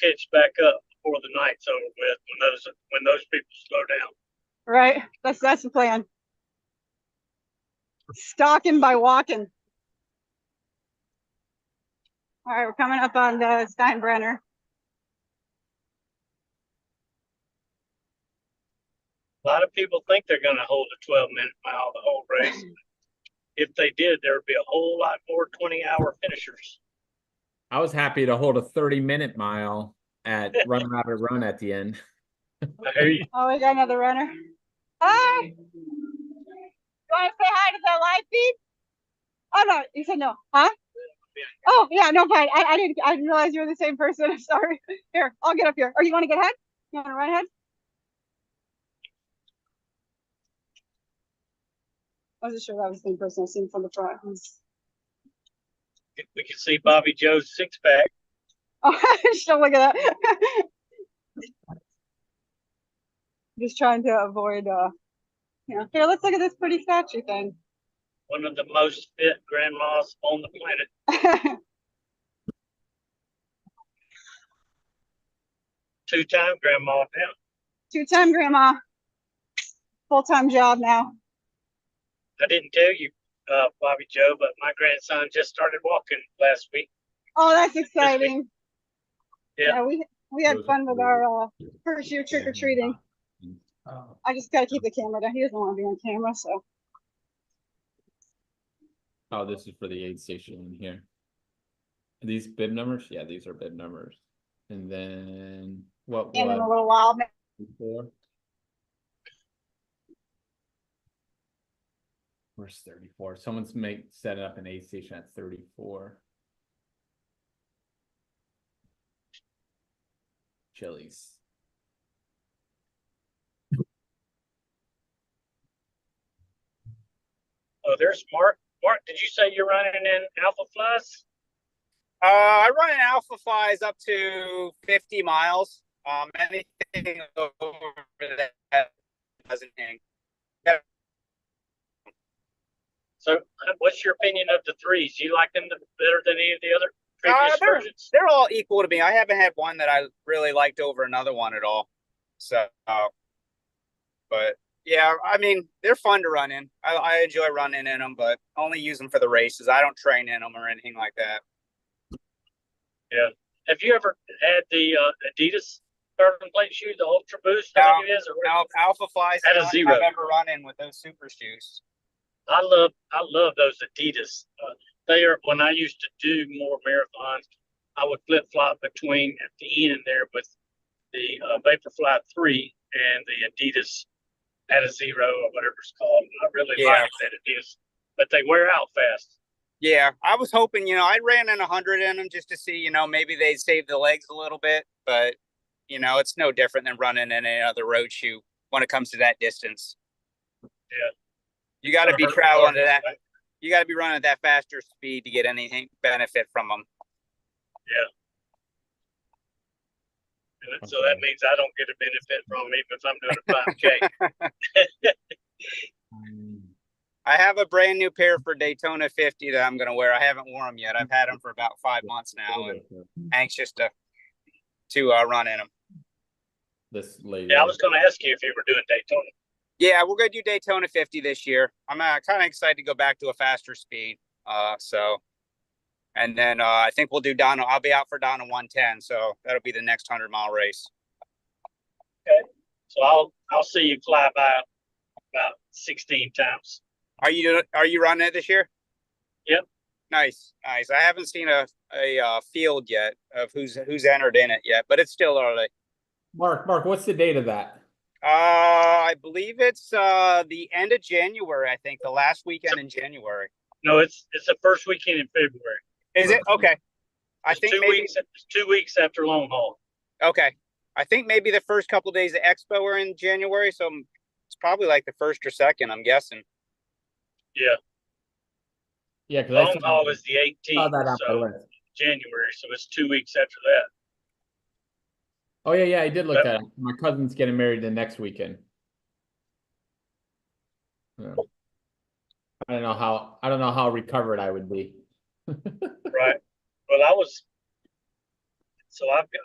Speaker 15: catch back up before the night's over with when those people slow down.
Speaker 9: Right, that's the plan. Stalking by walking. All right, we're coming up on the Steinbrenner.
Speaker 15: A lot of people think they're going to hold a 12-minute mile the whole race. If they did, there would be a whole lot more 20-hour finishers.
Speaker 1: I was happy to hold a 30-minute mile at Run Rabbit Run at the end.
Speaker 15: I hear you.
Speaker 9: Oh, we got another runner. Hi. You want to say hi to the live feed? Oh no, you said no. Huh? Oh yeah, no, fine. I didn't realize you were the same person. I'm sorry. Here, I'll get up here. Or you want to get ahead? You want to run ahead? I wasn't sure that was the same person I've seen from the front.
Speaker 15: We can see Bobby Joe's six-pack.
Speaker 9: Oh, she'll look at that. Just trying to avoid, yeah. Here, let's look at this pretty statue thing.
Speaker 15: One of the most fit grandmas on the planet. Two-time grandma now.
Speaker 9: Two-time grandma. Full-time job now.
Speaker 15: I didn't tell you, Bobby Joe, but my grandson just started walking last week.
Speaker 9: Oh, that's exciting.
Speaker 15: Yeah,
Speaker 9: we had fun with our first year trick-or-treating. I just gotta keep the camera down. He doesn't want to be on camera, so.
Speaker 1: Oh, this is for the aid station in here. Are these bib numbers? Yeah, these are bib numbers. And then what
Speaker 9: And in
Speaker 1: was
Speaker 9: a little while.
Speaker 1: before? Where's 34? Someone's set up an aid station at 34. Chili's.
Speaker 15: Oh, there's Mark. Mark, did you say you're running in Alpha Flies?
Speaker 14: I run an Alpha Flies up to 50 miles. Anything over that doesn't hang.
Speaker 15: So, what's your opinion of the threes? Do you like them better than any of the other previous versions?
Speaker 14: They're all equal to me. I haven't had one that I really liked over another one at all. So, but yeah, I mean, they're fun to run in. I enjoy running in them, but only use them for the races. I don't train in them or anything like that.
Speaker 15: Yeah. Have you ever had the Adidas carbon plate shoe, the Ultra Boost? I think it is.
Speaker 14: No, Alpha Flies.
Speaker 15: At a zero.
Speaker 14: I've ever run in with those super shoes.
Speaker 15: I love those Adidas. They are, when I used to do more marathons, I would flip flop between at the end there with the Vaporfly 3 and the Adidas at a zero or whatever it's called. I really like that it is, but they wear out fast.
Speaker 14: Yeah, I was hoping, I ran in 100 in them just to see, maybe they'd save the legs a little bit, but it's no different than running in any other road shoe when it comes to that distance.
Speaker 15: Yeah.
Speaker 14: You got to be traveling to that. You got to be running at that faster speed to get anything benefit from them.
Speaker 15: Yeah. And so that means I don't get a benefit from them even if I'm doing a 5K.
Speaker 14: I have a brand new pair for Daytona 50 that I'm going to wear. I haven't worn them yet. I've had them for about 5 months now, and anxious to run in them.
Speaker 1: This lady.
Speaker 15: Yeah, I was going to ask you if you were doing Daytona.
Speaker 14: Yeah, we're going to do Daytona 50 this year. I'm kind of excited to go back to a faster speed. And then I think we'll do Donna. I'll be out for Donna 110, so that'll be the next 100-mile race.
Speaker 15: Okay, so I'll see you fly by about 16 times.
Speaker 14: Are you running it this year?
Speaker 15: Yep.
Speaker 14: Nice. I haven't seen a field yet of who's entered in it yet, but it's still early.
Speaker 1: Mark, what's the date of that?
Speaker 14: I believe it's the end of January. I think the last weekend in January.
Speaker 15: No, it's the first weekend in February.
Speaker 14: Is it? Okay. I
Speaker 15: It's
Speaker 14: think
Speaker 15: 2
Speaker 14: maybe
Speaker 15: weeks. It's 2 weeks after long haul.
Speaker 14: Okay. I think maybe the first couple of days of Expo are in January, so it's probably like the first or second, I'm guessing.
Speaker 15: Yeah.
Speaker 1: Yeah, because
Speaker 15: Long haul is the 18th. So January, so it's 2 weeks after that.
Speaker 1: Oh yeah, I did look at it. My cousin's getting married the next weekend. Yeah. I don't know how recovered I would be.
Speaker 15: Right. Well,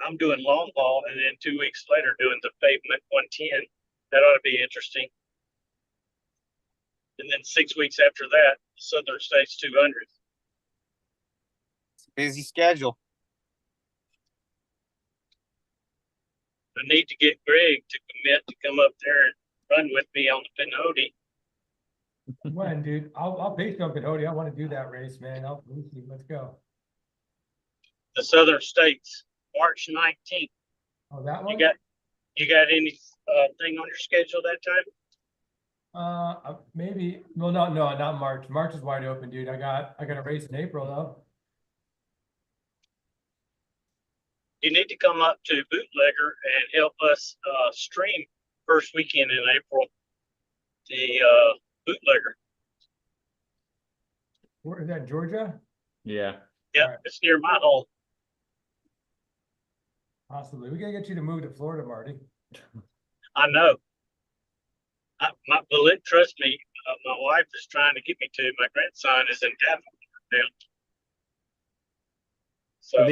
Speaker 15: I'm doing long haul, and then 2 weeks later doing the pavement 110. That ought to be interesting. And then 6 weeks after that, Southern States 200.
Speaker 14: Busy schedule.
Speaker 15: I need to get Greg to commit to come up there and run with me on the Pinhoti.
Speaker 7: When, dude? I'll pace you on Pinhoti. I want to do that race, man. Let's go.
Speaker 15: The Southern States, March 19th.
Speaker 7: Oh, that one?
Speaker 15: You got any thing on your schedule that time?
Speaker 7: Maybe. Well, no, not March. March is wide open, dude. I got a race in April though.
Speaker 15: You need to come up to Bootlegger and help us stream first weekend in April. The Bootlegger.
Speaker 7: Where is that, Georgia?
Speaker 1: Yeah.
Speaker 15: Yeah, right. It's near my home.
Speaker 7: Possibly. We gotta get you to move to Florida, Marty.
Speaker 15: I know. Trust me, my wife is trying to get me to. My grandson is in Davenport now.
Speaker 1: So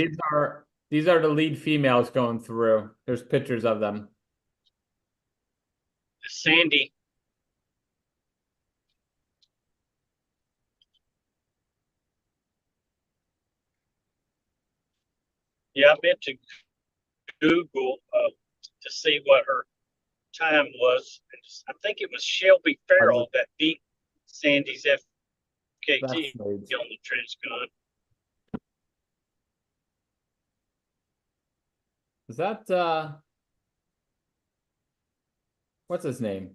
Speaker 1: these are the lead females going through. There's pictures of them.
Speaker 15: Sandy. Yeah, I meant to Google to see what her time was. I think it was Shelby Farrell that beat Sandy's FKT on the Transcon.
Speaker 1: Is that what's his name?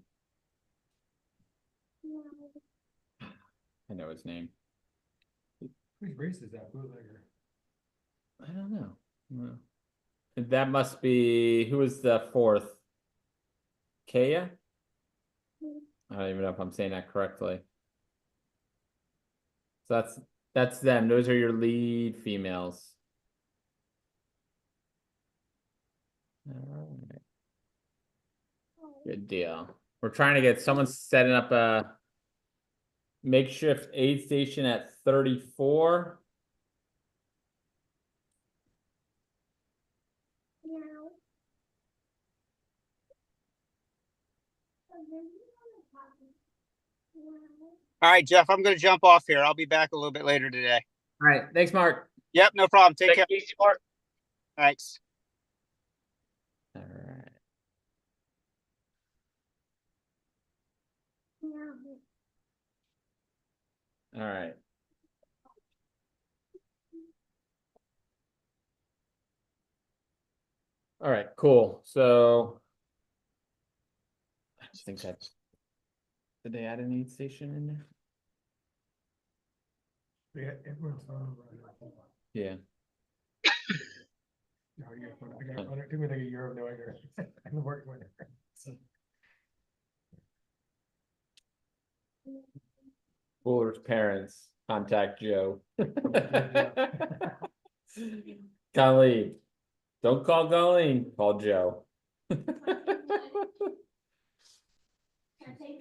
Speaker 1: I know his name.
Speaker 7: Whose race is that, Bootlegger?
Speaker 1: I don't know. That must be, who was the fourth? Kaya? I don't even know if I'm saying that correctly. So that's them. Those are your lead females. All right. Good deal. We're trying to get someone setting up a makeshift aid station at 34.
Speaker 16: All right, Jeff, I'm going to jump off here. I'll be back a little bit later today.
Speaker 1: All right. Thanks, Mark.
Speaker 16: Yep, no problem. Take
Speaker 15: Take
Speaker 16: care.
Speaker 15: it easy, Mark.
Speaker 16: Thanks.
Speaker 1: All right. All right. All right, cool. So I think that's, did they add an aid station in there?
Speaker 18: Yeah, everyone's on right now.
Speaker 1: Yeah.
Speaker 18: No, I got it took me like a year of knowing her. I've been working with her. So,
Speaker 1: Fuller's parents contact Joe. Colleen, don't call Colleen, call Joe.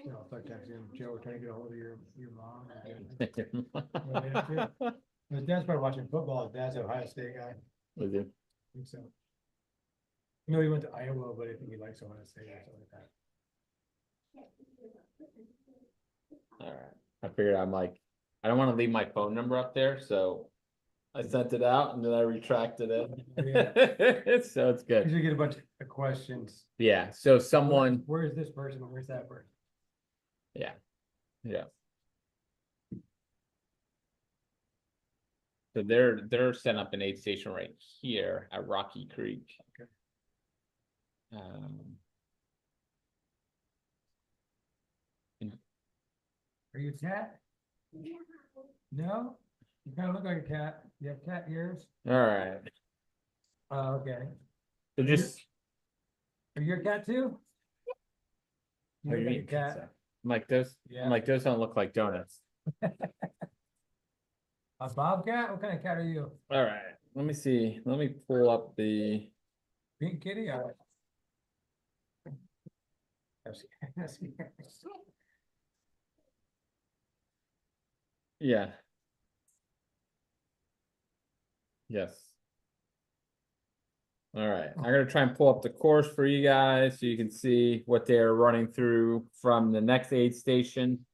Speaker 18: you know, I'll start texting him, Joe, trying to get a hold of your mom. His dad's probably watching football. His dad's an Ohio State guy.
Speaker 1: Was he?
Speaker 18: I think so. You know, he went to Iowa, but I think he likes Ohio State or something like that.
Speaker 1: All right. I figured I'm like, I don't want to leave my phone number up there, so I sent it out and then I retracted it. So it's good.
Speaker 18: Usually get a bunch of questions.
Speaker 1: Yeah. So someone.
Speaker 18: Where is this person? Where's that person?
Speaker 1: Yeah. Yeah. So they're setting up an aid station right here at Rocky Creek.
Speaker 18: Okay. Are you a cat? No? You kind of look like a cat. You have cat ears?
Speaker 1: All right.
Speaker 18: Okay.
Speaker 1: So just.
Speaker 18: Are you a cat too?
Speaker 1: Oh,
Speaker 18: You
Speaker 1: you
Speaker 18: look like a
Speaker 1: mean
Speaker 18: cat.
Speaker 1: pizza? I'm like those.
Speaker 18: Yeah.
Speaker 1: I'm like those don't look like donuts.
Speaker 18: A bobcat? What kind of cat are you?
Speaker 1: All right. Let me see. Let me pull up the.
Speaker 18: Pink kitty?
Speaker 1: Yeah. Yes. All right. I'm gonna try and pull up the course for you guys so you can see what they're running through from the next aid station.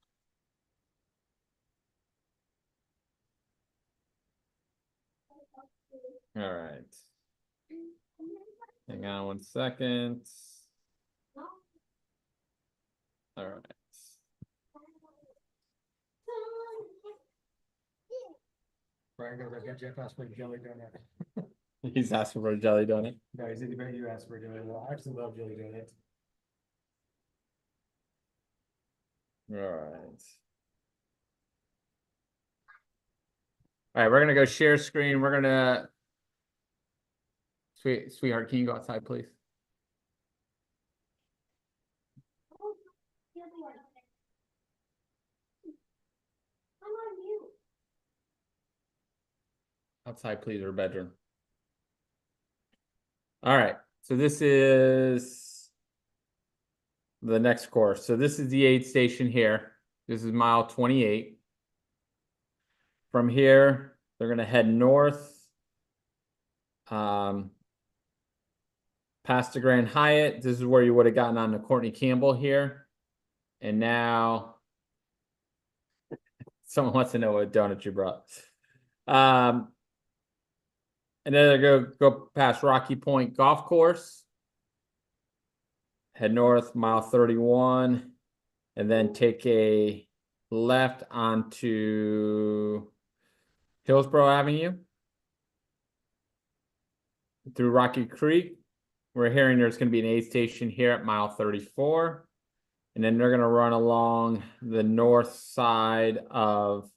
Speaker 1: All right. Hang on 1 second. All right.
Speaker 18: Brian goes, I got Jeff asked for a jelly donut.
Speaker 1: He's asking for a jelly donut.
Speaker 18: No, he said, you asked for a jelly donut. I actually love jelly donuts.
Speaker 1: All right. All right, we're gonna go share screen. We're gonna. Sweetheart, can you go outside, please? Outside, please, or bedroom. All right, so this is the next course. So this is the aid station here. This is mile 28. From here, they're gonna head north. Past the Grand Hyatt. This is where you would have gotten on the Courtney Campbell here. And now someone wants to know what donut you brought. And then they go past Rocky Point Golf Course. Head north, mile 31. And then take a left onto Hillsborough Avenue. Through Rocky Creek. We're hearing there's going to be an aid station here at mile 34. And then they're going to run along the north side of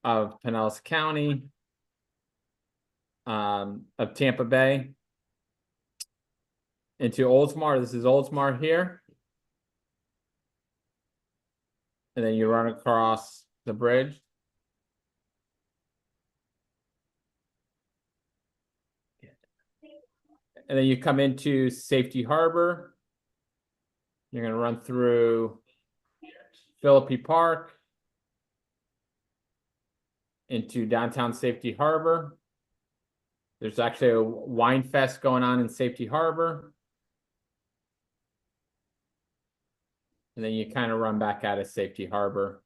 Speaker 1: Pinellas County. of Tampa Bay into Oldsmar. This is Oldsmar here. And then you run across the bridge. And then you come into Safety Harbor. You're going to run through Philippi Park into downtown Safety Harbor. There's actually a wine fest going on in Safety Harbor. And then you kind of run back out of Safety Harbor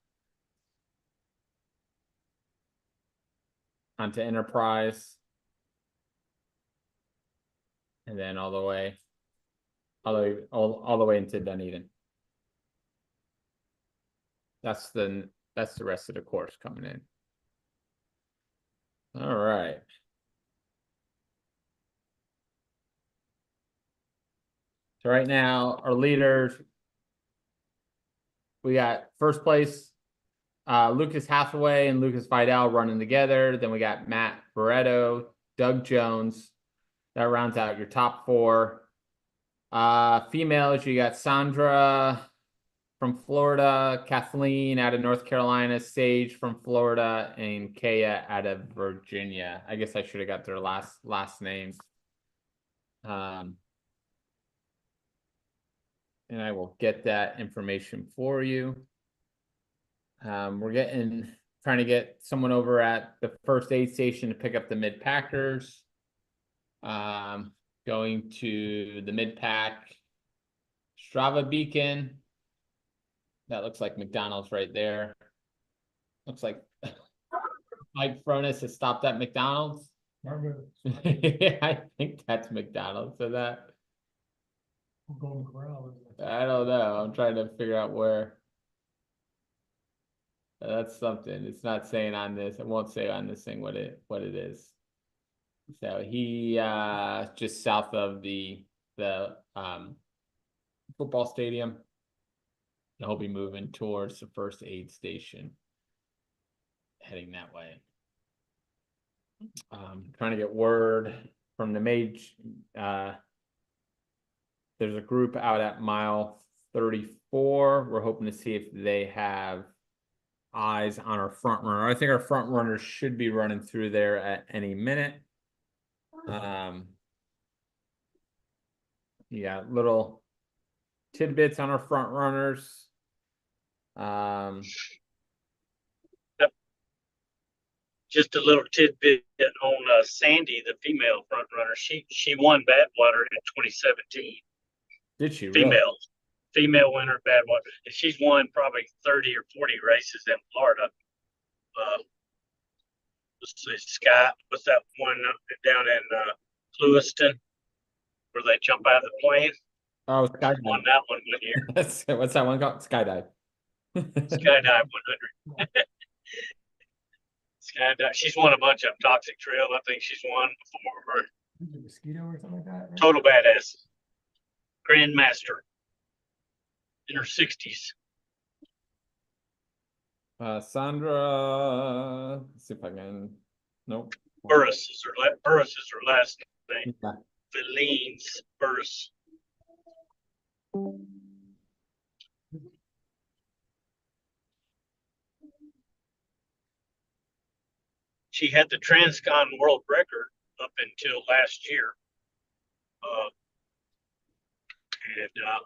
Speaker 1: onto Enterprise. And then all the way into Dunedin. That's the rest of the course coming in. All right. So right now, our leaders, we got first place, Lucas Hathaway and Lucas Vidal running together. Then we got Matt Barretto, Doug Jones. That rounds out your top four. Females, you got Sandra from Florida, Kathleen out of North Carolina, Sage from Florida, and Kaya out of Virginia. I guess I should have got their last names. And I will get that information for you. We're trying to get someone over at the first aid station to pick up the mid-packers. Going to the mid-pack Strava beacon. That looks like McDonald's right there. Looks like Mike Fronis has stopped at McDonald's. I think that's McDonald's. So that
Speaker 18: Golden Corral.
Speaker 1: I don't know. I'm trying to figure out where. That's something. It's not saying on this. It won't say on this thing what it is. So he just south of the football stadium. He'll be moving towards the first aid station, heading that way. Trying to get word from the mage. There's a group out at mile 34. We're hoping to see if they have eyes on our front runner. I think our front runners should be running through there at any minute. Yeah, little tidbits on our front runners.
Speaker 15: Just a little tidbit on Sandy, the female front runner. She won Badwater in 2017.
Speaker 1: Did she?
Speaker 15: Female,
Speaker 1: really?
Speaker 15: Female winner of Badwater, and she's won probably 30 or 40 races in Florida. Let's see, Scott, what's that one down in Lewiston, where they jump out of the plane?
Speaker 1: Oh, skydive.
Speaker 15: Won that one year.
Speaker 1: What's that one called? Skydive.
Speaker 15: Skydive 100. Skydive. She's won a bunch of Toxic Trail. I think she's won before.
Speaker 18: Mosquito or something like that. Right?
Speaker 15: Total badass. Grandmaster. In her 60s.
Speaker 1: Sandra. Let's see if I can. Nope.
Speaker 15: Burris is her last name. Yeah. Feline's Burris. She had the Transcon world record up until last year. And I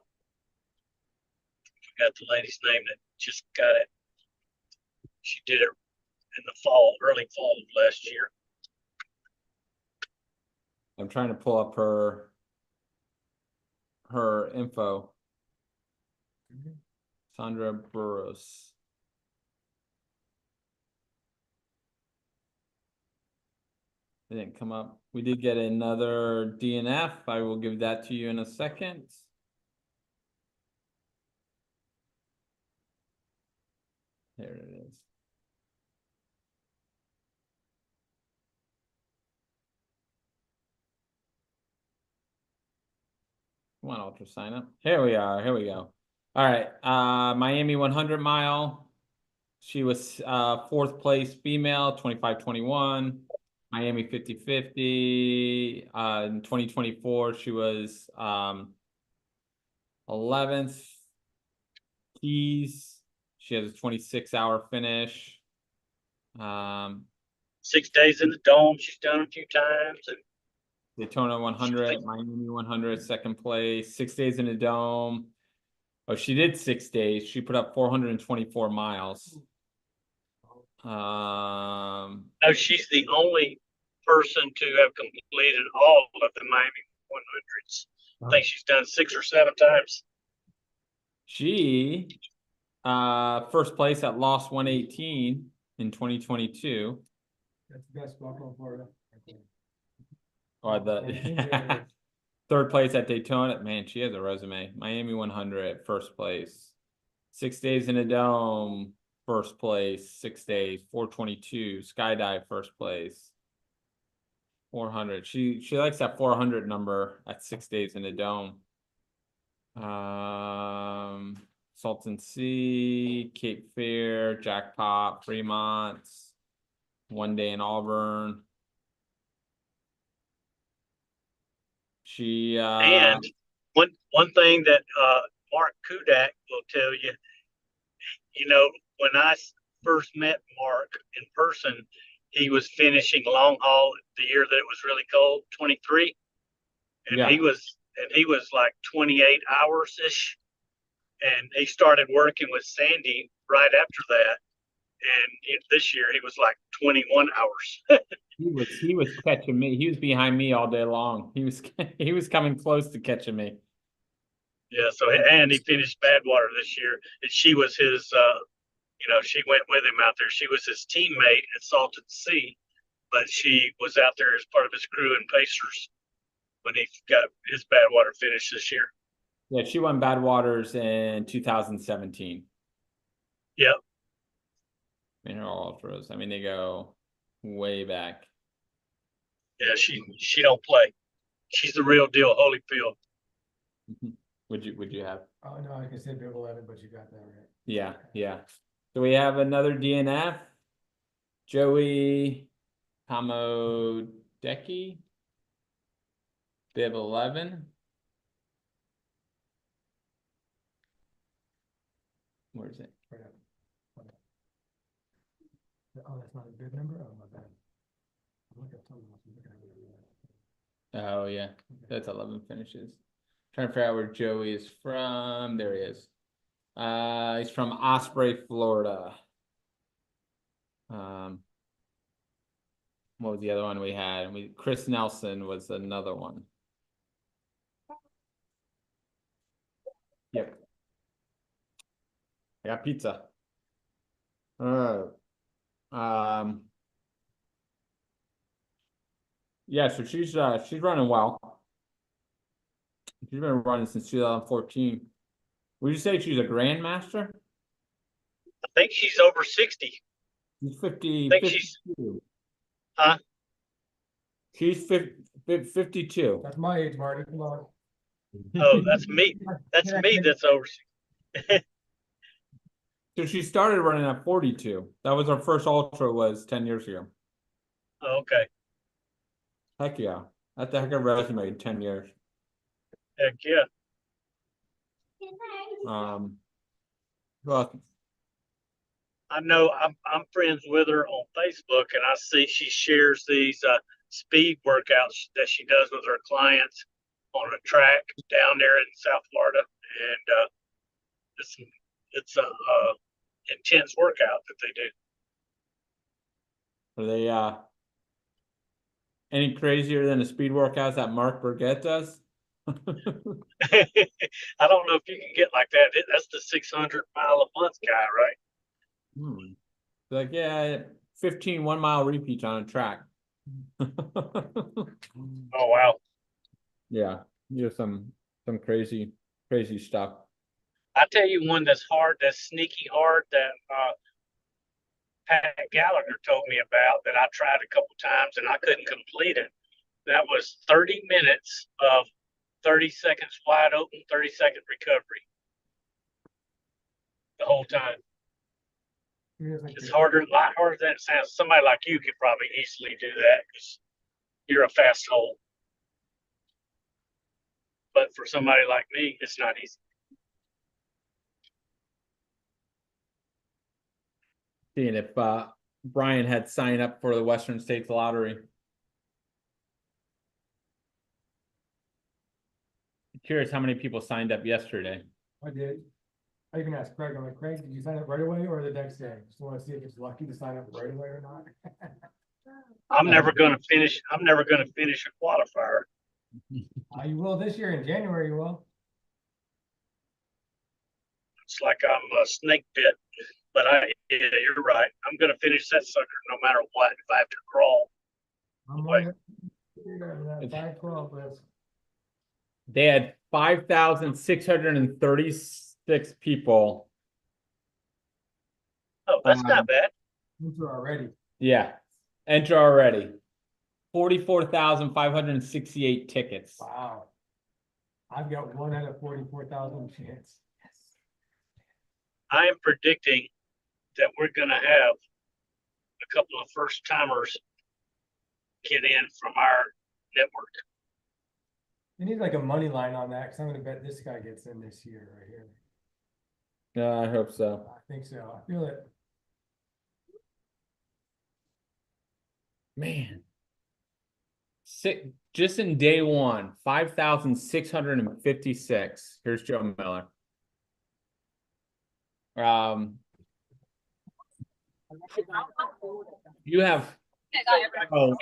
Speaker 15: forgot the lady's name that just got it. She did it in the fall, early fall of last year.
Speaker 1: I'm trying to pull up her info. Sandra Burros. It didn't come up. We did get another DNF. I will give that to you in a second. There it is. Come on, Ultra, sign up. Here we are. Here we go. All right. Miami 100 mile. She was fourth place female, 25-21. Miami 50-50. In 2024, she was 11th. Keys. She has a 26-hour finish.
Speaker 15: 6 days in the dome. She's done a few times. And
Speaker 1: Daytona 100, Miami 100, second place. 6 days in a dome. Oh, she did 6 days. She put up 424 miles.
Speaker 15: no, she's the only person to have completed all of the Miami 100s. I think she's done 6 or 7 times.
Speaker 1: She first place at Lost 118 in 2022.
Speaker 18: That's the best buckle in Florida.
Speaker 1: Or the third place at Daytona. Man, she has a resume. Miami 100, first place. 6 days in a dome, first place. 6 days, 422. Skydive, first place. 400. She likes that 400 number at 6 days in a dome. Salton Sea, Cape Fear, Jackpot, Fremont, 1 day in Auburn. She
Speaker 15: and one thing that Mark Kudak will tell you, you know, when I first met Mark in person, he was finishing long haul the year that it was really cold, 23, and he was like 28 hours ish, and he started working with Sandy right after that, and this year he was like 21 hours.
Speaker 1: He was catching me. He was behind me all day long. He was coming close to catching me.
Speaker 15: Yeah, so and he finished Badwater this year, and she was his you know, she went with him out there. She was his teammate at Salton Sea, but she was out there as part of his crew and Pacers when he got his Badwater finish this year.
Speaker 1: Yeah, she won Badwaters in 2017.
Speaker 15: Yep.
Speaker 1: In her ultras. I mean, they go way back.
Speaker 15: Yeah, she don't play. She's the real deal, Holyfield.
Speaker 1: Would you have?
Speaker 18: Oh no, I can say Bib 11, but you got that right.
Speaker 1: Yeah, yeah. So we have another DNF. Joey Hamodecki, Bib 11. Where is it?
Speaker 18: Right up. Oh, that's not a bib number? Oh, my bad. Look at something else.
Speaker 1: Oh yeah, that's 11 finishes. Trying to figure out where Joey is from. There he is. He's from Osprey, Florida. What was the other one we had? Chris Nelson was another one. Yep. I got pizza. All right. Yeah, so she's running well. She's been running since 2014. Would you say she's a grandmaster?
Speaker 15: I think she's over 60.
Speaker 1: She's 50.
Speaker 15: I think
Speaker 1: 52.
Speaker 15: she's, huh?
Speaker 1: She's 52.
Speaker 18: That's my age, Marty. Come on.
Speaker 15: Oh, that's me. That's me. That's over.
Speaker 1: So she started running at 42. That was her first ultra was 10 years ago.
Speaker 15: Oh, okay.
Speaker 1: Heck yeah. That's a heck of a resume, 10 years.
Speaker 15: Heck yeah.
Speaker 1: Well,
Speaker 15: I know I'm friends with her on Facebook, and I see she shares these speed workouts that she does with her clients on a track down there in South Florida, and it's a intense workout that they do.
Speaker 1: are they any crazier than the speed workouts that Mark Burgett does?
Speaker 15: I don't know if you can get like that. That's the 600 mile a month guy, right?
Speaker 1: Like, yeah, 15 1-mile repeats on a track.
Speaker 15: Oh wow.
Speaker 1: Yeah, some crazy stuff.
Speaker 15: I tell you one that's hard, that's sneaky hard, that Pat Gallagher told me about, that I tried a couple times and I couldn't complete it. That was 30 minutes of 30 seconds wide open, 30-second recovery the whole time. It's harder, a lot harder than it sounds. Somebody like you could probably easily do that because you're a fast hole. But for somebody like me, it's not easy.
Speaker 1: Seeing if Brian had signed up for the Western States Lottery. Curious how many people signed up yesterday.
Speaker 18: I did. I even asked Craig, I'm like, Craig, did you sign up right away or the next day? Just want to see if it's lucky to sign up right away or not.
Speaker 15: I'm never going to finish. I'm never going to finish a qualifier.
Speaker 18: You will this year in January, you will.
Speaker 15: It's like I'm a snake pit. But yeah, you're right. I'm going to finish that sucker no matter what. If I have to crawl.
Speaker 18: I'm on it. 512 list.
Speaker 1: They had 5,636 people.
Speaker 15: Oh, that's not bad.
Speaker 18: Enter already.
Speaker 1: Yeah. Enter already. 44,568 tickets.
Speaker 18: Wow. I've got 1 out of 44,000 chance. Yes.
Speaker 15: I am predicting that we're going to have a couple of first timers get in from our network.
Speaker 18: You need like a money line on that because I'm going to bet this guy gets in this year right here.
Speaker 1: Yeah, I hope so.
Speaker 18: I think so. I feel it.
Speaker 1: Man. Just in day one, 5,656. Here's Joe Miller. You have the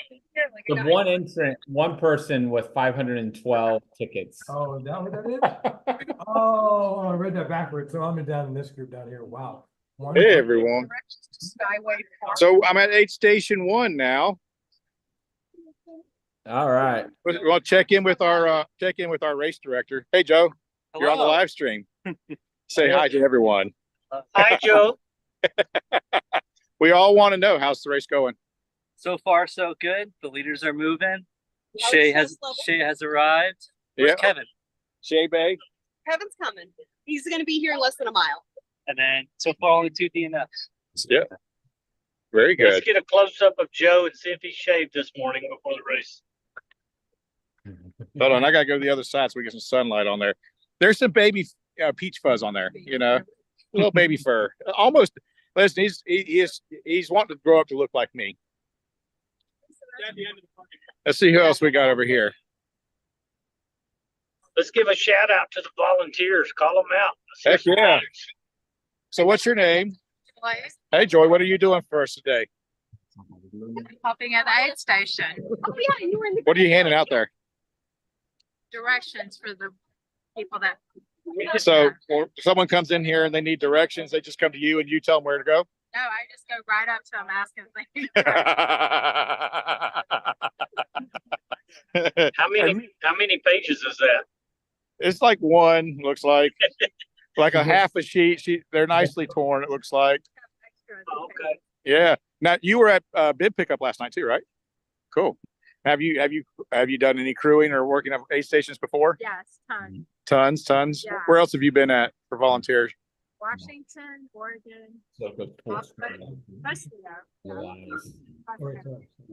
Speaker 1: one person with 512 tickets.
Speaker 18: Oh, is that what that is? Oh, I read that backwards. So I'm down in this group down here. Wow.
Speaker 5: Hey, everyone. So I'm at aid station 1 now.
Speaker 1: All right.
Speaker 5: We'll check in with our race director. Hey, Joe. Hello. You're on the live stream. Say hi to everyone.
Speaker 6: Hi, Joe.
Speaker 5: We all want to know, how's the race going?
Speaker 6: So far, so good. The leaders are moving. Shay has arrived. Where's Kevin?
Speaker 5: Shay Bay.
Speaker 3: Kevin's coming. He's going to be here in less than a mile.
Speaker 6: And then so far only 2 DNFs.
Speaker 5: Yeah. Very good.
Speaker 15: Let's get a close up of Joe and see if he shaved this morning before the race.
Speaker 5: Hold on, I gotta go to the other side so we get some sunlight on there. There's some baby peach fuzz on there, you know, little baby fur. Almost. Listen, he's wanting to grow up to look like me. Let's see who else we got over here.
Speaker 15: Let's give a shout out to the volunteers. Call them out.
Speaker 5: Heck yeah. So what's your name?
Speaker 19: Joy.
Speaker 5: Hey, Joy, what are you doing for us today?
Speaker 19: Helping at the aid station.
Speaker 3: Oh yeah, you were in the.
Speaker 5: What are you handing out there?
Speaker 19: Directions for the people that.
Speaker 5: So when someone comes in here and they need directions, they just come to you and you tell them where to go?
Speaker 19: No, I just go right up to them asking things.
Speaker 15: How many pages is that?
Speaker 5: It's like one, looks like a half a sheet. They're nicely torn, it looks like.
Speaker 15: Okay.
Speaker 5: Yeah. Now you were at bid pickup last night too, right? Cool. Have you done any crewing or working at aid stations before?
Speaker 19: Yes, tons.
Speaker 5: Tons.
Speaker 19: Yeah.
Speaker 5: Where else have you been at for volunteers?
Speaker 19: Washington, Oregon.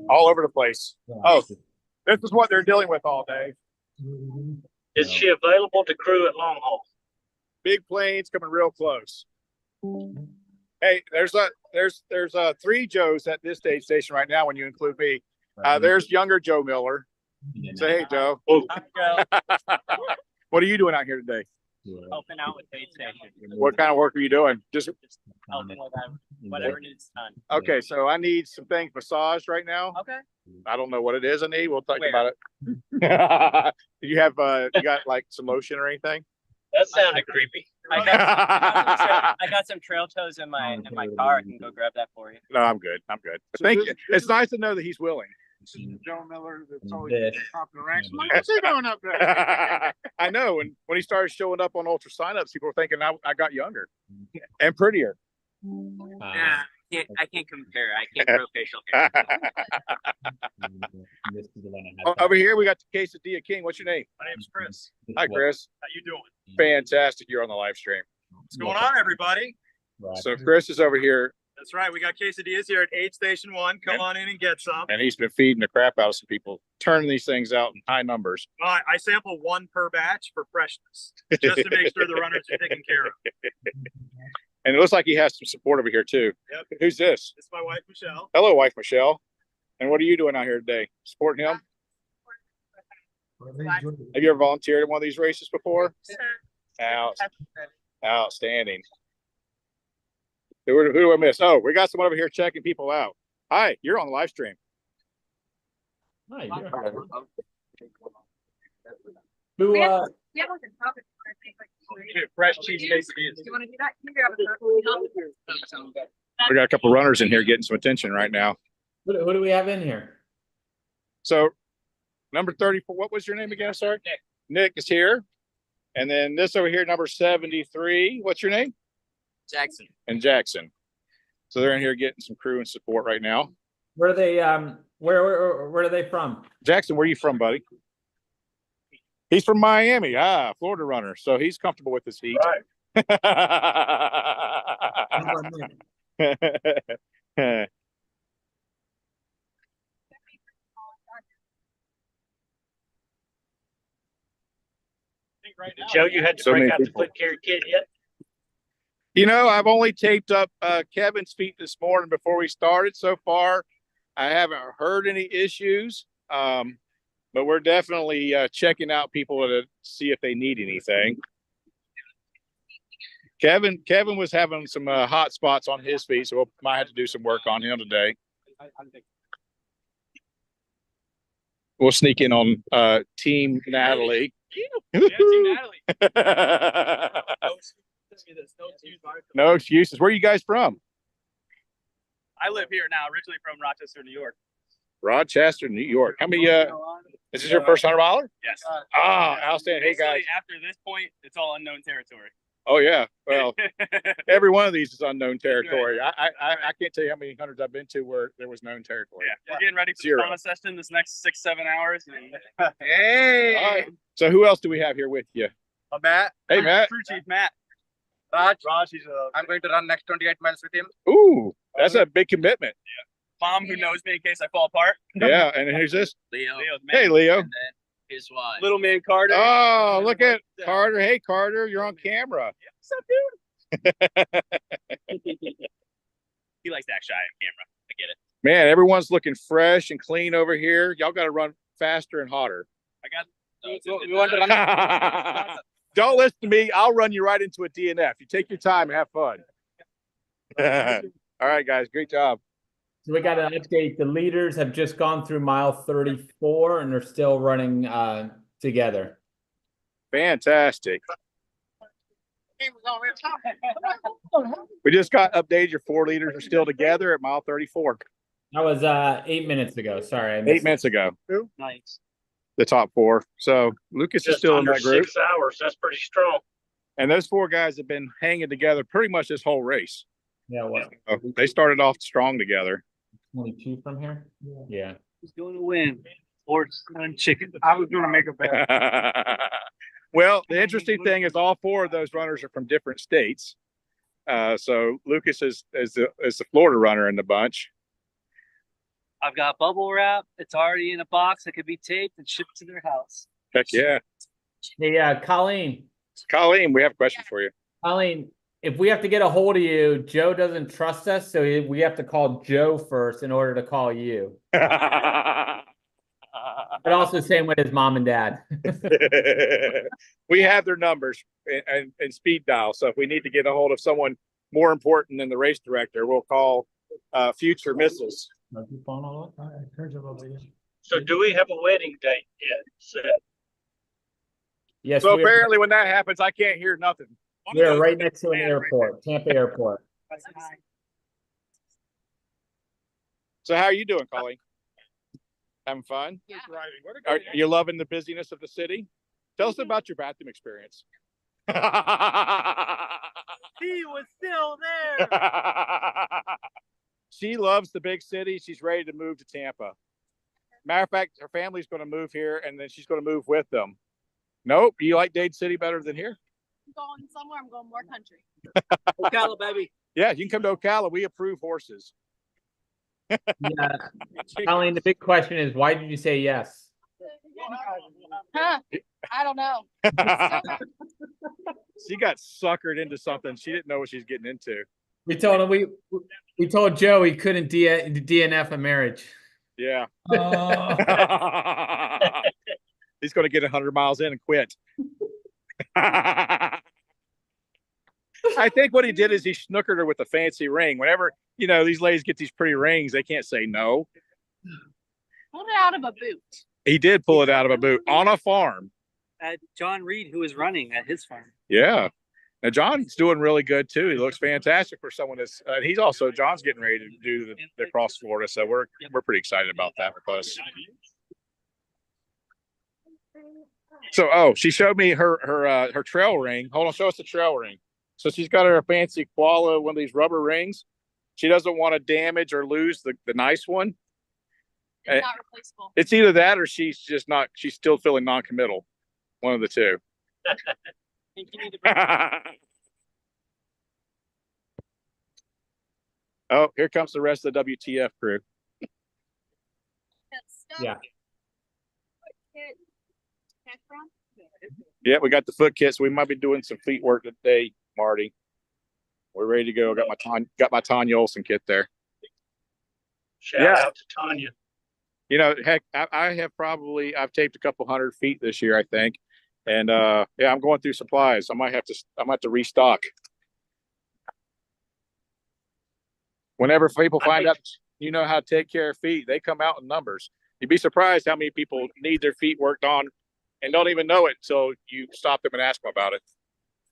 Speaker 5: All over the place. Oh, this is what they're dealing with all day.
Speaker 15: Is she available to crew at long haul?
Speaker 5: Big planes coming real close. Hey, there's 3 Joes at this aid station right now when you include me. There's younger Joe Miller. Say hey, Joe. What are you doing out here today?
Speaker 6: Helping out with aid station.
Speaker 5: What kind of work are you doing? Just
Speaker 6: helping with whatever needs done.
Speaker 5: Okay, so I need some things massaged right now.
Speaker 6: Okay.
Speaker 5: I don't know what it is I need. We'll talk
Speaker 6: Where?
Speaker 5: about it. You got like some lotion or anything?
Speaker 15: That sounded creepy.
Speaker 6: I got some trail toes in my car. I can go grab that for you.
Speaker 5: No, I'm good. Thank you. It's nice to know that he's willing.
Speaker 12: This is Joe Miller that's always top of the ranks. What's he doing up there?
Speaker 5: I know. And when he started showing up on ultra signups, people were thinking I got younger and prettier.
Speaker 6: Yeah, I can't compare. I can't grow facial hair.
Speaker 5: Over here, we got the Quesadilla King. What's your name?
Speaker 20: My name's Chris.
Speaker 5: Hi, Chris.
Speaker 20: How you doing?
Speaker 5: Fantastic. You're on the live stream.
Speaker 20: What's going on, everybody?
Speaker 5: So Chris is over here
Speaker 20: That's right. We got quesadillas here at Aid Station 1. Come on in and get some.
Speaker 5: And he's been feeding the crap out of some people, turning these things out in high numbers.
Speaker 20: Well, I sample one per batch for freshness, just to make sure the runners are taken care of.
Speaker 5: And it looks like he has some support over here too.
Speaker 20: Yep.
Speaker 5: Who's this?
Speaker 20: This is my wife, Michelle.
Speaker 5: Hello, wife Michelle. And what are you doing out here today? Supporting him? Have you ever volunteered in one of these races before? Outstanding. Who do I miss? Oh, we got someone over here checking people out. Hi, you're on the live stream.
Speaker 2: Hi,
Speaker 19: Who,
Speaker 3: We have like a topic, I think, like
Speaker 20: fresh cheese quesadillas.
Speaker 3: Do you want to do that? Can you grab a cup?
Speaker 5: We got a couple runners in here getting some attention right now.
Speaker 2: Who do we have in here?
Speaker 5: So number 34, what was your name again? Sorry. Nick is here. And then this over here, number 73. What's your name?
Speaker 16: Jackson.
Speaker 5: And Jackson. So they're in here getting some crew and support right now.
Speaker 2: Where are they? Where are they from?
Speaker 5: Jackson, where are you from, buddy? He's from Miami. Florida runner. So he's comfortable with this heat. Right.
Speaker 15: Joe, you had to
Speaker 5: So
Speaker 15: break
Speaker 5: many
Speaker 15: out the
Speaker 5: people.
Speaker 15: foot care kit yet?
Speaker 5: You know, I've only taped up Kevin's feet this morning before we started. So far, I haven't heard any issues. But we're definitely checking out people to see if they need anything. Kevin was having some hot spots on his feet, so we might have to do some work on him today. We'll sneak in on Team Natalie.
Speaker 16: Yeah, Team Natalie.
Speaker 5: No excuses. Where are you guys from?
Speaker 16: I live here now, originally from Rochester, New York.
Speaker 5: Rochester, New York. How many? Is this your first 100 miler?
Speaker 16: Yes.
Speaker 5: Outstanding. Hey guys.
Speaker 16: Basically, after this point, it's all unknown territory.
Speaker 5: Oh yeah. Well, every one of these is unknown territory. I can't tell you how many hundreds I've been to where there was known territory.
Speaker 16: Yeah, we're getting ready for
Speaker 5: Zero.
Speaker 16: the sauna session this next 6-7 hours.
Speaker 5: Hey. All right. So who else do we have here with you?
Speaker 16: Matt.
Speaker 5: Hey, Matt.
Speaker 16: Crew chief Matt.
Speaker 20: Raj, he's
Speaker 16: I'm going to run next 28 miles with him.
Speaker 5: Ooh, that's a big commitment.
Speaker 16: Mom, who knows me in case I fall apart.
Speaker 5: Yeah. And who's this?
Speaker 16: Leo.
Speaker 5: Hey, Leo.
Speaker 16: And then his wife. Little man Carter.
Speaker 5: Oh, look at Carter. Hey, Carter, you're on camera.
Speaker 16: What's up, dude? He likes to act shy on camera. I get it.
Speaker 5: Man, everyone's looking fresh and clean over here. Y'all got to run faster and hotter.
Speaker 16: I got. We want to run.
Speaker 5: Don't listen to me. I'll run you right into a DNF. You take your time and have fun. All right, guys. Great job.
Speaker 2: So we got an update. The leaders have just gone through mile 34 and they're still running together.
Speaker 5: Fantastic. We just got updated. Your 4 leaders are still together at mile 34.
Speaker 2: That was 8 minutes ago. Sorry. I missed
Speaker 5: 8 minutes ago.
Speaker 15: Nice.
Speaker 5: The top 4. So Lucas is
Speaker 15: Just
Speaker 5: still in
Speaker 15: under
Speaker 5: that group.
Speaker 15: 6 hours. That's pretty strong.
Speaker 5: And those 4 guys have been hanging together pretty much this whole race.
Speaker 2: Yeah, well,
Speaker 5: They started off strong together.
Speaker 2: 22 from here? Yeah.
Speaker 6: Who's going to win? Or chicken. I was going to make a bet.
Speaker 5: Well, the interesting thing is all 4 of those runners are from different states. So Lucas is the Florida runner in the bunch.
Speaker 6: I've got bubble wrap. It's already in a box that could be taped and shipped to their house.
Speaker 5: Heck yeah.
Speaker 2: Hey, Colleen.
Speaker 5: Colleen, we have a question for you.
Speaker 2: Colleen, if we have to get a hold of you, Joe doesn't trust us, so we have to call Joe first in order to call you. But also same with his mom and dad.
Speaker 5: We have their numbers and speed dial. So if we need to get a hold of someone more important than the race director, we'll call future misses.
Speaker 15: So do we have a wedding date yet set?
Speaker 2: Yes.
Speaker 5: So apparently when that happens, I can't hear nothing.
Speaker 2: We're right next to an airport, Tampa Airport.
Speaker 5: So how are you doing, Colleen? Having fun?
Speaker 3: Yeah.
Speaker 5: Are you loving the busyness of the city? Tell us about your bathroom experience.
Speaker 6: He was still there.
Speaker 5: She loves the big city. She's ready to move to Tampa. Matter of fact, her family's going to move here, and then she's going to move with them. Nope. You like Dade City better than here?
Speaker 19: I'm going somewhere. I'm going more country.
Speaker 6: Ocala, baby.
Speaker 5: Yeah, you can come to Ocala. We approve horses.
Speaker 1: Yeah. Colleen, the big question is, why did you say yes?
Speaker 9: Huh, I don't know.
Speaker 5: She got suckered into something. She didn't know what she's getting into.
Speaker 1: We told him we told Joe he couldn't DNF a marriage.
Speaker 5: Yeah.
Speaker 1: Oh.
Speaker 5: He's going to get 100 miles in and quit. I think what he did is he snookered her with a fancy ring. Whenever, these ladies get these pretty rings, they can't say no.
Speaker 9: Pulled it out of a boot.
Speaker 5: He did pull it out of a boot on a farm.
Speaker 6: John Reed, who is running at his farm.
Speaker 5: Yeah. Now, John's doing really good, too. He looks fantastic for someone that's John's getting ready to do the Cross Florida. So we're pretty excited about that with us. So, she showed me her trail ring. Hold on, show us the trail ring. So she's got her fancy koala, one of these rubber rings. She doesn't want to damage or lose the nice one.
Speaker 9: It's not replaceable.
Speaker 5: It's either that or she's still feeling non-committal. One of the two. Oh, here comes the rest of the WTF crew. Yeah. Yeah, we got the foot kit, so we might be doing some feet work today, Marty. We're ready to go. Got my Tanya Olson kit there.
Speaker 15: Shout out to Tanya.
Speaker 5: Heck, I've taped a couple 100 feet this year, I think. And I'm going through supplies. I might have to restock. Whenever people find out how to take care of feet, they come out in numbers. You'd be surprised how many people need their feet worked on and don't even know it until you stop them and ask them about it.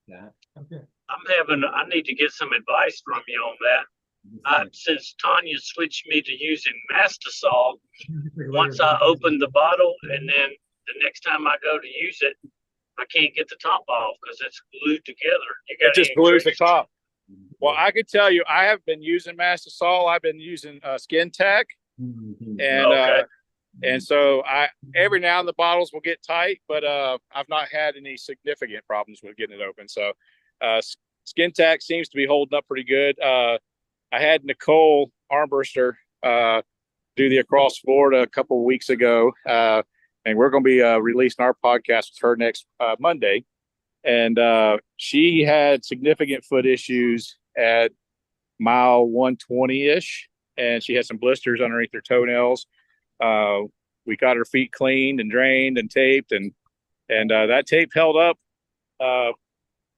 Speaker 1: Yeah. Okay.
Speaker 15: I need to get some advice from you on that. Since Tanya switched me to using Mastisol, once I open the bottle and then the next time I go to use it, I can't get the top off because it's glued together.
Speaker 5: It just glues the top. Well, I could tell you, I have been using Mastisol. I've been using Skin Tack, and so every now and the bottles will get tight, but I've not had any significant problems with getting it open. So Skin Tack seems to be holding up pretty good. I had Nicole Armbruster do the Across Florida a couple of weeks ago, and we're going to be releasing our podcast with her next Monday. And she had significant foot issues at mile 120-ish, and she had some blisters underneath her toenails. We got her feet cleaned and drained and taped, and that tape held up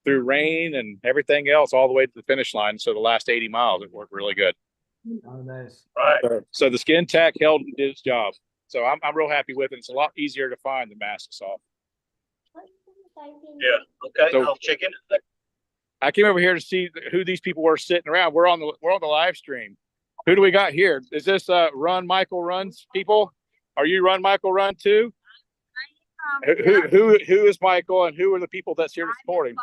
Speaker 5: through rain and everything else all the way to the finish line. So the last 80 miles, it worked really good.
Speaker 18: Oh, nice.
Speaker 15: Right.
Speaker 5: So the Skin Tack held and did its job. So I'm real happy with it. It's a lot easier to find than Mastisol.
Speaker 15: Yeah. Okay.
Speaker 5: So,
Speaker 15: I'll check in.
Speaker 5: I came over here to see who these people were sitting around. We're on the live stream. Who do we got here? Is this Run Michael Runs people? Are you Run Michael Run too? Who is Michael, and who are the people that's here to support him?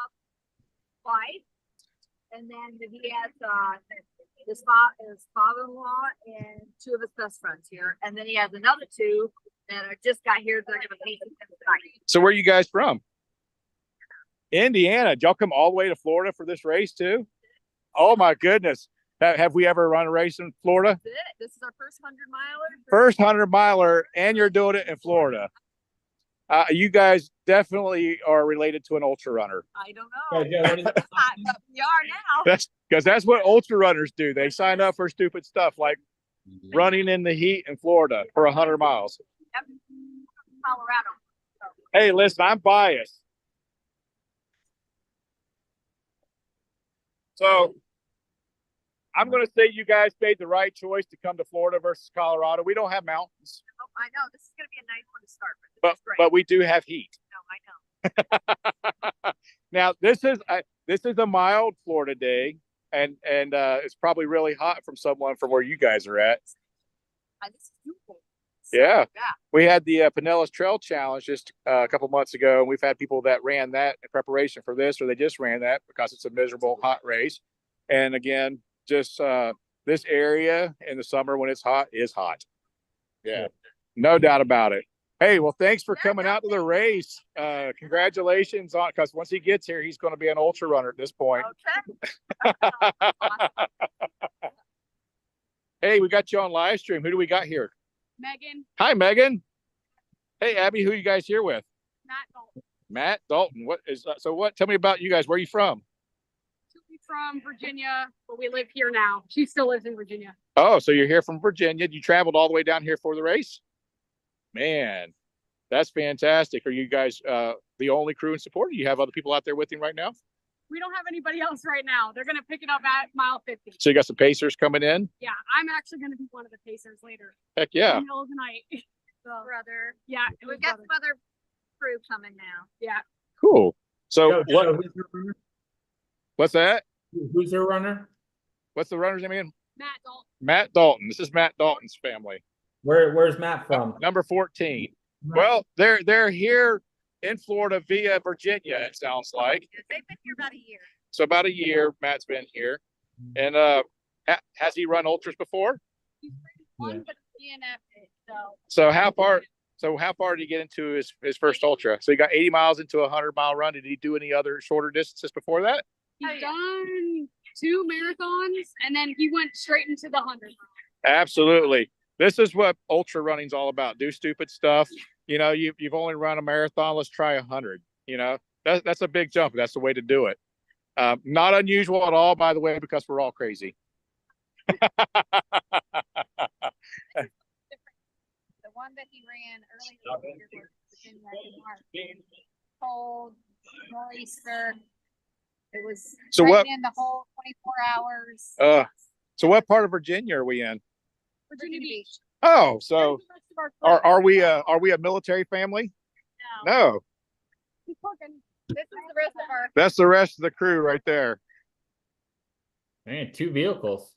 Speaker 19: Wife, and then he has his father-in-law and two of his best friends here, and then he has another two that are just got here. They're gonna meet him tonight.
Speaker 5: So where are you guys from? Indiana. Did y'all come all the way to Florida for this race too? Oh my goodness. Have we ever run a race in Florida?
Speaker 19: This is our first 100-miler.
Speaker 5: First 100-miler, and you're doing it in Florida. You guys definitely are related to an ultra runner.
Speaker 19: I don't know. But we are now.
Speaker 5: That's what ultra runners do. They sign up for stupid stuff like running in the heat in Florida for 100 miles.
Speaker 19: Yep. Colorado.
Speaker 5: Hey, listen, I'm biased. So I'm going to say you guys made the right choice to come to Florida versus Colorado. We don't have mountains.
Speaker 19: Oh, I know. This is going to be a nice one to start with.
Speaker 5: But we do have heat.
Speaker 19: No, I know.
Speaker 5: Now this is a mild Florida day, and it's probably really hot from someone from where you guys are at.
Speaker 19: This is beautiful.
Speaker 5: Yeah. We had the Pinellas Trail Challenge just a couple months ago, and we've had people that ran that in preparation for this, or they just ran that because it's a miserable hot race. And again, just this area in the summer when it's hot is hot. Yeah, no doubt about it. Hey, well, thanks for coming out to the race. Congratulations on, because once he gets here, he's going to be an ultra runner at this point. Hey, we got you on live stream. Who do we got here?
Speaker 10: Megan.
Speaker 5: Hi, Megan. Hey, Abby, who are you guys here with?
Speaker 10: Matt Dalton.
Speaker 5: Matt Dalton. What is so? What? Tell me about you guys. Where are you from?
Speaker 10: She's from Virginia, but we live here now. She still lives in Virginia.
Speaker 5: Oh, so you're here from Virginia. You traveled all the way down here for the race? Man, that's fantastic. Are you guys the only crew and support? Do you have other people out there with you right now?
Speaker 10: We don't have anybody else right now. They're going to pick it up at mile 50.
Speaker 5: So you got some pacers coming in?
Speaker 10: Yeah, I'm actually going to be one of the pacers later.
Speaker 5: Heck yeah.
Speaker 10: In the middle of the night. So,
Speaker 19: Brother.
Speaker 10: yeah.
Speaker 19: We've got some other crew coming now.
Speaker 10: Yeah.
Speaker 5: Cool. So
Speaker 2: Joe,
Speaker 5: what's that?
Speaker 2: Who's your runner?
Speaker 5: What's the runner's name again?
Speaker 10: Matt Dalton.
Speaker 5: Matt Dalton. This is Matt Dalton's family.
Speaker 2: Where's Matt from?
Speaker 5: Number 14. Well, they're here in Florida via Virginia, it sounds like.
Speaker 19: They've been here about a year.
Speaker 5: So about a year, Matt's been here. And has he run ultras before?
Speaker 10: He's one, but DNF it, so.
Speaker 5: So how far did he get into his first ultra? So he got 80 miles into a 100-mile run. Did he do any other shorter distances before that?
Speaker 10: He's done 2 marathons, and then he went straight into the 100.
Speaker 5: Absolutely. This is what ultra running's all about. Do stupid stuff. You know, you've only run a marathon. Let's try 100. You know, that's a big jump. That's the way to do it. Not unusual at all, by the way, because we're all crazy.
Speaker 19: The one that he ran earlier was in March. Cold, nor'easter. It was
Speaker 5: So
Speaker 19: raining the whole 24 hours.
Speaker 5: So what part of Virginia are we in?
Speaker 10: Virginia Beach.
Speaker 5: Oh, so are we a military family? No.
Speaker 19: This is the rest of our.
Speaker 5: That's the rest of the crew right there.
Speaker 2: Man, 2 vehicles.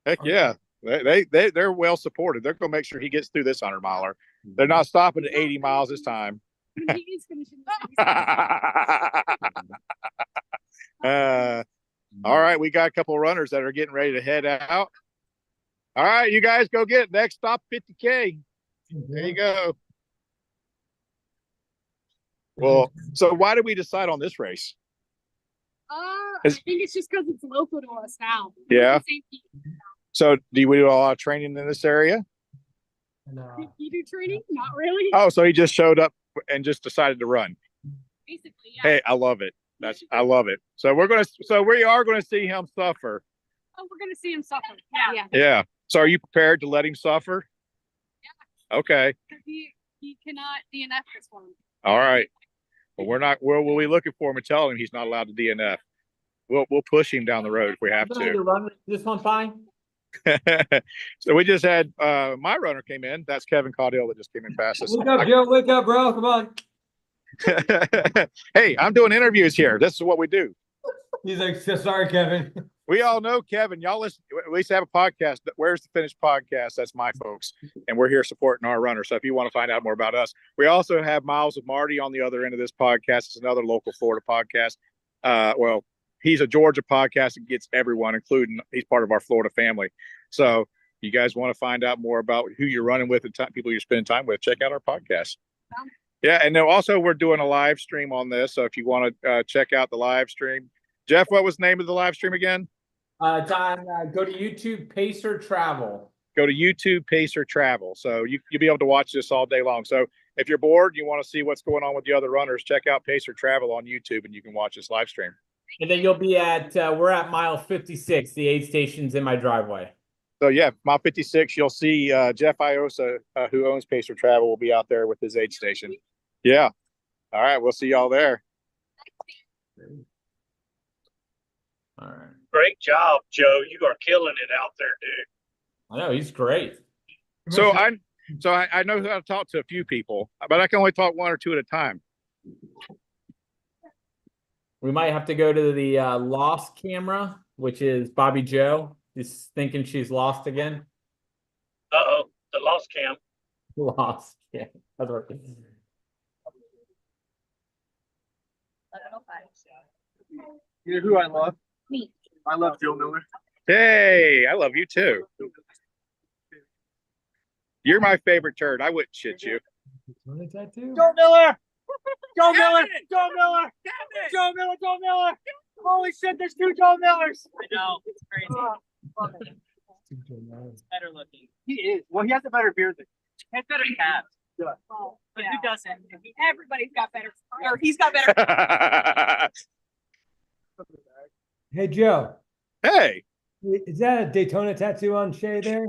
Speaker 5: Heck yeah. They're well supported. They're gonna make sure he gets through this 100-miler. They're not stopping at 80 miles this time.
Speaker 10: He is finishing
Speaker 5: All right, we got a couple of runners that are getting ready to head out. All right, you guys go get it. Next stop, 50K. There you go. Well, so why did we decide on this race?
Speaker 10: I think it's just because it's local to us now.
Speaker 5: Yeah.
Speaker 10: Same people.
Speaker 5: So do we do a lot of training in this area?
Speaker 10: You do training? Not really.
Speaker 5: Oh, so he just showed up and just decided to run.
Speaker 10: Basically, yeah.
Speaker 5: Hey, I love it. I love it. So we are gonna see him suffer.
Speaker 10: Oh, we're gonna see him suffer. Yeah.
Speaker 5: Yeah. So are you prepared to let him suffer? Yeah. Okay.
Speaker 10: He cannot DNF this one.
Speaker 5: All right. Well, we'll be looking for him and telling him he's not allowed to DNF. We'll push him down the road if we have to.
Speaker 2: Run this one fine.
Speaker 5: So we just had my runner came in. That's Kevin Caudill that just came in past us.
Speaker 18: Wake up, Joe. Wake up, bro. Come on.
Speaker 5: Hey, I'm doing interviews here. This is what we do.
Speaker 18: He's like, so sorry, Kevin.
Speaker 5: We all know Kevin. Y'all listen. At least have a podcast. Where's the Finished podcast? That's my folks, and we're here supporting our runner. So if you want to find out more about us, we also have Miles with Marty on the other end of this podcast. It's another local Florida podcast. Well, he's a Georgia podcast and gets everyone, including he's part of our Florida family. So you guys want to find out more about who you're running with and people you're spending time with, check out our podcast. Yeah, and then also we're doing a live stream on this. So if you want to check out the live stream, Jeff, what was the name of the live stream again?
Speaker 2: Go to YouTube Pacer Travel.
Speaker 5: Go to YouTube Pacer Travel. So you'll be able to watch this all day long. So if you're bored, you want to see what's going on with the other runners, check out Pacer Travel on YouTube and you can watch this live stream.
Speaker 2: And then you'll be at we're at mile 56. The aid station's in my driveway.
Speaker 5: So yeah, mile 56, you'll see Jeff Iosa, who owns Pacer Travel, will be out there with his aid station. Yeah. All right, we'll see y'all there.
Speaker 2: All right.
Speaker 15: Great job, Joe. You are killing it out there, dude.
Speaker 2: I know he's great.
Speaker 5: So I know how to talk to a few people, but I can only talk 1 or 2 at a time.
Speaker 2: We might have to go to the lost camera, which is Bobby Joe. He's thinking she's lost again.
Speaker 15: Uh-oh, the lost cam.
Speaker 2: Lost. Yeah. That's right.
Speaker 20: You know who I love?
Speaker 19: Me.
Speaker 20: I love Joe Miller.
Speaker 5: Hey, I love you too. You're my favorite turd. I wouldn't shit you.
Speaker 18: What tattoo?
Speaker 6: Joe Miller! Joe Miller! Joe Miller! Joe Miller! Joe Miller! Holy shit, there's 2 Joe Millers! I know, it's crazy. Love it. It's better looking. He is. Well, he has a better beard than he has better calves. Yeah.
Speaker 3: Oh,
Speaker 6: But
Speaker 3: yeah.
Speaker 6: who doesn't?
Speaker 3: Everybody's got better, or he's got better.
Speaker 18: Hey, Joe.
Speaker 5: Hey,
Speaker 18: Is that a Daytona tattoo on Shay there?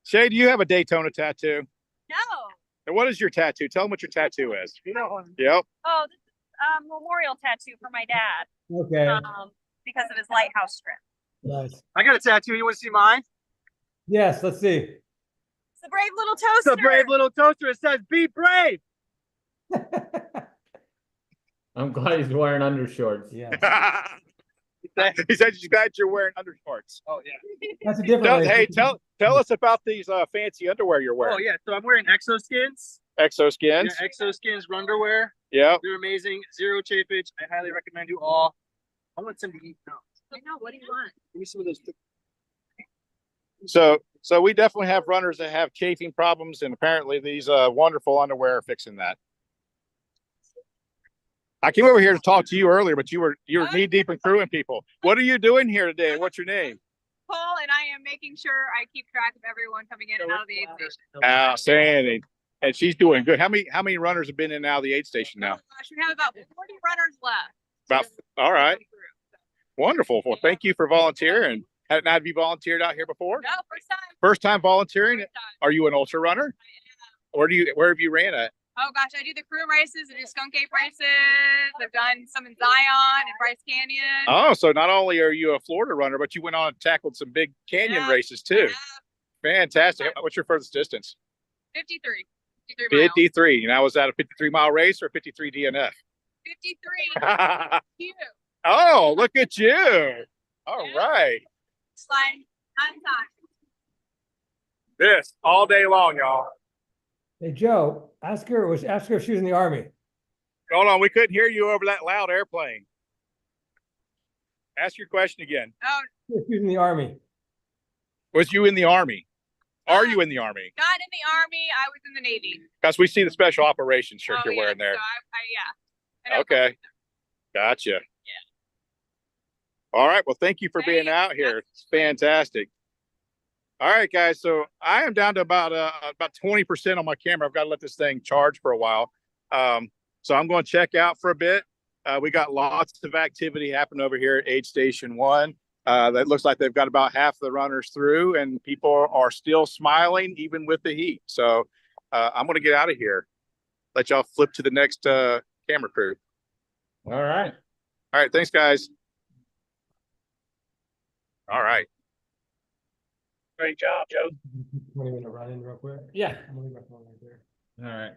Speaker 5: Shay, do you have a Daytona tattoo?
Speaker 3: No.
Speaker 5: And what is your tattoo? Tell them what your tattoo is.
Speaker 3: You know.
Speaker 5: Yep.
Speaker 3: Oh, this is a memorial tattoo for my dad.
Speaker 18: Okay.
Speaker 3: Because of his lighthouse strip.
Speaker 18: Nice.
Speaker 6: I got a tattoo. You want to see mine?
Speaker 18: Yes, let's see.
Speaker 3: It's the brave little toaster.
Speaker 6: It's a brave little toaster. It says, "Be brave."
Speaker 1: I'm glad he's wearing undershorts.
Speaker 18: Yeah.
Speaker 5: He said you guys are wearing undershorts.
Speaker 6: Oh yeah.
Speaker 18: That's a different way.
Speaker 5: Hey, tell us about these fancy underwear you're wearing.
Speaker 6: Oh yeah. So I'm wearing Exoskins.
Speaker 5: Exoskins.
Speaker 6: Yeah, Exoskins underwear.
Speaker 5: Yep.
Speaker 6: They're amazing. Zero chafage. I highly recommend you all. I want some to eat now.
Speaker 3: I know. What do you want?
Speaker 6: Give me some of those.
Speaker 5: So we definitely have runners that have chafing problems, and apparently these wonderful underwear are fixing that. I came over here to talk to you earlier, but you were knee deep in crewing people. What are you doing here today? What's your name?
Speaker 3: Paul, and I am making sure I keep track of everyone coming in and out of the aid station.
Speaker 5: Outstanding. And she's doing good. How many runners have been in and out of the aid station now?
Speaker 3: Gosh, we have about 40 runners left.
Speaker 5: All right. Wonderful. Well, thank you for volunteering. Have you volunteered out here before?
Speaker 3: No, first time.
Speaker 5: First time volunteering?
Speaker 3: First time.
Speaker 5: Are you an ultra runner? Where have you ran at?
Speaker 3: Oh gosh, I do the crew races, I do skunk ape races. I've done some in Zion and Bryce Canyon.
Speaker 5: Oh, so not only are you a Florida runner, but you went on and tackled some big canyon races too. Fantastic. What's your furthest distance?
Speaker 3: 53. 53 miles.
Speaker 5: 53. Now, was that a 53-mile race or 53 DNF?
Speaker 3: 53. Cute.
Speaker 5: Oh, look at you. All right.
Speaker 3: Slide on time.
Speaker 5: This all day long, y'all.
Speaker 18: Hey, Joe, ask her if she was in the Army.
Speaker 5: Hold on. We couldn't hear you over that loud airplane. Ask your question again.
Speaker 3: Oh,
Speaker 18: If she was in the Army.
Speaker 5: Was you in the Army? Are you in the Army?
Speaker 3: not in the Army. I was in the Navy.
Speaker 5: Because we see the special operations shirt
Speaker 3: Oh,
Speaker 5: you're
Speaker 3: yeah,
Speaker 5: wearing there.
Speaker 3: So I know.
Speaker 5: Okay. Gotcha.
Speaker 3: Yeah.
Speaker 5: All right. Well, thank you for being out here. It's fantastic. All right, guys. So I am down to about 20% on my camera. I've got to let this thing charge for a while. So I'm going to check out for a bit. We got lots of activity happening over here at Aid Station 1. That looks like they've got about half the runners through, and people are still smiling even with the heat. So I'm going to get out of here. Let y'all flip to the next camera crew.
Speaker 1: All right.
Speaker 5: All right. Thanks, guys. All right.
Speaker 15: Great job, Joe.
Speaker 18: 20-minute run in real quick.
Speaker 1: Yeah.
Speaker 18: I'm gonna leave my phone right there.
Speaker 1: All right.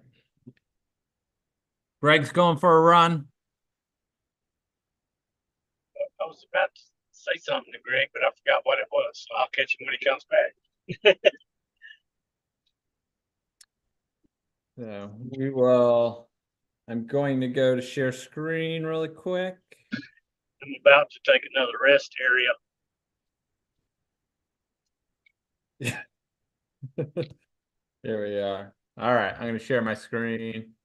Speaker 1: Greg's going for a run.
Speaker 15: I was about to say something to Greg, but I forgot what it was. So I'll catch him when he comes back.
Speaker 1: So we will. I'm going to go to share screen really quick.
Speaker 15: I'm about to take another rest area.
Speaker 1: Here we are. All right, I'm going to share my screen.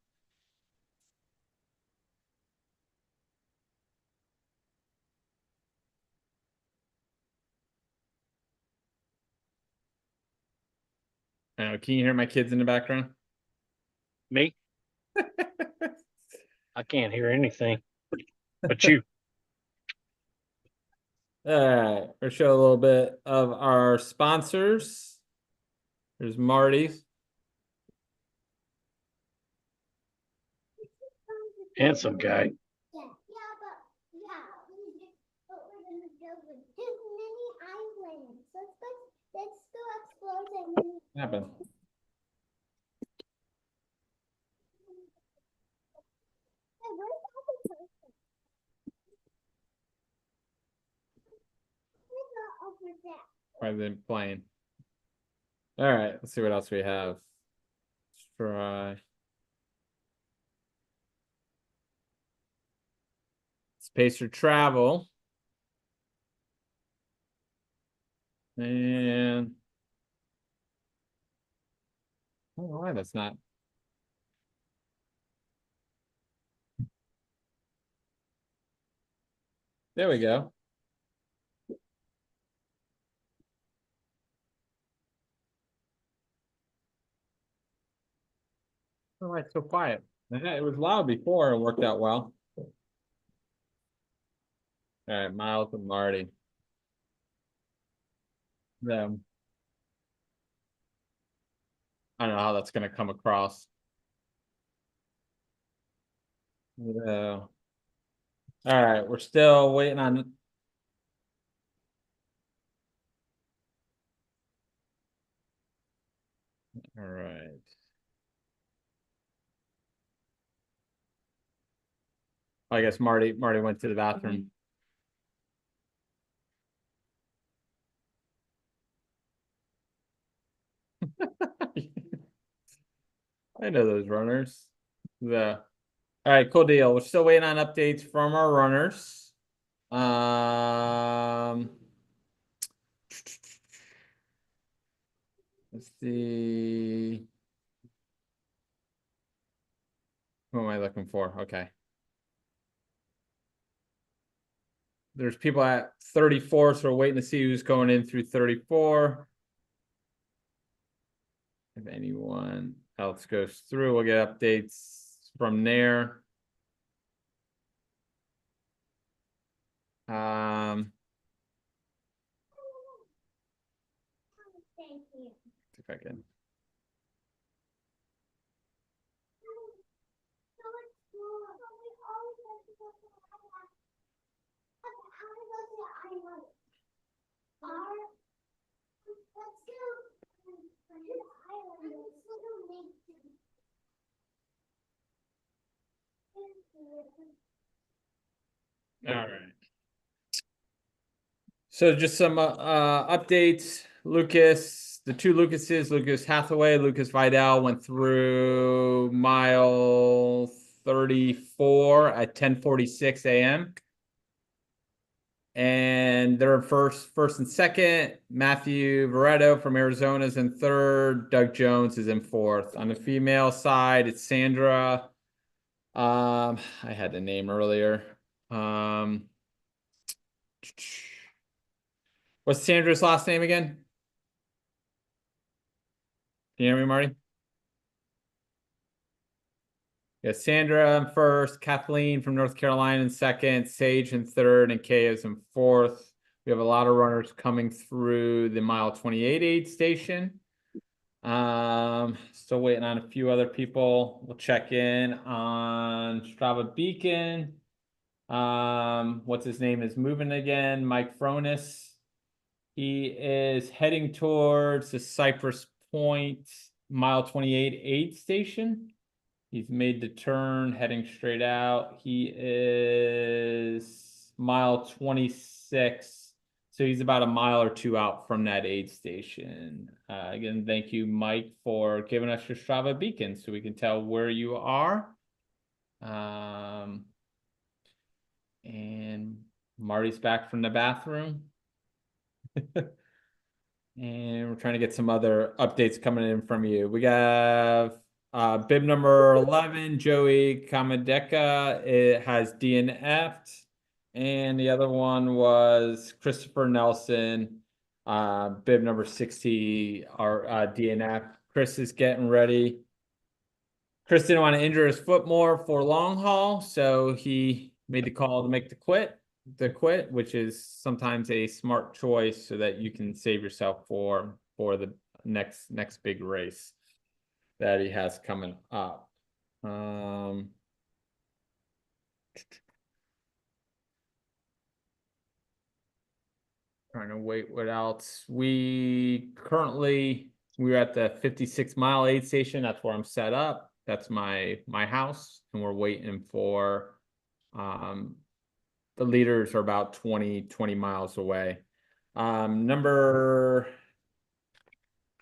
Speaker 1: Can you hear my kids in the background?
Speaker 15: Me? I can't hear anything but you.
Speaker 1: All right, we'll show a little bit of our sponsors. There's Marty's.
Speaker 15: Handsome guy.
Speaker 1: Happened. I've been playing. All right, let's see what else we have. Let's try. Pacer Travel. And I don't know why that's not. There we go. Oh, it's so quiet. It was loud before and worked out well. All right, Miles and Marty. Them. I don't know how that's going to come across. Yeah. All right, we're still waiting on. All right. I guess Marty went to the bathroom. I know those runners. All right, cool deal. We're still waiting on updates from our runners. Let's see. Who am I looking for? Okay. There's people at 34, so we're waiting to see who's going in through 34. If anyone else goes through, we'll get updates from there. See if I can. All right. So just some updates. Lucas, the two Lucases, Lucas Hathaway, Lucas Vidal went through mile 34 at 10:46 a.m. And they're first and second. Matthew Veretto from Arizona is in third. Doug Jones is in fourth. On the female side, it's Sandra. I had the name earlier. What's Sandra's last name again? Can you hear me, Marty? Yeah, Sandra in first, Kathleen from North Carolina in second, Sage in third, and Kay is in fourth. We have a lot of runners coming through the mile 28 aid station. Still waiting on a few other people. We'll check in on Strava Beacon. What's his name is moving again, Mike Fronis. He is heading towards the Cypress Point mile 28 aid station. He's made the turn, heading straight out. He is mile 26. So he's about a mile or two out from that aid station. Again, thank you, Mike, for giving us your Strava beacon so we can tell where you are. And Marty's back from the bathroom. And we're trying to get some other updates coming in from you. We got bib number 11, Joey Kamadeka. It has DNF'd. And the other one was Christopher Nelson, bib number 60, our DNF. Chris is getting ready. Chris didn't want to injure his foot more for long haul, so he made the call to make the quit, which is sometimes a smart choice so that you can save yourself for the next big race that he has coming up. Trying to wait what else. We're at the 56-mile aid station. That's where I'm set up. That's my house, and we're waiting for the leaders are about 20 miles away. Number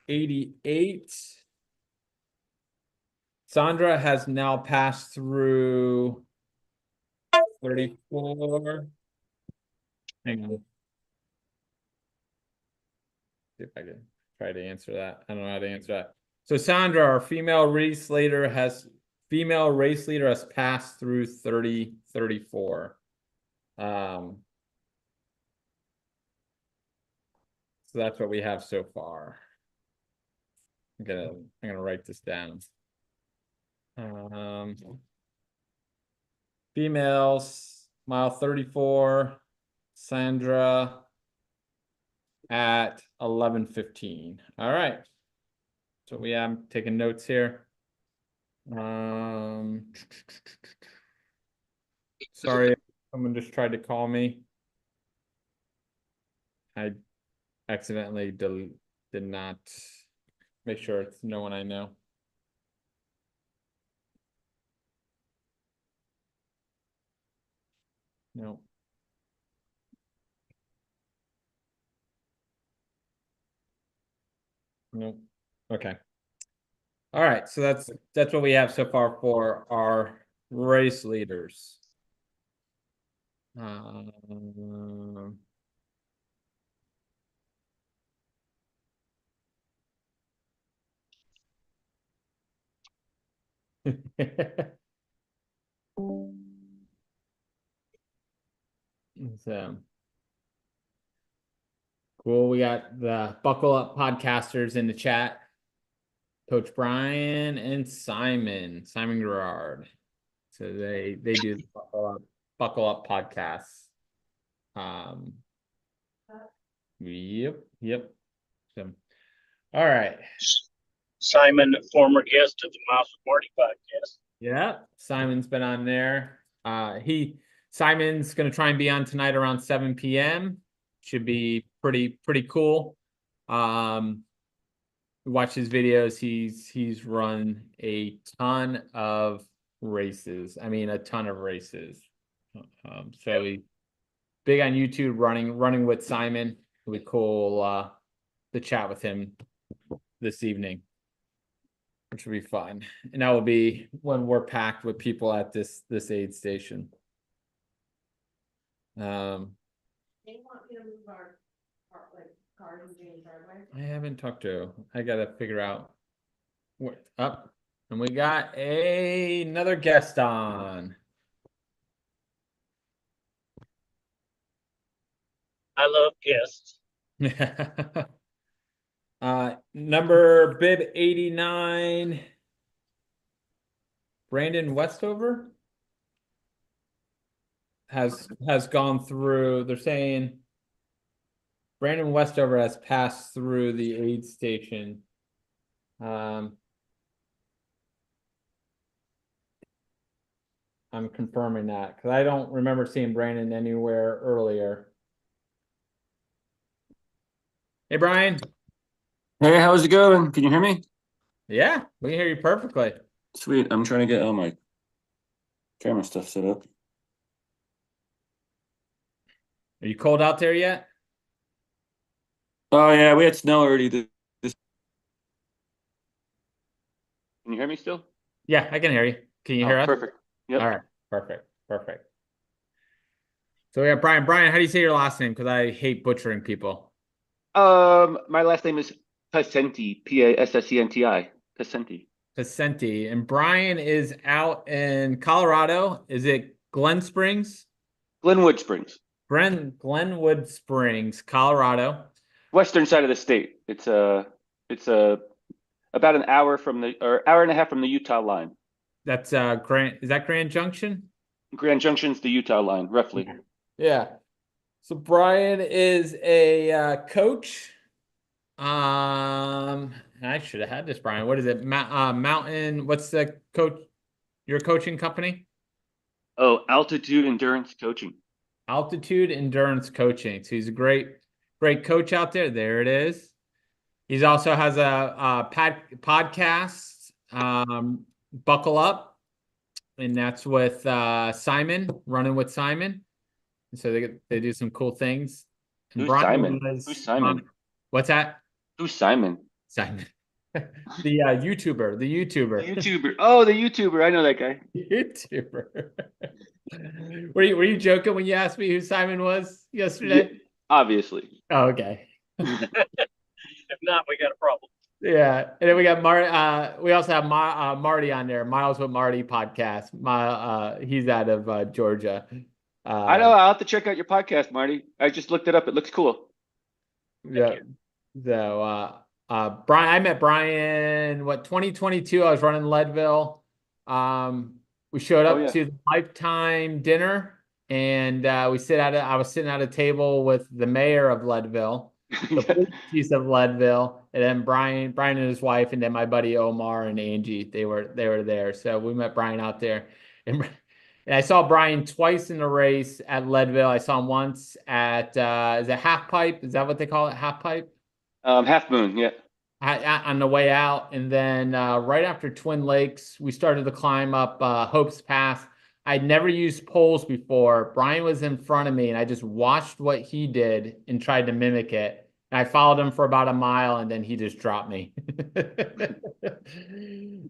Speaker 1: 88. Sandra has now passed through 34. Hang on. See if I can try to answer that. I don't know how to answer that. So Sandra, our female race leader has passed through 34. So that's what we have so far. I'm gonna write this down. Females, mile 34, Sandra at 11:15. All right. So we have taking notes here. Sorry, someone just tried to call me. I accidentally did not make sure it's no one I know. No. Nope. Okay. All right, so that's what we have so far for our race leaders. So cool. We got the Buckle Up podcasters in the chat. Coach Brian and Simon Gerard. So they do the Buckle Up podcasts. Yep. So, all right.
Speaker 15: Simon, former guest of the Miles with Marty podcast.
Speaker 1: Yeah, Simon's been on there. Simon's gonna try and be on tonight around 7 p.m. Should be pretty cool. Watch his videos. He's run a ton of races. I mean, a ton of races. So he's big on YouTube, running with Simon. It'll be cool to chat with him this evening, which will be fun. And that will be when we're packed with people at this aid station.
Speaker 10: They want me to move our cars in the driveway.
Speaker 1: I haven't talked to. I gotta figure out what's up. And we got another guest on.
Speaker 15: I love guests.
Speaker 1: Number bib 89, Brandon Westover has gone through. They're saying Brandon Westover has passed through the aid station. I'm confirming that because I don't remember seeing Brandon anywhere earlier. Hey, Brian.
Speaker 21: Hey, how's it going? Can you hear me?
Speaker 1: Yeah, we can hear you perfectly.
Speaker 21: Sweet. I'm trying to get all my camera stuff set up.
Speaker 1: Are you cold out there yet?
Speaker 21: Oh yeah, we had snow already. Can you hear me still?
Speaker 1: Yeah, I can hear you. Can you hear us?
Speaker 21: Perfect. Yep.
Speaker 1: All right. Perfect. So we got Brian. Brian, how do you say your last name? Because I hate butchering people.
Speaker 21: My last name is Pasenti, Passenti.
Speaker 1: Pasenti. And Brian is out in Colorado. Is it Glen Springs?
Speaker 21: Glenwood Springs.
Speaker 1: Glenwood Springs, Colorado.
Speaker 21: Western side of the state. It's about an hour hour and a half from the Utah line.
Speaker 1: That's is that Grand Junction?
Speaker 21: Grand Junction's the Utah line, roughly.
Speaker 1: Yeah. So Brian is a coach. I should have had this, Brian. What is it? Mountain. What's the coach? Your coaching company?
Speaker 21: Oh, Altitude Endurance Coaching.
Speaker 1: Altitude Endurance Coaching. So he's a great coach out there. There it is. He also has a podcast, Buckle Up, and that's with Simon, running with Simon. And so they do some cool things. And
Speaker 21: Who's
Speaker 1: Brian
Speaker 21: Simon? Who's Simon?
Speaker 1: What's that?
Speaker 21: Who's Simon?
Speaker 1: Simon. The YouTuber.
Speaker 21: Oh, the YouTuber. I know that guy.
Speaker 1: YouTuber. Were you joking when you asked me who Simon was yesterday?
Speaker 21: Yeah, obviously.
Speaker 1: Oh, okay.
Speaker 15: If not, we got a problem.
Speaker 1: Yeah, and then we got we also have Marty on there, Miles with Marty podcast. He's out of Georgia.
Speaker 21: I know. I'll have to check out your podcast, Marty. I just looked it up. It looks cool.
Speaker 1: Yeah, So, Brian, I met Brian, 2022, I was running Leadville. We showed
Speaker 21: Oh,
Speaker 1: up
Speaker 21: yeah.
Speaker 1: to the Lifetime dinner and I was sitting at a table with the mayor of Leadville, the police chief of Leadville, and then Brian and his wife, and then my buddy Omar and Angie, they were there. So we met Brian out there. And I saw Brian twice in the race at Leadville. I saw him once at is it Half Pipe? Is that what they call it? Half Pipe?
Speaker 21: Half Moon, yeah.
Speaker 1: On the way out, and then right after Twin Lakes, we started to climb up Hope's Pass. I'd never used poles before. Brian was in front of me, and I just watched what he did and tried to mimic it. And I followed him for about a mile, and then he just dropped me.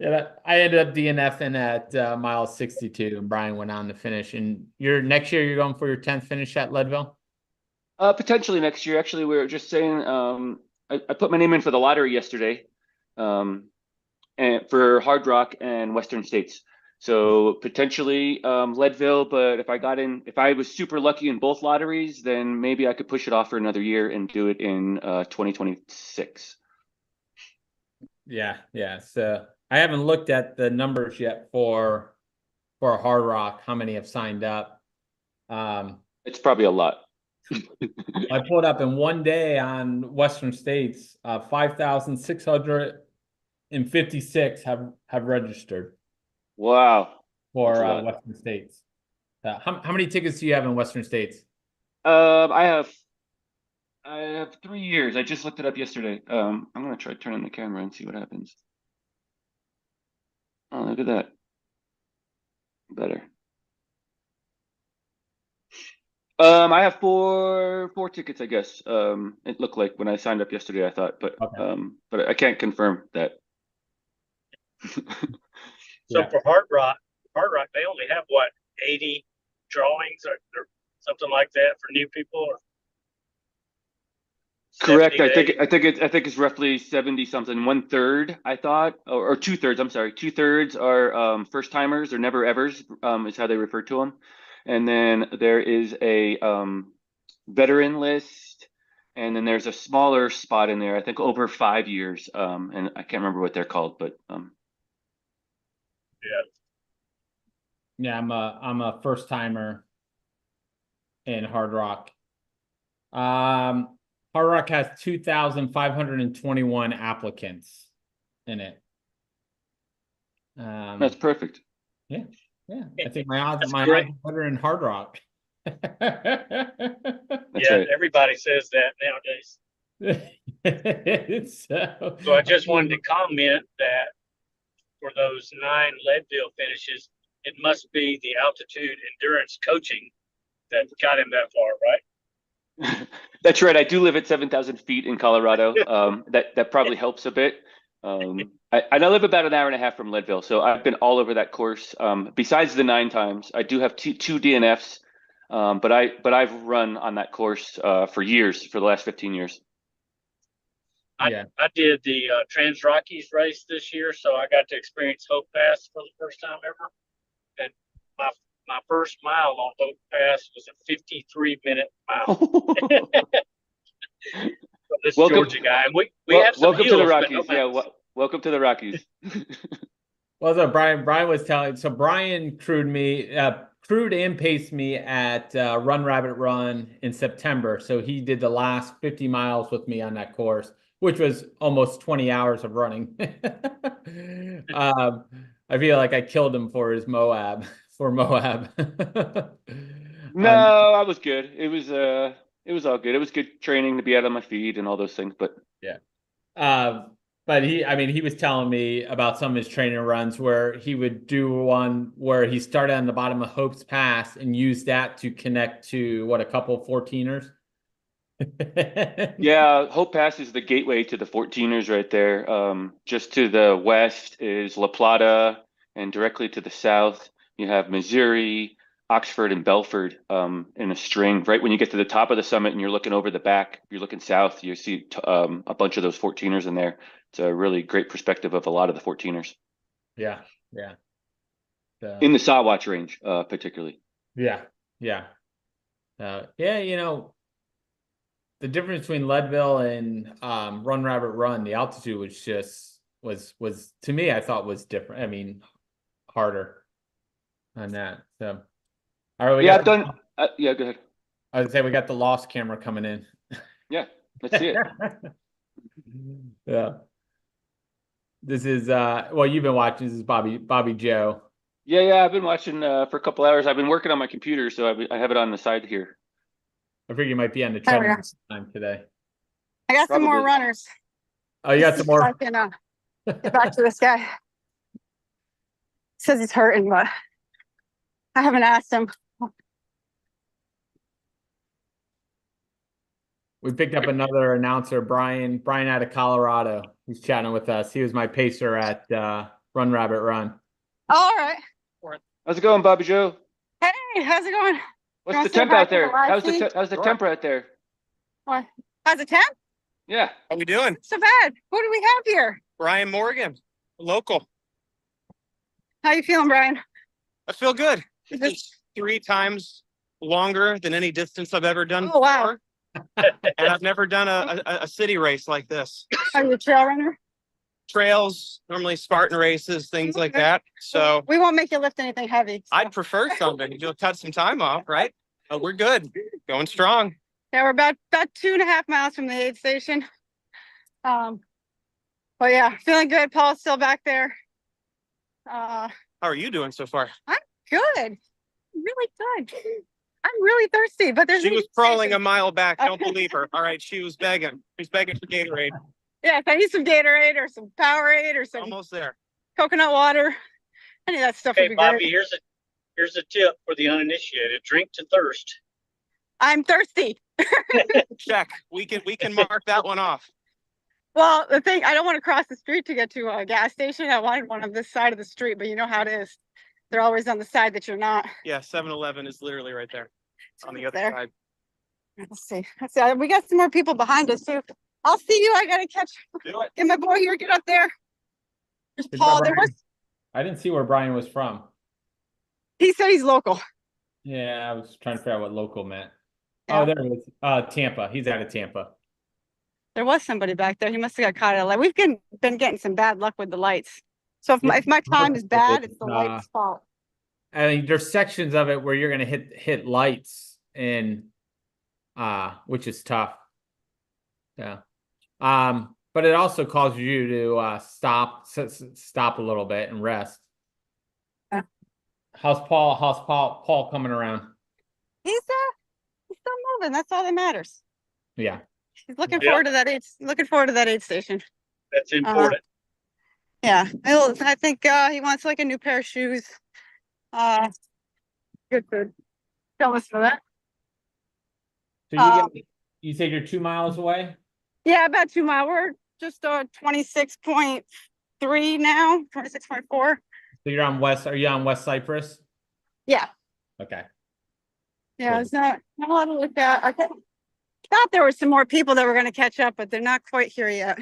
Speaker 1: And I ended up DNFing at mile 62, and Brian went on to finish. And next year, you're going for your 10th finish at Leadville?
Speaker 21: Potentially next year. Actually, we were just saying, I put my name in for the lottery yesterday, and for Hard Rock and Western States. So potentially Leadville, but if I was super lucky in both lotteries, then maybe I could push it off for another year and do it in 2026.
Speaker 1: Yeah. So I haven't looked at the numbers yet for Hard Rock, how many have signed up.
Speaker 21: It's probably a lot.
Speaker 1: I pulled up in one day on Western States, 5,656 have registered.
Speaker 21: Wow.
Speaker 1: For Western States. How many tickets do you have in Western States?
Speaker 21: I have 3 years. I just looked it up yesterday. I'm gonna try turning the camera and see what happens. Oh, look at that. Better. I have four tickets, I guess. It looked like when I signed up yesterday, I thought, but I can't confirm that.
Speaker 15: So for Hard Rock, they only have what, 80 drawings or something like that for new people? Or
Speaker 21: Correct. I think it's roughly 70 something. 1/3, I thought, or 2/3. I'm sorry. 2/3 are first timers or never evers, is how they refer to them. And then there is a veteran list, and then there's a smaller spot in there. I think over 5 years. And I can't remember what they're called, but
Speaker 1: Yeah, I'm a first timer in Hard Rock. Hard Rock has 2,521 applicants in it.
Speaker 21: That's perfect.
Speaker 1: Yeah. I think my odds are better in Hard Rock.
Speaker 15: Everybody says that nowadays. So I just wanted to comment that for those 9 Leadville finishes, it must be the altitude endurance coaching that got him that far, right?
Speaker 21: That's right. I do live at 7,000 feet in Colorado. That probably helps a bit. I live about an hour and a half from Leadville, so I've been all over that course. Besides the 9 times, I do have two DNFs, but I've run on that course for years, for the last 15 years.
Speaker 15: I did the Trans Rockies race this year, so I got to experience Hope Pass for the first time ever. And my first mile on Hope Pass was a 53-minute mile. This Georgia guy, and we have some
Speaker 21: welcome
Speaker 15: hills,
Speaker 21: to the Rockies.
Speaker 15: No
Speaker 21: welcome to the Rockies.
Speaker 1: Well, so Brian was telling. So Brian crewed and paced me at Run Rabbit Run in September. So he did the last 50 miles with me on that course, which was almost 20 hours of running. I feel like I killed him for his Moab.
Speaker 21: No, I was good. It was all good. It was good training to be out on my feet and all those things. But
Speaker 1: yeah. But he was telling me about some of his training runs where he would do one where he started on the bottom of Hope's Pass and used that to connect to a couple 14ers.
Speaker 21: Yeah, Hope Pass is the gateway to the 14ers right there. Just to the west is La Plata, and directly to the south you have Missouri, Oxford, and Belford in a string. Right when you get to the top of the summit and you're looking over the back, you're looking south, you see a bunch of those 14ers in there. It's a really great perspective of a lot of the 14ers.
Speaker 1: Yeah.
Speaker 21: In the Sawatch range, particularly.
Speaker 1: Yeah. The the difference between Leadville and Run Rabbit Run, the altitude was just was to me, I thought was different. I mean, harder on that. So all right,
Speaker 21: Yeah, I've done. Yeah, go ahead.
Speaker 1: I would say we got the lost camera coming in.
Speaker 21: Yeah, let's see it.
Speaker 1: Yeah. This is well, you've been watching. This is Bobby Joe.
Speaker 21: Yeah, I've been watching for a couple hours. I've been working on my computer, so I have it on the side here.
Speaker 1: I figured you might be on the
Speaker 9: There we
Speaker 1: treadmill
Speaker 9: go.
Speaker 1: time today.
Speaker 9: I got some more
Speaker 21: Probably.
Speaker 9: runners.
Speaker 1: Oh, you got some more.
Speaker 9: I can get back to this guy. Says he's hurting, but I haven't asked him.
Speaker 1: We picked up another announcer, Brian out of Colorado. He's chatting with us. He was my pacer at Run Rabbit Run.
Speaker 9: Oh, all right.
Speaker 21: How's it going, Bobby Joe?
Speaker 9: Hey, how's it going?
Speaker 21: What's the temp out there? How's the temp out there?
Speaker 9: What? How's the temp?
Speaker 21: Yeah.
Speaker 16: How we doing?
Speaker 9: So bad. Who do we have here?
Speaker 16: Brian Morgan, local.
Speaker 9: How you feeling, Brian?
Speaker 16: I feel good.
Speaker 9: Is
Speaker 16: This is 3 times longer than any distance I've ever done
Speaker 9: Oh, wow.
Speaker 16: before. And I've never done a city race like this.
Speaker 9: Are you a trail runner?
Speaker 16: Trails, normally Spartan races, things like that. So
Speaker 9: We won't make you lift anything heavy. so-
Speaker 16: I'd prefer something. You'll cut some time off, right? But we're good. Going strong.
Speaker 9: Yeah, we're about 2.5 miles from the aid station. But yeah, feeling good. Paul's still back there.
Speaker 16: How are you doing so far?
Speaker 9: I'm good. Really good. I'm really thirsty, but there's
Speaker 16: She
Speaker 9: an
Speaker 16: was
Speaker 9: aid
Speaker 16: crawling
Speaker 9: station.
Speaker 16: a mile back. Don't believe her. All right, she was begging. She's begging for Gatorade.
Speaker 9: Yeah, if I need some Gatorade or some Powerade or some
Speaker 16: Almost there.
Speaker 9: coconut water, any of that stuff
Speaker 15: Hey,
Speaker 9: would be
Speaker 15: Bobby,
Speaker 9: great.
Speaker 15: here's a tip for the uninitiated: drink to thirst.
Speaker 9: I'm thirsty.
Speaker 16: Check. We can mark that one off.
Speaker 9: Well, the thing, I don't want to cross the street to get to a gas station. I wanted one on this side of the street, but you know how it is. They're always on the side that you're not.
Speaker 16: Yeah, 7-Eleven is literally right there on the other
Speaker 9: There.
Speaker 16: side.
Speaker 9: Let's see. Let's see. We got some more people behind us too. I'll see you. I gotta catch.
Speaker 16: Do it.
Speaker 9: Get my boy here. Get up there. There's
Speaker 1: Did
Speaker 9: Paul. There
Speaker 1: Brian-
Speaker 9: was.
Speaker 1: I didn't see where Brian was from.
Speaker 9: He said he's local.
Speaker 1: Yeah, I was trying to figure out what local meant.
Speaker 9: Yeah.
Speaker 1: Oh, there it is. Tampa. He's out of Tampa.
Speaker 9: There was somebody back there. He must have got caught at a light. We've been getting some bad luck with the lights. So if my time is bad, it's the light's fault.
Speaker 1: I mean, there's sections of it where you're gonna hit lights and which is tough. Yeah. But it also causes you to stop a little bit and rest.
Speaker 9: Yeah.
Speaker 1: How's Paul coming around?
Speaker 9: He's still moving. That's all that matters.
Speaker 1: Yeah.
Speaker 9: He's looking
Speaker 15: Yeah.
Speaker 9: forward to that aid station.
Speaker 15: That's important.
Speaker 9: Yeah. I think he wants like a new pair of shoes. Good food. Don't listen to that.
Speaker 1: So you said you're 2 miles away?
Speaker 9: Yeah, about 2 miles. We're just 26.3 now, 26.4.
Speaker 1: So are you on West Cyprus?
Speaker 9: Yeah.
Speaker 1: Okay.
Speaker 9: Yeah,
Speaker 1: Cool.
Speaker 9: it's not a lot to look at. I thought there were some more people that were going to catch up, but they're not quite here yet.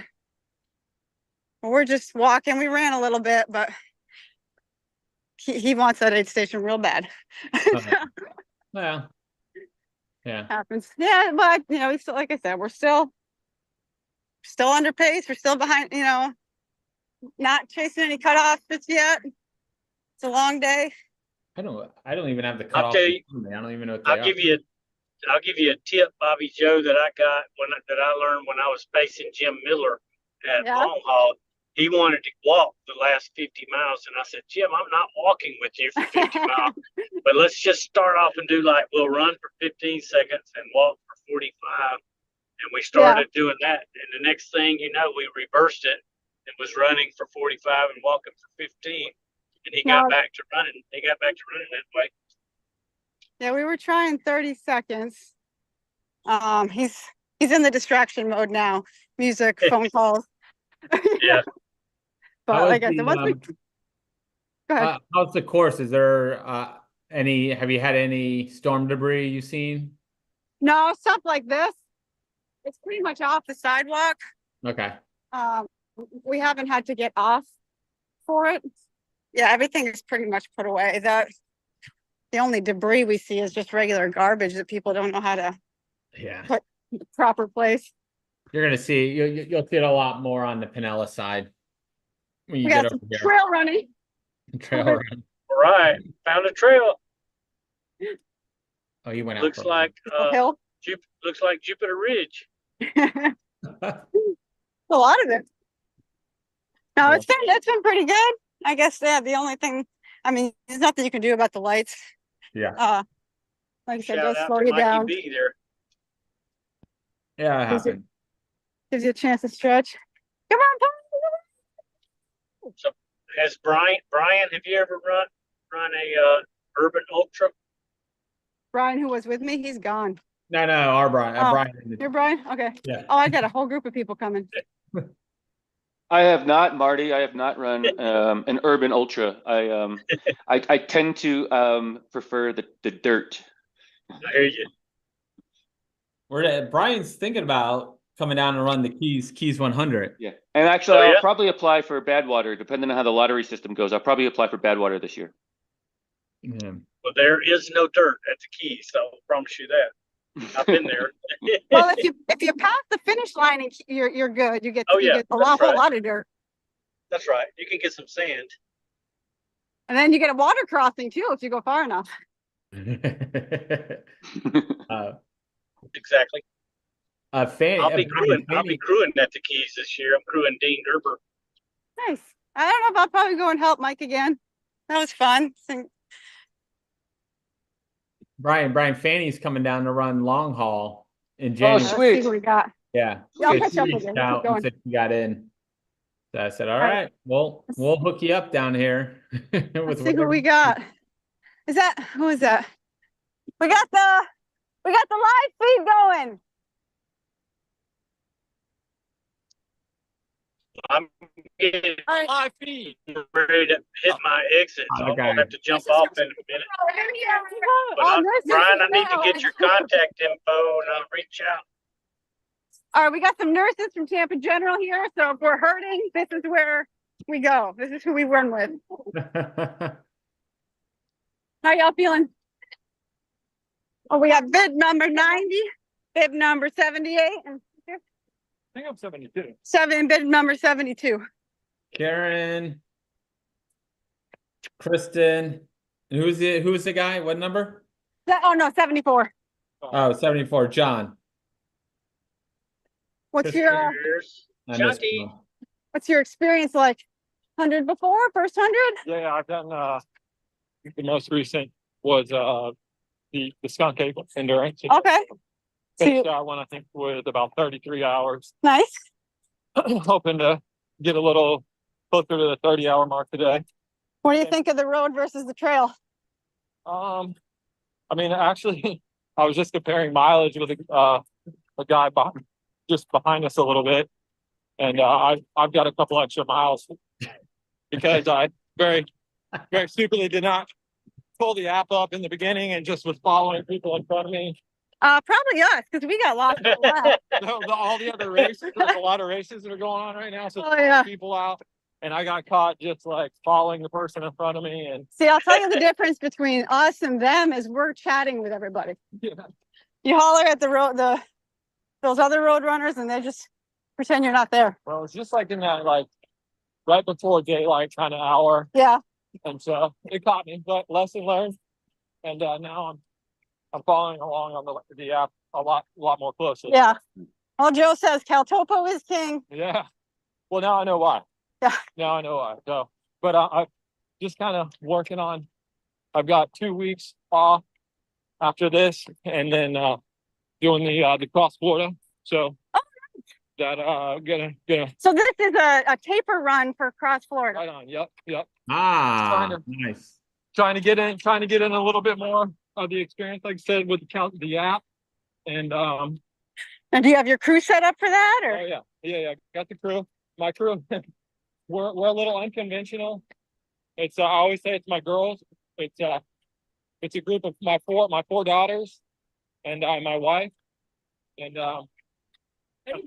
Speaker 9: We're just walking. We ran a little bit, but he wants that aid station real bad.
Speaker 1: Well, yeah.
Speaker 9: Happens. Yeah, but we still, like I said, we're still under pace. We're still behind, not chasing any cutoffs just yet. It's a long day.
Speaker 1: I don't even have the
Speaker 15: I'll
Speaker 1: cutoff.
Speaker 15: tell you-
Speaker 1: in front of me. I don't even know what they
Speaker 15: I'll give you a tip, Bobby Joe, that I got that I learned when I was facing Jim Miller at
Speaker 9: Yeah.
Speaker 15: Long Haul. He wanted to walk the last 50 miles, and I said, Jim, I'm not walking with you for 50 miles, but let's just start off and do we'll run for 15 seconds and walk for 45. And we started doing that, and the next thing you know, we reversed it and was running for 45 and walking for 15. And he got back to running. He got back to running that way.
Speaker 9: Yeah, we were trying 30 seconds. He's in the distraction mode now. Music, phone calls.
Speaker 15: Yeah.
Speaker 9: But like I said, once we go ahead.
Speaker 1: How's the course? Is there have you had any storm debris you've seen?
Speaker 9: No, stuff like this. It's pretty much off the sidewalk.
Speaker 1: Okay.
Speaker 9: We haven't had to get off for it. Yeah, everything is pretty much put away. The only debris we see is just regular garbage that people don't know how to
Speaker 1: Yeah.
Speaker 9: put the proper place.
Speaker 1: You're gonna see, you'll see it a lot more on the Pinella side. When you
Speaker 9: We
Speaker 1: get
Speaker 9: got
Speaker 1: over
Speaker 9: some
Speaker 1: here.
Speaker 9: trail running.
Speaker 1: Trail
Speaker 9: over-
Speaker 1: run.
Speaker 15: All right, found a trail.
Speaker 1: Oh, you went out.
Speaker 15: Looks
Speaker 1: for a
Speaker 15: like
Speaker 9: Hill.
Speaker 15: looks like Jupiter Ridge.
Speaker 9: A lot of it. No, it's been pretty good. I guess the only thing, I mean, there's nothing you can do about the lights.
Speaker 1: Yeah.
Speaker 9: Like I said,
Speaker 15: Shout
Speaker 9: just
Speaker 15: out
Speaker 9: slow
Speaker 15: to
Speaker 9: you
Speaker 15: Mikey
Speaker 9: down.
Speaker 15: B there.
Speaker 1: Yeah, it happened.
Speaker 9: Gives you a chance to stretch. Come on, Paul.
Speaker 15: So has Brian, have you ever run a urban ultra?
Speaker 9: Brian, who was with me, he's gone.
Speaker 1: No, our Brian.
Speaker 9: Oh,
Speaker 1: Brian.
Speaker 9: you're Brian? Okay.
Speaker 21: Yeah.
Speaker 9: Oh, I got a whole group of people coming.
Speaker 21: I have not, Marty. I have not run an urban ultra. I tend to prefer the dirt.
Speaker 15: I hear you.
Speaker 1: Brian's thinking about coming down and run the Keys 100.
Speaker 21: Yeah, and actually,
Speaker 15: Oh, yeah?
Speaker 21: I'll probably apply for Badwater, depending on how the lottery system goes. I'll probably apply for Badwater this year.
Speaker 1: Yeah.
Speaker 15: Well, there is no dirt at the Keys, so I promise you that. I've been there.
Speaker 9: Well, if you pass the finish line, and you're good. You get
Speaker 15: Oh,
Speaker 9: you
Speaker 15: yeah,
Speaker 9: get a
Speaker 15: that's
Speaker 9: whole
Speaker 15: right.
Speaker 9: lot of dirt,
Speaker 15: That's right. You can get some sand.
Speaker 9: and then you get a water crossing too if you go far enough.
Speaker 15: Exactly.
Speaker 1: Fanny,
Speaker 15: I'll be crewing at the Keys this year. I'm crewing Dean Gerber.
Speaker 9: Nice. I don't know if I'll probably go and help Mike again. That was fun.
Speaker 1: Brian Fanny's coming down to run long haul in
Speaker 21: Oh,
Speaker 1: January.
Speaker 9: Let's
Speaker 21: sweet.
Speaker 9: see what we got.
Speaker 1: Yeah.
Speaker 9: Yeah, I'll
Speaker 1: So
Speaker 9: catch
Speaker 1: she
Speaker 9: up with
Speaker 1: reached
Speaker 9: you. Keep
Speaker 1: out and
Speaker 9: going.
Speaker 1: said she got in. So I said, all
Speaker 9: right.
Speaker 1: right, well, we'll hook you up down here.
Speaker 9: Let's see who we got. Who is that? We got the live feed going.
Speaker 15: I'm getting
Speaker 9: All
Speaker 15: feed. Ready to hit my exit, so I'm gonna have to jump off in a minute. But Brian, I need to get your contact info and I'll reach out.
Speaker 9: All right, we got some nurses from Tampa General here. So if we're hurting, this is where we go. This is who we run with. How y'all feeling? Oh, we got bib number 90, bib number 78, and
Speaker 17: I think I'm 72.
Speaker 9: bib number 72.
Speaker 1: Karen, Kristen, and who's the guy? What number?
Speaker 9: Oh no, 74.
Speaker 1: Oh, 74, John.
Speaker 9: What's your
Speaker 1: I missed one.
Speaker 9: what's your experience like? 100 before? First 100?
Speaker 17: Yeah, I've done the most recent was the skunk ape endurance.
Speaker 9: Okay.
Speaker 17: Finished that one, I think, with about 33 hours.
Speaker 9: Nice.
Speaker 17: Hoping to get a little closer to the 30-hour mark today.
Speaker 9: What do you think of the road versus the trail?
Speaker 17: I mean, actually, I was just comparing mileage with a guy just behind us a little bit, and I've got a couple extra miles because I very stupidly did not pull the app up in the beginning and just was following people in front of me.
Speaker 9: Probably us, because we got lost for a while.
Speaker 17: All the other races, there's a lot of races that are going on right now, so
Speaker 9: Oh, yeah.
Speaker 17: people out, and I got caught just like following the person in front of me. And
Speaker 9: See, I'll tell you the difference between us and them is we're chatting with everybody.
Speaker 17: yeah.
Speaker 9: You holler at those other road runners, and they just pretend you're not there.
Speaker 17: Well, it's just like in that like right before daylight kind of hour.
Speaker 9: Yeah.
Speaker 17: And so it caught me, but lesson learned. And now I'm following along on the app a lot more closely.
Speaker 9: Yeah. Well, Joe says Caltopo is king.
Speaker 17: Yeah. Well, now I know why.
Speaker 9: Yeah.
Speaker 17: Now I know why. So, but I'm just kind of working on. I've got 2 weeks off after this, and then doing the cross Florida. So that gonna.
Speaker 9: So this is a taper run for cross Florida.
Speaker 17: Right on. Yep.
Speaker 1: Ah, nice.
Speaker 17: Trying to get in a little bit more of the experience, like I said, with the app. And
Speaker 9: And do you have your crew set up for that, or?
Speaker 17: oh yeah, got the crew. My crew. we're a little unconventional. It's I always say it's my girls. It's a group of my four daughters and my wife. And at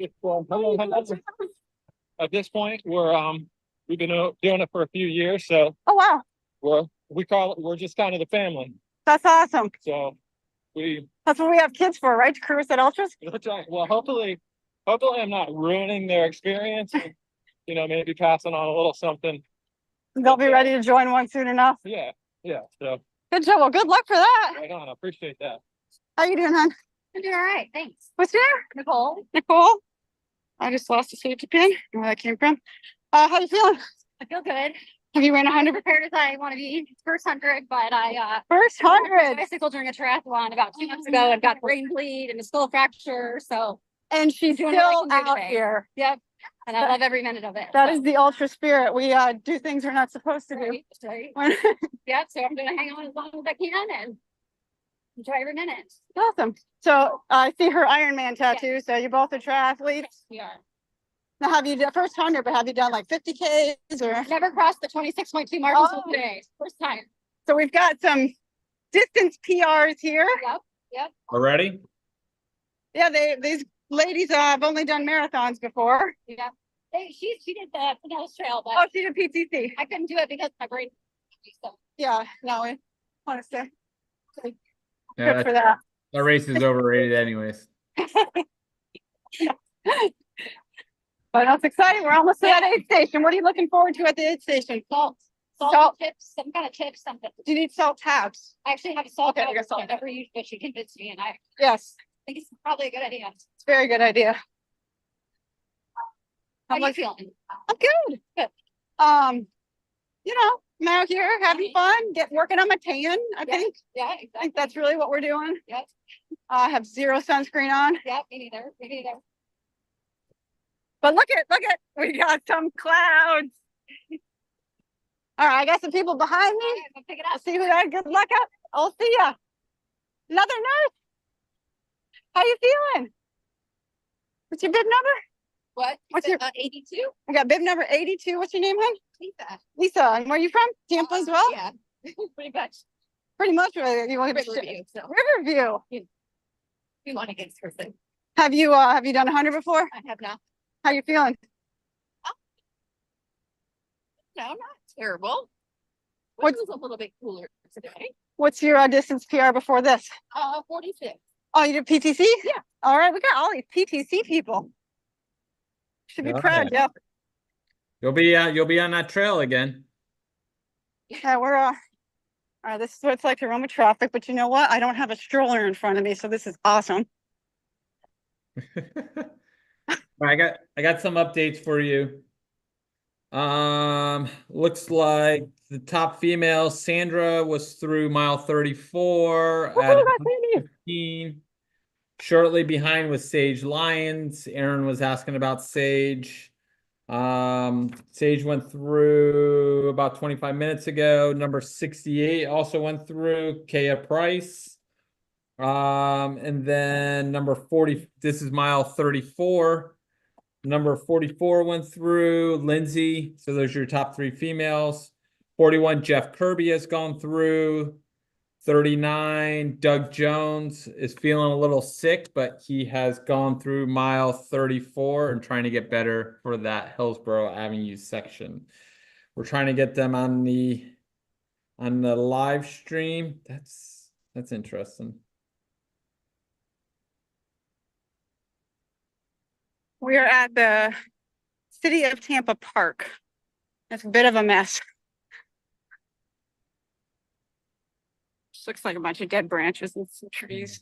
Speaker 17: this point we've been doing it for a few years, so
Speaker 9: Oh wow,
Speaker 17: we're just kind of the family.
Speaker 9: that's awesome.
Speaker 17: So we
Speaker 9: That's what we have kids for, right? To cruise at ultras.
Speaker 17: That's right. Well, hopefully I'm not ruining their experience. And, maybe passing on a little something.
Speaker 9: They'll be ready to join one soon enough.
Speaker 17: Yeah. So
Speaker 9: Good job. Well, good luck for that.
Speaker 17: right on. I appreciate that.
Speaker 9: How you doing, hon?
Speaker 19: I'm doing all right, thanks.
Speaker 9: What's your name?
Speaker 19: Nicole.
Speaker 9: Nicole. I just lost a safety pin. Where that came from. How you feeling?
Speaker 19: I feel good.
Speaker 9: Have you ran 100?
Speaker 19: Prepared as I want to be. First 100, but I
Speaker 9: First
Speaker 19: rode
Speaker 9: 100.
Speaker 19: my bicycle during a triathlon about 2 months ago and got a brain bleed and a skull fracture. So
Speaker 9: And she's
Speaker 19: doing
Speaker 9: still
Speaker 19: what I can do
Speaker 9: out
Speaker 19: today.
Speaker 9: here.
Speaker 19: Yep. And I love every minute of it.
Speaker 9: That is the ultra spirit. We do things we're not supposed to do.
Speaker 19: Right.
Speaker 9: When-
Speaker 19: Yep. So I'm gonna hang on as long as I can and enjoy every minute.
Speaker 9: Awesome. So I see her Ironman tattoo. So you both are triathletes.
Speaker 19: We are.
Speaker 9: Now, have you done first 100? But have you done like 50Ks or?
Speaker 19: Never crossed the 26.2 mark until
Speaker 9: Oh.
Speaker 19: today. First time.
Speaker 9: So we've got some distance PRs here.
Speaker 19: Yep.
Speaker 1: Already?
Speaker 19: Yeah,
Speaker 9: These ladies have only done marathons before.
Speaker 19: Yeah. She did the Pinellas Trail, but
Speaker 9: Oh, she did PTC.
Speaker 19: I couldn't do it because my brain. So
Speaker 9: Yeah, no, I want to say
Speaker 1: Yeah,
Speaker 9: good for that.
Speaker 1: that race is overrated anyways.
Speaker 9: But that's exciting. We're almost to that aid station. What are you looking forward to at the aid station?
Speaker 19: Salt tips, some kind of tips, something.
Speaker 9: Do you need salt tabs?
Speaker 19: I actually have a salt
Speaker 9: Okay, I
Speaker 19: powder
Speaker 9: got salt
Speaker 19: that I never used, but she convinced me, and I
Speaker 9: Yes,
Speaker 19: think it's probably a good idea.
Speaker 9: it's a very good idea.
Speaker 19: How
Speaker 9: I'm
Speaker 19: are you
Speaker 9: like,
Speaker 19: feeling?
Speaker 9: I'm good. Good. I'm out here having fun, working on my tan, I think.
Speaker 19: Yeah,
Speaker 9: I
Speaker 19: exactly.
Speaker 9: think that's really what we're doing.
Speaker 19: Yep.
Speaker 9: I have zero sunscreen on.
Speaker 19: Yep. Me neither. Me neither.
Speaker 9: But look at, we got some clouds. All right, I got some people behind me.
Speaker 19: I'm gonna pick it
Speaker 9: I'll
Speaker 19: up.
Speaker 9: see who I good luck at. I'll see ya. Another nurse. How you feeling? What's your bib number?
Speaker 19: What?
Speaker 9: What's your
Speaker 19: 82?
Speaker 9: I got bib number 82. What's your name, hon?
Speaker 19: Lisa.
Speaker 9: Lisa. And where are you from? Tampa as well?
Speaker 19: Yeah. Pretty much.
Speaker 9: Pretty much. You want to
Speaker 19: Riverview. So
Speaker 9: Riverview.
Speaker 19: we want to get this person.
Speaker 9: Have you done 100 before?
Speaker 19: I have not.
Speaker 9: How you feeling?
Speaker 19: No, not terrible.
Speaker 9: What's-
Speaker 19: It was a little bit cooler today.
Speaker 9: What's your distance PR before this?
Speaker 19: 46.
Speaker 9: Oh, you did PTC?
Speaker 19: Yeah.
Speaker 9: All right, we got all these PTC people. Should be
Speaker 1: All
Speaker 9: proud,
Speaker 1: right.
Speaker 9: Jeff.
Speaker 1: You'll be on that trail again.
Speaker 9: Yeah, we're all right, this is what it's like to run with traffic, but you know what? I don't have a stroller in front of me, so this is awesome.
Speaker 1: I got some updates for you. Looks like the top female, Sandra, was through mile 34 at
Speaker 9: Woohoo, that's Sandy.
Speaker 1: 15. Shortly behind was Sage Lyons. Aaron was asking about Sage. Sage went through about 25 minutes ago. Number 68 also went through, Kaya Price. And then number 40, this is mile 34. Number 44 went through, Lindsay. So those are your top three females. 41, Jeff Kirby has gone through. 39, Doug Jones is feeling a little sick, but he has gone through mile 34 and trying to get better for that Hillsborough Avenue section. We're trying to get them on the live stream. That's interesting.
Speaker 9: We are at the City of Tampa Park. It's a bit of a mess. Just looks like a bunch of dead branches and some trees.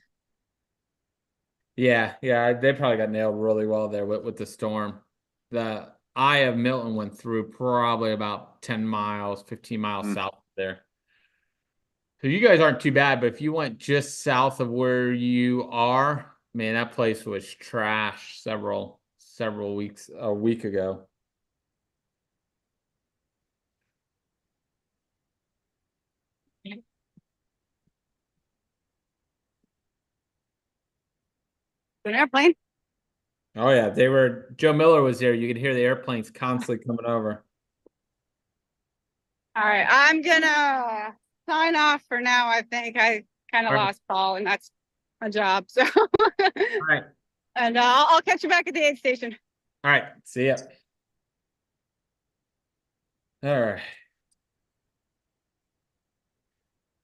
Speaker 1: Yeah, they probably got nailed really well there with the storm. The Eye of Milton went through probably about 10 miles, 15 miles south there. So you guys aren't too bad, but if you went just south of where you are, man, that place was trash several weeks, a week ago.
Speaker 9: An airplane.
Speaker 1: Oh yeah, Joe Miller was there. You could hear the airplanes constantly coming over.
Speaker 9: All right, I'm gonna sign off for now. I think I kind of
Speaker 1: All right.
Speaker 9: lost Paul, and that's my job. So,
Speaker 1: All right.
Speaker 9: and I'll catch you back at the aid station.
Speaker 1: All right. See ya. All right.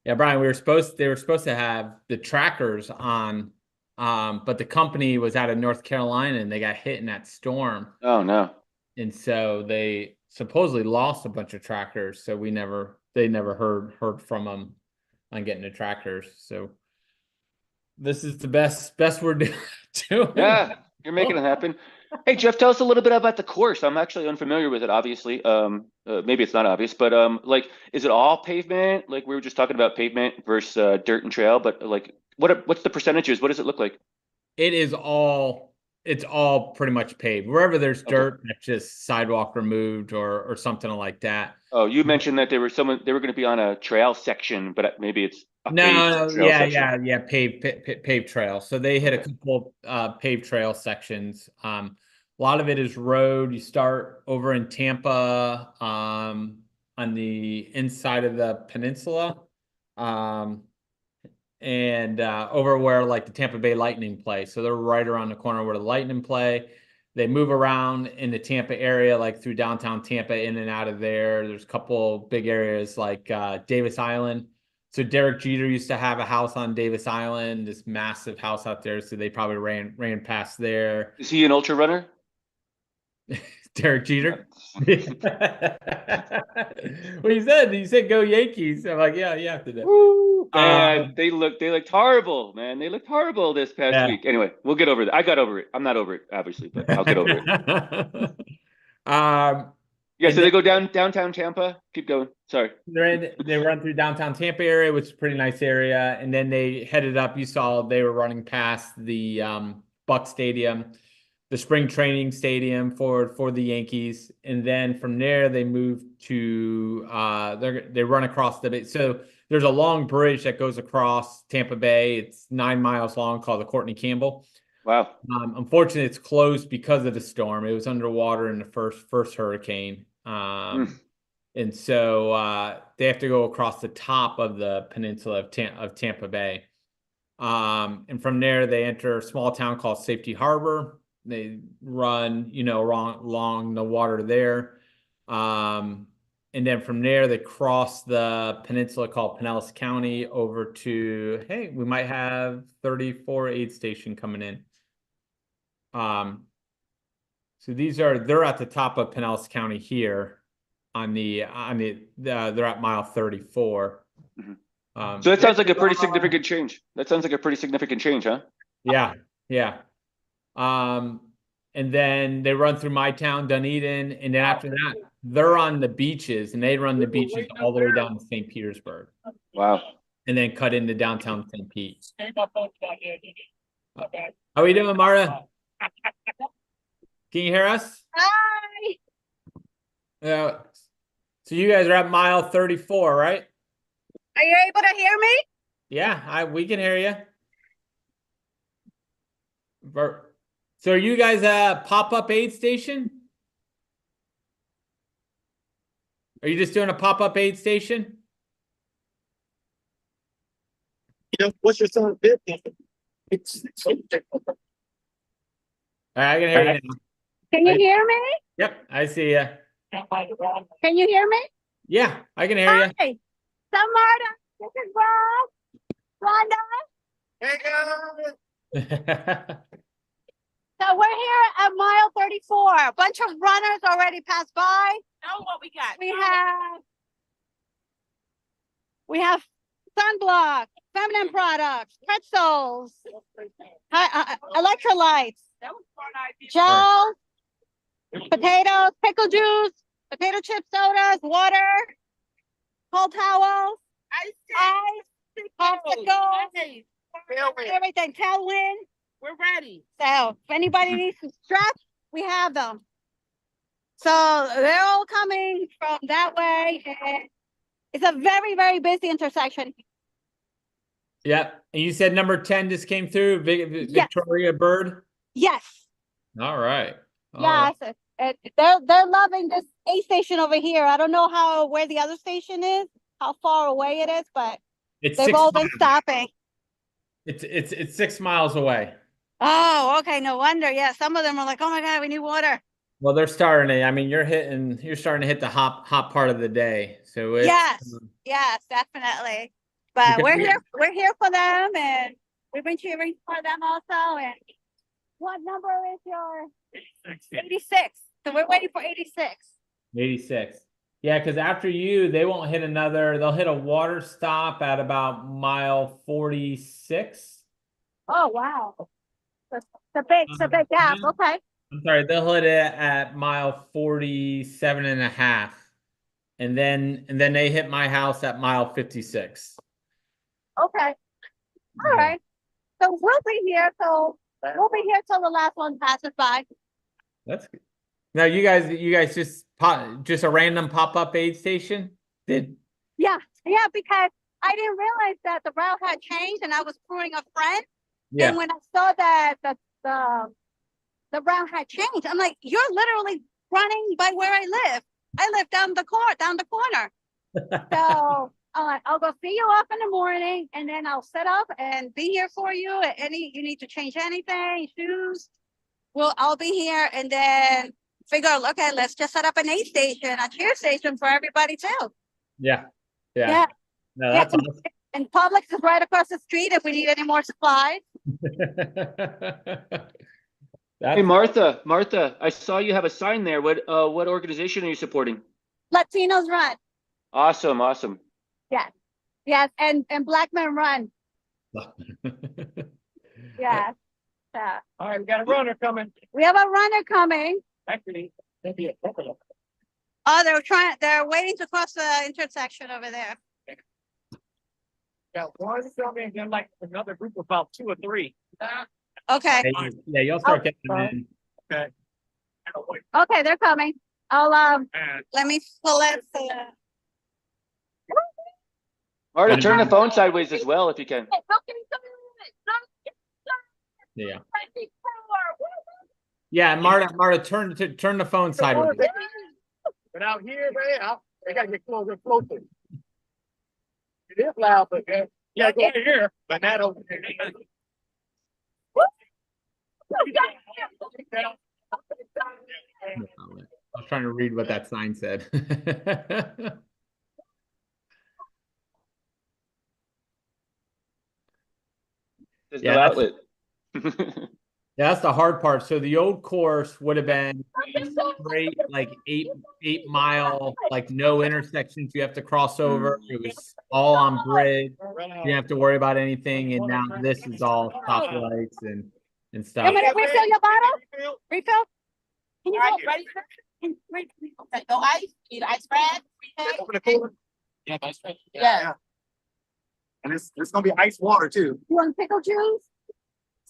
Speaker 1: Yeah, Brian, they were supposed to have the trackers on, but the company was out of North Carolina and they got hit in that storm.
Speaker 21: Oh no.
Speaker 1: And so they supposedly lost a bunch of trackers. So they never heard from them on getting the trackers. So this is the best we're doing.
Speaker 21: Yeah, you're making it happen. Hey, Jeff, tell us a little bit about the course. I'm actually unfamiliar with it, obviously. Maybe it's not obvious, but like, is it all pavement? Like we were just talking about pavement versus dirt and trail, but like, what's the percentages? What does it look like?
Speaker 1: It's all pretty much paved. Wherever there's dirt, that's just sidewalk removed or something like that.
Speaker 21: Oh, you mentioned that they were going to be on a trail section, but maybe it's a paved trail
Speaker 1: yeah,
Speaker 21: section.
Speaker 1: yeah, paved trail. So they hit a couple paved trail sections. A lot of it is road. You start over in Tampa, on the inside of the peninsula, and over where like the Tampa Bay Lightning play. So they're right around the corner where the Lightning play. They move around in the Tampa area, like through downtown Tampa, in and out of there. There's a couple big areas like Davis Island. So Derek Jeter used to have a house on Davis Island, this massive house out there. So they probably ran past there.
Speaker 21: Is he an ultra runner?
Speaker 1: Derek Jeter. Well, you said go Yankees. I'm like, yeah, you have to do.
Speaker 21: And they looked horrible, man. They looked horrible this past week. Anyway, we'll get over that. I got over it. I'm not over it, obviously, but I'll get over it. Yeah, so they go downtown Tampa. Keep going. Sorry.
Speaker 1: They run through downtown Tampa area, which is a pretty nice area, and then they headed up. You saw they were running past the Buck Stadium, the spring training stadium for the Yankees, and then from there they moved to they run across the bay. So there's a long bridge that goes across Tampa Bay. It's 9 miles long, called the Courtney Campbell.
Speaker 21: Wow.
Speaker 1: Unfortunately, it's closed because of the storm. It was underwater in the first hurricane. And so they have to go across the top of the peninsula of Tampa Bay. And from there, they enter a small town called Safety Harbor. They run, along the water there. And then from there, they cross the peninsula called Pinellas County over to, hey, we might have 34 aid station coming in. So they're at the top of Pinellas County here they're at mile 34.
Speaker 21: So that sounds like a pretty significant change. Huh?
Speaker 1: Yeah. Yeah. And then they run through my town, Dunedin, and then after that, they're on the beaches, and they run the beaches all the way down to St. Petersburg.
Speaker 21: Wow.
Speaker 1: And then cut into downtown St. Pete. How are you doing, Marta? Can you hear us?
Speaker 19: Hi.
Speaker 1: So you guys are at mile 34, right?
Speaker 19: Are you able to hear me?
Speaker 1: Yeah, we can hear you. So are you guys a pop-up aid station? Are you just doing a pop-up aid station?
Speaker 8: What's your son business?
Speaker 1: All right, I can hear you now.
Speaker 19: Can you hear me?
Speaker 1: Yep, I see you.
Speaker 19: Can you hear me?
Speaker 1: Yeah, I can hear you.
Speaker 19: Hi. So Marta, this is Rob. Rhonda. So we're here at mile 34. A bunch of runners already passed by.
Speaker 10: Tell them what we got.
Speaker 19: We have sunblock, feminine products, pretzels, electrolytes, gel, potatoes, pickle juice, potato chip sodas, water, cold towels, ice, popsicles, everything. Tailwind.
Speaker 10: We're ready.
Speaker 19: So if anybody needs some straps, we have them. So they're all coming from that way. And it's a very, very busy intersection.
Speaker 1: Yep. And you said number 10 just came through, Victoria Bird?
Speaker 19: Yes.
Speaker 1: All right.
Speaker 19: Yes. They're loving this aid station over here. I don't know where the other station is, how far away it is, but they've all been stopping.
Speaker 1: It's 6 miles away.
Speaker 19: Oh, okay. No wonder. Yeah. Some of them are like, oh my God, we need water.
Speaker 1: Well, they're starting to, I mean, you're starting to hit the hot part of the day. So it's,
Speaker 19: yes, definitely.
Speaker 9: But
Speaker 1: Because
Speaker 9: we're here for them, and we've been cheering for them also. And what number is your 86? So we're waiting for 86.
Speaker 1: 86. Yeah, because after you, they won't hit another. They'll hit a water stop at about mile 46.
Speaker 9: Oh wow, it's a big gap. Okay.
Speaker 1: I'm sorry, they'll hit it at mile 47 and a half. And then they hit my house at mile 56.
Speaker 9: Okay. All right. So we'll be here till the last one passes by.
Speaker 1: That's good. Now you guys just a random pop-up aid station?
Speaker 9: Yeah, because I didn't realize that the route had changed, and I was crewing a friend.
Speaker 1: Yeah.
Speaker 9: And when I saw that the route had changed, I'm like, you're literally running by where I live. I live down the corner. So I'll go see you off in the morning, and then I'll set up and be here for you. You need to change anything, shoes. I'll be here, and then figure, okay, let's just set up an aid station, a cheer station for everybody too.
Speaker 1: Yeah.
Speaker 9: Yeah.
Speaker 1: No, that's awesome.
Speaker 9: And Publix is right across the street if we need any more supplies.
Speaker 21: Hey, Martha, I saw you have a sign there. What organization are you supporting?
Speaker 9: Latinos Run.
Speaker 21: Awesome.
Speaker 9: Yes, and Black Men Run. Yes.
Speaker 7: All right, we got a runner coming.
Speaker 9: We have a runner coming.
Speaker 7: Actually, maybe a couple of.
Speaker 9: Oh, they're waiting to cross the intersection over there.
Speaker 7: Got one coming, then like another group of about 2 or 3.
Speaker 9: Okay.
Speaker 1: Yeah, you'll start getting them in.
Speaker 7: Okay.
Speaker 9: Okay, they're coming. I'll let me pull it.
Speaker 21: Marta, turn the phone sideways as well if you can.
Speaker 1: Yeah. Yeah, Marta, turn the phone sideways.
Speaker 7: But out here, man, they gotta get closer. It is loud, but yeah, go here, but not over there.
Speaker 1: I was trying to read what that sign said.
Speaker 21: There's no outlet.
Speaker 1: Yeah, that's the hard part. So the old course would have been straight, like 8 mile, like no intersections you have to cross over. It was all on bridge. You didn't have to worry about anything. And now this is all stoplights and stuff.
Speaker 9: I'm gonna refill your bottle. Refill. Can you go ready? Okay, no ice. Need ice cream.
Speaker 8: Open the cooler.
Speaker 7: Yeah, ice cream.
Speaker 9: Yeah.
Speaker 8: And it's gonna be ice water too.
Speaker 9: You want pickle juice?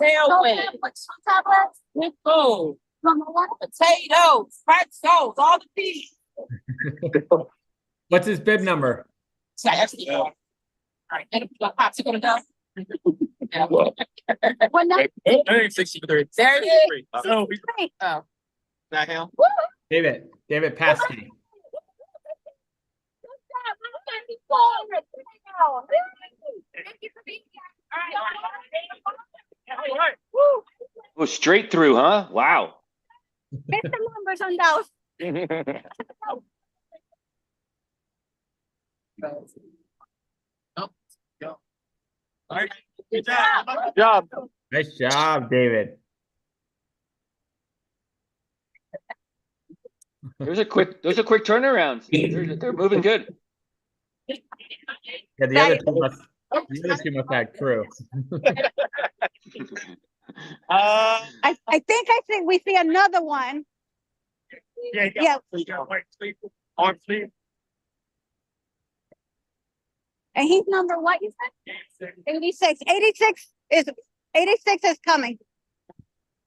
Speaker 19: Tailwind.
Speaker 9: Tablets.
Speaker 19: With food. Potatoes, pretzels, all the peas.
Speaker 1: What's his bib number?
Speaker 19: All right, and a popsicle down.
Speaker 9: What number?
Speaker 7: 63.
Speaker 19: There it is.
Speaker 7: So,
Speaker 19: Oh.
Speaker 8: That him?
Speaker 1: David, pass me.
Speaker 21: Oh, straight through, huh? Wow.
Speaker 9: Get the numbers on those.
Speaker 7: All right.
Speaker 8: Good job.
Speaker 1: Nice job, David.
Speaker 21: Those are quick turnarounds. They're moving good.
Speaker 1: Yeah, the other two must have crew.
Speaker 9: I think we see another one. Yeah.
Speaker 7: Arm sleeve.
Speaker 9: And he's number what you said? 86. 86 is coming.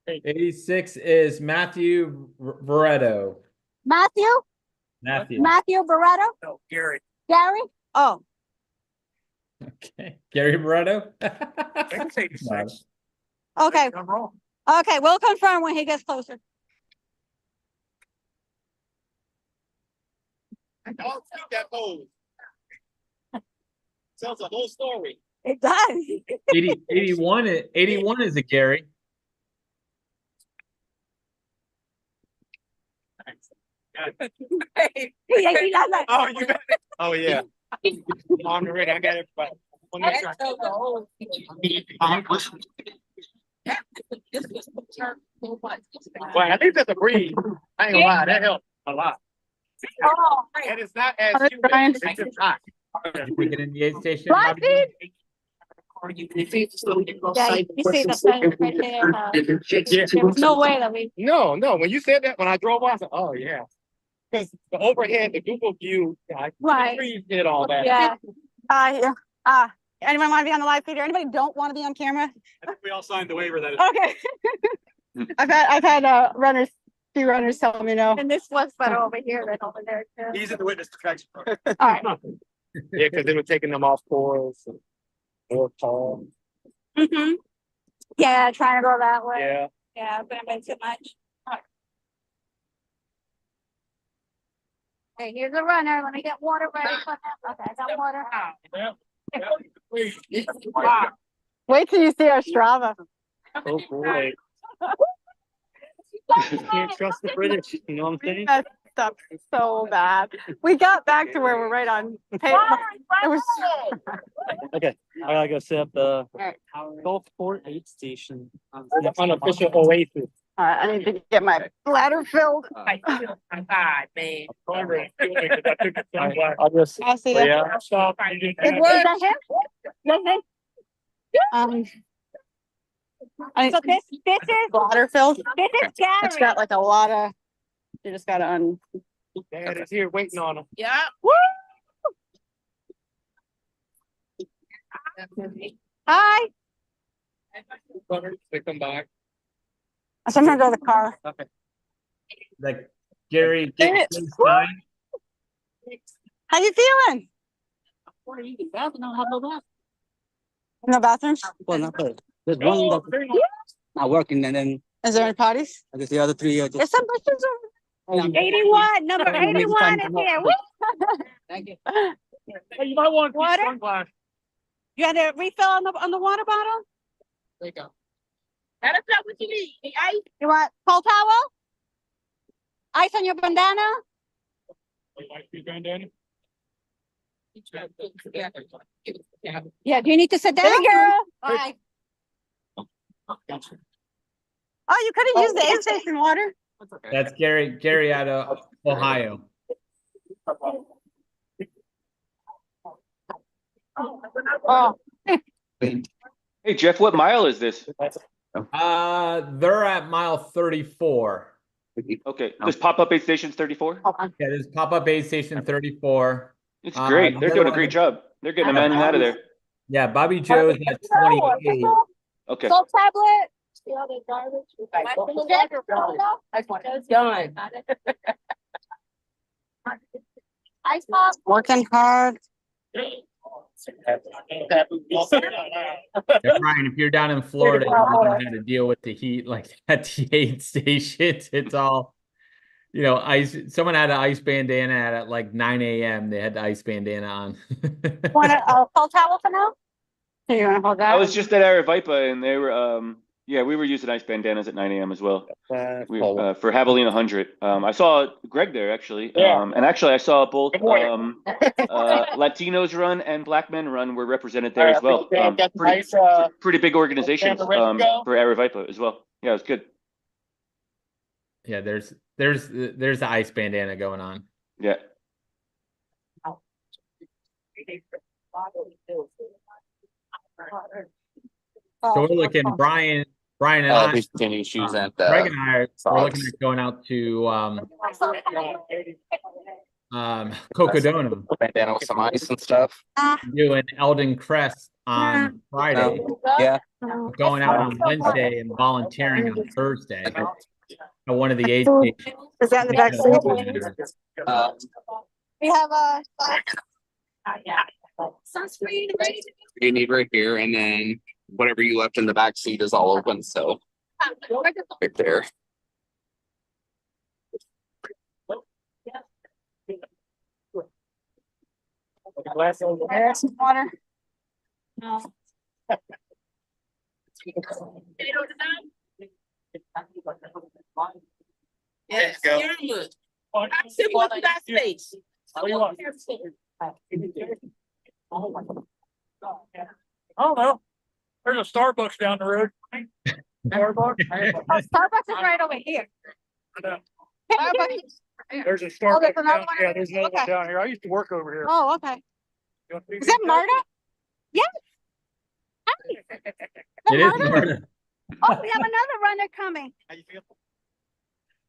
Speaker 1: 86 is Matthew Veretto.
Speaker 9: Matthew Barretto?
Speaker 7: No, Gary.
Speaker 9: Gary? Oh.
Speaker 1: Okay. Gary Barretto?
Speaker 7: That's 86.
Speaker 9: Okay.
Speaker 7: I'm wrong.
Speaker 9: Okay, we'll confirm when he gets closer.
Speaker 8: Don't speak that pose. Tells a whole story.
Speaker 9: It does.
Speaker 1: 81 is a Gary.
Speaker 8: Oh, you got it. Oh, yeah. On the ready. I got everybody. Well, at least it's a breeze. I ain't gonna lie, that helped a lot. And it's not as humid.
Speaker 9: Brian.
Speaker 8: It's just hot.
Speaker 1: Did you make it in the aid station?
Speaker 9: Live
Speaker 1: Bobby?
Speaker 9: feed?
Speaker 19: Yeah, you see the sign right there. There was no way that we.
Speaker 8: No, when you said that, when I drove off, I said, oh yeah. Because the overhead, the Google view,
Speaker 9: Right.
Speaker 8: trees did all that.
Speaker 9: Yeah. Anyone want to be on the live feed or anybody don't want to be on camera?
Speaker 20: I think we all signed the waiver that.
Speaker 9: Okay. I've had few runners tell me no.
Speaker 19: And this was better over here than over there too.
Speaker 20: He's in the witness protection.
Speaker 9: All right.
Speaker 8: Yeah, because they were taking them off course. More tall.
Speaker 19: Yeah, trying to go that way.
Speaker 8: Yeah.
Speaker 19: Yeah, but I'm too much. Okay, here's a runner. Let me get water ready for him. Okay, I got water.
Speaker 9: Wait till you see our Strava.
Speaker 8: Oh boy. Can't trust the British, you know what I'm saying?
Speaker 9: That stuff so bad. We got back to where we're right on pace. It was
Speaker 6: Okay, I gotta go set up the Gulfport aid station. The unofficial oasis.
Speaker 9: I need to get my bladder filled.
Speaker 6: I'll just.
Speaker 9: I'll see you.
Speaker 6: Yeah.
Speaker 9: Good work. Is that him?
Speaker 19: So this is
Speaker 9: bladder filled.
Speaker 19: This is
Speaker 9: It's got like a lot of. You just gotta
Speaker 8: Dad is here waiting on him.
Speaker 19: Yeah.
Speaker 9: Woo! Hi.
Speaker 8: They come back.
Speaker 9: So I'm gonna go to the car.
Speaker 8: Okay.
Speaker 1: Like Gary,
Speaker 9: Dang it. How you feeling? No bathrooms?
Speaker 11: Well, not bad. There's one that's not working, and then
Speaker 9: Is there any potties?
Speaker 11: I guess the other three are
Speaker 9: There's
Speaker 11: just.
Speaker 9: some bushes over.
Speaker 19: 81, number 81 is here. Woo!
Speaker 11: Thank you.
Speaker 8: Hey, you might want to keep
Speaker 19: Water?
Speaker 8: sunglasses.
Speaker 19: You had a refill on the water bottle?
Speaker 11: There you go.
Speaker 19: That's not what you need. Ice? You want cold towel? Ice on your bandana? Yeah, do you need to sit down? Hey, girl. All right.
Speaker 9: Oh, you could have used the aid station water.
Speaker 1: That's Gary out of Ohio.
Speaker 9: Oh.
Speaker 21: Hey Jeff, what mile is this?
Speaker 1: They're at mile 34.
Speaker 21: Okay, this pop-up aid station's 34?
Speaker 1: Yeah, this pop-up aid station 34.
Speaker 21: It's great. They're doing a great job. They're getting a man out of there.
Speaker 1: Yeah, Bobby Joe's at 28.
Speaker 21: Okay.
Speaker 19: Salt tablet. The other garbage. Done. Ice pop.
Speaker 9: Working hard.
Speaker 1: Yeah, Brian, if you're down in Florida, you don't know how to deal with the heat like at the aid stations. It's all, ice. Someone had an ice bandana at like 9 a.m. They had the ice bandana on.
Speaker 19: Want a cold towel for now?
Speaker 9: So you want to hold that?
Speaker 21: I was just at Aravaipa and they were, we were using ice bandanas at 9 a.m. as well. For Javelina 100. I saw Greg there actually. And actually I saw both Latinos run and Black men run were represented there as well. Pretty big organizations for Aravaipa as well. Yeah, it was good.
Speaker 1: Yeah, there's the ice bandana going on.
Speaker 21: Yeah.
Speaker 1: So we're looking, Brian and I,
Speaker 11: tennis shoes and
Speaker 1: Greg and I are looking at going out to Cocodona.
Speaker 11: Bandana with some ice and stuff.
Speaker 1: Doing Eldon Crest on Friday.
Speaker 11: Yeah.
Speaker 1: Going out on Wednesday and volunteering on Thursday at one of the aid stations.
Speaker 9: Is that in the back seat? We have a
Speaker 19: sunscreen.
Speaker 11: You need right here, and then whatever you left in the back seat is all open. So right there.
Speaker 9: Some water. No.
Speaker 19: Yes, I'm simple to that space.
Speaker 17: don't know. There's a Starbucks down the road. Starbucks?
Speaker 9: Oh, Starbucks is right over here. Starbucks.
Speaker 17: There's a
Speaker 9: there's
Speaker 17: Starbucks
Speaker 9: another
Speaker 17: down,
Speaker 9: one?
Speaker 17: yeah, there's another one
Speaker 9: Okay.
Speaker 17: down here. I used to work over here.
Speaker 9: Oh, okay.
Speaker 17: You want to
Speaker 9: Is that Marta? Yes.
Speaker 1: It is Marta.
Speaker 9: Oh, we have another runner coming.
Speaker 17: How you feel?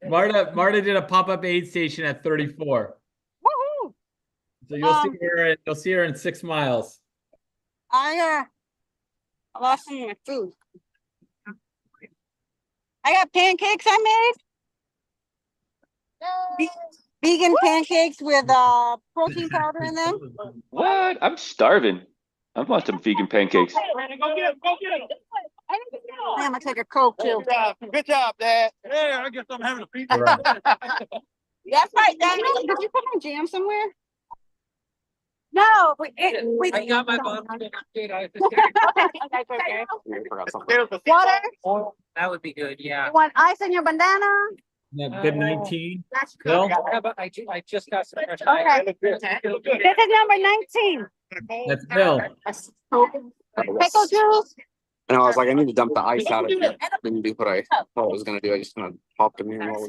Speaker 1: Marta did a pop-up aid station at 34.
Speaker 9: Woohoo!
Speaker 1: So you'll see her in 6 miles.
Speaker 9: I lost some of my food. I got pancakes I made. Vegan pancakes with protein powder in them.
Speaker 21: What? I'm starving. I want some vegan pancakes.
Speaker 8: Go get him. Go get him.
Speaker 9: I'm gonna take a Coke too.
Speaker 8: Good job, Dad. Hey, I guess I'm having a pizza.
Speaker 9: That's right, Dad. Did you put my jam somewhere? No, we
Speaker 7: I got my bottle.
Speaker 9: That's okay. Water.
Speaker 7: That would be good, yeah.
Speaker 9: You want ice in your bandana?
Speaker 1: Yeah, bib 19.
Speaker 9: That's
Speaker 1: Bill?
Speaker 7: I just got some fresh
Speaker 9: Okay. This is number 19.
Speaker 1: That's Bill.
Speaker 9: Pickle juice.
Speaker 11: And I was like, I need to dump the ice out of here. Didn't do what I thought I was gonna do. I just kind of popped them in while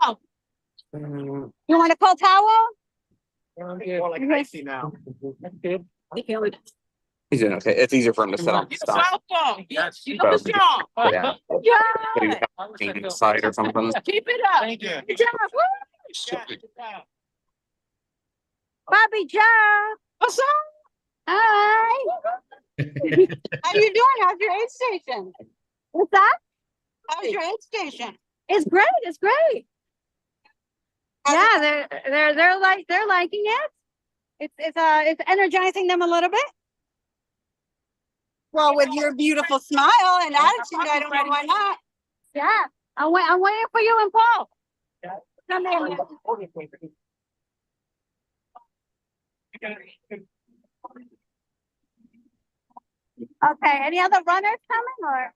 Speaker 9: Oh. You want a cold towel?
Speaker 8: More like icy now.
Speaker 11: He's doing okay. It's easier for him to sit on the stuff.
Speaker 8: Yes.
Speaker 11: Yeah.
Speaker 9: Yeah.
Speaker 11: Maybe inside or something.
Speaker 9: Keep it up.
Speaker 8: Thank you.
Speaker 9: Good job. Bobby Joe. What's up? Hi. How you doing? How's your aid station? What's that? How's your aid station? It's great. It's great. Yeah, they're liking it. It's energizing them a little bit. Well, with your beautiful smile and attitude, I don't know why not. Yeah, I'm waiting for you and Paul. Come in. Okay, any other runners coming or?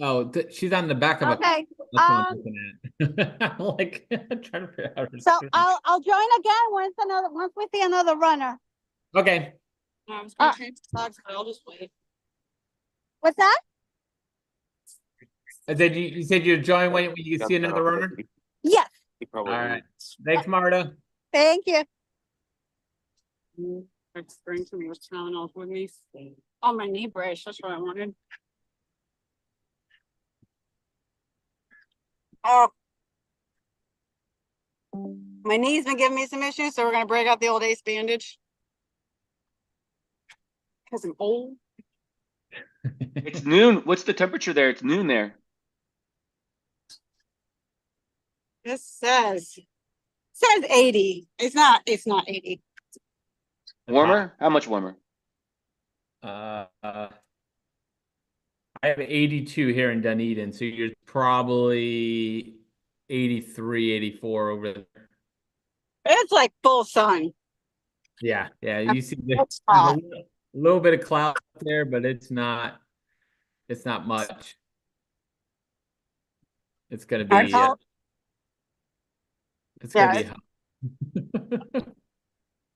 Speaker 1: Oh, she's on the back of a.
Speaker 9: Okay.
Speaker 1: That's what I'm looking at. I'm like trying to figure out.
Speaker 9: So I'll join again once we see another runner.
Speaker 1: Okay.
Speaker 9: I'll just wait. What's that?
Speaker 1: You said you'd join when you see another runner?
Speaker 9: Yes.
Speaker 1: All right. Thanks, Marta.
Speaker 9: Thank you.
Speaker 10: Let's bring some more Tylenol with me. Oh, my knee brace. That's what I wanted.
Speaker 9: Oh. My knee's been giving me some issues, so we're gonna break out the old ace bandage. Cause I'm old.
Speaker 21: It's noon. What's the temperature there? It's noon there.
Speaker 9: This says 80. It's not 80.
Speaker 21: Warmer? How much warmer?
Speaker 1: I have 82 here in Dunedin, so you're probably 83, 84 over there.
Speaker 9: It's like full sun.
Speaker 1: Yeah, you see
Speaker 9: It's
Speaker 1: there's
Speaker 9: hot.
Speaker 1: a little bit of cloud there, but it's not much. It's gonna be it's gonna be hot.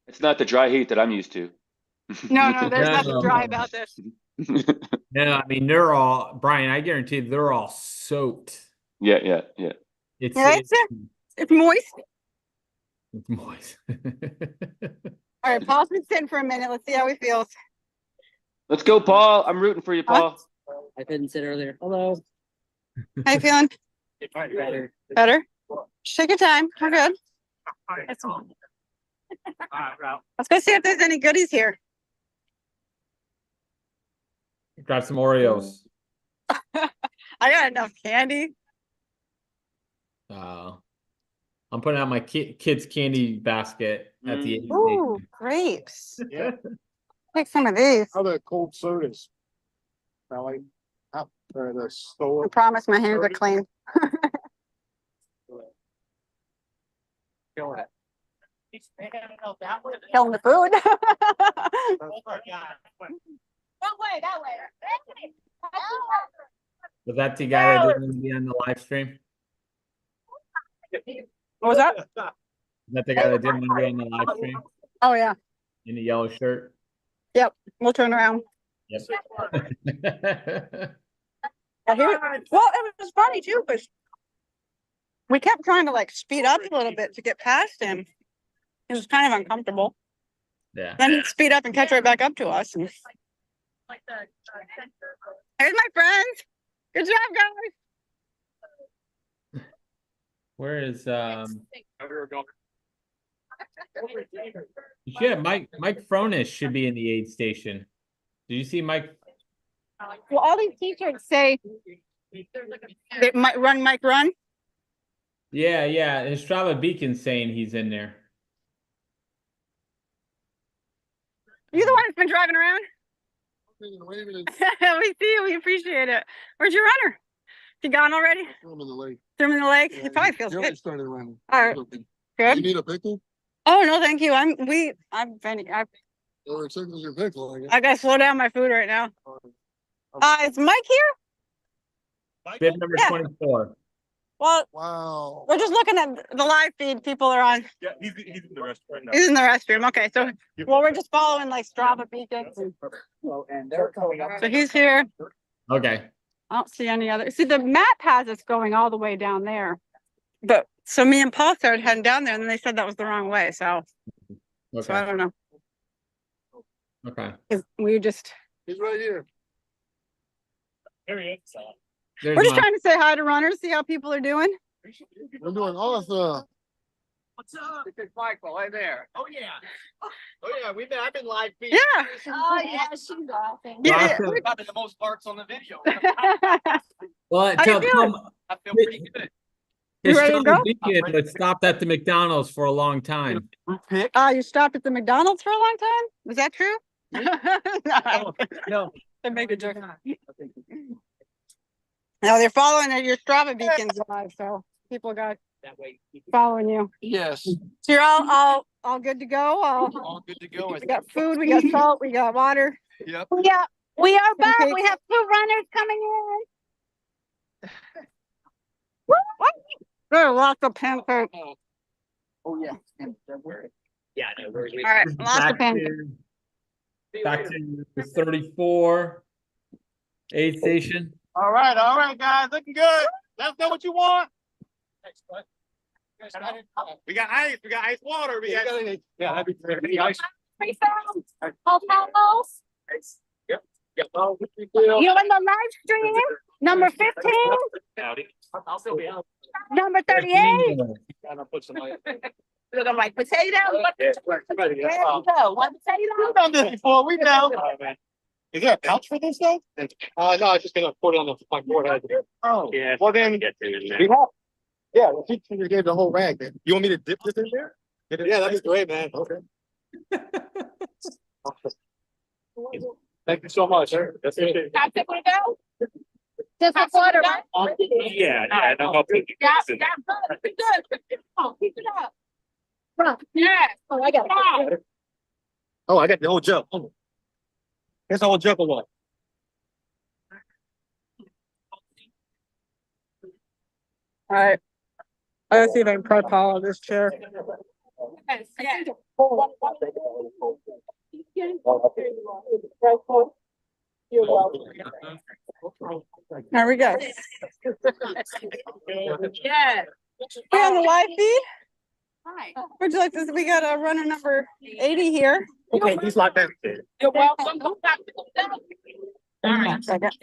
Speaker 21: It's not the dry heat that I'm used to.
Speaker 9: No, there's nothing dry about this.
Speaker 1: No, I mean they're all Brian, I guarantee they're all soaked.
Speaker 21: Yeah.
Speaker 1: It's
Speaker 9: moist.
Speaker 1: It's moist.
Speaker 9: All right, Paul's been sitting for a minute. Let's see how he feels.
Speaker 21: Let's go, Paul. I'm rooting for you, Paul.
Speaker 7: I couldn't sit earlier. Hello.
Speaker 9: How you feeling?
Speaker 7: Better.
Speaker 9: Better? Just take your time. We're good. Let's go see if there's any goodies here.
Speaker 1: Got some Oreos.
Speaker 9: I got enough candy.
Speaker 1: I'm putting out my kids' candy basket at the end.
Speaker 9: Ooh, grapes. Yeah. Take some of these.
Speaker 5: How about cold sodas? Probably out there the store.
Speaker 9: I promise my hands are clean.
Speaker 8: Kill it.
Speaker 9: Killing the food. That way.
Speaker 1: Was that the guy that didn't be on the live stream?
Speaker 9: What was that?
Speaker 1: Is that the guy that didn't want to be on the live stream
Speaker 9: Oh yeah.
Speaker 1: in the yellow shirt?
Speaker 9: Yep, we'll turn around.
Speaker 1: Yep.
Speaker 9: Well, it was funny too, because we kept trying to like speed up a little bit to get past him. It was kind of uncomfortable.
Speaker 1: Yeah.
Speaker 9: Then he'd speed up and catch right back up to us. And... Here's my friends. Good job, guys.
Speaker 1: Where is Yeah, Mike Fronis should be in the aid station. Did you see Mike?
Speaker 9: Well, all these t-shirts say they might run, Mike run.
Speaker 1: Yeah, yeah. His Strava Beacon's saying he's in there.
Speaker 9: You the one that's been driving around? We see you. We appreciate it. Where's your runner? He gone already?
Speaker 13: Throw him in the lake.
Speaker 9: Threw him in the lake?
Speaker 13: Yeah,
Speaker 9: He probably feels
Speaker 13: he
Speaker 9: good.
Speaker 13: already started running.
Speaker 9: All right.
Speaker 13: Good.
Speaker 9: Good.
Speaker 13: You need a pickle?
Speaker 9: Oh no, thank you. I've
Speaker 13: Or accepting your pickle, I guess.
Speaker 9: I gotta slow down my food right now. Is Mike here?
Speaker 1: Bib number 24.
Speaker 9: Well,
Speaker 13: wow.
Speaker 9: We're just looking at the live feed people are on.
Speaker 20: Yeah, he's in the restroom right now.
Speaker 9: He's in the restroom. Okay, so well, we're just following like Strava beacons.
Speaker 13: And they're coming up.
Speaker 9: So he's here.
Speaker 1: Okay.
Speaker 9: I don't see any other. See, the map has us going all the way down there. But so me and Paul started heading down there, and then they said that was the wrong way. So I don't know.
Speaker 1: Okay.
Speaker 9: 'Cause we just
Speaker 13: He's right here.
Speaker 20: There he is.
Speaker 9: we're just trying to say hi to runners, see how people are doing.
Speaker 13: We're doing awesome.
Speaker 16: What's up? This is Michael. Hey there. Oh yeah. Oh yeah. I've been live feed.
Speaker 9: Yeah.
Speaker 19: Oh yeah, she's awesome.
Speaker 9: Yeah.
Speaker 16: Probably the most parts on the video.
Speaker 1: Well,
Speaker 9: How you feeling?
Speaker 16: I feel pretty good.
Speaker 1: his
Speaker 9: You ready to
Speaker 1: Strava
Speaker 9: go?
Speaker 1: Beacon was stopped at the McDonald's for a long time.
Speaker 9: You stopped at the McDonald's for a long time? Is that true?
Speaker 16: No.
Speaker 9: I make a joke. No, they're following your Strava beacons live, so people got
Speaker 16: That way.
Speaker 9: following you.
Speaker 13: Yes.
Speaker 9: So you're all good to go.
Speaker 16: All good to go.
Speaker 9: We got food, we got salt, we got water.
Speaker 16: Yep.
Speaker 9: Yeah, we are back. We have food runners coming in. There are lots of pancakes.
Speaker 16: Oh yeah. Yeah. No, we're,
Speaker 9: All right, lots of pancakes.
Speaker 1: Back to the 34 aid station.
Speaker 8: All right, guys, looking good. Let us know what you want. We got ice water. We got
Speaker 16: yeah, that'd be great. Any ice? Yep. Yep.
Speaker 9: You in the live stream? Number 15,
Speaker 16: Howdy. I'll still be out.
Speaker 9: number 38.
Speaker 16: I'll put some ice.
Speaker 9: Looking like potato.
Speaker 16: Yeah,
Speaker 9: There you go. One potato.
Speaker 8: We've done this before. We know.
Speaker 13: Is there a pouch for this though?
Speaker 16: No, I was just gonna put it on my board.
Speaker 13: Oh.
Speaker 16: Yeah.
Speaker 13: Well then,
Speaker 16: Get it in there.
Speaker 13: we have. Yeah, the teacher gave the whole rag then.
Speaker 16: You want me to dip this in there?
Speaker 13: Yeah, that'd be great, man. Okay.
Speaker 16: Thank you so much. That's it.
Speaker 19: That's it, we go. Just the water, right?
Speaker 16: Yeah, no, I'll take it.
Speaker 19: Good. Oh, keep it up. Yeah. Oh, I got it.
Speaker 16: Oh, I got the whole jug. Oh. Here's the whole jug of one.
Speaker 9: All right. Let's see if I can pry Paul on this chair. There we go.
Speaker 19: Yeah.
Speaker 9: We on the live feed?
Speaker 19: Hi.
Speaker 9: Would you like this? We got a runner number 80 here.
Speaker 16: Okay, he's locked in.
Speaker 19: You're welcome.
Speaker 9: I got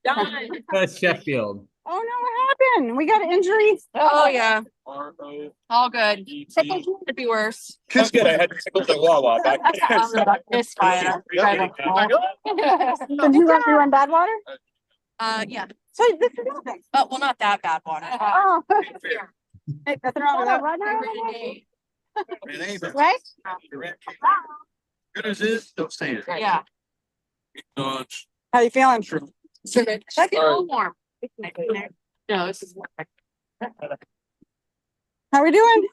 Speaker 19: Done.
Speaker 1: That's Sheffield.
Speaker 9: Oh no, what happened? We got an injury.
Speaker 19: Oh, yeah. All good. Tickles could be worse.
Speaker 16: That's good. I had to go to Wawa back.
Speaker 19: It's fine.
Speaker 9: Did you run bad water?
Speaker 19: Yeah.
Speaker 9: So this is nothing.
Speaker 19: Oh, well, not that bad water.
Speaker 9: Oh. Hey, nothing wrong with that. Right?
Speaker 16: Good as is, don't say it.
Speaker 19: Yeah.
Speaker 9: How you feeling?
Speaker 19: That's a little warm. No, this is.
Speaker 9: How we doing?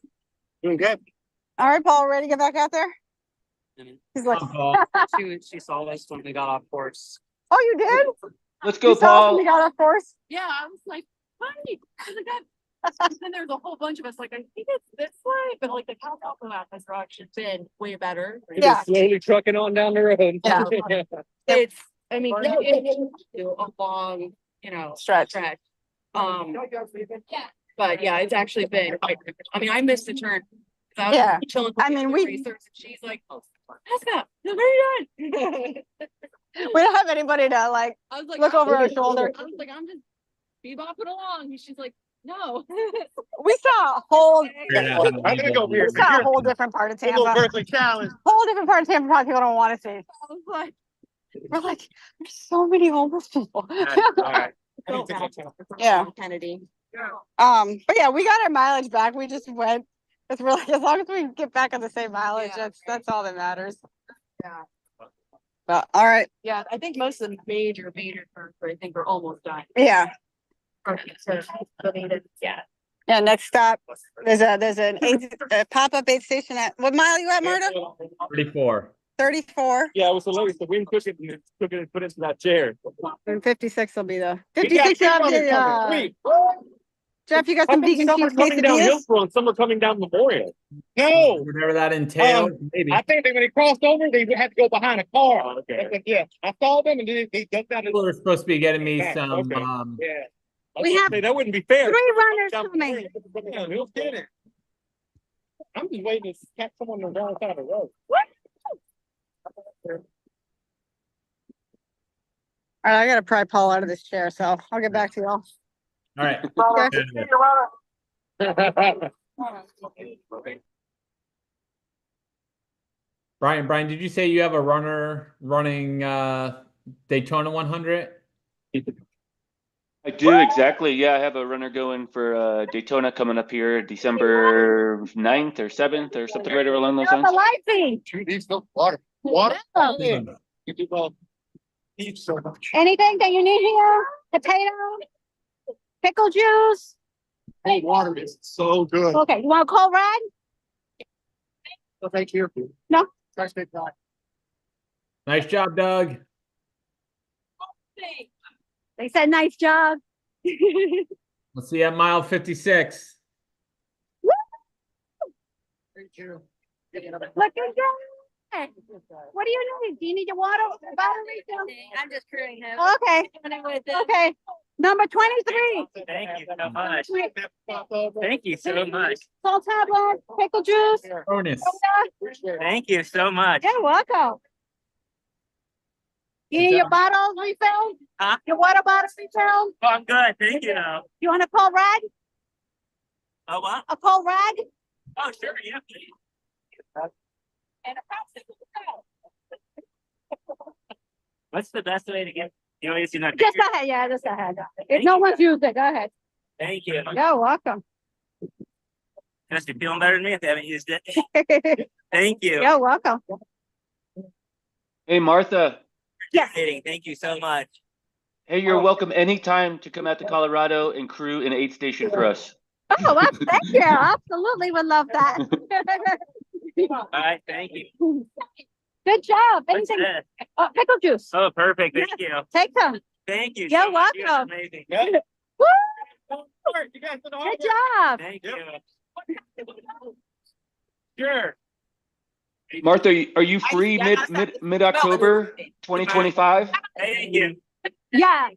Speaker 16: Doing good.
Speaker 9: All right, Paul, ready to get back out there? He's like,
Speaker 6: She saw us when we got off course.
Speaker 9: oh, you did?
Speaker 1: Let's go,
Speaker 9: You saw us when
Speaker 1: Paul.
Speaker 9: we got off course.
Speaker 19: Yeah, I was like, hi.
Speaker 10: then there's a whole bunch of us like, I think it's this way, but like the Cal Alpha map has actually been way better.
Speaker 17: Just slowly trucking on down the road.
Speaker 10: Yeah. It's, I mean, it's a long, stretch. But yeah, it's actually been quite, I mean, I missed a turn. I was chilling with racers, and she's like, "Oh, Jessica, where are you going?"
Speaker 9: We don't have anybody to like
Speaker 10: I was like,
Speaker 9: look over our shoulder.
Speaker 10: I was like, I'm just bebopping along. And she's like, no.
Speaker 9: We saw a whole
Speaker 8: I'm gonna go weird.
Speaker 9: we saw a whole different part of Tampa.
Speaker 8: Challenge.
Speaker 9: Whole different part of Tampa probably people don't want to see.
Speaker 10: I was like,
Speaker 9: We're like, there's so many homeless people. Yeah.
Speaker 10: Kennedy.
Speaker 9: But yeah, we got our mileage back. We just went. It's really as long as we get back on the same mileage, that's all that matters.
Speaker 10: Yeah.
Speaker 9: But all right.
Speaker 10: Yeah, I think most of the major turns, I think, are almost done.
Speaker 9: Yeah.
Speaker 10: Yeah.
Speaker 9: Yeah. Next stop, there's an pop-up aid station at what mile you at, Marta?
Speaker 1: 34.
Speaker 9: 34.
Speaker 17: Yeah, it was hilarious. The wind took it and put it into that chair.
Speaker 9: And 56 will be the 56 of the Jeff, you got some vegan cheese
Speaker 17: coming down
Speaker 9: quesadillas?
Speaker 17: Hillsborough and some are coming down Memorial.
Speaker 8: No.
Speaker 1: Whatever that entails, maybe.
Speaker 8: I think that when they crossed over, they had to go behind a car.
Speaker 17: Oh, okay.
Speaker 8: Yeah, I saw them and they jumped out.
Speaker 1: People are supposed to be getting me some.
Speaker 17: Okay.
Speaker 8: Yeah.
Speaker 9: We have
Speaker 17: that wouldn't be fair.
Speaker 9: 3 runners coming.
Speaker 8: I'm just waiting to catch someone on the wrong side of the road.
Speaker 9: What? All right, I gotta pry Paul out of this chair, so I'll get back to y'all.
Speaker 1: All right. Brian, did you say you have a runner running Daytona 100?
Speaker 21: I do, exactly. Yeah, I have a runner going for Daytona coming up here December 9th or 7th or something right along those lines.
Speaker 8: Water.
Speaker 9: Anything that you need here? Potato? Pickle juice?
Speaker 8: Cold water is so good.
Speaker 9: Okay, you want a cold rag?
Speaker 8: Well, thank you.
Speaker 9: No.
Speaker 1: Nice job, Doug.
Speaker 9: They said nice job.
Speaker 1: We'll see you at mile 56.
Speaker 8: Thank you.
Speaker 9: Look at that. What do you need? Do you need your water refill?
Speaker 19: I'm just crewing him.
Speaker 9: Okay. Okay. Number 23.
Speaker 6: Thank you so much. Thank you so much.
Speaker 9: Salt tablets, pickle juice.
Speaker 1: Bonus.
Speaker 6: Thank you so much.
Speaker 9: You're welcome. You need your bottle refilled?
Speaker 6: Huh?
Speaker 9: Your water bottle refilled?
Speaker 6: Oh, I'm good. Thank you.
Speaker 9: You want a cold rag?
Speaker 6: Oh, what?
Speaker 9: A cold rag?
Speaker 6: Oh, sure. Yeah, please.
Speaker 9: And a popsicle.
Speaker 6: What's the best way to get? You know, you're not.
Speaker 9: Just go ahead. Yeah, just go ahead. If no one's used it, go ahead.
Speaker 6: Thank you.
Speaker 9: You're welcome.
Speaker 6: Must be feeling better than me if they haven't used it. Thank you.
Speaker 9: You're welcome.
Speaker 21: Hey, Martha.
Speaker 9: Yes.
Speaker 6: Thank you so much.
Speaker 21: Hey, you're welcome anytime to come out to Colorado and crew an aid station for us.
Speaker 9: Oh, well, thank you. Absolutely would love that.
Speaker 6: All right. Thank you.
Speaker 9: Good job.
Speaker 6: What's
Speaker 9: Anything?
Speaker 6: this?
Speaker 9: Pickle juice.
Speaker 6: Oh, perfect. Thank you.
Speaker 9: Take some.
Speaker 6: Thank you.
Speaker 9: You're
Speaker 6: so much. You're
Speaker 9: welcome.
Speaker 6: amazing.
Speaker 9: Woo! Good job.
Speaker 6: Thank you. Sure.
Speaker 21: Martha, are you free mid October 2025?
Speaker 6: Thank you.
Speaker 9: Yeah.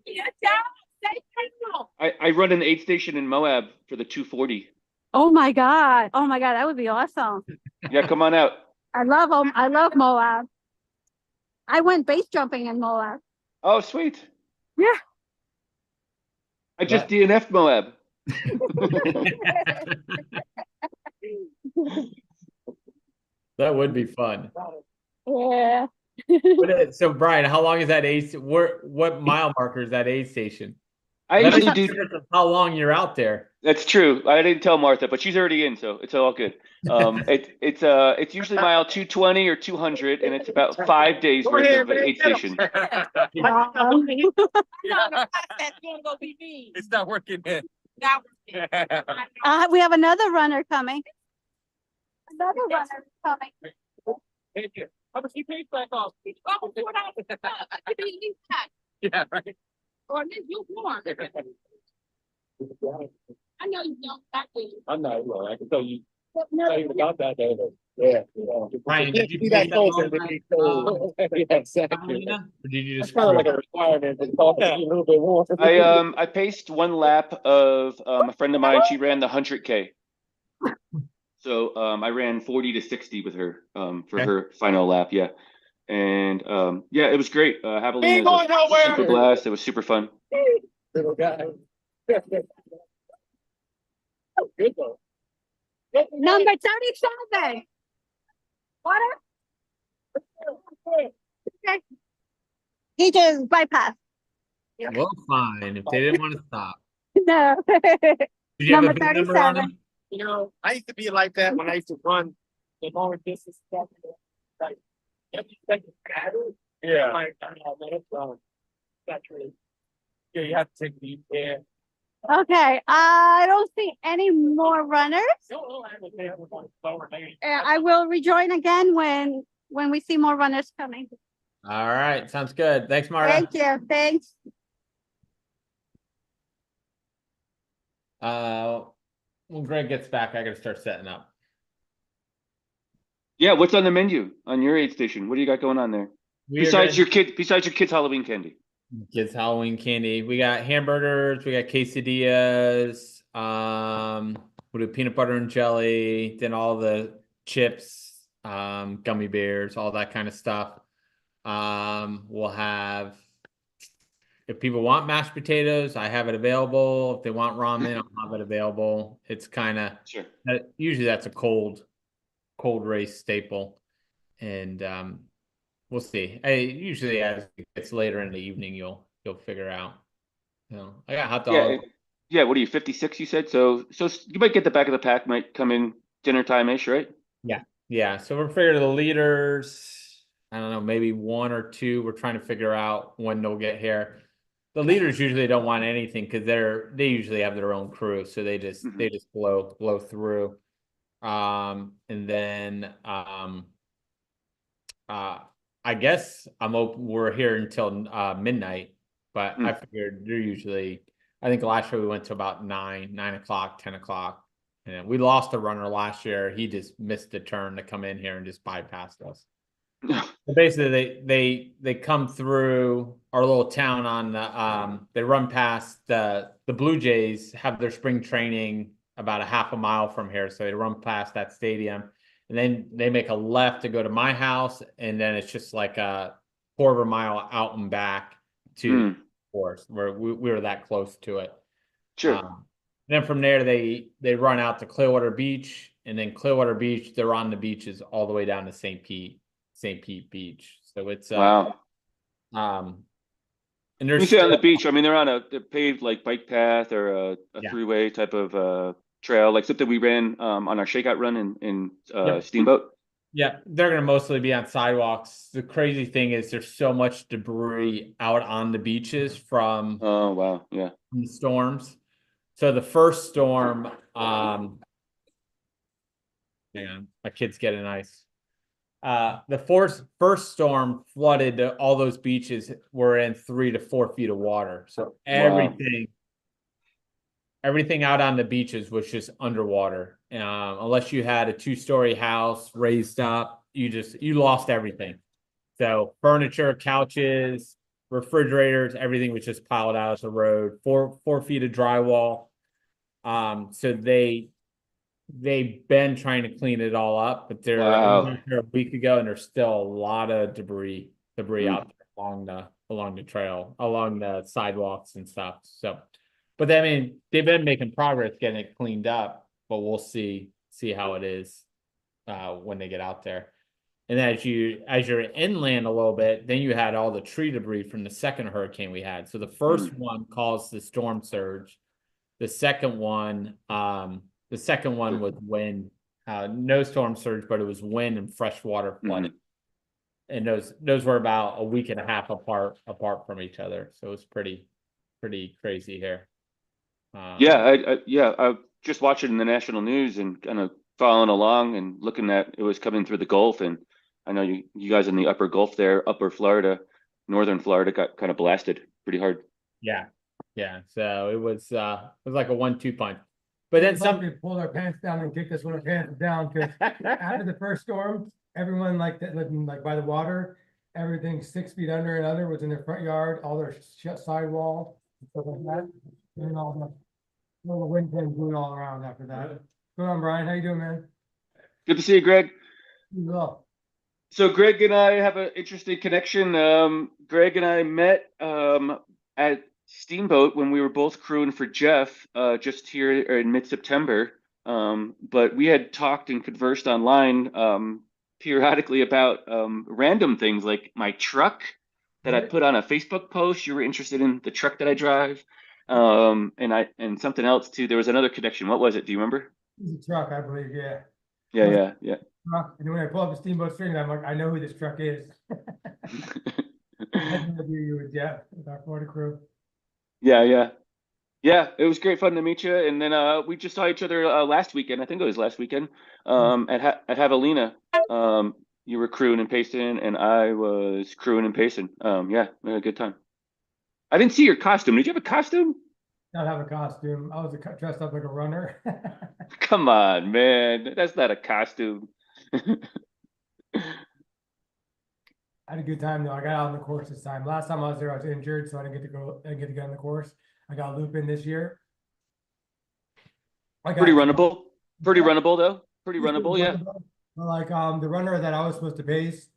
Speaker 21: I run an aid station in Moab for the 240.
Speaker 9: Oh my God. Oh my God. That would be awesome.
Speaker 21: Yeah, come on out.
Speaker 9: I love Moab. I went base jumping in Moab.
Speaker 21: Oh, sweet.
Speaker 9: Yeah.
Speaker 21: I just DNF'd Moab.
Speaker 1: That would be fun.
Speaker 9: Yeah.
Speaker 1: So, Brian, how long is that aid? What mile marker is that aid station?
Speaker 21: I usually do.
Speaker 1: How long you're out there?
Speaker 21: That's true. I didn't tell Martha, but she's already in, so it's all good. It's usually mile 220 or 200, and it's about 5 days worth of aid station.
Speaker 7: It's not working, man.
Speaker 9: We have another runner coming. Another runner coming.
Speaker 7: Thank you. How much you paid back off? Oh, $4. Yeah, right.
Speaker 10: Or you warm. I know you don't exactly.
Speaker 17: I'm not, well, I can tell you about that day, but yeah.
Speaker 1: Ryan, did you
Speaker 17: Be
Speaker 1: pace
Speaker 17: that
Speaker 1: that
Speaker 17: close,
Speaker 1: long,
Speaker 17: it would be cold. Yeah, exactly.
Speaker 1: Catalina? Or did you
Speaker 17: It's
Speaker 1: just
Speaker 17: kind of like
Speaker 1: cruise?
Speaker 17: a requirement, but talk to you a little bit more.
Speaker 21: I paced one lap of a friend of mine. She ran the 100K. So I ran 40 to 60 with her for
Speaker 1: Okay.
Speaker 21: her final lap. Yeah. And yeah, it was great.
Speaker 8: Ain't
Speaker 21: Javelina
Speaker 8: going
Speaker 21: is a
Speaker 8: nowhere.
Speaker 21: super blast. It was super fun.
Speaker 17: Little guy. Good though.
Speaker 19: Number 37. Water? Okay. He just bypassed.
Speaker 1: Well, fine. If they didn't want to stop.
Speaker 19: No.
Speaker 1: Did you have a
Speaker 19: Number
Speaker 1: big number on
Speaker 19: 37.
Speaker 1: him?
Speaker 17: You know, I used to be like that when I used to run the longer distance stuff. Like, every second battle.
Speaker 8: Yeah.
Speaker 17: Like, I don't know, man, it's saturated. Yeah, you have to take the air.
Speaker 19: Okay, I don't see any more runners.
Speaker 17: No, I haven't been able to lower lane.
Speaker 19: I will rejoin again when we see more runners coming.
Speaker 1: All right. Sounds good. Thanks, Marta.
Speaker 19: Thank you. Thanks.
Speaker 1: When Greg gets back, I got to start setting up.
Speaker 21: Yeah, what's on the menu on your aid station? What do you got going on there? Besides your kids' Halloween candy.
Speaker 1: Kids Halloween candy. We got hamburgers, we got quesadillas, we do peanut butter and jelly, then all the chips, gummy bears, all that kind of stuff. We'll have, if people want mashed potatoes, I have it available. If they want ramen, I'll have it available. It's kind of
Speaker 21: sure.
Speaker 1: Usually that's a cold race staple. And we'll see. Usually as it gets later in the evening, you'll figure out. You know, I got hot dogs.
Speaker 21: Yeah. What are you, 56? You said so you might get the back of the pack. Might come in dinner time ish, right?
Speaker 1: Yeah. So we're figuring the leaders. I don't know, maybe one or two. We're trying to figure out when they'll get here. The leaders usually don't want anything because they usually have their own crew, so they just blow through. And then I guess I'm open. We're here until midnight, but I figured they're usually. I think last year we went to about 9 o'clock, 10 o'clock, and we lost a runner last year. He just missed the turn to come in here and just bypassed us. So basically, they come through our little town on the. They run past the Blue Jays have their spring training about a half a mile from here, so they run past that stadium. And then they make a left to go to my house, and then it's just like a quarter of a mile out and back to course where we were that close to it.
Speaker 21: Sure.
Speaker 1: Then from there they run out to Clearwater Beach, and then Clearwater Beach they're on the beaches all the way down to St. Pete Beach. So it's
Speaker 21: wow.
Speaker 1: And
Speaker 21: When
Speaker 1: there's
Speaker 21: you say on the beach, I mean they're on a paved like bike path or a throughway type of trail, like something we ran on our shakeout run in Steamboat.
Speaker 1: Yeah, they're going to mostly be on sidewalks. The crazy thing is there's so much debris out on the beaches from
Speaker 21: from
Speaker 1: the storms. So the first storm, hang on, my kid's getting ice. The first storm flooded all those beaches were in 3 to 4 feet of water. So everything out on the beaches was just underwater. Unless you had a 2-story house raised up, you lost everything. So furniture, couches, refrigerators, everything was just piled out as the road. 4 feet of drywall. So they've been trying to clean it all up, but they're a week ago, and there's still a lot of debris out there along the trail, along the sidewalks and stuff. So. But I mean, they've been making progress getting it cleaned up, but we'll see how it is when they get out there. And as you're inland a little bit, then you had all the tree debris from the second hurricane we had. So the first one caused the storm surge. The second one was wind, no storm surge, but it was wind and fresh water flooding. And those were about a week and a half apart from each other. So it was pretty crazy here.
Speaker 21: I just watching the national news and kind of following along and looking at it was coming through the Gulf, and I know you guys in the upper Gulf there, upper Florida, northern Florida got kind of blasted pretty hard.
Speaker 1: Yeah. So it was like a 1-2 punch. But then
Speaker 18: It's like
Speaker 1: some,
Speaker 18: they pulled our pants down and kicked us with our pants down, because after the first storm, everyone like that living like by the water, everything 6 feet under and under was in their front yard, all their sidewall, stuff like that. And all the wind came blowing all around after that. Go on, Brian, how you doing, man?
Speaker 21: Good to see you, Greg.
Speaker 18: You well?
Speaker 21: So Greg and I have an interesting connection. Greg and I met at Steamboat when we were both crewing for Jeff just here in mid-September. But we had talked and conversed online periodically about random things like my truck that I put on a Facebook post. You were interested in the truck that I drive. And something else too. There was another connection. What was it? Do you remember?
Speaker 18: It's a truck, I believe, yeah.
Speaker 21: Yeah.
Speaker 18: And then when I pull up the Steamboat String, I'm like, I know who this truck is. I had no idea you were Jeff with our Florida crew.
Speaker 21: Yeah. It was great fun to meet you. And then we just saw each other last weekend. I think it was last weekend at Javelina. You were crewing and pacing, and I was crewing and pacing. Yeah, we had a good time. I didn't see your costume. Did you have a costume?
Speaker 18: Not have a costume. I was dressed up like a runner.
Speaker 21: Come on, man. That's not a costume.
Speaker 18: I had a good time though. I got out on the course this time. Last time I was there, I was injured, so I didn't get to go. I didn't get to get on the course. I got a loop in this year.
Speaker 21: Pretty runnable. Pretty runnable though. Pretty runnable, yeah.
Speaker 18: But like the runner that I was supposed to pace,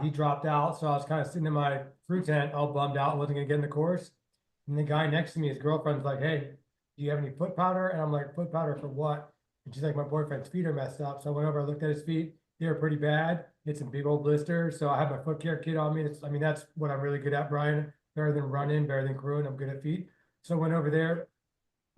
Speaker 18: he dropped out, so I was kind of sitting in my crew tent, all bummed out, wasn't gonna get in the course. And the guy next to me, his girlfriend's like, "Hey, do you have any foot powder?" And I'm like, "Foot powder for what?" And she's like, "My boyfriend's feet are messed up." So I went over, I looked at his feet. They were pretty bad. It's some big old blisters. So I have my foot care kit on me. I mean, that's what I'm really good at, Brian. Better than running, better than crewing. I'm good at feet. So I went over there,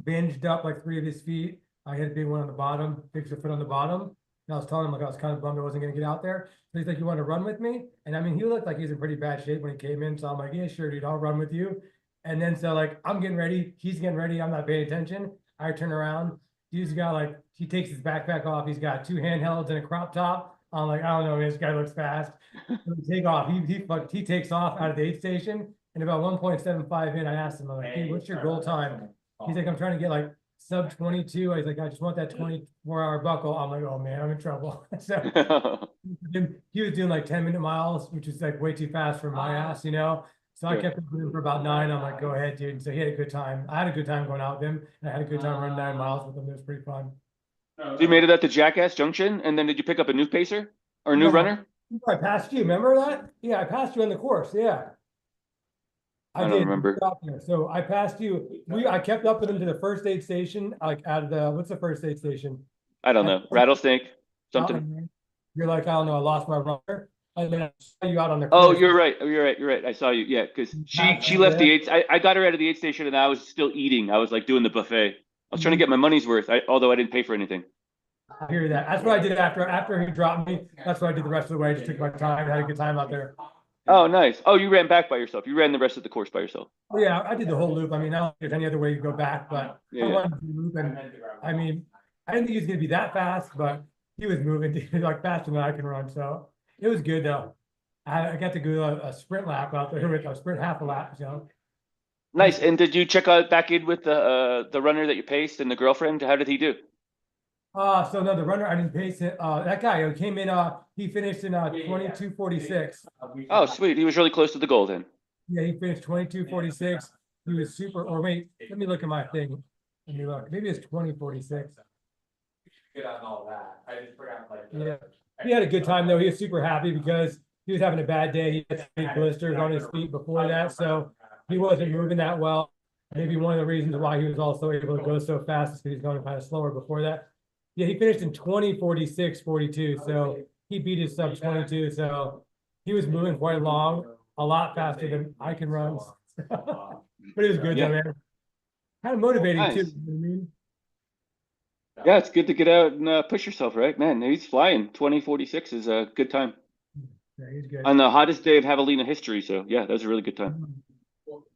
Speaker 18: binged up like 3 of his feet. I had a big one on the bottom, fixed a foot on the bottom. And I was telling him like I was kind of bummed I wasn't going to get out there. So he's like, "You want to run with me?" And I mean, he looked like he's in pretty bad shape when he came in. So I'm like, "Yeah, sure, dude, I'll run with you." And then so like I'm getting ready, he's getting ready, I'm not paying attention. I turn around, dude's got like, he takes his backpack off, he's got 2 handhelds and a crop top. I'm like, I don't know, man, this guy looks fast. So we take off, he takes off out of the aid station, and about 1.75 in, I asked him, I'm like, "Hey, what's your goal time?" He's like, "I'm trying to get like sub 22. He's like, "I just want that 24-hour buckle." I'm like, "Oh man, I'm in trouble." So he was doing like 10-minute miles, which is like way too fast for my ass, you know? So I kept him for about 9. I'm like, "Go ahead, dude." So he had a good time. I had a good time going out with him, and I had a good time running 9 miles with him. It was pretty fun.
Speaker 21: So you made it up to Jackass Junction, and then did you pick up a new pacer or a new runner?
Speaker 18: I passed you. Remember that? Yeah, I passed you on the course. Yeah.
Speaker 21: I don't remember.
Speaker 18: So I passed you. I kept up with him to the first aid station. Like out of the, what's the first aid station?
Speaker 21: I don't know. Rattlesnake, something.
Speaker 18: You're like, I don't know, I lost my runner. And then I saw you out on the
Speaker 21: Oh,
Speaker 18: course.
Speaker 21: you're right. I saw you. Yeah, because she left the aid. I got her out of the aid station, and I was still eating. I was like doing the buffet. I was trying to get my money's worth, although I didn't pay for anything.
Speaker 18: I hear that. That's what I did after he dropped me. That's what I did the rest of the way. I just took my time, had a good time out there.
Speaker 21: Oh, nice. Oh, you ran back by yourself. You ran the rest of the course by yourself.
Speaker 18: Oh, yeah, I did the whole loop. I mean, I don't think there's any other way to go back, but
Speaker 21: Yeah.
Speaker 18: I wanted to loop. And I mean, I didn't think he was going to be that fast, but he was moving like faster than I can run. So it was good though. I got to go a sprint lap out there with a sprint half a lap. So
Speaker 21: Nice. And did you check out back in with the runner that you paced and the girlfriend? How did he do?
Speaker 18: so no, the runner, I didn't pace it. That guy who came in, he finished in 22:46.
Speaker 21: Oh, sweet. He was really close to the goal then.
Speaker 18: Yeah, he finished 22:46. He was super, or wait, let me look at my thing. Let me look. Maybe it's 20:46.
Speaker 1: Good on all that. I just forgot like.
Speaker 18: Yeah, he had a good time though. He was super happy because he was having a bad day. He had 3 blisters on his feet before that, so he wasn't moving that well. Maybe one of the reasons why he was also able to go so fast is because he's going kind of slower before that. Yeah, he finished in 20:46:42, so he beat his sub 22. So he was moving quite along, a lot faster than I can run. But it was good though, man. Kind of motivating
Speaker 21: Nice.
Speaker 18: too. You know what I mean?
Speaker 21: Yeah, it's good to get out and push yourself, right? Man, he's flying. 20:46 is a good time.
Speaker 18: Yeah, he's good.
Speaker 21: On the hottest day of Javelina history. So, yeah, that was a really good time.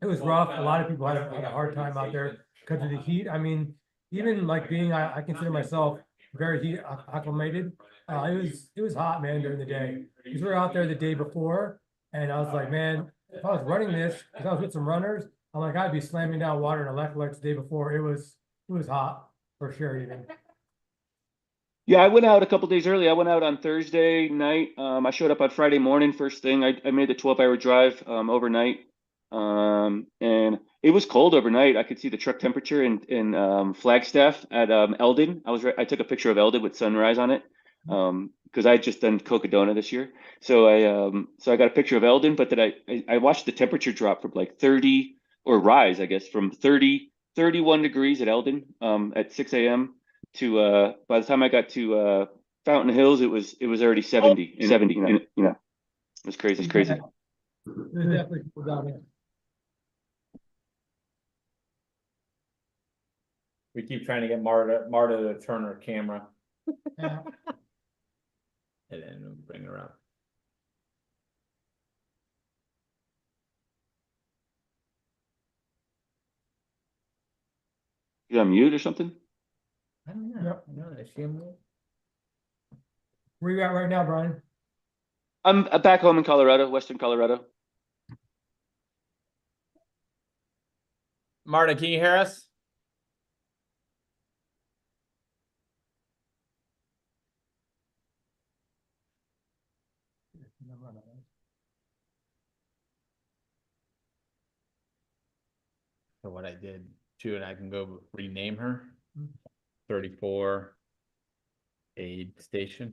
Speaker 18: It was rough. A lot of people had a hard time out there because of the heat. I mean, even like being, I consider myself very heat acclimated. It was hot, man, during the day. Because we were out there the day before, and I was like, man, if I was running this, because I was with some runners, I'm like, I'd be slamming down water in electrolytes the day before. It was hot. for sure even.
Speaker 21: Yeah, I went out a couple days early. I went out on Thursday night. I showed up on Friday morning first thing. I made the 12-hour drive overnight. And it was cold overnight. I could see the truck temperature in Flagstaff at Eldon. I took a picture of Eldon with sunrise on it. Because I had just done Cocodona this year. So I got a picture of Eldon, but then I watched the temperature drop from like 30 or rise, I guess, from 31 degrees at Eldon at 6 a.m. to by the time I got to Fountain Hills, it was already 70. You know, it was crazy. It's crazy.
Speaker 18: There's definitely people down there.
Speaker 1: We keep trying to get Marta to turn her camera.
Speaker 18: Yeah.
Speaker 1: And then we'll bring her up.
Speaker 21: You on mute or something?
Speaker 1: I don't know.
Speaker 18: Yep.
Speaker 1: No, is she on mute?
Speaker 18: Where you at right now, Brian?
Speaker 21: I'm back home in Colorado, Western Colorado.
Speaker 1: Marta, can you hear us? So what I did too, and I can go rename her 34 aid station.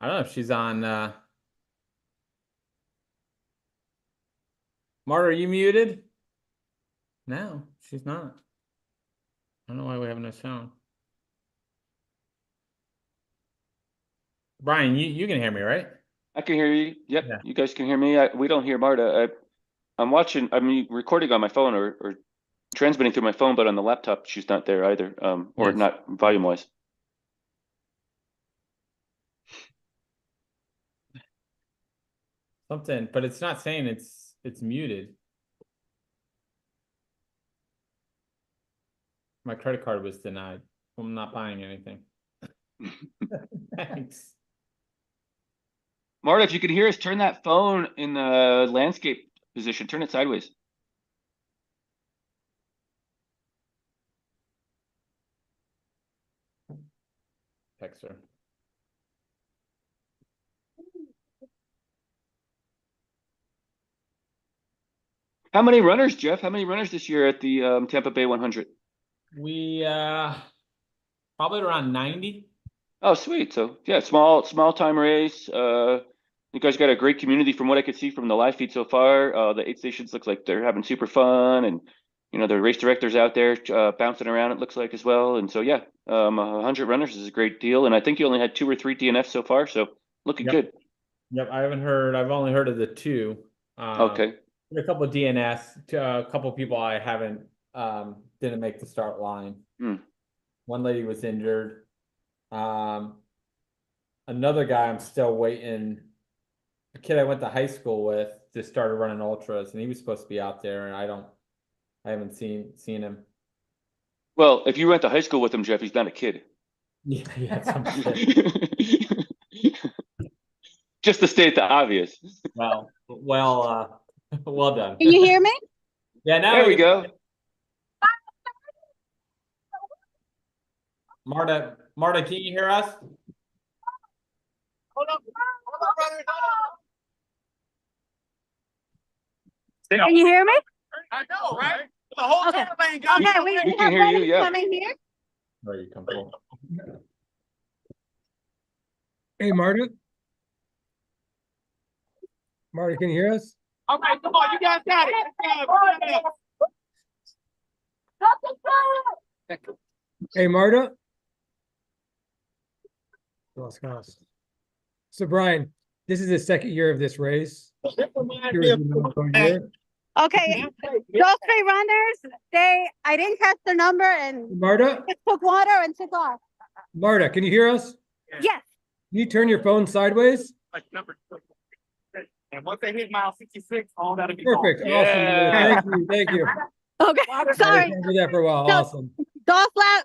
Speaker 1: I don't know if she's on Marta, are you muted? No, she's not. I don't know why we have no sound. Brian, you can hear me, right?
Speaker 21: I can hear you. Yep,
Speaker 1: Yeah.
Speaker 21: you guys can hear me. We don't hear Marta. I'm recording on my phone or transmitting through my phone, but on the laptop, she's not there either, or
Speaker 1: Yes.
Speaker 21: not volume-wise.
Speaker 1: Something, but it's not saying it's muted. My credit card was denied. I'm not buying anything. Thanks.
Speaker 21: Marta, if you can hear us, turn that phone in the landscape position. Turn it sideways.
Speaker 1: Text her.
Speaker 21: How many runners, Jeff? How many runners this year at the Tampa Bay 100?
Speaker 1: We probably around 90.
Speaker 21: Oh, sweet. So yeah, small time race. You guys got a great community from what I could see from the live feed so far. The aid stations look like they're having super fun, and the race directors out there bouncing around, it looks like, as well. And so yeah, 100 runners is a great deal. And I think you only had 2 or 3 DNFs so far, so looking good.
Speaker 1: Yep, I've only heard of the 2.
Speaker 21: Okay.
Speaker 1: A couple of DNS, a couple of people I haven't didn't make the start line. One lady was injured. Another guy I'm still waiting. The kid I went to high school with just started running ultras, and he was supposed to be out there, and I haven't seen him.
Speaker 21: Well, if you went to high school with him, Jeff, he's not a kid.
Speaker 1: Yeah, some shit.
Speaker 21: Just to state the obvious.
Speaker 1: Well done.
Speaker 9: Can you hear me?
Speaker 1: Yeah, now
Speaker 21: there we go.
Speaker 1: Marta, can you hear us?
Speaker 8: Hold up, brother.
Speaker 9: Can you hear me?
Speaker 8: I know, right? The whole
Speaker 9: Okay.
Speaker 8: thing got
Speaker 9: Okay,
Speaker 21: we
Speaker 9: we
Speaker 21: can
Speaker 9: have
Speaker 21: hear you,
Speaker 9: ladies
Speaker 21: yeah.
Speaker 9: coming here.
Speaker 1: Where are you comfortable?
Speaker 18: Hey, Marta. Marta, can you hear us?
Speaker 8: All right, come on, you guys got it.
Speaker 18: Hey, Marta. Lost Cause. So, Brian, this is the second year of this race.
Speaker 9: Okay, those 3 runners, I didn't catch their number and
Speaker 18: Marta?
Speaker 9: just took water and took off.
Speaker 18: Marta, can you hear us?
Speaker 9: Yes.
Speaker 18: Can you turn your phone sideways?
Speaker 8: Like number 2. And once they hit mile 66, all that'll be
Speaker 18: Perfect.
Speaker 8: gone.
Speaker 18: Awesome.
Speaker 8: Yeah.
Speaker 18: Thank you.
Speaker 9: Okay, sorry.
Speaker 18: I do that for a while.
Speaker 9: So,
Speaker 18: Awesome.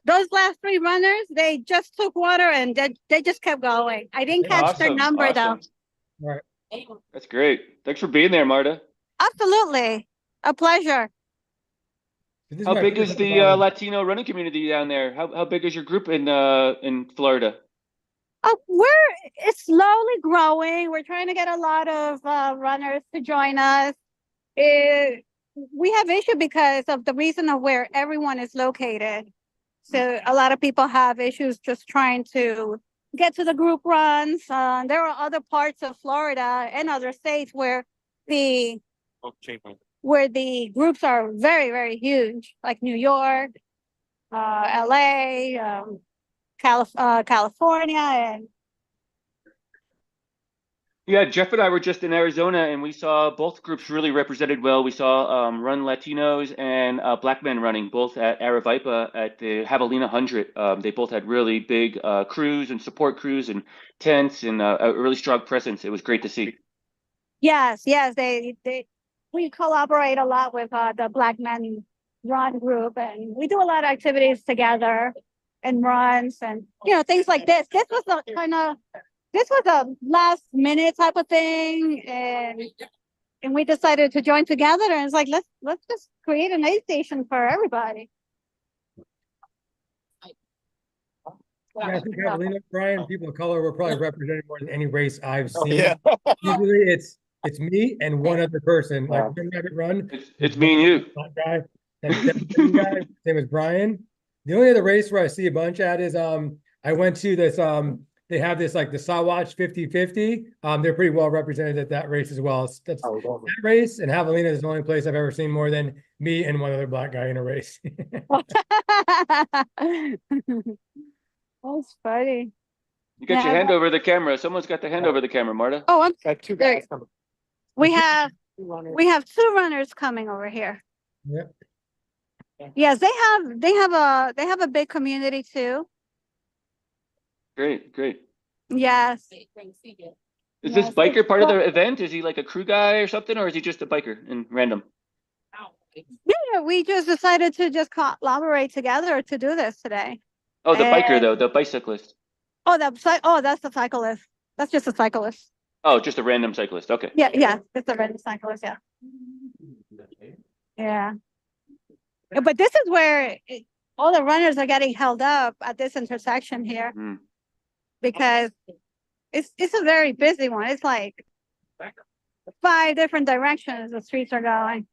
Speaker 9: Those last 3 runners, they just took water and they just kept going. I didn't catch their number though.
Speaker 18: All right.
Speaker 21: That's great. Thanks for being there, Marta.
Speaker 9: Absolutely. A pleasure.
Speaker 18: This is
Speaker 21: How
Speaker 18: my
Speaker 21: big
Speaker 18: first
Speaker 21: is
Speaker 18: time
Speaker 21: the
Speaker 18: following.
Speaker 21: Latino running community down there? How big is your group in Florida?
Speaker 9: Oh, it's slowly growing. We're trying to get a lot of runners to join us. We have issue because of the reason of where everyone is located. So a lot of people have issues just trying to get to the group runs. There are other parts of Florida and other states where the groups are very, very huge, like New York, LA, California, and
Speaker 21: Yeah, Jeff and I were just in Arizona, and we saw both groups really represented well. We saw Run Latinos and Black Men Running, both at Aravaipa at the Javelina 100. They both had really big crews and support crews and tents and a really strong presence. It was great to see.
Speaker 9: yes, we collaborate a lot with the Black Men Run group, and we do a lot of activities together and runs and things like this. This was a last minute type of thing, and we decided to join together. And it's like let's just create an aid station for everybody.
Speaker 18: Yeah, I think Catalina, Brian, people of color were probably represented more than any race I've seen.
Speaker 21: yeah.
Speaker 18: Usually it's me and one other person. Like Red Rabbit Run.
Speaker 21: It's me and you.
Speaker 18: That guy, that guy, same as Brian. The only other race where I see a bunch at is I went to this they have this like the Sawatch 50-50. They're pretty well represented at that race as well. That race and Javelina is the only place I've ever seen more than me and one other black guy in a race.
Speaker 9: That's funny.
Speaker 21: You got your hand over the camera. Someone's got the hand over the camera, Marta.
Speaker 9: Oh, I'm
Speaker 21: got two
Speaker 9: guys
Speaker 21: coming.
Speaker 9: we have two runners coming over here.
Speaker 18: Yep.
Speaker 9: Yes, they have a big community too.
Speaker 21: Great.
Speaker 9: Yes.
Speaker 21: Is this biker part of the event? Is he like a crew guy or something, or is he just a biker and random?
Speaker 9: Yeah, we just decided to just collaborate together to do this today.
Speaker 21: Oh, the biker though, the bicyclist.
Speaker 9: Oh, that's the cyclist. That's just a cyclist.
Speaker 21: Oh, just a random cyclist. Okay.
Speaker 9: Yeah, it's a random cyclist. Yeah. Yeah. But this is where all the runners are getting held up at this intersection here because it's a very busy one. It's like 5 different directions the streets are going.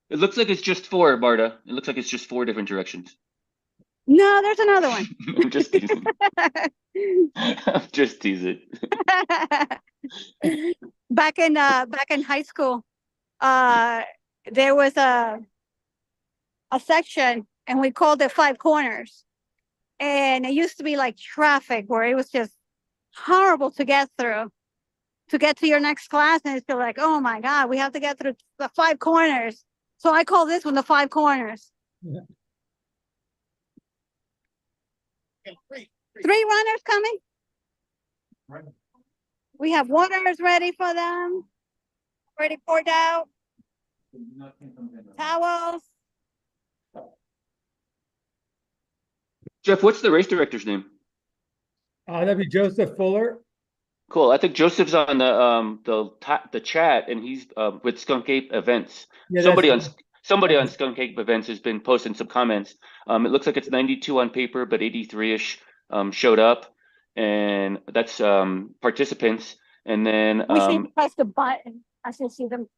Speaker 21: It looks like it's just 4, Marta. It looks like it's just 4 different directions.
Speaker 9: No, there's another one.
Speaker 21: I'm just teasing. I'm just teasing.
Speaker 9: Back in high school, there was a section and we called it 5 corners. And it used to be like traffic where it was just horrible to get through, to get to your next class. And it's like, oh my God, we have to get through the 5 corners. So I call this one the 5 corners.
Speaker 18: Yeah.
Speaker 9: 3 runners coming. We have waters ready for them. Already poured out. Towels.
Speaker 21: Jeff, what's the race director's name?
Speaker 18: That'd be Joseph Fuller.
Speaker 21: Cool. I think Joseph's on the chat, and he's with Skunk Ape Events.
Speaker 18: Yeah,
Speaker 21: Somebody on Skunk Ape Events has been posting some comments. It looks like it's 92 on paper, but 83-ish showed up, and that's participants. And then
Speaker 9: We should press the button. I should see them.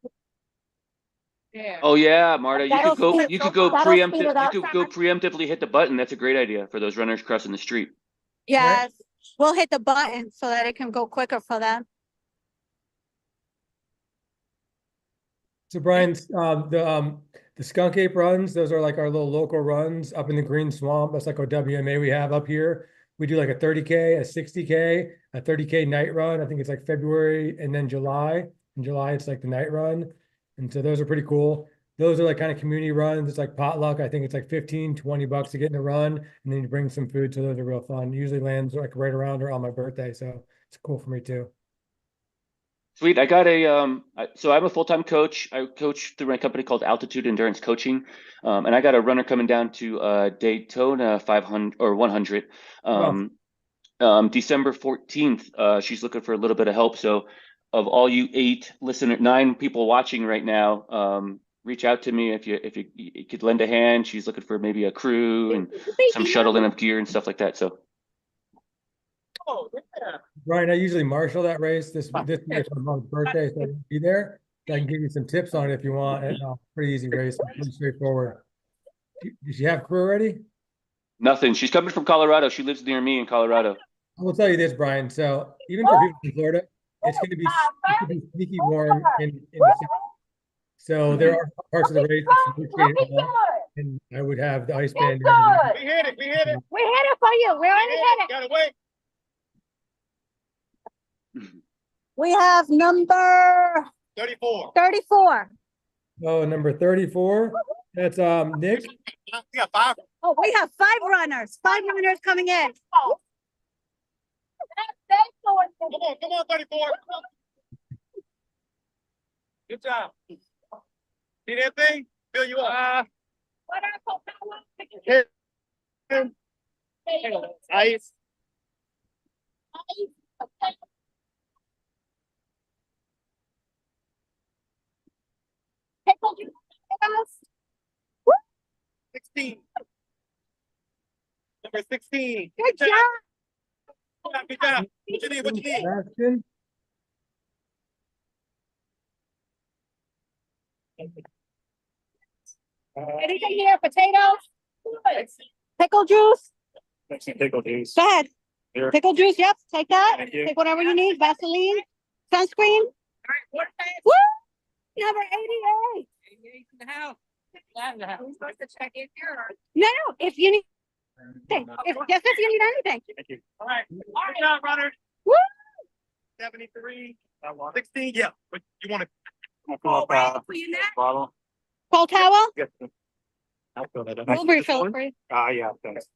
Speaker 21: Yeah. Oh yeah, Marta, you
Speaker 9: That'll
Speaker 21: could go
Speaker 9: speed it up.
Speaker 21: preemptively hit the button. That's a great idea for those runners crossing the street.
Speaker 9: Yes, we'll hit the button so that it can go quicker for them.
Speaker 18: So Brian, the Skunk Ape runs, those are like our little local runs up in the Green Swamp. That's like our WMA we have up here. We do like a 30K, a 60K, a 30K night run. I think it's like February and then July. In July, it's like the night run. And so those are pretty cool. Those are like kind of community runs. It's like potluck. I think it's like 15, 20 bucks to get in the run. And then you bring some food. So those are real fun. Usually lands like right around or on my birthday. So it's cool for me too.
Speaker 21: Sweet. I got so I'm a full-time coach. I coach through my company called Altitude Endurance Coaching. And I got a runner coming down to Daytona 500 or 100. December 14th. She's looking for a little bit of help. So of all you 9 people watching right now, reach out to me if you could lend a hand. She's looking for maybe a crew and some shuttling of gear and stuff like that. So
Speaker 20: Oh, yeah.
Speaker 18: Brian, I usually marshal that race. This year is my mom's birthday, so I won't be there. So I can give you some tips on it if you want. And, pretty easy race, pretty straightforward. Does she have crew already?
Speaker 21: nothing. She's coming from Colorado. She lives near me in Colorado.
Speaker 18: I will tell you this, Brian. So even for people from Florida, it's going to be sneaky warm in the city. So there are parts of the race that's and I would have the ice band.
Speaker 8: We hit it.
Speaker 19: We hit it for you. We already hit it.
Speaker 8: Gotta wait.
Speaker 19: We have number
Speaker 8: 34.
Speaker 19: 34.
Speaker 18: Oh, number 34. That's Nick.
Speaker 8: We got 5.
Speaker 19: Oh, we have 5 runners. 5 runners coming in.
Speaker 8: Come on, 34. Good job. See that thing? Fill you up. Here. Ice.
Speaker 19: Pickle juice.
Speaker 8: 16. Number 16.
Speaker 19: Good job.
Speaker 8: Good job. What you need? What you need?
Speaker 18: Ashton.
Speaker 19: Anything here? Potatoes? Pickle juice?
Speaker 15: Pickle juice.
Speaker 19: Go ahead.
Speaker 15: Here.
Speaker 19: Pickle juice, yep. Take that.
Speaker 15: Thank you.
Speaker 19: Take whatever you need. Vaseline. Sunscreen. Woo! Number 88.
Speaker 7: 88 in the house. Are we supposed to check in here? Or?
Speaker 19: No, if you need anything. Just if you need anything.
Speaker 15: Thank you.
Speaker 8: All right. Good job, runners.
Speaker 19: Woo!
Speaker 8: 73. 16. Yeah. But you want to?
Speaker 15: Bottle.
Speaker 19: Cold towel?
Speaker 15: Yes. I'll fill that up.
Speaker 19: We'll refill it for you.
Speaker 15: Yeah, thanks.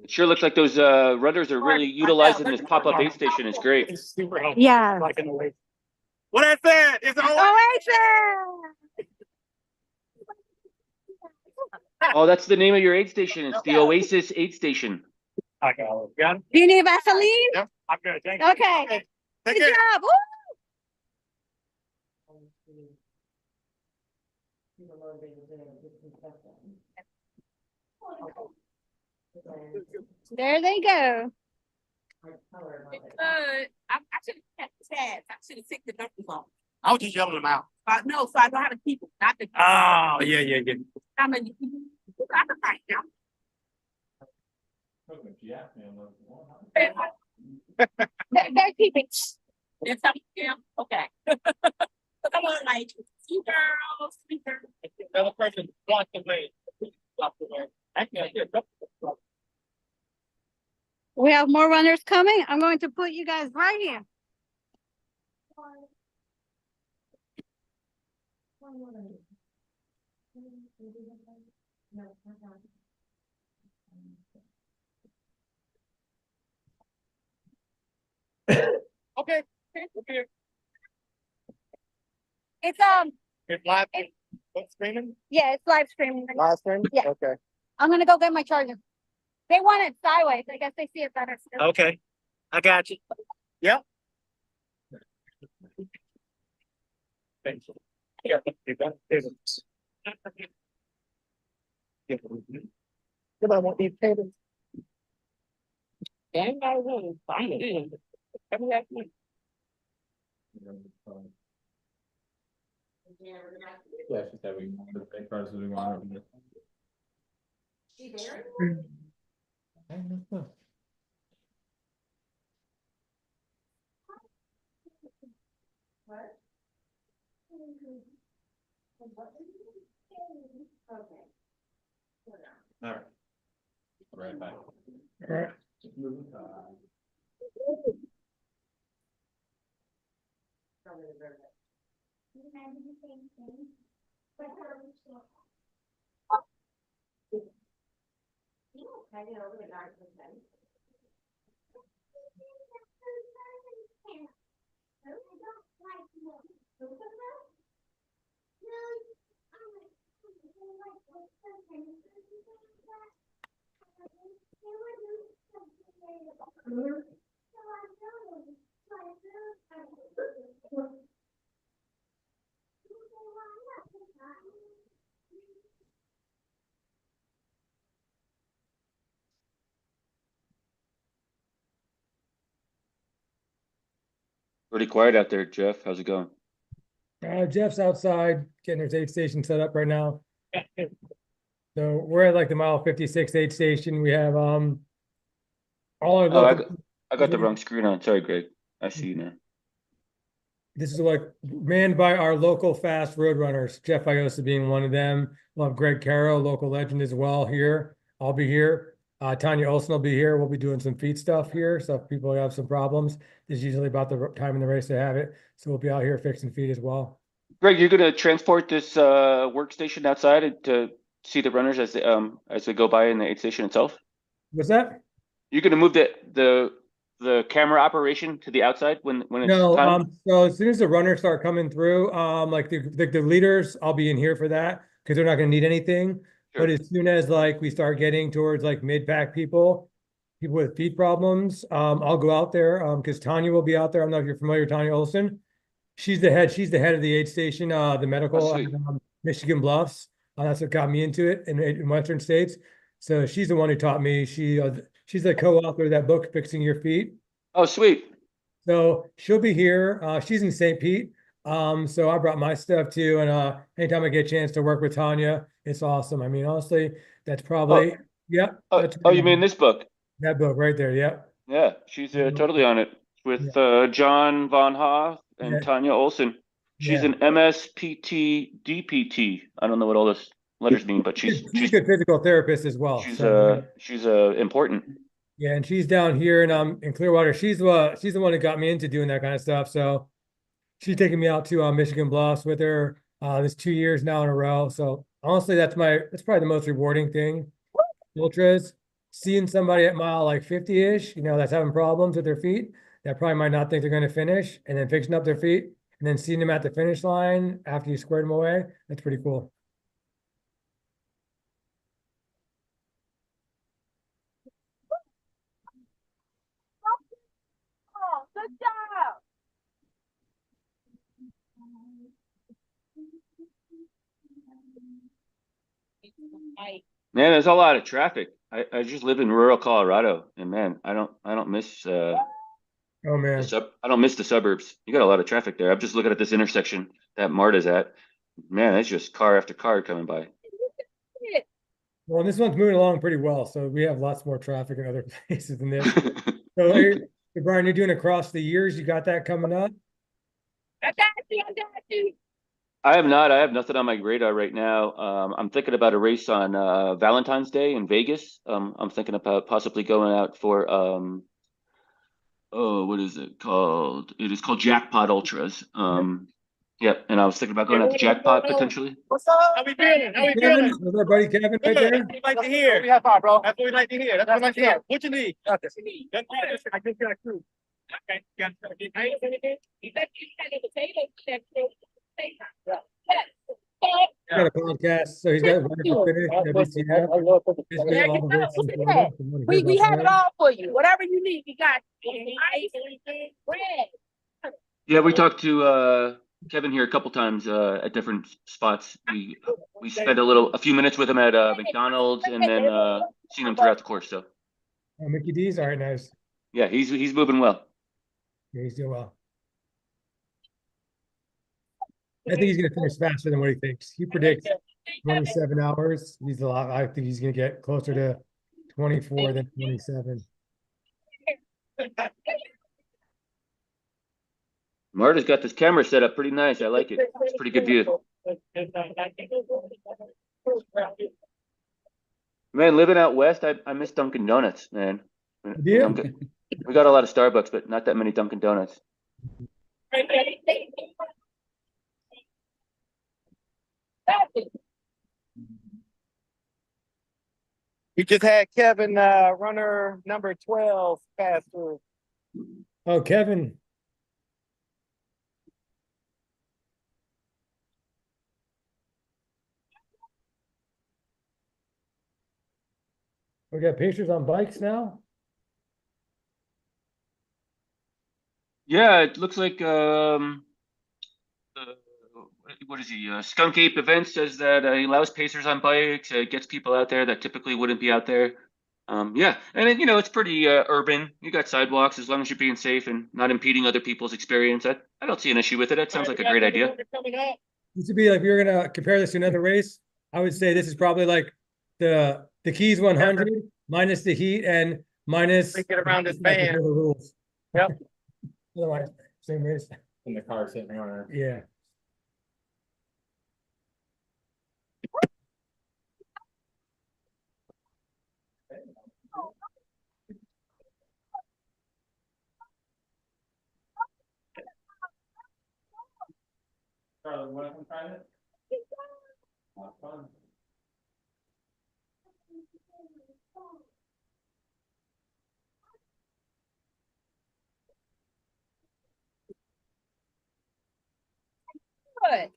Speaker 21: It sure looks like those runners are really utilizing this pop-up aid station. It's great.
Speaker 15: It's super helpful.
Speaker 19: Yeah.
Speaker 15: Like in the way.
Speaker 8: What I said? It's all
Speaker 19: Oasis!
Speaker 21: Oh, that's the name of your aid station. It's the Oasis aid station.
Speaker 15: I got it. Got it?
Speaker 19: Do you need Vaseline?
Speaker 15: Yep. I'm good. Thank you.
Speaker 19: Okay.
Speaker 8: Take
Speaker 19: Good
Speaker 8: care.
Speaker 19: job. Woo! There they go.
Speaker 10: I should have kept the tabs. I should have took the numbers off.
Speaker 8: I was just yelling them out.
Speaker 10: No, so I know how to keep them. Not the.
Speaker 8: Oh, yeah.
Speaker 10: I mean, you got to fight now. They're keeping. There's some, yeah, okay. Come on, like, 2 girls, 3 girls.
Speaker 8: Another person blocked the way.
Speaker 19: We have more runners coming. I'm going to put you guys right here.
Speaker 8: Okay.
Speaker 19: It's
Speaker 8: It's live. What's streaming?
Speaker 19: yeah, it's live streaming.
Speaker 8: Live stream?
Speaker 19: Yeah.
Speaker 8: Okay.
Speaker 19: I'm gonna go get my charger. They want it sideways. I guess they see it better.
Speaker 8: Okay. I got you. Yep.
Speaker 15: Thank you. Yeah,
Speaker 8: I want these tables.
Speaker 10: And I will find it. Every afternoon.
Speaker 1: Yeah, she said we wanted to take cars as we wanted.
Speaker 10: What? Okay.
Speaker 1: All right. Right back.
Speaker 18: All right.
Speaker 21: Pretty quiet out there, Jeff. How's it going?
Speaker 18: Jeff's outside getting his aid station set up right now. So we're at like the mile 56 aid station. We have all our
Speaker 21: Oh,
Speaker 18: local.
Speaker 21: I got the wrong screen on. Sorry, Greg. I see you now.
Speaker 18: This is like manned by our local fast road runners, Jeff Iosa being one of them. We'll have Greg Caro, local legend as well here. I'll be here. Tanya Olson will be here. We'll be doing some feet stuff here. So if people have some problems, this is usually about the time in the race to have it. So we'll be out here fixing feet as well.
Speaker 21: Greg, you're gonna transport this workstation outside to see the runners as they go by in the aid station itself?
Speaker 18: What's that?
Speaker 21: You're gonna move the camera operation to the outside when it's
Speaker 18: No,
Speaker 21: time?
Speaker 18: so as soon as the runners start coming through, like the leaders, I'll be in here for that because they're not gonna need anything. But as soon as like we start getting towards like mid-pack people with feet problems, I'll go out there because Tanya will be out there. I don't know if you're familiar with Tanya Olson. She's the head of the aid station, the medical at, Michigan Bluffs. That's what got me into it in Western states. So she's the one who taught me. She's the co-author of that book, Fixing Your Feet.
Speaker 21: Oh, sweet.
Speaker 18: So she'll be here. She's in St. Pete. So I brought my stuff too. And anytime I get a chance to work with Tanya, it's awesome. I mean, honestly, that's probably
Speaker 21: Oh, you mean this book?
Speaker 18: That book right there, yep.
Speaker 21: Yeah, she's totally on it with John Von Hoff and Tanya Olson. She's an MSPT DPT. I don't know what all those letters mean, but she's
Speaker 18: a good physical therapist as well.
Speaker 21: She's important.
Speaker 18: Yeah, and she's down here in Clearwater. She's the one that got me into doing that kind of stuff. So she's taking me out to Michigan Bluffs with her this 2 years now in a row. So honestly, that's probably the most rewarding thing. Ultras, seeing somebody at mile like 50-ish, that's having problems with their feet, that probably might not think they're going to finish, and then fixing up their feet, and then seeing them at the finish line after you squared them away, that's pretty cool.
Speaker 19: Oh, good job.
Speaker 21: Man, there's a lot of traffic. I just live in rural Colorado, and man, I don't miss
Speaker 18: oh man,
Speaker 21: I don't miss the suburbs. You got a lot of traffic there. I'm just looking at this intersection that Marta's at. Man, it's just car after car coming by.
Speaker 18: Well, this one's moving along pretty well, so we have lots more traffic in other places than this. So, Brian, you're doing across the years. You got that coming up?
Speaker 19: I got you.
Speaker 21: I have not. I have nothing on my radar right now. I'm thinking about a race on Valentine's Day in Vegas. I'm thinking about possibly going out for what is it called? It is called Jackpot Ultras. Yep, and I was thinking about going out to Jackpot potentially.
Speaker 8: What's up? How we feeling? How we
Speaker 18: Kevin,
Speaker 8: feeling?
Speaker 18: was our buddy Kevin right there?
Speaker 8: That's what we like to hear. We have fun, bro. That's what we like to hear. That's what we like to hear. What you need? Got this. I just got crew. Okay. Got
Speaker 18: Got a podcast, so he's got
Speaker 19: We have it all for you. Whatever you need, we got ice, bread.
Speaker 21: Yeah, we talked to Kevin here a couple times at different spots. We spent a few minutes with him at McDonald's, and then seen him throughout the course. So
Speaker 18: Mickey D's, all right, nice.
Speaker 21: Yeah, he's moving well.
Speaker 18: Yeah, he's doing well. I think he's going to finish faster than what he thinks. He predicts 27 hours. He's a lot. I think he's going to get closer to 24 than 27.
Speaker 21: Marta's got this camera set up pretty nice. I like it. It's a pretty good view. Man, living out west, I miss Dunkin' Donuts, man.
Speaker 18: Yeah.
Speaker 21: We got a lot of Starbucks, but not that many Dunkin' Donuts.
Speaker 8: We just had Kevin, runner number 12, pass through.
Speaker 18: Oh, Kevin. We got pictures on bikes now.
Speaker 21: Yeah, it looks like what is he? Skunk Ape Events says that he allows pacers on bikes. Gets people out there that typically wouldn't be out there. Yeah, and then, it's pretty urban. You got sidewalks as long as you're being safe and not impeding other people's experience. I don't see an issue with it. That sounds like a great idea.
Speaker 18: This would be like, if you're gonna compare this to another race, I would say this is probably like the Keys 100 minus the heat and minus
Speaker 8: Get around this
Speaker 18: like,
Speaker 8: band.
Speaker 18: the rules.
Speaker 8: Yep.
Speaker 18: Otherwise, same race.
Speaker 1: In the car sitting on
Speaker 18: Yeah.
Speaker 1: Charlie, you want to come try it? Fun.
Speaker 19: Good.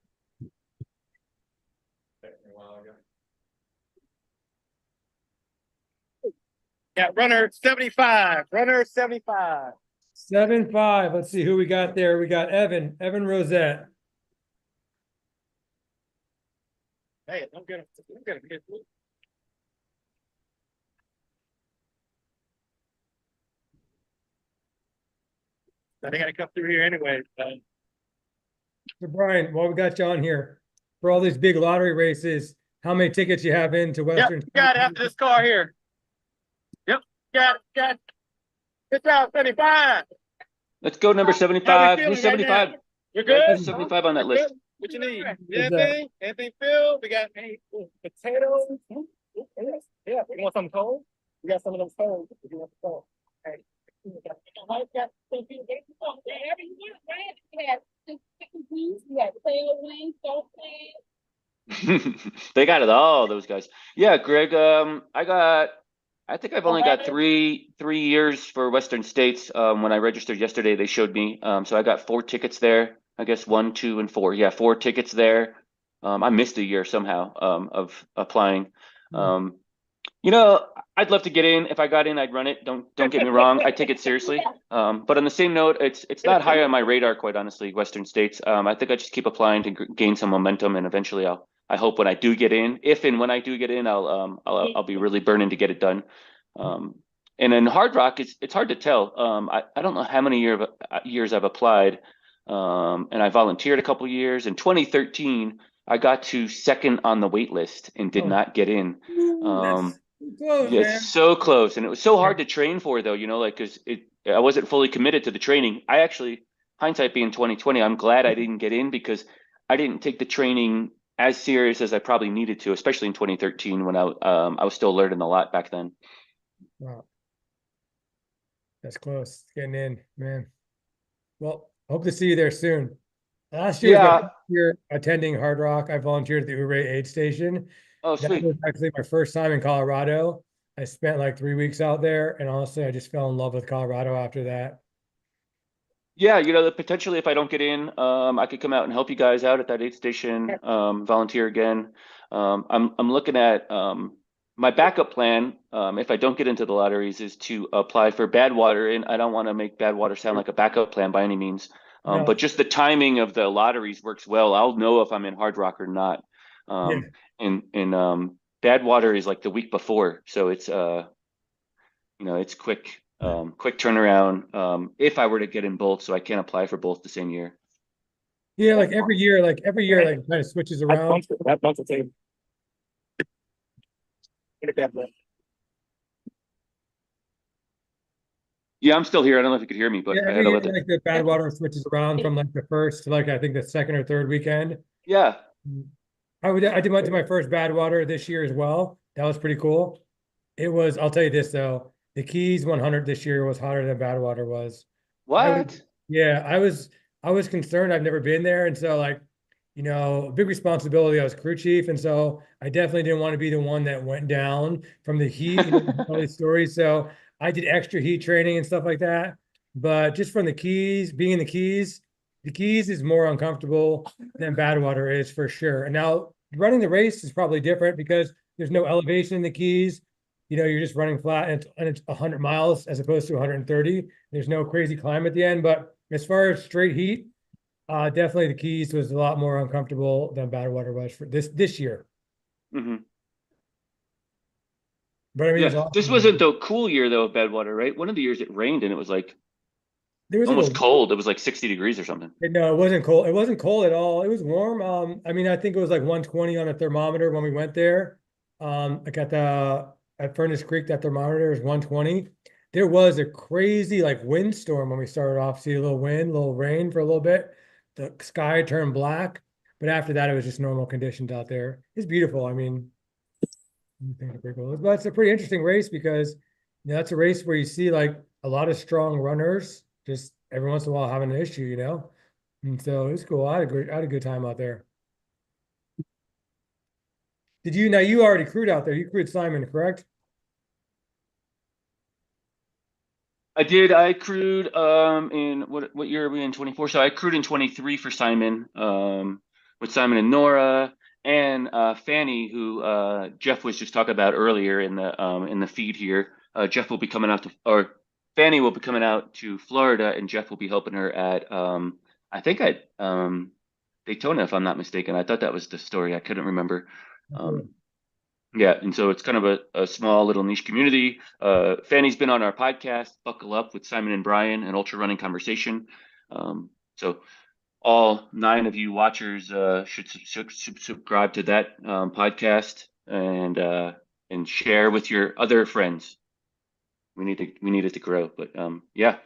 Speaker 8: Yeah, runner 75. Runner 75.
Speaker 18: 7-5. Let's see who we got there. We got Evan Rosette.
Speaker 8: Hey, I'm gonna get. They gotta come through here anyway.
Speaker 18: So Brian, while we got you on here, for all these big lottery races, how many tickets you have into Western?
Speaker 8: Yep, you got it after this car here. Yep, got it. Good job, 75.
Speaker 21: Let's go number 75. Who's 75?
Speaker 8: You're good?
Speaker 21: 75 on that list.
Speaker 8: What you need?
Speaker 18: What's
Speaker 8: Anything? Anything, Phil? We got potatoes. Yeah, you want something cold? We got some of those cold. If you want some cold. Hey.
Speaker 21: They got it all, those guys. Yeah, Greg, I think I've only got three years for Western States. When I registered yesterday, they showed me. So I got 4 tickets there. I guess 1, 2, and 4. Yeah, 4 tickets there. I missed a year somehow of applying. I'd love to get in. If I got in, I'd run it. Don't get me wrong. I take it seriously. But on the same note, it's not high on my radar, quite honestly, Western States. I think I just keep applying to gain some momentum, and eventually I hope when I do get in, if and when I do get in, I'll be really burning to get it done. And in Hard Rock, it's hard to tell. I don't know how many years I've applied, and I volunteered a couple years. In 2013, I got to second on the wait list and did not get in.
Speaker 18: Close,
Speaker 21: Yeah,
Speaker 18: man.
Speaker 21: it's so close, and it was so hard to train for, though. Because I wasn't fully committed to the training. I actually, hindsight being 2020, I'm glad I didn't get in because I didn't take the training as serious as I probably needed to, especially in 2013 when I was still learning a lot back then.
Speaker 18: Wow. That's close. Getting in, man. Well, hope to see you there soon. Last year,
Speaker 21: Yeah.
Speaker 18: you're attending Hard Rock. I volunteered at the Ybor aid station.
Speaker 21: Oh,
Speaker 18: That
Speaker 21: sweet.
Speaker 18: was actually my first time in Colorado. I spent like 3 weeks out there, and honestly, I just fell in love with Colorado after that.
Speaker 21: Yeah, potentially if I don't get in, I could come out and help you guys out at that aid station, volunteer again. I'm looking at my backup plan, if I don't get into the lotteries, is to apply for Badwater, and I don't want to make Badwater sound like a backup plan by any means.
Speaker 18: No.
Speaker 21: But just the timing of the lotteries works well. I'll know if I'm in Hard Rock or not.
Speaker 18: Yeah.
Speaker 21: And Badwater is like the week before, so it's it's quick turnaround. If I were to get in both, so I can't apply for both the same year.
Speaker 18: Yeah, like every year, it kind of switches around.
Speaker 8: That bunch of tape. Get that one.
Speaker 21: Yeah, I'm still here. I don't know if you could hear me, but
Speaker 18: Yeah,
Speaker 21: I
Speaker 18: every
Speaker 21: gotta
Speaker 18: year,
Speaker 21: let
Speaker 18: like the Badwater switches around from like the first to like I think the second or third weekend.
Speaker 21: Yeah.
Speaker 18: I went to my first Badwater this year as well. That was pretty cool. I'll tell you this though, the Keys 100 this year was hotter than Badwater was.
Speaker 21: What?
Speaker 18: I was concerned. I've never been there, and so like, big responsibility. I was crew chief, and so I definitely didn't want to be the one that went down from the heat. All these stories, so I did extra heat training and stuff like that. But just from the Keys, being in the Keys is more uncomfortable than Badwater is for sure. And now running the race is probably different because there's no elevation in the Keys. You're just running flat, and it's 100 miles as opposed to 130. There's no crazy climb at the end. But as far as straight heat, definitely the Keys was a lot more uncomfortable than Badwater was for this year.
Speaker 21: Mm-hmm.
Speaker 18: But I mean,
Speaker 21: Yeah,
Speaker 18: it's awesome.
Speaker 21: this wasn't the cool year though of Badwater, right? One of the years it rained and it was like
Speaker 18: There was
Speaker 21: almost cold. It was like 60 degrees or something.
Speaker 18: No, it wasn't cold. It wasn't cold at all. It was warm. I mean, I think it was like 120 on a thermometer when we went there. Like at Furnace Creek, that thermometer was 120. There was a crazy like windstorm when we started off. See a little wind, a little rain for a little bit. The sky turned black, but after that, it was just normal conditions out there. It's beautiful. I mean, I think it's pretty cool. But it's a pretty interesting race because that's a race where you see like a lot of strong runners just every once in a while having an issue, And so it's cool. I had a good time out there. Now you already crewed out there. You crewed Simon, correct?
Speaker 21: I did. I crewed in what year are we in? 24. So I crewed in 23 for Simon, with Simon and Nora and Fanny, who Jeff was just talking about earlier in the feed here. Jeff will be coming out or Fanny will be coming out to Florida, and Jeff will be helping her at I think at Daytona, if I'm not mistaken. I thought that was the story. I couldn't remember. Yeah, and so it's kind of a small little niche community. Fanny's been on our podcast, Buckle Up with Simon and Brian, an ultra running conversation. So all 9 of you watchers should subscribe to that podcast and share with your other friends. We need it to grow, but yeah.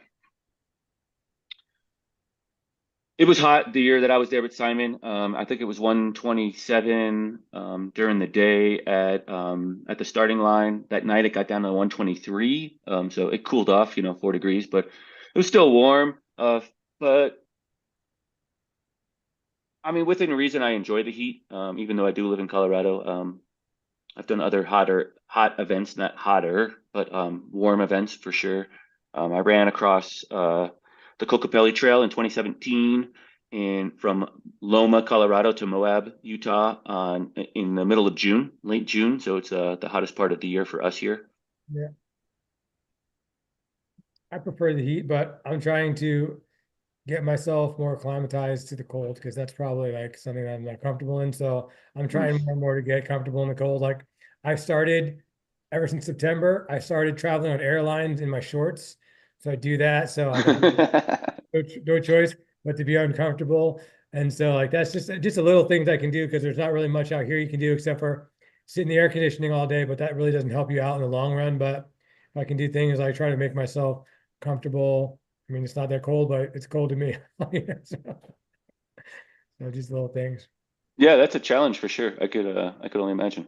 Speaker 21: It was hot the year that I was there with Simon. I think it was 127 during the day at the starting line. That night it got down to 123. So it cooled off, 4 degrees, but it was still warm. But I mean, within reason, I enjoy the heat, even though I do live in Colorado. I've done other hot events, not hotter, but warm events for sure. I ran across the Cocopelli Trail in 2017 and from Loma, Colorado to Moab, Utah in the middle of June, late June. So it's the hottest part of the year for us here.
Speaker 18: Yeah. I prefer the heat, but I'm trying to get myself more acclimatized to the cold because that's probably like something I'm not comfortable in. So I'm trying more and more to get comfortable in the cold. Like I started ever since September, I started traveling on airlines in my shorts. So I do that. So I got no choice but to be uncomfortable. And so like that's just a little things I can do because there's not really much out here you can do except for sit in the air conditioning all day, but that really doesn't help you out in the long run. But if I can do things, I try to make myself comfortable. I mean, it's not that cold, but it's cold to me. So just little things.
Speaker 21: Yeah, that's a challenge for sure. I could only imagine.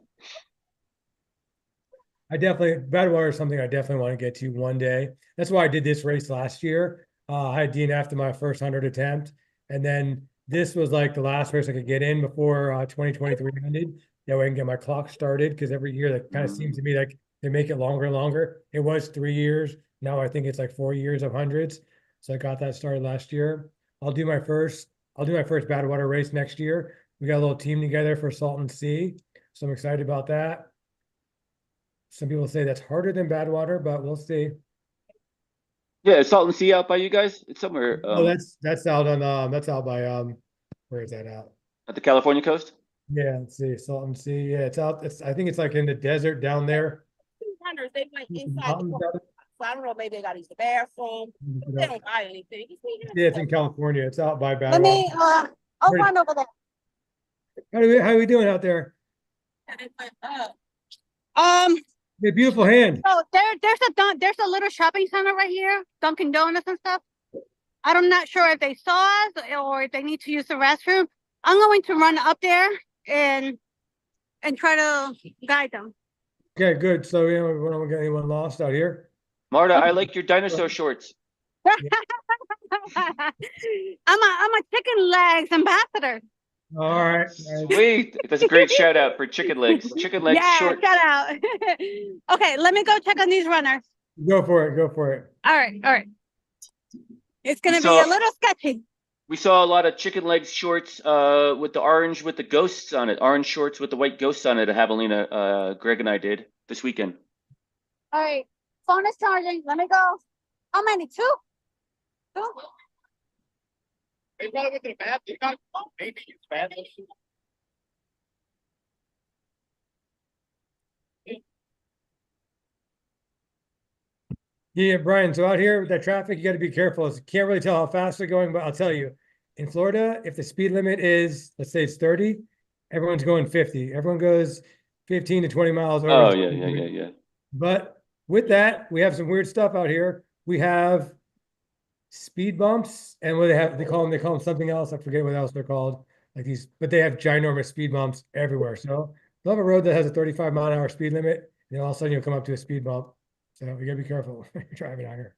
Speaker 18: Badwater is something I definitely want to get to one day. That's why I did this race last year. I had DNF to my first 100 attempt. And then this was like the last race I could get in before 2023 ended. That way I can get my clock started because every year that kind of seems to me like they make it longer and longer. It was 3 years. Now I think it's like 4 years of hundreds. So I got that started last year. I'll do my first Badwater race next year. We got a little team together for Salton Sea. So I'm excited about that. Some people say that's harder than Badwater, but we'll see.
Speaker 21: Yeah, is Salton Sea out by you guys? It's somewhere.
Speaker 18: Oh, that's out on that's out by where is that out?
Speaker 21: At the California coast?
Speaker 18: Yeah, let's see. Salton Sea. Yeah, it's out. I think it's like in the desert down there.
Speaker 4: Runners, they went inside the park. So I don't know, maybe they got to use the bathroom. They don't buy anything.
Speaker 18: Yeah, it's in California. It's out by Badwater.
Speaker 4: Let me I'll run over there.
Speaker 18: How are we doing out there? A beautiful hand.
Speaker 9: So there's a little shopping center right here, Dunkin' Donuts and stuff. I'm not sure if they saw us or if they need to use the restroom. I'm going to run up there and try to guide them.
Speaker 18: Okay, good. So we don't get anyone lost out here.
Speaker 21: Marta, I like your dinosaur shorts.
Speaker 9: I'm a chicken legs ambassador.
Speaker 18: All right.
Speaker 21: Sweet. That's a great shout out for chicken legs. Chicken legs shorts.
Speaker 9: Shout out. Okay, let me go check on these runners.
Speaker 18: Go for it.
Speaker 9: All right. It's gonna be a little sketchy.
Speaker 21: We saw a lot of chicken legs shorts with the orange with the ghosts on it. Orange shorts with the white ghosts on it at Javelina. Greg and I did this weekend.
Speaker 9: All right. Phone is charging. Let me go. How many? 2? 2?
Speaker 8: You gotta go to the bathroom. You gotta go. Maybe use bathroom.
Speaker 18: Yeah, Brian. So out here with that traffic, you got to be careful. You can't really tell how fast they're going, but I'll tell you, in Florida, if the speed limit is, let's say it's 30, everyone's going 50. Everyone goes 15 to 20 miles over.
Speaker 21: Oh
Speaker 18: the
Speaker 21: yeah,
Speaker 18: speed
Speaker 21: yeah,
Speaker 18: limit.
Speaker 21: yeah, yeah.
Speaker 18: But with that, we have some weird stuff out here. We have speed bumps, and what they call them something else. I forget what else they're called. Like these, but they have ginormous speed bumps everywhere. So they'll have a road that has a 35-mile-an-hour speed limit, and then all of a sudden you'll come up to a speed bump. So you gotta be careful when you're driving out here.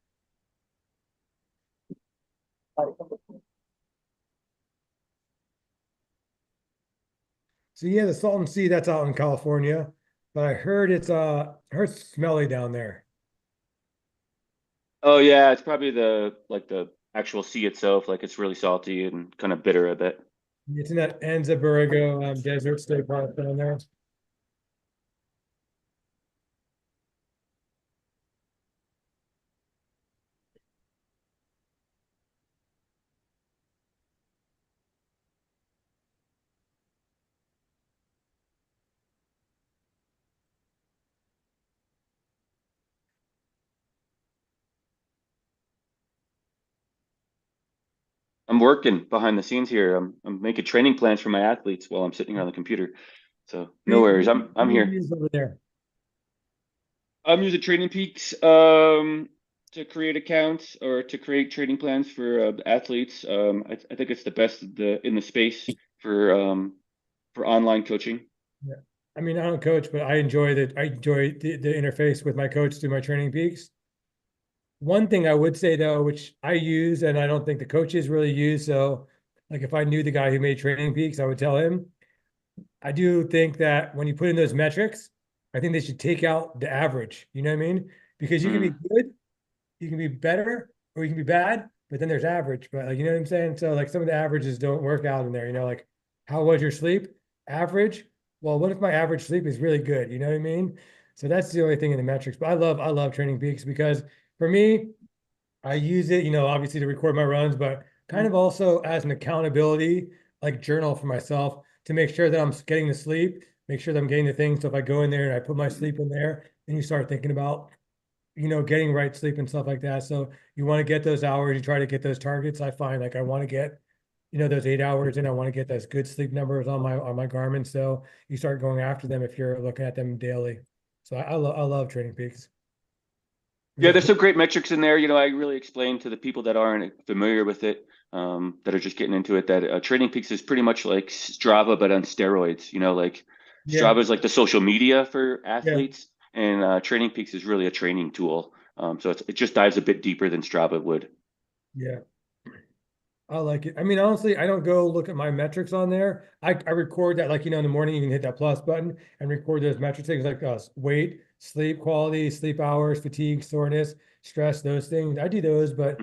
Speaker 18: So yeah, the Salton Sea, that's out in California, but I heard it's smelly down there.
Speaker 21: Oh yeah, it's probably the actual sea itself, like it's really salty and kind of bitter a bit.
Speaker 18: It's in that Enza Desert State Park down there.
Speaker 21: I'm working behind the scenes here. I'm making training plans for my athletes while I'm sitting here on the computer. So no worries. I'm here.
Speaker 18: Over there.
Speaker 21: I'm using Training Peaks to create accounts or to create training plans for athletes. I think it's the best in the space for online coaching.
Speaker 18: Yeah. I mean, I don't coach, but I enjoy the interface with my coach through my Training Peaks. One thing I would say though, which I use and I don't think the coaches really use. So like if I knew the guy who made Training Peaks, I would tell him. I do think that when you put in those metrics, I think they should take out the average. You know what I mean? Because you can be good, you can be better, or you can be bad, but then there's average. But like, you know what I'm saying? So like some of the averages don't work out in there, you know, like how was your sleep? Average. Well, what if my average sleep is really good? You know what I mean? So that's the only thing in the metrics. But I love Training Peaks because for me, I use it, you know, obviously to record my runs, but kind of also as an accountability, like journal for myself to make sure that I'm getting the sleep, make sure that I'm getting the things. So if I go in there and I put my sleep in there, then you start thinking about, you know, getting right sleep and stuff like that. So you want to get those hours, you try to get those targets. I find like I want to get, you know, those 8 hours and I want to get those good sleep numbers on my Garmin. So you start going after them if you're looking at them daily. So I love Training Peaks.
Speaker 21: Yeah, there's some great metrics in there. You know, I really explain to the people that aren't familiar with it, that are just getting into it, that Training Peaks is pretty much like Strava, but on steroids. You know, like Strava is like the social media for athletes, and Training Peaks is really a training tool. So it just dives a bit deeper than Strava would.
Speaker 18: Yeah. I like it. I mean, honestly, I don't go look at my metrics on there. I record that, like, you know, in the morning, you can hit that plus button and record those metrics, things like weight, sleep quality, sleep hours, fatigue, soreness, stress, those things. I do those, but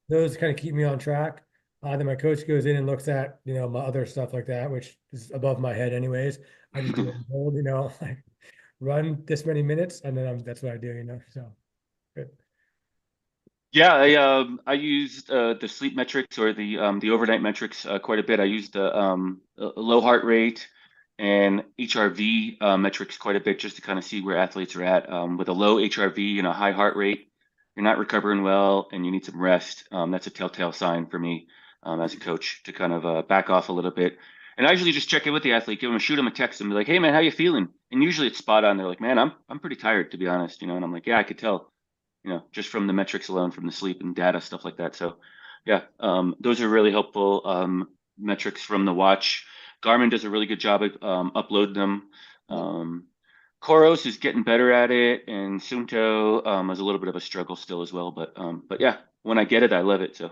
Speaker 18: those kind of keep me on track. Then my coach goes in and looks at, you know, my other stuff like that, which is above my head anyways. I just do what I'm told, you know, like run this many minutes, and then that's what I do, you know, so good.
Speaker 21: Yeah, I used the sleep metrics or the overnight metrics quite a bit. I used the low heart rate and HRV metrics quite a bit just to kind of see where athletes are at. With a low HRV and a high heart rate, you're not recovering well and you need some rest. That's a telltale sign for me as a coach to kind of back off a little bit. And I usually just check in with the athlete, shoot them a text and be like, "Hey man, how you feeling?" And usually it's spot on. They're like, "Man, I'm pretty tired, to be honest," you know. And I'm like, "Yeah, I could tell." You know, just from the metrics alone, from the sleep and data, stuff like that. So yeah, those are really helpful metrics from the watch. Garmin does a really good job of uploading them. Koros is getting better at it, and Sunto is a little bit of a struggle still as well. But yeah, when I get it, I love it. So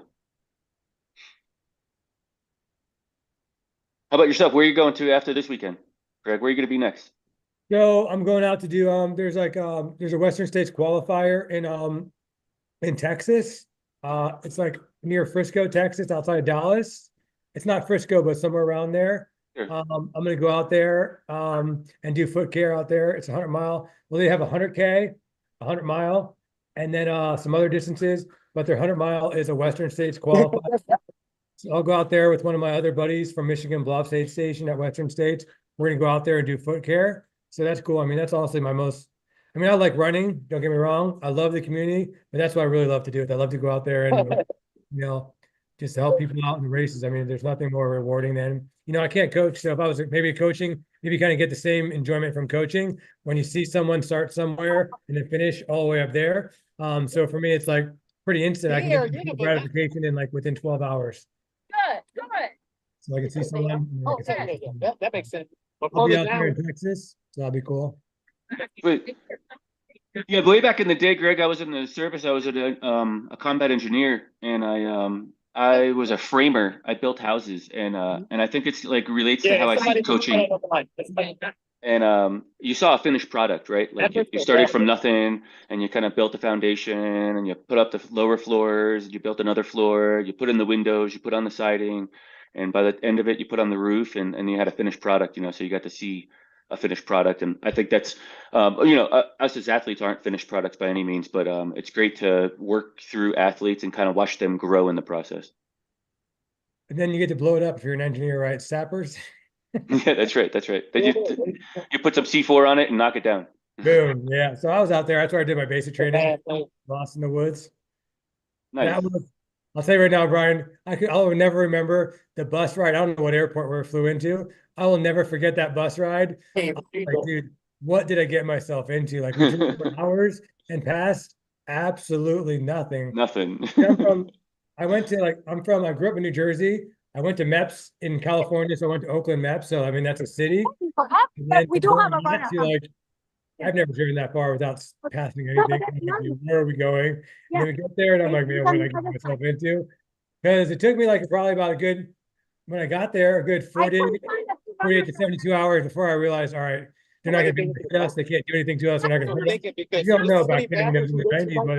Speaker 21: how about yourself? Where are you going to after this weekend, Greg? Where are you going to be next?
Speaker 18: So I'm going out to do there's a Western States qualifier in Texas. It's like near Frisco, Texas, outside of Dallas. It's not Frisco, but somewhere around there.
Speaker 21: Sure.
Speaker 18: I'm gonna go out there and do foot care out there. It's 100-mile. Well, they have 100K, 100-mile, and then some other distances, but their 100-mile is a Western States qualifier. So I'll go out there with one of my other buddies from Michigan Bluffs Station at Western States. We're gonna go out there and do foot care. So that's cool. I mean, that's honestly my most I mean, I like running, don't get me wrong. I love the community, but that's what I really love to do. I love to go out there and, you know, just to help people out in the races. I mean, there's nothing more rewarding than, you know, I can't coach. So if I was maybe coaching, maybe kind of get the same enjoyment from coaching when you see someone start somewhere and then finish all the way up there. So for me, it's like pretty instant. I can get the gratification in like within 12 hours.
Speaker 4: Good, good.
Speaker 18: So I can see someone. and I
Speaker 4: Oh,
Speaker 18: can say,
Speaker 4: that makes sense.
Speaker 18: I'll be out there in Texas, so that'll be cool.
Speaker 21: But yeah, way back in the day, Greg, I was in the service. I was a combat engineer, and I was a framer. I built houses, and I think it's like relates to how I see coaching. And you saw a finished product, right? Like you started from nothing, and you kind of built a foundation, and you put up the lower floors. You built another floor. You put in the windows. You put on the siding, and by the end of it, you put on the roof, and you had a finished product. You know, so you got to see a finished product. And I think that's, you know, us as athletes aren't finished products by any means, but it's great to work through athletes and kind of watch them grow in the process.
Speaker 18: And then you get to blow it up if you're an engineer, right? Sappers.
Speaker 21: Yeah, that's right. That's right. You put some C4 on it and knock it down.
Speaker 18: Boom. Yeah. So I was out there. That's where I did my basic training. Lost in the woods.
Speaker 21: Nice.
Speaker 18: That was, I'll tell you right now, Brian, I'll never remember the bus ride. I don't know what airport we flew into. I will never forget that bus ride. Like, dude, what did I get myself into? Like, we drove for hours and passed absolutely nothing.
Speaker 21: Nothing.
Speaker 18: I grew up in New Jersey. I went to MEPS in California, so I went to Oakland MEPS. So I mean, that's a city.
Speaker 19: We do have a runner.
Speaker 18: Like, I've never driven that far without passing anything. Where are we going? And then we get there, and I'm like, man, what did I get myself into? Because it took me like probably about when I got there, a good 48 to 72 hours before I realized, all right, they're not going to be us. They can't do anything to us. They're not going to hurt us. You don't know back then, in the 90s, but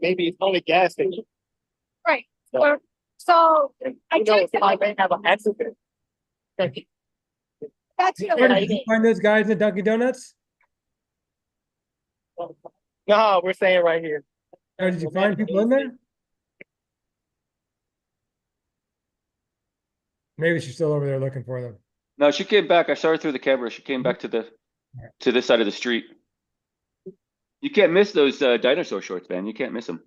Speaker 8: maybe it's only gas station.
Speaker 19: Right. So I
Speaker 8: know I may have an accident.
Speaker 19: That's
Speaker 18: Did you find those guys in Dunkin' Donuts?
Speaker 8: No, we're saying right here.
Speaker 18: Oh, did you find people in there? Maybe she's still over there looking for them.
Speaker 21: No, she came back. I saw her through the camera. She came back to this side of the street. You can't miss those dinosaur shorts, man. You can't miss them.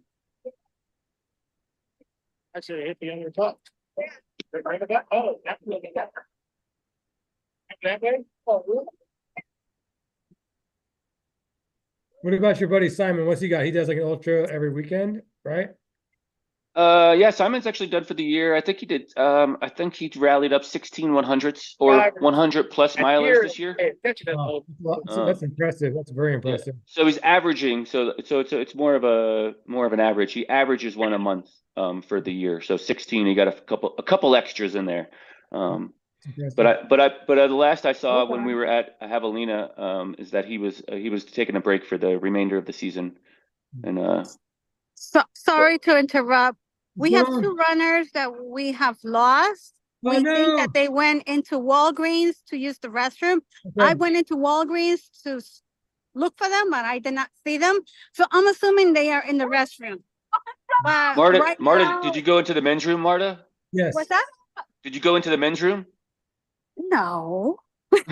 Speaker 8: Actually, hit the under top. Right about that. Oh, that's looking better. That way? Oh, really?
Speaker 18: What about your buddy Simon? What's he got? He does like an ultra every weekend, right?
Speaker 21: Yeah, Simon's actually done for the year. I think he did. I think he rallied up 16 100s or 100 plus milers this year.
Speaker 18: Oh, so that's impressive. That's very impressive.
Speaker 21: Yeah. So he's averaging. So it's more of an average. He averages one a month for the year. So 16. He got a couple extras in there. But the last I saw when we were at Javelina is that he was taking a break for the remainder of the season. And
Speaker 9: sorry to interrupt. We have two runners that we have lost. We think that they went into Walgreens to use the restroom. I went into Walgreens to look for them, but I did not see them. So I'm assuming they are in the restroom.
Speaker 21: Marta, now, did you go into the men's room, Marta?
Speaker 18: Yes.
Speaker 9: What's that?
Speaker 21: Did you go into the men's room?
Speaker 9: No. But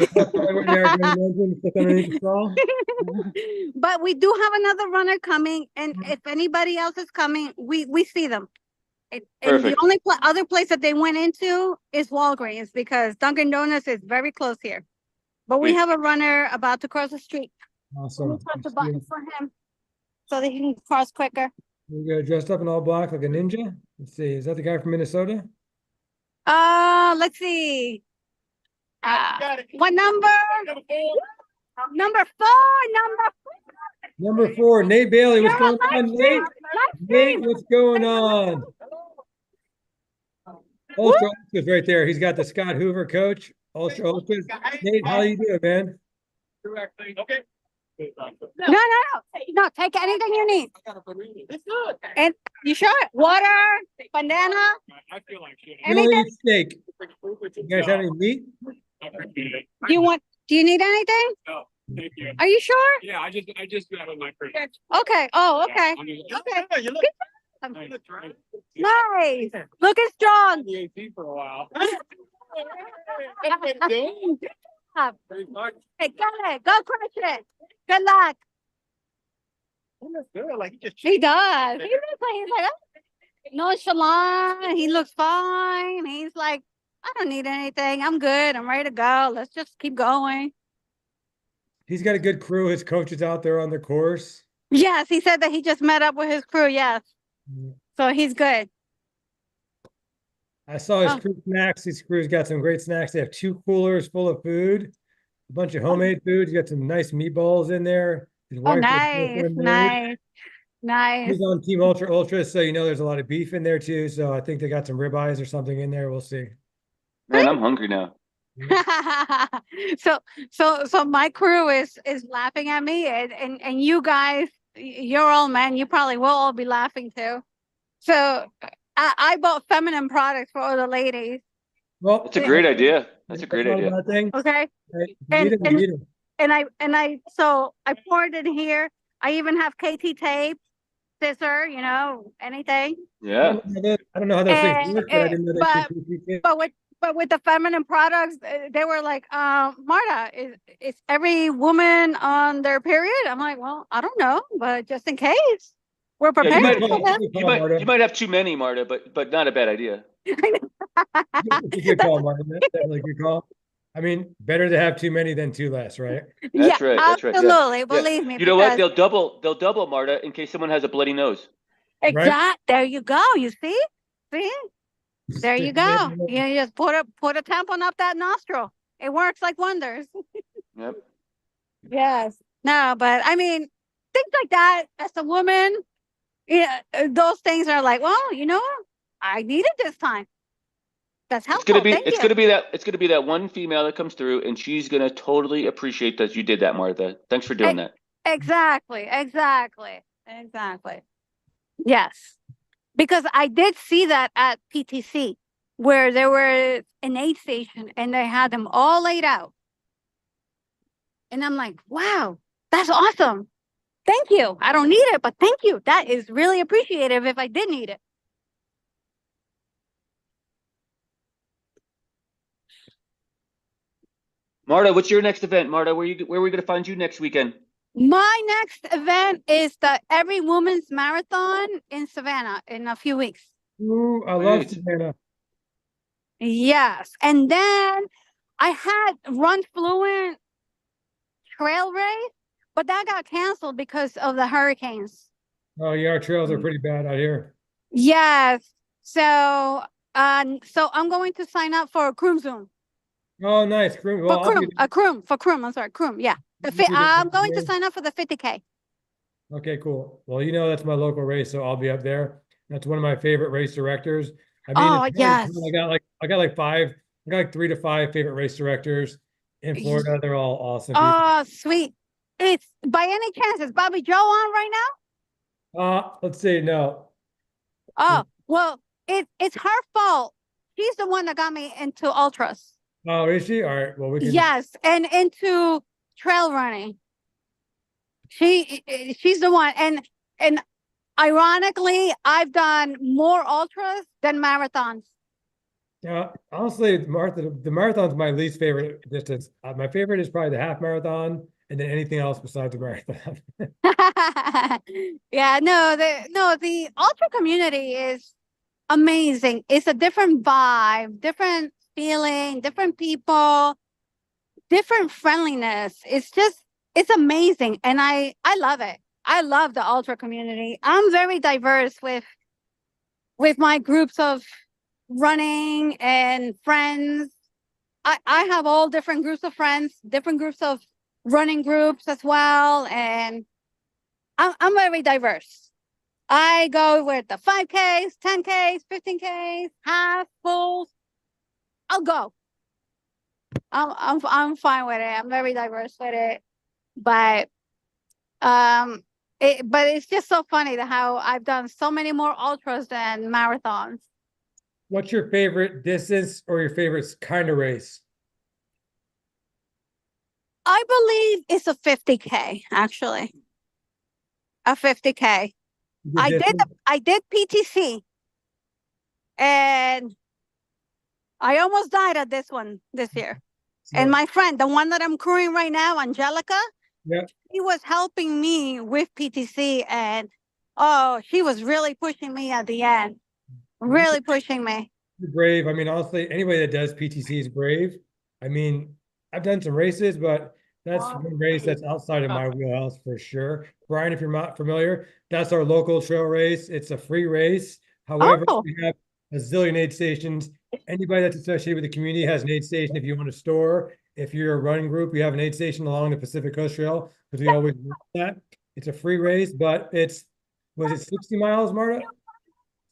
Speaker 9: we do have another runner coming, and if anybody else is coming, we see them. And the only other place that they went into is Walgreens because Dunkin' Donuts is very close here. But we have a runner about to cross the street.
Speaker 18: Awesome.
Speaker 9: Let me press the button for him so that he can cross quicker.
Speaker 18: We got dressed up in all black like a ninja. Let's see. Is that the guy from Minnesota?
Speaker 9: Let's see. What number? Number 4.
Speaker 18: Number 4, Nate Bailey. What's going on, Nate? Nate, what's going on? Ultra is right there. He's got the Scott Hoover coach. Ultra. Nate, how you doing, man?
Speaker 8: Okay.
Speaker 9: No, take anything you need.
Speaker 8: It's good.
Speaker 9: And you sure? Water, banana.
Speaker 8: I feel like shit.
Speaker 18: Anything? Steak. You guys have any meat?
Speaker 9: Do you need anything?
Speaker 8: No, thank you.
Speaker 9: Are you sure?
Speaker 8: Yeah, I just got on my fridge.
Speaker 9: Okay. Oh, okay.
Speaker 8: Okay. You look.
Speaker 9: Nice. Looking strong.
Speaker 8: The AC for a while.
Speaker 19: job. Hey, got it. Go crush it. Good luck.
Speaker 8: He looks good. Like he just.
Speaker 19: He does. He looks like he's like nonchalant. He looks fine. He's like, I don't need anything. I'm good. I'm ready to go. Let's just keep going.
Speaker 18: He's got a good crew. His coach is out there on the course.
Speaker 19: Yes, he said that he just met up with his crew. Yes. So he's good.
Speaker 18: I saw his crew snacks. His crew's got some great snacks. They have 2 coolers full of food, a bunch of homemade food. You got some nice meatballs in there. His wife
Speaker 19: Nice.
Speaker 18: He's on Team Ultra, so you know there's a lot of beef in there too. So I think they got some ribeyes or something in there. We'll see.
Speaker 21: Man, I'm hungry now.
Speaker 19: So my crew is laughing at me, and you guys, you're all men. You probably will all be laughing too. So I bought feminine products for all the ladies.
Speaker 18: Well,
Speaker 21: that's a great idea. That's a great idea.
Speaker 19: Okay. And I so I poured it here. I even have KT tape, scissor, you know, anything.
Speaker 21: Yeah.
Speaker 18: I don't know how those things work, but I didn't know they
Speaker 19: But with the feminine products, they were like, Marta, is every woman on their period? I'm like, well, I don't know, but just in case, we're prepared.
Speaker 21: You might have too many, Marta, but not a bad idea.
Speaker 18: It's a good call, Martin. That's definitely a good call. I mean, better to have too many than too less, right?
Speaker 21: That's right. That's right.
Speaker 19: Absolutely.
Speaker 21: Yeah.
Speaker 19: Believe me.
Speaker 21: You know what? They'll double, Marta, in case someone has a bloody nose.
Speaker 19: Exact. Right? There you go. You see? See? There you go. You just put a tampon up that nostril. It works like wonders.
Speaker 21: Yep.
Speaker 19: Yes. No, but I mean, things like that as a woman, yeah, those things are like, well, you know, I need it this time. That's helpful.
Speaker 21: It's gonna be that one female that comes through, and she's gonna totally appreciate that you did that, Martha. Thanks for doing that.
Speaker 19: Exactly. Yes. Because I did see that at PTC, where there were an aid station and they had them all laid out. And I'm like, wow, that's awesome. Thank you. I don't need it, but thank you. That is really appreciative if I did need it.
Speaker 21: Marta, what's your next event? Marta, where are we gonna find you next weekend?
Speaker 19: My next event is the Every Woman's Marathon in Savannah in a few weeks.
Speaker 18: Ooh, I love Savannah.
Speaker 19: Yes. And then I had Run Fluent trail race, but that got canceled because of the hurricanes.
Speaker 18: Oh yeah, our trails are pretty bad out here.
Speaker 19: Yes. So I'm going to sign up for a Croom Zoom.
Speaker 18: Oh, nice. Croom. Well,
Speaker 19: For Croom. I'm sorry, Croom. Yeah. I'm going to sign up for the 50K.
Speaker 18: Okay, cool. Well, you know, that's my local race, so I'll be up there. That's one of my favorite race directors. I mean,
Speaker 19: yes.
Speaker 18: I got like 3 to 5 favorite race directors in Florida. They're all awesome.
Speaker 19: Oh, sweet. It's by any chance, is Bobby Joe on right now?
Speaker 18: Let's see. No.
Speaker 19: Oh, well, it's her fault. She's the one that got me into ultras.
Speaker 18: Oh, is she? All right. Well, we can.
Speaker 19: Yes, and into trail running. She's the one, and ironically, I've done more ultras than marathons.
Speaker 18: Yeah, honestly, the marathon's my least favorite distance. My favorite is probably the half marathon, and then anything else besides the marathon.
Speaker 19: Yeah, the ultra community is amazing. It's a different vibe, different feeling, different people, different friendliness. It's amazing, and I love it. I love the ultra community. I'm very diverse with my groups of running and friends. I have all different groups of friends, different groups of running groups as well, and I'm very diverse. I go with the 5Ks, 10Ks, 15Ks, half, fulls. I'll go. I'm fine with it. I'm very diverse with it, but it's just so funny how I've done so many more ultras than marathons.
Speaker 18: What's your favorite distance or your favorite kind of race?
Speaker 19: I believe it's a 50K, actually. A 50K. I did PTC, and I almost died at this one this year.
Speaker 9: And my friend, the one that I'm crewing right now, Angelica,
Speaker 18: Yeah.
Speaker 9: she was helping me with PTC, and oh, she was really pushing me at the end. Really pushing me.
Speaker 18: You're brave. I mean, honestly, anybody that does PTC is brave. I mean, I've done some races, but that's one race that's outside of my wheelhouse for sure. Brian, if you're not familiar, that's our local trail race. It's a free race. However, we have a zillion aid stations. Anybody that's associated with the community has an aid station if you want to store. If you're a running group, we have an aid station along the Pacific Coast Trail because we always do that. It's a free race, but was it 60 miles, Marta?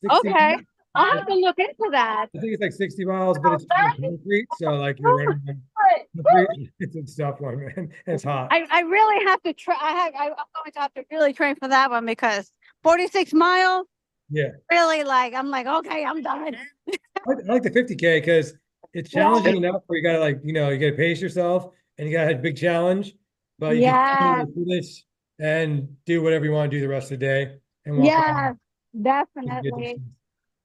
Speaker 18: 60
Speaker 9: Okay.
Speaker 18: miles?
Speaker 9: I'll have to look into that.
Speaker 18: I think it's like 60 miles, but it's concrete. So like you're running on concrete. It's a tough one, man. And it's hot.
Speaker 9: I really have to try. I'm going to have to really train for that one because 46 miles.
Speaker 18: Yeah.
Speaker 9: Really, like I'm like, okay, I'm done.
Speaker 18: I like the 50K because it's challenging enough where you gotta you gotta pace yourself and you gotta have a big challenge, but you can do this and do whatever you want to do the rest of the day and walk around.
Speaker 9: Definitely.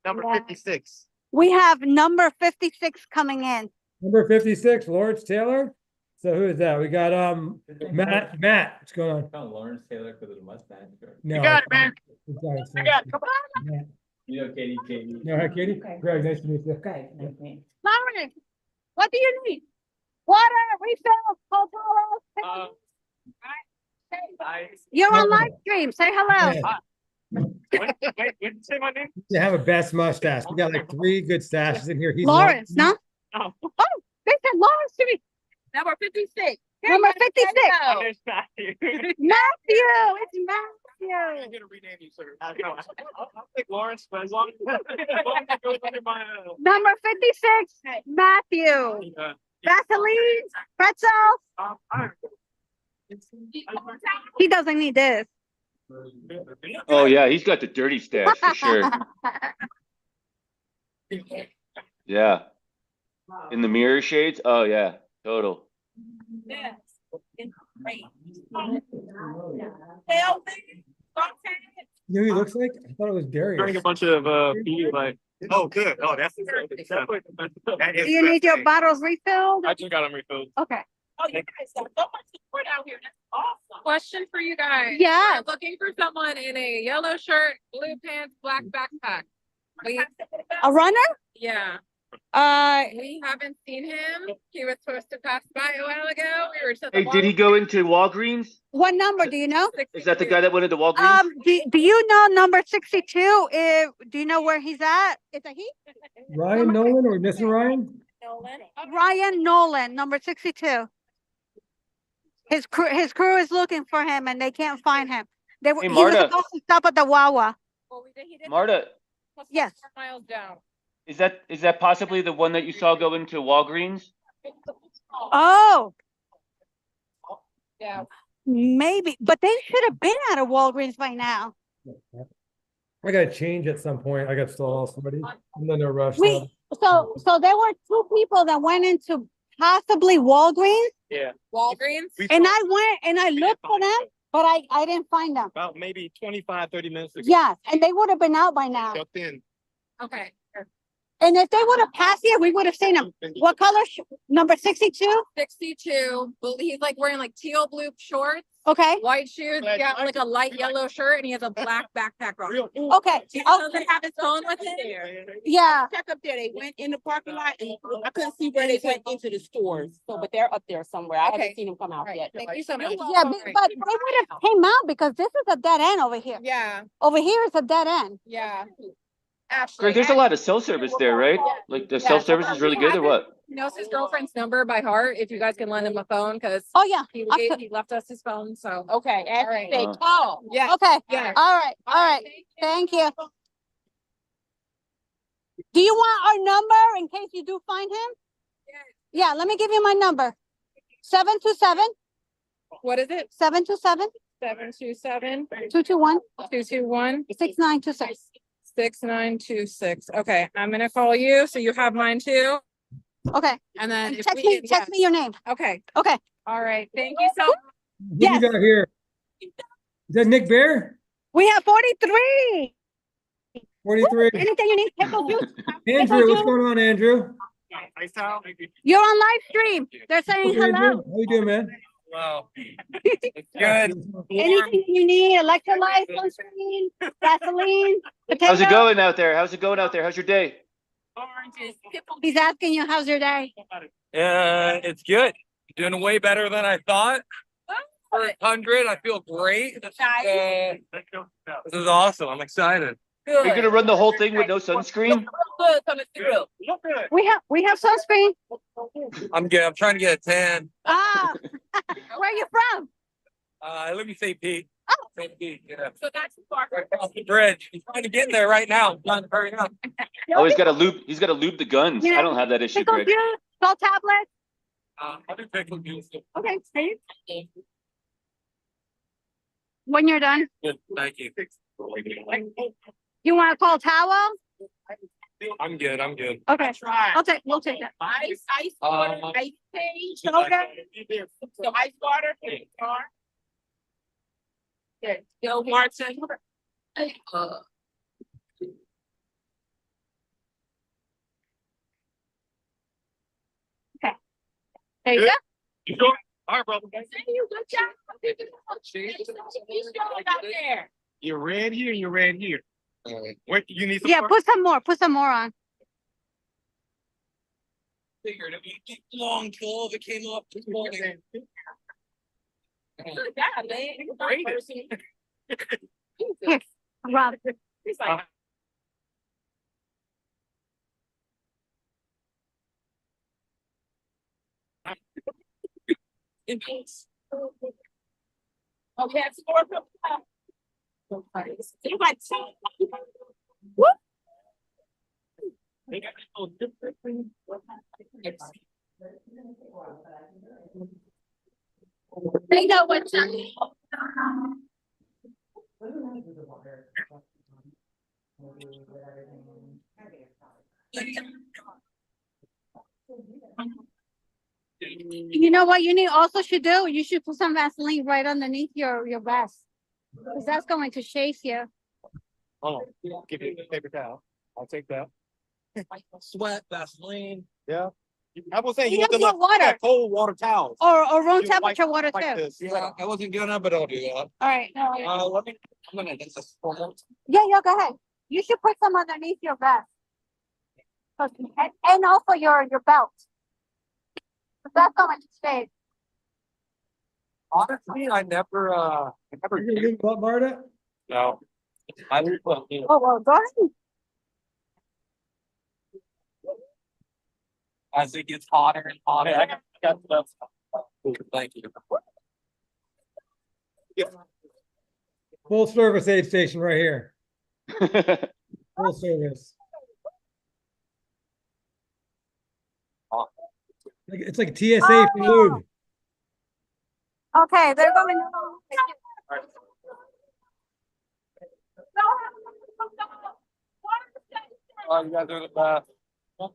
Speaker 20: Number 56.
Speaker 9: We have number 56 coming in.
Speaker 18: Number 56, Lawrence Taylor. So who is that? We got Matt. What's going on?
Speaker 1: Lawrence Taylor because of the mustache.
Speaker 18: No,
Speaker 20: You got it, man.
Speaker 18: I
Speaker 20: got it. Come on.
Speaker 18: Matt.
Speaker 1: You know, Katie.
Speaker 18: No, hi, Katie. Greg, nice to meet you.
Speaker 9: Lauren, what do you need? Water, refill, Coca-Cola. You're on live stream. Say hello.
Speaker 20: Wait, say my name.
Speaker 18: You have a best mustache. We got like 3 good stashes in here. He's
Speaker 9: Lawrence, no?
Speaker 20: Oh.
Speaker 9: Oh, they said Lawrence to me.
Speaker 4: Number 56.
Speaker 9: Number 56.
Speaker 20: My name's Matthew.
Speaker 9: Matthew, it's Matthew.
Speaker 20: I'm gonna rename you, sir. I'll take Lawrence, but as long as it goes under my
Speaker 9: Number 56, Matthew. Vaseline, pretzel. He doesn't need this.
Speaker 21: Oh yeah, he's got the dirty stash for sure. Yeah. In the mirror shades? Oh yeah, total.
Speaker 4: Yes. It's great.
Speaker 18: You know who he looks like? I thought it was Darius.
Speaker 17: Turning a bunch of like.
Speaker 20: Oh, good. Oh, that's
Speaker 9: Do you need your bottles refilled?
Speaker 17: I just got them refilled.
Speaker 9: Okay.
Speaker 4: Oh, you guys got so much support out here. That's awesome.
Speaker 14: Question for you guys.
Speaker 9: Yeah.
Speaker 14: We're looking for someone in a yellow shirt, blue pants, black backpack.
Speaker 9: A runner?
Speaker 14: Yeah.
Speaker 9: Uh,
Speaker 14: We haven't seen him. He was supposed to pass by a while ago. We were to the
Speaker 21: Hey, did he go into Walgreens?
Speaker 9: what number do you know?
Speaker 21: Is that the guy that went into Walgreens?
Speaker 9: Do you know number 62? Do you know where he's at? Is it he?
Speaker 18: Ryan Nolan or missing Ryan?
Speaker 9: Ryan Nolan, number 62. His crew is looking for him and they can't find him. He was
Speaker 21: Marta.
Speaker 9: supposed to stop at the Wawa.
Speaker 21: Marta,
Speaker 9: Yes.
Speaker 14: 4 miles down.
Speaker 21: is that possibly the one that you saw go into Walgreens?
Speaker 9: Oh,
Speaker 14: Yeah.
Speaker 9: maybe, but they should have been out of Walgreens by now.
Speaker 18: I got to change at some point. I got stalled somebody. I'm in no rush.
Speaker 9: So there were 2 people that went into possibly Walgreens,
Speaker 20: Yeah.
Speaker 14: Walgreens.
Speaker 9: and I went and I looked for them, but I didn't find them.
Speaker 20: About maybe 25, 30 minutes ago.
Speaker 9: Yes, and they would have been out by now.
Speaker 20: Jumped in.
Speaker 14: Okay.
Speaker 9: And if they would have passed here, we would have seen them. What color? Number 62?
Speaker 14: 62. He's like wearing like teal blue shorts.
Speaker 9: Okay.
Speaker 14: White shoes. He got like a light yellow shirt and he has a black backpack on.
Speaker 9: Okay.
Speaker 14: He doesn't have his phone with him.
Speaker 9: Yeah.
Speaker 4: Check up there. They went in the parking lot and I couldn't see where they went into the stores. So, but they're up there somewhere. I haven't seen them come out yet.
Speaker 14: Thank you so much.
Speaker 9: Yeah, but they would have came out because this is a dead end over here.
Speaker 14: Yeah.
Speaker 9: Over here is a dead end.
Speaker 14: Yeah.
Speaker 21: Greg, there's a lot of self-service there, right? Like the self-service is really good or what?
Speaker 14: He knows his girlfriend's number by heart. If you guys can lend him a phone, because
Speaker 9: oh yeah,
Speaker 14: he left us his phone. So
Speaker 4: okay,
Speaker 14: all right.
Speaker 4: They call.
Speaker 14: Yeah.
Speaker 9: Okay.
Speaker 14: Yeah.
Speaker 9: All right. Thank you. Do you want our number in case you do find him? Yeah. Let me give you my number. 727.
Speaker 14: What is it?
Speaker 9: 727.
Speaker 14: 727.
Speaker 9: 221.
Speaker 14: 221.
Speaker 9: 6926.
Speaker 14: 6926. Okay, I'm gonna call you so you have mine too.
Speaker 9: Okay.
Speaker 14: And then if
Speaker 9: text
Speaker 14: we-
Speaker 9: me your name.
Speaker 14: Okay.
Speaker 9: Okay.
Speaker 14: All right. Thank you so much.
Speaker 18: What do you got here? Is that Nick Bear?
Speaker 9: We have 43.
Speaker 18: 43.
Speaker 9: Anything you need? Pickle juice?
Speaker 18: Andrew, what's going on, Andrew?
Speaker 8: Ice towel?
Speaker 9: You're on live stream. They're saying
Speaker 18: Hey, Andrew,
Speaker 9: hello.
Speaker 18: how you doing, man?
Speaker 7: Wow. Good.
Speaker 9: Anything you need, electrolytes, sunscreen, Vaseline,
Speaker 21: How's it
Speaker 9: potato.
Speaker 21: going out there? How's it going out there? How's your day?
Speaker 9: He's asking you, how's your day?
Speaker 7: It's good. Doing way better than I thought. First 100, I feel great. This is awesome. I'm excited.
Speaker 21: Are you gonna run the whole thing with no sunscreen?
Speaker 9: We have sunscreen.
Speaker 7: I'm good. I'm trying to get a tan.
Speaker 9: Ah, where are you from?
Speaker 7: I live in St. Pete. St. Pete, yeah. So that's right across the bridge. He's trying to get in there right now. I'm trying to hurry up.
Speaker 21: Oh, he's got to lube the guns. I don't have that issue,
Speaker 9: Pickle
Speaker 21: Greg.
Speaker 9: juice, salt tablets.
Speaker 7: I do pickle juice.
Speaker 9: Okay, great. When you're done,
Speaker 7: Good. Thank you.
Speaker 9: you want to call towel?
Speaker 7: I'm good. I'm good.
Speaker 9: Okay, we'll take that.
Speaker 4: Ice water, ice tea, soda. So ice water, car. Yeah, Bill Martin.
Speaker 9: Okay. There you go.
Speaker 8: You sure? All right, brother.
Speaker 4: You good job. You showed out there.
Speaker 8: You're red here and you're red here. Wait, you need some
Speaker 9: Yeah,
Speaker 8: more?
Speaker 9: put some more on.
Speaker 7: Figured it'd be long till all of it came off this morning.
Speaker 4: Good job, man.
Speaker 9: Here, Rob.
Speaker 4: He's like, oh, we have some more from you like whoop.
Speaker 8: They got a little different thing.
Speaker 4: They know what's up.
Speaker 9: You know what you also should do? You should put some Vaseline right underneath your vest. Because that's going to chase you.
Speaker 8: Oh, give you a paper towel. I'll take that.
Speaker 7: Sweat, Vaseline.
Speaker 8: Yeah. I was saying
Speaker 9: You
Speaker 8: you
Speaker 9: have
Speaker 8: have
Speaker 9: your water.
Speaker 8: cold water towels.
Speaker 9: Or room
Speaker 8: You
Speaker 9: temperature
Speaker 8: like-
Speaker 9: water
Speaker 8: like
Speaker 9: too.
Speaker 8: this.
Speaker 7: Yeah, I wasn't gonna, but I'll do that.
Speaker 9: All right. No,
Speaker 7: Let me. I'm gonna get this.
Speaker 9: yeah, go ahead. You should put some underneath your vest. And also your belt. That's going to stay.
Speaker 7: Honestly, I never
Speaker 18: You gonna leave what, Marta?
Speaker 7: No. I would put,
Speaker 9: Oh, well, go ahead.
Speaker 7: as it gets hotter and hotter. I got stuff. Thank you.
Speaker 18: Full service aid station right here. Full service. It's like TSA for lube.
Speaker 9: Okay, they're going.
Speaker 7: Oh, you guys are the best.
Speaker 9: Oh,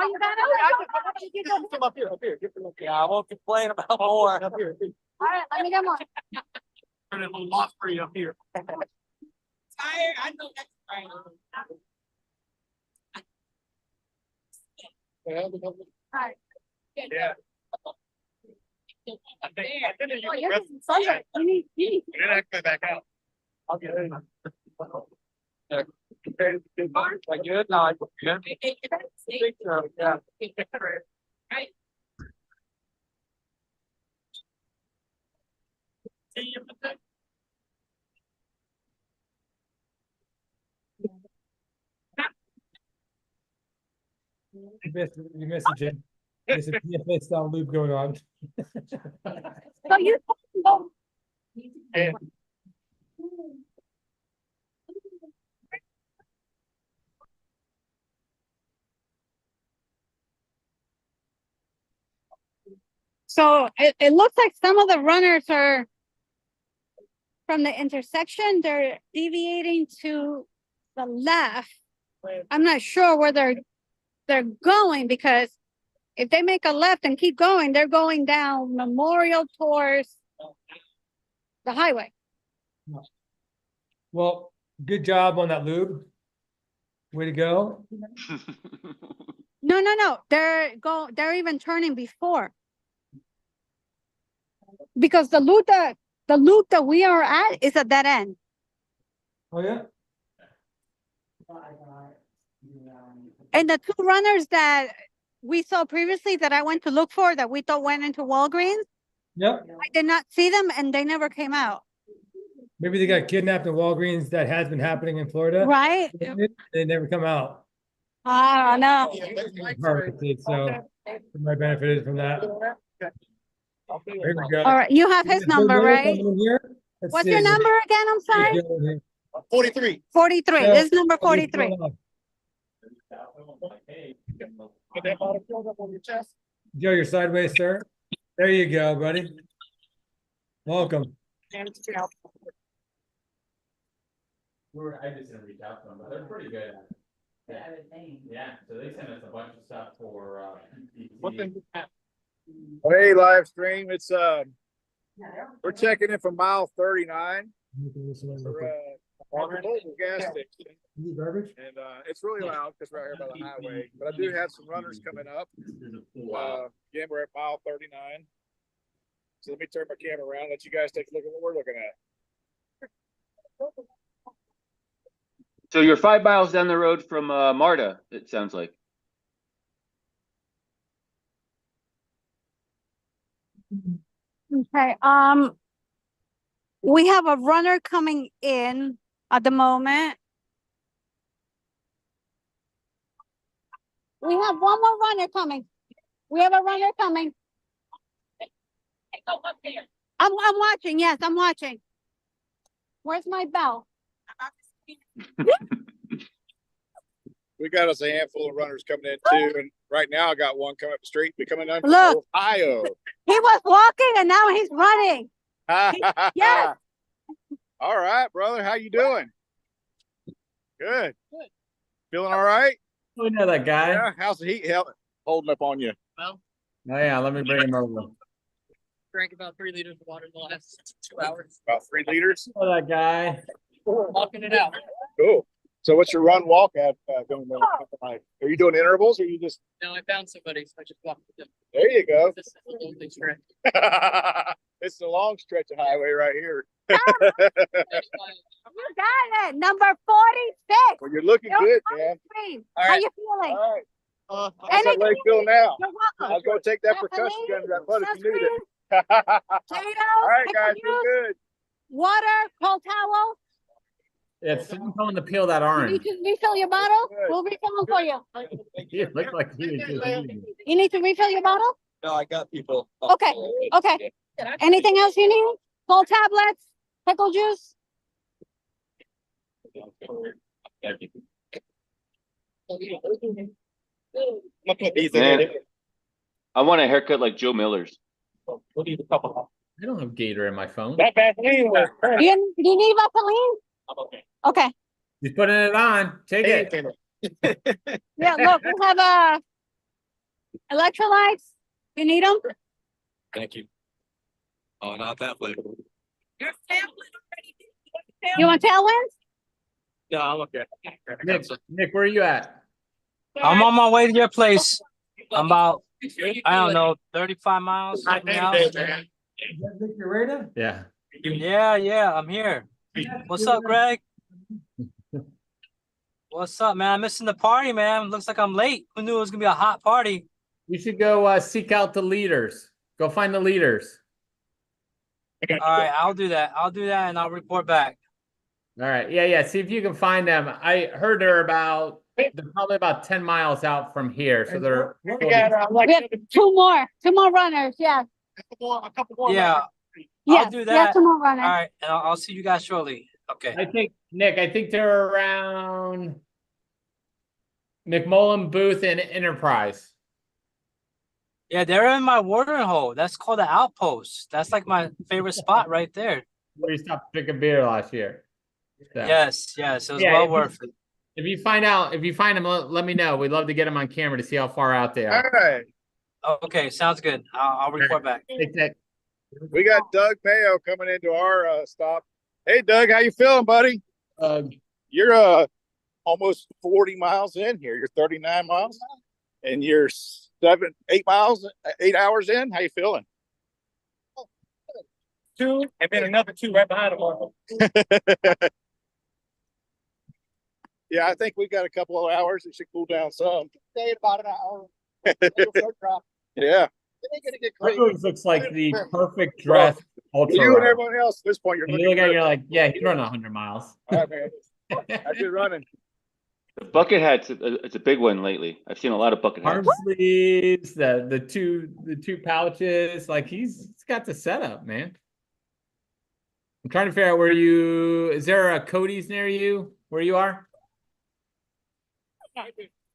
Speaker 9: you got it?
Speaker 8: Get them up here, up here. Get them up here.
Speaker 7: Yeah, I won't complain about more.
Speaker 8: Up here.
Speaker 9: All right, let me get more.
Speaker 8: Turn it a little off for you up here.
Speaker 4: Tired, I know that's right.
Speaker 9: All right.
Speaker 8: Yeah. I think
Speaker 9: Oh, you're getting sunlight. You need.
Speaker 8: Then I come back out. I'll get it.
Speaker 7: Yeah. Like good? No, good. Picture, yeah.
Speaker 4: Right.
Speaker 18: You missed it, Jim. There's a TSA style loop going on.
Speaker 9: So you.
Speaker 8: Yeah.
Speaker 9: So it looks like some of the runners are from the intersection, they're deviating to the left. I'm not sure where they're going, because if they make a left and keep going, they're going down Memorial towards the highway.
Speaker 18: Well, good job on that lube. Way to go.
Speaker 9: No. They're even turning before. Because the loop that we are at is a dead end.
Speaker 18: Oh, yeah?
Speaker 9: And the two runners that we saw previously that I went to look for that we thought went into Walgreens,
Speaker 18: Yep.
Speaker 9: I did not see them and they never came out.
Speaker 18: Maybe they got kidnapped in Walgreens. That has been happening in Florida.
Speaker 9: Right?
Speaker 18: They never come out.
Speaker 9: I don't know.
Speaker 18: Harvested, so my benefited from that. Here we go.
Speaker 9: All right, you have his number, right?
Speaker 18: Let's
Speaker 9: What's
Speaker 18: see.
Speaker 9: your number again? I'm sorry.
Speaker 5: 43.
Speaker 9: 43.
Speaker 18: Yeah.
Speaker 9: This is number 43.
Speaker 18: Joe, you're sideways, sir. There you go, buddy. Welcome.
Speaker 1: I just didn't reach out to them, but they're pretty good at it. Yeah, so they sent us a bunch of stuff for
Speaker 5: Hey, live stream. It's we're checking in from mile 39 for the local gas station. And it's really loud because we're out here by the highway. But I do have some runners coming up. Again, we're at mile 39. So let me turn my camera around, let you guys take a look at what we're looking at.
Speaker 21: So you're 5 miles down the road from Marta, it sounds like.
Speaker 9: Okay. We have a runner coming in at the moment. We have one more runner coming. We have a runner coming. I'm watching. Yes, I'm watching. Where's my bell?
Speaker 5: We got us a handful of runners coming in too, and right now I got one coming up the street, coming in from
Speaker 9: Look.
Speaker 5: Ohio.
Speaker 9: He was walking and now he's running. Yes.
Speaker 5: All right, brother. How you doing? Good. Feeling all right?
Speaker 2: We know that guy.
Speaker 5: Yeah. How's the heat holding up on you?
Speaker 6: Well,
Speaker 2: Oh yeah, let me bring him over.
Speaker 6: drank about 3 liters of water in the last 2 hours.
Speaker 5: About 3 liters.
Speaker 2: Oh, that guy.
Speaker 6: Walking it out.
Speaker 5: Cool. So what's your run walk at going like? Are you doing intervals or you just?
Speaker 6: No, I found somebody, so I just walked with them.
Speaker 5: There you go.
Speaker 6: This is a lonely stretch.
Speaker 5: It's a long stretch of highway right here.
Speaker 9: You got it. Number 46.
Speaker 5: Well, you're looking good, man.
Speaker 9: How you feeling?
Speaker 5: All right. How's that leg feel now?
Speaker 9: You're welcome.
Speaker 5: I was going to take that percussion gun to that butt if you need it.
Speaker 9: Potatoes,
Speaker 5: All right, guys,
Speaker 9: pickle
Speaker 5: do
Speaker 9: juice,
Speaker 5: good.
Speaker 9: water, cold towel.
Speaker 2: It's someone to peel that orange.
Speaker 9: You need to refill your bottle? We'll refill them for you.
Speaker 2: You look like he was just eating.
Speaker 9: You need to refill your bottle?
Speaker 16: No, I got people.
Speaker 9: Okay, okay. Anything else you need? Cold tablets, pickle juice?
Speaker 21: Man, I want a haircut like Joe Miller's.
Speaker 2: I don't have Gator in my phone.
Speaker 9: You need Vaseline?
Speaker 16: Okay.
Speaker 9: Okay.
Speaker 2: He's putting it on. Take it.
Speaker 9: Yeah, look, we have electrolytes. You need them?
Speaker 16: Thank you. Oh, not that flavor.
Speaker 9: You want tailwinds?
Speaker 16: No, I'm okay.
Speaker 2: Nick, where are you at?
Speaker 7: I'm on my way to your place. I'm about, I don't know, 35 miles from the house.
Speaker 2: Yeah.
Speaker 7: Yeah, I'm here. What's up, Greg? What's up, man? I'm missing the party, man. Looks like I'm late. Who knew it was gonna be a hot party?
Speaker 2: You should go seek out the leaders. Go find the leaders.
Speaker 7: All right, I'll do that. And I'll report back.
Speaker 2: All right. Yeah. See if you can find them. I heard they're probably about 10 miles out from here. So they're
Speaker 9: We have two more runners. Yeah.
Speaker 16: A couple more.
Speaker 7: Yeah.
Speaker 9: Yes,
Speaker 7: I'll do
Speaker 9: we
Speaker 7: that.
Speaker 9: have two more runners.
Speaker 7: All right, and I'll see you guys shortly. Okay.
Speaker 2: I think they're around McMullen, Booth, and Enterprise.
Speaker 7: Yeah, they're in my watering hole. That's called the outpost. That's like my favorite spot right there.
Speaker 2: Where you stopped to pick a beer last year. So.
Speaker 7: Yes. It was well worth it.
Speaker 2: If you find them, let me know. We'd love to get them on camera to see how far out they are.
Speaker 5: All right.
Speaker 7: Okay, sounds good. I'll report back.
Speaker 5: We got Doug Mayo coming into our stop. Hey, Doug, how you feeling, buddy? You're almost 40 miles in here. You're 39 miles and you're 8 hours in. How you feeling?
Speaker 8: 2, and then another 2 right behind them.
Speaker 5: Yeah, I think we got a couple of hours. It should cool down some.
Speaker 16: Stay about an hour.
Speaker 5: Yeah.
Speaker 16: It ain't gonna get
Speaker 2: That
Speaker 16: crazy.
Speaker 2: looks like the perfect dress ultra
Speaker 5: You and
Speaker 2: runner.
Speaker 5: everyone else at this point, you're
Speaker 2: You
Speaker 5: looking
Speaker 2: look at it,
Speaker 5: good.
Speaker 2: you're like, yeah, he's running 100 miles.
Speaker 5: All right, man. How's you running?
Speaker 21: The bucket hat's it's a big one lately. I've seen a lot of bucket hats.
Speaker 2: Arm sleeves, the two pouches, like he's got the setup, man. I'm trying to figure out is there a Cody's near you where you are?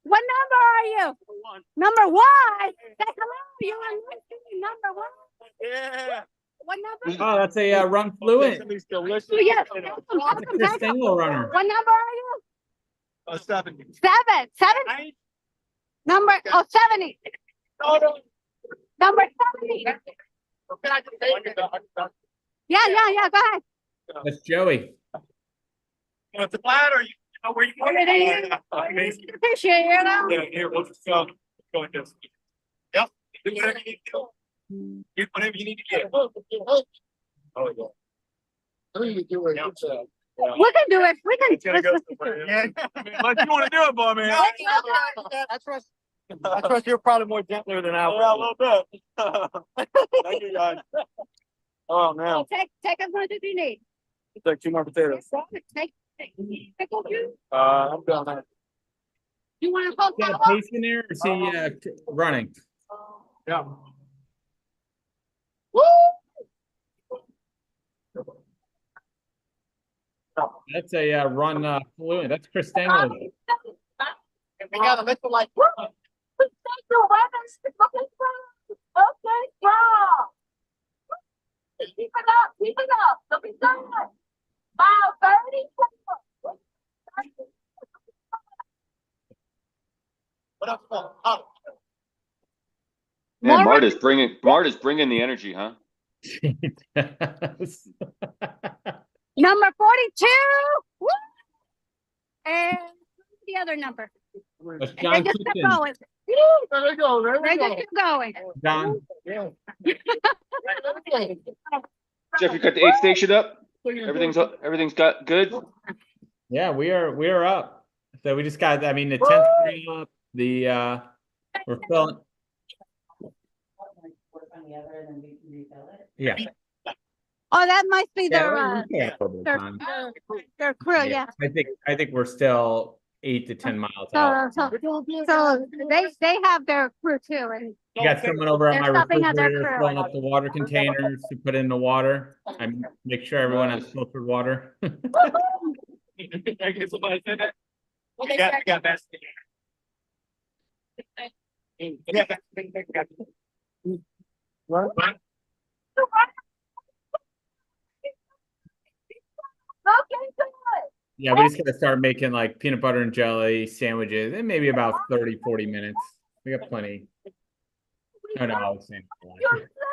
Speaker 9: What number are you? Number 1. Say hello. You're on Livestream, number 1.
Speaker 8: Yeah.
Speaker 9: What number?
Speaker 2: Oh, that's a Run Fluent.
Speaker 8: Delicious.
Speaker 9: Oh, yes.
Speaker 2: Chris Stengel runner.
Speaker 9: What number are you?
Speaker 8: 70.
Speaker 9: 7. 7. Number 70. Number 70. Yeah. Go ahead.
Speaker 2: That's Joey.
Speaker 8: It's a flat or you know where you want it?
Speaker 9: Appreciate you.
Speaker 8: Yeah, here, we'll just go like this. Yep. Do whatever you need to do. Get whatever you need to get. Oh, yeah.
Speaker 13: You do it. Good job.
Speaker 9: We can do it. We can.
Speaker 8: It's gonna go somewhere. Yeah. But you want to do it, boy, man. I trust you're probably more gentler than I was. Yeah, a little bit. Thank you, guys. Oh, man.
Speaker 9: Take as much as you need.
Speaker 8: Take 2 more potatoes.
Speaker 9: Take pickle juice.
Speaker 8: I'm done, man.
Speaker 9: You want to go?
Speaker 2: Got a pace in there or is he running?
Speaker 8: Yeah.
Speaker 9: Woo!
Speaker 2: That's a Run Fluent. That's Chris Stengel.
Speaker 16: We got a little like.
Speaker 9: Keep it up. Don't be done. Mile 30.
Speaker 16: What up?
Speaker 21: Man, Marta's bringing the energy, huh?
Speaker 9: Number 42. Woo! And the other number.
Speaker 2: That's
Speaker 9: And
Speaker 2: John
Speaker 9: they just kept
Speaker 2: Clifton.
Speaker 9: going.
Speaker 16: There they go. There
Speaker 9: They
Speaker 16: they
Speaker 9: just
Speaker 16: go.
Speaker 9: kept going.
Speaker 2: John.
Speaker 16: Yeah.
Speaker 21: Jeff, you got the aid station up? Everything's got good.
Speaker 2: Yeah, we are up. So we just got. I mean, the 10th up. We're filling. Yeah.
Speaker 9: Oh, that might be
Speaker 2: Yeah,
Speaker 9: their
Speaker 2: we got a little bit of time.
Speaker 9: their crew. Yeah.
Speaker 2: I think we're still 8 to 10 miles out.
Speaker 9: So they have their crew too, and
Speaker 2: You got someone over at my
Speaker 9: they're stopping at their
Speaker 2: refrigerator
Speaker 9: crew.
Speaker 2: filling up the water containers to put in the water. I make sure everyone has filtered water.
Speaker 8: I guess somebody said that. We got that.
Speaker 16: What?
Speaker 2: Yeah, we just gotta start making like peanut butter and jelly sandwiches in maybe about 30-40 minutes. We got plenty. Oh no, I was saying.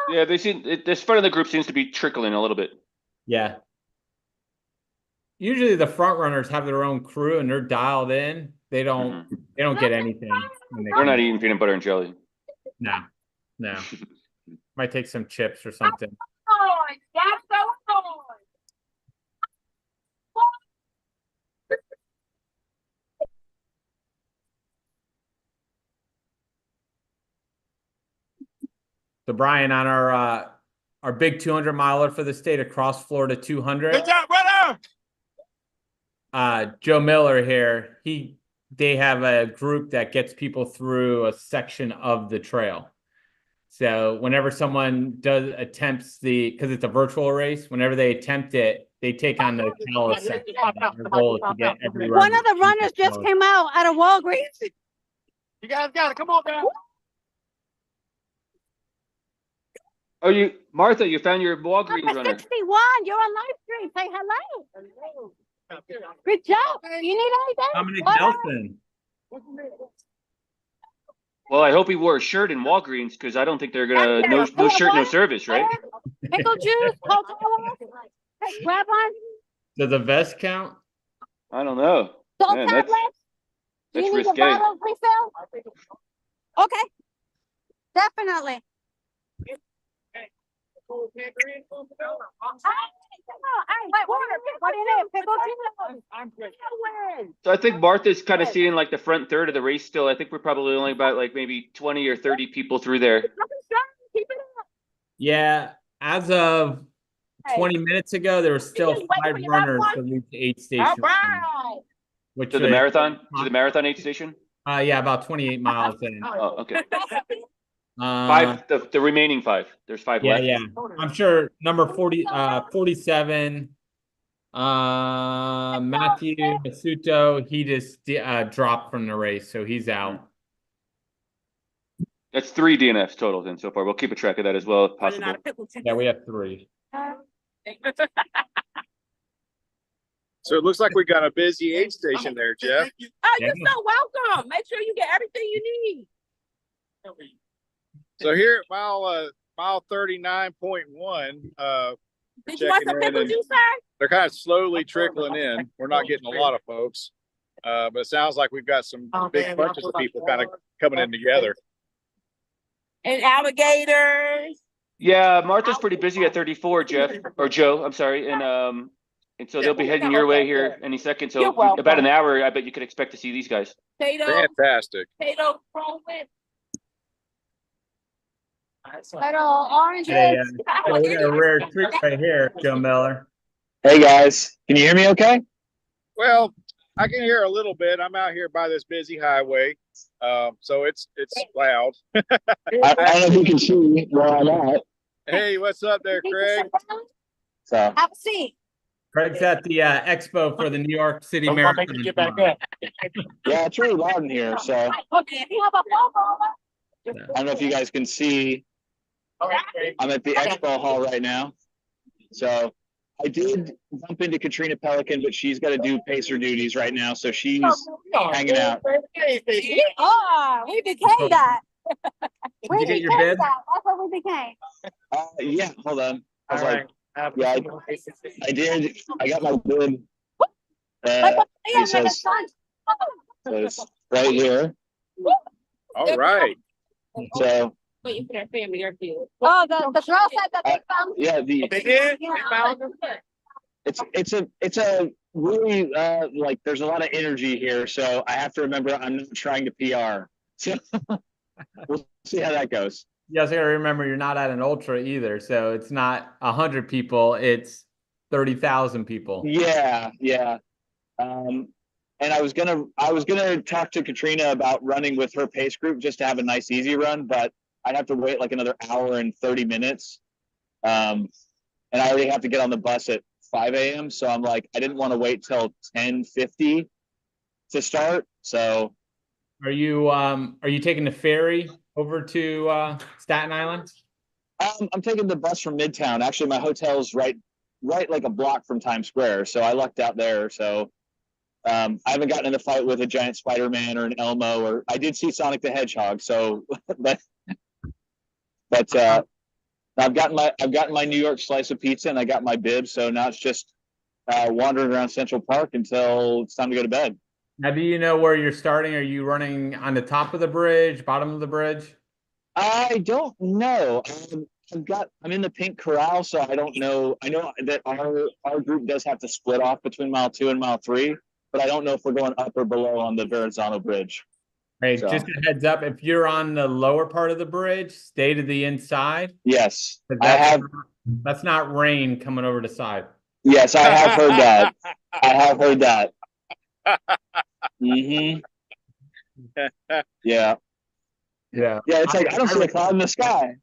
Speaker 21: Yeah, this front of the group seems to be trickling a little bit.
Speaker 2: Yeah. Usually the front runners have their own crew and they're dialed in. They don't get anything. When
Speaker 21: We're not eating peanut butter and jelly.
Speaker 2: No. Might take some chips or something.
Speaker 9: That's so on.
Speaker 2: So Brian, on our big 200 miler for the state across Florida 200.
Speaker 8: Good job, brother.
Speaker 2: Joe Miller here. They have a group that gets people through a section of the trail. So whenever someone attempts because it's a virtual race, whenever they attempt it, they take on the Cala section. Their goal is to get every
Speaker 9: One of the runners just came out of Walgreens.
Speaker 16: You guys got it. Come on, man.
Speaker 21: Oh, Martha, you found your Walgreens
Speaker 9: Number
Speaker 21: runner.
Speaker 9: 61. You're on Livestream. Say hello. Good job. You need anything?
Speaker 2: Dominic
Speaker 9: What?
Speaker 2: Nelson.
Speaker 21: Well, I hope he wore a shirt in Walgreens because I don't think they're gonna no shirt, no service, right?
Speaker 9: Pickle juice, Coca-Cola. Hey, grab one.
Speaker 2: Does the vest count?
Speaker 21: I don't know.
Speaker 9: Salt
Speaker 21: Man,
Speaker 9: tablets? Do
Speaker 21: that's
Speaker 9: you need a
Speaker 21: risque.
Speaker 9: bottle refill? Okay. Definitely. What do you need? Pickle tea?
Speaker 7: I'm good.
Speaker 21: So I think Martha's kind of seeing like the front third of the race still. I think we're probably only about like maybe 20 or 30 people through there.
Speaker 1: Yeah, as of 20 minutes ago, there were still 5 runners to reach the aid station. Which
Speaker 21: To the marathon aid station?
Speaker 1: Yeah, about 28 miles in.
Speaker 21: Oh, okay.
Speaker 1: Uh,
Speaker 21: 5, the remaining 5. There's 5
Speaker 1: yeah,
Speaker 21: left.
Speaker 1: yeah. I'm sure number 47, Matthew Masuto, he just dropped from the race, so he's out.
Speaker 21: That's 3 DNFs total then so far. We'll keep a track of that as well if possible.
Speaker 1: Yeah, we have 3.
Speaker 5: So it looks like we got a busy aid station there, Jeff.
Speaker 4: Oh, you're so welcome. Make sure you get everything you need.
Speaker 5: So here at mile 39.1,
Speaker 4: Did you want some pickle juice, sir?
Speaker 5: they're kind of slowly trickling in. We're not getting a lot of folks, but it sounds like we've got some big bunches of people kind of coming in together.
Speaker 4: And alligators.
Speaker 21: Yeah, Martha's pretty busy at 34, Jeff or Joe. I'm sorry, and so they'll be heading your way here any second. So about an hour, I bet you could expect to see these guys.
Speaker 5: Fantastic.
Speaker 4: Potato crowlet.
Speaker 9: Little oranges.
Speaker 1: Hey, so we got a rare treat right here, Joe Miller.
Speaker 12: Hey guys, can you hear me okay?
Speaker 5: Well, I can hear a little bit. I'm out here by this busy highway, so it's loud.
Speaker 12: I don't know if you can see where I'm at.
Speaker 5: Hey, what's up there, Craig?
Speaker 12: So
Speaker 9: have a seat.
Speaker 1: Craig's at the expo for the New York City Marathon.
Speaker 12: Yeah, it's really loud in here. So
Speaker 9: Okay, if you have a phone,
Speaker 12: I don't know if you guys can see. I'm at the expo hall right now. So I did bump into Katrina Pelican, but she's got to do pacer duties right now. So she's hanging out.
Speaker 9: Oh, we became that.
Speaker 1: Did you get your bib?
Speaker 9: That's what we became.
Speaker 12: Yeah, hold on. I was like, yeah, I did. I got my bib. He says, so it's right here.
Speaker 5: All right.
Speaker 12: So
Speaker 4: Waiting for their family or food.
Speaker 9: Oh, the girl said that they found.
Speaker 12: yeah,
Speaker 4: They did? They found them?
Speaker 12: it's a really like there's a lot of energy here, so I have to remember I'm not trying to PR. So we'll see how that goes.
Speaker 1: You guys gotta remember you're not at an ultra either, so it's not 100 people, it's 30,000 people.
Speaker 12: Yeah. And I was gonna talk to Katrina about running with her pace group just to have a nice easy run, but I'd have to wait like another hour and 30 minutes. And I already have to get on the bus at 5 a.m. So I'm like, I didn't want to wait till 10:50 to start. So
Speaker 1: Are you taking the ferry over to Staten Island?
Speaker 12: I'm taking the bus from Midtown. Actually, my hotel's right like a block from Times Square. So I lucked out there. So I haven't gotten in a fight with a giant Spider-Man or an Elmo, or I did see Sonic the Hedgehog. So but I've gotten my New York slice of pizza and I got my bib. So now it's just wandering around Central Park until it's time to go to bed.
Speaker 1: Now, do you know where you're starting? Are you running on the top of the bridge, bottom of the bridge?
Speaker 12: I don't know. I'm in the pink corral, so I don't know. I know that our group does have to split off between mile 2 and mile 3, but I don't know if we're going up or below on the Verrazano Bridge.
Speaker 1: Hey,
Speaker 12: So,
Speaker 1: just a heads up, if you're on the lower part of the bridge, stay to the inside.
Speaker 12: yes,
Speaker 1: 'Cause that's not rain coming over the side.
Speaker 12: Yes, I have heard that. I have heard that. Mm-hmm. Yeah.
Speaker 1: Yeah.
Speaker 12: Yeah, it's like I don't see a cloud in the sky.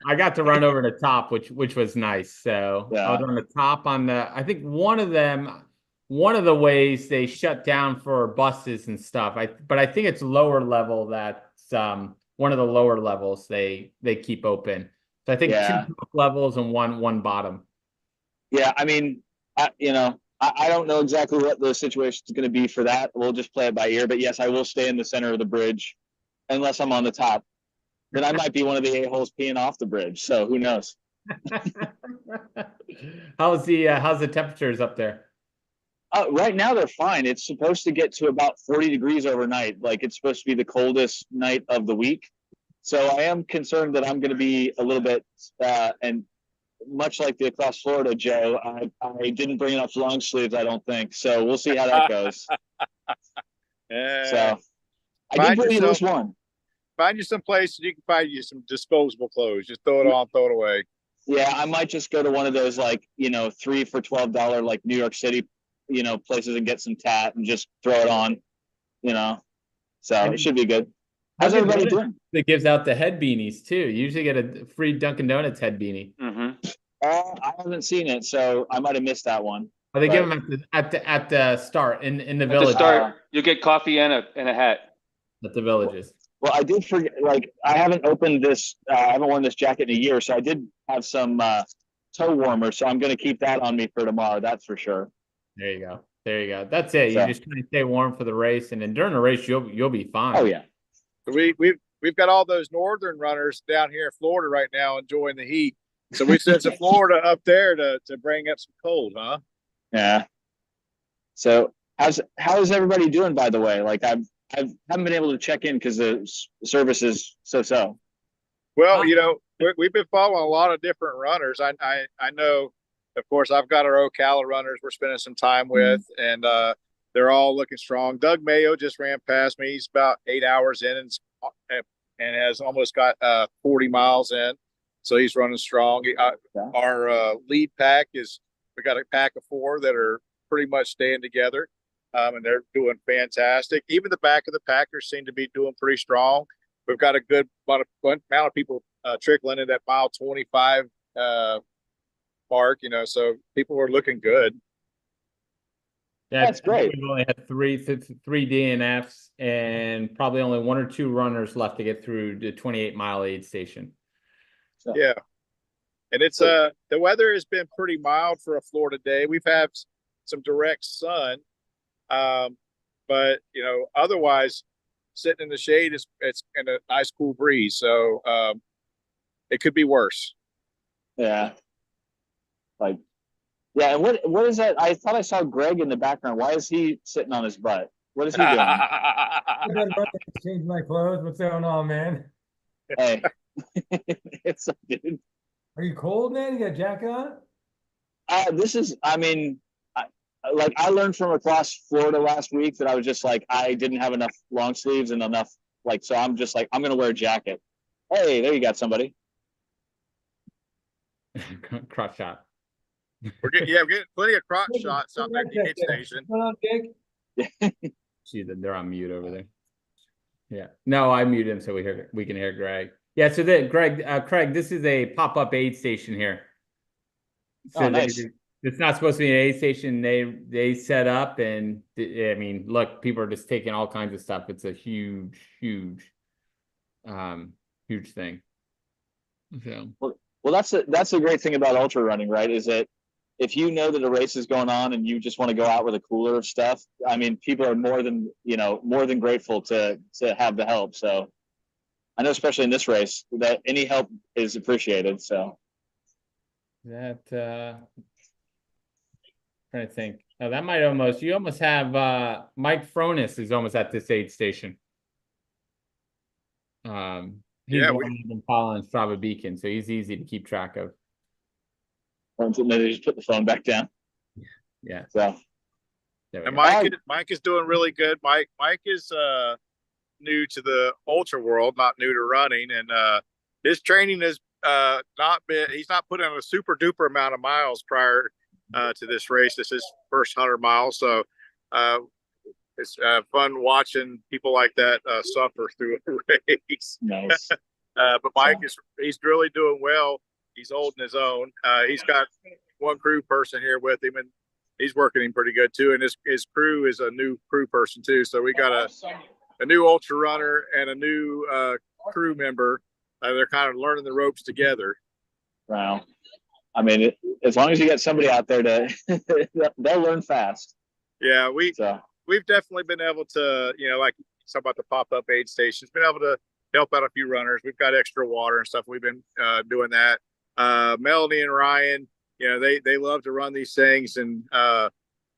Speaker 1: I got to run over the top, which was nice. So I was on the top I think one of the ways they shut down for buses and stuff. But I think it's lower level that's one of the lower levels they keep open. So I think 2 top levels and one bottom.
Speaker 12: Yeah, I mean, I don't know exactly what the situation is going to be for that. We'll just play it by ear. But yes, I will stay in the center of the bridge unless I'm on the top. Then I might be one of the a-holes peeing off the bridge. So who knows?
Speaker 1: How's the temperatures up there?
Speaker 12: Right now they're fine. It's supposed to get to about 40 degrees overnight. Like it's supposed to be the coldest night of the week. So I am concerned that I'm going to be a little bit, and much like the Across Florida, Joe, I didn't bring enough long sleeves, I don't think. So we'll see how that goes. So I did bring at least one.
Speaker 5: Find you some place you can find you some disposable clothes. Just throw it on, throw it away.
Speaker 12: Yeah, I might just go to one of those like, 3 for $12 like New York City, places and get some tat and just throw it on, So it should be good. How's everybody doing?
Speaker 1: That gives out the head beanies too. You usually get a free Dunkin' Donuts head beanie.
Speaker 12: I haven't seen it, so I might have missed that one.
Speaker 1: Oh, they give them at the start in the
Speaker 21: At
Speaker 1: village.
Speaker 21: the start, you'll get coffee and a hat.
Speaker 1: At the villages.
Speaker 12: Well, I did forget. Like, I haven't opened this. I haven't worn this jacket in a year, so I did have some toe warmers. So I'm going to keep that on me for tomorrow. That's for sure.
Speaker 1: There you go. There you go. That's it.
Speaker 12: So,
Speaker 1: You just kind of stay warm for the race, and then during the race, you'll be fine.
Speaker 12: Oh yeah.
Speaker 5: We've got all those northern runners down here in Florida right now enjoying the heat. So we sent some Florida up there to bring up some cold, huh?
Speaker 12: Yeah. So how is everybody doing, by the way? Like I haven't been able to check in because the service is so.
Speaker 5: Well, we've been following a lot of different runners. I know, of course, I've got our Ocala runners we're spending some time with, and they're all looking strong. Doug Mayo just ran past me. He's about 8 hours in and has almost got 40 miles in. So he's running strong. Our lead pack we got a pack of 4 that are pretty much staying together, and they're doing fantastic. Even the back of the packers seem to be doing pretty strong. We've got a good amount of people trickling in that mile 25 mark, so people are looking good.
Speaker 1: Yeah,
Speaker 12: that's great.
Speaker 1: We've only had three DNFs and probably only 1 or 2 runners left to get through the 28-mile aid station.
Speaker 12: So.
Speaker 5: Yeah. And it's the weather has been pretty mild for a Florida day. We've had some direct sun. But otherwise sitting in the shade it's in a nice cool breeze. So it could be worse.
Speaker 12: Yeah. Yeah, and what is that? I thought I saw Greg in the background. Why is he sitting on his butt? What is he doing?
Speaker 18: I've been running to change my clothes. What's going on, man?
Speaker 12: Hey. It's dude.
Speaker 18: Are you cold, man? You got a jacket on?
Speaker 12: I learned from across Florida last week that I was just like, I didn't have enough long sleeves and enough, so I'm just like, I'm going to wear a jacket. Hey, there you got somebody.
Speaker 1: Crotch shot.
Speaker 5: We're getting plenty of crotch shots out there at the aid station.
Speaker 1: See that they're on mute over there. Yeah. No, I muted him so we can hear Greg. Yeah, so Craig, this is a pop-up aid station here. So
Speaker 12: nice.
Speaker 1: It's not supposed to be an aid station. They set up, and I mean, look, people are just taking all kinds of stuff. It's a huge thing. So
Speaker 12: well, that's the great thing about ultra running, right? Is that if you know that a race is going on and you just want to go out with a cooler of stuff, I mean, people are more than grateful to have the help. So I know, especially in this race, that any help is appreciated. So
Speaker 1: that trying to think. Oh, that might you almost have Mike Fronis is almost at this aid station. He's been following Strava Beacon, so he's easy to keep track of.
Speaker 12: Maybe just put the phone back down.
Speaker 1: Yeah.
Speaker 12: So.
Speaker 5: And Mike is doing really good. Mike is new to the ultra world, not new to running, and his training has he's not put in a super duper amount of miles prior to this race. This is first 100 miles, so it's fun watching people like that suffer through a race.
Speaker 12: Nice.
Speaker 5: But Mike he's really doing well. He's holding his own. He's got one crew person here with him, and he's working him pretty good too. And his crew is a new crew person too. So we got a new ultra runner and a new crew member. They're kind of learning the ropes together.
Speaker 12: Wow. I mean, as long as you get somebody out there they'll learn fast.
Speaker 5: Yeah, we've definitely been able to, like talk about the pop-up aid stations, been able to help out a few runners. We've got extra water and stuff. We've been doing that. Melanie and Ryan, they love to run these things, and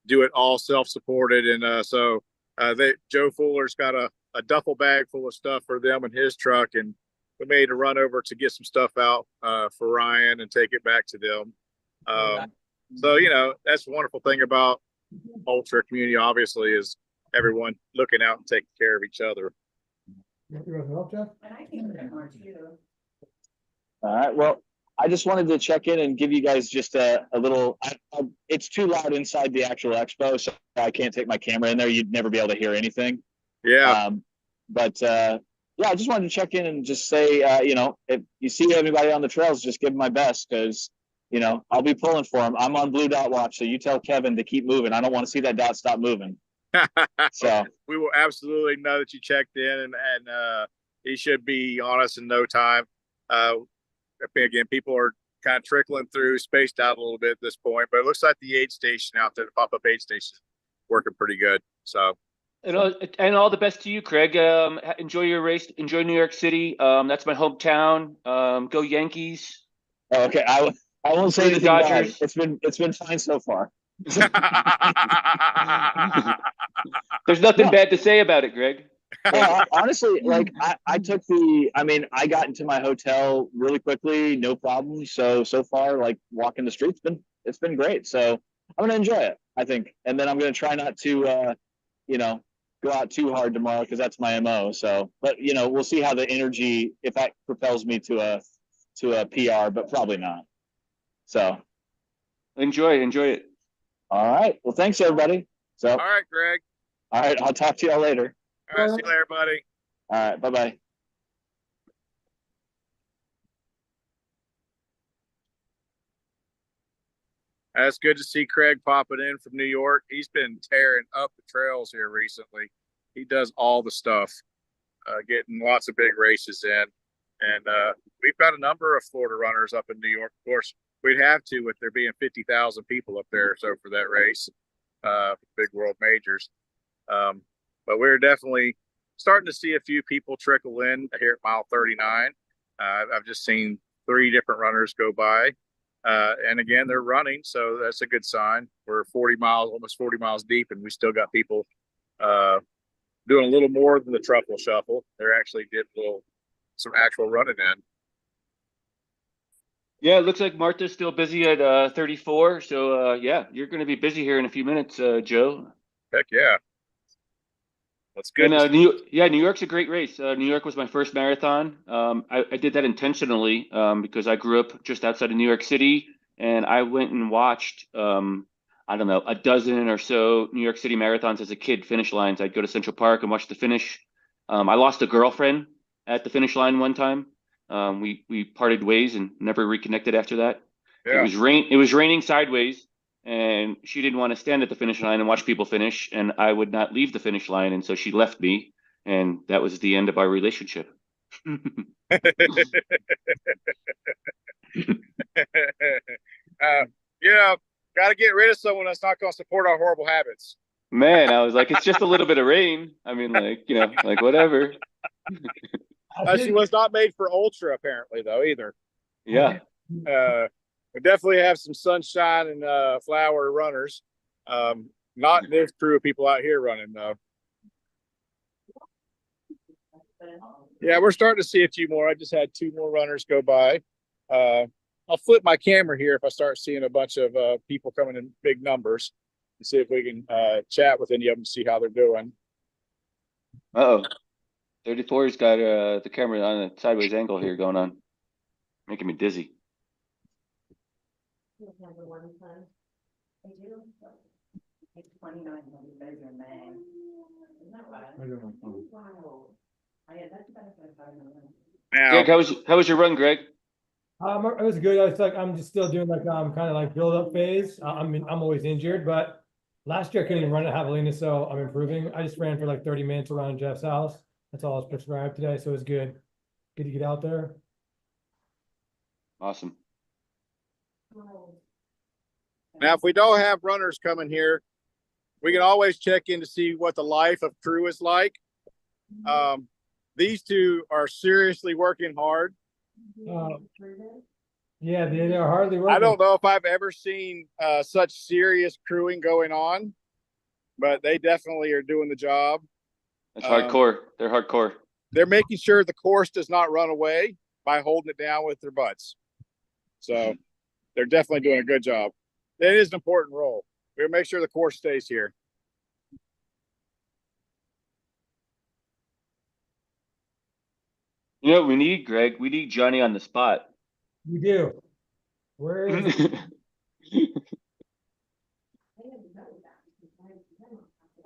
Speaker 5: do it all self-supported. And so Joe Fuller's got a duffel bag full of stuff for them in his truck, and we made a run over to get some stuff out for Ryan and take it back to them. So, you know, that's the wonderful thing about ultra community, obviously, is everyone looking out and taking care of each other.
Speaker 18: You want to help, Jeff?
Speaker 12: All right. Well, I just wanted to check in and give you guys just a little. It's too loud inside the actual expo, so I can't take my camera in there. You'd never be able to hear anything.
Speaker 5: Yeah.
Speaker 12: But yeah, I just wanted to check in and just say, you know, if you see anybody on the trails, just give them my best, because, you know, I'll be pulling for them. I'm on blue dot watch, so you tell Kevin to keep moving. I don't want to see that dot stop moving. So
Speaker 5: we will absolutely know that you checked in, and he should be on us in no time. Again, people are kind of trickling through, spaced out a little bit at this point, but it looks like the aid station out there, the pop-up aid station, is working pretty good. So,
Speaker 21: and all the best to you, Craig. Enjoy your race. Enjoy New York City. That's my hometown. Go Yankees.
Speaker 12: Okay, I won't say
Speaker 21: Go
Speaker 12: anything
Speaker 21: Dodgers.
Speaker 12: bad. It's been fine so far.
Speaker 21: There's nothing bad to say about it, Greg.
Speaker 12: Honestly, like I I got into my hotel really quickly, no problem. So far, like walking the streets, it's been great. So I'm gonna enjoy it, I think. And then I'm gonna try not to you know, go out too hard tomorrow, because that's my MO. So, but you know, we'll see how the energy, if that propels me to a PR, but probably not. So
Speaker 21: enjoy it.
Speaker 12: All right. Well, thanks everybody. So
Speaker 5: all right, Greg.
Speaker 12: All right, I'll talk to y'all later.
Speaker 5: All right, see you later, buddy.
Speaker 12: All right, bye-bye.
Speaker 5: It's good to see Craig popping in from New York. He's been tearing up the trails here recently. He does all the stuff, getting lots of big races in. And we've got a number of Florida runners up in New York. Of course, we'd have to with there being 50,000 people up there so for that race, big world majors. But we're definitely starting to see a few people trickle in here at mile 39. I've just seen 3 different runners go by. And again, they're running, so that's a good sign. We're 40 miles, almost 40 miles deep, and we still got people doing a little more than the truffle shuffle. They're actually getting some actual running in.
Speaker 21: Yeah, it looks like Martha's still busy at 34. So yeah, you're going to be busy here in a few minutes, Joe.
Speaker 5: Heck yeah. That's good.
Speaker 21: And New York's a great race. New York was my first marathon. I did that intentionally because I grew up just outside of New York City, and I went and watched, I don't know, a dozen or so New York City marathons as a kid, finish lines. I'd go to Central Park and watch the finish. I lost a girlfriend at the finish line one time. We parted ways and never reconnected after that. Yeah. It was raining sideways, and she didn't want to stand at the finish line and watch people finish, and I would not leave the finish line, and so she left me, and that was the end of our relationship.
Speaker 5: Got to get rid of someone that's not going to support our horrible habits.
Speaker 21: Man, I was like, it's just a little bit of rain. I mean, like, you know, like whatever.
Speaker 5: She was not made for ultra, apparently, though, either.
Speaker 21: Yeah.
Speaker 5: We definitely have some sunshine and flower runners. Not this crew of people out here running, though. Yeah, we're starting to see a few more. I just had 2 more runners go by. I'll flip my camera here if I start seeing a bunch of people coming in big numbers and see if we can chat with any of them to see how they're doing.
Speaker 21: Uh-oh. 34's got the camera on a sideways angle here going on, making me dizzy. Greg, how was your run, Greg?
Speaker 18: It was good. I was like, I'm just still doing like kind of like build up phase. I'm always injured, but last year I couldn't even run at Javelina, so I'm improving. I just ran for like 30 minutes around Jeff's house. That's all I was prescribed today, so it was good. Good to get out there.
Speaker 21: Awesome.
Speaker 5: Now, if we don't have runners coming here, we can always check in to see what the life of crew is like. These 2 are seriously working hard.
Speaker 18: Yeah, they're hardly working.
Speaker 5: I don't know if I've ever seen such serious crewing going on, but they definitely are doing the job.
Speaker 21: It's hardcore. They're hardcore.
Speaker 5: They're making sure the course does not run away by holding it down with their butts. So they're definitely doing a good job. That is an important role. We'll make sure the course stays here.
Speaker 21: You know what we need, Greg? We need Johnny on the spot.
Speaker 18: You do. Where is it?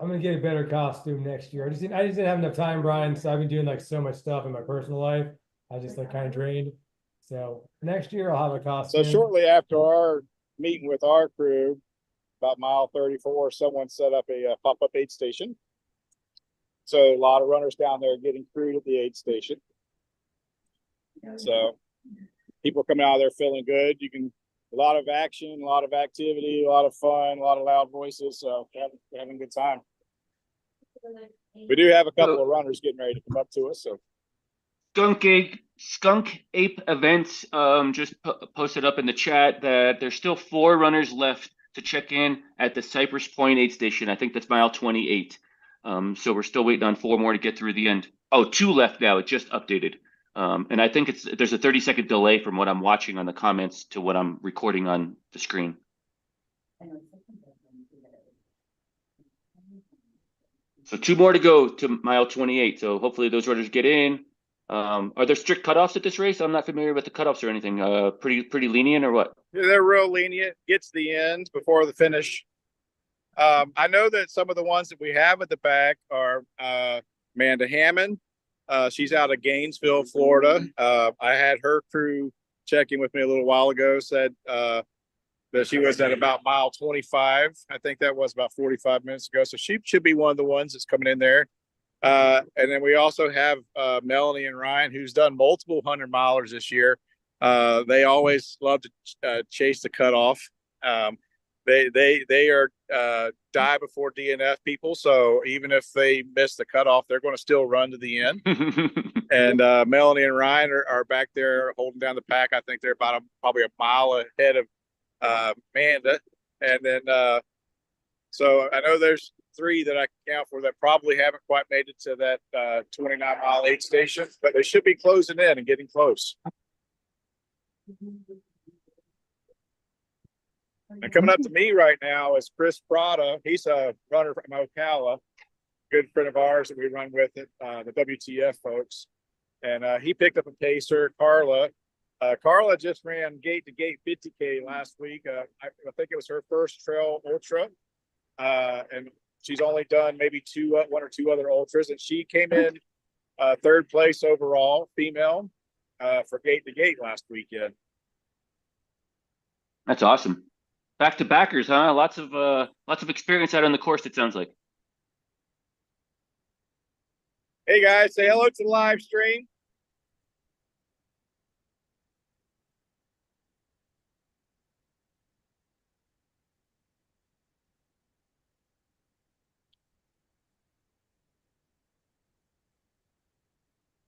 Speaker 18: I'm gonna get a better costume next year. I just didn't have enough time, Brian. So I've been doing like so much stuff in my personal life. I just like kind of drained. So next year I'll have a costume.
Speaker 5: So shortly after our meeting with our crew, about mile 34, someone set up a pop-up aid station. So a lot of runners down there getting crewed at the aid station. So people coming out of there feeling good. You can a lot of action, a lot of activity, a lot of fun, a lot of loud voices. So having a good time. We do have a couple of runners getting ready to come up to us. So
Speaker 21: Skunk Ape Events just posted up in the chat that there's still 4 runners left to check in at the Cypress Point aid station. I think that's mile 28. So we're still waiting on 4 more to get through the end. Oh, 2 left now. It just updated. And I think there's a 30-second delay from what I'm watching on the comments to what I'm recording on the screen. So 2 more to go to mile 28. So hopefully those runners get in. Are there strict cutoffs at this race? I'm not familiar with the cutoffs or anything. Pretty lenient or what?
Speaker 5: yeah, they're real lenient. Gets the end before the finish. I know that some of the ones that we have at the back are Amanda Hammond. She's out of Gainesville, Florida. I had her crew check in with me a little while ago, said that she was at about mile 25. I think that was about 45 minutes ago. So she should be one of the ones that's coming in there. And then we also have Melanie and Ryan, who's done multiple 100-milers this year. They always love to chase the cutoff. They are die before DNF people. So even if they miss the cutoff, they're going to still run to the end. And Melanie and Ryan are back there holding down the pack. I think they're about probably a mile ahead of Amanda. And then so I know there's 3 that I can count for that probably haven't quite made it to that 29-mile aid station, but they should be closing in and getting close. And coming up to me right now is Chris Prada. He's a runner from Ocala, good friend of ours that we run with at the WTF folks. And he picked up a pacer, Carla. Carla just ran gate-to-gate 50K last week. I think it was her first trail ultra. And she's only done maybe 1 or 2 other ultras. And she came in 3rd place overall, female, for gate-to-gate last weekend.
Speaker 21: That's awesome. Back to backers, huh? Lots of experience out on the course, it sounds like.
Speaker 5: Hey guys, say hello to the live stream.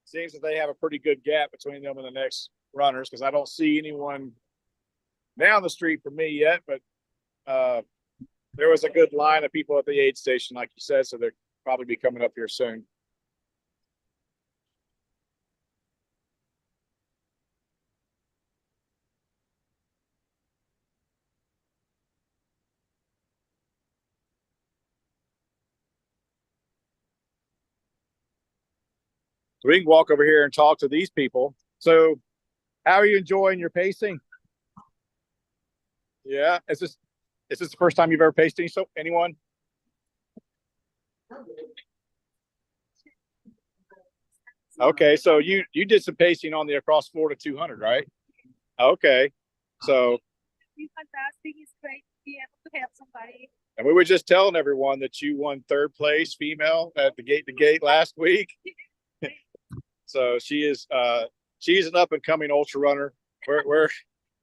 Speaker 5: Seems that they have a pretty good gap between them and the next runners, because I don't see anyone down the street for me yet, but there was a good line of people at the aid station, like you said, so they'll probably be coming up here soon. So we can walk over here and talk to these people. So how are you enjoying your pacing? Yeah. Is this the first time you've ever paced anyone? Okay. So you did some pacing on the across Florida 200, right? Okay. So.
Speaker 19: It's fantastic. It's great to be able to have somebody.
Speaker 5: And we were just telling everyone that you won 3rd place female at the gate-to-gate last week. So she's an up and coming ultra runner.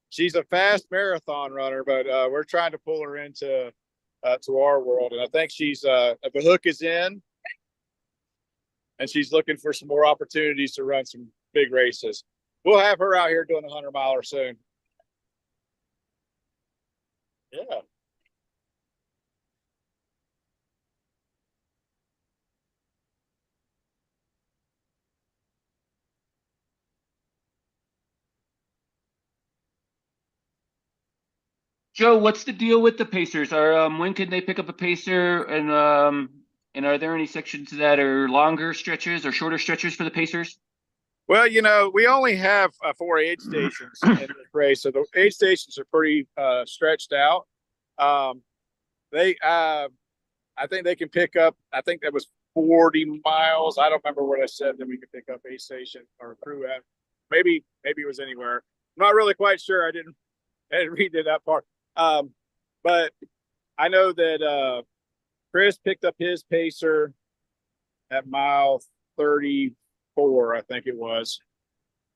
Speaker 5: She's a fast marathon runner, but we're trying to pull her into to our world. And I think she's the hook is in, and she's looking for some more opportunities to run some big races. We'll have her out here doing a 100-miler soon. Yeah.
Speaker 21: Joe, what's the deal with the Pacers? When can they pick up a Pacer? And are there any sections that are longer stretches or shorter stretches for the Pacers?
Speaker 5: Well, we only have 4 aid stations in this race, so the aid stations are pretty stretched out. I think they can pick up. I think that was 40 miles. I don't remember what I said that we could pick up aid station or crew at. Maybe it was anywhere. I'm not really quite sure. I didn't read that part. But I know that Chris picked up his Pacer at mile 34, I think it was.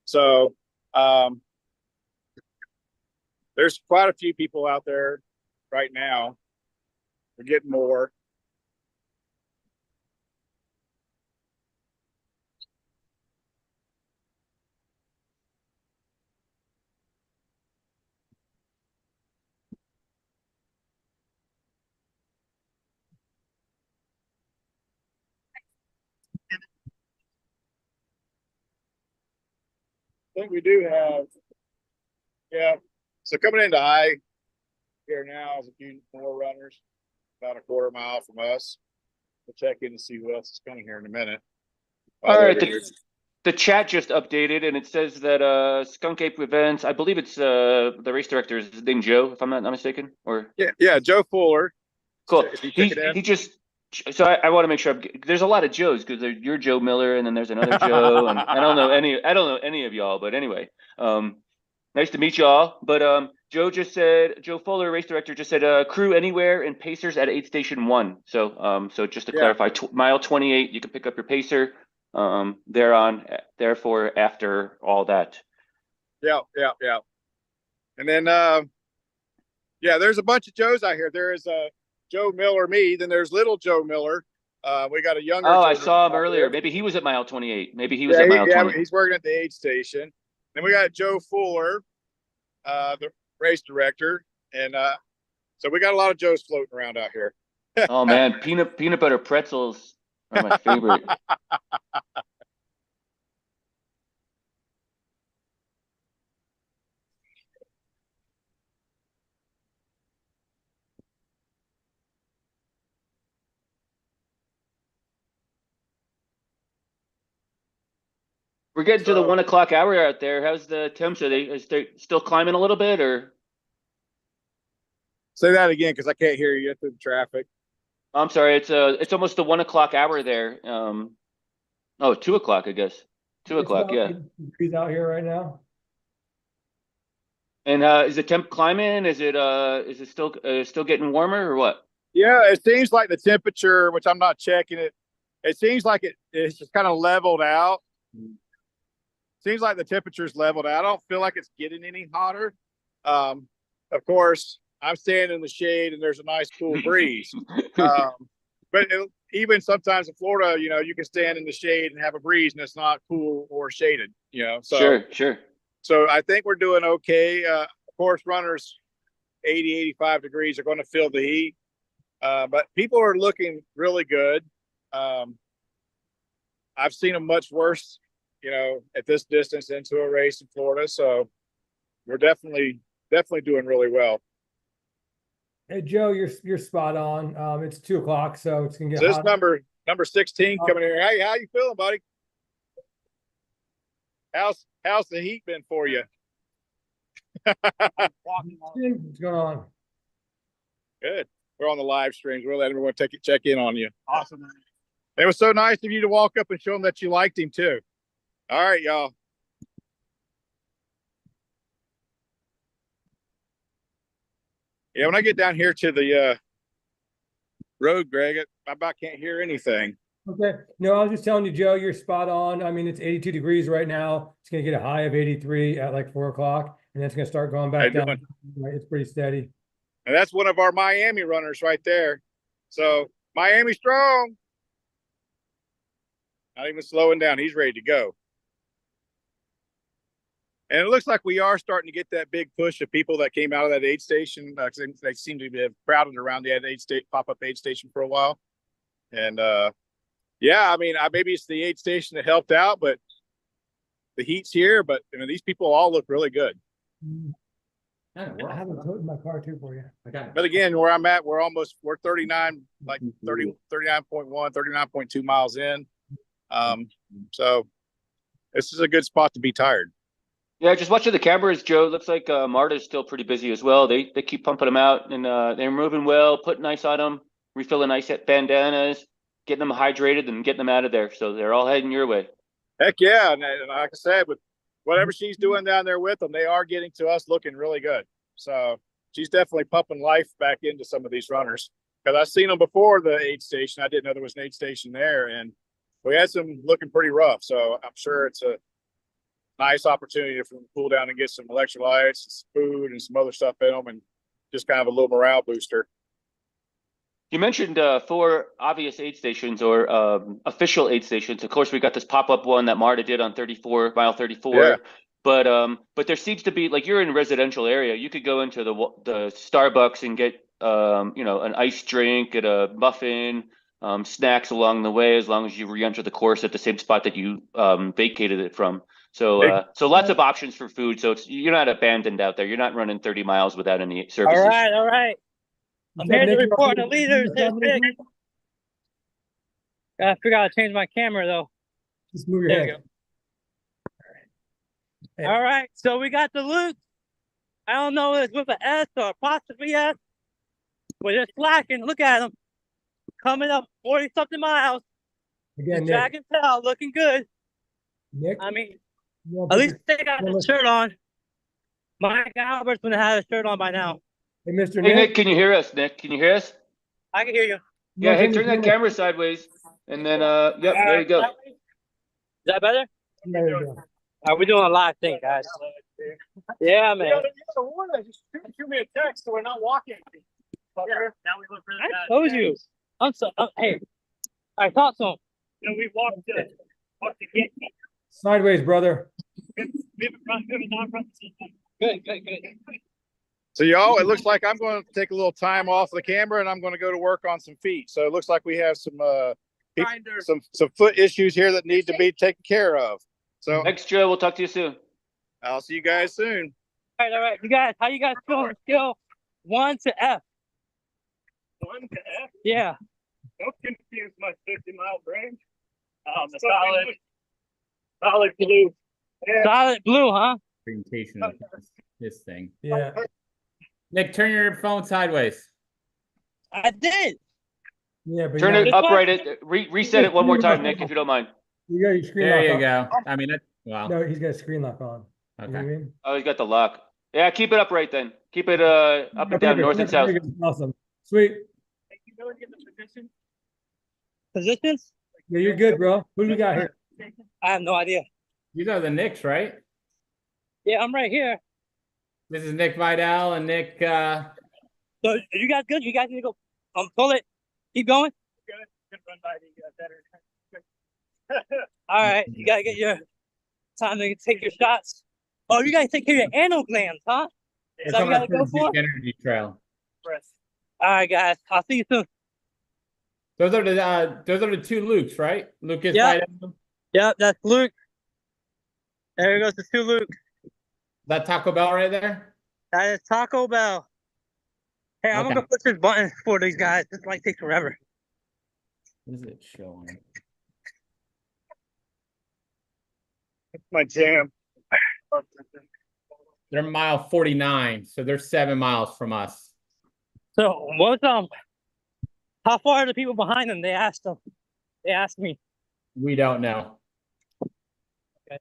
Speaker 5: So there's quite a few people out there right now. We're getting more. I think we do have, yeah. So coming into I here now is a few more runners, about a quarter mile from us. We'll check in and see who else is coming here in a minute.
Speaker 21: All right. The chat just updated and it says that Skunk Ape Events, I believe it's the race director is his name Joe, if I'm not mistaken. Or
Speaker 5: yeah, Joe Fuller.
Speaker 21: Cool. He just so I want to make sure there's a lot of Joes because you're Joe Miller and then there's another Joe and I don't know any of y'all, but anyway, nice to meet y'all. But Joe Fuller, race director, just said crew anywhere and Pacers at aid station 1. So just to clarify, mile 28, you can pick up your Pacer. Therefore after all that.
Speaker 5: Yeah. And then there's a bunch of Joes out here. There is Joe Miller, me, then there's little Joe Miller. We got a younger Joe
Speaker 21: I saw him earlier.
Speaker 5: Here.
Speaker 21: Maybe he was at mile 28. Maybe he was at mile 20.
Speaker 5: He's working at the aid station. Then we got Joe Fuller, the race director. And so we got a lot of Joes floating around out here.
Speaker 21: Oh man, peanut butter pretzels are my favorite. We're getting to the 1 o'clock hour out there. How's the temps? Are they still climbing a little bit or?
Speaker 5: Say that again because I can't hear you through the traffic.
Speaker 21: I'm sorry. It's almost the 1 o'clock hour there. 2 o'clock, I guess. 2 o'clock, yeah.
Speaker 18: He's out here right now.
Speaker 21: And is the temp climbing? Is it still getting warmer or what?
Speaker 5: Yeah, it seems like the temperature, which I'm not checking it. It seems like it's just kind of leveled out. Seems like the temperature's leveled out. I don't feel like it's getting any hotter. Of course, I'm standing in the shade and there's a nice cool breeze. But even sometimes in Florida, you can stand in the shade and have a breeze and it's not cool or shaded, So
Speaker 21: Sure.
Speaker 5: So I think we're doing okay. Of course, runners 80, 85 degrees are going to feel the heat. But people are looking really good. I've seen them much worse, at this distance into a race in Florida. So we're definitely doing really well.
Speaker 18: Hey Joe, you're spot on. It's 2 o'clock, so it's gonna get
Speaker 5: This
Speaker 18: hot.
Speaker 5: number 16 coming here. Hey, how you feeling, buddy? How's the heat been for you?
Speaker 18: What's going on?
Speaker 5: Good. We're on the live streams. We'll let everyone check in on you.
Speaker 8: Awesome.
Speaker 5: It was so nice of you to walk up and show them that you liked him too. All right, y'all. Yeah, when I get down here to the road, Greg, I about can't hear anything.
Speaker 18: Okay. No, I was just telling you, Joe, you're spot on. I mean, it's 82 degrees right now. It's going to get a high of 83 at like 4 o'clock, and then it's going to start going back down. It's pretty steady.
Speaker 5: And that's one of our Miami runners right there. So Miami strong. Not even slowing down. He's ready to go. And it looks like we are starting to get that big push of people that came out of that aid station. They seem to be crowded around the pop-up aid station for a while. And yeah, I mean, maybe it's the aid station that helped out, but the heat's here. But these people all look really good.
Speaker 18: I have a tote in my car too for you.
Speaker 5: But again, where I'm at, we're 39, like 39.1, 39.2 miles in. So this is a good spot to be tired.
Speaker 21: Yeah, just watching the cameras, Joe. Looks like Marta's still pretty busy as well. They keep pumping them out, and they're moving well, putting ice on them, refilling ice at bandanas, getting them hydrated, and getting them out of there. So they're all heading your way.
Speaker 5: Heck yeah, and like I said, with whatever she's doing down there with them, they are getting to us looking really good. So she's definitely pumping life back into some of these runners. Because I've seen them before the aid station. I didn't know there was an aid station there, and we had some looking pretty rough. So I'm sure it's a nice opportunity for them to cool down and get some electrolytes, some food, and some other stuff in them, and just kind of a little morale booster.
Speaker 21: You mentioned 4 obvious aid stations or official aid stations. Of course, we got this pop-up one that Marta did on mile 34.
Speaker 5: Yeah.
Speaker 21: But there seems to be, like, you're in a residential area. You could go into the Starbucks and get an iced drink, get a muffin, snacks along the way, as long as you re-enter the course at the same spot that you vacated it from. So lots of options for food. So you're not abandoned out there. You're not running 30 miles without any services.
Speaker 6: All right. I'm here to report the leaders. Gotta figure out how to change my camera though.
Speaker 18: Just move your
Speaker 6: There
Speaker 18: head.
Speaker 6: you go. All right, so we got the Luke. I don't know if it's with an S or apostrophe S, but they're slacking. Look at them. Coming up 40-something miles.
Speaker 18: Again,
Speaker 6: the Dragon Tail looking good.
Speaker 18: Nick,
Speaker 6: I mean, at least they got the shirt on. Mike Albert's gonna have a shirt on by now.
Speaker 18: Hey, Mr.
Speaker 21: Hey, Nick, can you hear us? Nick, can you hear us?
Speaker 6: I can hear you.
Speaker 21: Yeah, hey, turn that camera sideways. And then, yep, there you go.
Speaker 6: Is that better?
Speaker 18: There you go.
Speaker 6: We're doing a live thing, guys. Yeah, man.
Speaker 8: Just shoot me a text so we're not walking. Now we look really bad.
Speaker 6: I told you. Hey, I thought so.
Speaker 8: We walked to get
Speaker 18: Sideways, brother.
Speaker 6: Good.
Speaker 5: So y'all, it looks like I'm going to take a little time off the camera, and I'm going to go to work on some feet. So it looks like we have some foot issues here that need to be taken care of. So
Speaker 21: thanks, Joe. We'll talk to you soon.
Speaker 5: I'll see you guys soon.
Speaker 6: All right. You guys, how you guys feeling? Skill 1 to F.
Speaker 8: 1 to F?
Speaker 6: Yeah.
Speaker 8: Don't confuse my 50-mile range. Solid blue. Yeah.
Speaker 6: Solid blue, huh?
Speaker 1: Presentation of this thing.
Speaker 18: Yeah.
Speaker 1: Nick, turn your phone sideways.
Speaker 6: I did.
Speaker 18: Yeah, but
Speaker 21: Turn it upright. Reset it one more time, Nick, if you don't mind.
Speaker 18: You got your screen
Speaker 1: There
Speaker 18: lock
Speaker 1: you
Speaker 18: on.
Speaker 1: go. I mean, wow.
Speaker 18: No, he's got a screen lock on.
Speaker 1: Okay.
Speaker 18: You know what I mean?
Speaker 21: Oh, he's got the lock. Yeah, keep it upright then. Keep it up and down, north and south.
Speaker 18: Awesome. Sweet.
Speaker 6: Positions?
Speaker 18: Yeah, you're good, bro. Who do we got here?
Speaker 6: I have no idea.
Speaker 1: You know the Knicks, right?
Speaker 6: Yeah, I'm right here.
Speaker 1: This is Nick Vidal and Nick.
Speaker 6: So are you guys good? You guys need to go. Pull it. Keep going.
Speaker 8: Good run by the veteran.
Speaker 6: All right, you gotta get your time to take your shots. Oh, you gotta take care of your anal glands, huh? Is that what you gotta go for?
Speaker 1: Energy trail.
Speaker 6: All right, guys. I'll see you soon.
Speaker 1: Those are the 2 Lukes, right? Lucas.
Speaker 6: Yep.
Speaker 1: Vidal.
Speaker 6: Yep, that's Luke. There goes the 2 Luke.
Speaker 1: That Taco Bell right there?
Speaker 6: That is Taco Bell. Hey, I'm gonna push this button for these guys. This might take forever.
Speaker 1: What is it showing?
Speaker 8: That's my jam.
Speaker 1: They're mile 49, so they're 7 miles from us.
Speaker 6: So what's how far are the people behind them? They asked them. They asked me.
Speaker 1: We don't know.
Speaker 6: Okay.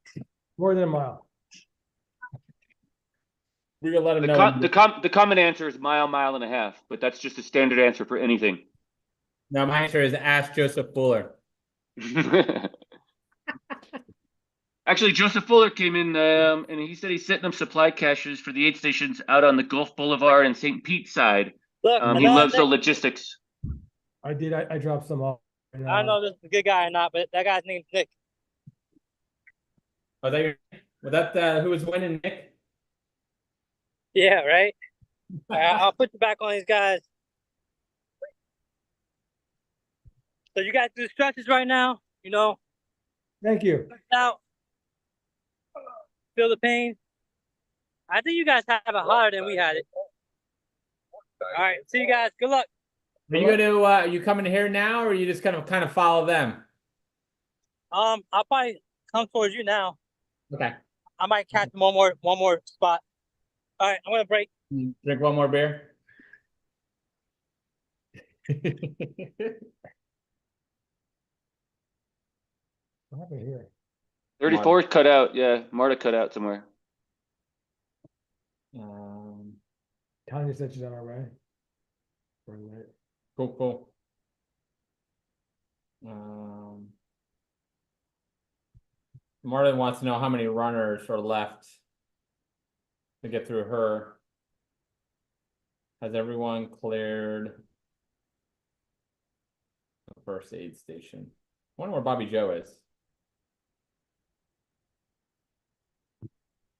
Speaker 18: More than a mile.
Speaker 1: We're gonna let them know.
Speaker 21: The common answer is mile and a half, but that's just a standard answer for anything.
Speaker 1: No, my answer is ask Joseph Fuller.
Speaker 21: Actually, Joseph Fuller came in and he said he's setting up supply caches for the aid stations out on the Gulf Boulevard and St. Pete side.
Speaker 6: Look,
Speaker 21: he loves the logistics.
Speaker 18: I did. I dropped some off.
Speaker 6: I don't know if this is a good guy or not, but that guy's name's Nick.
Speaker 1: Oh, that Was that who was winning, Nick?
Speaker 6: Yeah, right. I'll put you back on these guys. So you guys do stretches right now, you know.
Speaker 18: Thank you.
Speaker 6: Out. Feel the pain. I think you guys have it harder than we had it. All right, see you guys. Good luck.
Speaker 1: Are you gonna are you coming here now, or are you just gonna kind of follow them?
Speaker 6: I'll probably come towards you now.
Speaker 1: Okay.
Speaker 6: I might catch one more spot. All right, I'm gonna break.
Speaker 1: Drink one more beer.
Speaker 18: What happened here?
Speaker 21: 34 cut out. Yeah, Marta cut out somewhere.
Speaker 18: Tanya said she's on her way.
Speaker 1: Cool. Marta wants to know how many runners are left to get through her. Has everyone cleared the first aid station? I wonder where Bobby Joe is.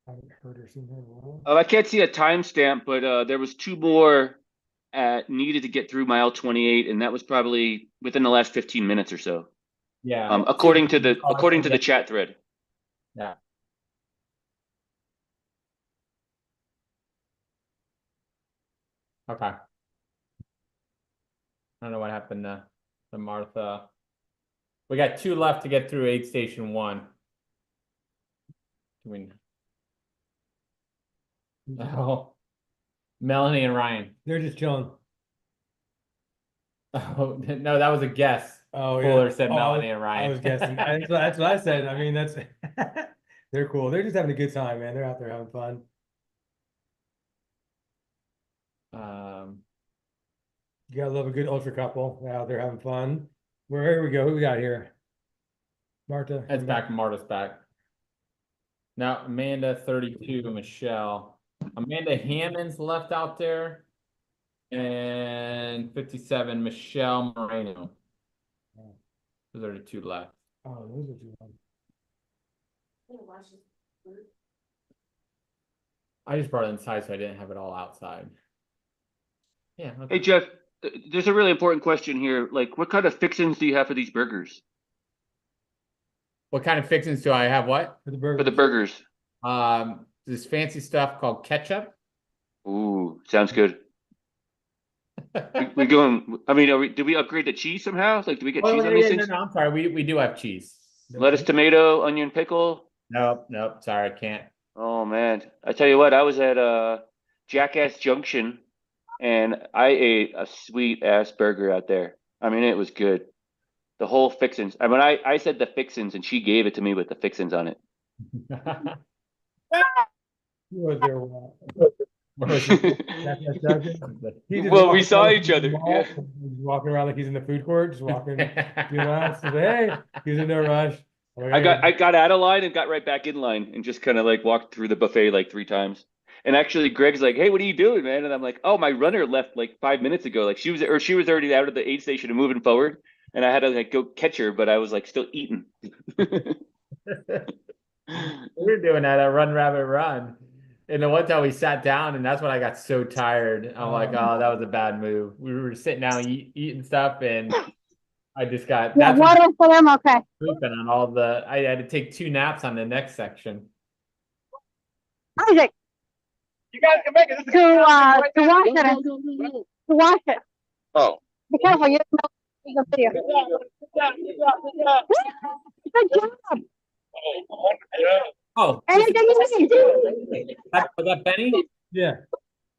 Speaker 18: I haven't heard or seen her in a while.
Speaker 21: I can't see a timestamp, but there was 2 more needed to get through mile 28, and that was probably within the last 15 minutes or so.
Speaker 1: Yeah.
Speaker 21: According to the chat thread.
Speaker 1: Yeah. Okay. I don't know what happened to Martha. We got 2 left to get through aid station 1. Oh, Melanie and Ryan.
Speaker 18: They're just chilling.
Speaker 1: Oh no, that was a guess.
Speaker 18: Oh,
Speaker 1: Fuller
Speaker 18: yeah.
Speaker 1: said Melanie and Ryan.
Speaker 18: I was guessing. That's what I said. I mean, that's they're cool. They're just having a good time, man. They're out there having fun. You gotta love a good ultra couple. They're out there having fun. Here we go. Who we got here? Marta.
Speaker 1: It's back. Marta's back. Now Amanda 32, Michelle. Amanda Hammond's left out there. And 57, Michelle Moreno. Those are the 2 left.
Speaker 18: Oh, those are 2 left.
Speaker 1: I just brought it inside so I didn't have it all outside. Yeah. Okay.
Speaker 21: Hey Jeff, there's a really important question here. Like, what kind of fixins do you have for these burgers?
Speaker 1: What kind of fixins do I have? What?
Speaker 18: For the burgers.
Speaker 21: For the burgers.
Speaker 1: This fancy stuff called ketchup.
Speaker 21: Ooh, sounds good. we going. I mean, do we upgrade the cheese somehow? Like, do we get cheese on these things?
Speaker 1: No, I'm sorry. We do have cheese.
Speaker 21: Lettuce, tomato, onion, pickle.
Speaker 1: Nope. Sorry, I can't.
Speaker 21: Oh man, I tell you what, I was at Jackass Junction, and I ate a sweet ass burger out there. I mean, it was good. The whole fixins. I mean, I said the fixins, and she gave it to me with the fixins on it.
Speaker 18: You were there.
Speaker 21: Well, we saw each other. Yeah.
Speaker 18: He's walking around like he's in the food court, just walking. Hey, he's in no rush.
Speaker 21: I got out of line and got right back in line and just kind of like walked through the buffet like 3 times. And actually, Greg's like, "Hey, what are you doing, man?" And I'm like, "Oh, my runner left like 5 minutes ago. Like she was already out of the aid station and moving forward, and I had to like go catch her, but I was like still eating."
Speaker 1: We were doing that at Run Rabbit Run. And the one time we sat down, and that's when I got so tired. I'm like, oh, that was a bad move. We were sitting down eating stuff, and I just got
Speaker 9: water for them, okay.
Speaker 1: Sleeping on all the. I had to take 2 naps on the next section.
Speaker 9: Isaac.
Speaker 8: You guys can make it.
Speaker 9: To wash it. To wash it.
Speaker 5: Oh.
Speaker 9: Be careful, you don't know the video. Good job.
Speaker 1: Oh.
Speaker 9: Anything you need.
Speaker 1: Was that Benny?
Speaker 18: Yeah.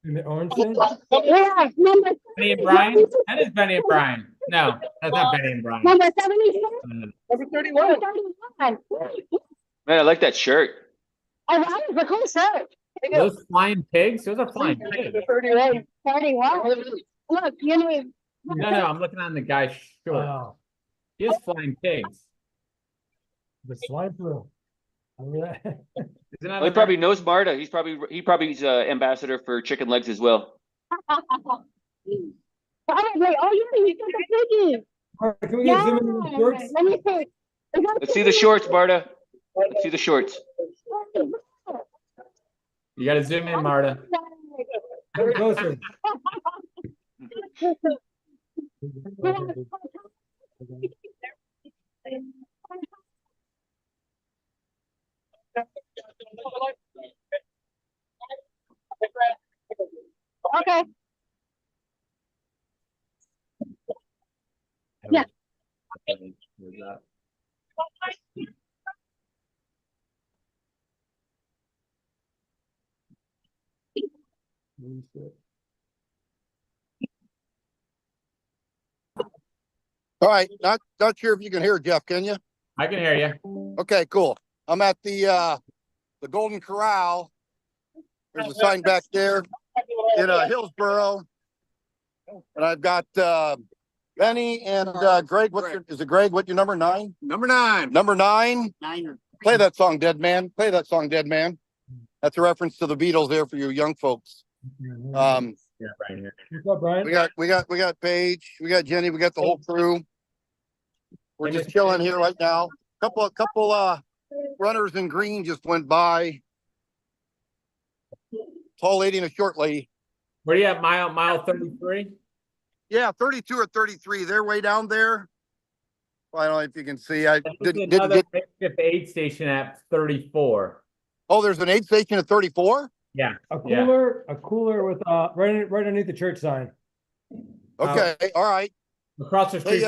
Speaker 18: In the orange thing?
Speaker 9: Yeah, number
Speaker 1: Benny and Brian? That is Benny and Brian. No, that's not Benny and Brian.
Speaker 9: Number 76.
Speaker 8: Number 31.
Speaker 9: 31.
Speaker 21: Man, I like that shirt.
Speaker 9: Oh, that is a cool shirt.
Speaker 1: Those flying pigs? Those are flying pigs.
Speaker 9: 31. 31. Look, you know.
Speaker 1: No, I'm looking on the guy's short.
Speaker 18: Oh.
Speaker 1: He has flying pigs.
Speaker 18: The swine flu.
Speaker 21: Well, he probably knows Marta. He probably's ambassador for chicken legs as well.
Speaker 9: Oh, yeah, you took a piggy.
Speaker 18: Can we get zoom in on the shorts?
Speaker 9: Let me see.
Speaker 21: Let's see the shorts, Marta. Let's see the shorts.
Speaker 1: You gotta zoom in, Marta.
Speaker 18: Very closer.
Speaker 9: Okay. Yeah.
Speaker 3: All right, not sure if you can hear Jeff, can you?
Speaker 1: I can hear you.
Speaker 3: Okay, cool. I'm at the Golden Corral. There's a sign back there in Hillsboro, and I've got Benny and Greg. Is it Greg? What your number 9?
Speaker 13: Number 9.
Speaker 3: Number 9.
Speaker 13: Niner.
Speaker 3: Play that song, Dead Man. Play that song, Dead Man. That's a reference to the Beatles there for you young folks.
Speaker 1: Yeah, right here.
Speaker 18: What's up, Brian?
Speaker 3: We got Paige, we got Jenny, we got the whole crew. We're just chilling here right now. Couple runners in green just went by. Tall lady and a short lady.
Speaker 1: Where do you have mile 33?
Speaker 3: Yeah, 32 or 33. They're way down there. Well, I don't know if you can see. I didn't
Speaker 1: get the aid station at 34.
Speaker 3: Oh, there's an aid station at 34?
Speaker 1: Yeah.
Speaker 18: A cooler with right underneath the church sign.
Speaker 3: Okay, all right.
Speaker 1: Across the street.
Speaker 3: Hey,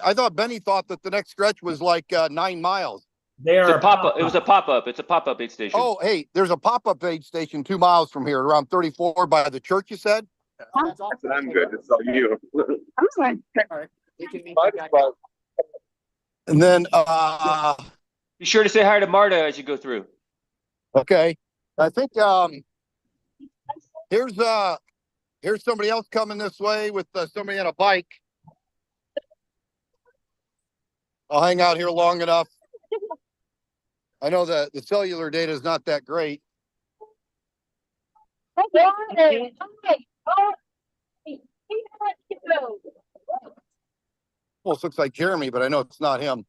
Speaker 3: I thought Benny thought that the next stretch was like 9 miles.
Speaker 1: They are
Speaker 21: It's a pop-up. It was a pop-up. It's a pop-up aid station.
Speaker 3: Oh, hey, there's a pop-up aid station 2 miles from here, around 34 by the church, you said?
Speaker 13: I'm good. It's all you.
Speaker 9: I'm fine.
Speaker 3: And then
Speaker 21: be sure to say hi to Marta as you go through.
Speaker 3: Okay. I think here's somebody else coming this way with somebody on a bike. I'll hang out here long enough. I know that the cellular data is not that great. Almost looks like Jeremy, but I know it's not him.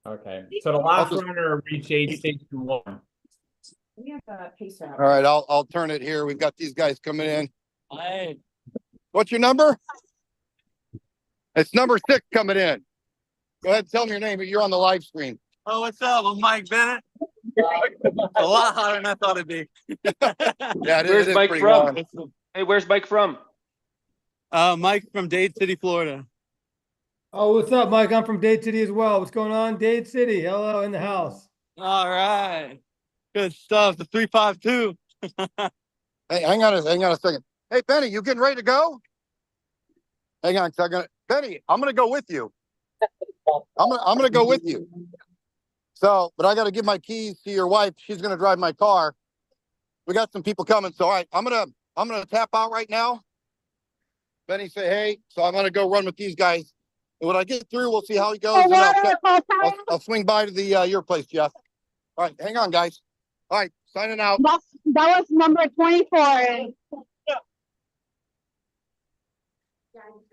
Speaker 1: Okay. So the last runner reached aid station 1.
Speaker 4: We have a pacer.
Speaker 3: All right, I'll turn it here. We've got these guys coming in.
Speaker 6: Hey.
Speaker 3: What's your number? It's number 6 coming in. Go ahead and tell me your name. You're on the live stream.
Speaker 22: Oh, what's up? I'm Mike Bennett. A lot hotter than I thought it'd be.
Speaker 3: Yeah,
Speaker 21: Where's Mike from? Hey, where's Mike from?
Speaker 22: Mike from Dade City, Florida.
Speaker 18: Oh, what's up, Mike? I'm from Dade City as well. What's going on? Dade City. Hello, in the house.
Speaker 22: All right. Good stuff. The 352.
Speaker 3: Hey, hang on a second. Hey, Benny, you getting ready to go? Hang on a second. Benny, I'm gonna go with you. I'm gonna go with you. So, but I got to give my keys to your wife. She's gonna drive my car. We got some people coming. So, all right, I'm gonna tap out right now. Benny, say hey. So I'm gonna go run with these guys. And when I get through, we'll see how he goes. And I'll swing by to the your place, Jeff. All right, hang on, guys. All right, signing out.
Speaker 9: That was number 24.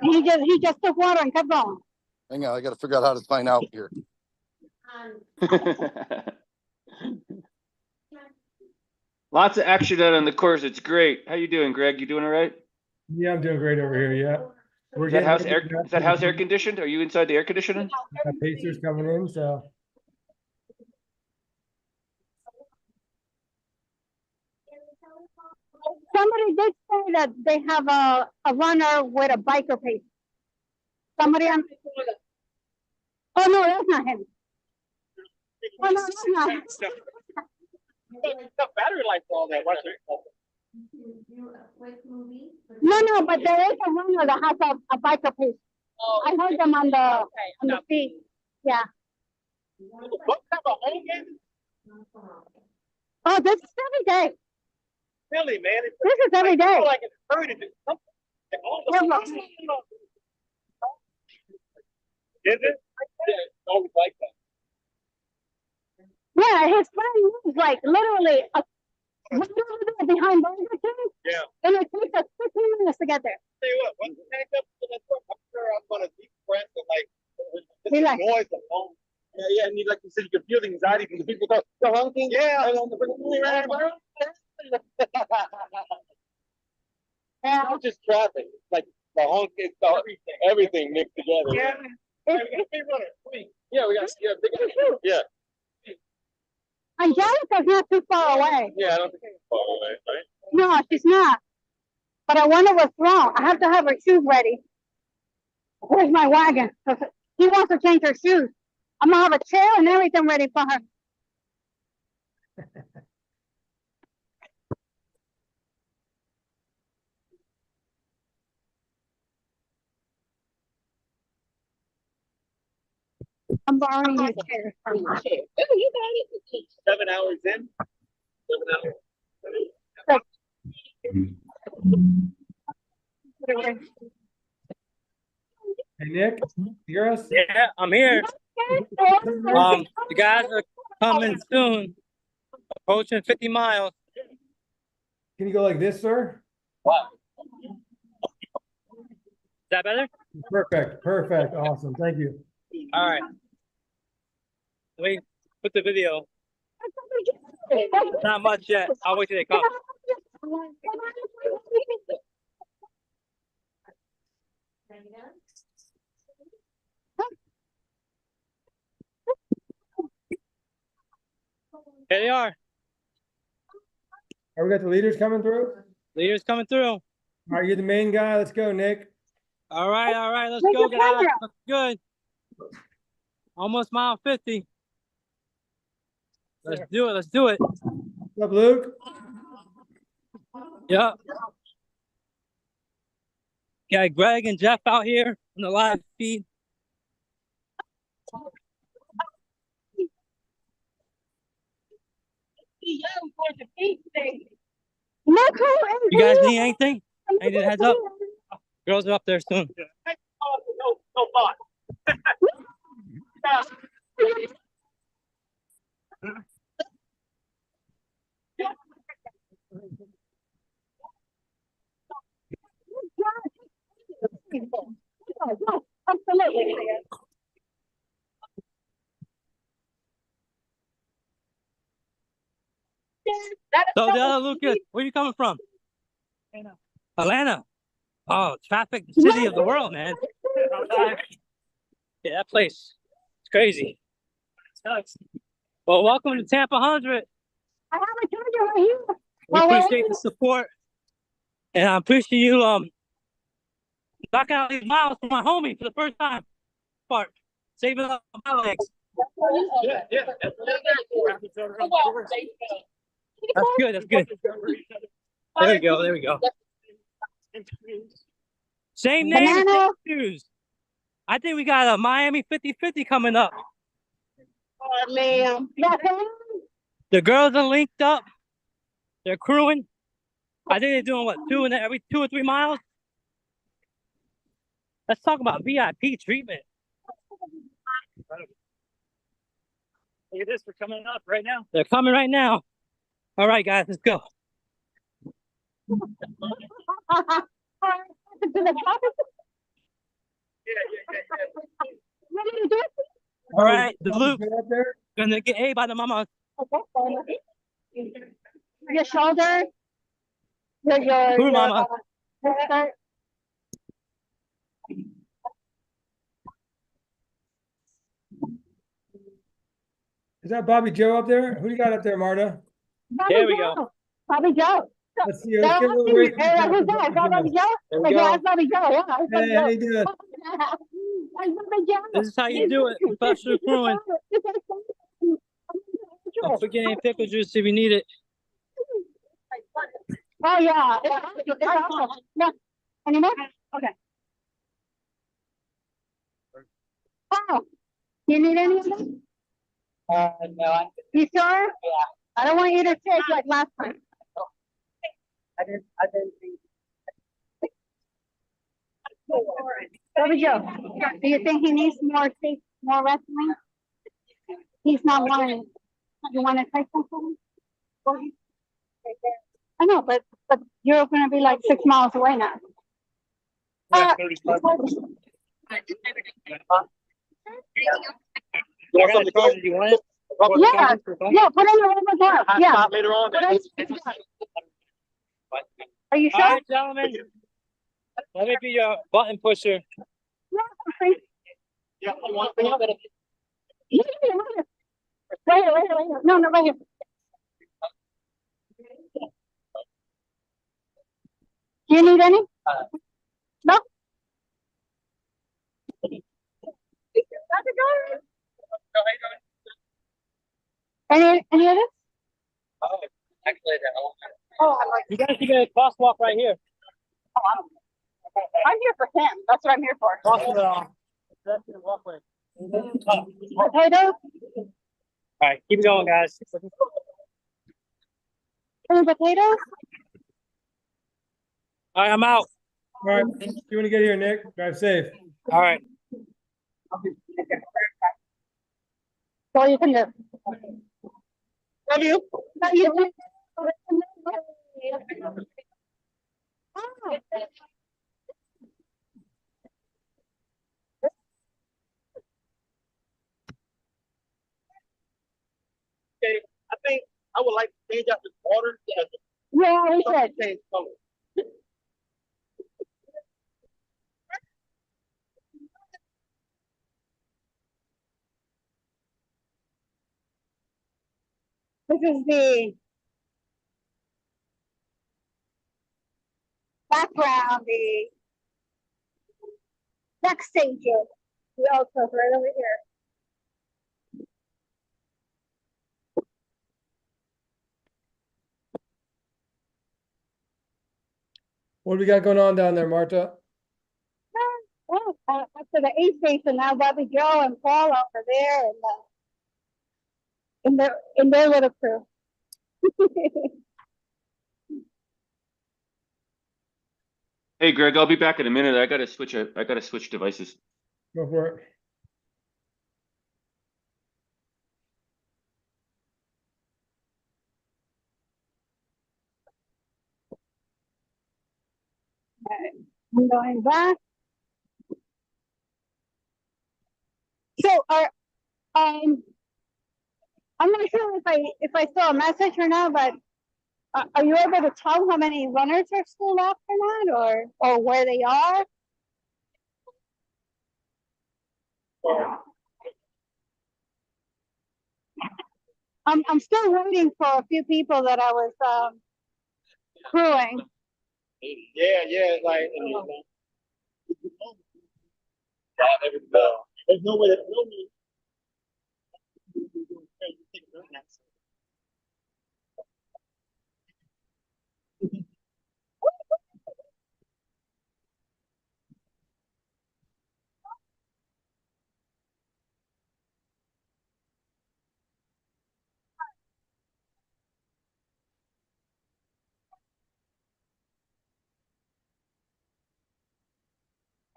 Speaker 9: He just took water and kept going.
Speaker 3: Hang on, I got to figure out how to sign out here.
Speaker 21: Lots of action out on the course. It's great. How you doing, Greg? You doing all right?
Speaker 18: Yeah, I'm doing great over here. Yeah.
Speaker 21: Is that house air conditioned? Are you inside the air conditioning?
Speaker 18: Got Pacers coming in, so.
Speaker 9: Somebody did say that they have a runner with a biker pace. Somebody on. Oh no, that's not him. Oh no, that's not him.
Speaker 8: The battery life for all that.
Speaker 9: No, but there is a runner that has a biker pace.
Speaker 8: Oh,
Speaker 9: I heard them on the feed. Yeah. Oh, this is every day.
Speaker 8: Really, man.
Speaker 9: This is every day.
Speaker 8: Like it's hurry to do something. Is it? Yeah, it's always like that.
Speaker 9: Yeah, his friend is like literally behind Burger King.
Speaker 8: Yeah.
Speaker 9: And it takes us 15 minutes to get there.
Speaker 8: Tell you what, once you pack up to that truck, I'm sure I'm gonna deep breath and like
Speaker 9: Relax.
Speaker 8: noise alone. Yeah, and like you said, you can feel the anxiety from the people the honking. Yeah. It's not just traffic, like the honking, everything mixed together. Yeah. Yeah, we got yeah.
Speaker 9: Angelica's not too far away.
Speaker 8: Yeah, I don't think it's far away, right?
Speaker 9: No, she's not. But I wonder what's wrong. I have to have her shoes ready. Where's my wagon? He wants to change her shoes. I'm gonna have a chair and everything ready for her. I'm borrowing your chair. Oh, you got it.
Speaker 8: 7 hours in. 7 hours.
Speaker 18: Hey, Nick, you hear us?
Speaker 7: Yeah, I'm here. The guys are coming soon. Approaching 50 miles.
Speaker 18: Can you go like this, sir?
Speaker 7: What? Is that better?
Speaker 18: Perfect, perfect, awesome, thank you.
Speaker 7: All right. Wait, put the video. Not much yet. I'll wait till they come. Here they are.
Speaker 18: We got the leaders coming through?
Speaker 7: Leaders coming through.
Speaker 18: All right, you're the main guy. Let's go, Nick.
Speaker 7: All right, let's go, guys. Looks good. Almost mile 50. Let's do it.
Speaker 18: What's up, Luke?
Speaker 7: Yep. Got Greg and Jeff out here on the live feed. You guys need anything? Anything heads up? Girls are up there soon.
Speaker 8: No thought.
Speaker 9: Absolutely.
Speaker 7: So the other Lucas, where you coming from? Atlanta. Oh, traffic city of the world, man. Yeah, that place. It's crazy. Well, welcome to Tampa 100.
Speaker 9: I have a charger right here.
Speaker 7: We appreciate the support. And I appreciate you knocking out these miles for my homie for the first time. Part saving up my legs.
Speaker 8: Yeah.
Speaker 7: That's good. There we go. Same name, same shoes. I think we got a Miami 50-50 coming up.
Speaker 9: Oh, man.
Speaker 7: The girls are linked up. They're crewing. I think they're doing what, every 2 or 3 miles? Let's talk about VIP treatment.
Speaker 8: Look at this, we're coming up right now.
Speaker 7: They're coming right now. All right, guys, let's go. All right, the loop. Gonna get A by the mama.
Speaker 9: Your shoulder. Your
Speaker 7: mama.
Speaker 18: Is that Bobby Joe up there? Who do you got up there, Marta?
Speaker 7: There we go.
Speaker 9: Bobby Joe.
Speaker 18: Let's see. Let's get a little wait.
Speaker 9: Who's that? Bobby Joe?
Speaker 18: There we
Speaker 9: Yeah,
Speaker 18: go.
Speaker 9: that's Bobby Joe. Yeah.
Speaker 18: Hey, how you doing?
Speaker 7: This is how you do it. Professional crewing. Don't forget any pickle juice if you need it.
Speaker 9: Oh, yeah. No. Any more? Okay. Oh, you need any of them?
Speaker 8: No.
Speaker 9: You sure? Yeah. I don't want you to shake like last time.
Speaker 8: I didn't think.
Speaker 9: Bobby Joe, do you think he needs more wrestling? He's not wanting. You want to try something? I know, but you're going to be like 6 miles away now.
Speaker 8: You want something cold? You want it?
Speaker 9: Yeah, yeah, put in the rubber glove. Yeah.
Speaker 8: Stop later on.
Speaker 9: Put in- Are you sure?
Speaker 7: All right, gentlemen. Let me be your button pusher.
Speaker 8: Yeah, I want
Speaker 9: Right here. No, no, right here. Do you need any? No? Any of this? Oh, I like.
Speaker 7: You guys can get a crosswalk right here.
Speaker 9: I'm here for him. That's what I'm here for.
Speaker 7: Cross the pedestrian walkway.
Speaker 9: Potatoes?
Speaker 7: All right, keep it going, guys.
Speaker 9: Any potatoes?
Speaker 7: All right, I'm out.
Speaker 18: All right, you want to get here, Nick? Drive safe.
Speaker 7: All right.
Speaker 9: All you can do. Love you. Love you.
Speaker 8: Okay, I think I would like to change out the water.
Speaker 9: Yeah, we should.
Speaker 8: Change color.
Speaker 9: This is the background, the next stage of the also right over here.
Speaker 18: What do we got going on down there, Marta?
Speaker 9: Well, up to the aid station now, Bobby Joe and Paul over there, and in their little crew.
Speaker 21: Hey, Greg, I'll be back in a minute. I gotta switch devices.
Speaker 18: Go for it.
Speaker 9: I'm going back. So I'm not sure if I saw a message or not, but are you able to tell how many runners are still left or not, or where they are? I'm still waiting for a few people that I was crewing.
Speaker 8: Yeah, like. There's no way that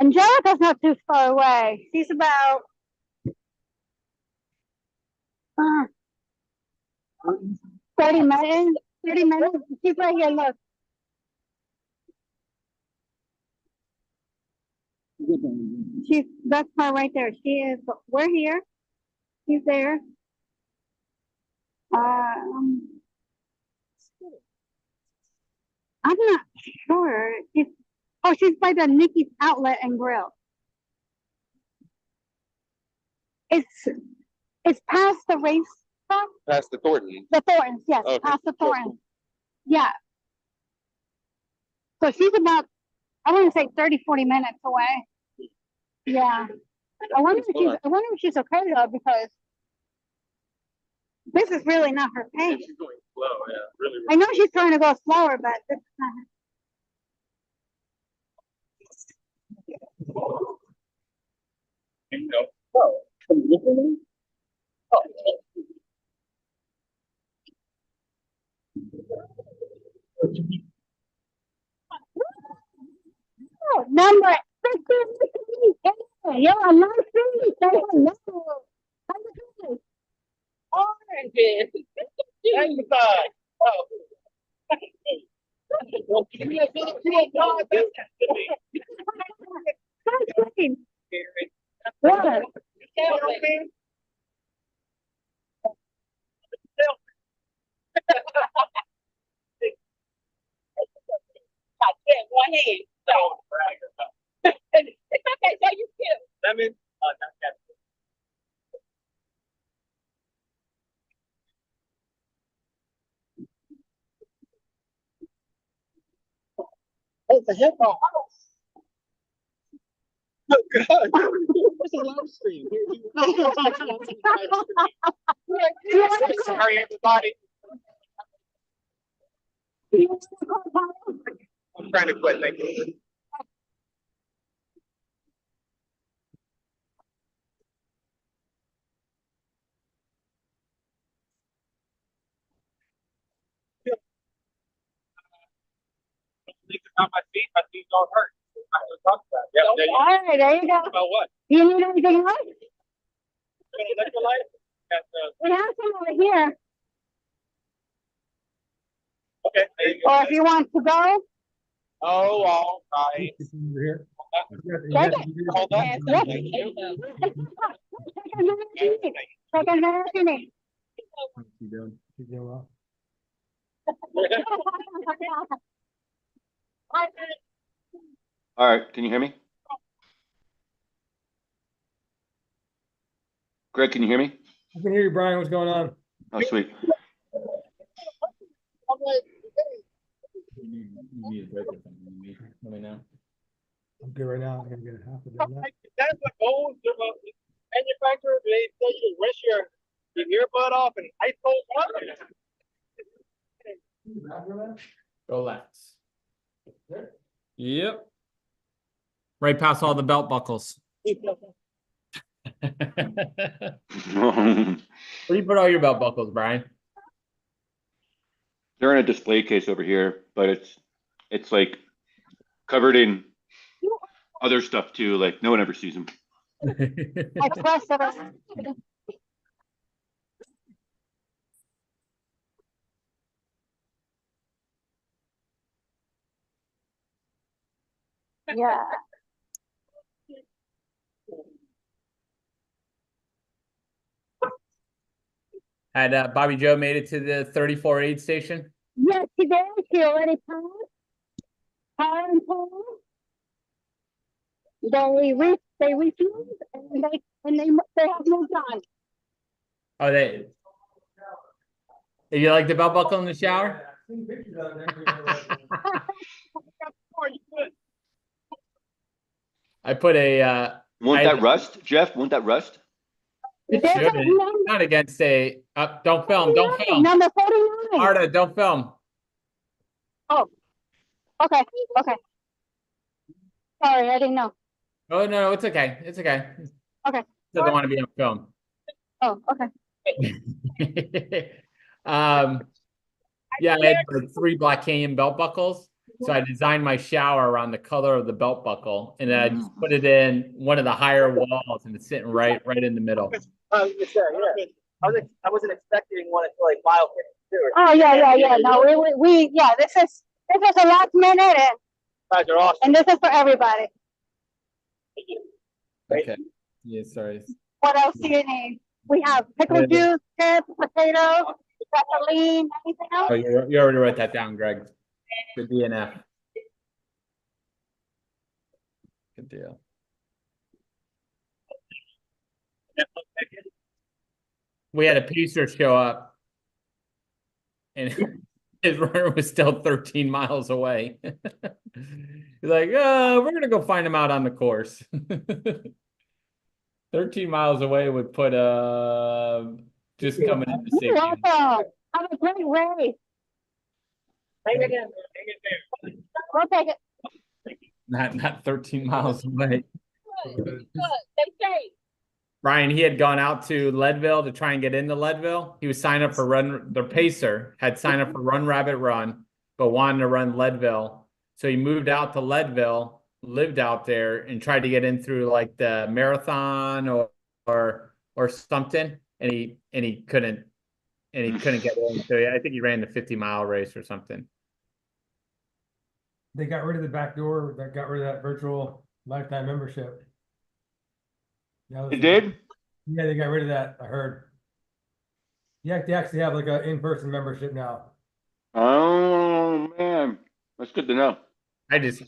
Speaker 9: Angelica's not too far away. She's about 30 minutes. 30 minutes. She's right here. Look. That's her right there. She is. We're here. She's there. I'm not sure. She's by the Nikki's Outlet and Grill. It's past the race.
Speaker 12: Past the Thornton.
Speaker 9: The Thorntons, yes,
Speaker 12: Okay.
Speaker 9: past the Thorntons. Yeah. So she's about, I want to say 30, 40 minutes away. Yeah. I wonder if she's okay though, because this is really not her pace.
Speaker 8: she's going slow, yeah, really.
Speaker 9: I know she's trying to go slower, but this is not her. Number 15. Yeah, I'm not sure. Say hello. Orange.
Speaker 8: Exercise.
Speaker 9: Water.
Speaker 4: Yeah, one hand. So. It's okay, so you cute.
Speaker 8: Lemon. Oh, it's a hip hop. Oh God! It's a live stream. Sorry, everybody. I'm trying to quit. Thank you. About my feet don't hurt. All
Speaker 19: right, there you go.
Speaker 8: About what?
Speaker 19: Do you need anything else?
Speaker 8: Electrolyte?
Speaker 19: We have some over here.
Speaker 8: Okay.
Speaker 19: Or if you want to go.
Speaker 8: Oh, all right.
Speaker 18: Here.
Speaker 19: Take it.
Speaker 8: Hold on.
Speaker 19: Yep. Take advantage of me.
Speaker 18: You doing well?
Speaker 21: All right, can you hear me? Greg, can you hear me?
Speaker 18: I can hear you, Brian. What's going on?
Speaker 21: Oh, sweet.
Speaker 1: Let me know.
Speaker 18: I'm good right now. I'm gonna get a half a dozen.
Speaker 8: That's what old manufacturer, they tell you to rinse your earbud off and ice cold water.
Speaker 1: Go left. Yep. Right past all the belt buckles. Where do you put all your belt buckles, Brian?
Speaker 21: They're in a display case over here, but it's like covered in other stuff too. Like no one ever sees them.
Speaker 19: Yeah.
Speaker 1: Had Bobby Joe made it to the 34 aid station?
Speaker 19: Yes, he did. He already passed. Time. They refused and they have moved on.
Speaker 1: Oh, they. You like the belt buckle in the shower? I put a.
Speaker 21: Won't that rust, Jeff? Won't that rust?
Speaker 1: It shouldn't. Not against a. Don't film. Don't film.
Speaker 19: Number 49.
Speaker 1: Marta, don't film.
Speaker 19: Oh. Okay. Okay. Sorry, I didn't know.
Speaker 1: Oh no, it's okay. It's okay.
Speaker 19: Okay.
Speaker 1: Doesn't want to be on film.
Speaker 19: Oh, okay.
Speaker 1: Yeah, I had like 3 Black Canyon belt buckles. So I designed my shower around the color of the belt buckle, and I just put it in one of the higher walls, and it's sitting right in the middle.
Speaker 16: I wasn't expecting one until like mile 52.
Speaker 19: Oh yeah. No, we this is a last minute and
Speaker 16: guys are awesome.
Speaker 19: And this is for everybody.
Speaker 1: Okay. Yeah, sorry.
Speaker 19: What else do you need? We have pickle juice, chips, potatoes, gasoline, anything else?
Speaker 1: Oh, you already wrote that down, Greg. The DNF. Good deal. We had a pacer show up, and his runner was still 13 miles away. He's like, we're gonna go find him out on the course. 13 miles away would put just coming into safety.
Speaker 19: Welcome. Have a great race.
Speaker 16: Hang it in.
Speaker 19: We'll take it.
Speaker 1: Not 13 miles away.
Speaker 4: Good. Stay safe.
Speaker 1: Brian, he had gone out to Leadville to try and get into Leadville. He was signed up for the pacer had signed up for Run Rabbit Run, but wanted to run Leadville. So he moved out to Leadville, lived out there, and tried to get in through like the marathon or something, and he couldn't get in. So I think he ran the 50-mile race or something.
Speaker 18: They got rid of the back door. That got rid of that virtual lifetime membership.
Speaker 21: It did?
Speaker 18: Yeah, they got rid of that. I heard. they actually have like an in-person membership now.
Speaker 21: Oh man, that's good to know.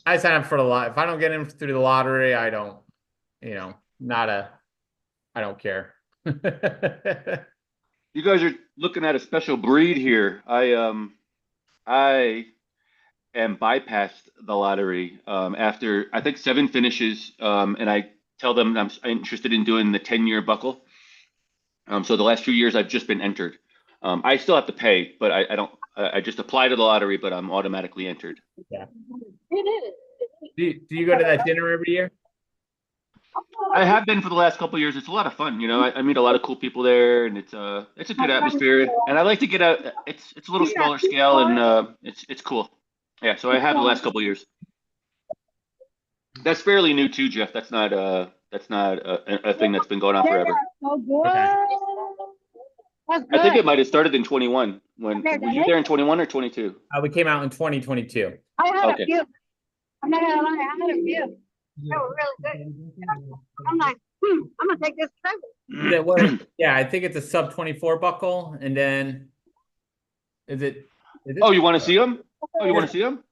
Speaker 1: I sign up for the lot. If I don't get in through the lottery, I don't, I don't care.
Speaker 21: You guys are looking at a special breed here. I am bypassed the lottery after I think 7 finishes, and I tell them I'm interested in doing the 10-year buckle. So the last few years I've just been entered. I still have to pay, but I don't. I just apply to the lottery, but I'm automatically entered.
Speaker 1: Yeah. Do you go to that dinner every year?
Speaker 21: I have been for the last couple of years. It's a lot of fun. I meet a lot of cool people there, and it's a good atmosphere. And I like to get out. It's a little smaller scale, and it's cool. Yeah, so I have the last couple of years. That's fairly new too, Jeff. That's not a thing that's been going on forever. I think it might have started in 21. Were you there in 21 or 22?
Speaker 1: We came out in 2022.
Speaker 19: I had
Speaker 21: Okay.
Speaker 19: a few. I'm not gonna lie, I had a few. They were really good. I'm like, I'm gonna take this trip.
Speaker 1: Yeah, I think it's a sub 24 buckle, and then is it?
Speaker 21: Oh, you want to see them? Oh, you want to see them?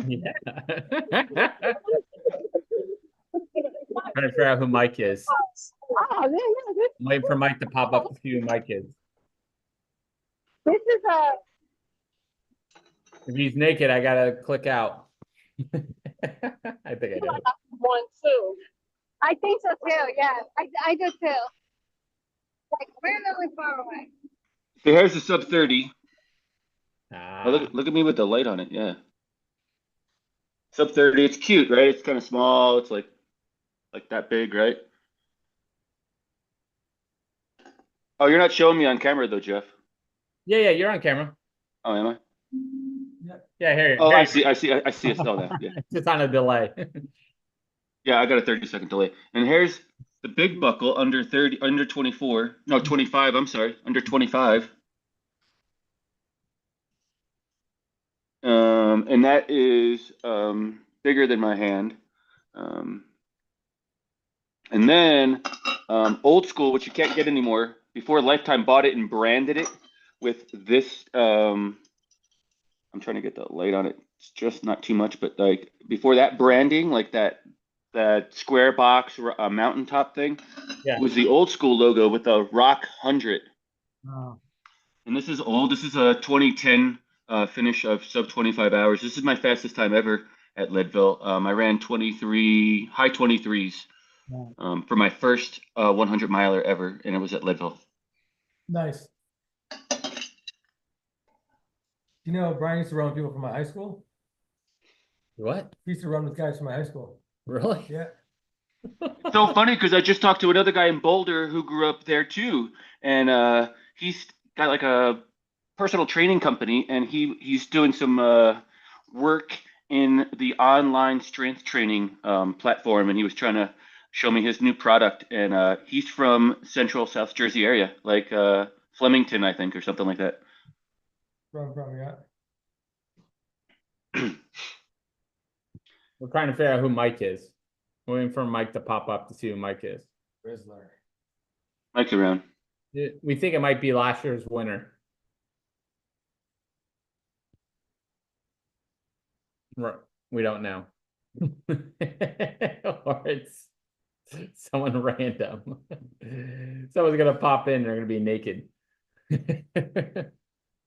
Speaker 1: Yeah. Trying to figure out who Mike is.
Speaker 19: Oh, yeah.
Speaker 1: I'm waiting for Mike to pop up to see who Mike is.
Speaker 19: This is a.
Speaker 1: If he's naked, I gotta click out. I think I know.
Speaker 19: One, two. I think so too. Yeah, I do too. Like we're really far away.
Speaker 21: So here's the sub 30. Oh, look at me with the light on it. Yeah. Sub 30. It's cute, right? It's kind of small. It's like that big, right? Oh, you're not showing me on camera though, Jeff.
Speaker 1: Yeah, you're on camera.
Speaker 21: Oh, am I?
Speaker 1: Yeah, here.
Speaker 21: Oh,
Speaker 1: here
Speaker 21: I see it still now. Yeah.
Speaker 1: It's just on a delay.
Speaker 21: Yeah, I got a 30-second delay. And here's the big buckle under 24. No, 25, I'm sorry. Under 25. And that is bigger than my hand. And then old school, which you can't get anymore. Before Lifetime bought it and branded it with this. I'm trying to get the light on it. It's just not too much, but like before that branding, like that square box mountaintop thing, was the old school logo with the Rock 100.
Speaker 18: Oh.
Speaker 21: And this is old. This is a 2010 finish of sub 25 hours. This is my fastest time ever at Leadville. I ran high 23s for my first 100 miler ever, and it was at Leadville.
Speaker 18: Nice. You know, Brian used to run with people from my high school.
Speaker 1: What?
Speaker 18: He used to run with guys from my high school.
Speaker 1: Really?
Speaker 18: Yeah.
Speaker 21: So funny because I just talked to another guy in Boulder who grew up there too, and he's got like a personal training company, and he's doing some work in the online strength training platform, and he was trying to show me his new product, and he's from Central South Jersey area, like Flemington, I think, or something like that.
Speaker 18: From yeah.
Speaker 1: We're trying to figure out who Mike is. We're waiting for Mike to pop up to see who Mike is.
Speaker 18: Rizzler.
Speaker 21: Mike's around.
Speaker 1: We think it might be last year's winner. We don't know. Or it's someone random. Someone's gonna pop in, they're gonna be naked.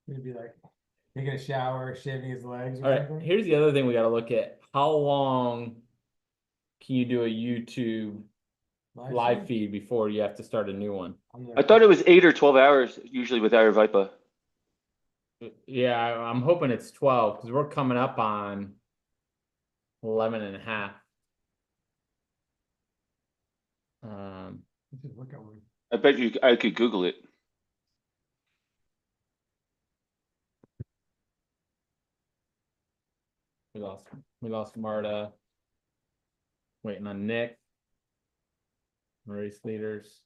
Speaker 18: Maybe like taking a shower, shaving his legs or
Speaker 1: All right,
Speaker 18: something.
Speaker 1: here's the other thing we got to look at. How long can you do a YouTube live feed before you have to start a new one?
Speaker 21: I thought it was 8 or 12 hours usually with Ayurveda.
Speaker 1: Yeah, I'm hoping it's 12 because we're coming up on 11 and a half.
Speaker 21: I bet I could Google it.
Speaker 1: We lost Marta. Waiting on Nick. Race leaders.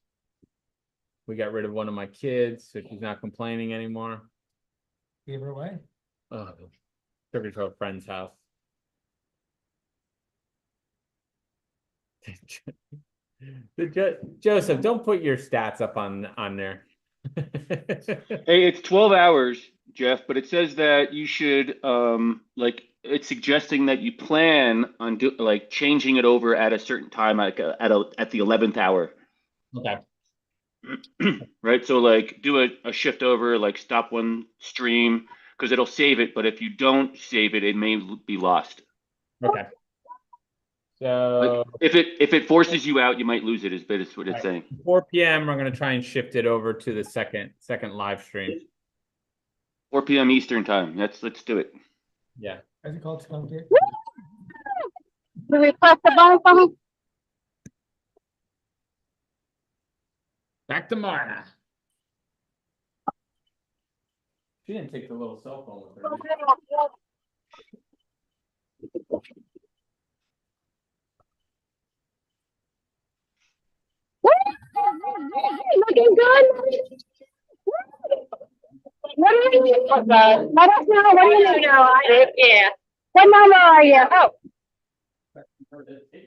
Speaker 1: We got rid of one of my kids, so she's not complaining anymore.
Speaker 18: Gave her away.
Speaker 1: Oh, took her to a friend's house. Joseph, don't put your stats up on there.
Speaker 21: Hey, it's 12 hours, Jeff, but it says that you should like it's suggesting that you plan on like changing it over at a certain time, like at the 11th hour.
Speaker 1: Okay.
Speaker 21: Right? So like do a shift over, like stop one stream because it'll save it, but if you don't save it, it may be lost.
Speaker 1: Okay.
Speaker 21: Like
Speaker 1: So
Speaker 21: if it forces you out, you might lose it, is what it's
Speaker 1: right,
Speaker 21: saying.
Speaker 1: 4 p.m. we're gonna try and shift it over to the second live stream.
Speaker 21: 4 p.m. Eastern time. Let's do it.
Speaker 1: Yeah.
Speaker 18: How's it called? Skunk it?
Speaker 9: Do we press the button for me?
Speaker 1: Back to Marna. She didn't take the little cell phone with her. did
Speaker 9: Looking good. What are you? Let us know. What do you need? Yeah. What number are you? Oh.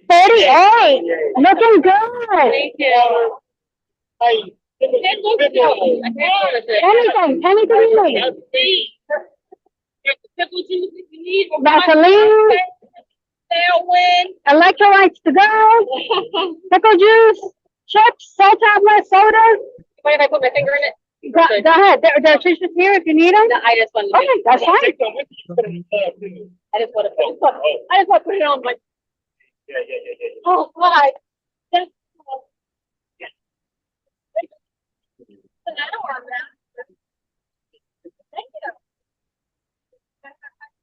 Speaker 9: 38. Looking good. Thank you. Anything you need. Vaseline. Electrolytes to go. Pickle juice. Chips. Salt tablets. Sodas. Wait, if I put my finger in it? Go ahead. There are tissues here if you need them. No, I just want to. Okay, that's fine. I just want to put it on my. Yeah. Oh, God.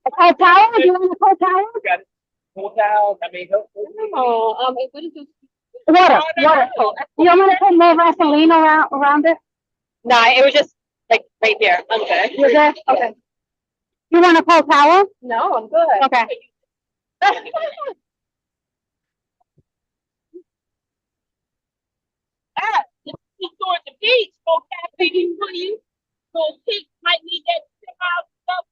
Speaker 9: A cold towel? Do you want a cold towel?
Speaker 20: Got cold towel. I mean,
Speaker 9: Oh, what is this? Water. You want me to put more Vaseline around it? No, it was just like right there. I'm good. You're good? Okay. You want a cold towel? No, I'm good. Okay.
Speaker 4: Two stores of beach, so cafe for you. So kids might need that stuff.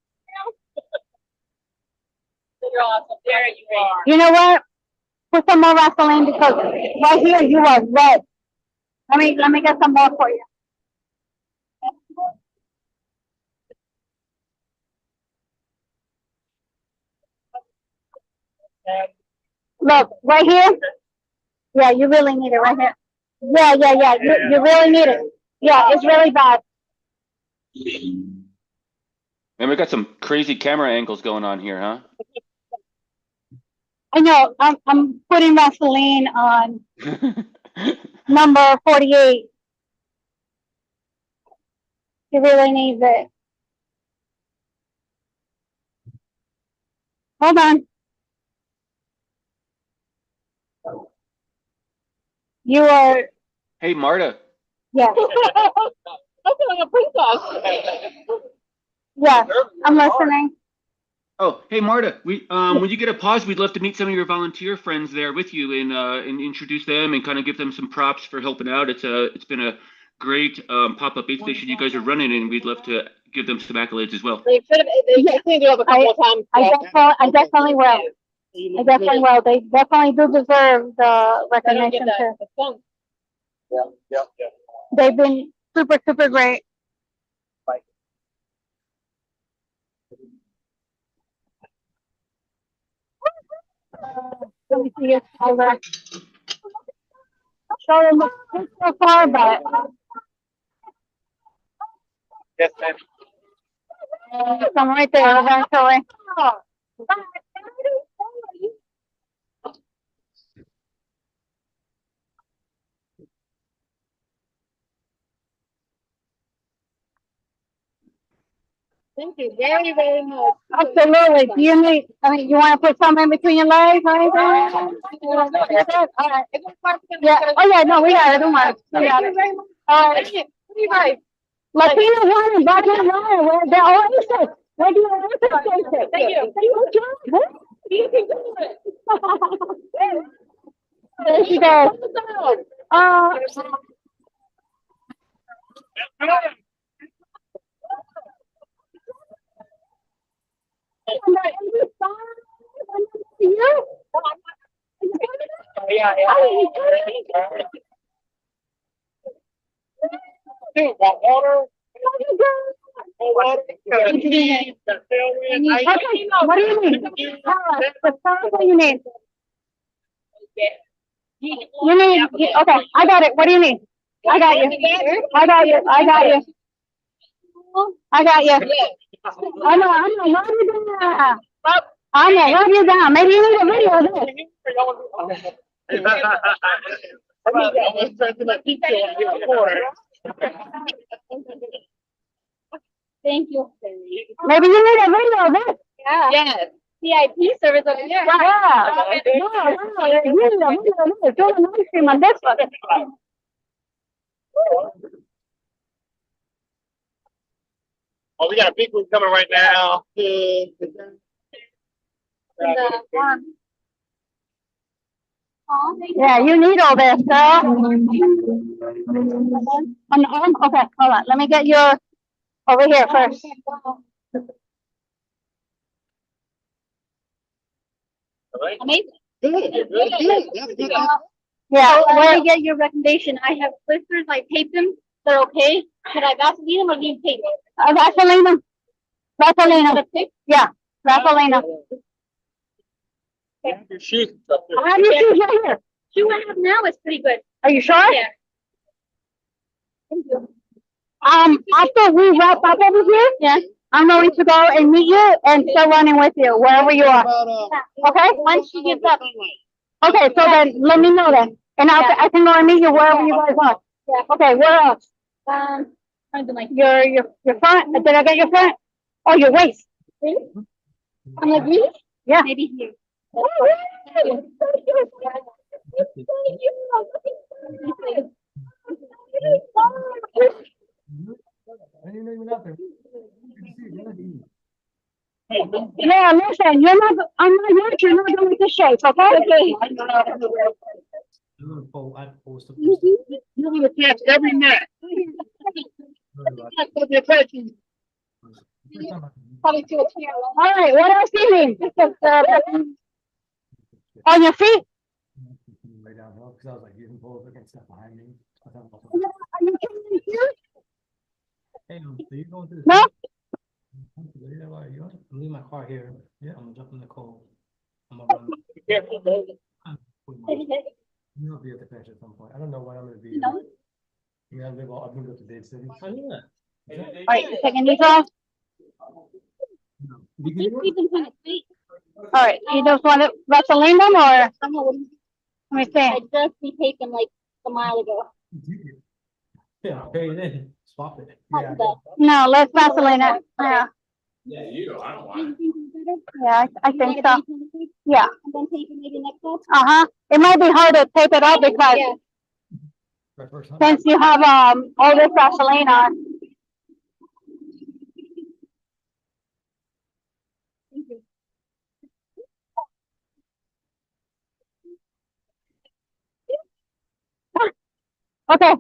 Speaker 4: You're awesome. There you are.
Speaker 9: You know what? Put some more Vaseline because right here you are red. Let me get some more for you. Look, right here. Yeah, you really need it right here. Yeah. You really need it. Yeah, it's really bad.
Speaker 21: And we got some crazy camera angles going on here, huh?
Speaker 9: I know. I'm putting Vaseline on number 48. He really needs it. Hold on. You are.
Speaker 21: Hey, Marta.
Speaker 9: Yeah. Yeah, I'm listening.
Speaker 21: Oh, hey Marta. When you get a pause, we'd love to meet some of your volunteer friends there with you and introduce them and kind of give them some props for helping out. It's been a great pop-up aid station you guys are running, and we'd love to give them some accolades as well.
Speaker 9: They cleaned it up a couple of times. I definitely will. They definitely do deserve the recognition too.
Speaker 5: Yeah.
Speaker 9: They've been super great. Let me see your shoulder. Shoulder looks good so far, but
Speaker 5: Yes, ma'am.
Speaker 9: I'm right there eventually. Thank you very much. Absolutely. Do you need, you want to put something in between your legs or anything? All right. Yeah. Oh, yeah. No, we got it. Don't worry. We got it. All right. Latino wine and black and wine. They're all Asian. Where do you want to taste it? Thank you. There she goes.
Speaker 8: too. Want water? Water?
Speaker 9: Okay, what do you need? Tell us what you need. You need, okay, I got it. What do you need? I got you. I got you. I got you. I got you. I know, rub you down. I know, rub you down. Maybe you need a video of this. Thank you. Maybe you need a video of this. Yeah. Yes. VIP service over here. Yeah. No, you need a video of this. Do a live stream on this one.
Speaker 8: Oh, we got a big one coming right now.
Speaker 9: Yeah, you need all this, girl. On the arm? Okay, hold on. Let me get your over here first.
Speaker 19: Amazing.
Speaker 9: Yeah,
Speaker 19: let me get your recommendation. I have blisters. I taped them. They're okay. Should I Vaseline them or leave tape?
Speaker 9: Vaseline them. Vaseline. Yeah, Vaseline.
Speaker 8: Your shoes.
Speaker 9: I have your shoes right here.
Speaker 19: Shoe I have now is pretty good.
Speaker 9: Are you sure?
Speaker 19: Yeah. Thank you.
Speaker 9: After we wrap up over here, yeah, I'm going to go and meet you and start running with you wherever you are. Okay?
Speaker 19: Once she gives up.
Speaker 9: Okay, so then let me know then. And I can go and meet you wherever you guys are.
Speaker 19: Yeah.
Speaker 9: Okay, where else?
Speaker 19: Like
Speaker 9: your front. Did I get your front? Oh, your waist.
Speaker 19: I'm like, really?
Speaker 9: Yeah.
Speaker 19: Maybe here.
Speaker 9: Yeah, listen, I'm not you're not going with the shape, okay?
Speaker 8: You're gonna catch every net.
Speaker 9: All right, what else do you need? On your feet? No?
Speaker 18: I'm leaving my car here. Yeah, I'm gonna jump in the cold. I'm gonna run. I'll be at the finish at some point. I don't know when I'm gonna be.
Speaker 9: No.
Speaker 18: Yeah, I'm gonna go to Dade City.
Speaker 9: All right, taking these off. All right, you just want to Vaseline them or? Let me see.
Speaker 19: I just taped them like a mile ago.
Speaker 18: Yeah, okay, then swap it.
Speaker 19: Yeah.
Speaker 9: No, let's Vaseline it. Yeah.
Speaker 1: Yeah, you do. I don't want
Speaker 9: Yeah, I think so. Yeah.
Speaker 19: And then tape it maybe next up.
Speaker 9: It might be hard to tape it up because since you have all this Vaseline on. Okay.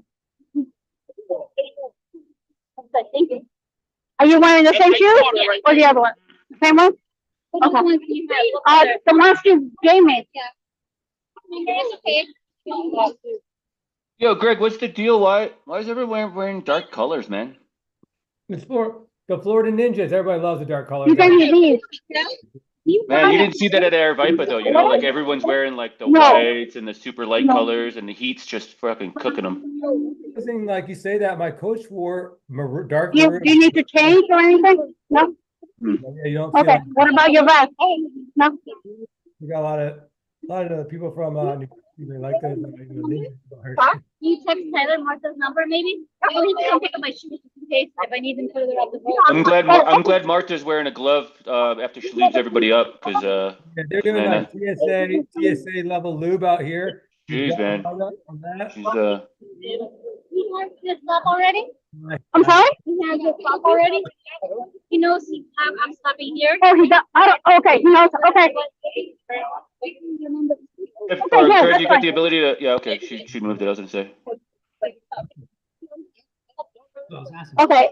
Speaker 19: Thank you.
Speaker 9: Are you wearing the same shoes or the other one? The same one? Okay. The ones you gave me.
Speaker 21: Yo, Greg, what's the deal? Why is everyone wearing dark colors, man?
Speaker 18: It's for the Florida Ninjas. Everybody loves the dark colors.
Speaker 9: You gave me these.
Speaker 21: Man, you didn't see that at Air Vipa though. You know, like everyone's wearing like the whites and the super light colors, and the heat's just fucking cooking them.
Speaker 18: Like you say that, my coach wore dark.
Speaker 9: You need to change or anything? No.
Speaker 18: Yeah, you don't
Speaker 9: Okay. What about your vest? No.
Speaker 18: We got a lot of people from New York like those.
Speaker 19: You text Tyler Martha's number, maybe? Or he can come pick up my shoes in case if I need them further up the road.
Speaker 21: I'm glad Martha's wearing a glove after she leaves everybody up because
Speaker 18: they're doing like TSA level lube out here.
Speaker 21: Jeez, man. She's
Speaker 19: He has this up already?
Speaker 9: I'm sorry?
Speaker 19: He has this up already? He knows I'm stopping here.
Speaker 9: Oh, he does. Okay, he knows. Okay.
Speaker 21: if Greg, you got the ability to okay, she moved it, I was gonna say.
Speaker 9: Okay,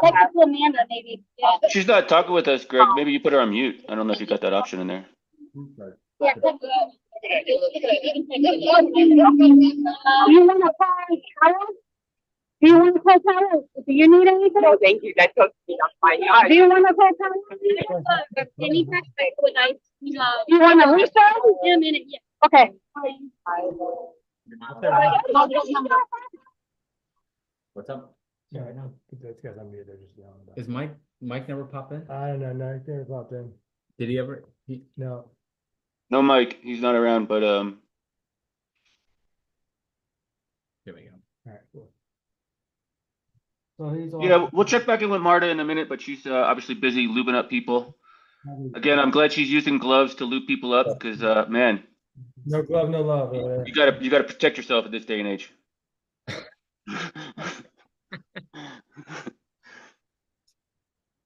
Speaker 19: Text it to Amanda, maybe. Yeah.
Speaker 21: She's not talking with us, Greg. Maybe you put her on mute. I don't know if you got that option in there.
Speaker 19: Yeah.
Speaker 9: want a towel? Do you want a cold towel? Do you need anything? No, thank you. That's okay. I'm fine. Do you want a cold towel? Any with ice? You want a refill? In a minute, yeah. Okay.
Speaker 1: What's up?
Speaker 18: Yeah, I know. That's guys on mute. They're just yelling about.
Speaker 1: Is Mike never pop in?
Speaker 18: I don't know. No, he never popped in.
Speaker 1: Did he ever?
Speaker 18: No.
Speaker 21: No, Mike, he's not around, but
Speaker 1: Here we go.
Speaker 18: All right, cool. So he's
Speaker 21: yeah, we'll check back in with Marta in a minute, but she's obviously busy lubing up people. Again, I'm glad she's using gloves to lube people up because man,
Speaker 18: no glove, no love.
Speaker 21: you gotta protect yourself at this day and age.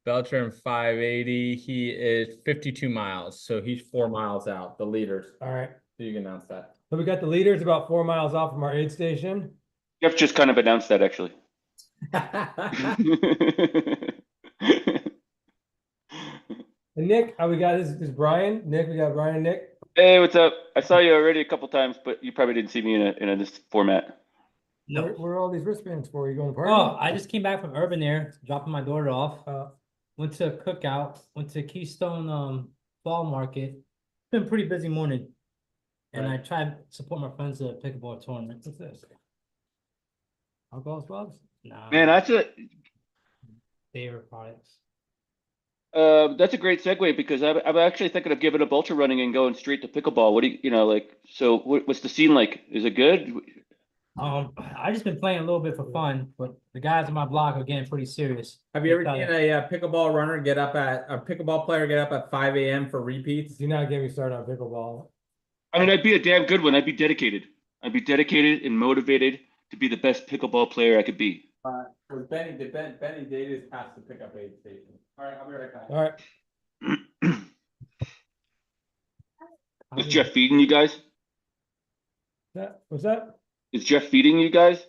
Speaker 1: Beltran 580. He is 52 miles, so he's 4 miles out. The leaders.
Speaker 18: All right.
Speaker 1: So you can announce that.
Speaker 18: So we got the leaders about 4 miles off from our aid station.
Speaker 21: Jeff just kind of announced that actually.
Speaker 18: And Nick, we got this is Brian. Nick, we got Brian and Nick.
Speaker 21: Hey, what's up? I saw you already a couple times, but you probably didn't see me in this format.
Speaker 18: No. Where are all these wristbands for? You going to party?
Speaker 11: Oh, I just came back from Urban Air, dropping my daughter off. Went to a cookout, went to Keystone Fall Market. It's been a pretty busy morning. And I tried to support my friends at a pickleball tournament.
Speaker 18: What's this? Alcohol swabs?
Speaker 11: Nah.
Speaker 21: Man, that's
Speaker 11: favorite products.
Speaker 21: That's a great segue because I'm actually thinking of giving up ultra running and going straight to pickleball. What do you know, like, so what's the scene like? Is it good?
Speaker 11: I just been playing a little bit for fun, but the guys on my block are getting pretty serious.
Speaker 1: Have you ever seen a pickleball runner get up at a pickleball player get up at 5 a.m. for repeats?
Speaker 18: Do not get me started on pickleball.
Speaker 21: I mean, I'd be a damn good one. I'd be dedicated. I'd be dedicated and motivated to be the best pickleball player I could be.
Speaker 1: Benny Davis has to pick up aid station. All right, I'll be right back.
Speaker 18: All right.
Speaker 21: Is Jeff feeding you guys?
Speaker 18: What's that?
Speaker 21: Is Jeff feeding you guys?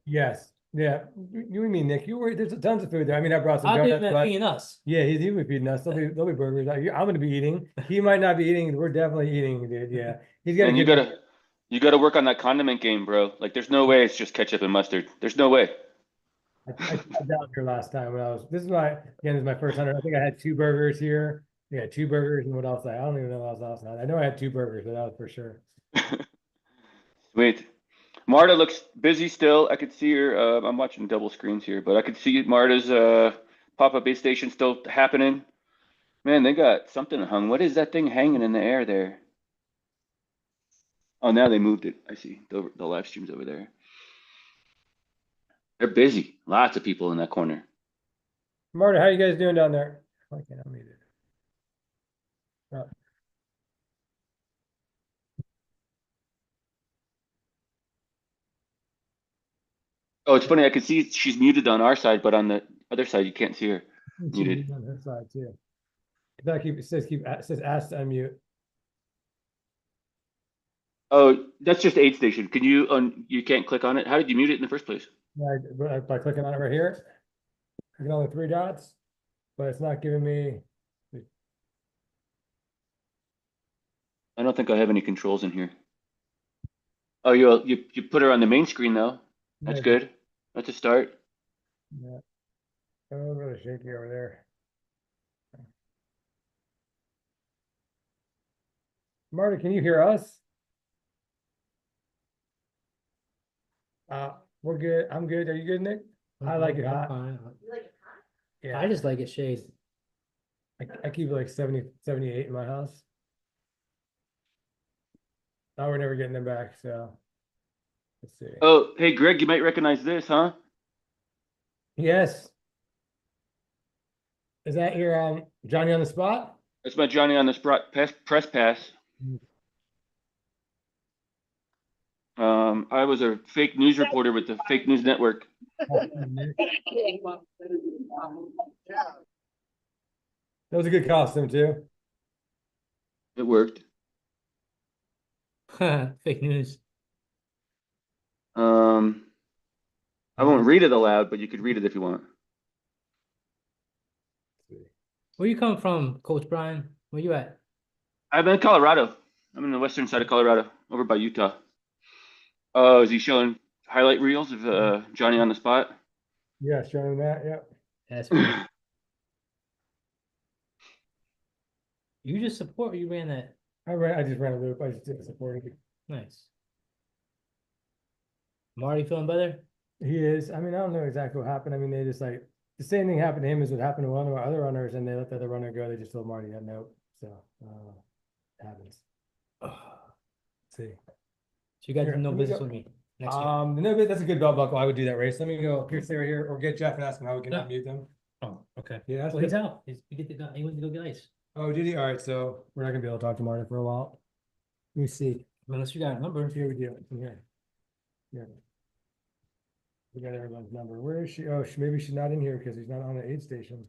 Speaker 18: Yes. Yeah. You and me, Nick. There's tons of food there. I mean, I brought some.
Speaker 11: I'll be feeding us.
Speaker 18: Yeah, he'll be feeding us. There'll be burgers. I'm going to be eating. He might not be eating. We're definitely eating, dude. Yeah. He's got.
Speaker 21: And you gotta work on that condiment game, bro. Like, there's no way it's just ketchup and mustard. There's no way.
Speaker 18: I was down here last time when this is my first 100. I think I had 2 burgers here. Yeah, 2 burgers and what else? I don't even know what else last night. I know I had 2 burgers, but that was for sure.
Speaker 21: Sweet. Marta looks busy still. I could see her. I'm watching double screens here, but I could see Marta's pop-up base station still happening. Man, they got something hung. What is that thing hanging in the air there? Oh, now they moved it. I see. The live stream's over there. They're busy. Lots of people in that corner.
Speaker 18: Marta, how you guys doing down there? Why can't I meet it? Oh.
Speaker 8: Oh, it's funny. I can see she's muted on our side, but on the other side, you can't see her muted.
Speaker 18: On her side too. It says ask to unmute.
Speaker 8: Oh, that's just aid station. Can you you can't click on it? How did you mute it in the first place?
Speaker 18: By clicking on it right here. Clicking on the 3 dots, but it's not giving me.
Speaker 8: I don't think I have any controls in here. Oh, you put her on the main screen though. That's good. That's a start.
Speaker 18: Yeah. Oh, really shaky over there. Marta, can you hear us? We're good. I'm good. Are you good, Nick? I like it hot. Yeah.
Speaker 11: I just like it shade.
Speaker 18: I keep it like 70, 78 in my house. Now we're never getting them back, so let's see.
Speaker 8: Oh, hey Greg, you might recognize this, huh?
Speaker 18: Yes. Is that your Johnny on the spot?
Speaker 8: That's my Johnny on the spot press pass. I was a fake news reporter with the fake news network.
Speaker 18: That was a good costume too.
Speaker 8: It worked.
Speaker 11: Fake news.
Speaker 8: I won't read it aloud, but you could read it if you want.
Speaker 11: Where you come from, Coach Brian? Where you at?
Speaker 8: I'm in Colorado.
Speaker 21: I'm in the western side of Colorado, over by Utah. Oh, is he showing highlight reels of Johnny on the spot?
Speaker 18: Yeah, showing that. Yeah.
Speaker 11: That's cool. You just support, you ran that.
Speaker 18: I just ran a loop. I just didn't support it.
Speaker 11: Nice. Marty feeling better?
Speaker 18: He is. I mean, I don't know exactly what happened. I mean, they just like the same thing happened to him as what happened to one of our other runners, and they let the other runner go. They just told Marty that nope. So it happens. Let's see.
Speaker 11: So you got
Speaker 18: Here,
Speaker 11: no
Speaker 18: let me
Speaker 11: business
Speaker 18: go.
Speaker 11: with me next year.
Speaker 18: No, that's a good belt buckle. I would do that race. Let me go Pierce right here, or get Jeff and ask him how we can
Speaker 11: Yeah.
Speaker 18: unmute them.
Speaker 11: Oh, okay.
Speaker 18: Yeah,
Speaker 11: Well, he's out. He went to go get ice.
Speaker 18: Oh, did he? All right, so we're not gonna be able to talk to Marty for a while. Let me see.
Speaker 11: Unless you got a number.
Speaker 18: Here we do. Here. Here. We got everyone's number. Where is she? Oh, maybe she's not in here because he's not on the aid station.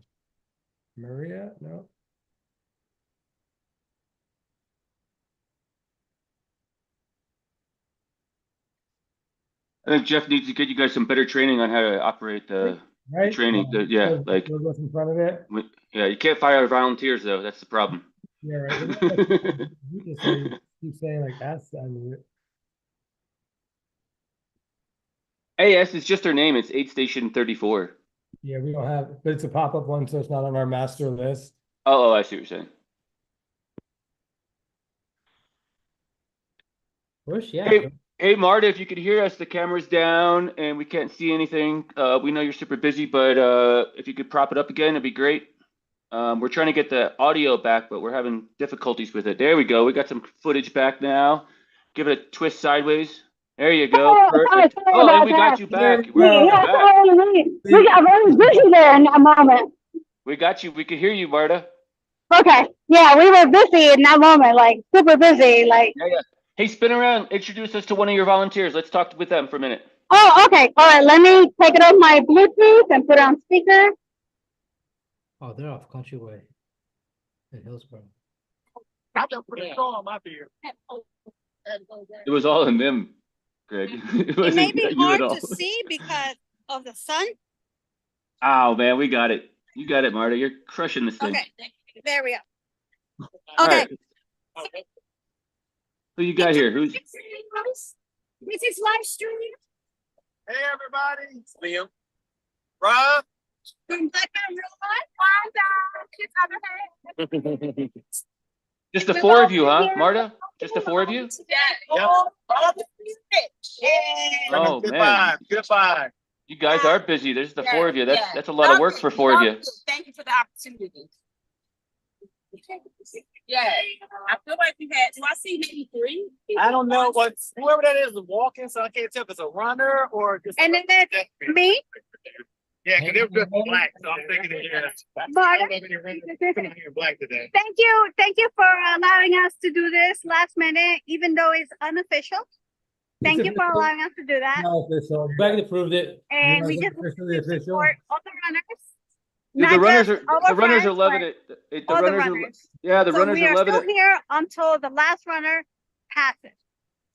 Speaker 18: Maria? No.
Speaker 21: I think Jeff needs to get you guys some better training on how to operate the training. Yeah, like
Speaker 18: what's in front of it.
Speaker 21: Yeah, you can't fire volunteers though. That's the problem.
Speaker 18: Yeah, right. You just keep saying like S. I mean,
Speaker 21: AS is just their name. It's Aid Station 34.
Speaker 18: yeah, we don't have, but it's a pop-up one, so it's not on our master list.
Speaker 21: Oh, I see what you're saying.
Speaker 11: Where's she at?
Speaker 21: Hey, Marta, if you could hear us, the camera's down and we can't see anything. We know you're super busy, but if you could prop it up again, it'd be great. We're trying to get the audio back, but we're having difficulties with it. There we go. We got some footage back now. Give it a twist sideways. There you go. Perfect. Oh, and we got you back.
Speaker 9: We got very busy there in that moment.
Speaker 21: We got you. We could hear you, Marta.
Speaker 9: Okay. Yeah, we were busy in that moment, like super busy. Like.
Speaker 21: Yeah. Hey, spin around. Introduce us to one of your volunteers. Let's talk with them for a minute.
Speaker 9: Oh, okay. All right. Let me take it off my Bluetooth and put it on speaker.
Speaker 11: Oh, they're off Countryway in Hillsborough.
Speaker 22: I don't put a straw on my beer.
Speaker 21: It was all in them, Greg.
Speaker 9: It may be hard to see because of the sun.
Speaker 21: Oh, man, we got it. You got it, Marta. You're crushing this thing.
Speaker 9: Okay. There we go.
Speaker 21: All
Speaker 9: Okay.
Speaker 21: right. Who you got here? Who's
Speaker 9: This is Livestream.
Speaker 22: Hey, everybody. It's Liam. Rob.
Speaker 9: From Blackman Real Life.
Speaker 21: just the four of you, huh, Marta? Just the four of you?
Speaker 22: Yep.
Speaker 21: Oh,
Speaker 22: Good
Speaker 21: man.
Speaker 22: five. Good five.
Speaker 21: You guys are busy. There's the four of you. That's a lot of work for four of you.
Speaker 4: Thank you for the opportunity. Yeah, I feel like we had. Do I see maybe three?
Speaker 22: I don't know what whoever that is walking, so I can't tell if it's a runner or just.
Speaker 9: And then that's me.
Speaker 22: Yeah, because they're just black, so I'm thinking that you're black today.
Speaker 9: Thank you for allowing us to do this last minute, even though it's unofficial. Thank you for allowing us to do that.
Speaker 18: No official.
Speaker 11: Greg approved it.
Speaker 9: And we just
Speaker 18: officially official.
Speaker 9: support all the runners.
Speaker 21: Yeah, the runners are loving it. The runners are loving
Speaker 9: we are still
Speaker 21: it.
Speaker 9: here until the last runner passes.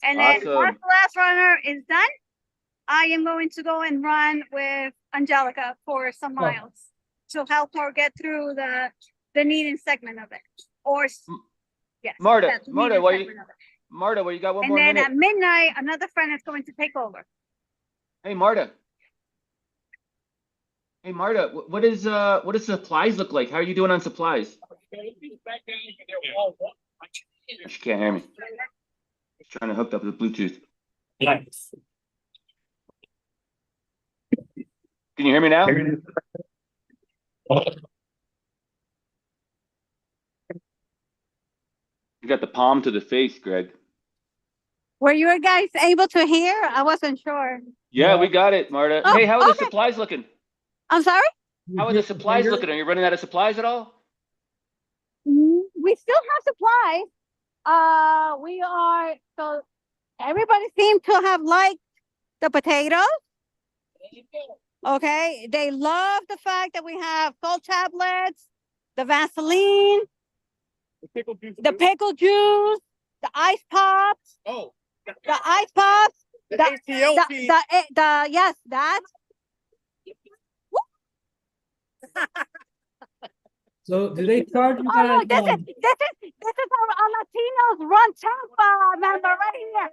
Speaker 9: And then
Speaker 21: Awesome.
Speaker 9: once the last runner is done, I am going to go and run with Angelica for some miles to help her get through the needing segment of it. Or yes,
Speaker 21: Marta,
Speaker 9: that's the
Speaker 21: Marta,
Speaker 9: needing
Speaker 21: well,
Speaker 9: segment of it.
Speaker 21: Marta, well, you got one
Speaker 9: And
Speaker 21: more
Speaker 9: then
Speaker 21: minute.
Speaker 9: at midnight, another friend is going to take over.
Speaker 21: Hey, Marta. Hey, Marta, what does supplies look like? How are you doing on supplies? She can't hear me. She's trying to hook up the Bluetooth.
Speaker 22: Nice.
Speaker 21: Can you hear me now? You got the palm to the face, Greg.
Speaker 9: Were you guys able to hear? I wasn't sure.
Speaker 21: Yeah, we got it, Marta.
Speaker 9: Oh,
Speaker 21: hey, how are the
Speaker 9: okay.
Speaker 21: supplies looking?
Speaker 9: I'm sorry?
Speaker 21: How are the supplies looking? Are you running out of supplies at all?
Speaker 9: We still have supplies. We are, so everybody seems to have liked the potatoes. Okay, they love the fact that we have salt tablets, the Vaseline, the pickle juice, the ice pops.
Speaker 22: Oh,
Speaker 9: the ice pops.
Speaker 22: The ATLP.
Speaker 9: Yes, that.
Speaker 11: So do they charge you
Speaker 9: Oh,
Speaker 11: guys?
Speaker 9: look, this is a Latinos run Tampa member right here.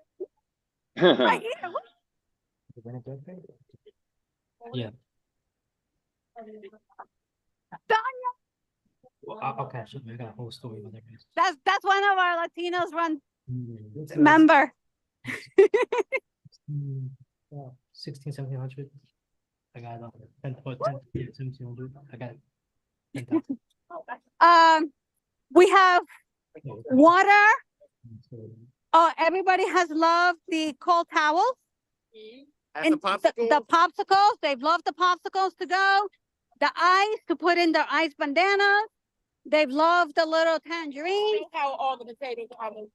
Speaker 9: Right here.
Speaker 11: Yeah. Okay, so I got a whole story with it.
Speaker 9: That's one of our Latinos run member.
Speaker 11: 1700. I got it. 10, 1700. I got it. 10,000.
Speaker 9: We have water. Oh, everybody has loved the cold towels. And the popsicles, they've loved the popsicles to go. The ice to put in their ice bandanas. They've loved the little tangerine.
Speaker 4: How all the potatoes are.
Speaker 9: Okay.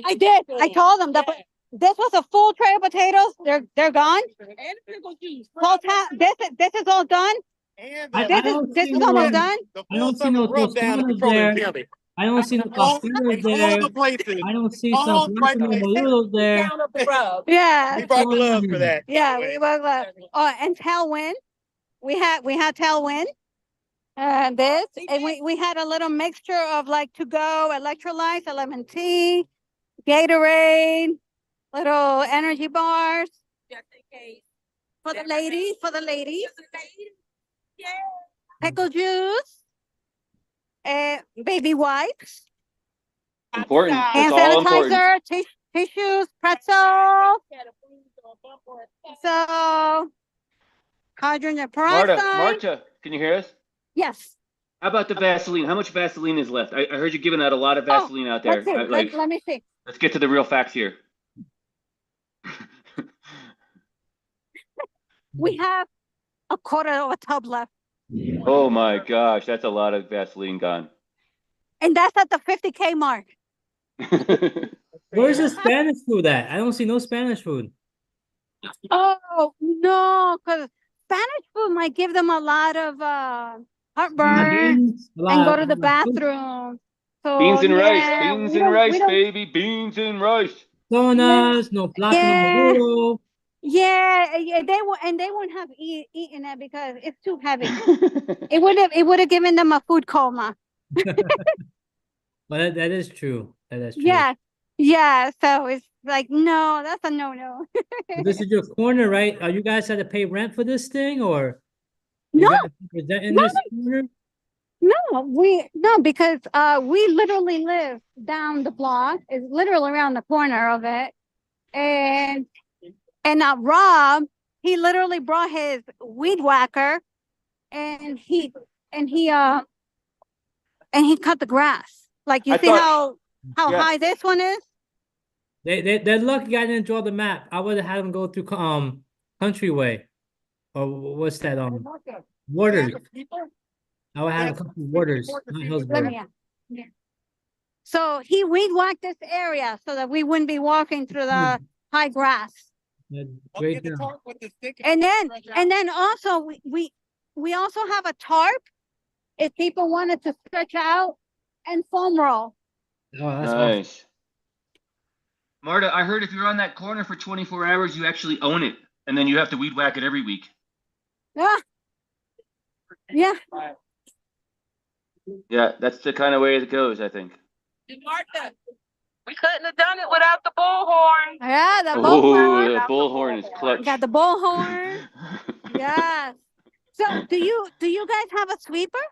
Speaker 9: I did. I told them that this was a full tray of potatoes. They're gone.
Speaker 4: And pickle juice.
Speaker 9: This is all done. This is almost done.
Speaker 11: I don't see no tostadas there. I don't see no pastelas there. I don't see some noodles there.
Speaker 9: Yeah.
Speaker 11: We brought gloves for that.
Speaker 9: Yeah, we brought gloves. Oh, and Tailwind. We had Tailwind. This and we had a little mixture of like to go electrolytes, lemon tea, Gatorade, little energy bars.
Speaker 4: Just in case.
Speaker 9: For the ladies. Yeah. Pickle juice. Baby wipes.
Speaker 21: Important.
Speaker 9: Hand
Speaker 21: It's all important.
Speaker 9: sanitizer, tissues, pretzels. So, hydrogen peroxide.
Speaker 21: Marta, can you hear us?
Speaker 9: Yes.
Speaker 21: How about the Vaseline? How much Vaseline is left? I heard you giving out a lot of Vaseline out there.
Speaker 9: Let me see.
Speaker 21: Let's get to the real facts here.
Speaker 9: We have a quarter of a tub left.
Speaker 21: Oh my gosh, that's a lot of Vaseline gone.
Speaker 9: And that's at the 50K mark.
Speaker 11: Where's the Spanish food at? I don't see no Spanish food.
Speaker 9: Oh, no, because Spanish food might give them a lot of heartburn and go to the bathroom. So,
Speaker 21: Beans and rice,
Speaker 9: we don't-
Speaker 21: baby, beans and rice.
Speaker 11: Donuts, no plátano maduro.
Speaker 9: Yeah, they won't have eaten it because it's too heavy. it would have given them a food coma.
Speaker 11: But that is true. That is true.
Speaker 9: Yeah. So it's like no, that's a no.
Speaker 11: So this is your corner, right? Are you guys had to pay rent for this thing, or
Speaker 9: No,
Speaker 11: in this corner?
Speaker 9: No, because we literally live down the block. It's literally around the corner of it, and Rob, he literally brought his weed whacker, and he cut the grass. Like you see how high this one is.
Speaker 11: They're lucky I didn't draw the map. I would have had them go through Countryway, or what's that Waters. I would have a couple of Waters, not Hillsborough.
Speaker 9: So he weed whacked this area so that we wouldn't be walking through the high grass.
Speaker 11: Great job.
Speaker 9: And then also we also have a tarp if people wanted to stretch out and foam roll.
Speaker 11: Oh, that's
Speaker 21: Nice. Marta, I heard if you're on that corner for 24 hours, you actually own it, and then you have to weed whack it every week.
Speaker 9: Yeah.
Speaker 21: Yeah, that's the kind of way it goes, I think.
Speaker 4: Martha, we couldn't have done it without the bullhorn.
Speaker 9: Yeah, the
Speaker 21: bullhorn. The bullhorn is clutch.
Speaker 9: Got the bullhorn. Yes. So do you guys have a sweeper?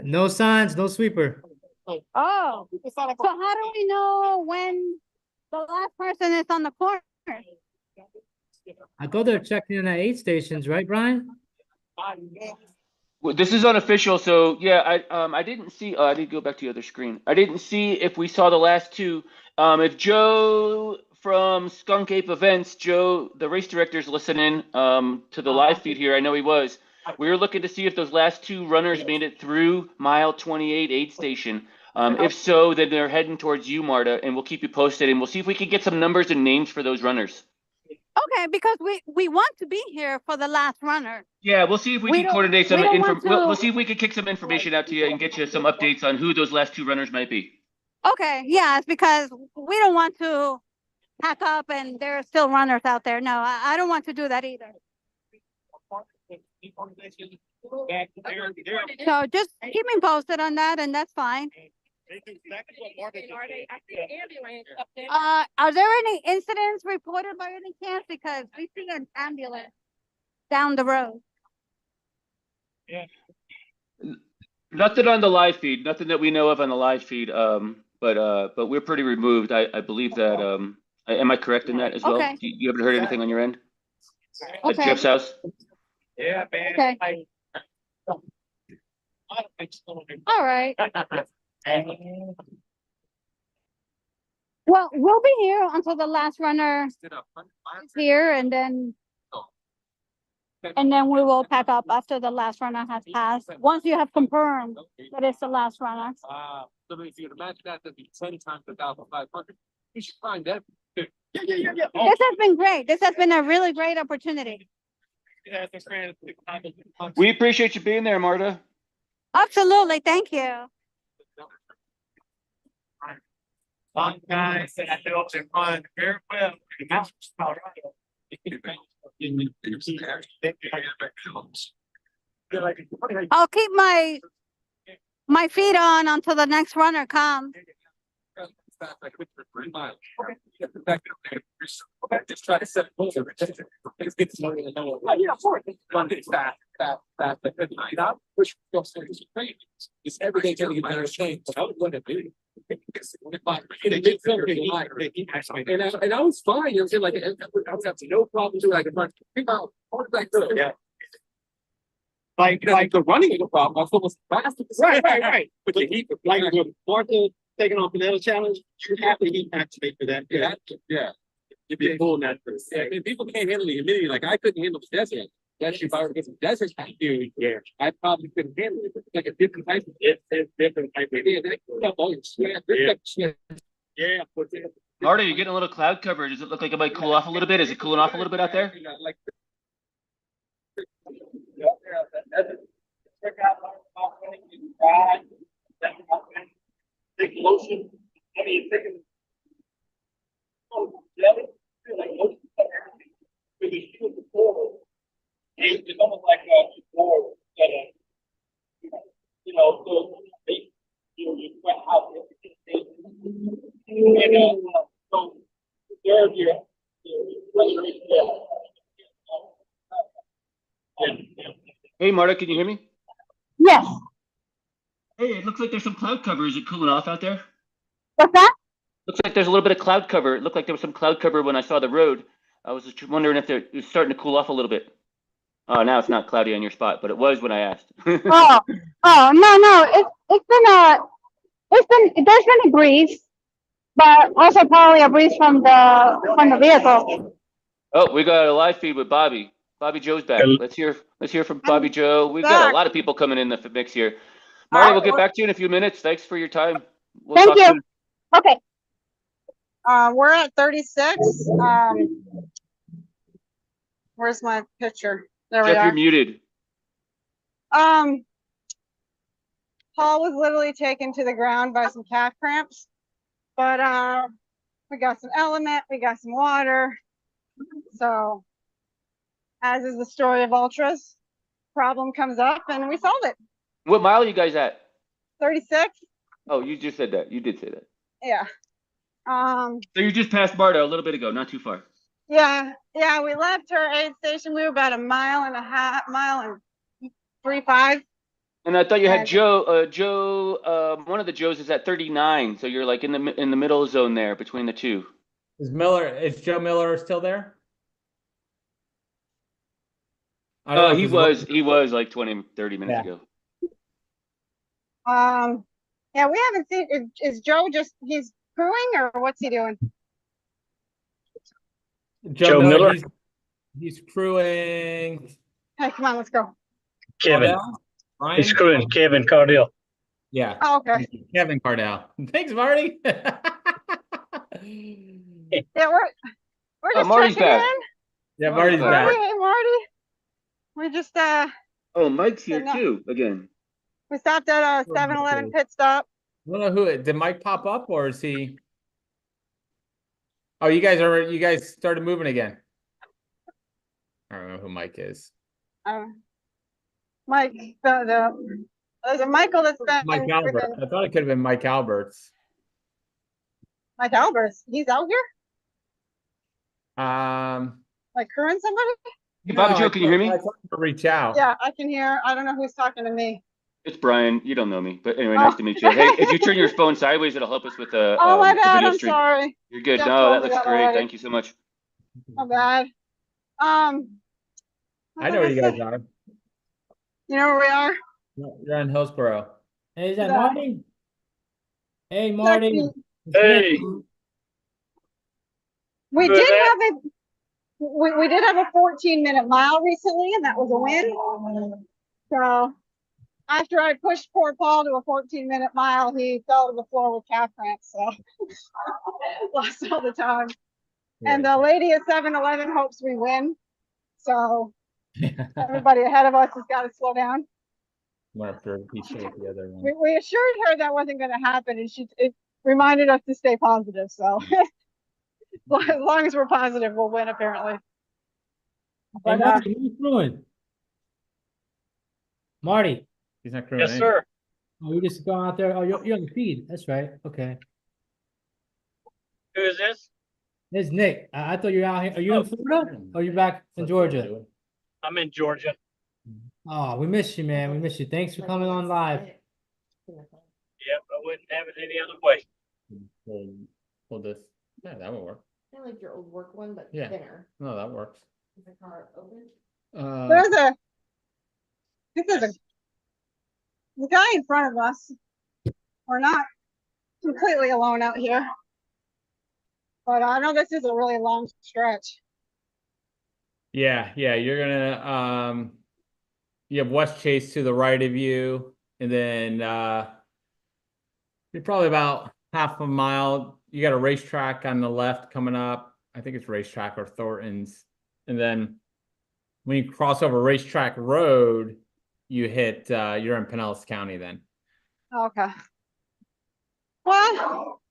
Speaker 11: No signs, no sweeper.
Speaker 9: Oh, so how do we know when the last person is on the corner?
Speaker 11: I thought they're checking in at 8 stations, right, Brian?
Speaker 21: Well, this is unofficial, so yeah, I didn't see. I did go back to the other screen. I didn't see if we saw the last two. If Joe from Skunk Ape Events, Joe, the race director, is listening to the live feed here. I know he was. We were looking to see if those last two runners made it through mile 28 aid station. If so, then they're heading towards you, Marta, and we'll keep you posted, and we'll see if we can get some numbers and names for those runners.
Speaker 9: Okay, because we want to be here for the last runner.
Speaker 21: Yeah, we'll see if we can coordinate some
Speaker 9: info.
Speaker 21: We'll see if we can kick some information out to you and get you some updates on who those last two runners might be.
Speaker 9: Okay, yes, because we don't want to pack up and there are still runners out there. No, I don't want to do that either. So just keep me posted on that and that's fine. Are there any incidents reported by any chance? Because we see an ambulance down the road.
Speaker 21: Nothing on the live feed, nothing that we know of on the live feed. But we're pretty removed. I believe that. Am I correct in that as well?
Speaker 9: Okay.
Speaker 21: You haven't heard anything on your end? At
Speaker 9: Okay.
Speaker 21: Jeff's house?
Speaker 20: Yeah, man.
Speaker 9: Okay. All right. Well, we'll be here until the last runner is here, and then we will pack up after the last runner has passed. Once you have confirmed that it's the last runner.
Speaker 17: So if you can imagine that, that'd be 10 times 1,500. You should find that.
Speaker 9: This has been great. This has been a really great opportunity.
Speaker 21: We appreciate you being there, Marta.
Speaker 9: Absolutely. Thank you.
Speaker 20: Long guys that I know to run very well.
Speaker 9: I'll keep my feet on until the next runner comes.
Speaker 17: Just try to set goals. Let's get to know. Yeah, sure. Fast. Which is every day telling you better change. I was going to be. And I was fine. You know, saying like I was having no problem doing like a bunch of people. Yeah. Like the running is a problem. I was almost fast. Right. But the heat, like Martha taking on another challenge, you have to heat activate for that. Yeah. You'd be pulling that first. Yeah, I mean, people can't handle the humidity. Like I couldn't handle the desert. Especially if I were to get some desert dude, yeah, I probably couldn't handle it. It's like a different type of different type of all your sweat. Yeah.
Speaker 21: Marta, you're getting a little cloud cover. Does it look like it might cool off a little bit? Is it cooling off a little bit out there?
Speaker 20: Take lotion. I mean, taking it's almost like a board that so you sweat out and so there your respiration.
Speaker 21: Hey, Marta, can you hear me?
Speaker 9: Yes.
Speaker 21: Hey, it looks like there's some cloud cover. Is it cooling off out there?
Speaker 9: What's that?
Speaker 21: Looks like there's a little bit of cloud cover. It looked like there was some cloud cover when I saw the road. I was just wondering if it was starting to cool off a little bit. Oh, now it's not cloudy on your spot, but it was when I asked.
Speaker 9: No. There's been a breeze, but also probably a breeze from the vehicle.
Speaker 21: Oh, we got a live feed with Bobby. Bobby Joe's back. Let's hear from Bobby Joe. We've got a lot of people coming in the mix here. Marty, we'll get back to you in a few minutes. Thanks for your time.
Speaker 9: Thank you.
Speaker 21: Soon.
Speaker 9: Okay.
Speaker 14: We're at 36. Where's my picture? There we
Speaker 21: Jeff,
Speaker 14: are.
Speaker 21: you're muted.
Speaker 14: Paul was literally taken to the ground by some calf cramps, but we got some element, we got some water. So, as is the story of ultras, problem comes up and we solve it.
Speaker 21: What mile are you guys at?
Speaker 14: 36.
Speaker 21: Oh, you just said that. You did say that.
Speaker 14: Yeah.
Speaker 21: So you just passed Marta a little bit ago, not too far.
Speaker 14: Yeah, we left her aid station. We were about a mile and 3.5.
Speaker 21: And I thought you had Joe. One of the Joes is at 39, so you're like in the middle zone there between the two.
Speaker 1: Is Joe Miller still there?
Speaker 21: He was like 20, 30 minutes ago.
Speaker 14: Yeah, we haven't seen. Is Joe he's crewing or what's he doing?
Speaker 1: Joe Miller. He's crewing.
Speaker 14: Hey, come on, let's go.
Speaker 10: Kevin. He's crewing Kevin Cardell.
Speaker 1: Yeah.
Speaker 14: Oh, okay.
Speaker 1: Kevin Cardell. Thanks, Marty.
Speaker 14: Yeah, we're just
Speaker 21: Marty's
Speaker 14: checking
Speaker 21: back.
Speaker 14: in.
Speaker 1: Yeah, Marty's back.
Speaker 14: Hey, Marty. We just
Speaker 21: Oh, Mike's here too again.
Speaker 14: we stopped at a 7-Eleven pit stop.
Speaker 1: I don't know who did Mike pop up or is he? Oh, you guys started moving again. I don't know who Mike is.
Speaker 14: Mike, there's a Michael that's been
Speaker 1: Mike Albert. I thought it could have been Mike Alberts.
Speaker 14: Mike Alberts. He's out here, like crewing somebody.
Speaker 8: Hey, Bobby Joe, can you hear me?
Speaker 1: I tried to reach out.
Speaker 14: Yeah, I can hear. I don't know who's talking to me.
Speaker 8: It's Brian. You don't know me, but anyway, nice to meet you. Hey, if you turn your phone sideways, it'll help us with the
Speaker 14: Oh, my
Speaker 8: the
Speaker 14: bad.
Speaker 8: video
Speaker 14: I'm
Speaker 8: stream.
Speaker 14: sorry.
Speaker 8: You're good.
Speaker 14: Jeff
Speaker 8: No,
Speaker 14: told
Speaker 8: that
Speaker 14: me
Speaker 8: looks
Speaker 14: that
Speaker 8: great.
Speaker 14: already.
Speaker 8: Thank you so much.
Speaker 14: My bad.
Speaker 1: I know where you guys are.
Speaker 14: You know where we are?
Speaker 1: You're in Hillsborough.
Speaker 11: Hey, is that
Speaker 14: Yeah.
Speaker 11: Marty? Hey, Marty.
Speaker 10: Hey.
Speaker 14: We
Speaker 10: Who
Speaker 14: did
Speaker 10: is that?
Speaker 14: have we did have a 14-minute mile recently, and that was a win. So after I pushed poor Paul to a 14-minute mile, he fell to the floor with calf cramps. So lost all the time. And the lady at 7-Eleven hopes we win. So everybody ahead of us has got to slow down.
Speaker 1: Went up there, he showed the other one.
Speaker 14: We assured her that wasn't going to happen, and it reminded us to stay positive. So as long as we're positive, we'll win, apparently.
Speaker 11: Hey,
Speaker 14: But,
Speaker 11: Marty, what are you doing? Crewing?
Speaker 1: He's not crewing.
Speaker 10: Yes, sir.
Speaker 11: Oh, you just going out there? Oh, you're on the feed. That's right. Okay.
Speaker 10: Who is this?
Speaker 11: There's Nick. I thought you were out here. Are you in Florida? Or are you back in Georgia?
Speaker 10: I'm in Georgia.
Speaker 11: Oh, we miss you, man. We miss you. Thanks for coming on live.
Speaker 10: Yep, I wouldn't have it any other way.
Speaker 1: Hold this. Yeah, that would work.
Speaker 2: Kind of like your old work one, but
Speaker 1: Yeah.
Speaker 2: thinner.
Speaker 1: No, that works.
Speaker 2: Is the car open?
Speaker 14: This is the guy in front of us. We're not completely alone out here. But I know this is a really long stretch.
Speaker 1: Yeah, you're gonna you have West Chase to the right of you, and then you're probably about half a mile. You got a racetrack on the left coming up. I think it's Racetrack or Thornton's. And then when you cross over Racetrack Road, you hit you're in Pinellas County then.
Speaker 14: Okay. Well,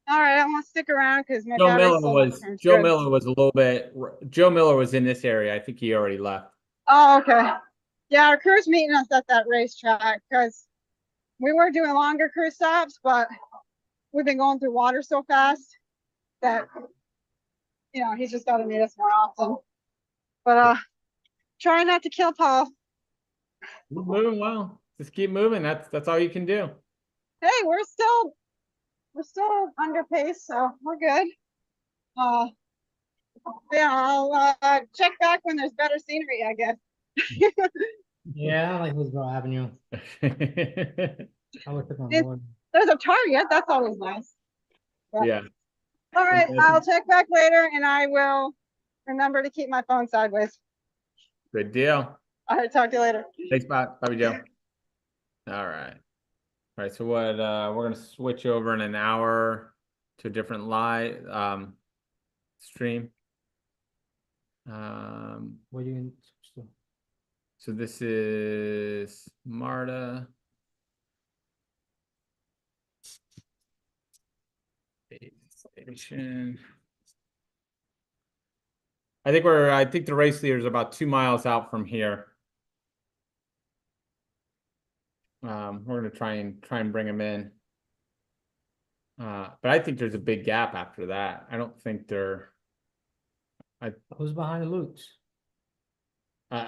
Speaker 14: all right, I'm gonna stick around because my
Speaker 1: Joe
Speaker 14: battery's
Speaker 1: Miller
Speaker 14: still
Speaker 1: was
Speaker 14: turns
Speaker 1: Joe
Speaker 14: good.
Speaker 1: Miller was a little bit Joe Miller was in this area. I think he already left.
Speaker 14: Oh, okay. Yeah, our crew's meeting us at that racetrack because we were doing longer crew stops, but we've been going through water so fast that he's just got to meet us more often. But try not to kill Paul.
Speaker 1: We're moving well. Just keep moving. That's all you can do.
Speaker 14: Hey, we're still under pace, so we're good. Yeah, I'll check back when there's better scenery, I guess.
Speaker 11: Yeah, I like Hillsborough Avenue. I would put on board.
Speaker 14: There's a Target. That's always nice. But,
Speaker 1: Yeah.
Speaker 14: all right, I'll check back later, and I will remember to keep my phone sideways.
Speaker 1: Good deal.
Speaker 14: All right, talk to you later.
Speaker 1: Thanks, Bobby Joe. All right. All right, so what we're gonna switch over in an hour to a different live stream.
Speaker 11: What are you in?
Speaker 1: So this is Marta. Station. I think the race leader is about 2 miles out from here. We're gonna try and bring him in. But I think there's a big gap after that. I don't think they're.
Speaker 11: Who's behind the Lukes?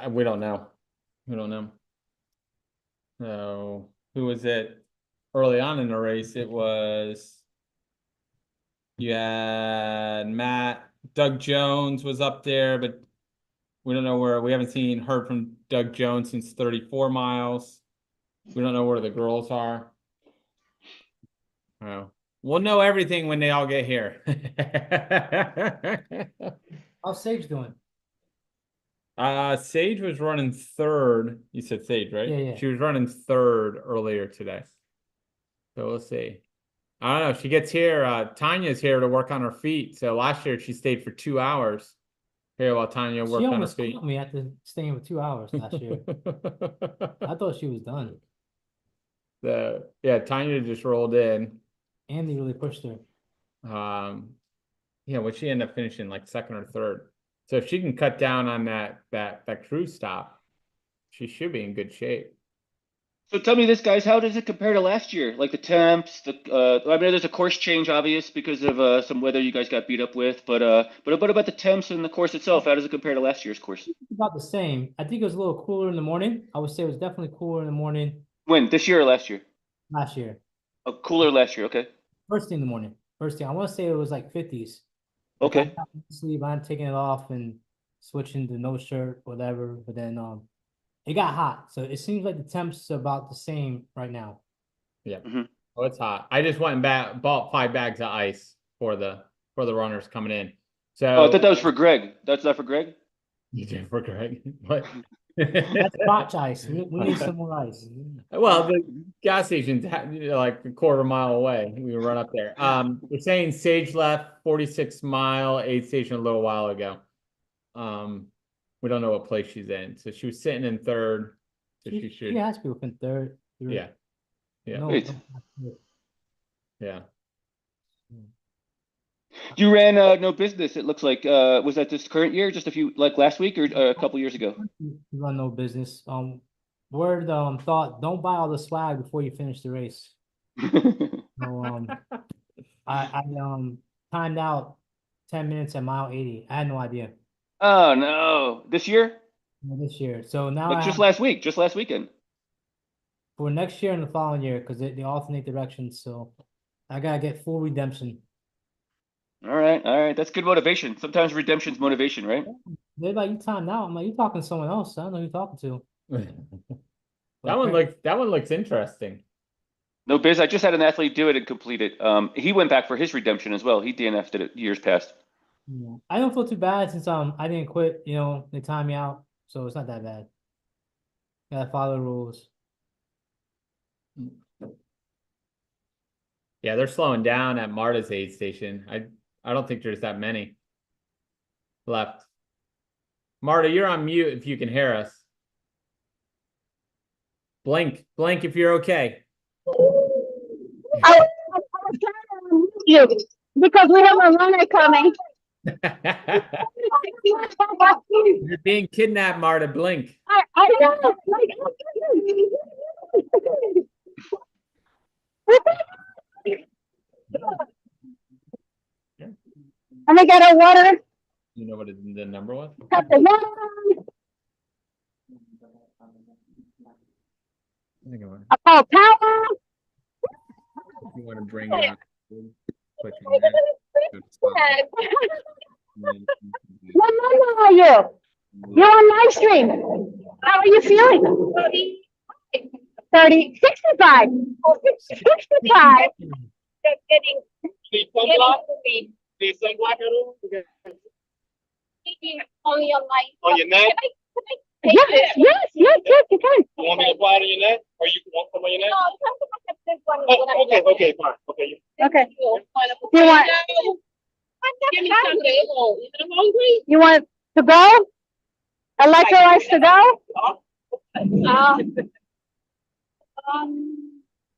Speaker 1: We don't know. We don't know. So who was it early on in the race? It was. You had Matt, Doug Jones was up there, but we don't know where. We haven't heard from Doug Jones since 34 miles. We don't know where the girls are. Oh, we'll know everything when they all get here.
Speaker 11: How's Sage doing?
Speaker 1: Sage was running third. You said Sage, right?
Speaker 11: Yeah.
Speaker 1: She was running third earlier today. So we'll see. I don't know. She gets here. Tanya's here to work on her feet. So last year she stayed for 2 hours. Here while Tanya worked on her feet.
Speaker 11: She almost caught me after staying for 2 hours last year. I thought she was done.
Speaker 1: So yeah, Tanya just rolled in.
Speaker 11: Andy really pushed her.
Speaker 1: Yeah, what she ended up finishing like second or third. So if she can cut down on that cruise stop, She should be in good shape.
Speaker 8: So tell me this, guys, how does it compare to last year? Like the temps, I mean, there's a course change, obvious, because of some weather you guys got beat up with, but about the temps and the course itself, how does it compare to last year's course?
Speaker 11: About the same. I think it was a little cooler in the morning. I would say it was definitely cooler in the morning
Speaker 8: When? This year or last year?
Speaker 11: last year.
Speaker 8: Oh, cooler last year, okay.
Speaker 11: First thing in the morning. First thing. I want to say it was like 50s.
Speaker 8: Okay.
Speaker 11: Sleep, I'm taking it off and switching to no shirt, whatever. But then it got hot. So it seems like the temps are about the same right now.
Speaker 1: Yeah. Oh, it's hot. I just went and bought 5 bags of ice for the runners coming in. So
Speaker 8: Oh, I thought that was for Greg. That's not for Greg?
Speaker 1: You did for Greg. What?
Speaker 11: That's crotch ice. We need some more ice.
Speaker 1: Well, the gas station's like a quarter mile away. We would run up there. We're saying Sage left 46 mile aid station a little while ago. We don't know what place she's in. So she was sitting in third. So she should.
Speaker 11: She has to be within third.
Speaker 1: Yeah. Yeah.
Speaker 11: No,
Speaker 8: Wait.
Speaker 1: Yeah.
Speaker 8: You ran no business, it looks like. Was that this current year, just a few, like last week or a couple years ago?
Speaker 11: You run no business. Word thought don't buy all the swag before you finish the race. So I timed out 10 minutes at mile 80. I had no idea.
Speaker 8: Oh no. This year?
Speaker 11: This year. So now
Speaker 8: Like
Speaker 11: I
Speaker 8: just
Speaker 11: have,
Speaker 8: last week, just last weekend.
Speaker 11: for next year and the following year, because they alternate directions. So I gotta get full redemption.
Speaker 8: All right. That's good motivation. Sometimes redemption's motivation, right?
Speaker 11: They're like, you timed out. I'm like, you talking to someone else. I don't know who you're talking to.
Speaker 1: That one looks interesting.
Speaker 8: No biz. I just had an athlete do it and complete it. He went back for his redemption as well. He DNF'd it years past.
Speaker 11: Yeah. I don't feel too bad since I didn't quit. You know, they timed me out, so it's not that bad. Gotta follow the rules.
Speaker 1: Yeah, they're slowing down at Marta's aid station. I don't think there's that many left. Marta, you're on mute if you can hear us. Blink if you're okay.
Speaker 14: I was trying to unmute you because we have a runner coming.
Speaker 1: You're being kidnapped, Marta. Blink.
Speaker 14: I know. Let me get a water.
Speaker 1: You know what the number was?
Speaker 14: Got the water. I call power.
Speaker 1: You want to bring it click on there.
Speaker 14: What number are you? You're on Livestream. How are you feeling? 30, 65. 65.
Speaker 19: Only on my.
Speaker 22: On your neck?
Speaker 14: Yes, you can.
Speaker 22: You want me to apply it on your neck? Or you want some on your neck? Oh, okay, fine. Okay.
Speaker 14: Okay. You want to go? Electrolytes to go?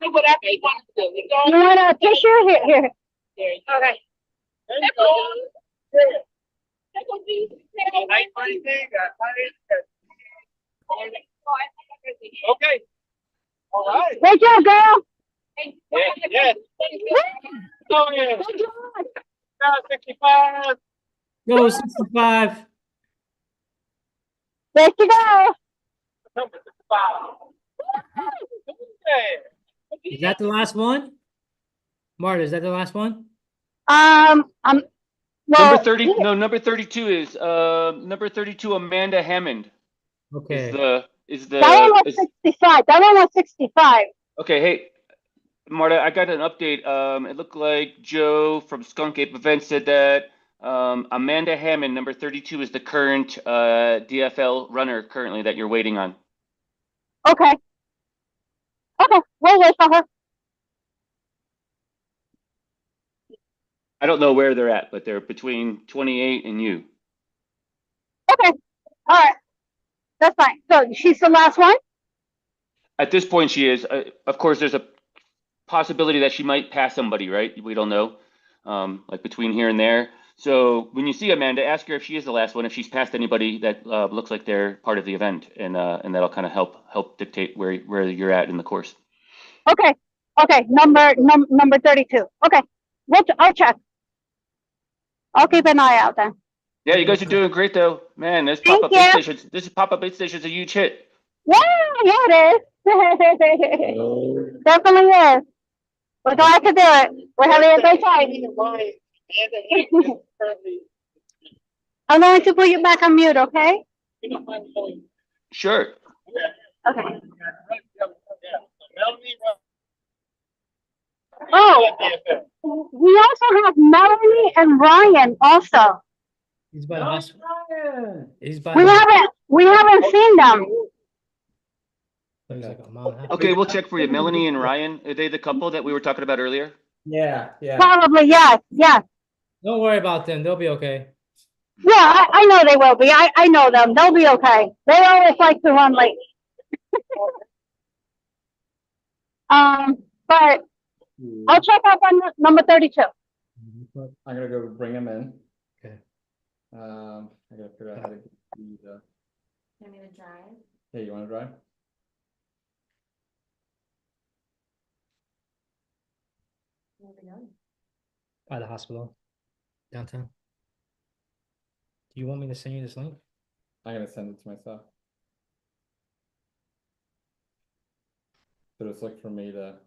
Speaker 19: Whatever you want to do.
Speaker 14: You want a tissue? Here.
Speaker 19: Okay.
Speaker 22: Okay. All right.
Speaker 14: Great job, girl.
Speaker 22: Yes. Oh, yeah.
Speaker 14: Good job.
Speaker 22: 65.
Speaker 11: Go 65.
Speaker 14: There you go.
Speaker 11: Is that the last one? Marta, is that the last one?
Speaker 14: Well,
Speaker 8: Number 30, no, number 32 is number 32, Amanda Hammond.
Speaker 11: Okay.
Speaker 8: Is
Speaker 14: that one was 65. That one was 65.
Speaker 8: Okay, hey, Marta, I got an update. It looked like Joe from Skunk Ape Events said that Amanda Hammond, number 32, is the current DFL runner currently that you're waiting on.
Speaker 14: Okay. Okay, we'll wait for her.
Speaker 8: I don't know where they're at, but they're between 28 and you.
Speaker 14: Okay. All right. That's fine. So she's the last one?
Speaker 8: At this point, she is. Of course, there's a possibility that she might pass somebody, right? We don't know, like between here and there.
Speaker 21: So when you see Amanda, ask her if she is the last one, if she's passed anybody that looks like they're part of the event, and that'll kind of help dictate where you're at in the course.
Speaker 14: Okay, okay, number 32. Okay, I'll check. I'll keep an eye out then.
Speaker 21: Yeah, you guys are doing great though, man. This
Speaker 14: Thank
Speaker 21: pop-up aid
Speaker 14: you.
Speaker 21: stations. This pop-up aid station's a huge hit.
Speaker 14: Yeah, it is. Definitely is. We're glad to do it. We're having a great time. I'm going to put you back on mute, okay?
Speaker 21: Sure.
Speaker 14: Okay. Oh, we also have Melanie and Ryan also.
Speaker 11: He's by the hospital. He's by
Speaker 14: We haven't seen them.
Speaker 11: He's like a mile and a half.
Speaker 21: Okay, we'll check for you. Melanie and Ryan, are they the couple that we were talking about earlier?
Speaker 11: Yeah, yeah.
Speaker 14: Probably, yes, yes.
Speaker 11: Don't worry about them. They'll be okay.
Speaker 14: Yeah, I know they will be. I know them. They'll be okay. They always like to run late. But I'll check up on number 32.
Speaker 1: I'm gonna go bring him in.
Speaker 11: Okay.
Speaker 1: I gotta figure out how to get the.
Speaker 2: I'm gonna drive.
Speaker 1: Hey, you wanna drive?
Speaker 2: Where are we going?
Speaker 11: By the hospital. Downtown. Do you want me to send you this link?
Speaker 1: I'm gonna send it to myself. So just look for me to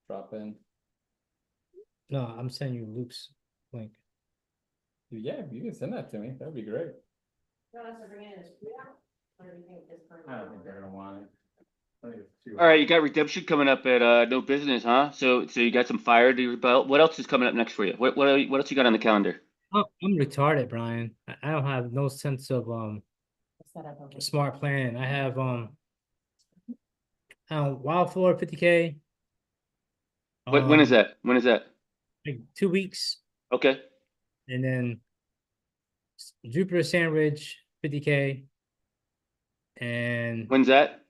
Speaker 1: drop in.
Speaker 11: No, I'm sending you Luke's link.
Speaker 1: Yeah, you can send that to me. That'd be great.
Speaker 2: You want us to bring in his food out? Or do you think this person?
Speaker 1: I don't think they're gonna want it.
Speaker 21: All right, you got redemption coming up at No Business, huh? So you got some fire to your belt. What else is coming up next for you? What else you got on the calendar?
Speaker 11: Oh, I'm retarded, Brian. I don't have no sense of smart planning. I have Wild Florida 50K.
Speaker 21: When is that? When is that?
Speaker 11: Like 2 weeks.
Speaker 21: Okay.
Speaker 11: And then Jupiter Sandridge 50K. And
Speaker 21: when's that?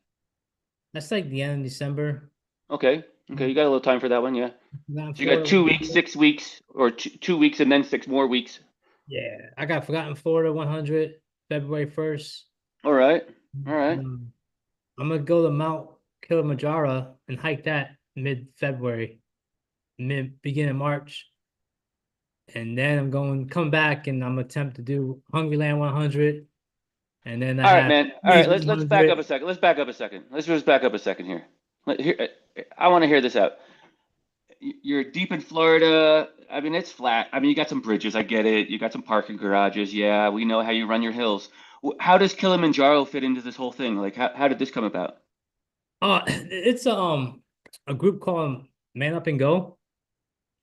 Speaker 11: That's like the end of December.
Speaker 21: Okay. Okay, you got a little time for that one, yeah.
Speaker 11: Forgotten
Speaker 21: So you got
Speaker 11: Florida
Speaker 21: 2 weeks, 6 weeks, or 2 weeks and then 6 more weeks.
Speaker 11: Yeah, I got Forgotten Florida 100 February 1st.
Speaker 21: All right. All right.
Speaker 11: I'm gonna go to Mount Kilimanjaro and hike that mid-February, beginning March. And then I'm going come back and I'm attempt to do Hungryland 100. And then
Speaker 21: All right, man. All right, let's back up a second. Let's back up a second. Let's just back up a second here. I want to hear this out. You're deep in Florida. I mean, it's flat. I mean, you got some bridges. I get it. You got some parking garages. Yeah, we know how you run your hills. How does Kilimanjaro fit into this whole thing? Like, how did this come about?
Speaker 11: It's a group called Man Up and Go.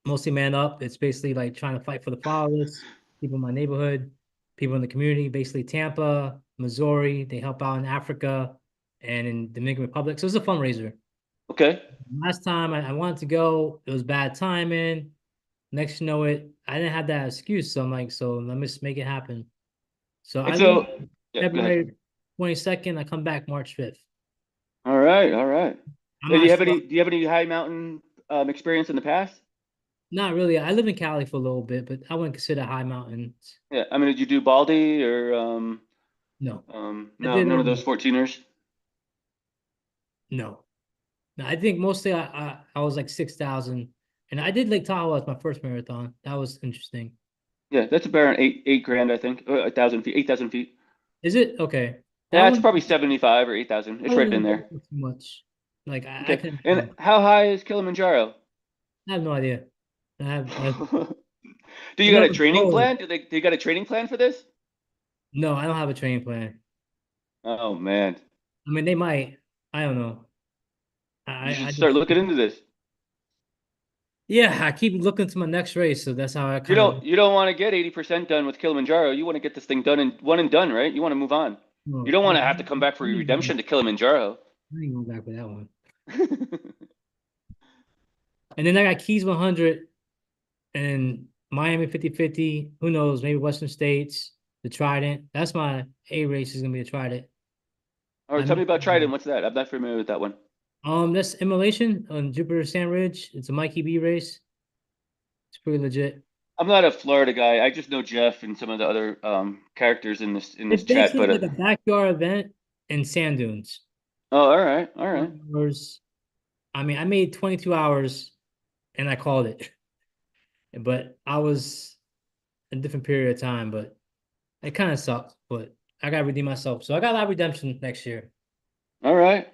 Speaker 11: Mostly Man Up. It's basically like trying to fight for the fatherless, people in my neighborhood, people in the community, basically Tampa, Missouri. They help out in Africa and in Dominican Republic. So it's a fundraiser.
Speaker 21: Okay.
Speaker 11: Last time I wanted to go, it was bad timing. Next you know it, I didn't have that excuse. So I'm like, so let me just make it happen. So I leave February 22nd, I come back March 5th.
Speaker 21: All right, all right. Do you have any high mountain experience in the past?
Speaker 11: Not really. I live in Cali for a little bit, but I wouldn't consider high mountains.
Speaker 21: Yeah, I mean, did you do Baldy or
Speaker 11: no?
Speaker 21: No, none of those 14ers.
Speaker 11: No, I think mostly I was like 6,000, and I did Lake Tahoe as my first marathon. That was interesting.
Speaker 21: Yeah, that's about eight grand, I think. 1,000 feet, 8,000 feet.
Speaker 11: Is it okay?
Speaker 21: Yeah, it's probably 75 or 8,000. It's right in there.
Speaker 11: Too much. Like
Speaker 21: Okay.
Speaker 11: I can.
Speaker 21: And how high is Kilimanjaro?
Speaker 11: I have no idea.
Speaker 21: Do you got a training plan? Do you got a training plan for this?
Speaker 11: No, I don't have a training plan.
Speaker 21: Oh man.
Speaker 11: I mean, they might. I don't know.
Speaker 21: You should start looking into this.
Speaker 11: Yeah, I keep looking to my next race, so that's how I.
Speaker 21: You don't want to get 80% done with Kilimanjaro. You want to get this thing done and one and done, right? You want to move on.
Speaker 11: No,
Speaker 21: you don't want to have to come back for your redemption to Kilimanjaro.
Speaker 11: I ain't going back for that one. And then I got Keys 100 and Miami 50-50. Who knows? Maybe Western States, the Trident. That's my A race is gonna be the Trident.
Speaker 21: All right, tell me about Trident. What's that? I'm not familiar with that one.
Speaker 11: That's Immolation on Jupiter Sandridge. It's a Mikey B race. It's pretty legit.
Speaker 21: I'm not a Florida guy. I just know Jeff and some of the other characters in this
Speaker 11: It's
Speaker 21: chat.
Speaker 11: basically
Speaker 21: But
Speaker 11: like a backyard event in sand dunes.
Speaker 21: oh, all right, all right.
Speaker 11: Hours. I mean, I made 22 hours and I called it. But I was a different period of time, but it kind of sucked. But I gotta redeem myself. So I got a lot of redemption next year.
Speaker 21: All right.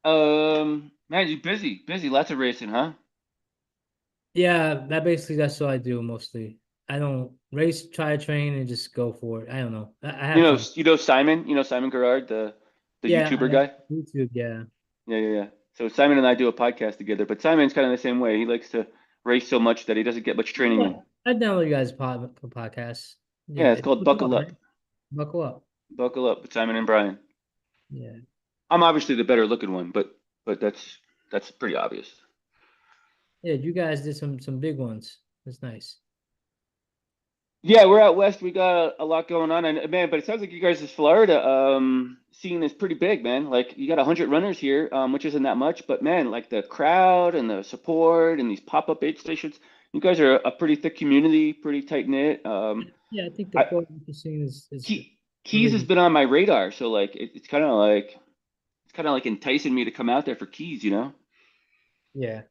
Speaker 21: Man, you busy, lots of racing, huh?
Speaker 11: Yeah, that's what I do mostly. I don't race, try to train, and just go for it. I don't know. I have fun.
Speaker 21: You know Simon Gerard, the
Speaker 11: Yeah,
Speaker 21: YouTuber guy.
Speaker 11: YouTube, yeah.
Speaker 21: Yeah. So Simon and I do a podcast together, but Simon's kind of the same way. He likes to race so much that he doesn't get much training in.
Speaker 11: I download you guys' podcast.
Speaker 21: Yeah, it's called Buckle Up.
Speaker 11: Right? Buckle Up.
Speaker 21: Buckle Up with Simon and Brian.
Speaker 11: Yeah.
Speaker 21: I'm obviously the better looking one, but that's pretty obvious.
Speaker 11: Yeah, you guys did some big ones. That's nice.
Speaker 21: Yeah, we're out west. We got a lot going on, and man, but it sounds like you guys' Florida scene is pretty big, man. Like you got 100 runners here, which isn't that much, but man, like the crowd and the support and these pop-up aid stations, you guys are a pretty thick community, pretty tight knit.
Speaker 11: Yeah, I think the Florida scene is
Speaker 21: Keys has been on my radar, so like it's kind of like enticing me to come out there for Keys, you know?
Speaker 11: Yeah.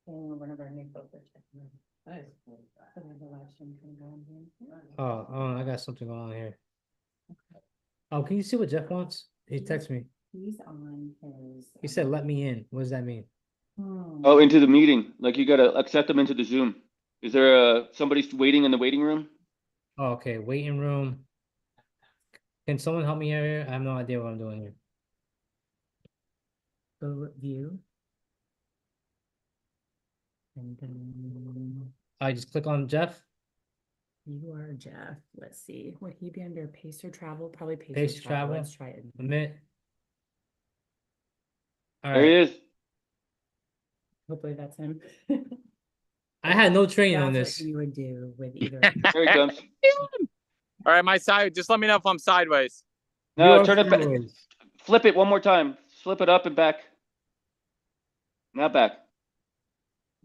Speaker 2: One of our new folks are checking in. That is cool. So we have the live stream can go in here.
Speaker 11: Oh, I got something going on here. Oh, can you see what Jeff wants? He texted me.
Speaker 2: He's on his.
Speaker 11: He said, "Let me in." What does that mean?
Speaker 21: Oh, into the meeting. Like you gotta accept them into the Zoom. Is there somebody waiting in the waiting room?
Speaker 11: Oh, okay, waiting room. Can someone help me here? I have no idea what I'm doing here.
Speaker 2: Go view. And then
Speaker 11: I just click on Jeff.
Speaker 2: you are Jeff. Let's see. Would he be under Pacer Travel? Probably Pacer,
Speaker 11: Pacer
Speaker 2: Travel.
Speaker 11: Travel.
Speaker 2: Let's try it.
Speaker 11: Admit. All
Speaker 21: There he
Speaker 11: right.
Speaker 21: is.
Speaker 2: Hopefully that's him.
Speaker 11: I had no training on
Speaker 2: That's
Speaker 11: this.
Speaker 2: what you would do with either.
Speaker 21: There he comes.
Speaker 20: All right, my side. Just let me know if I'm sideways.
Speaker 21: No, turn it back. Flip it one more time. Flip it up and back. Now back.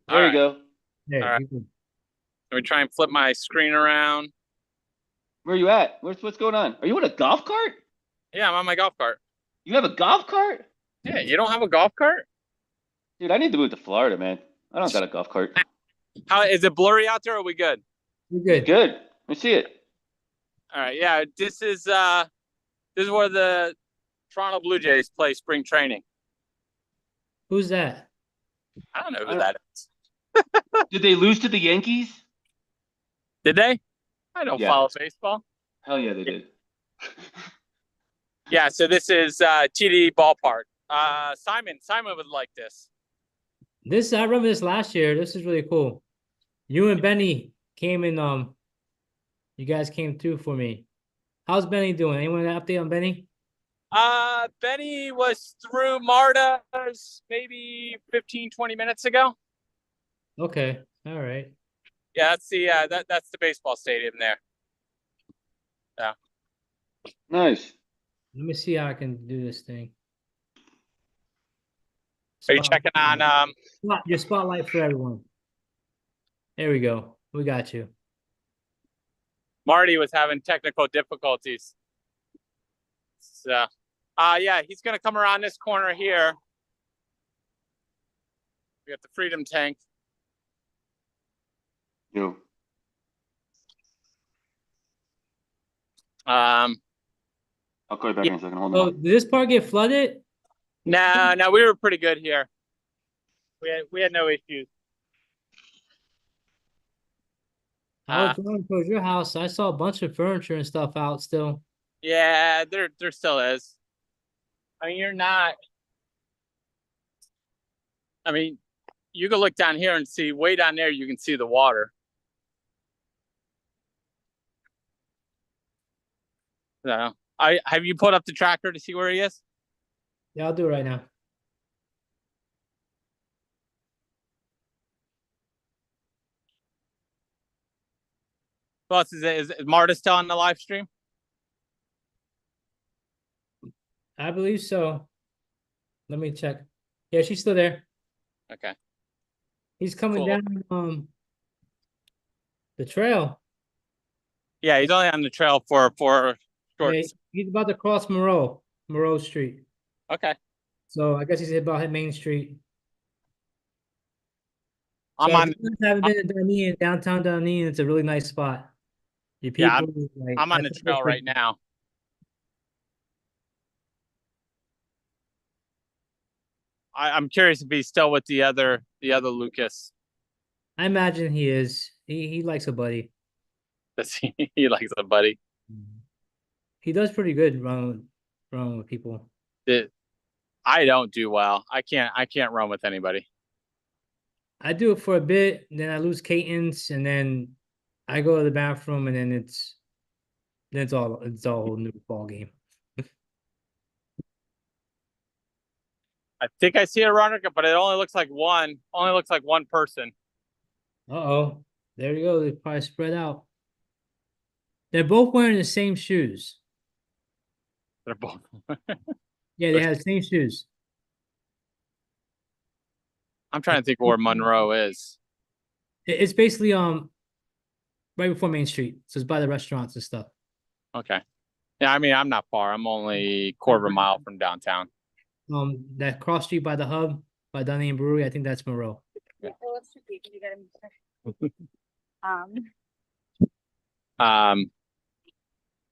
Speaker 21: There you go.
Speaker 11: Yeah.
Speaker 20: All right. Let me try and flip my screen around.
Speaker 21: Where are you at? What's going on? Are you in a golf cart?
Speaker 20: Yeah, I'm on my golf cart.
Speaker 21: You have a golf cart?
Speaker 20: Yeah, you don't have a golf cart?
Speaker 21: Dude, I need to move to Florida, man. I don't got a golf cart.
Speaker 20: How is it blurry out there? Or are we good?
Speaker 11: We're good.
Speaker 21: Good. Let me see it.
Speaker 20: All right. Yeah, this is where the Toronto Blue Jays play spring training.
Speaker 11: Who's that?
Speaker 20: I don't know who that is.
Speaker 21: Did they lose to the Yankees?
Speaker 20: Did they? I don't
Speaker 21: Yeah.
Speaker 20: follow baseball.
Speaker 21: Hell yeah, they did.
Speaker 20: Yeah, so this is TD Ballpark. Simon would like this.
Speaker 11: I remember this last year. This is really cool. You and Benny came in. You guys came through for me. How's Benny doing? Anyone got an update on Benny?
Speaker 20: Benny was through Marta's maybe 15, 20 minutes ago.
Speaker 11: Okay. All right.
Speaker 20: Yeah, that's the baseball stadium there. Yeah.
Speaker 21: Nice.
Speaker 11: Let me see how I can do this thing.
Speaker 20: Are you checking on
Speaker 11: your spotlight for everyone? There we go. We got you.
Speaker 20: Marty was having technical difficulties. So yeah, he's gonna come around this corner here. We got the Freedom Tank.
Speaker 21: Yo.
Speaker 20: I'll
Speaker 21: call you back in a second. Hold
Speaker 11: Oh,
Speaker 21: on.
Speaker 11: did this part get flooded?
Speaker 20: No, we were pretty good here. We had no issues.
Speaker 11: I was driving towards your house. I saw a bunch of furniture and stuff out still.
Speaker 20: Yeah, there still is. I mean, you can look down here and see way down there. You can see the water. So, have you put up the tracker to see where he is?
Speaker 11: Yeah, I'll do it right now.
Speaker 20: Boss, is Marta still on the live stream?
Speaker 11: I believe so. Let me check. Yeah, she's still there.
Speaker 20: Okay.
Speaker 11: He's coming
Speaker 20: Cool.
Speaker 11: down the trail.
Speaker 20: Yeah, he's only on the trail for short.
Speaker 11: Yeah, he's about to cross Moreau Street.
Speaker 20: Okay.
Speaker 11: So I guess he's about hit Main Street.
Speaker 20: I'm
Speaker 11: So
Speaker 20: on.
Speaker 11: if you guys haven't been to Dunedin, downtown Dunedin, it's a really nice spot. Your
Speaker 20: Yeah,
Speaker 11: people, like,
Speaker 20: I'm on the
Speaker 11: that's
Speaker 20: trail right now. I'm curious if he's still with the other Lucas.
Speaker 11: I imagine he is. He likes a buddy.
Speaker 20: Does he likes a buddy?
Speaker 11: He does pretty good run with people.
Speaker 20: I don't do well. I can't run with anybody.
Speaker 11: I do it for a bit, then I lose cadence, and then I go to the bathroom, and then it's all a whole new ball game.
Speaker 20: I think I see a runner, but it only looks like one. Only looks like one person.
Speaker 11: Uh-oh. There you go. They probably spread out. They're both wearing the same shoes.
Speaker 20: They're both.
Speaker 11: Yeah, they have the same shoes.
Speaker 20: I'm trying to think where Monroe is.
Speaker 11: It's basically right before Main Street. So it's by the restaurants and stuff.
Speaker 20: Okay. Yeah, I mean, I'm not far. I'm only quarter of a mile from downtown.
Speaker 11: That cross street by the hub, by Dunedin Brewery, I think that's Moreau.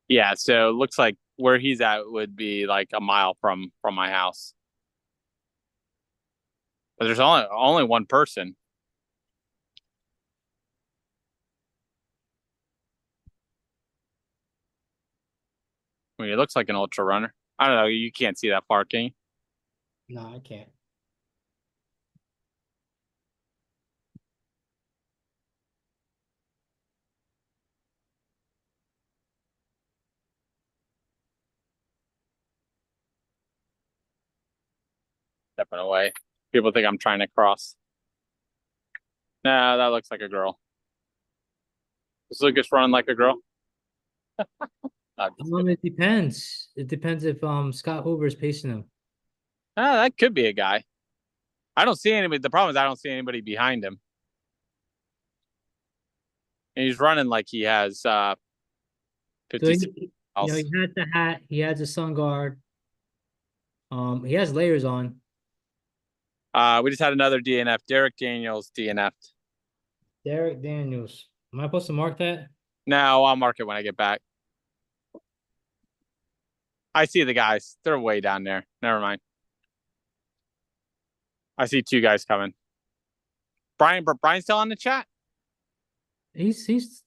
Speaker 20: Yeah, so it looks like where he's at would be like a mile from my house. But there's only one person. I mean, it looks like an ultra runner. I don't know. You can't see that far, can you?
Speaker 11: No, I can't.
Speaker 20: Stepping away. People think I'm trying to cross. No, that looks like a girl. Does Lucas run like a girl?
Speaker 11: It depends. It depends if Scott Hoover is pacing him.
Speaker 20: That could be a guy. I don't see anybody. The problem is I don't see anybody behind him. And he's running like he has 50.
Speaker 11: So he had the hat. He has a sun guard. He has layers on.
Speaker 20: We just had another DNF. Derek Daniels DNF'd.
Speaker 11: Derek Daniels. Am I supposed to mark that?
Speaker 20: No, I'll mark it when I get back. I see the guys. They're way down there. Never mind. I see two guys coming. Brian's still on the chat?
Speaker 11: He's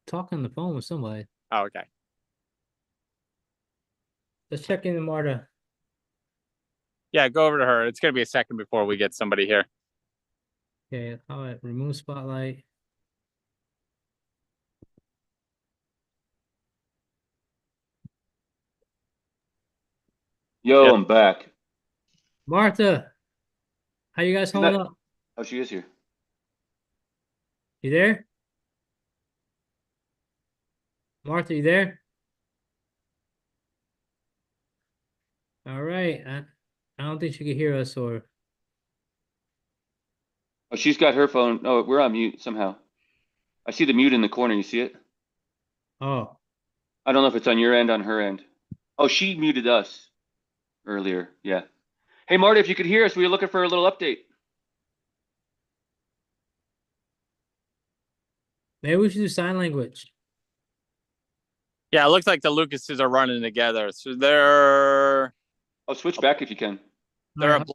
Speaker 11: talking on the phone with somebody.
Speaker 20: Oh, okay.
Speaker 11: Let's check in with Marta.
Speaker 20: Yeah, go over to her. It's gonna be a second before we get somebody here.
Speaker 11: Okay, all right, remove spotlight.
Speaker 21: Yo, I'm back.
Speaker 11: Martha, how you guys holding up?
Speaker 21: Oh, she is here.
Speaker 11: You there? Martha, you there? All right. I don't think she could hear us, or
Speaker 21: Oh, she's got her phone. Oh, we're on mute somehow. I see the mute in the corner. You see it?
Speaker 11: oh,
Speaker 21: I don't know if it's on your end, on her end. Oh, she muted us earlier. Yeah. Hey, Marty, if you could hear us, we were looking for a little update.
Speaker 11: maybe we should do sign language.
Speaker 20: Yeah, it looks like the Lucases are running together. So they're
Speaker 21: switch back if you can.
Speaker 20: They're a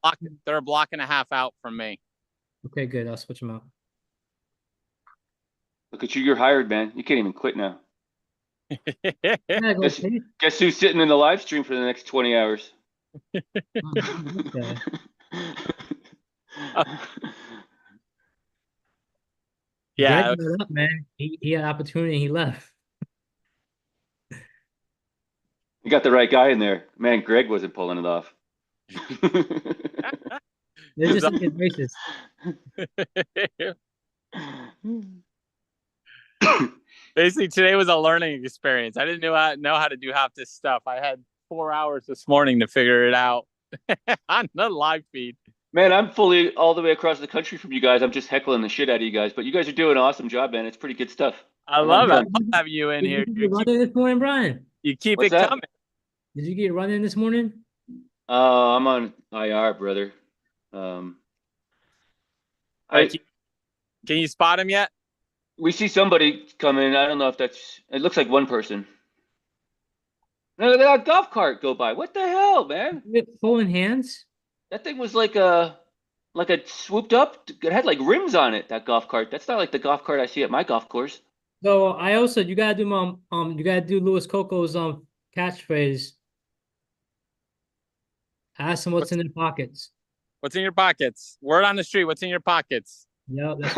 Speaker 20: block and a half out from me.
Speaker 11: Okay, good. I'll switch them out.
Speaker 21: Look at you, you're hired, man. You can't even quit now.
Speaker 11: Yeah,
Speaker 21: Guess who's sitting in the live stream for the next 20 hours?
Speaker 11: Okay.
Speaker 20: Yeah.
Speaker 11: Greg got up, man. He had opportunity. He left.
Speaker 21: You got the right guy in there. Man, Greg wasn't pulling it off.
Speaker 11: They're just looking racist.
Speaker 20: Basically, today was a learning experience. I didn't know how to do half this stuff. I had 4 hours this morning to figure it out. on the live feed.
Speaker 21: Man, I'm fully all the way across the country from you guys. I'm just heckling the shit out of you guys, but you guys are doing an awesome job, man. It's pretty good stuff.
Speaker 20: I
Speaker 21: I'm
Speaker 20: love it. I
Speaker 21: having fun.
Speaker 20: love having you in here.
Speaker 11: Did you get running this morning, Brian?
Speaker 20: You keep
Speaker 21: What's
Speaker 20: it
Speaker 21: that?
Speaker 20: coming.
Speaker 11: Did you get running this morning?
Speaker 21: I'm on IR, brother.
Speaker 20: All right, can you spot him yet?
Speaker 21: We see somebody coming. I don't know if that's. It looks like one person. No, they got a golf cart go by. What the hell, man?
Speaker 11: Holding hands?
Speaker 21: That thing was like a swooped up. It had like rims on it. That golf cart. That's not like the golf cart I see at my golf course.
Speaker 11: So I also you gotta do you gotta do Louis Coco's catchphrase. Ask them what's in their pockets.
Speaker 20: What's in your pockets? Word on the street. What's in your pockets?
Speaker 11: Yeah, that's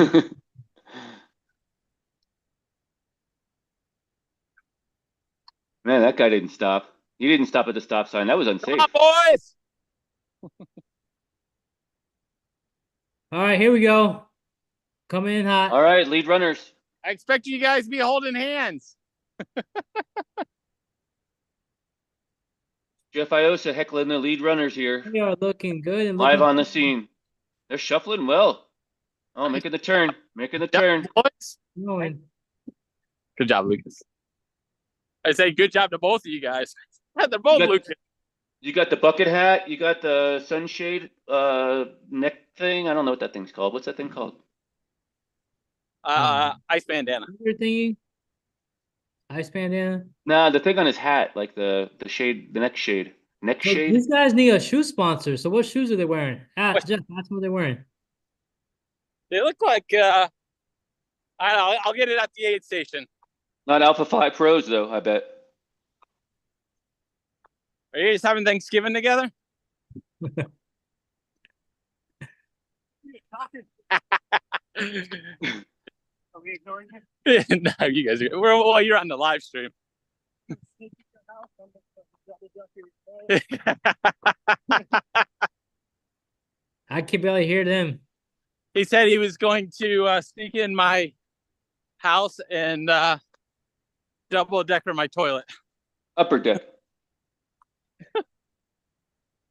Speaker 21: Man, that guy didn't stop. He didn't stop at the stop sign. That was unsafe.
Speaker 20: Come on, boys.
Speaker 11: all right. Here we go. Coming in hot.
Speaker 21: All right, lead runners.
Speaker 20: I expect you guys to be holding hands.
Speaker 21: Jeff Iosa heckling the lead runners here.
Speaker 11: We are looking good and
Speaker 21: Live
Speaker 11: looking
Speaker 21: on the scene. They're shuffling well. Oh, making the turn. Making the turn.
Speaker 11: going.
Speaker 20: Good job, Lucas. I say good job to both of you guys. They're both looking.
Speaker 21: You got the bucket hat. You got the sunshade neck thing. I don't know what that thing's called. What's that thing called?
Speaker 20: Ice bandana.
Speaker 11: Your thingy. Ice bandana.
Speaker 21: Nah, the thing on his hat, like the shade, the neck shade. Neck
Speaker 11: So
Speaker 21: shade?
Speaker 11: these guys need a shoe sponsor. So what shoes are they wearing? Jeff, that's what they're wearing.
Speaker 20: They look like I don't know. I'll get it at the aid station.
Speaker 21: Not Alpha 5 Pros, though, I bet.
Speaker 20: Are you guys having Thanksgiving together?
Speaker 16: Are we ignoring him?
Speaker 20: No, you guys are. Well, you're on the live stream.
Speaker 11: I can barely hear them.
Speaker 20: He said he was going to sneak in my house and double decker my toilet.
Speaker 21: Upper deck.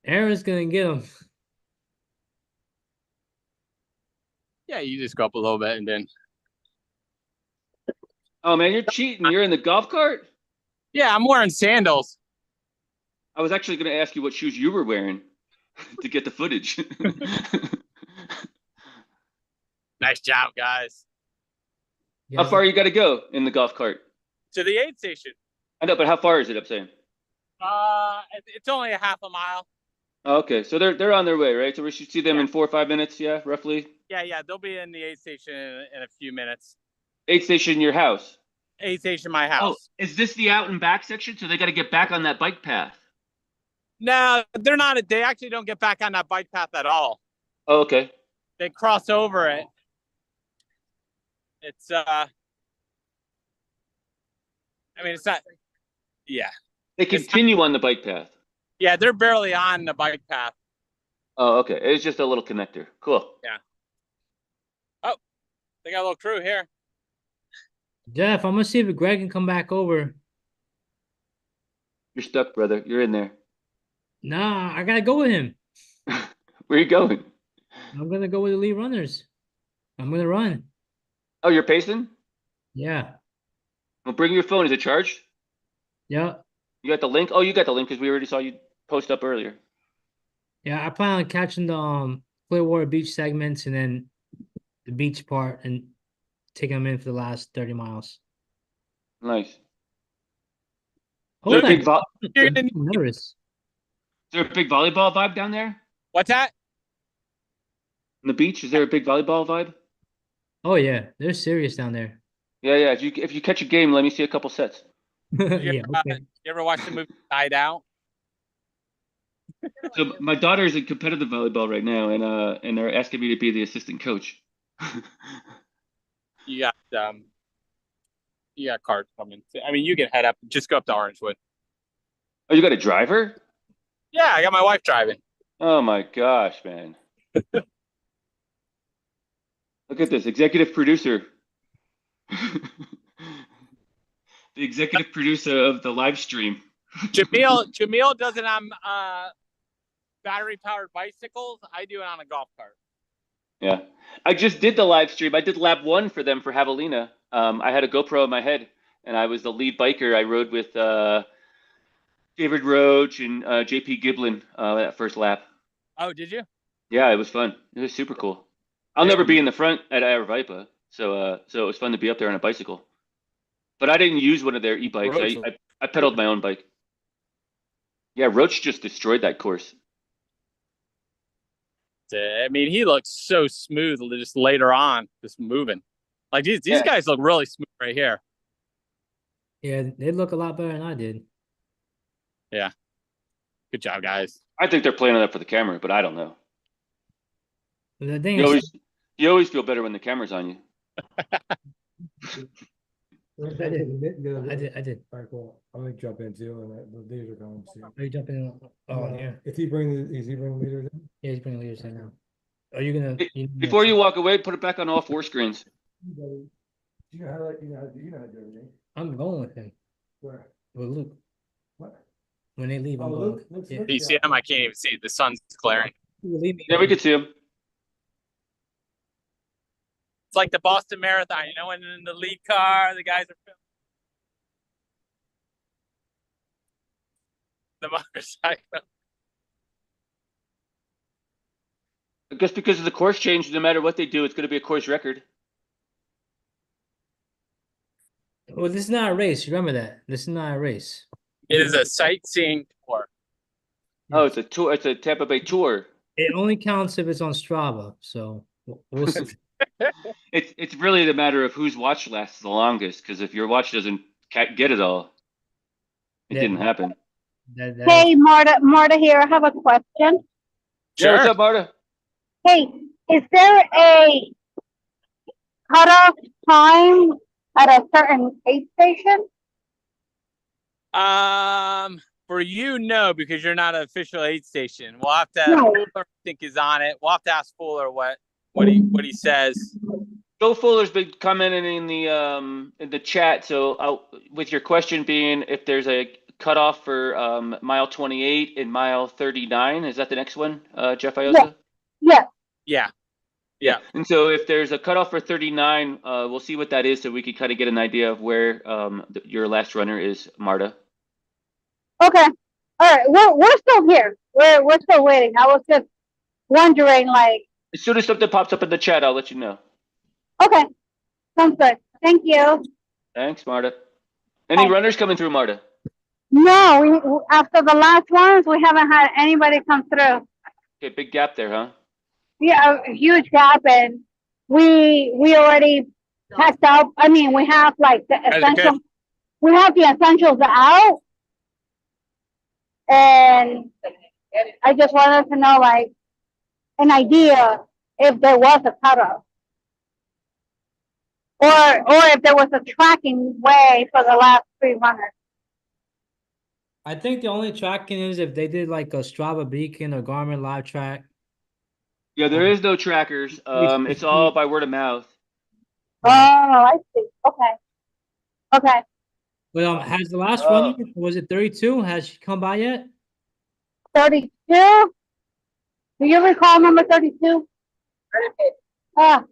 Speaker 11: Aaron's gonna get them.
Speaker 20: Yeah, you just go up a little bit and then.
Speaker 21: Oh, man, you're cheating. You're in the golf cart?
Speaker 20: Yeah, I'm wearing sandals.
Speaker 21: I was actually going to ask you what shoes you were wearing to get the footage.
Speaker 20: Nice job, guys.
Speaker 21: How far you got to go in the golf cart?
Speaker 20: To the aid station.
Speaker 21: I know, but how far is it, I'm saying?
Speaker 20: It's only a half a mile.
Speaker 21: Oh, okay, so they're on their way, right? So we should see them in 4 or 5 minutes, yeah, roughly?
Speaker 20: Yeah, they'll be in the aid station in a few minutes.
Speaker 21: Aid station, your house?
Speaker 20: Aid station, my
Speaker 21: Oh,
Speaker 20: house.
Speaker 21: is this the out and back section? So they got to get back on that bike path?
Speaker 20: No, they're not. They actually don't get back on that bike path at all.
Speaker 21: Oh, okay.
Speaker 20: They cross over it. It's I mean, it's not. Yeah.
Speaker 21: They continue on the bike path?
Speaker 20: Yeah, they're barely on the bike path.
Speaker 21: Oh, okay. It's just a little connector. Cool.
Speaker 20: Yeah. Oh, they got a little crew here.
Speaker 11: Jeff, I'm gonna see if Greg can come back over.
Speaker 21: You're stuck, brother. You're in there.
Speaker 11: Nah, I gotta go with him.
Speaker 21: Where you going?
Speaker 11: I'm gonna go with the lead runners. I'm gonna run.
Speaker 21: Oh, you're pacing?
Speaker 11: Yeah.
Speaker 21: Well, bring your phone. Is it charged?
Speaker 11: Yeah.
Speaker 21: You got the link? Oh, you got the link because we already saw you post up earlier.
Speaker 11: Yeah, I plan on catching the Clearwater Beach segments and then the beach part and taking them in for the last 30 miles.
Speaker 21: Nice.
Speaker 11: Hold
Speaker 21: Is there a big
Speaker 11: I'm nervous.
Speaker 21: Is there a big volleyball vibe down there?
Speaker 20: What's that?
Speaker 21: On the beach? Is there a big volleyball vibe?
Speaker 11: Oh yeah, they're serious down there.
Speaker 21: Yeah. If you catch a game, let me see a couple sets.
Speaker 11: Yeah,
Speaker 20: You ever watch the movie Side Out?
Speaker 21: So my daughter is in competitive volleyball right now, and they're asking me to be the assistant coach.
Speaker 20: You got cars coming. I mean, you can head up. Just go up to Orangewood.
Speaker 21: Oh, you got a driver?
Speaker 20: Yeah, I got my wife driving.
Speaker 21: Oh my gosh, man. Look at this executive producer. The executive producer of the live stream.
Speaker 20: Jamil doesn't battery powered bicycles. I do it on a golf cart.
Speaker 21: Yeah. I just did the live stream. I did lap 1 for them for Javelina. I had a GoPro in my head, and I was the lead biker. I rode with David Roach and JP Giblin that first lap.
Speaker 20: Oh, did you?
Speaker 21: Yeah, it was fun. It was super cool. I'll never be in the front at Aravaipa, so it was fun to be up there on a bicycle. But I didn't use one of their e-bikes. I pedaled my own bike. Yeah, Roach just destroyed that course.
Speaker 20: I mean, he looks so smooth just later on, just moving. Like these
Speaker 21: Yeah.
Speaker 20: guys look really smooth right here.
Speaker 11: Yeah, they look a lot better than I did.
Speaker 20: Yeah. Good job, guys.
Speaker 21: I think they're playing it up for the camera, but I don't know.
Speaker 11: The thing
Speaker 21: You
Speaker 11: is,
Speaker 21: always feel better when the camera's on you.
Speaker 11: I did.
Speaker 18: All right, cool. I'm gonna jump in too, and the leaders are going to.
Speaker 11: Are you jumping in? Oh, yeah.
Speaker 18: Is he bringing leaders in?
Speaker 11: Yeah, he's bringing leaders in now. Are you gonna?
Speaker 21: Before you walk away, put it back on all 4 screens.
Speaker 18: You know how to do everything.
Speaker 11: I'm going with him.
Speaker 18: Where?
Speaker 11: With Luke.
Speaker 18: What?
Speaker 11: When they leave, I'm going. Yeah.
Speaker 20: You see him? I can't even see. The sun's glaring.
Speaker 21: Yeah, we could see him.
Speaker 20: It's like the Boston Marathon, you know, when in the lead car, the guys are filming the motorcycle.
Speaker 21: I guess because of the course change, no matter what they do, it's going to be a course record.
Speaker 11: Well, this is not a race. Remember that. This is not a race.
Speaker 20: It is a sightseeing tour.
Speaker 21: Oh, it's a tour. It's a Tampa Bay tour.
Speaker 11: It only counts if it's on Strava. So we'll see.
Speaker 21: It's really the matter of whose watch lasts the longest. Because if your watch doesn't get it all, it didn't happen.
Speaker 14: Hey, Marta here. I have a question.
Speaker 21: Yeah, what's up, Marta?
Speaker 14: Hey, is there a cutoff time at a certain aid station?
Speaker 20: For you, no, because you're not an official aid station. We'll have to.
Speaker 14: No.
Speaker 20: Fuller, I think is on it. We'll have to ask Fuller what he says.
Speaker 21: Joe Fuller's been commenting in the chat. So with your question being if there's a cutoff for mile 28 and mile 39, is that the next one, Jeff Iosa?
Speaker 14: Yeah.
Speaker 20: Yeah.
Speaker 21: And so if there's a cutoff for 39, we'll see what that is so we can kind of get an idea of where your last runner is, Marta.
Speaker 14: Okay. All right. We're still here. We're still waiting. I was just wondering, like.
Speaker 21: As soon as something pops up in the chat, I'll let you know.
Speaker 14: Okay. Sounds good. Thank you.
Speaker 21: Thanks, Marta. Any runners coming through, Marta?
Speaker 14: No, after the last ones, we haven't had anybody come through.
Speaker 21: Okay, big gap there, huh?
Speaker 14: Yeah, a huge gap, and we already packed up. I mean, we have like the essentials. We have the essentials out, and I just wanted to know, like, an idea if there was a cutoff, or if there was a tracking way for the last 3 runners.
Speaker 11: I think the only tracking is if they did like a Strava Beacon or Garmin Live Track.
Speaker 21: Yeah, there is no trackers. It's all by word of mouth.
Speaker 14: Oh, I see. Okay.
Speaker 11: But has the last runner, was it 32? Has she come by yet?
Speaker 14: 32? Do you recall number 32? That's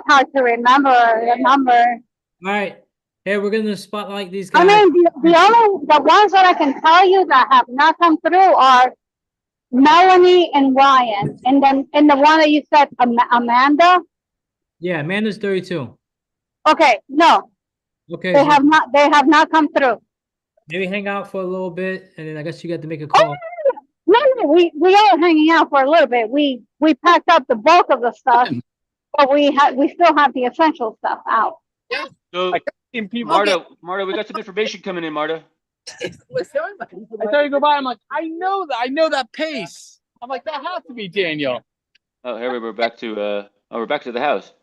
Speaker 14: hard to remember the number.
Speaker 11: All right. Hey, we're gonna spotlight these guys.
Speaker 14: I mean, the ones that I can tell you that have not come through are Melanie and Ryan, and then the one that you said, Amanda.
Speaker 11: Yeah, Amanda's 32.
Speaker 14: Okay, no.
Speaker 11: Okay.
Speaker 14: They have not come through.
Speaker 11: Maybe hang out for a little bit, and then I guess you got to make a call.
Speaker 14: No, we are hanging out for a little bit. We packed up the bulk of the stuff, but we still have the essential stuff out.
Speaker 21: So, Marta, we got some information coming in, Marta.
Speaker 20: I saw you go by. I'm like, I know that pace. I'm like, that has to be Daniel.
Speaker 21: Oh, here we're back to the house.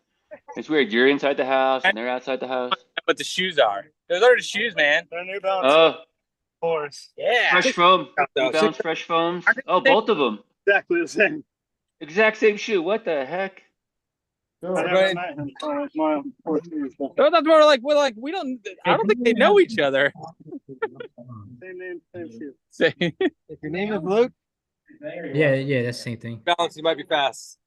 Speaker 21: It's weird. You're inside the house and they're outside the house.
Speaker 20: What the shoes are? Those are the shoes, man.
Speaker 22: They're New Balance.
Speaker 21: Oh,
Speaker 22: Course.
Speaker 20: Yeah.
Speaker 21: fresh foam. New Balance fresh foams. Oh, both of them.
Speaker 22: Exactly the same.
Speaker 21: Exact same shoe. What the heck?
Speaker 17: Right. Oh, that's more like we don't. I don't think they know each other.
Speaker 22: Same name, same shoe.
Speaker 17: Say,
Speaker 7: If your name is Luke,
Speaker 11: Yeah, that's the same thing.
Speaker 17: balance, you might be fast.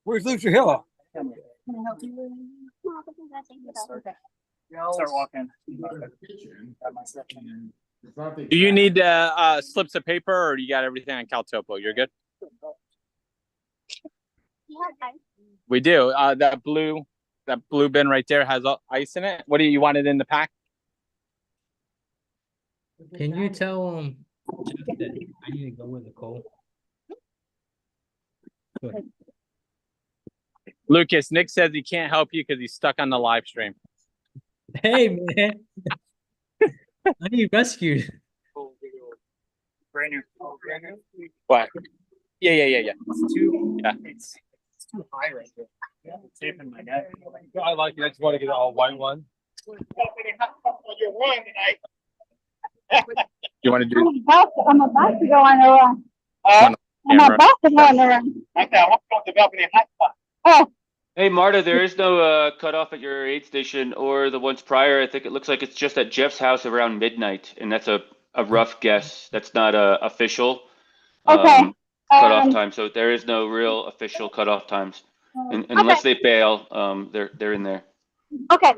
Speaker 17: Where's Luke Trujillo?
Speaker 22: Start walking.
Speaker 17: Do you need slips of paper, or do you got everything on Caltopo? You're good. We do. That blue bin right there has ice in it. What do you want it in the pack?
Speaker 11: Can you tell Jeff that I need to go with Nicole?
Speaker 17: Lucas, Nick says he can't help you because he's stuck on the live stream.
Speaker 11: Hey man, I need rescued.
Speaker 22: Brand new.
Speaker 17: What? Yeah.
Speaker 22: It's too.
Speaker 17: Yeah.
Speaker 22: It's too high right there. Yeah, it's taping my neck.
Speaker 17: I like it. I just want to get an all white one. You want to do?
Speaker 14: I'm about to go on a run. I'm
Speaker 17: camera.
Speaker 14: about to go on a run. Oh,
Speaker 8: Hey, Marta, there is no cutoff at your aid station or the ones prior. I think it looks like it's just at Jeff's house around midnight, and that's a rough guess. That's not official
Speaker 14: okay.
Speaker 8: cutoff time. So there is no real official cutoff times, unless they bail. They're in there.
Speaker 14: Okay.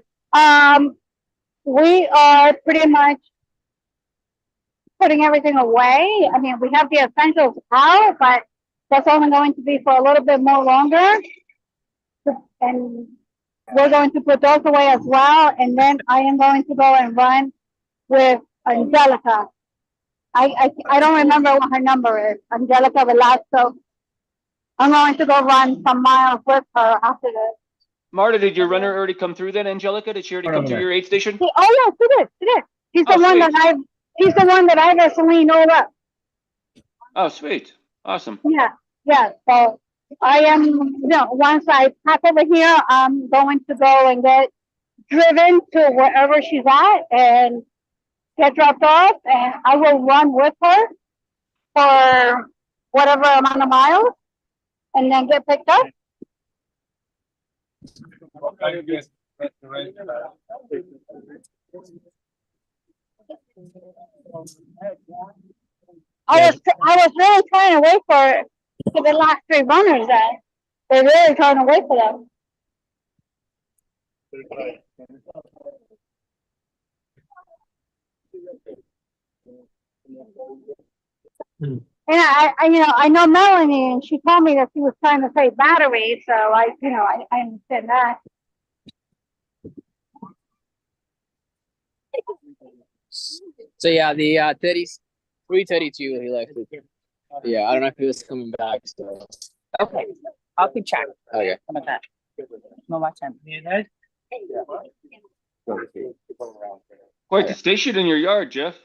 Speaker 14: We are pretty much putting everything away. I mean, we have the essentials out, but that's only going to be for a little bit more longer. And we're going to put those away as well. And then I am going to go and run with Angelica. I don't remember what her number is. Angelica Velasco. I'm going to go run some miles with her after this.
Speaker 8: Marta, did your runner already come through then, Angelica? Did she already come through your aid station?
Speaker 14: Oh yeah, she did. He's the one that he's the one that I've recently known up.
Speaker 8: Oh, sweet. Awesome.
Speaker 14: Yeah. So I am, once I pack over here, I'm going to go and get driven to wherever she's at and get dropped off, and I will run with her for whatever amount of miles and then get picked up. I was really trying to wait for the last three runners that they're really trying to wait for them. And I know Melanie, and she told me that she was trying to save batteries, so I understand that.
Speaker 13: So yeah, the 332 he left it. Yeah, I don't know if he was coming back. So
Speaker 2: Okay, I'll keep track.
Speaker 13: okay.
Speaker 2: How about that? No watch him.
Speaker 8: Quite the station in your yard, Jeff.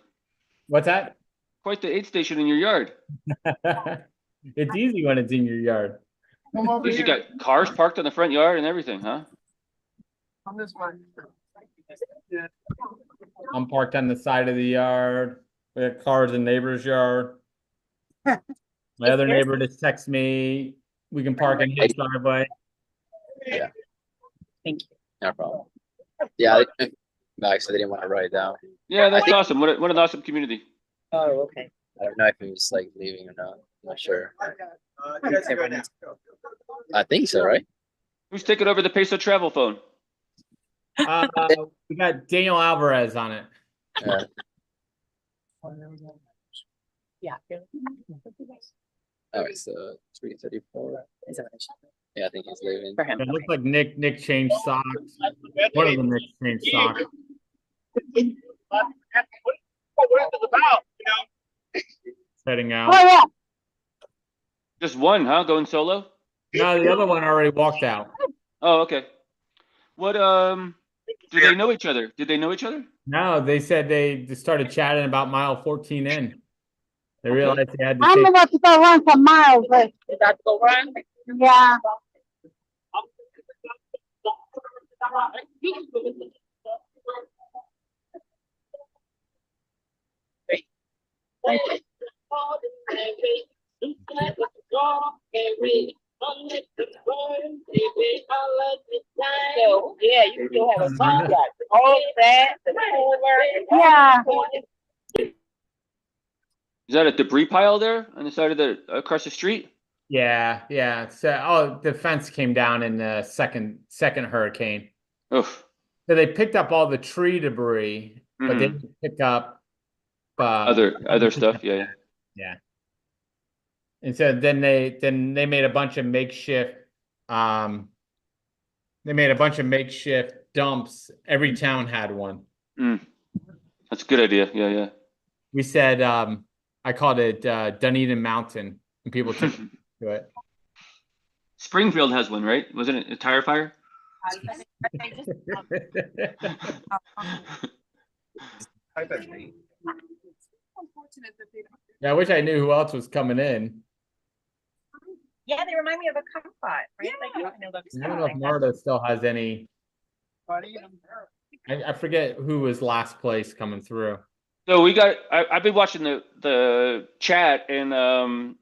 Speaker 1: What's that?
Speaker 8: Quite the aid station in your yard.
Speaker 1: It's easy when it's in your yard.
Speaker 8: You got cars parked in the front yard and everything, huh?
Speaker 2: On this one.
Speaker 1: I'm parked on the side of the yard. We have cars in neighbor's yard. My other neighbor just texts me, we can park in his driveway.
Speaker 13: Yeah.
Speaker 2: Thank you.
Speaker 13: No problem. Yeah, they back, so they didn't want to write it down.
Speaker 8: Yeah, that's awesome. What an awesome community.
Speaker 2: Oh, okay.
Speaker 13: I don't know if he was like leaving or not. I'm not sure. I think so, right?
Speaker 8: Who's taking over the Peso travel phone?
Speaker 1: We got Daniel Alvarez on it.
Speaker 2: Yeah.
Speaker 13: All right, so 334. Yeah, I think he's leaving.
Speaker 2: For him.
Speaker 1: It looks like Nick changed socks. One of them changed socks. Heading out.
Speaker 14: Oh yeah.
Speaker 8: Just one, huh? Going solo?
Speaker 1: No, the other one already walked out.
Speaker 8: Oh, okay. What do they know each other? Did they know each other?
Speaker 1: No, they said they just started chatting about mile 14 in. They realized they had to
Speaker 14: I'm about to go run some miles, but yeah.
Speaker 4: So, yeah, you still have a got all that, the cooler.
Speaker 9: Yeah.
Speaker 21: Is that a debris pile there on the side of the across the street?
Speaker 1: Yeah, yeah. So, the fence came down in the second hurricane.
Speaker 21: Oof.
Speaker 1: So they picked up all the tree debris, but they didn't pick up
Speaker 21: other stuff. Yeah, yeah.
Speaker 1: Yeah. And so then they made a bunch of makeshift dumps. Every town had one.
Speaker 21: That's a good idea. Yeah, yeah.
Speaker 1: We said I called it Dunedin Mountain, and people took to it.
Speaker 21: Springfield has one, right? Wasn't it a tire fire?
Speaker 1: Yeah, I wish I knew who else was coming in.
Speaker 2: Yeah, they remind me of a kumquat, right? Yeah. Like, I
Speaker 1: don't know if Marta still has any. I forget who was last place coming through.
Speaker 21: So I've been watching the chat, and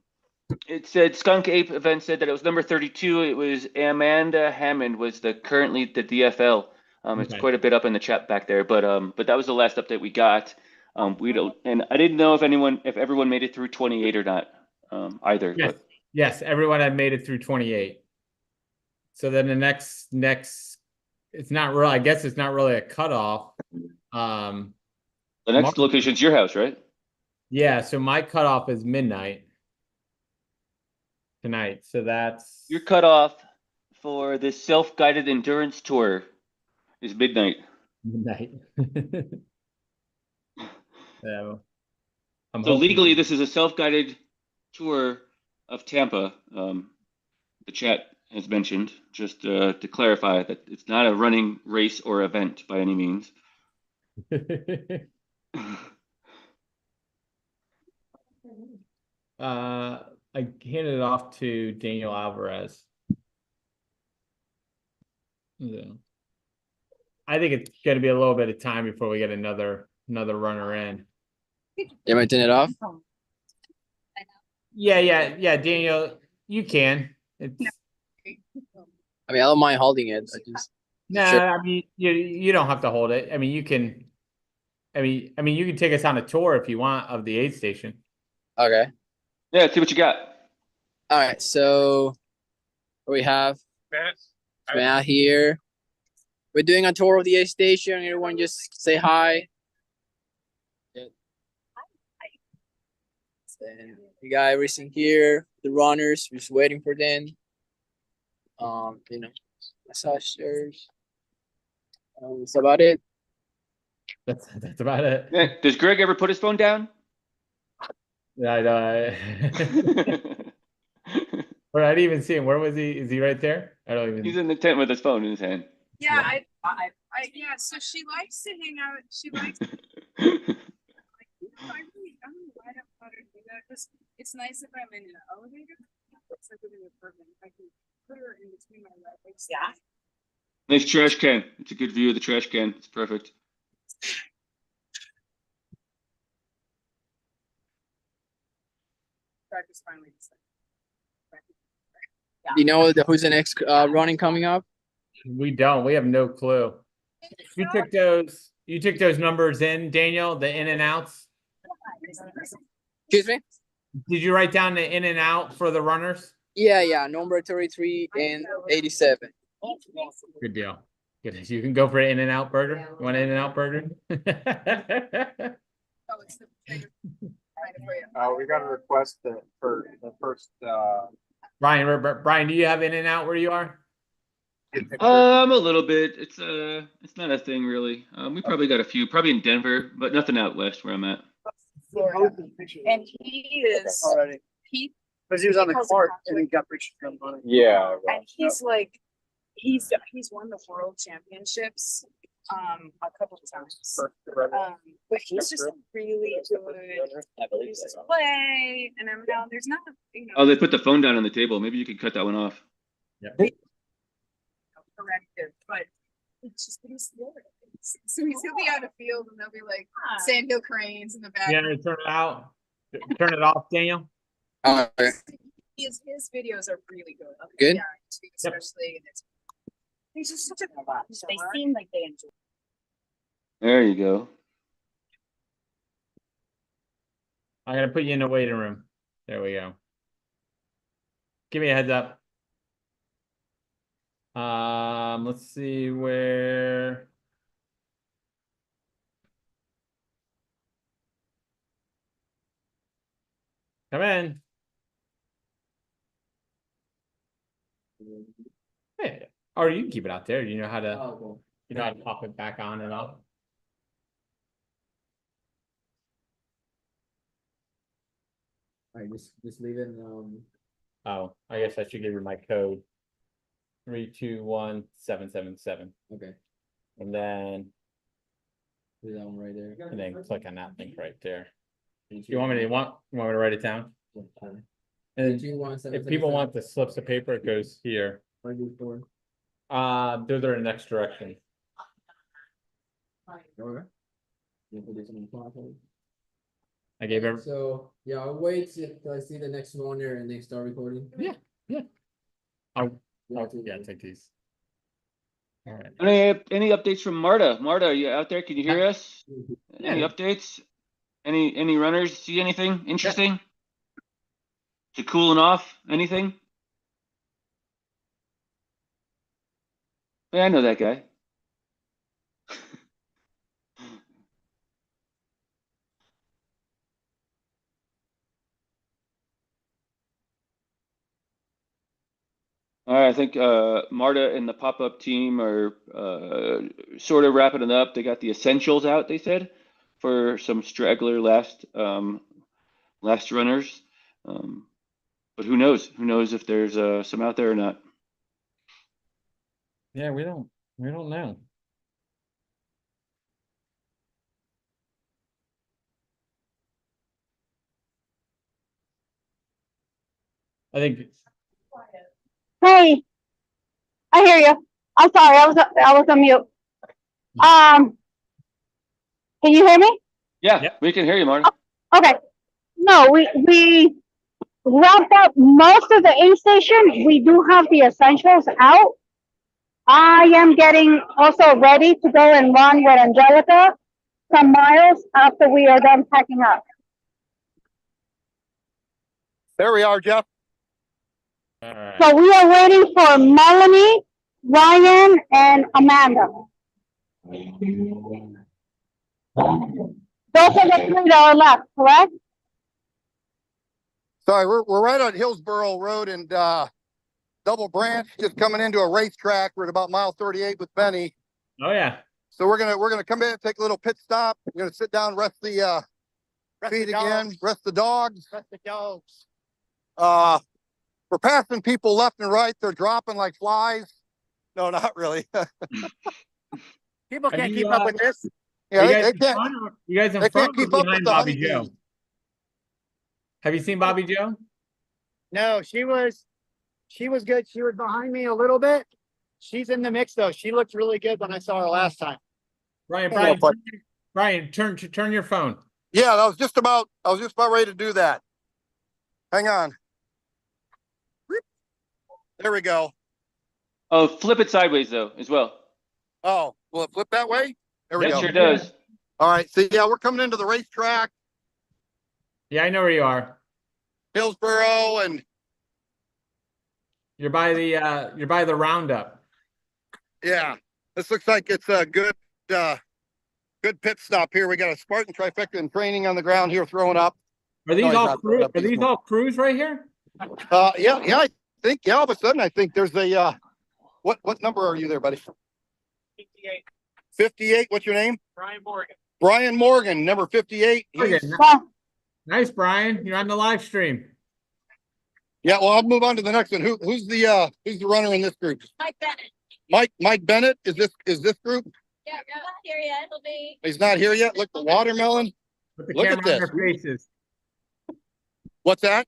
Speaker 21: it said Skunk Ape event said that it was number 32. It was Amanda Hammond was currently the DFL. It's quite a bit up in the chat back there, but that was the last update we got. We don't, and I didn't know if everyone made it through 28 or not, either.
Speaker 1: Yes.
Speaker 21: But
Speaker 1: Yes, everyone had made it through 28. So then the next, it's not real. I guess it's not really a cutoff.
Speaker 21: The next location's your house, right?
Speaker 1: Yeah. So my cutoff is midnight tonight. So that's
Speaker 21: your cutoff for this self-guided endurance tour is midnight.
Speaker 1: Midnight. So
Speaker 21: legally, this is a self-guided tour of Tampa. The chat has mentioned, just to clarify, that it's not a running race or event by any means.
Speaker 1: I handed it off to Daniel Alvarez. Yeah. I think it's going to be a little bit of time before we get another runner in.
Speaker 13: You might turn it off.
Speaker 1: Yeah, Daniel, you can.
Speaker 13: I mean, I don't mind holding it.
Speaker 1: I mean, you don't have to hold it. I mean, you can. I mean, you can take us on a tour if you want of the aid station.
Speaker 13: Okay.
Speaker 21: Yeah, see what you got.
Speaker 13: All right, so we have Matt here. We're doing a tour of the aid station. Everyone just say hi. And we got everything here. The runners, we're just waiting for them. Massage chairs. That's about it.
Speaker 1: That's about it.
Speaker 21: Yeah. Does Greg ever put his phone down?
Speaker 1: Yeah, I know. But I didn't even see him. Where was he? Is he right there? I don't even.
Speaker 21: He's in the tent with his phone in his hand.
Speaker 6: Yeah, yeah. So she likes to hang out. She likes. I don't know why I don't let her do that, because it's nice if I'm in an elevator. It's like within an apartment. I can put her in between my legs. Yeah.
Speaker 21: Nice trash can. It's a good view of the trash can. It's perfect.
Speaker 6: Practice finally.
Speaker 13: Do you know who's the next running coming up?
Speaker 1: We don't. We have no clue. You took those numbers in, Daniel, the in and outs.
Speaker 13: Excuse me?
Speaker 1: Did you write down the in and out for the runners?
Speaker 13: Yeah, number 33 and 87.
Speaker 1: Good deal. Good. You can go for an in and out burger. You want an in and out burger?
Speaker 5: We got a request for the first.
Speaker 1: Brian, do you have in and out where you are?
Speaker 21: A little bit. It's not a thing really. We probably got a few, probably in Denver, but nothing out west where I'm at.
Speaker 6: And he is
Speaker 16: already. Because he was on the cart and he got pictures from money.
Speaker 5: Yeah.
Speaker 6: And he's like, he's won the world championships a couple of times. But he's just really good. He just play, and I'm now there's not
Speaker 21: Oh, they put the phone down on the table. Maybe you could cut that one off.
Speaker 1: Yeah.
Speaker 6: corrective, but it's just pretty slow. So he'll be on the field and they'll be like sandhill cranes in the back.
Speaker 1: Yeah, turn it out. Turn it off, Daniel.
Speaker 6: His videos are really good.
Speaker 13: Good?
Speaker 6: Yeah, especially and it's he's just such a they seem like they enjoy.
Speaker 21: There you go.
Speaker 1: I'm gonna put you in the waiting room. There we go. Give me a heads up. Let's see where. Come in. Hey, or you can keep it out there. You know how to. You know how to pop it back on and off.
Speaker 13: All right, just leave it.
Speaker 1: Oh, I guess I should give you my code. 321777.
Speaker 13: Okay.
Speaker 1: And then.
Speaker 13: Do that one right there.
Speaker 1: And then click on that link right there. You want me to write it down? And if people want the slips of paper, it goes here. Those are the next direction. I gave every.
Speaker 13: So yeah, I'll wait till I see the next one there and then start recording.
Speaker 1: Yeah. Take these. All right.
Speaker 21: Any updates from Marta? Marta, are you out there? Can you hear us? Any updates? Any runners see anything interesting? Is it cooling off? Anything? Yeah, I know that guy. All right, I think Marta and the pop-up team are sort of wrapping it up. They got the essentials out, they said, for some straggler last runners. But who knows? Who knows if there's some out there or not?
Speaker 1: Yeah, we don't know. I think.
Speaker 14: Hey, I hear you. I'm sorry, I was on mute. Can you hear me?
Speaker 21: Yeah, we can hear you, Marta.
Speaker 14: Okay. No, we wrapped up most of the aid station. We do have the essentials out. I am getting also ready to go and run with Angelica some miles after we are done packing up.
Speaker 5: There we are, Jeff.
Speaker 1: All right.
Speaker 14: So we are waiting for Melanie, Ryan, and Amanda. Those are the three that are left, correct?
Speaker 3: Sorry, we're right on Hillsborough Road and Double Branch, just coming into a racetrack. We're at about mile 38 with Benny.
Speaker 1: Oh yeah.
Speaker 3: So we're gonna come in and take a little pit stop. We're gonna sit down, rest the feet again, rest the dogs.
Speaker 16: Rest the dogs.
Speaker 3: We're passing people left and right. They're dropping like flies. No, not really.
Speaker 16: People can't keep up with this.
Speaker 3: Yeah,
Speaker 1: you
Speaker 3: they
Speaker 1: guys
Speaker 3: can't.
Speaker 1: You guys in
Speaker 3: They
Speaker 1: front
Speaker 3: can't keep
Speaker 1: or
Speaker 3: up with
Speaker 1: behind
Speaker 3: the
Speaker 1: Bobby
Speaker 3: honeybees.
Speaker 1: Joe? Have you seen Bobby Joe?
Speaker 16: No, she was good. She was behind me a little bit. She's in the mix though. She looked really good when I saw her last time.
Speaker 1: Brian, turn your phone.
Speaker 3: Yeah, I was just about ready to do that. Hang on. There we go.
Speaker 21: Oh, flip it sideways though, as well.
Speaker 3: Oh, will it flip that way? There we
Speaker 21: Yep,
Speaker 3: go.
Speaker 21: sure does.
Speaker 3: All right. So yeah, we're coming into the racetrack,
Speaker 1: Yeah, I know where you are.
Speaker 3: Hillsborough, and
Speaker 1: You're by the roundup.
Speaker 3: yeah, this looks like it's a good pit stop here. We got a Spartan trifecta in training on the ground here, throwing up.
Speaker 1: Are these
Speaker 3: No, he's
Speaker 1: all
Speaker 3: not
Speaker 1: crew?
Speaker 3: throwing up,
Speaker 1: Are
Speaker 3: he's
Speaker 1: these
Speaker 3: not.
Speaker 1: all crews right here?
Speaker 3: Yeah, I think all of a sudden I think there's a what number are you there, buddy?
Speaker 16: 58.
Speaker 3: 58. What's your name?
Speaker 16: Brian Morgan.
Speaker 3: Brian Morgan, number 58.
Speaker 1: Okay,
Speaker 3: He's-
Speaker 1: nice, Brian. You're on the live stream.
Speaker 3: Yeah, well, I'll move on to the next one. Who's the runner in this group?
Speaker 19: Mike Bennett.
Speaker 3: Mike Bennett is this group?
Speaker 19: Yeah, we're not here yet. It'll be.
Speaker 3: He's not here yet. Look, the watermelon.
Speaker 1: Put the
Speaker 3: Look at
Speaker 1: camera on
Speaker 3: this.
Speaker 1: their faces.
Speaker 3: What's that?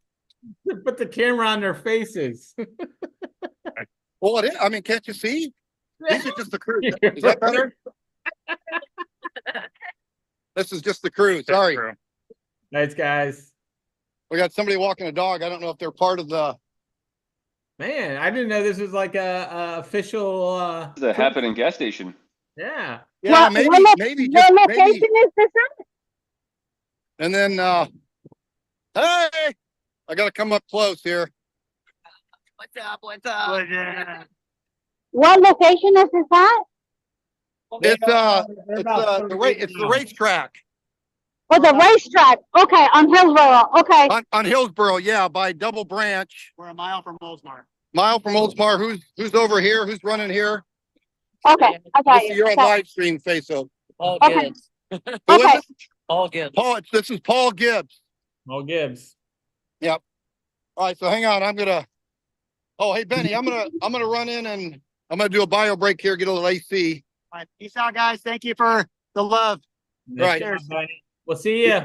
Speaker 1: Put the camera on their faces.
Speaker 3: Well, it is. I mean, can't you see? These are just the crew. Is that better? This is just the crew. Sorry.
Speaker 1: Nice guys.
Speaker 3: We got somebody walking a dog. I don't know if they're part of the.
Speaker 1: Man, I didn't know this was like a official.
Speaker 21: This is a happening gas station.
Speaker 1: Yeah.
Speaker 3: Yeah, maybe just
Speaker 14: what
Speaker 3: maybe.
Speaker 14: location is this at?
Speaker 3: And then, hey, I got to come up close here.
Speaker 16: What's up? What's up?
Speaker 14: What location is this at?
Speaker 3: It's the racetrack.
Speaker 14: Oh, the racetrack. Okay, on Hillsborough. Okay.
Speaker 3: On Hillsborough, yeah, by Double Branch.
Speaker 16: We're a mile from Oldsmar.
Speaker 3: Mile from Oldsmar. Who's over here? Who's running here?
Speaker 14: Okay, I got you.
Speaker 3: You're on
Speaker 14: Okay.
Speaker 3: live stream, Faso.
Speaker 16: Paul
Speaker 14: Okay.
Speaker 16: Gibbs.
Speaker 14: Okay.
Speaker 16: Paul Gibbs.
Speaker 3: This is Paul Gibbs.
Speaker 1: Paul Gibbs.
Speaker 3: Yep. All right, so hang on. Oh, hey Benny, I'm gonna run in and I'm gonna do a bio break here, get a little AC.
Speaker 16: All right, peace out, guys. Thank you for the love.
Speaker 3: Right.
Speaker 1: We'll see you.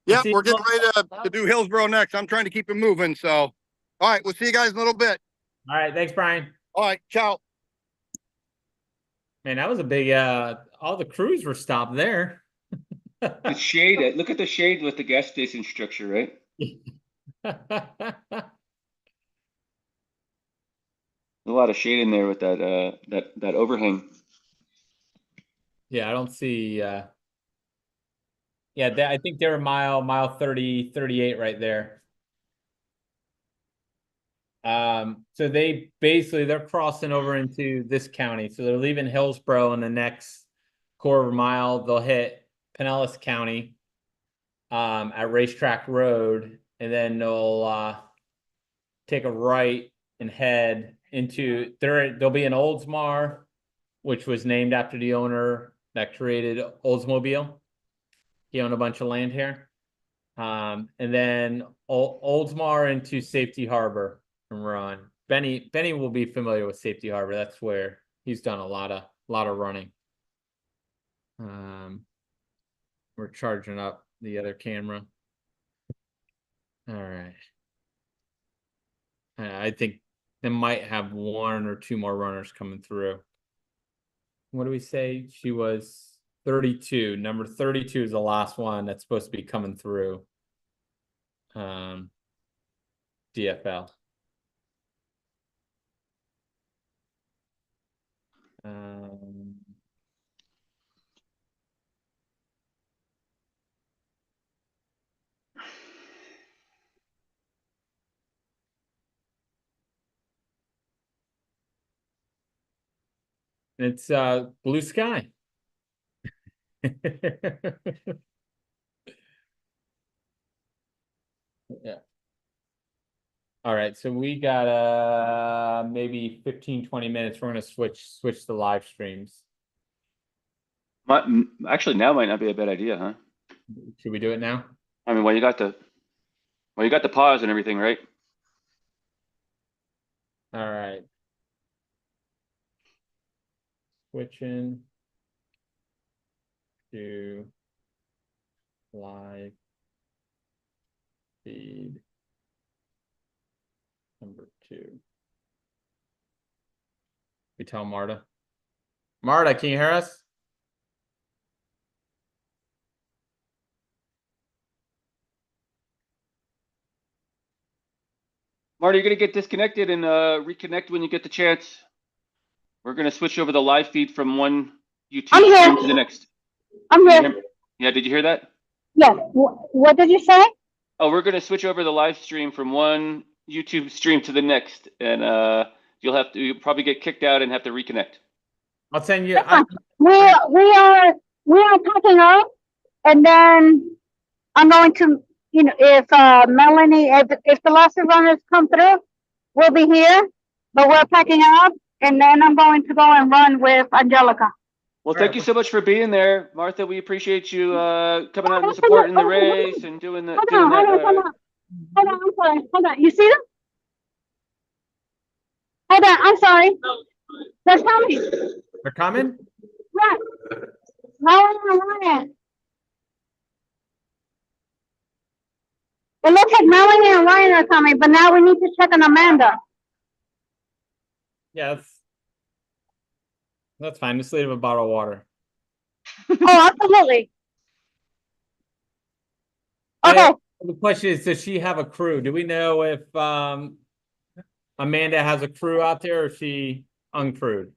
Speaker 3: Yep, we're getting ready to do Hillsborough next. I'm trying to keep it moving. So, all right, we'll see you guys in a little bit.
Speaker 1: All right, thanks, Brian.
Speaker 3: All right, ciao.
Speaker 1: Man, that was a big. All the crews were stopped there.
Speaker 21: The shade. Look at the shade with the gas station structure, right? A lot of shade in there with that overhang.
Speaker 1: Yeah, I don't see. Yeah, I think they were mile 30, 38 right there. So they're crossing over into this county. So they're leaving Hillsborough in the next quarter mile. They'll hit Pinellas County at Racetrack Road, and then they'll take a right and head into they'll be in Oldsmar, which was named after the owner that created Oldsmobile. He owned a bunch of land here. And then Oldsmar into Safety Harbor and run. Benny will be familiar with Safety Harbor. That's where he's done a lot of running. We're charging up the other camera. All right. I think they might have one or two more runners coming through. What do we say? She was 32. Number 32 is the last one that's supposed to be coming through. DFL. It's blue sky. Yeah. All right, so we got maybe 15-20 minutes. We're gonna switch the live streams.
Speaker 21: Actually, now might not be a bad idea, huh?
Speaker 1: Should we do it now?
Speaker 21: I mean, you got the pause and everything, right?
Speaker 1: All right. Switching to live feed number 2. We tell Marta. Marta, can you hear us?
Speaker 21: Marty, you're gonna get disconnected and reconnect when you get the chance. We're gonna switch over the live feed from one YouTube stream to the next.
Speaker 14: I'm here.
Speaker 21: Yeah, did you hear that?
Speaker 14: Yes. What did you say?
Speaker 21: Oh, we're gonna switch over the live stream from one YouTube stream to the next, and you'll probably get kicked out and have to reconnect.
Speaker 1: I'll send you.
Speaker 14: We are packing up, and then I'm going to, if Melanie, if the last runners come through, we'll be here. But we're packing up, and then I'm going to go and run with Angelica.
Speaker 21: Well, thank you so much for being there, Martha. We appreciate you coming out and supporting the race and doing that.
Speaker 14: Hold on. I'm sorry. Hold on. You see them? Hold on. I'm sorry. They're coming.
Speaker 1: They're coming?
Speaker 14: Right. Ryan. It looks like Melanie and Ryan are coming, but now we need to check on Amanda.
Speaker 1: Yeah, that's fine. Just leave a bottle of water.
Speaker 14: Oh, absolutely. Okay.
Speaker 1: The question is, does she have a crew? Do we know if Amanda has a crew out there, or is she uncrewed?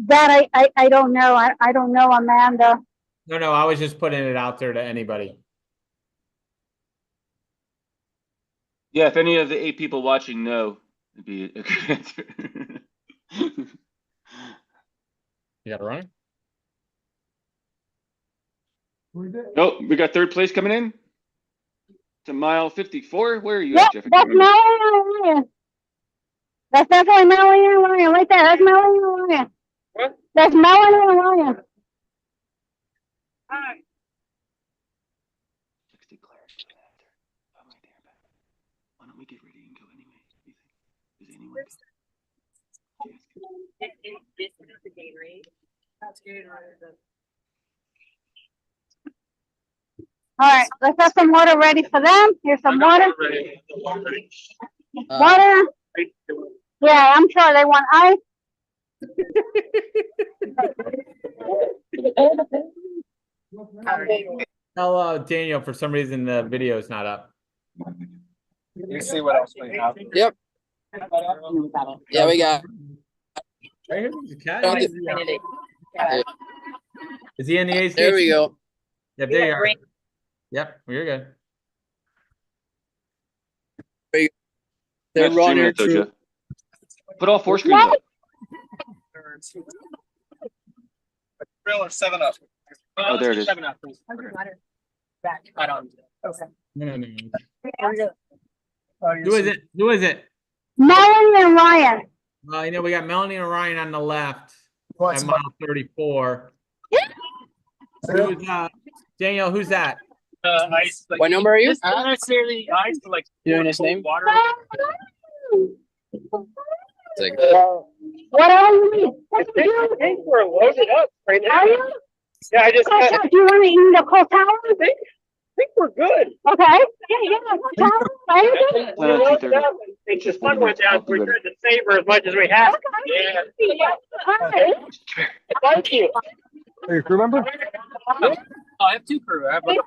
Speaker 14: That I don't know. I don't know, Amanda.
Speaker 1: No, I was just putting it out there to anybody.
Speaker 21: Yeah, if any of the 8 people watching know, it'd be a good answer.
Speaker 1: You got it right?
Speaker 21: Nope, we got 3rd place coming in to mile 54. Where are you
Speaker 14: Yep,
Speaker 21: at, Jeff? I can't
Speaker 14: that's
Speaker 21: remember.
Speaker 14: Melanie and Ryan. That's definitely Melanie and Ryan right there. That's Melanie and Ryan.
Speaker 22: What?
Speaker 14: That's Melanie and Ryan.
Speaker 22: Hi.
Speaker 21: Why don't we get ready and go anyway? Does anyone?
Speaker 6: This is the Gatorade. That's Gatorade.
Speaker 14: All right, let's have some water ready for them. Here's some water. Water. Yeah, I'm sure they want ice.
Speaker 1: Tell Daniel, for some reason the video is not up.
Speaker 22: You see what else we have?
Speaker 13: Yep. Yeah, we got.
Speaker 1: Right here, there's a cat.
Speaker 13: Yeah.
Speaker 1: Is he in the A station?
Speaker 13: There we go.
Speaker 1: Yep, there you are. Yep, you're good.
Speaker 13: They're
Speaker 21: Nice streaming
Speaker 13: running
Speaker 21: it, though,
Speaker 13: through.
Speaker 21: Jeff. Put all 4 screens up.
Speaker 22: Real or 7-Up?
Speaker 21: Oh, there it is.
Speaker 22: 7-Up, please. Back. I don't. Okay.
Speaker 1: No. Who is it? Who is it?
Speaker 14: Melanie and Ryan.
Speaker 1: You know, we got Melanie and Ryan on the left at mile 34. Who's Daniel, who's that?
Speaker 22: Ice. Like,
Speaker 13: What number are you?
Speaker 22: Not necessarily ice, but like
Speaker 13: You know his name?
Speaker 22: water.
Speaker 14: What are you?
Speaker 22: I think we're loaded up right now.
Speaker 14: Are you?
Speaker 22: Yeah, I just.
Speaker 14: Do you want to eat the cold tower?
Speaker 22: I think we're good.
Speaker 14: Okay. Yeah, cold tower. Right?
Speaker 22: We're loaded up. It's just fun with that. We're trying to savor as much as we have. Yeah.
Speaker 14: Okay.
Speaker 22: Thank you.
Speaker 18: Are you a crew member?
Speaker 22: Oh, I have 2 crew. I have there's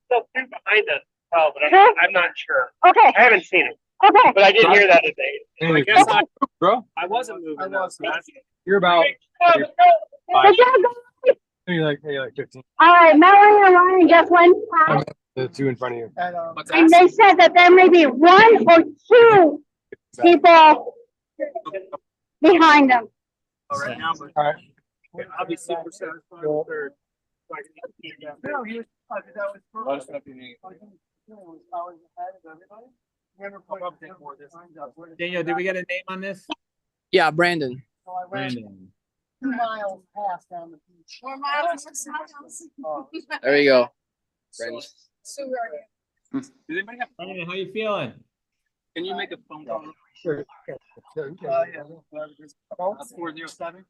Speaker 22: still 2 behind us. Oh, but I'm not sure.
Speaker 14: Okay.
Speaker 22: I haven't seen it.
Speaker 14: Okay.
Speaker 22: But I did hear that today. I guess
Speaker 18: Bro,
Speaker 22: I wasn't moving.
Speaker 18: you're about.
Speaker 14: Good job.
Speaker 18: You're like 15.
Speaker 14: All right, Melanie and Ryan just went past,
Speaker 18: The 2 in front of you.
Speaker 14: and they said that there may be 1 or 2 people behind them.
Speaker 22: Right now, but
Speaker 18: All right.
Speaker 22: I'll be super satisfied with 3rd. No, he was. That was
Speaker 1: Daniel, did we get a name on this?
Speaker 13: Yeah, Brandon.
Speaker 1: Brandon.
Speaker 22: 2 miles past down the beach.
Speaker 6: 4 miles.
Speaker 13: There we go. Brandon.
Speaker 6: So where are you?
Speaker 22: Does anybody have?
Speaker 1: Brandon, how you feeling?
Speaker 22: Can you make a phone call?
Speaker 18: Sure.
Speaker 22: Yeah. 407.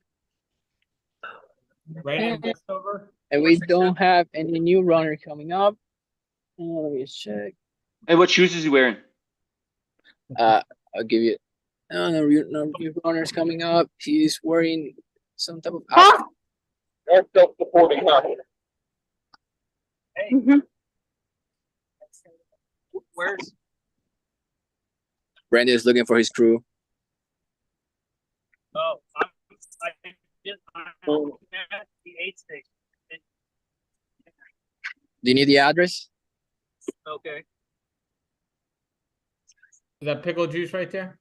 Speaker 1: Brandon, just over.
Speaker 13: And we don't have any new runner coming up. Let me just check.
Speaker 21: Hey, what shoes is he wearing?
Speaker 13: I'll give you. No new runners coming up. He's wearing some type of outfit.
Speaker 22: They're still supporting us. Hey. Where's
Speaker 13: Brandon is looking for his crew.
Speaker 22: I'm at the 8 station.
Speaker 13: Do you need the address?
Speaker 22: Okay.
Speaker 1: Is that pickle juice right there?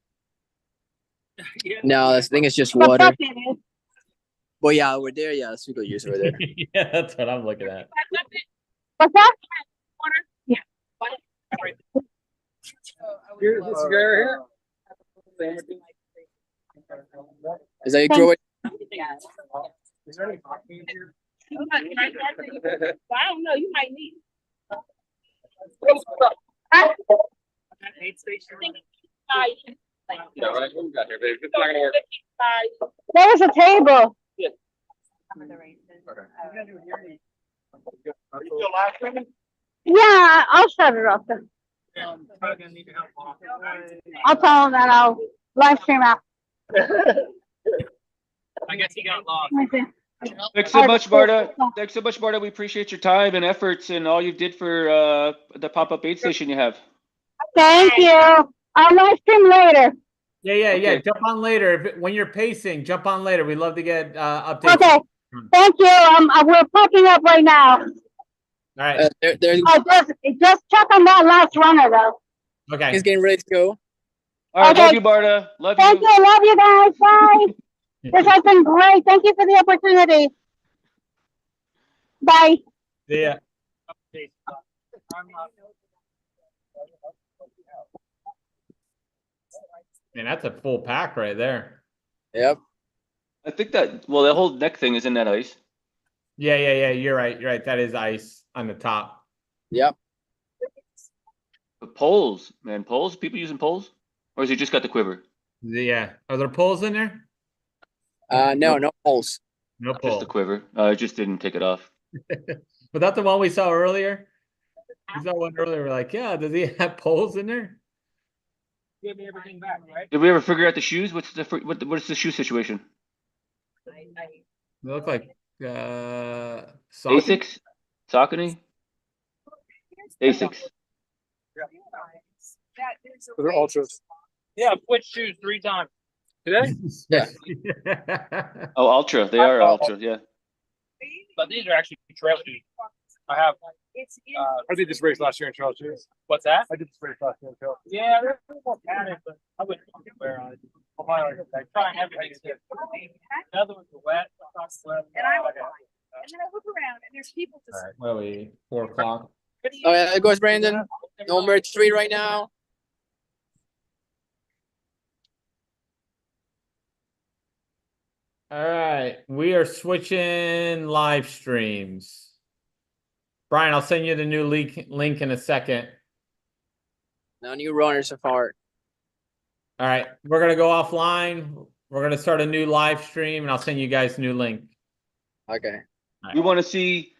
Speaker 22: Yeah.
Speaker 13: No, this thing is just water. Well, yeah, over there. Yeah, it's pickle juice over there.
Speaker 1: Yeah, that's what I'm looking at.
Speaker 14: What's that?
Speaker 6: Water? Yeah.
Speaker 22: Here, this guy right here.
Speaker 13: Is that your crew?
Speaker 22: Is there any coffee here?
Speaker 4: I don't know, you might need.
Speaker 22: 8 station.
Speaker 21: Yeah, right. What we got here, baby? It's not gonna work.
Speaker 14: There's a table.
Speaker 22: Are you still live streaming?
Speaker 14: Yeah, I'll shut it off then.
Speaker 22: Probably gonna need to help.
Speaker 14: I'll tell them that I'll live stream out.
Speaker 22: I guess he got lost.
Speaker 14: Okay.
Speaker 21: Thanks so much, Marta. Thanks so much, Marta. We appreciate your time and efforts and all you did for the pop-up aid station you have.
Speaker 14: Thank you. I'll live stream later.
Speaker 1: Yeah.
Speaker 21: Okay.
Speaker 1: Jump on later. When you're pacing, jump on later. We'd love to get updates.
Speaker 14: Okay. Thank you. We're packing up right now.
Speaker 1: All right.
Speaker 14: Just check on that last runner though.
Speaker 1: Okay.
Speaker 13: He's getting ready to go.
Speaker 21: All right.
Speaker 14: Okay.
Speaker 21: Love you, Marta. Love
Speaker 14: Thank
Speaker 21: you.
Speaker 14: you. Love you guys. Bye. This has been great. Thank you for the opportunity. Bye.
Speaker 1: See ya. Man, that's a full pack right there.
Speaker 13: Yep.
Speaker 21: I think that, well, the whole neck thing is in that ice.
Speaker 1: Yeah. You're right. That is ice on the top.
Speaker 13: Yep.
Speaker 21: But poles, man, poles. People using poles, or has he just got the quiver?
Speaker 1: Yeah. Are there poles in there?
Speaker 13: No poles.
Speaker 1: No
Speaker 21: Just
Speaker 1: pole.
Speaker 21: the quiver. I just didn't take it off.
Speaker 1: But that's the one we saw earlier. We saw one earlier. We're like, yeah, does he have poles in there?
Speaker 7: Give me everything back, right?
Speaker 21: Did we ever figure out the shoes? What's the shoe situation?
Speaker 1: They look like
Speaker 21: Asics, Saucony, Asics.
Speaker 17: They're ultras. Yeah, switch shoes 3 times. Today?
Speaker 13: Yeah.
Speaker 21: Oh, Ultra. They are Ultra. Yeah.
Speaker 17: But these are actually trail shoes. I have. I did this race last year in trail shoes. What's that? I did this race last year in trail shoes. Yeah, they're a little more padded, but I wouldn't wear on it. I try everything. The other ones are wet.
Speaker 6: And I would and then I look around and there's people just.
Speaker 1: All right, what are we? 4 o'clock.
Speaker 13: Oh yeah, there goes Brandon. Number 3 right now.
Speaker 1: All right, we are switching live streams. Brian, I'll send you the new link in a second.
Speaker 13: No new runners so far.
Speaker 1: All right, we're gonna go offline. We're gonna start a new live stream, and I'll send you guys a new link.
Speaker 13: Okay.
Speaker 21: We want to see